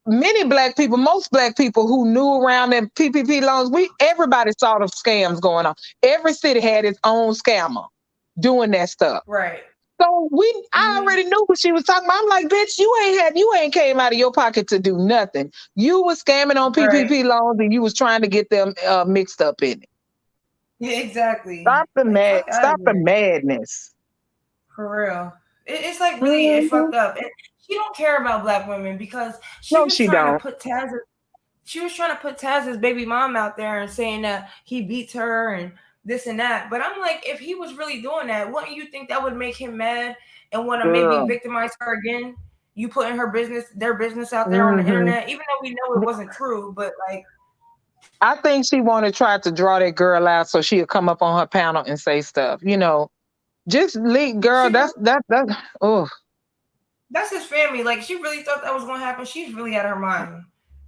many black people, most black people who knew around them PPP loans, everybody saw the scams going on. Every city had its own scammer doing that stuff. Right. So I Hmm. already knew what she was talking about. I'm like, bitch, you ain't came out of your pocket to do nothing. You was scamming on Right. PPP loans and you was trying to get them mixed up in it. Yeah, exactly. Like, fuck out of Stop the here. madness. For real. It's like really it Mhm. fucked up. And she don't care about black women because No, she don't. She was trying to put Taz's baby mom out there and saying that he beats her and this and that. But I'm like, if he was really doing that, wouldn't you think that would make him mad and want to maybe Girl. victimize her again? You putting their business out there on the Hmm. internet, even though we know it wasn't true, but like, I think she wanted to try to draw that girl out so she'll come up on her panel and say stuff. Just leave, girl. she That's oh that's his family. Like, she really thought that was gonna happen. She's really out of her mind.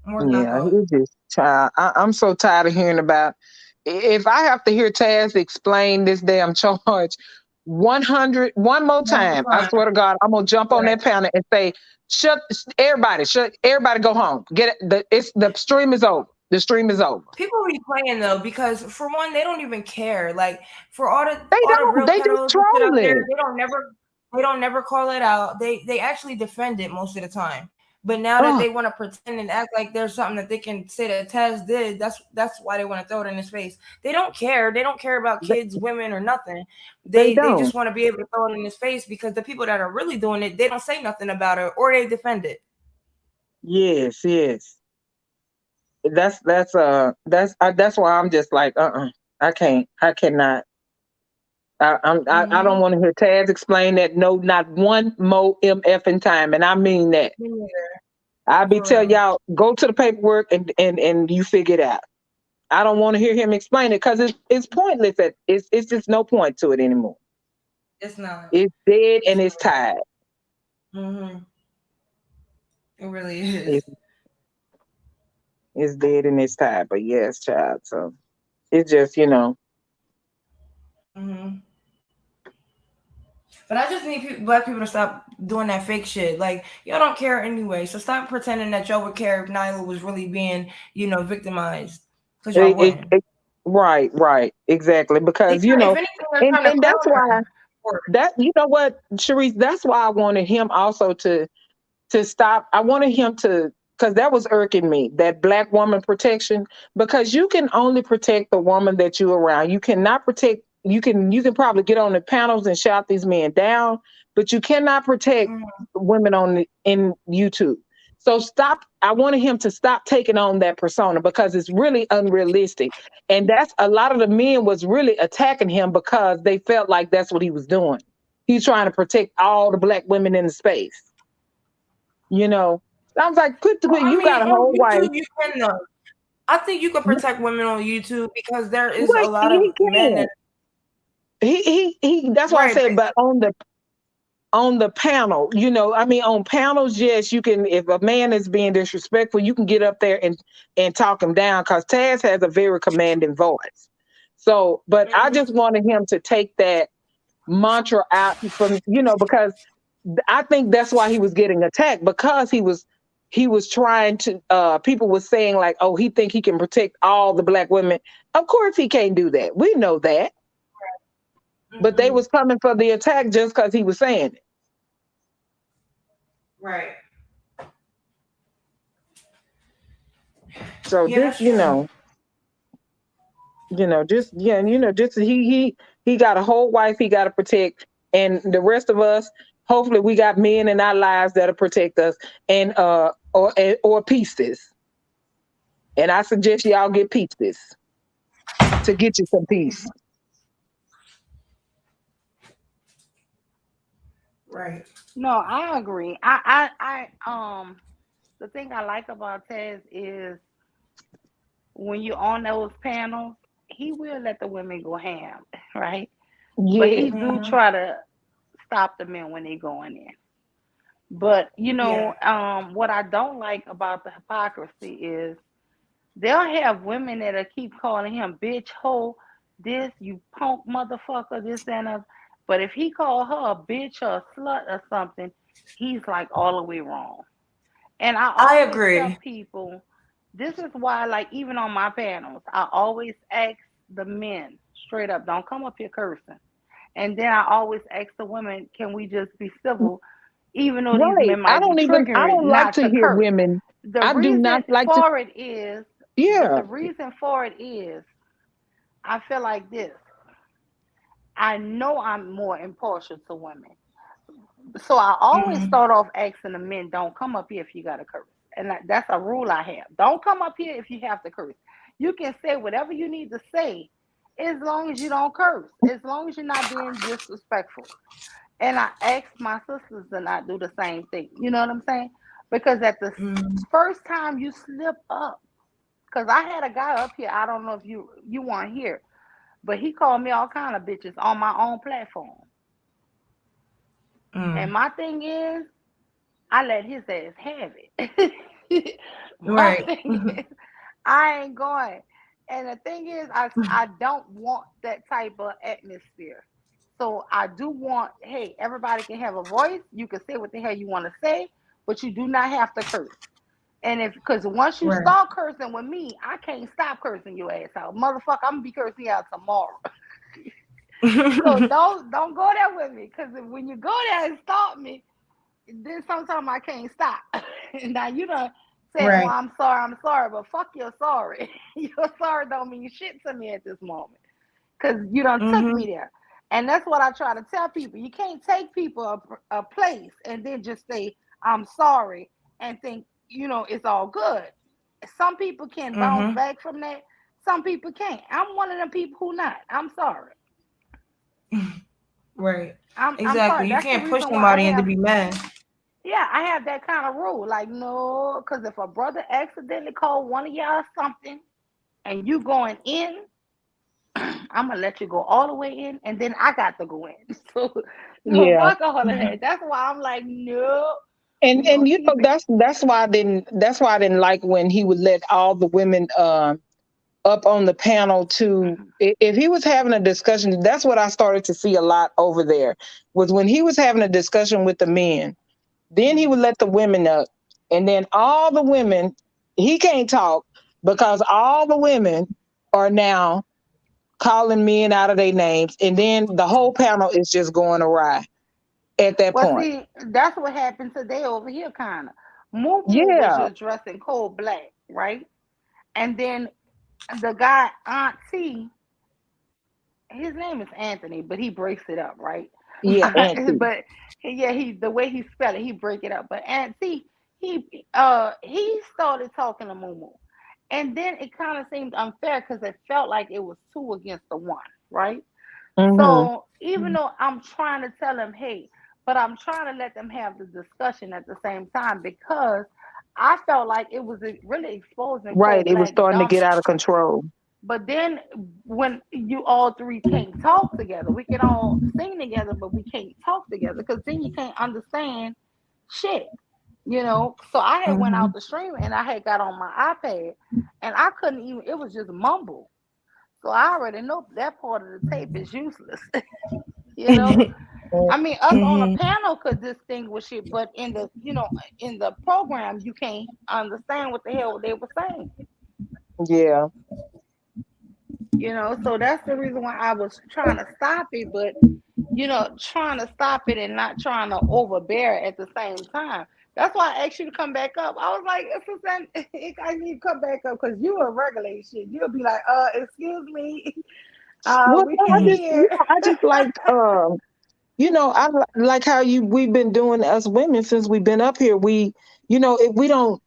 More than I yeah. thought. It just child. I'm so tired of hearing about. If I have to hear Taz explain this damn charge 1 more One more time, I time. swear to God, I'm gonna jump on Right. that panel and say, shut everybody, go home. Get it. The stream is over. The stream is over. People be playing though because for one, they don't even care. Like for They all the don't. real They just pedos and shit out there, trolling. they don't never call it out. They actually defend it most of the time. But now that Oh, they want to pretend and act like there's something that they can say that Taz did, that's why they want to throw it in his face. They don't care. They don't care about they, kids, women, or nothing. they They don't. just want to be able to throw it in his face because the people that are really doing it, they don't say nothing about it or they defend it. Yes, yes. That's why I'm just like I cannot. I don't Mm-hmm. want to hear Taz explain that. No, not one more mfing time, and I mean that. Me neither, I be for tell real. y'all go to the paperwork and you figure it out. I don't want to hear him explain it because it's pointless. It's just no point to it anymore. It's not. It's dead It's and it's tied. Mm-hmm. It really is. It's, it's dead and it's tied. But yes, child. So. It's just, Mm-hmm. But I just need black people to stop doing that fake shit. Like, y'all don't care anyway. So stop pretending that y'all would care if Nyla was really being, victimized. Because y'all wouldn't. Right, exactly. Because, If anything, they're trying to and that's clown why her for it. that, you know what, Sharice, that's why I wanted him also to stop. I wanted him to, because that was irking me, that black woman protection, because you can only protect the woman that you're around. You cannot protect, you can probably get on the panels and shout these men down, but you cannot protect women in YouTube. So stop. I wanted him to stop taking on that persona because it's really unrealistic. And that's a lot of the men was really attacking him because they felt like that's what he was doing. He's trying to protect all the black women in the space. I was like, Well, you got a on whole wife. YouTube, you can. I think you can protect women on YouTube because there is a Right, lot of he men can. that. He. That's why I Right. said, but on the panel, on panels, yes, you can. If a man is being disrespectful, you can get up there and talk him down because Taz has a very commanding voice. So, but I just wanted him to take that mantra out from, because I think that's why he was getting attacked because he was trying to people were saying like, oh, he think he can protect all the black women. Of course he can't do that. We know that. But they was coming for the attack just because he was saying it. Right. So Yeah, just, that's true. just he got a whole wife he got to protect, and the rest of us, hopefully, we got men in our lives that'll protect us, and or pieces. And I suggest y'all get pieces to get you some peace. Right. No, I agree. The thing I like about Tez is when you're on those panels, he will let the women go ham, right? But he Yes. do try to stop the men when they going in. But Yeah. what I don't like about the hypocrisy is they'll have women that'll keep calling him bitch, hoe, this, you punk motherfucker, this and that. But if he call her a bitch or a slut or something, he's like all the way wrong. And I I always tell agree. people, this is why, like, even on my panels, I always ask the men straight up, don't come up here cursing. And then I always ask the women, can we just be civil, even though these Right. men might be I triggering don't like not to to hear curse. women. The I do not reason like to. for it is, but Yeah. the reason for it is, I feel like this. I know I'm more impartial to women. So I always Mm-hmm. start off asking the men, don't come up here if you got to curse. And that's a rule I have. Don't come up here if you have to curse. You can say whatever you need to say as long as you don't curse, as long as you're not being disrespectful. And I ask my sisters to not do the same thing. You know what I'm saying? Because at the first time you slip up, because I had a guy up here, I don't know if you weren't here, but he called me all kind of bitches on my own platform. And my thing is, I let his ass have it. My Right. thing is, I ain't going. And the thing is, I don't want that type of atmosphere. So I do want, hey, everybody can have a voice. You can say what the hell you want to say, but you do not have to curse. And because once you Right. start cursing with me, I can't stop cursing your ass out, motherfucker. I'm gonna be cursing you out tomorrow. So don't go there with me, because when you go there and stop me, then sometimes I can't stop. Now you done said, "Oh, Right. I'm sorry," but fuck your sorry. Your sorry don't mean shit to me at this moment, because you done took Mm-hmm. me there. And that's what I try to tell people. You can't take people a place and then just say, "I'm sorry," and think it's all good. Some people can bounce Mm-hmm. back from that. Some people can't. I'm one of them people who not. I'm sorry. Right. I'm sorry. Exactly. You That's the can't push reason why I somebody into have, be mad. yeah, I have that kind of rule. Like, no, because if a brother accidentally called one of y'all something and you going in, I'm gonna let you go all the way in, and then I got to go in. So, no, Yeah. fuck all of that. That's why I'm like, no, And we gonna keep it. that's why I didn't like when he would let all the women up on the panel to, if he was having a discussion, that's what I started to see a lot over there, was when he was having a discussion with the men, then he would let the women up, and then all the women, he can't talk because all the women are now calling men out of their names, and then the whole panel is just going awry at that Well, point. see, that's what happened today over here, kind of. Moo was Yeah, just dressed in cold black, right? And then the guy, Aunt T, his name is Anthony, but he breaks it up, right? yeah, auntie. But yeah, he the way he spell it, he break it up. But Aunt T, he started talking to Moo, and then it kind of seemed unfair because it felt like it was two against the one, right? Mm-hmm. So even though I'm trying to tell them, hey, but I'm trying to let them have the discussion at the same time because I felt like it was really exposing Right, cold it was black starting to get dummy. out of control. But then when you all three can't talk together, we can all sing together, but we can't talk together because then you can't understand shit. So I had went out Mhm. the stream and I had got on my iPad and I couldn't even, it was just mumble. So I already know that part of the tape is useless. you know I mean, us on a Mhm. panel could distinguish it, but in the program, you can't understand what the hell they were saying. Yeah. So that's the reason why I was trying to stop it, but trying to stop it and not trying to overbear it at the same time. That's why I asked you to come back up. I was like, I need to come back up because you will regulate shit. You'll be like, excuse me, Well, we no, can't hear. I just like, like how we've been doing, us women, since we've been up here. If we don't,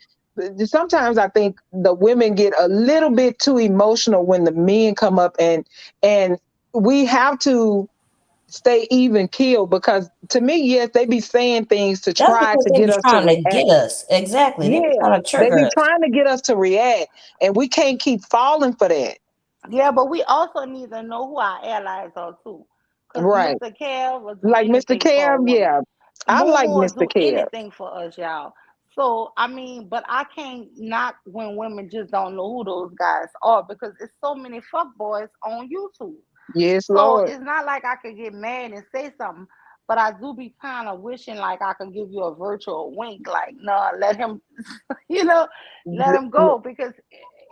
sometimes I think the women get a little bit too emotional when the men come up, and we have to stay even keel, because to me, yes, they be saying things to That's try because to they get be us to trying to react. get us. Exactly. They be Yeah, trying to they trigger be us. trying to get us to react, and we can't keep falling for that. Yeah, but we also need to know who our allies are too. Because Right. Mr. Kev will do Like Mr. anything for a Kev, woman. yeah. I like Momo will Mr. do Kev. anything for us, y'all. So I mean, but I can't knock when women just don't know who those guys are because it's so many fuck boys on YouTube. Yes, So Lord. it's not like I could get mad and say something, but I do be kind of wishing like I could give you a virtual wink, like, nah, let him, you know, let him go because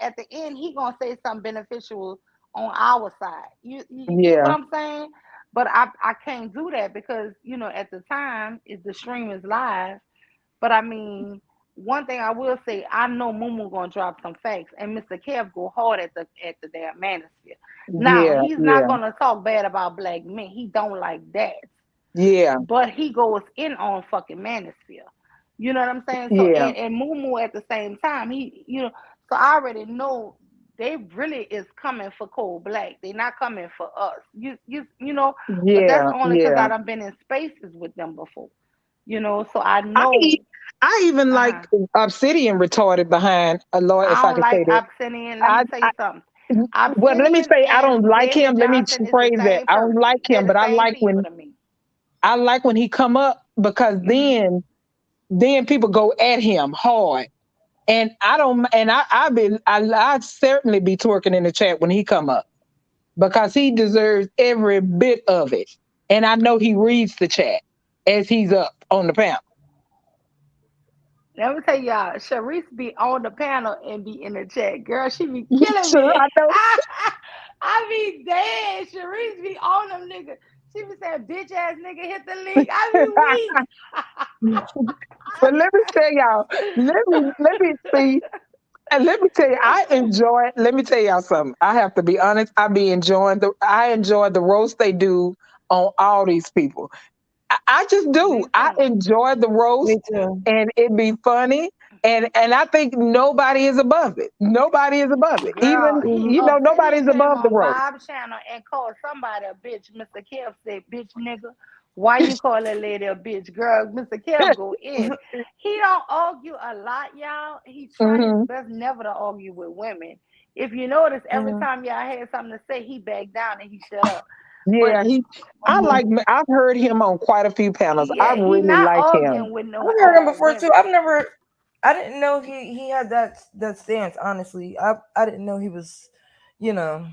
at the end he gonna say something beneficial on our side. You get what Yeah. I'm saying? But I can't do that because at the time is the stream is live. But I mean, one thing I will say, I know Mumu gonna drop some facts, and Mr. Kev go hard at the damn manosphere. Now Yeah. he's not Yeah. gonna talk bad about black men. He don't like that, Yeah. but he goes in on fucking manosphere. You know what I'm saying? So Yeah. and Mumu at the same time, so I already know they really is coming for cold black. They're not coming for us. But that's Yeah. only because Yeah. I done been in spaces with them before. So I I know. e- I even like Uh-huh. Obsidian retarded behind a Lord, if I I don't could say like that. Obsidian. Let me I, tell I you something. well, let me Obsidian say, I don't and like him. David Let me Johnson is the phrase that. same I don't person. like They're him, the but same people to me. I like when he come up, because Hmm. then people go at him hard. And I don't, and I certainly be twerking in the chat when he come up, because he deserves every bit of it. And I know he reads the chat as he's up on the panel. Let me tell y'all, Sharice be on the panel and be in the chat. Girl, she be killing Sure, me. I know. I be dead. Sharice be on them niggas. She be saying, bitch ass nigga hit the link. I be weak. But let me tell y'all, let me see. And let me tell you, let me tell y'all something. I have to be honest. I enjoy the roast they do on all these people. I just do. Me I too. enjoy the Me roast, too. and it be funny. And I think nobody is above it. Nobody is above it. Girl, Even, Obsidian nobody's came above the on roast. Bob's channel and called somebody a bitch. Mr. Kev said, bitch nigga. Why you call that lady a bitch? Girl, Mr. Kev go in. He don't argue a lot, y'all. He try his Hmm. best never to argue with women. If you notice, every Mhm. time y'all had something to say, he backed down and he shut up. But Yeah, I've heard him on quite a few panels. I yeah, he really not like him. arguing with no I've heard him before too. women. I didn't know he had that stance. Honestly, I didn't know he was. you know,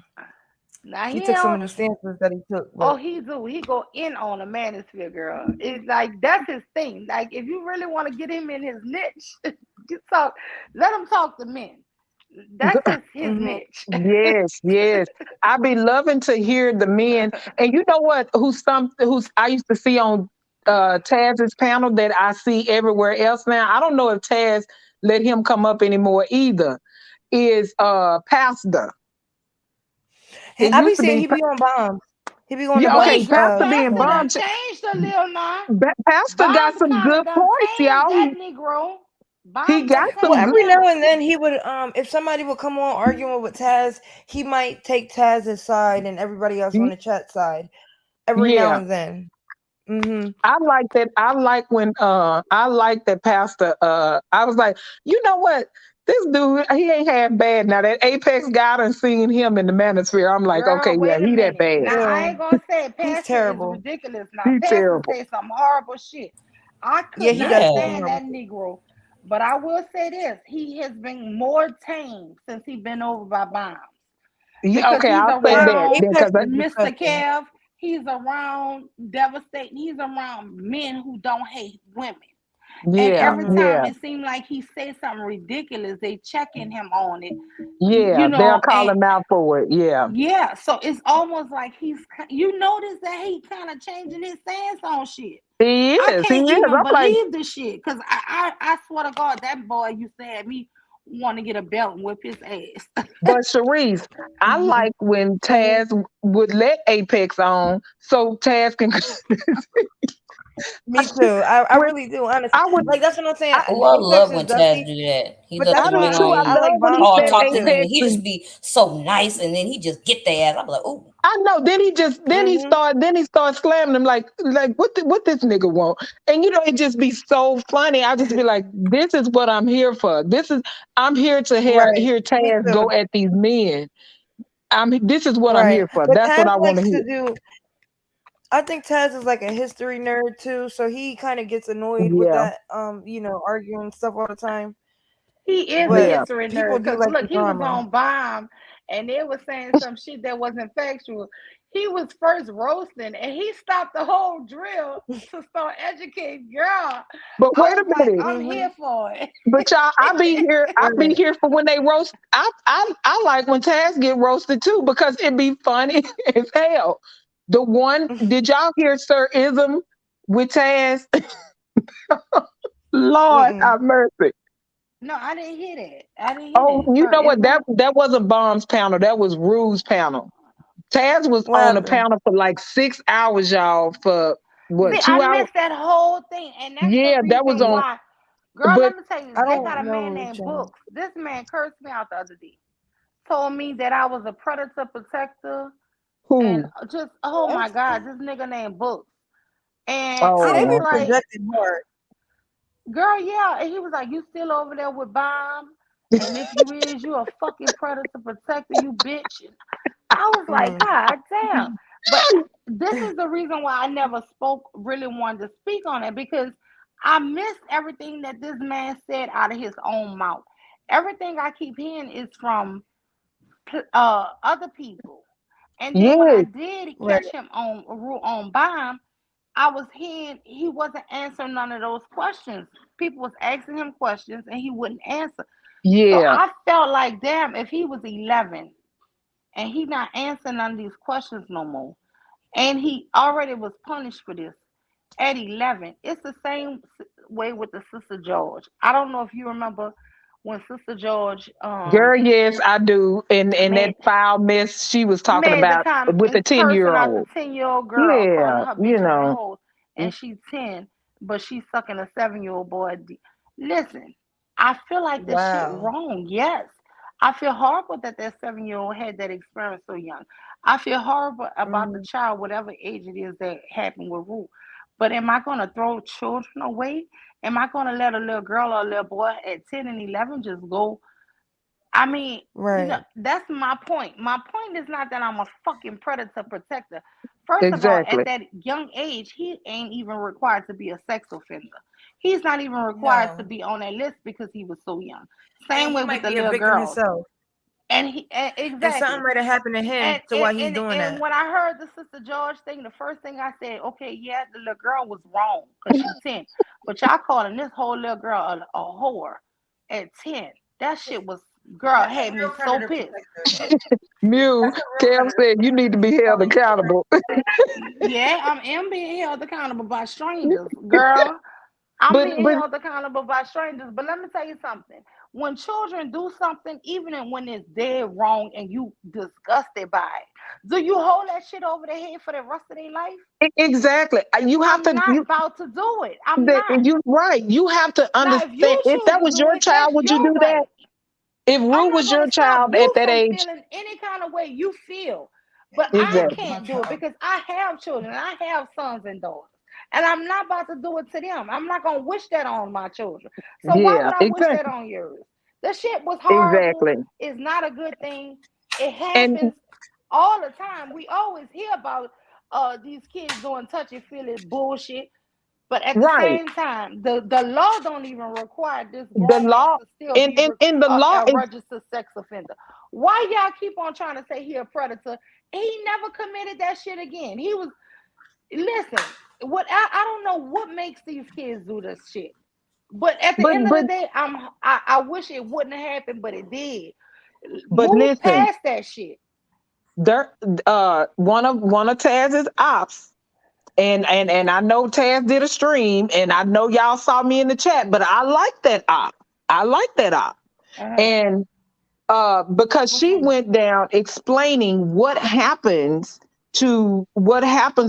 Now he he took some of don't. the stances that he took, Oh, but he do. He go in on a manosphere, girl. It's like that's his thing. Like if you really want to get him in his niche, talk. Let him talk to men. That's his mm-hmm. niche. Yes, yes. I be loving to hear the men. And you know what? Who's I used to see on Taz's panel that I see everywhere else now. I don't know if Taz let him come up anymore either. Is Pastor. It I be used to seeing be he be on bombs. He be going to yeah, okay, bombs. Girl, Pastor being Pastor Yeah. done bombed. changed a little now. Pastor got Bombs some kind of good done points, tamed y'all. that Negro. He Bombs got done Well, some tamed good every him. now and then he would, if somebody would come on arguing with Taz, he might take Taz's side and everybody else on the chat side. Every now yeah. and then. Mm-hmm. I like that. I like when I like that Pastor I was like, you know what? This dude, he ain't half bad. Now that Apex guy and seen him in the manosphere, I'm like, Girl, okay, yeah, wait a he that minute. bad. Now I Yeah. ain't gonna say He's Pastor is terrible. ridiculous. Now He Pastor terrible. say some horrible shit. I Yeah, could he not does say Yeah. some stand horrible that shit. Negro, but I will say this: he has been more tame since he been over by Bombs Yeah, because okay, he's I'll say Well, that around then, Apex because is Mr. disgusting. Kev. He's around devastating. He's around men who don't hate women. And yeah, every Mm-hmm. time yeah, it seemed like he say something ridiculous, they checking him on it, yeah. They'll call and him out for it. Yeah, yeah, so it's almost like you notice that he kind of changing his stance on shit. he I is. He can't is. even I'm like, believe the shit because I swear to God that boy used to have me want to get a belt and whip his ass. but Sharice, I like when Mm-hmm. Taz would let Apex on so Taz can. Me too. I when really do, honestly. I would, Like that's what I'm saying. I, Oh, I Apex love is when Taz dusty, do that. He but let I that's the do why men too. I I on like love when he Bomb's all said talk to character. him, and Apex, he just and be so nice, and then he just get their ass. I'm like, oh, I know. Then he Mm-hmm. started slamming him like what this nigga want, and it just be so funny. I just be like, this is what I'm here for. I'm here to Right. hear Me Taz too. go at these men. This is what I'm Right. here for. But That's what Taz I want to likes hear. to do. I think Taz is like a history nerd too, so he kind of gets annoyed with Yeah, that, arguing stuff all the time. He is a But yeah, history people nerd do because like look, the he was drama. on Bomb and they were saying some shit that wasn't factual. He was first roasting and he stopped the whole drill to start educating. Girl, but I wait a was like, minute. I'm Mm-hmm. here for it. But y'all, I be here. I be Right. here for when they roast. I like when Taz get roasted too because it be funny as hell. The one did y'all hear Sir Ism with Taz? Lord Mm-mm. have mercy. No, I didn't hear that. I didn't hear Oh, that. you Sir know what? Ism. That wasn't Bomb's panel. That was Rue's panel. Taz was What on the happened? panel for like 6 hours, y'all. For what, See, I 2 hours? missed that whole thing, and that's the Yeah, that was reason on. why. Girl, But let me tell you, I they got don't a man know which named Books. This man cursed me out the other day. Told me that I was a predator protector, and who? just oh what. my god, this nigga named Books. And See, I they was be Oh, okay. like, projecting hard. girl, yeah. And he was like, you still over there with Bomb? And if you is, you a fucking predator protector, you bitch. And I was like, Mm. God damn. But this is the reason why I never spoke, really wanted to speak on it because I missed everything that this man said out of his own mouth. Everything I keep hearing is from other people. And then when I Yes, did Right. catch him on Bomb, I was hearing he wasn't answering none of those questions. People was asking him questions and he wouldn't answer. So yeah, I felt like, damn, if he was 11 and he not answering none of these questions no more, and he already was punished for this at 11. It's the same way with the Sister George. I don't know if you remember when Sister George girl. Yes, I do. And that made foul mess she was talking made the about comment with the and 10 cursing year out the old. 10-year-old girl, calling Yeah, her you bitches and know. hoes, and she's 10, but she's sucking a 7-year-old boy. Listen, I feel like this shit Wow. wrong. Yes. I feel horrible that 7-year-old had that experience so young. I feel horrible about the Mm-hmm. child, whatever age it is that happened with Ruth. But am I going to throw children away? Am I going to let a little girl or a little boy at 10 and 11 just go? I mean, Right. that's my point. My point is not that I'm a fucking predator protector. First of all, at Exactly. that young age, he ain't even required to be a sex offender. He's not even required to No. be on that list because he was so young. And Same he way with might the be a little victim girls. himself. And exactly. something might have happened to him to why he's doing that. When I heard the Sister George thing, the first thing I said, okay, yeah, the little girl was wrong because she's 10. But y'all calling this whole little girl a whore at 10. That shit was, girl, had me so pissed. Mew, Cam said you need to be held accountable. Yeah, I am being held accountable by strangers, girl. I'm being held accountable by strangers. But let me tell you something. When children do something, even when it's dead wrong and you disgusted by it, do you hold that shit over their head for the rest of their life? Exactly. You have I'm not about to do it. I'm not. You're right. You have to understand. Now, If that was your child, would you do that? If Rue was your child at that age, feeling any kind of way you feel, but exactly. I can't do it because I have children. I have sons and daughters. And I'm not about to do it to them. I'm not gonna wish that on my children. So why would I wish that on yours? The shit was horrible. Exactly. It's not a good thing. It happens all the time. We always hear about these kids doing touchy-feely bullshit. But at the same time, the law don't even require this grown man to still be a registered sex offender. Why y'all keep on trying to say he a predator? He never committed that shit again. He was, listen, what I don't know what makes these kids do this shit. But at the end of the day, I wish it wouldn't have happened, but it did. But Move past that shit. There, one of Taz's ops. And I know Taz did a stream, and I know y'all saw me in the chat, but I like that op. And because she went down explaining what happens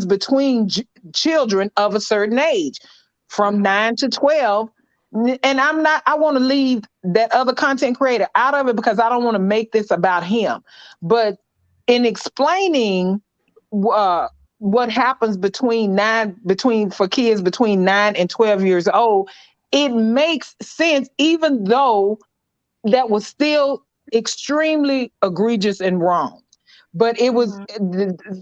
between children of a certain age, from 9 to 12. And I want to leave that other content creator out of it because I don't want to make this about him. But in explaining what happens for kids between 9 and 12 years old, it makes sense, even though that was still extremely egregious and wrong. But it was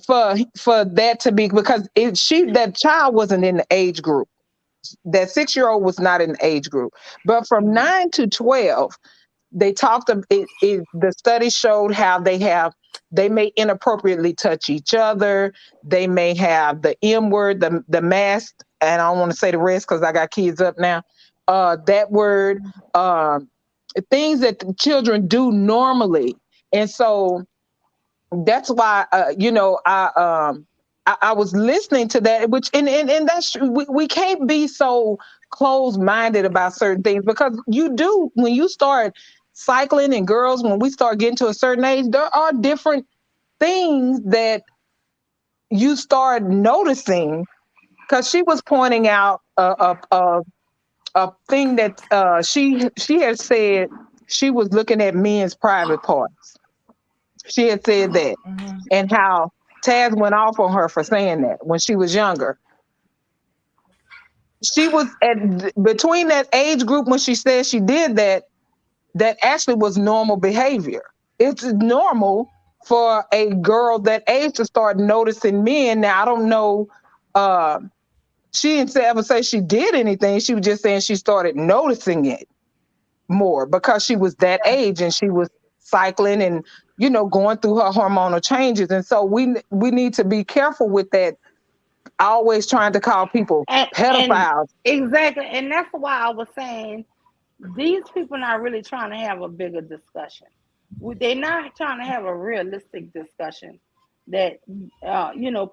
for that to be, because that child wasn't in the age group. That 6-year-old was not in the age group. But from 9 to 12, they talked of it. The study showed how they may inappropriately touch each other. They may have the M word, the mask, and I don't want to say the rest because I got kids up now. That word, things that the children do normally, and so that's why I was listening to that, which and that's we can't be so closed-minded about certain things, because you do, when you start cycling, and girls, when we start getting to a certain age, there are different things that you start noticing. Because she was pointing out a thing that she had said, she was looking at men's private parts. She had said that, and how Taz went off on her for saying that when she was younger. She was between that age group when she said she did that. That actually was normal behavior. It's normal for a girl that age to start noticing men. Now, I don't know. She didn't ever say she did anything. She was just saying she started noticing it more because she was that age and she was cycling and, going through her hormonal changes. And so we need to be careful with that. Always trying to call people pedophiles. Exactly. And that's why I was saying these people are not really trying to have a bigger discussion. They're not trying to have a realistic discussion that,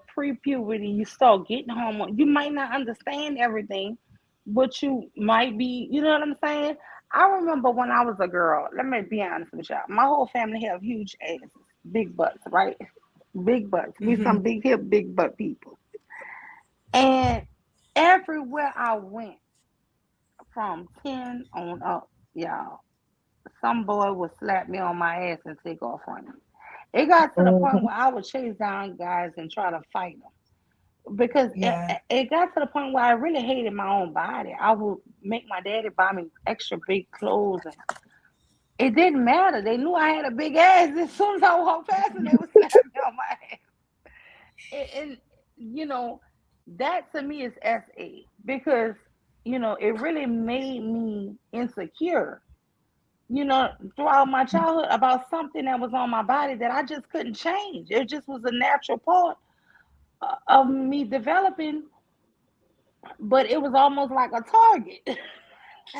pre-puberty, you start getting hormones. You might not understand everything, but you might be, you know what I'm saying? I remember when I was a girl, let me be honest with y'all. My whole family have huge asses, big butts, right? Big butts. We some big hip, big butt people. And everywhere I went, from 10 on up, y'all, some boy would slap me on my ass and take off running. It got to the point where I would chase down guys and try to fight them. Because it got to the point where I really hated my own body. I would make my daddy buy me extra big clothes. And it didn't matter. They knew I had a big ass. As soon as I walked past them, they would slap me on my ass. And that to me is SA. Because, it really made me insecure. throughout my childhood about something that was on my body that I just couldn't change. It just was a natural part of me developing, but it was almost like a target.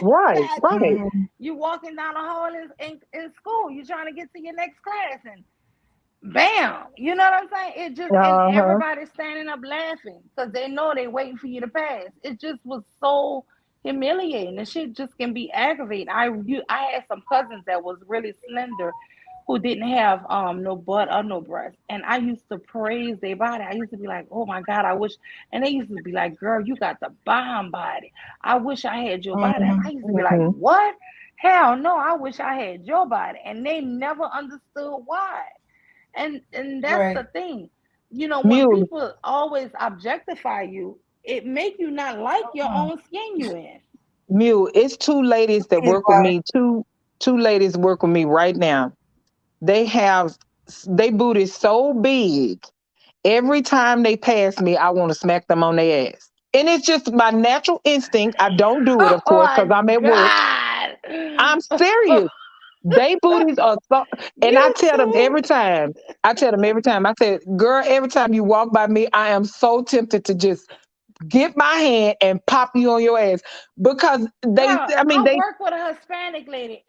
Right, right. You walking down the hall in school, you trying to get to your next class, and bam, you know what I'm saying? It just, and Uh-huh. everybody's standing up laughing because they know they waiting for you to pass. It just was so humiliating. The shit just can be aggravating. I had some cousins that was really slender who didn't have no butt or no breast, and I used to praise their body. I used to be like, oh my god, I wish. And they used to be like, girl, you got the bomb body. I wish I had your body. And I used to be like, Mhm. what? Hell no, I wish I had your body. And they never understood why. And that's Right. the thing. When Mule, people always objectify you, it make you not like your own skin you in. Mule, it's two ladies that work with me. Two ladies work with me right now. They have they booty so big. Every time they pass me, I want to smack them on their ass. And it's just my natural instinct. I don't do it, Oh of course, my because I'm at work. god. I'm serious. They booties are so, and I You tell them too. every time. I tell them every time. I said, girl, every time you walk by me, I am so tempted to just get my hand and pop you on your ass because they. Girl, I mean, I they. work with a Hispanic lady.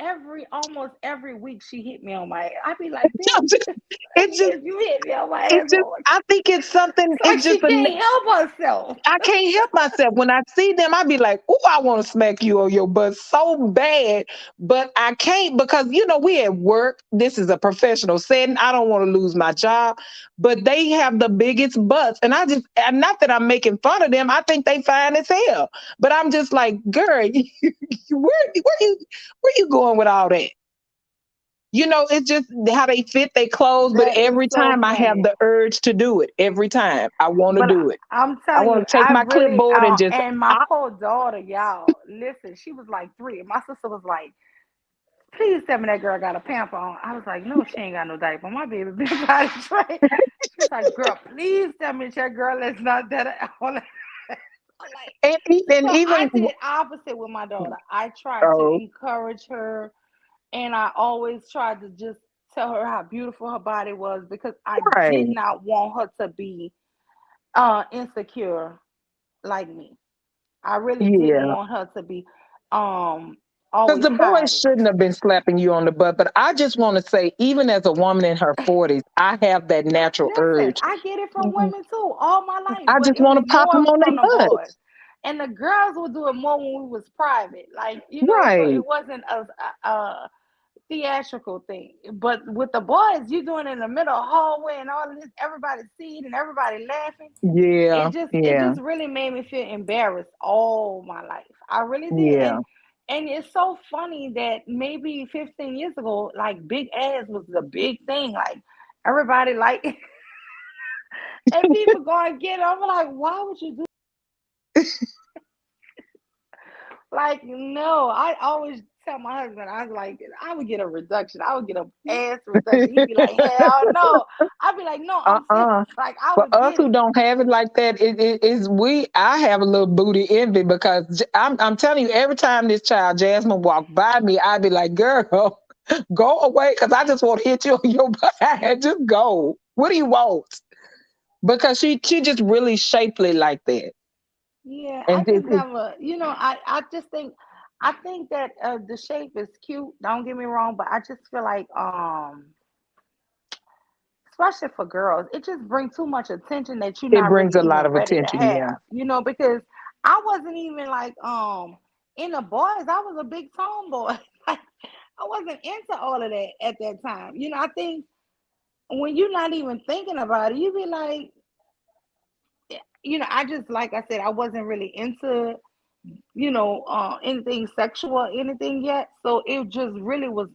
Almost every week she hit me on my ass. I be like, bitch, It just. bitch, you hit me on my It ass just. more. I think it's something. It's like It's she just a. can't help herself. I can't help myself. When I see them, I be like, oh, I want to smack you on your butt so bad. But I can't because, we at work. This is a professional setting. I don't want to lose my job. But they have the biggest butts. And not that I'm making fun of them, I think they fine as hell. But I'm just like, girl, where you going with all that? It's just how they fit their clothes. But That is every so time I have funny. the urge to do it, every time I want to But do it. I'm I telling you, want to take I my really clipboard and just and my poor daughter, y'all. Listen, she was like 3. My sister was like, "Please tell me that girl got a pamper on." I was like, "No, she ain't got no diaper. My baby been body trained." She's like, "Girl, please tell me that girl is not that." I'm like, and so I even did opposite with my daughter. I tried to oh encourage her, and I always tried to just tell her how beautiful her body was because I did right, not want her to be insecure like me. I really didn't yeah, want her to be because always the boys hiding. shouldn't have been slapping you on the butt. But I just want to say, even as a woman in her 40s, I have that natural Listen, urge. I get it from women too all my life, I but just it want was to pop them more on from the their boys. butts. And the girls would do it more when we was private, like so Right, it wasn't a theatrical thing. But with the boys, you doing it in the middle of the hallway and all of this, everybody seeing and everybody laughing. yeah, It yeah, just really made me feel embarrassed all my life. I really did. yeah. And it's so funny that maybe 15 years ago, like big ass was the big thing. Like everybody like and people go and get it. I'm like, why would you do like no? I always tell my husband, I was like, I would get a reduction. I would get a ass reduction. He'd be like, hell no. I'd be like, no, I'm serious. Uh-uh. Like I For would us get who it. don't have it like that, it is we. I have a little booty envy because I'm telling you, every time this child Jasmine walk by me, I'd be like, "Girl, go away," because I just want to hit you on your butt. Just go. What do you want? Because she just really shapely like that, Yeah, I and just never, I just think, I think that the shape is cute. Don't get me wrong, but I just feel like, especially for girls, it just brings too much attention that you're it not brings really a lot even of ready to attention. Yeah, have. Because I wasn't even like, in the boys, I was a big tomboy. Like, I wasn't into all of that at that time. I think when you're not even thinking about it, you be like, I just, like I said, I wasn't really into anything sexual or anything yet. So it just really was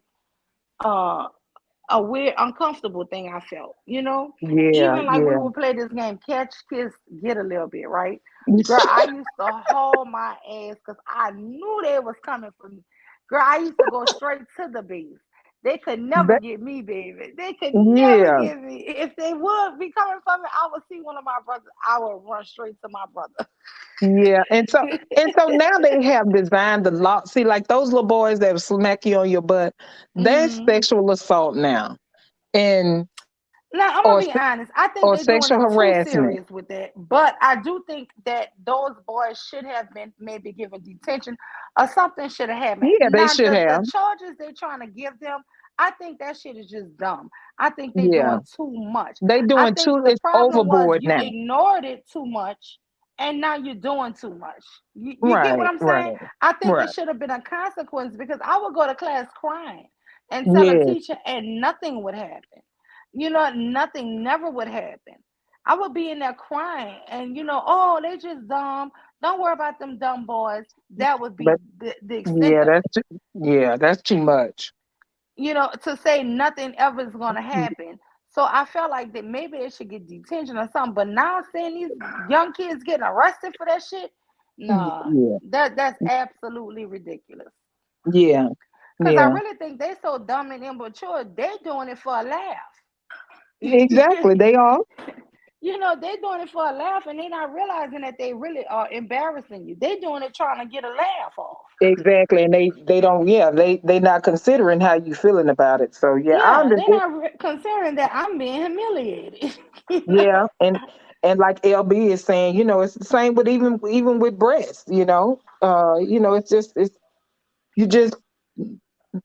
uh, a weird, uncomfortable thing I felt. yeah, Even like we yeah. would play this game, catch, kiss, get a little bit, right? Girl, I used to haul my ass because I knew they was coming for me. Girl, I used to go straight to the base. They could never That, get me, baby. They could never yeah, get me. If they would be coming from me, I would see one of my brothers. I would run straight to my brother. yeah. And so now they have designed the law. See, like those little boys that smack you on your butt, that's Hmm. sexual assault now. And Now, I'm gonna or be honest. I think or they're doing sexual it too harassment. serious with that. But I do think that those boys should have been maybe given detention or something should have happened. Yeah, they Now, should the have. charges they're trying to give them, I think that shit is just dumb. I think they're Yeah. doing too much. They I doing think too, the it's problem was overboard you now. ignored it too much and now you're doing too much. You get what Right, I'm saying? right, I think it right. should have been a consequence because I would go to class crying and tell a Yes, teacher and nothing would happen. Nothing never would happen. I would be in there crying and, oh, they just dumb. Don't worry about them dumb boys. That would be but the extent yeah, of it. that's too much. To say nothing ever is going to happen. So I felt like that maybe they should get detention or something. But now saying these young kids getting arrested for that shit, nah, Yeah, that's absolutely ridiculous. yeah, Because I yeah. really think they so dumb and immature, they doing it for a laugh. Exactly. They are. They're doing it for a laugh and they're not realizing that they really are embarrassing you. They're doing it trying to get a laugh off. Exactly. And they don't, yeah, they not considering how you feeling about it. So yeah, I Yeah, they're understand. not considering that I'm being humiliated. you know? Yeah, and like LB is saying, it's the same with even with breasts, it's just it's you just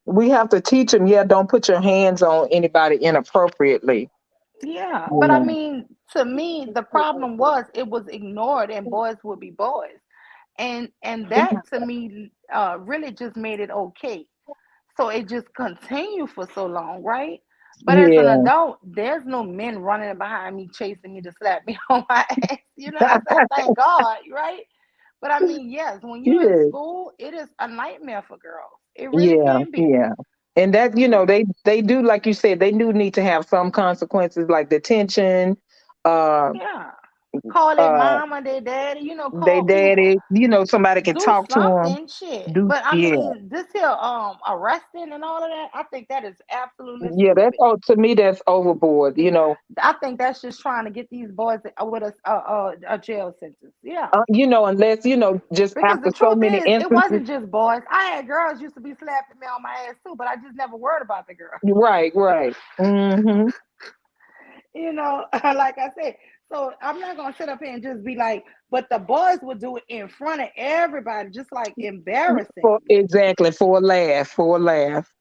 we have to teach them, yeah, don't put your hands on anybody inappropriately. Yeah, You but I know. mean, to me, the problem was it was ignored, and boys would be boys, and that to me really just made it okay. So it just continued for so long, right? But as an Yeah. adult, there's no men running behind me chasing me to slap me on my ass. You know what I'm saying? Thank God, right? But I mean, yes, when you're in Yeah. school, it is a nightmare for girls. It really Yeah, can be. yeah. And that, they do, like you said, they do need to have some consequences like detention, uh Yeah. Call it uh mama, their daddy, they call people. daddy, somebody can Do talk to them. something, shit. Do But I Yeah. mean, this here arresting and all of that, I think that is absolutely Yeah, stupid. to me that's overboard. I think that's just trying to get these boys with a jail sentence. Yeah. Unless, just Because the after so truth many is, it instances. wasn't just boys. I had girls used to be slapping me on my ass too, but I just never worried about the girl. Right, right. Hmm. Like I said. So I'm not gonna sit up here and just be like, but the boys would do it in front of everybody, just like embarrassing you. Exactly, for a laugh, for a laugh.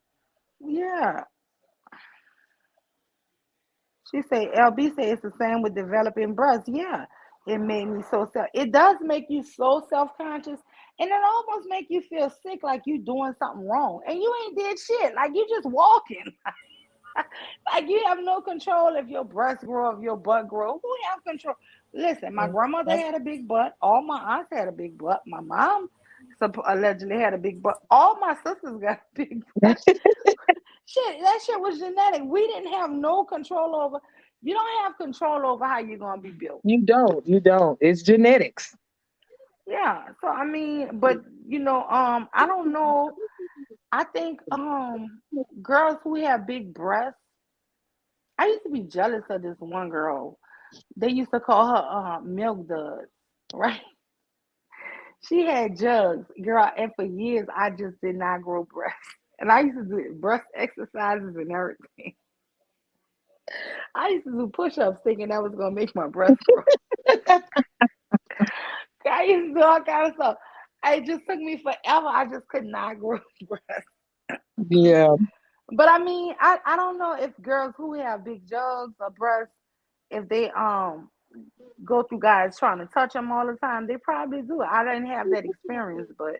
Yeah. She say LB say it's the same with developing breasts. Yeah, it made me so self. It does make you so self conscious, and it almost make you feel sick, like you doing something wrong, and you ain't did shit. Like you just walking. Like you have no control if your breasts grow, if your butt grow. Who have control? Listen, my grandmother had a big butt. All my aunts had a big butt. My mom allegedly had a big butt. All my sisters got big butts. Shit, that shit was genetic. We didn't have no control over. You don't have control over how you're gonna be built. You don't. It's genetics. Yeah. So I mean, but I don't know. I think girls who have big breasts. I used to be jealous of this one girl. They used to call her Milk Duds, right? She had jugs, girl, and for years I just did not grow breasts. And I used to do breast exercises and everything. I used to do push-ups thinking that was gonna make my breasts grow. I used to do all kind of stuff. It just took me forever. I just could not grow breasts. Yeah. But I mean, I don't know if girls who have big jugs or breasts, if they go through guys trying to touch them all the time, they probably do. I didn't have that experience, but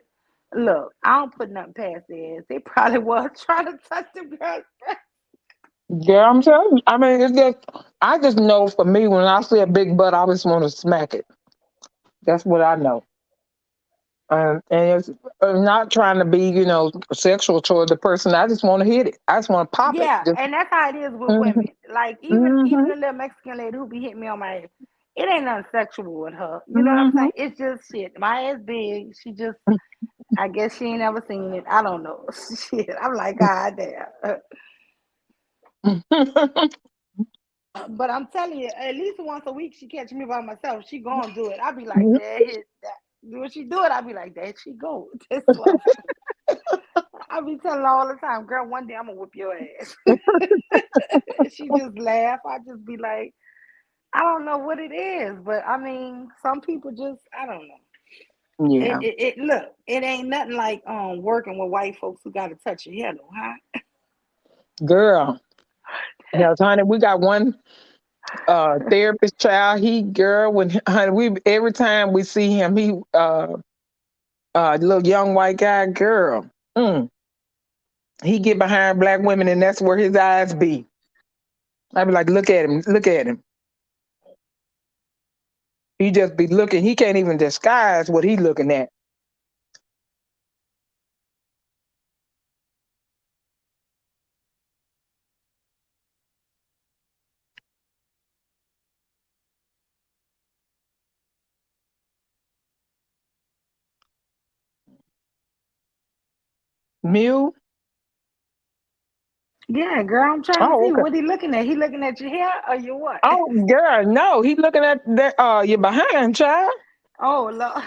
look, I don't put nothing past theirs. They probably was trying to touch the girls. Yeah, I'm telling you. I mean, I just know for me, when I see a big butt, I just want to smack it. That's what I know. And it's not trying to be, sexual toward the person. I just want to hit it. I just want to pop it. Yeah, Just, and that's how it is with hmm. women. Like even Hmm. the little Mexican lady who be hitting me on my ass, it ain't nothing sexual with her. You know what I'm Hmm. saying? It's just shit. My ass big. She just, I guess she ain't ever seen it. I don't know. Shit. I'm like, God damn. But I'm telling you, at least once a week she catch me by myself. She gonna do it. I be like, there hit that. When she do it, I be like, there she go. This I be telling her all the time, girl, one day I'm gonna whip your ass. She just laugh. I just be like, I don't know what it is, but I mean, some people just, I don't know. Yeah. It look, it ain't nothing like working with white folks who gotta touch your hair though, huh? Girl. Yeah, honey, we got one therapist child. He girl, when honey, we every time we see him, he little young white guy, girl. He get behind black women and that's where his eyes be. I be like, look at him, look at him. He just be looking, he can't even disguise what he looking at. Mew? Yeah, girl, I'm trying to Oh, see okay. what he looking at. He looking at your hair or your what? Oh, girl, no, he looking at that your behind, child. Oh, Lord.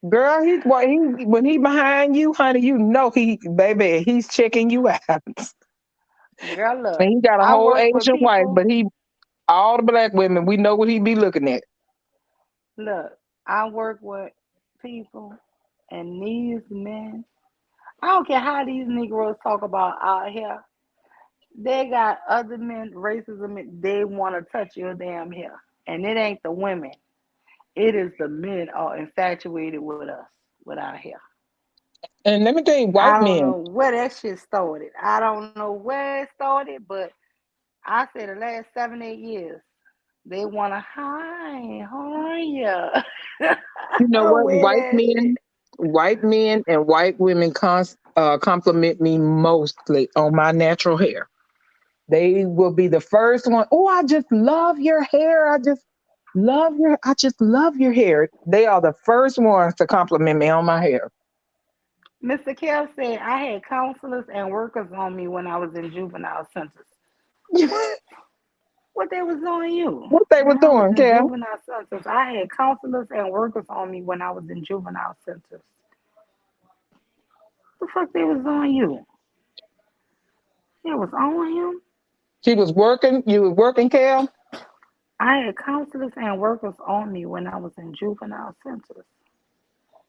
Girl, when he behind you, honey, you know baby, he's checking you out. Girl, look, And he got a I whole work with Asian wife, people. but all the black women, we know what he be looking at. Look, I work with people, and these men, I don't care how these Negroes talk about our hair. They got other men, racism, they want to touch your damn hair. And it ain't the women. It is the men are infatuated with us, with our hair. And let me tell you, I white don't men, know where that shit started. I don't know where it started, but I say the last 7, 8 years, they want to, hi, how are you? you know what? Weird ass shit. White men and white women compliment me mostly on my natural hair. They will be the first one. Oh, I just love your hair. I just love your hair. They are the first ones to compliment me on my hair. Mr. Kev said I had counselors and workers on me when I was in juvenile centers. What? What they was on you? What they When were I was doing, in Cal? juvenile centers, I had counselors and workers on me when I was in juvenile centers. The fuck they was on you? It was on him. She was working. You was working, Cal? I had counselors and workers on me when I was in juvenile centers.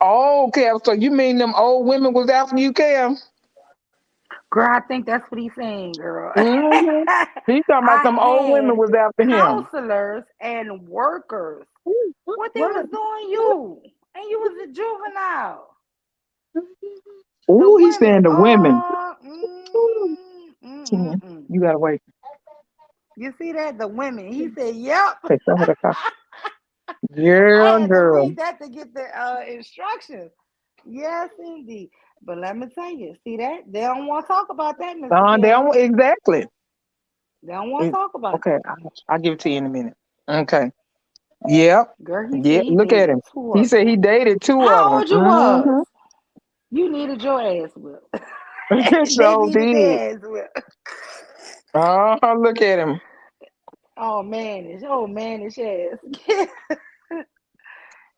Oh, Cal. So you mean them old women was after you, Cal? Girl, I think that's what he's saying, girl. Mm-hmm. He's talking about I some old women had was after him. counselors and workers. What they What? was doing you? And you was a juvenile. The Ooh, he's women. saying the women. Oh, Ooh, 10. You gotta wait. You see that? The women. He said, yep. Okay, some of the cop- I Girl, had to girl. read that to get the instructions. Yes, indeed. But let me tell you, see that? They don't want to talk about that, Mr. They Kev. don't exactly. They don't want to talk about Okay, that. I'll give it to you in a minute. Okay. Yep. Girl, he said Yep. he Look at dated him. two He of said he them. dated two of How them. old you was? You needed your ass whipped. They So needed did. their ass whipped. Look at him. Oh man, ass.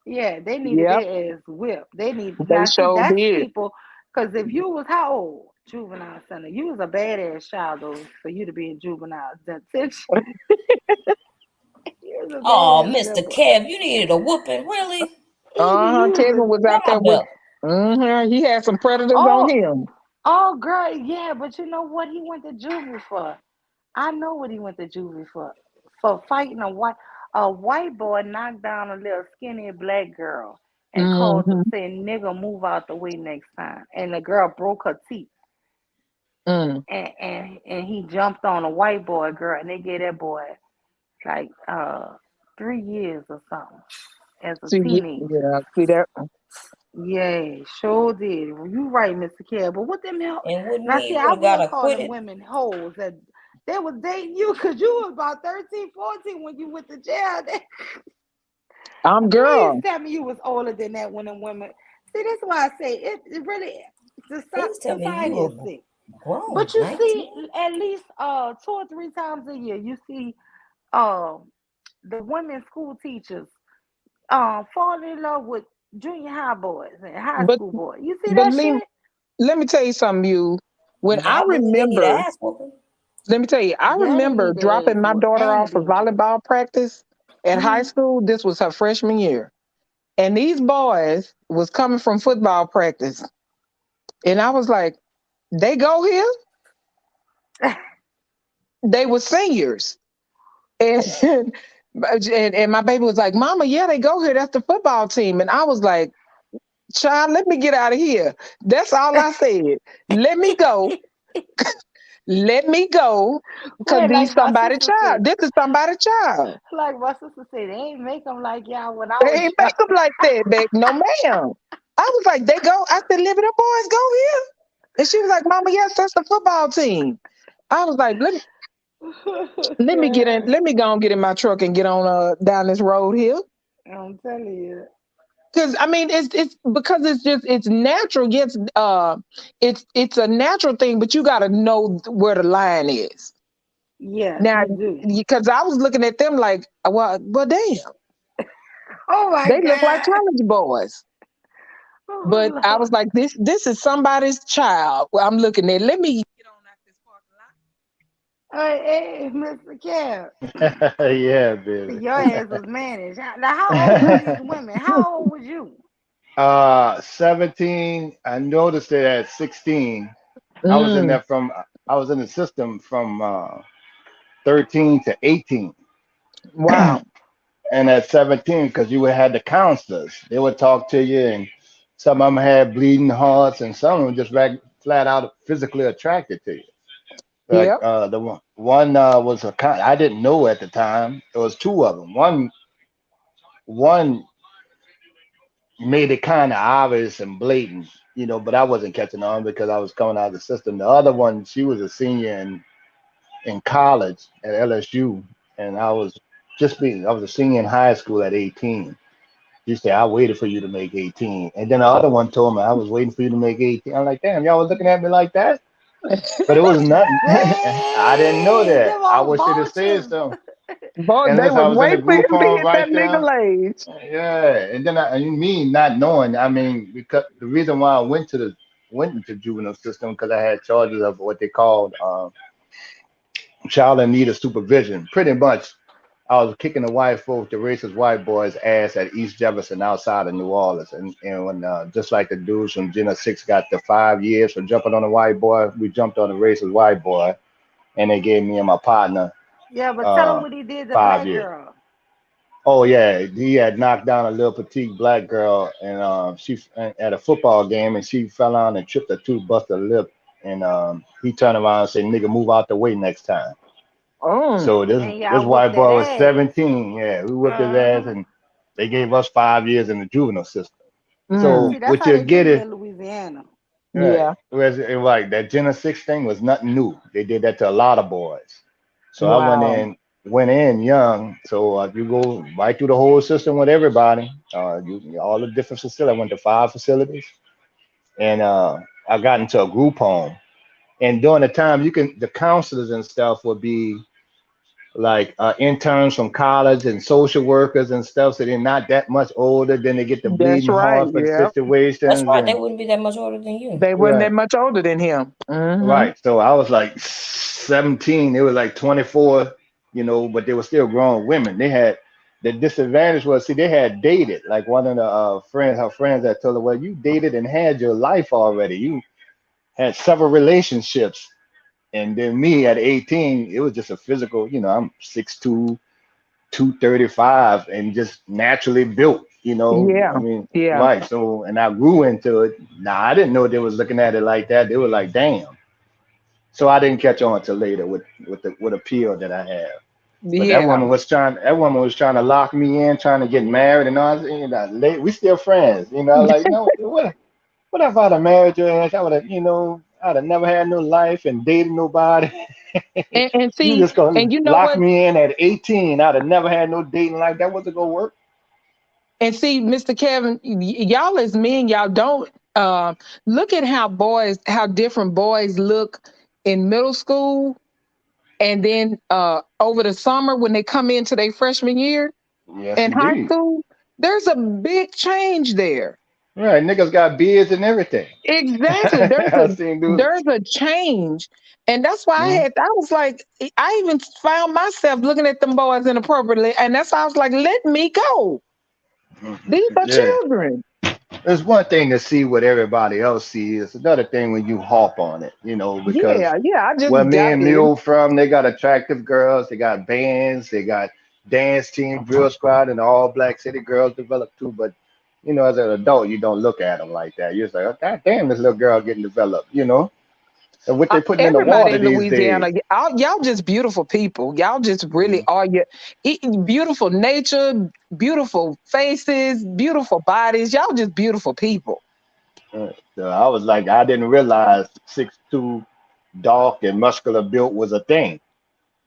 Yeah, they needed Yep. their ass whipped. They need They now see sure that's did. people because if you was how old? Juvenile center. You was a badass child though for you to be in juvenile detention. You was a Oh, badass little Mr. boy. Kev, you needed a whooping, really? You was Kevin was out there Robbed with up. He had some predators on oh him. oh girl, yeah, but you know what he went to juvie for? I know what he went to juvie for. For fighting a white boy knocked down a little skinny black girl and called to Mm-hmm. say nigga move out the way next time. And the girl broke her teeth. Mm. And he jumped on a white boy girl and they gave that boy like 3 years or something as a See, teenager. yeah, see that? Yeah, sure did. You right, Mr. Care. But what them hell? And wouldn't Now he see, I would have got would call them acquitted? women hoes that they was dating you because you was about 13, 14 when you went to jail. I'm Please girl. tell me you was older than that when them women. See, that's why I say it really Please tell me society you is were sick. Grown, But you 19. see, at least 2 or 3 times a year, you see um the women school teachers fall in love with junior high boys and high But school boys. You see but that shit? let me tell you something, you. When I Not when they get remember, ass whooping. let me tell you, I Yeah, they remember need their ass dropping my whooped daughter and off for beat. volleyball practice at high Mm-hmm. school. This was her freshman year. And these boys was coming from football practice. And I was like, they go here? They were seniors. And, and my baby was like, Mama, yeah, they go here. That's the football team. And I was like, child, let me get out of here. That's all I said. Let me go. Let me go. Because Well, these like my somebody sister child. said, This is somebody child. they ain't make them like y'all when I They was ain't young. make them like that, babe. No, ma'am. I was like, they go. I said, Living the boys go here. And she was like, Mama, yes, that's the football team. I was like, let me get in, let me go and get in my truck and get on down this road here. I'm telling you. Because I mean, it's because it's natural. Yes, it's a natural thing, but you got to know where the line is. Yes, Now, you do. because I was looking at them like, well, damn, Oh my they look like God. college boys. But Oh I Lord. was like, this is somebody's child. Well, I'm looking at. Let me get on out this parking Hey, Mr. Cap. Yeah, See, baby. your ass was managed. Now, how old were these women? How old was you? 17. I noticed it at 16. lot. I was in there from I was in the system from 13 to 18. Wow. And at 17, because you would had the counselors, they would talk to you, and some of them had bleeding hearts, and some of them just flat out physically attracted to you. Like Yep. the one was a kind I didn't know at the time. There was two of them. One made it kind of obvious and blatant, but I wasn't catching on because I was coming out of the system. The other one, she was a senior in college at LSU, and I was a senior in high school at 18. She said, I waited for you to make 18. And then the other one told me, I was waiting for you to make 18. I'm like, damn, y'all was looking at me like that? But it was nothing. I didn't know Dang, that. them I all wish they'd have said vultures. so. Boy, And they listen, I was was in the waiting for group him to home hit right that there. legal age. Yeah. And then me not knowing, I mean, because the reason why I went into juvenile system because I had charges of what they called child in need of supervision. Pretty much, I was kicking the white folks, the racist white boys' ass at East Jefferson outside of New Orleans. And when just like the dudes from Gen 6 got the 5 years for jumping on a white boy, we jumped on a racist white boy, and they gave me and my partner Yeah, but tell them uh, what he did to five black years. girl. Oh yeah, he had knocked down a little petite black girl, and she at a football game, and she fell on and tripped her tooth, busted her lip, and he turned around and said, "Nigga, move out the way next time." Oh. So this And this y'all whooped white that boy was ass. 17. Yeah, we whipped his ass, Uh-huh. and they gave us 5 years in the juvenile system. Mm. See, So that's what how you they get treat me is in Louisiana. right. Yeah. Whereas like that Gen 6 thing was nothing new. They did that to a lot of boys. So I Wow. went in young. So you go right through the whole system with everybody. All the different facilities. I went to 5 facilities, and I got into a group home. And during the time, the counselors and stuff would be like interns from college and social workers and stuff. So they're not that much older. Then they get the That's bleeding right. heart for the Yeah. That's situations right. They and wouldn't be that much older than you. They wasn't right. that much older than him. Hmm. Right. So I was like 17. They were like 24, but they were still grown women. They had the disadvantage was, see, they had dated. Like one of the her friends that told her, well, you dated and had your life already. You had several relationships. And then me at 18, it was just a physical, I'm 6'2", 235, and just naturally built, Yeah. I mean, Yeah. right. So, and I grew into it. Now, I didn't know they was looking at it like that. They were like, damn. So I didn't catch on till later with appeal that I have. But Yeah. that woman was trying to lock me in, trying to get married and all that. We still friends, like, no, what if I'd have married your ass? I would have, I'd have never had no life and dated nobody. And You see, just gonna and you know lock what? me in at 18. I'd have never had no dating life. That wasn't gonna work. And see, Mr. Kevin, y'all as men, y'all don't Look at how different boys look in middle school, and then over the summer when they come into their freshman year Yes, in high indeed. school. There's a big change there. Right, niggas got beards and everything. Exactly. I seen dudes. There's a change. And that's why Mhm. I was like, I even found myself looking at them boys inappropriately. And that's why I was like, let me go. These are Yeah. children. It's one thing to see what everybody else sees. It's another thing when you harp on it, you know, because Yeah, I where just me got and it. Mule from, they got attractive girls, they got bands, they got dance team, drill squad, and all black city girls developed too. But you know, as an adult, you don't look at them like that. You're just like, oh, God damn, this little girl getting developed, you know. And what they putting in the Everybody water in these days. Louisiana, y'all just beautiful people. Y'all just really Mhm. are. Beautiful nature, beautiful faces, beautiful bodies. Y'all just beautiful people. So I was like, I didn't realize 6'2", dark and muscular built was a thing,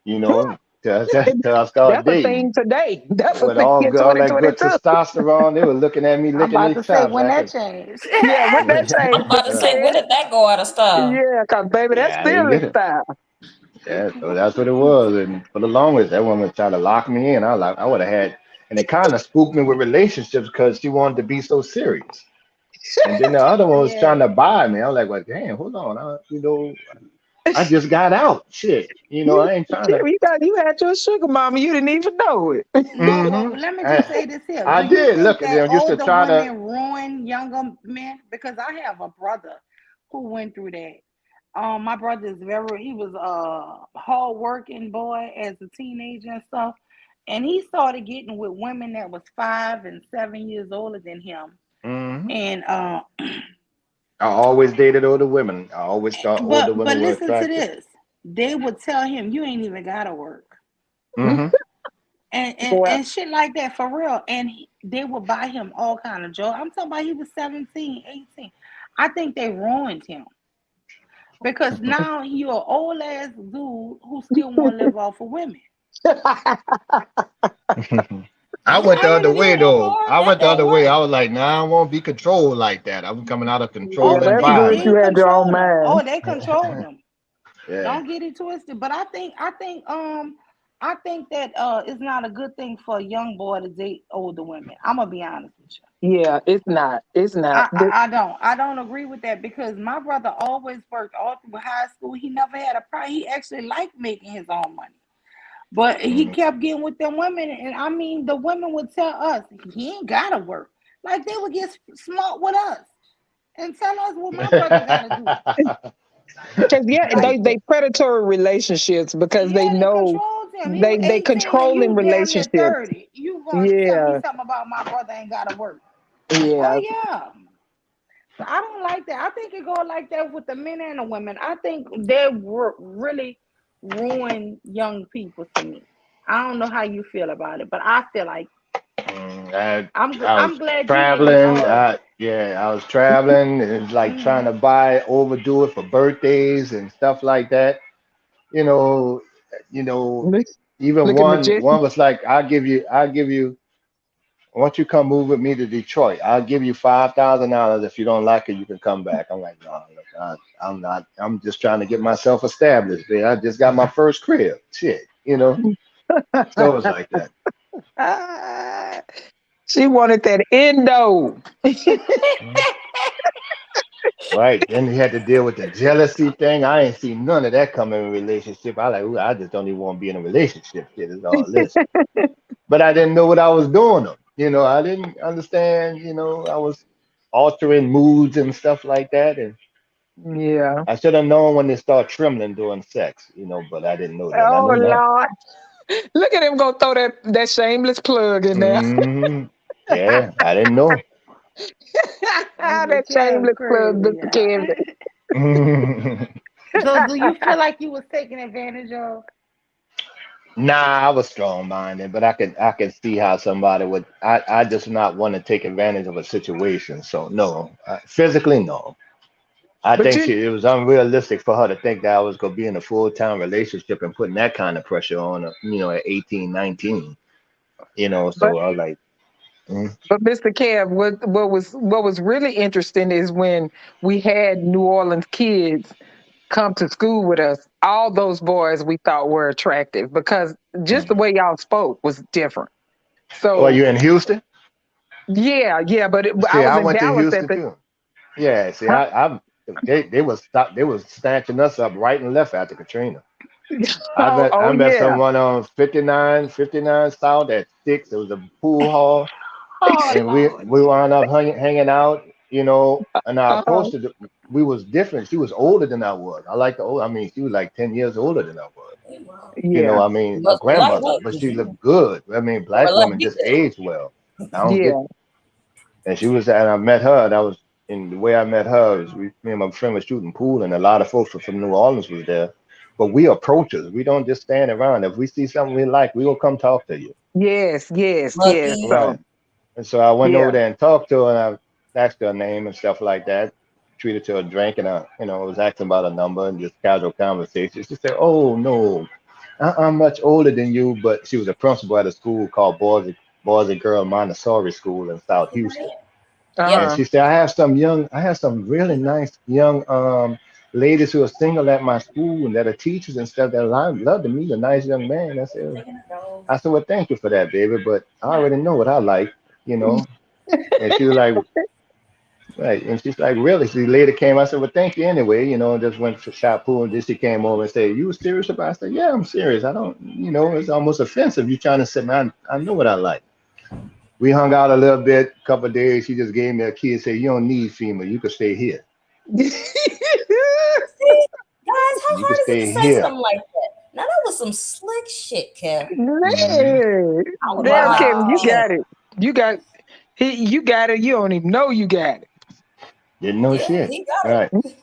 you know, till I started That's a dating. thing today. That's a With thing in all that good 2022. testosterone, they were looking at me, I'm licking about their to say chops. when I that could, changed. Yeah, when that I'm changed, about to Mr. say, when Ted. did that go out of style? Yeah, cause baby, that's yeah, I didn't still in get it. style. Yeah, so that's what it was. And for the longest, that woman tried to lock me in. I would have had, and it kind of spooked me with relationships because she wanted to be so serious. And then the other one was trying Yeah. to buy me. I was like, well, damn, hold on. I just got out. Shit. I ain't trying to. You had your sugar mama, you didn't even know it. No, but Hmm. let me just say this here. I Do you did. think Look at that them. Used to older try to. women ruin younger men? Because I have a brother who went through that. My brother is he was a hard working boy as a teenager and stuff. And he started getting with women that was 5 and 7 years older than him. Hmm. And I always dated older women. I always thought older but women were listen to attractive. this. They would tell him you ain't even gotta work. Hmm. Well, And shit like that for real. And they would buy him all kind of jokes. I'm talking about he was 17, 18. I think they ruined him because now you're an old ass dude who still want to live off of women. I Yeah, went I the other really way did. though. I That went the don't other way. I work. was like, nah, I won't be controlled like that. I'm coming out of Oh, yeah, control but that's they good. environment. You had your own control them. mind. Oh, they control them. Yeah. Don't get it twisted. But I think that it's not a good thing for a young boy to date older women. I'm gonna be honest with you. Yeah, it's not. It's not. I don't agree with that because my brother always worked all through high school. He never had a problem. He actually liked making his own money. But he Mm. kept getting with them women, and I mean, the women would tell us he ain't gotta work. Like they would get smart with us and tell us what my brother gotta do. Because yeah, Like, they predatory relationships because they yeah, they know controlled him. He was they 18 and controlling you damn near relationships. 30. You gonna tell me Yeah, something about my brother ain't gotta work? Oh yeah. yeah. So I don't like that. I think it go like that with the men and the women. I think they really ruin young people to me. I don't know how you feel about it, but I feel like I was I'm glad you didn't. traveling. I was traveling and like trying to Mhm. buy, overdo it for birthdays and stuff like that. You know, you know. Look, Even look at one magician. was like, I'll give you. Once you come move with me to Detroit, I'll give you $5,000. If you don't like it, you can come back. I'm like, no, look, I'm not. I'm just trying to get myself established. Man. I just got my first crib. Shit, you know. So it was like that. Ah, she wanted that endo. Mhm. Right. Then he had to deal with the jealousy thing. I ain't seen none of that come in a relationship. I like, ooh, I just don't even want to be in a relationship. Shit is all this. But I didn't know what I was doing. Them. I didn't understand. I was altering moods and stuff like that, and Yeah. I should have known when they start trembling during sex. But I didn't know then. I Oh know now. Lord. Look at him go throw that shameless plug in there. Hmm. Yeah, I didn't know. That That's shameless plug, crazy, Mr. yeah. Kevin. So do you feel like you was taken advantage of? Nah, I was strong minded, but I could see how somebody would. I just not want to take advantage of a situation. So no, physically no. I But think you it was unrealistic for her to think that I was gonna be in a full time relationship and putting that kind of pressure on her, at 18, 19. but So I was like, But Mr. Kev, what was really interesting is when we had New Orleans kids come to school with us, all those boys we thought were attractive because just the way y'all spoke was different. Oh, So you in Houston? yeah, but I See, was I in went to Dallas at Houston the. too. Yeah, see, Huh? they was snatching us up right and left after Katrina. I Oh met yeah, someone on 59 South at 6. It was a pool hall, Oh and Lord we wound up Jesus. hanging out, and I uh-huh. approached her. We was different. She was older than I was. I like the old. I mean, she was like 10 years older than I was. Yeah, I mean, a Must be like grandmother, her, but 'cause she you looked good. I mean, are black like women you just there. age well. I don't get. yeah, And I met her. That was in the way I met her. Is me and my friend was shooting pool, and a lot of folks from New Orleans was there. But we approachers. We don't just stand around. If we see something we like, we will come talk to you. yes. Lucky. Right. So And so I went over yeah, there and talked to her, and I asked her name and stuff like that. Treated her to a drink, and I was asking about a number and just casual conversation. She said, "Oh no, I'm much older than you," but she was a principal at a school called Boys and Girls Montessori School in South Houston. Yep. And uh-huh. she said, I have some really nice young ladies who are single at my school and that are teachers and stuff that love to meet a nice young man. I said, well, thank you for that, baby, but I already know what I like, you know. And she was like, right. And she's like, really? She later came. I said, well, thank you anyway, and just went for shot pool. And then she came over and said, you serious about it? I said, yeah, I'm serious. I don't, it's almost offensive. You trying to say, man, I know what I like. We hung out a little bit, couple of days. She just gave me a key and said, you don't need FEMA. You can stay here. See, guys, how You can hard is it to stay say here. something like that? Now that was some slick shit, Kev. Hmm. Man, I would have damn, liked Kevin, to you hear Wow. got that. it. You got it. You don't even know you got Didn't know Yeah, shit. he got Right. it.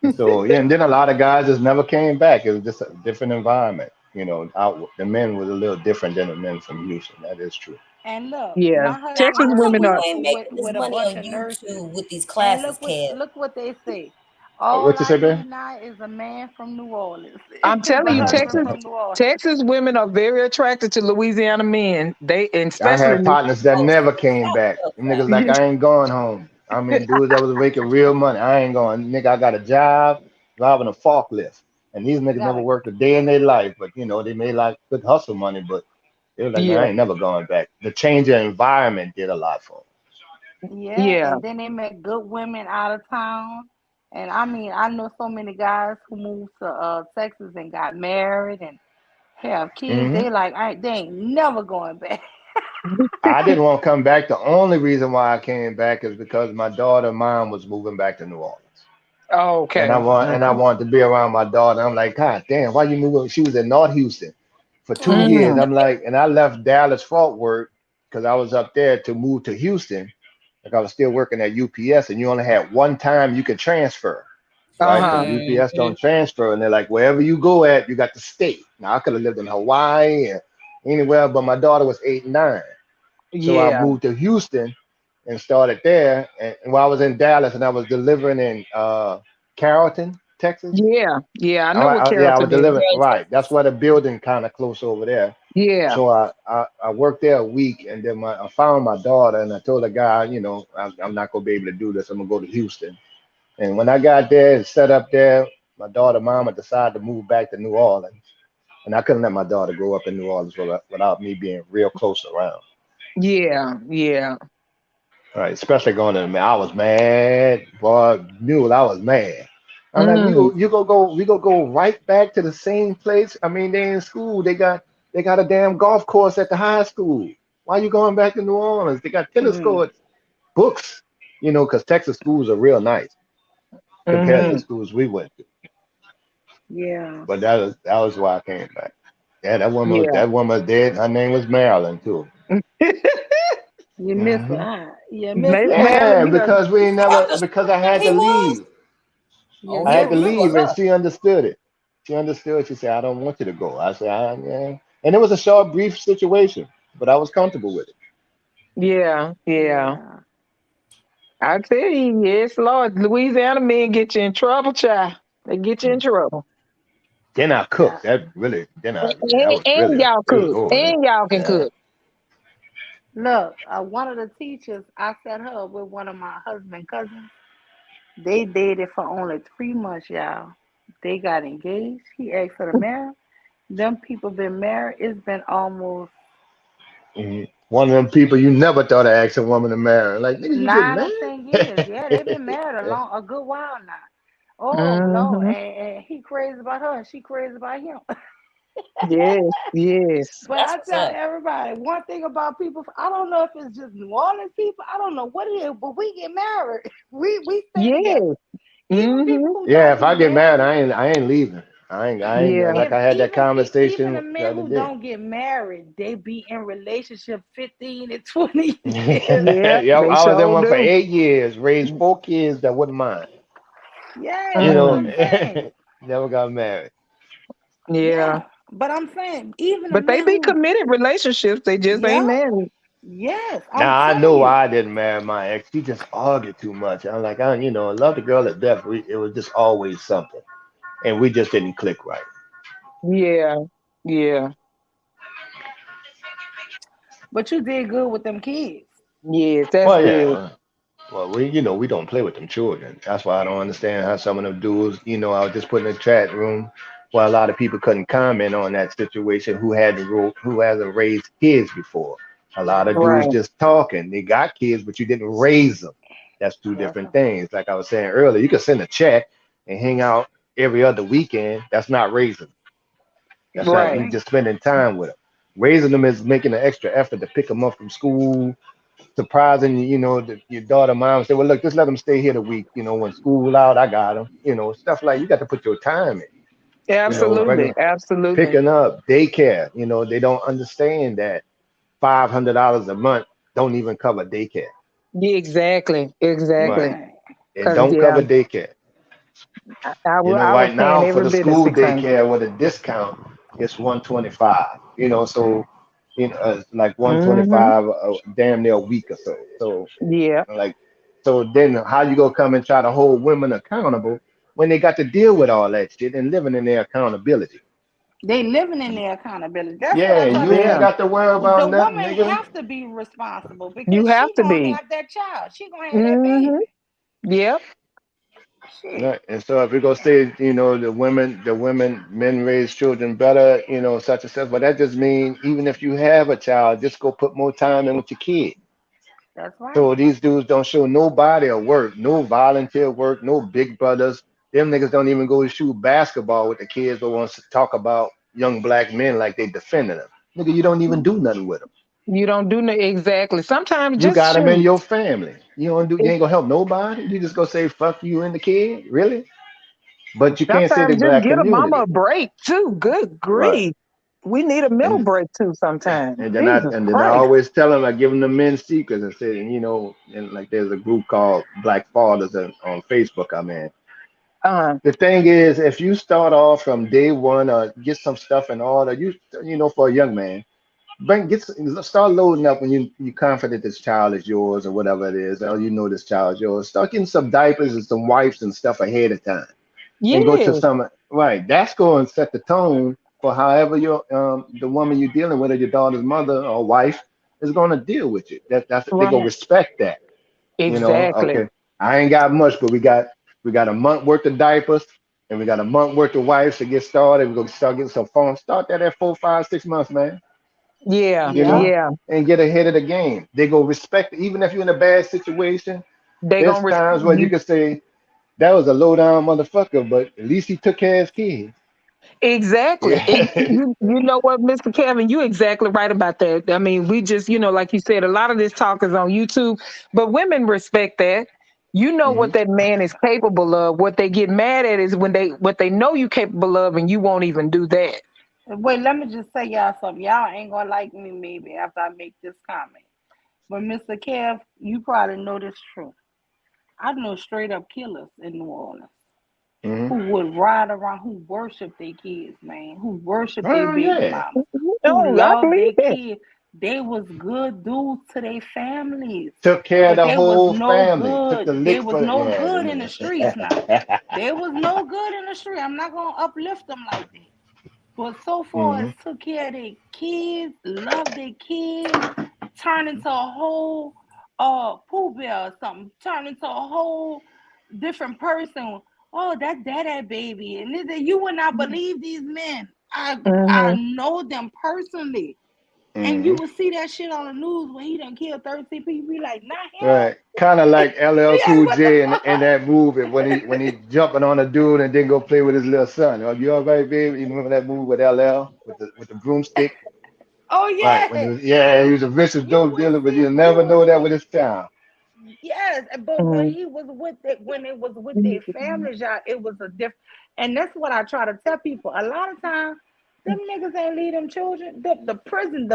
And so, yeah, and then a lot of guys just never came back. It was just a different environment. The men was a little different than the men from Houston. That is true. And look, Yeah, my Now, Texas how husband come women you are. ain't with making this with a money bunch on of nurses, YouTube with these and classes, Kev? look what they say. All What you I say, babe? need now is a man from New Orleans. I'm Is telling a you, husband from New Orleans. Texas women are very attracted to Louisiana men. They and I especially. had partners that Oh, never so came shut back. the Them fuck niggas like, I ain't going home. I mean, dudes that was making real money. I ain't going. Nigga, I got a job driving a forklift. And these niggas Got never a worked a day in their life. But, they made like good hustle money. But they was like, man, Yeah, I ain't never going back. The change of environment did a lot for yeah, yeah, and then they met good women out of town. And I mean, I know so many guys who moved to Texas and got married and have kids. them. They like, they ain't never going back. I didn't want to come back. The only reason why I came back is because my daughter, mom, was moving back to New Orleans, and okay. I wanted to be around my daughter. I'm like, God damn, why you moving? She was in North Houston for 2 years. Mm-hmm. I'm like, and I left Dallas Fort Worth because I was up there to move to Houston. Like I was still working at UPS, and you only had one time you could transfer, right? Because Uh-huh. UPS don't transfer, and they're like, wherever you go at, you got to stay. Now I could have lived in Hawaii and anywhere, but my daughter was 8 and 9. So I Yeah, moved to Houston and started there. And while I was in Dallas and I was delivering in Carrollton, Texas. yeah. I know what Yeah, I was Carrollton is. delivering. Girl in Right. That's Texas. where the building kind of close over there. Yeah. So I worked there a week and then I found my daughter and I told the guy, I'm not going to be able to do this. I'm going to go to Houston. And when I got there and set up there, my daughter mama decided to move back to New Orleans. And I couldn't let my daughter grow up in New Orleans without me being real close around. Yeah. Right, especially going to the man. I was mad, boy. Mule, I was mad. I'm like, Mm. we gonna go right back to the same place. I mean, they in school. They got a damn golf course at the high school. Why you going back to New Orleans? They got tennis Hmm. courts, books. Because Texas schools are real nice compared to the Mm-hmm. schools we went to. Yeah. But that was why I came back. Yeah, Yeah. that woman was dead. Her name was Marilyn too. You miss her, Hmm. huh? You miss Maybe her, huh? Marilyn, Yeah, you got. because we ain't What never the because I had he to was? leave. You Oh, I he had miss to her. remember leave, and her. she understood it. She understood. She said, "I don't want you to go." I said, Yeah." And it was a short, brief situation, but I was comfortable with it. Yeah. Yeah. I tell you, yes, Lord. Louisiana men get you in trouble, child. They get you in trouble. Then I Yeah. cooked. That really, then I that And, was and really y'all it was cook. over then. And y'all can Yeah, cook. Look, one of the teachers, I set her up with one of my husband cousins. They dated for only 3 months, y'all. They got engaged. He asked her to marry. Them people been married. It's been almost One of them people you never thought of ask a woman to marry. Like, nigga, you getting 9 or 10 years. Yeah, they've been married? married a good while now. Oh no, Mm-hmm. and he crazy about her, and she crazy about him. Yes, yes. But That's I what's tell up. everybody one thing about people. I don't know if it's just New Orleans people. I don't know what it is, but we get married. We stay together. Yes. Even people Mm-hmm. who Yeah, don't if I get get married, married, I ain't leaving. I ain't Yeah. like if I had that even the conversation the men other who day. don't get married, they be in relationship 15 and 20 years. Yeah, Yeah, they I was in sure one for do. 8 years, raised 4 kids that wasn't mine. Yeah, You that's what know, I'm Mm, saying. never got married. yeah. Yeah, but I'm saying even the But they men be who, committed relationships. They just ain't yeah, married. yes, I'm Now I telling know you. why I didn't marry my ex. She just argued too much. I'm like, I love the girl to death. It was just always something, and we just didn't click right. Yeah. Yeah. But you did good with them kids. Yes, that's Well, yeah. good. Well, we don't play with them children. That's why I don't understand how some of them dudes, I was just putting in the chat room where a lot of people couldn't comment on that situation who hasn't raised kids before. A lot That's of dudes right. Right. just talking. They got kids, but you didn't raise them. That's two That's different things. Like I was saying earlier, you could send a check and hang out every other weekend. That's not raising. That's that's not Right. you right. just spending time with them. Raising them is making an extra effort to pick them up from school, surprising your daughter mom say, well, look, just let them stay here the week. When school out, I got them. Stuff like you got to put your time in. That's right. Absolutely. Regular Absolutely. picking up daycare. They don't understand that $500 a month don't even cover daycare. Yeah, exactly. Right? Exactly. Right. It Cause don't yeah, cover daycare. I was Right paying now for every the bit of school 600. daycare with a discount, it's 125. So it's like Mm-hmm. 125 damn near a week or so. Yeah. Like, so then how you gonna come and try to hold women accountable when they got to deal with all that shit and living in their accountability? They living in their accountability. That's what Yeah, I and try you to ain't say. Yeah. got to worry about The nothing, woman nigga. have to be responsible You because have she to gonna be. have that child. She gonna have that Mm-hmm. baby. Yep. Shit. Right. And so if we're gonna say, men raise children better, such and such, but that just means even if you have a child, just go put more time in with your kid. That's right. So these dudes don't show nobody a work, no volunteer work, no big brothers. Them niggas don't even go to shoot basketball with the kids, but wants to talk about young black men like they defending them. Nigga, you don't even do nothing with them. You don't do no exactly. Sometimes You just got them in shoot. your family. You It, ain't gonna help nobody. You just gonna say fuck you and the kid, really? But you can't say the sometimes just black get a mama community, a break too. Good right? grief. We need a mental And break too sometimes. and then I Jesus and then I Christ. always tell them, I give them the men's secrets and say, and like there's a group called Black Fathers on Facebook. I'm in. Uh, The thing is, if you start off from day one, get some stuff in order, for a young man, start loading up when you confident this child is yours or whatever it is, or this child is yours. Start getting some diapers and some wipes and stuff ahead of time, and go to yes. some right. That's going to set the tone for however the woman you're dealing with, or your daughter's mother or wife, is going to deal with you. That's they gonna Right. respect that. Exactly. Okay, I ain't got much, but we got a month worth of diapers and we got a month worth of wipes to get started. We're gonna start getting some phone. Start that at 4, 5, 6 months, man. Yeah. You Yeah. know, Yeah. and get ahead of the game. They go respect it. Even if you're in a bad situation, They there's gonna times where you you can say that was a low down motherfucker, but at least he took care of his kids. exactly. Yeah. You know what, Mr. Kevin, you exactly right about that. I mean, we just, like you said, a lot of this talk is on YouTube, but women respect that. You know hmm what that man is capable of. What they get mad at is when what they know you capable of and you won't even do that. Wait, let me just say y'all something. Y'all ain't gonna like me maybe after I make this comment. But Mr. Kev, you probably know this true. I know straight up killers in New Orleans hmm who would ride around, who worship their kids, man, who worship their Oh baby yeah. mamas, who Oh, I love believe their that. kids. They was good dudes to their families, Took care of but the they was whole no family. Took the good. They licks was for no yeah, good them in the streets now. niggas. They was no good in the street. I'm not gonna uplift them like that. But so far as hmm took care of their kids, love their kids, turn into a whole Pooh Bear or something, turn into a whole different person. Oh, that's that baby. And you would not believe these men. I know them personally. And you would see that shit on the news when he done killed 13 people. Be like, not Right. him. Kind of like LL Yes, Cool what the J in fuck? that movie when he jumping on a dude and then go play with his little son. Oh, you all right, baby? You remember that movie with LL with the broomstick? Oh Right. When he yeah. was, yeah, he was a vicious You dope would dealer, but see you'll you never would know that see with his town. yes, but when he was with it, when it was with their families, y'all, it was a different. And that's what I try to tell people. A lot of times, them niggas ain't leave them children. The prison,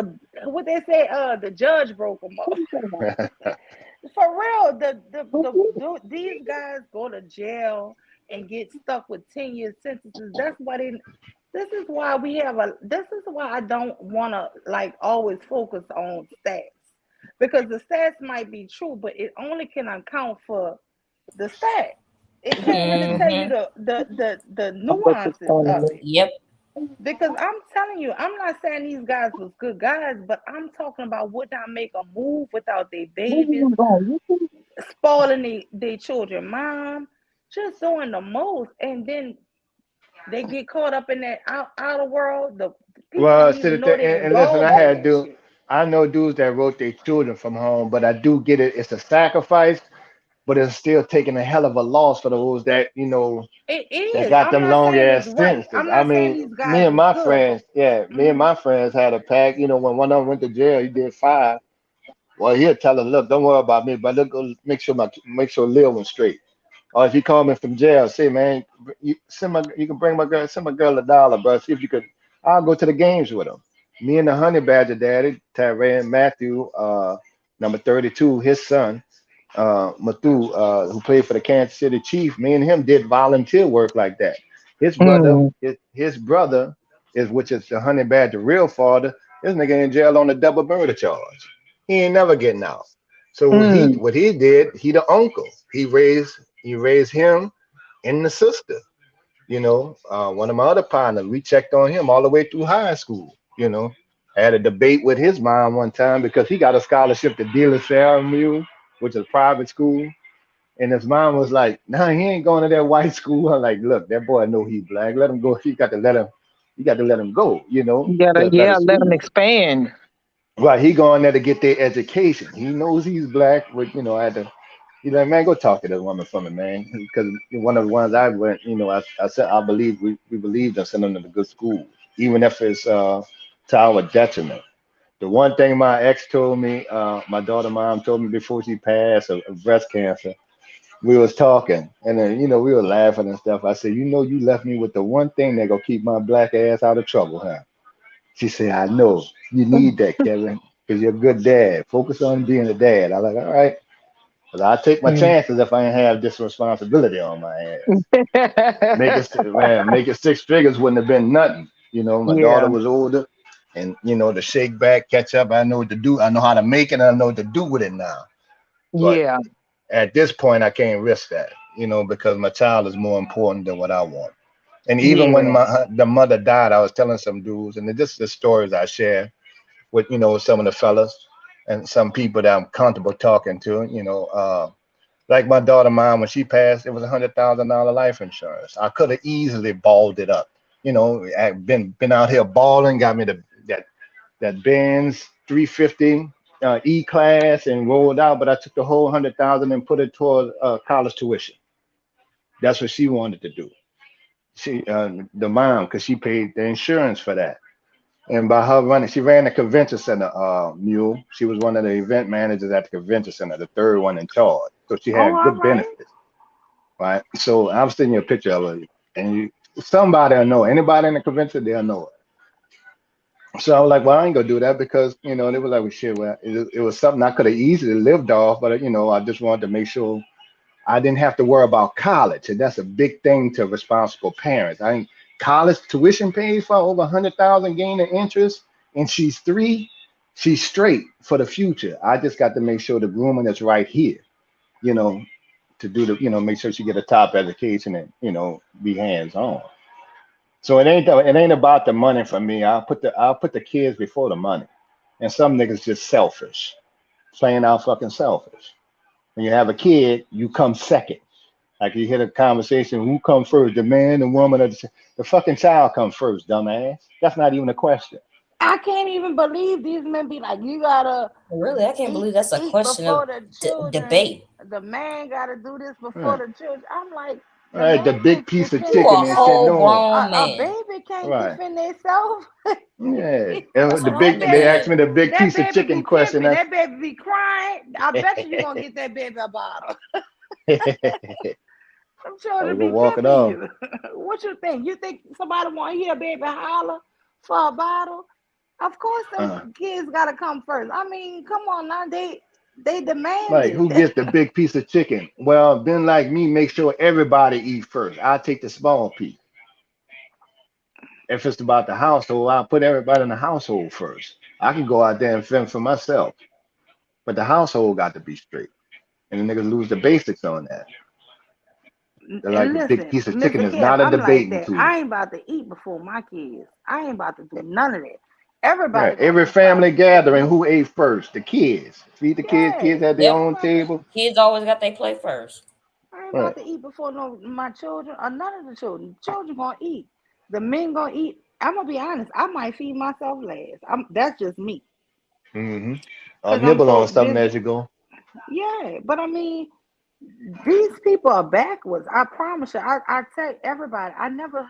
what they say, the judge broke them up. For real, these guys go to jail and get stuck with 10-year sentences. That's why they. This is why we have a. This is why I don't want to like always focus on stats, because the stats might be true, but it only can account for the stats. It can't really tell you the nuances of it. Yep. Because I'm telling you, I'm not saying these guys was good guys, but I'm talking about would not make a move without their babies, spoiling their children, mom, just doing the most, and then they get caught up in that outer world. The people Well, don't sit even at know the, they and listen, involved in that shit. I know dudes that wrote their children from home, but I do get it. It's a sacrifice, but it's still taking a hell of a loss for those that It that is. got I'm them not long saying it's ass right. sentences. I'm I not saying mean, these me guys and was my good, but friends, yeah, me and mhm. my friends had a pact. When one of them went to jail, he did 5. Well, he'll tell her, look, don't worry about me, but look, go make sure Lil went straight. Or if he called me from jail, say, man, you can bring my girl, send my girl $1, bro. See if you could. I'll go to the games with him. Me and the Honey Badger daddy, Tyran Matthew, number 32, his son, Matthew, who played for the Kansas City Chiefs. Me and him did volunteer work like that. His brother which is the Honey Badger real father. This nigga in jail on a double murder charge. He ain't never getting out. So what he did, he the uncle. He raised him and the sister. One of my other partners, we checked on him all the way through high school. I had a debate with his mom one time because he got a scholarship to De La Salle Mule, which is a private school. And his mom was like, "Nah, he ain't going to that white school." I'm like, "Look, that boy know he black. Let him go. You got to let him go. You gotta, To a better yeah, let them school." expand. Right, he going there to get their education. He knows he's black, but I had to. He's like, man, go talk to this woman for me, man. Because one of the ones I went, I said I believe we believed in sending them to good schools, even if it's to our detriment. The one thing my ex told me, my daughter mom told me before she passed of breast cancer, we was talking, and then we were laughing and stuff. I said, you left me with the one thing that gonna keep my black ass out of trouble, huh? She said, I know. You need that, Kevin, because you're a good dad. Focus on being a dad. I like, all right. Because I take my chances if I ain't have this responsibility on my ass. Make it 6 figures wouldn't have been nothing. My daughter Yeah, was older, and to shake back, catch up. I know what to do. I know how to make it. I know what to do with it now. But yeah, at this point, I can't risk that. Because my child is more important than what I want. And even when yeah. the mother died, I was telling some dudes, and this is the stories I share with some of the fellas and some people that I'm comfortable talking to. Like my daughter mine, when she passed, it was $100,000 life insurance. I could have easily balled it up. I've been out here balling, got me that Benz 350 E class and rolled out, but I took the whole 100,000 and put it toward college tuition. That's what she wanted to do. The mom, because she paid the insurance for that. And by her running, she ran the convention center mule. She was one of the event managers at the convention center, the third one in charge. So she Oh, had all good right. benefits, right? So I'm sending you a picture of her, and somebody will know. Anybody in the convention, they'll know it. So I was like, well, I ain't gonna do that because they were like, well, shit, well, it was something I could have easily lived off, but I just wanted to make sure I didn't have to worry about college, and that's a big thing to responsible parents. I ain't college tuition paid for over 100,000 gain of interest, and she's 3. She's straight for the future. I just got to make sure the grooming is right here, you know, to do make sure she get a top education and be hands on. So it ain't about the money for me. I'll put the kids before the money, and some niggas just selfish, plain out fucking selfish. When you have a kid, you come second. Like you hear the conversation, who come first, the man, the woman, or the fucking child come first, dumbass. That's not even a question. I can't even believe these men be like, you gotta Really, I can't believe that's a eat question before of the children. debate. The man gotta do this before Right. the children. I'm like, All the right, the man big can't piece of defend You chicken a and himself. shit. whole No. grown A man. baby can't Right. defend themselves. Yeah. That's what I had to They baby, asked do. me the big that piece of baby chicken be question. pimping. That baby be crying. I bet you gonna get that baby a bottle. Them I children was gonna be walk it pimping off. you. What you think? You think somebody want to hear a baby holler for a bottle? Of course, Uh, them kids gotta come first. I mean, come on now, they demand like, it. who gets the big piece of chicken? Well, then, like me, make sure everybody eat first. I take the small piece. If it's about the household, I'll put everybody in the household first. I can go out there and fend for myself, but the household got to be straight. And the niggas lose the basics on that. They're like, And the big listen, piece of chicken Mr. is Kev, not a I'm like debating that. tool. I ain't about to eat before my kids. I ain't about to do none of that. Everybody Right. gonna Every eat first. family gathering, who ate first? The kids. Feed the kids. Yeah, Kids at their Yep. own table. Kids always got their play first. I ain't Right. about to eat before my children or none of the children. Children gonna eat. The men gonna eat. I'm gonna be honest. I might feed myself last. That's just me Mm-hmm. I'll because I'm nibble so on something busy. as you go. Yeah, but I mean, these people are backwards. I promise you. I tell everybody. I never.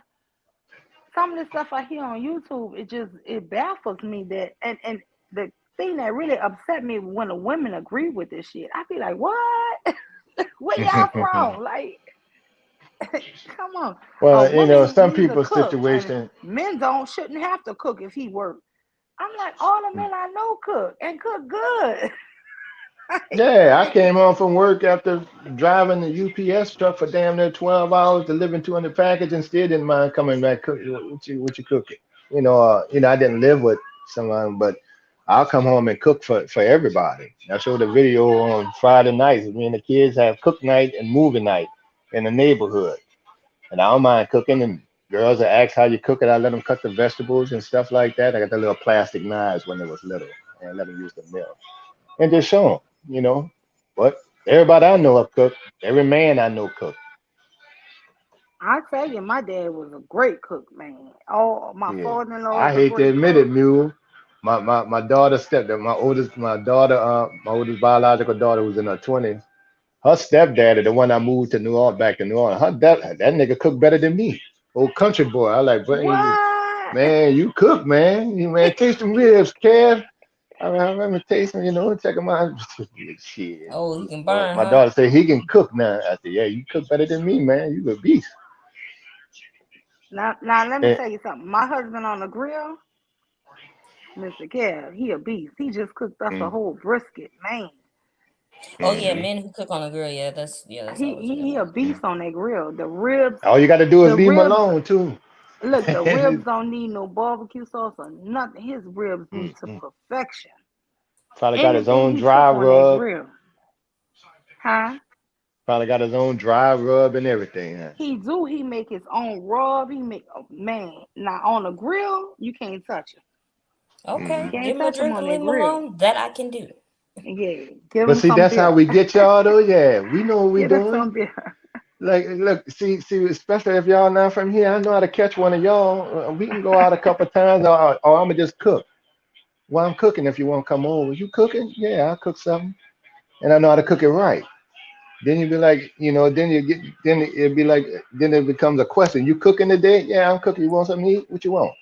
Some of the stuff I hear on YouTube, it baffles me that and the thing that really upset me when the women agree with this shit. I be like, what? Where y'all from? Like, come on. A Well, woman some needs a people's cook, and situation. men shouldn't have to cook if he work. I'm like, all the men I know cook and cook good. Yeah, I came home from work after driving the UPS truck for damn near 12 hours, delivering 200 packages, and still didn't mind coming back cooking. What you cooking? I didn't live with someone, but I'll come home and cook for everybody. I showed a video on Friday nights. Me and the kids have cook night and movie night in the neighborhood, and I don't mind cooking. And girls that ask how you cook it, I let them cut the vegetables and stuff like that. I got the little plastic knives when they was little, and let them use the mill and just show them, you know. But everybody I know cook. Every man I know cook. I tell you, my dad was a great cook, man. Oh, my Yeah. father-in-law I was a hate to great admit it, cook. Mule. My daughter stepdad, my oldest biological daughter was in her 20s. Her stepdaddy, the one I moved to New Orleans, back to New Orleans, that nigga cooked better than me. Old country boy. I like, but What? man, you cook, man. You man, taste them ribs, Kev. I remember tasting, check them out. Shit. Oh, you can But burn, my huh? daughter said he can cook now. I said, yeah, you cook better than me, man. You a beast. Now, let me And, tell you something. My husband on the grill, Mr. Kev, he a beast. He just cooked us a mm, whole brisket, man. Oh yeah, hmm men who cook on the grill. Yeah, that's He always a he, good he a one. beast on that grill. The ribs, all you got to do is the leave him ribs. alone, too. Look, the ribs don't need no barbecue sauce or nothing. His ribs need to Mhm. perfection. Probably got his Anything own he dry cook on that rub. grill, huh? Probably got his own dry rub and everything. Huh? He do. He make his own rub. He make man. Now on the grill, you can't touch him. You Hmm. Okay, can't give him a touch him drink on and that leave him grill. alone. That I can do. Yeah, give But him see, some that's how beer. we get y'all, though. Yeah, we know what we Get him doing. some beer. Like, look, see, especially if y'all not from here, I know how to catch one of y'all. We can go out a couple times, or I'm gonna just cook. Well, I'm cooking if you want to come over. You cooking? Yeah, I'll cook something, and I know how to cook it right. Then you'd be like, it'd be like, then it becomes a question. You cooking today? Yeah, I'm cooking. You want something to eat? What you want?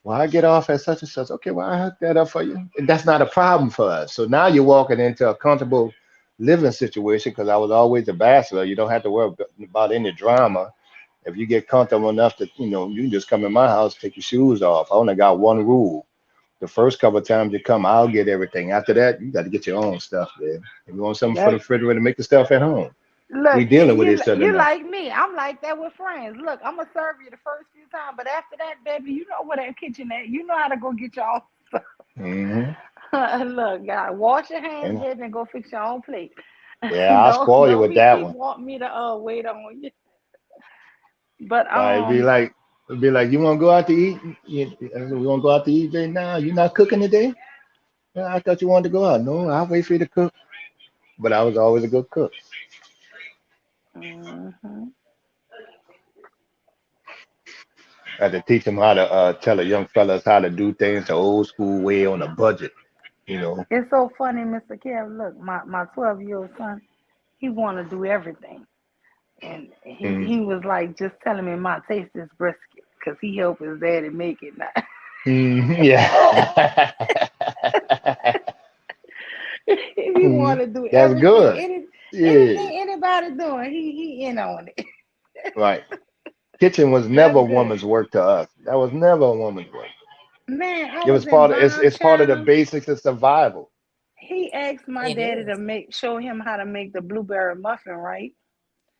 Well, I get off at such and such. Okay, well, I hook that up for you. And that's not a problem for us. So now you're walking into a comfortable living situation because I was always a bachelor. You don't have to worry about any drama. If you get comfortable enough that, you can just come in my house, take your shoes off. I only got one rule. The first couple of times you come, I'll get everything. After that, you got to get your own stuff, man. If you want something for the That refrigerator, make the stuff at home. We look, dealing with each other you now. like me. I'm like that with friends. Look, I'm gonna serve you the first few times, but after that, baby, you know where that kitchen at. You know how to go get your own Hmm. stuff. Look, God, wash your hands, And baby, and go fix your own plate. yeah, I'll spoil you Don't with be that keep one. wanting me to wait on you. But Like it'd be like, you want to go out to eat? We want to go out to eat right now. You not cooking today? Yeah, I thought you wanted to go out. No, I'll wait for you to cook. But I was always a good cook. Mm-hmm. I had to teach them how to tell the young fellas how to do things the old school way on a budget. You know. It's so funny, Mr. Kev. Look, my 12-year-old son, he want to do everything. And Mm. he was like just telling me, "Ma, taste this brisket," because he helped his daddy make it now. Yeah. He want Mhm. to do That's everything, good. Yeah. anything anybody doing, he in on it. Right. Kitchen was never That's a good. woman's work to us. That was never a woman's work. Man, I It was was in part of Bomb it's part of the China. basics of survival. He asked my It daddy to is. show him how to make the blueberry muffin, right?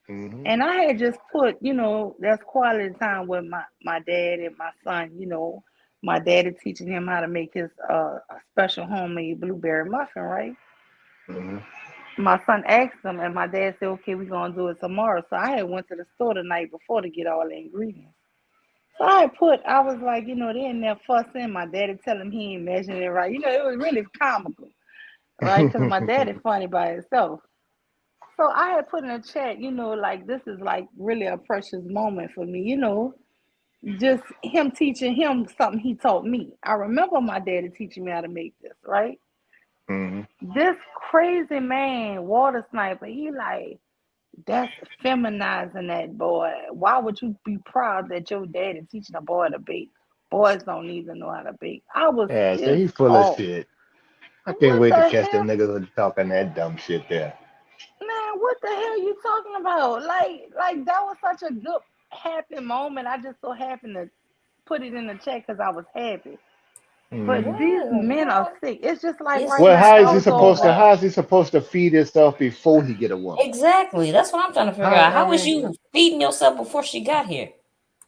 Hmm. And I had just put, that's quality time with my dad and my son, my daddy teaching him how to make his a special homemade blueberry muffin, right? Hmm. My son asked him, and my dad said, "Okay, we're gonna do it tomorrow." So I had went to the store the night before to get all the ingredients. So I was like, they in there fussing. My daddy tell him he ain't measuring it right. It was really comical, right? Because my daddy funny by himself. So I had put in a chat, like this is like really a precious moment for me, just him teaching him something he taught me. I remember my daddy teaching me how to make this, right? Hmm. This crazy man, water sniper, he like, that's feminizing that boy. Why would you be proud that your daddy teaching a boy to bake? Boys don't even know how to bake. I was Yeah, so pissed he's full of off. shit. I can't What wait to the catch them hell? niggas who talking that dumb shit there. Man, what the hell you talking about? Like that was such a good, happy moment. I just so happened to put it in the chat because I was happy. But Hmm. these Yeah, men are girl. sick. It's just like It's right Well, now, just how is he something supposed to? Elzo. about How is he supposed to feed himself before he get a woman? exactly. That's what I'm trying to figure How? out. I How was mean, you feeding yourself before she got here?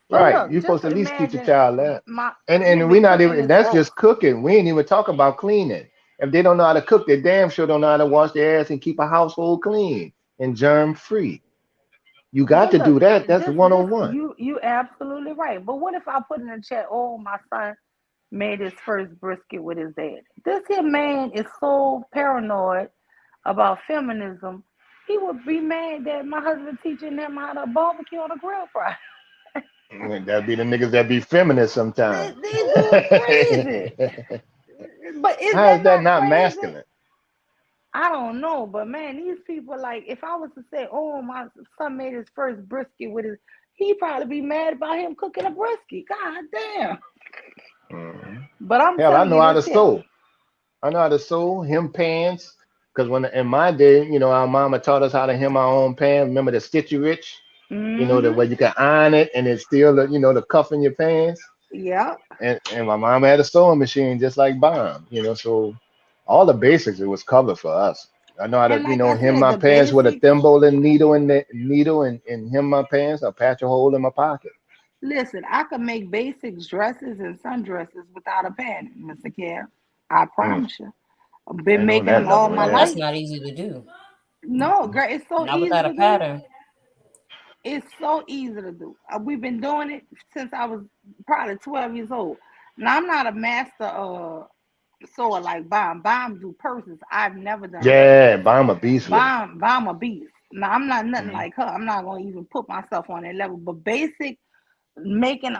But right? look, You're just supposed to at least teach a imagine child that. my And we've we're been not cooking even. this That's just roast. cooking. We ain't even talking about cleaning. If they don't know how to cook, they damn sure don't know how to wash their ass and keep a household clean and germ free. You got But to look, do that. That's this 101. you absolutely right. But what if I put in the chat, oh, my son made his first brisket with his dad? This here man is so paranoid about feminism. He would be mad that my husband teaching him how to barbecue on a grill fry. That'd be the niggas that be feminist sometimes. These dudes crazy. But is How that is that not not crazy? masculine? I don't know, but man, these people like if I was to say, "Oh, my son made his first brisket with his," he'd probably be mad about him cooking a brisket. God damn! Mhm. But I'm Hell, I telling know you how this to here. sew. I know how to sew, hem pants. Because when in my day, our mama taught us how to hem our own pants. Remember the Stitchy Rich? The way Mm-hmm. you can iron it and it's still the cuff in your pants. Yeah. And my mom had a sewing machine just like Bomb. So all the basics it was covered for us. I know how to, And like I hem said, my the pants with a basics. thimble and needle and and hem my pants or patch a hole in my pocket. Listen, I can make basics dresses and sundresses without a pattern, Mr. Care. I Mm, promise you. I've I been ain't know making that them all level my there. That's life. not easy to do. No, girl, it's so Not easy without a to do. pattern. It's so easy to do. We've been doing it since I was probably 12 years old. Now I'm not a master sewer like Bomb. Bomb do purses. I've never done Yeah, purses. but I'm a beast with it. Bomb a beast. Now I'm not nothing Mhm. like her. I'm not gonna even put myself on that level. But basic making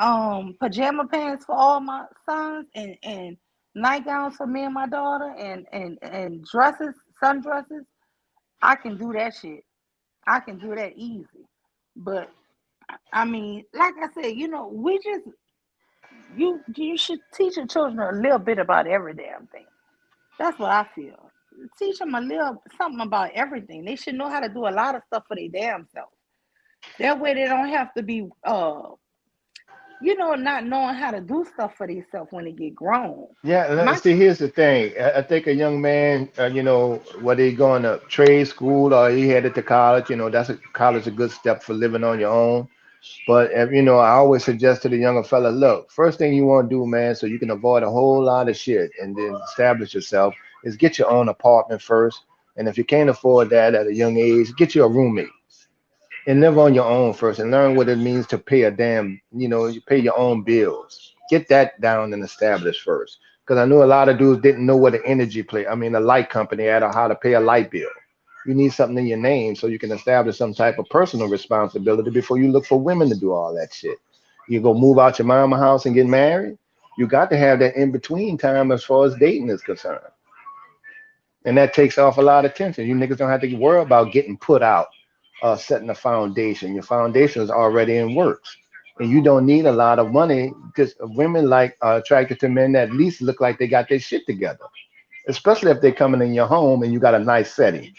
pajama pants for all my sons and nightgowns for me and my daughter and dresses, sundresses. I can do that shit. I can do that easy. But I mean, like I said, we just you should teach your children a little bit about every damn thing. That's what I feel. Teach them a little something about everything. They should know how to do a lot of stuff for their damn self. That way they don't have to be not knowing how to do stuff for themselves when they get grown. Yeah, My see, here's the thing. I think a young man, whether he going to trade school or he headed to college, that's college a good step for living on your own. But if, I always suggest to the younger fella, look, first thing you want to do, man, so you can avoid a whole lot of shit and then establish yourself, is get your own apartment first. And if you can't afford that at a young age, get you a roommate and live on your own first and learn what it means to pay a damn, you pay your own bills. Get that down and established first. Because I knew a lot of dudes didn't know what an energy play. I mean, a light company had or how to pay a light bill. You need something in your name so you can establish some type of personal responsibility before you look for women to do all that shit. You go move out your mama house and get married. You got to have that in between time as far as dating is concerned. And that takes off a lot of tension. You niggas don't have to worry about getting put out, setting a foundation. Your foundation is already in works. And you don't need a lot of money because women like are attracted to men that at least look like they got their shit together. Especially if they're coming in your home and you got a nice setting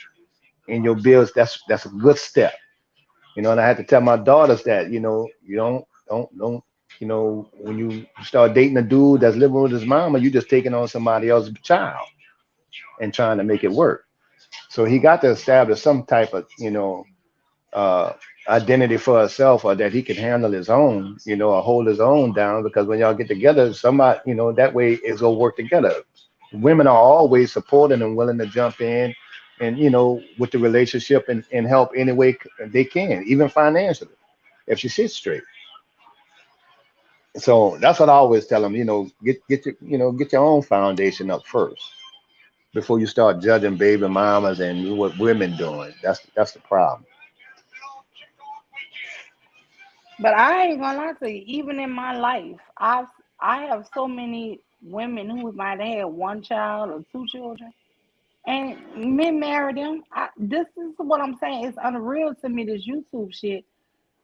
in your bills. That's a good step. And I had to tell my daughters that, you don't, when you start dating a dude that's living with his mama, you just taking on somebody else's child and trying to make it work. So he got to establish some type of, uh, identity for himself, or that he can handle his own, or hold his own down. Because when y'all get together, somebody, that way it's gonna work together. Women are always supporting and willing to jump in and, with the relationship and help any way they can, even financially, if she sits straight. So that's what I always tell them, get your own foundation up first before you start judging baby mamas and what women doing. That's the problem. But I ain't gonna lie to you. Even in my life, I have so many women who might have had one child or two children, and men marry them. This is what I'm saying. It's unreal to me, this YouTube shit,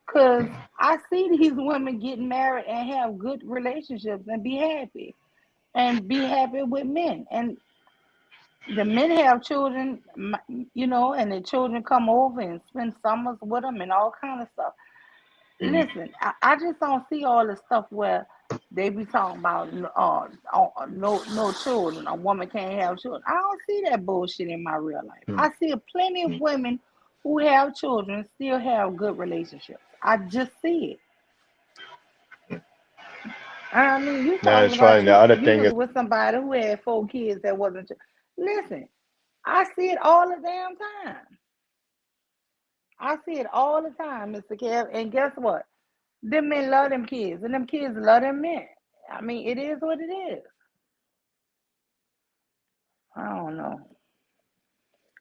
because I see these women getting married and have good relationships and be happy with men. And the men have children, and the children come over and spend summers with them and all kind of stuff. Mhm. Listen, I just don't see all the stuff where they be talking about no children. A woman can't have children. I don't see that bullshit in my real life. Mhm. I see plenty of women who have children still have good relationships. I just see it. I mean, you Now talking it's about funny. The other you thing was is, with somebody who had 4 kids that wasn't. Listen, I see it all the damn time. I see it all the time, Mr. Kev. And guess what? Them men love them kids, and them kids love them men. I mean, it is what it is. I don't know.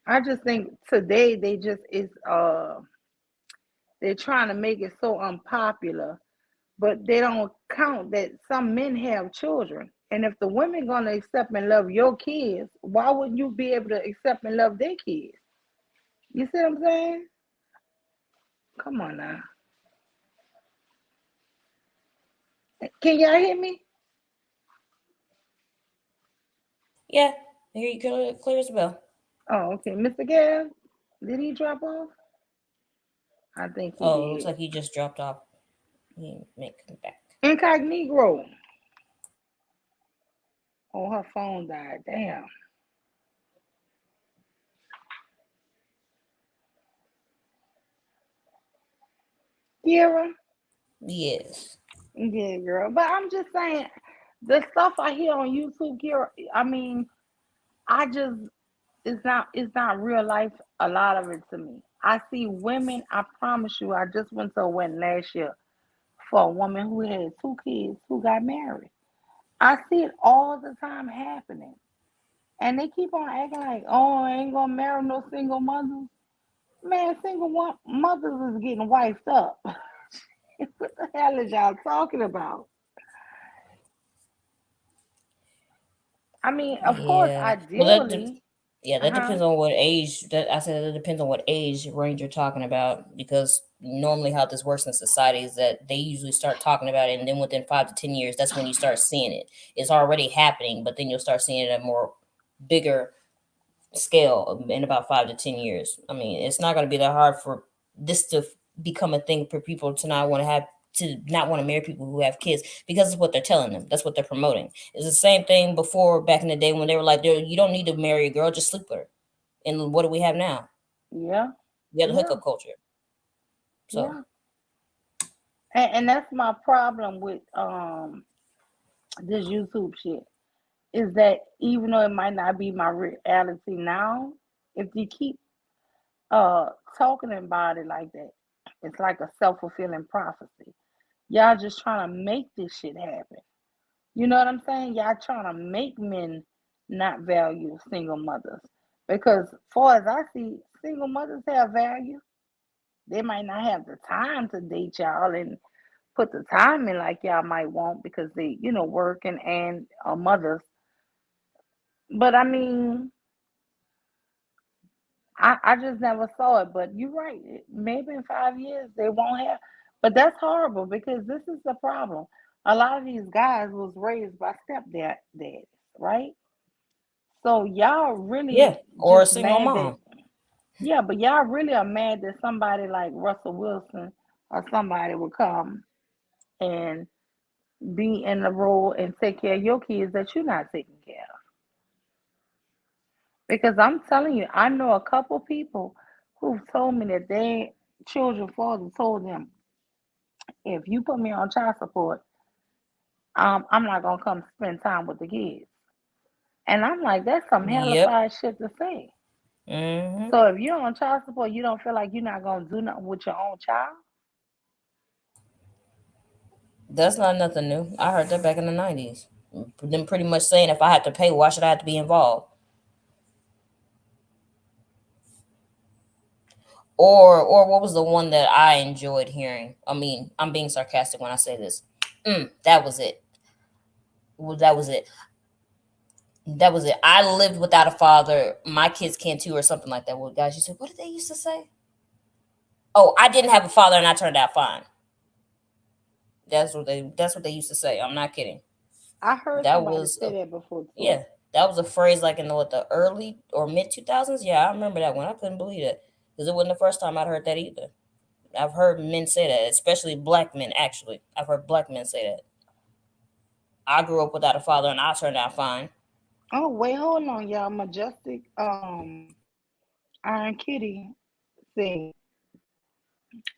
I just think today they just is they're trying to make it so unpopular, but they don't count that some men have children. And if the women gonna accept and love your kids, why wouldn't you be able to accept and love their kids? You see what I'm saying? Come on now. Can y'all hear me? Yeah, I hear you clear as a bell. Oh, okay. Mr. Gav, did he drop off? I think he Oh, it looks did. like he just dropped off. He make him back. Incognito. Oh, her phone died. Damn. Kira? Yes. Yeah, girl. But I'm just saying, the stuff I hear on YouTube, Kira, I mean, I just it's not real life, a lot of it to me. I see women, I promise you, I just went to a wedding last year for a woman who had 2 kids who got married. I see it all the time happening. And they keep on acting like, oh, I ain't gonna marry no single mothers. Man, mothers is getting wifed up. What the hell is y'all talking about? I mean, of course, Yeah. Well, ideally, that huh? depends on what age. That I said it depends on what age range you're talking about, because normally how this works in society is that they usually start talking about it, and then within 5 to 10 years, that's when you start seeing it. It's already happening, but then you'll start seeing it at more bigger scale in about 5 to 10 years. I mean, it's not going to be that hard for this to become a thing for people to not want to marry people who have kids, because it's what they're telling them. That's what they're promoting. It's the same thing before, back in the day, when they were like, you don't need to marry a girl, just sleep with her. And what do we have now? Yeah, We have the yeah, hookup culture. So yeah. And that's my problem with this YouTube shit, is that even though it might not be my reality now, if you keep uh talking about it like that, it's like a self fulfilling prophecy. Y'all just trying to make this shit happen. You know what I'm saying? Y'all trying to make men not value single mothers. Because far as I see, single mothers have value. They might not have the time to date y'all and put the time in like y'all might want because they, working and are mothers. But I mean, I just never saw it. But you're right. Maybe in 5 years they won't have. But that's horrible because this is the problem. A lot of these guys was raised by stepdad, right? So y'all Yeah, really or a just single mad that, mom. yeah, but y'all really are mad that somebody like Russell Wilson or somebody would come and be in the role and take care of your kids that you're not taking care of. Because I'm telling you, I know a couple people who've told me that their children father told them, if you put me on child support, I'm not gonna come spend time with the kids. And I'm like, that's some Yep. hellified shit to say. Hmm. So if you're on child support, you don't feel like you're not gonna do nothing with your own child? That's not nothing new. I heard that back in the 90s. Them pretty much saying if I had to pay, why should I have to be involved? Or what was the one that I enjoyed hearing? I mean, I'm being sarcastic when I say this. That was it. Well, that was it. That was it. I lived without a father. My kids can too, or something like that. Well, guys, you said, what did they used to say? Oh, I didn't have a father and I turned out fine. That's what they used to say. I'm not kidding. I heard That somebody was say that before too. yeah, that was a phrase like in the early or mid 2000s. Yeah, I remember that one. I couldn't believe it because it wasn't the first time I'd heard that either. I've heard men say that, especially black men. Actually, I've heard black men say that. I grew up without a father and I turned out fine. Oh wait, hold on, y'all. Majestic Iron Kitty thing.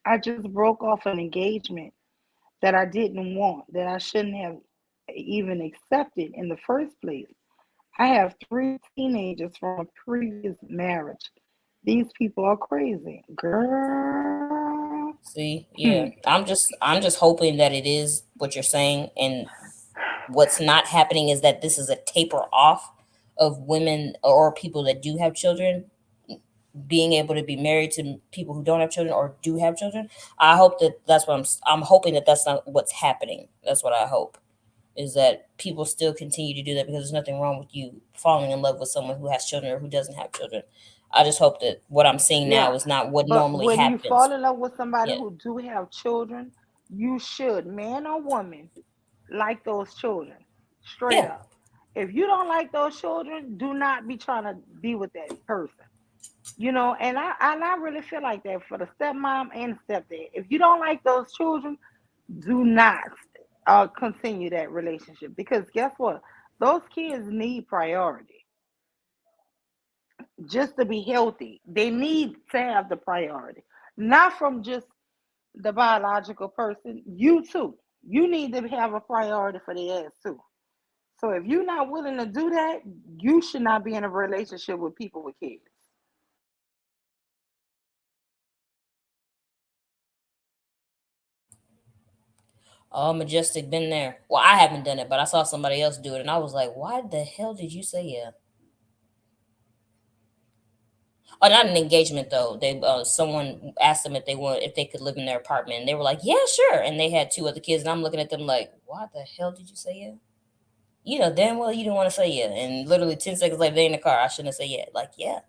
I just broke off an engagement that I didn't want, that I shouldn't have even accepted in the first place. I have three teenagers from a previous marriage. These people are crazy. Girl. See, Hmm. yeah, I'm just hoping that it is what you're saying, and what's not happening is that this is a taper off of women or people that do have children being able to be married to people who don't have children or do have children. I hope that that's what I'm hoping that that's not what's happening. That's what I hope, is that people still continue to do that, because there's nothing wrong with you falling in love with someone who has children or who doesn't have children. I just hope that what I'm seeing Yeah. now is not what But normally when you fall happens. in love with somebody Yeah. who do have children, you should, man or woman, like those children. Straight Yeah. up. If you don't like those children, do not be trying to be with that person. And I really feel like that for the stepmom and stepdad. If you don't like those children, do not continue that relationship, because guess what? Those kids need priority just to be healthy. They need to have the priority, not from just the biological person. You too. You need to have a priority for the ass too. So if you're not willing to do that, you should not be in a relationship with people with kids. Oh, Majestic, been there. Well, I haven't done it, but I saw somebody else do it, and I was like, "Why the hell did you say yeah?" Oh, not an engagement though. They someone asked them if they could live in their apartment, and they were like, "Yeah, sure." And they had two other kids, and I'm looking at them like, "Why the hell did you say yeah?" You know damn well you didn't want to say yeah, and literally 10 seconds later they in the car. I shouldn't have said yeah. Like yeah.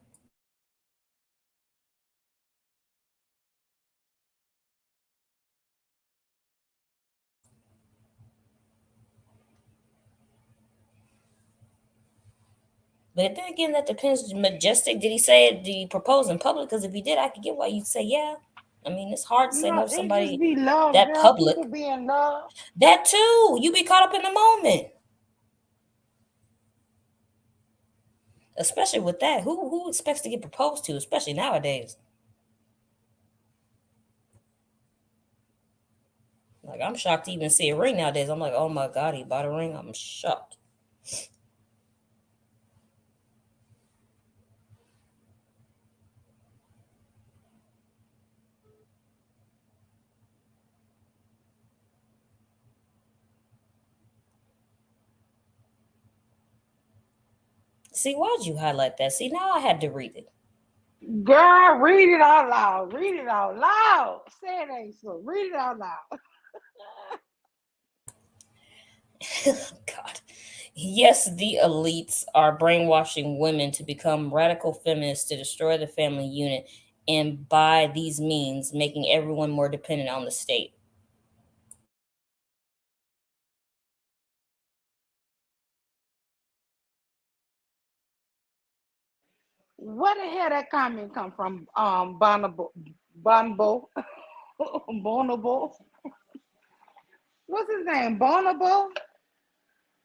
But then again, that depends. Majestic, did he say it? Did he propose in public? Because if he did, I could get why you'd say yeah. I mean, it's hard to say no to It just somebody be love, that girl. People public. be in love. That too, you be caught up in the moment, especially with that. Who expects to get proposed to, especially nowadays? Like I'm shocked to even see a ring nowadays. I'm like, oh my god, he bought a ring. I'm shocked. See, why'd you highlight that? See, now I had to read it. Girl, read it out loud. Read it out loud. Say it ain't so. Read it out loud. God. Yes, the elites are brainwashing women to become radical feminists to destroy the family unit, and by these means, making everyone more dependent on the state. Where the hell that comment come from? Bonbo, Bonabo. What's his name? Bonabo.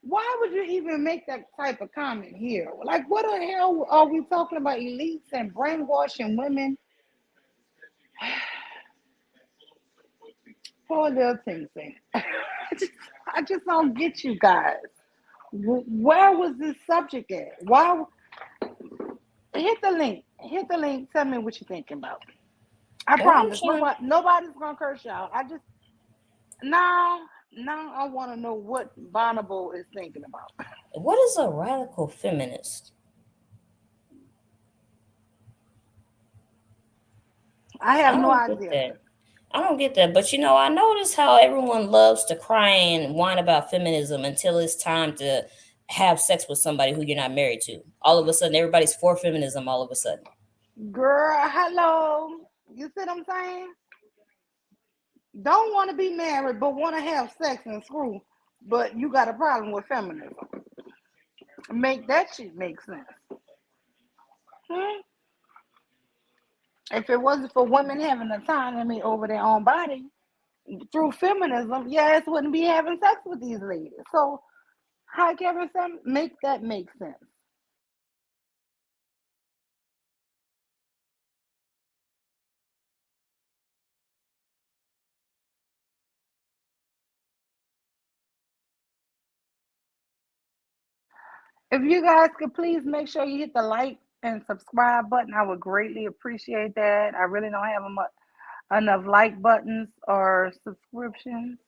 Why would you even make that type of comment here? Like, what the hell are we talking about? Elites and brainwashing women? Poor little thing. I just don't get you guys. Where was this subject at? Why? Hit the link. Hit the link. Tell me what you're thinking about. I promise. Nobody's gonna curse y'all. I just now I want to know what Bonnable is thinking about. What is a radical feminist? I have no don't idea. Get that. I don't get that. But I notice how everyone loves to cry and whine about feminism until it's time to have sex with somebody who you're not married to. All of a sudden, everybody's for feminism all of a sudden. Girl, hello. You see what I'm saying? Don't want to be married, but want to have sex and screw. But you got a problem with feminism. Make that shit make sense. If it wasn't for women having autonomy over their own body through feminism, yes, wouldn't be having sex with these ladies. So, how Kevin said, make that make sense. If you guys could please make sure you hit the like and subscribe button, I would greatly appreciate that. I really don't have enough like buttons or subscriptions.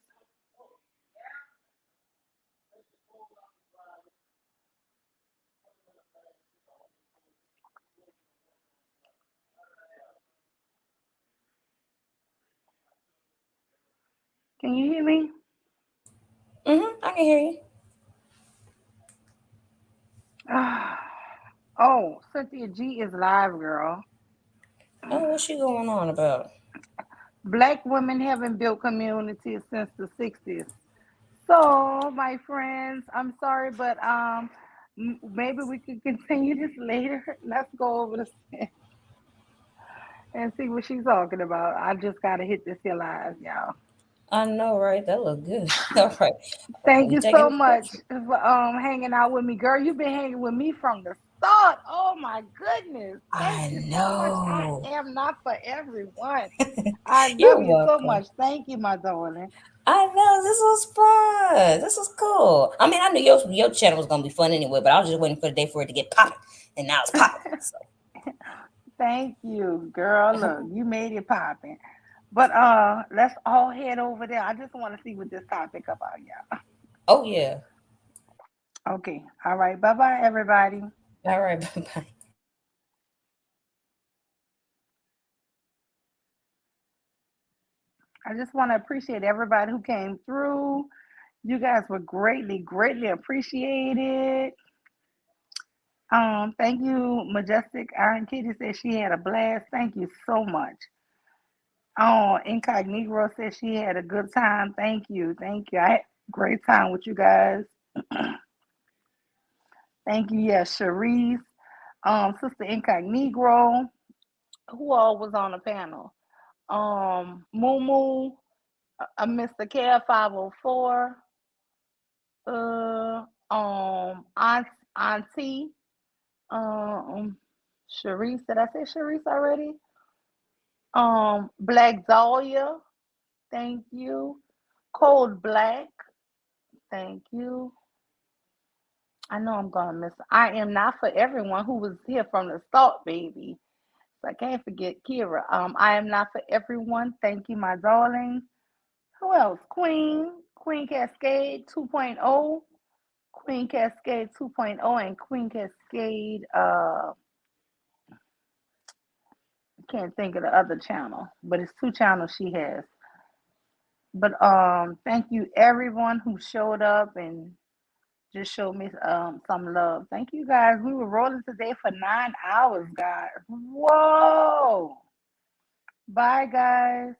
Can you hear me? I can hear you. Oh, Cynthia G is live, girl. Oh, what's she going on about? Black women haven't built communities since the 60s. So, my friends, I'm sorry, but maybe we could continue this later. Let's go over this and see what she's talking about. I just gotta hit this here live, y'all. I know, right? That look good. All right. Thank you so much for hanging out with me, girl. You've been hanging with me from the start. Oh my goodness! Thank you so much. I am not for everyone. I love you so much. Thank you, my darling. I know, this was fun. This was cool. I mean, I knew your channel was gonna be fun anyway, but I was just waiting for the day for it to get popping, and now it's popping. So. Thank you, girl. Look, you made it popping. But let's all head over there. I just want to see what this topic about, y'all. Oh yeah. Okay. All right. Bye-bye, everybody. All right. Bye-bye. I just want to appreciate everybody who came through. You guys were greatly appreciated. Thank you, Majestic Iron Kitty said she had a blast. Thank you so much. Incognito said she had a good time. Thank you. I had a great time with you guys. Thank you. Yes, Cherise, Sister Incognito. Who all was on the panel? Moo, Mr. Care 504. Auntie. Sharice, did I say Sharice already? Black Dahlia, thank you. Cold Black, thank you. I know I'm gonna miss. I am not for everyone who was here from the start, baby. So I can't forget Kira. I am not for everyone. Thank you, my darling. Who else? Queen Cascade 2.0. Queen Cascade 2.0 and Queen Cascade. Can't think of the other channel, but it's 2 channels she has. But thank you everyone who showed up and just showed me some love. Thank you guys. We were rolling today for 9 hours, guys. Whoa! Bye, guys.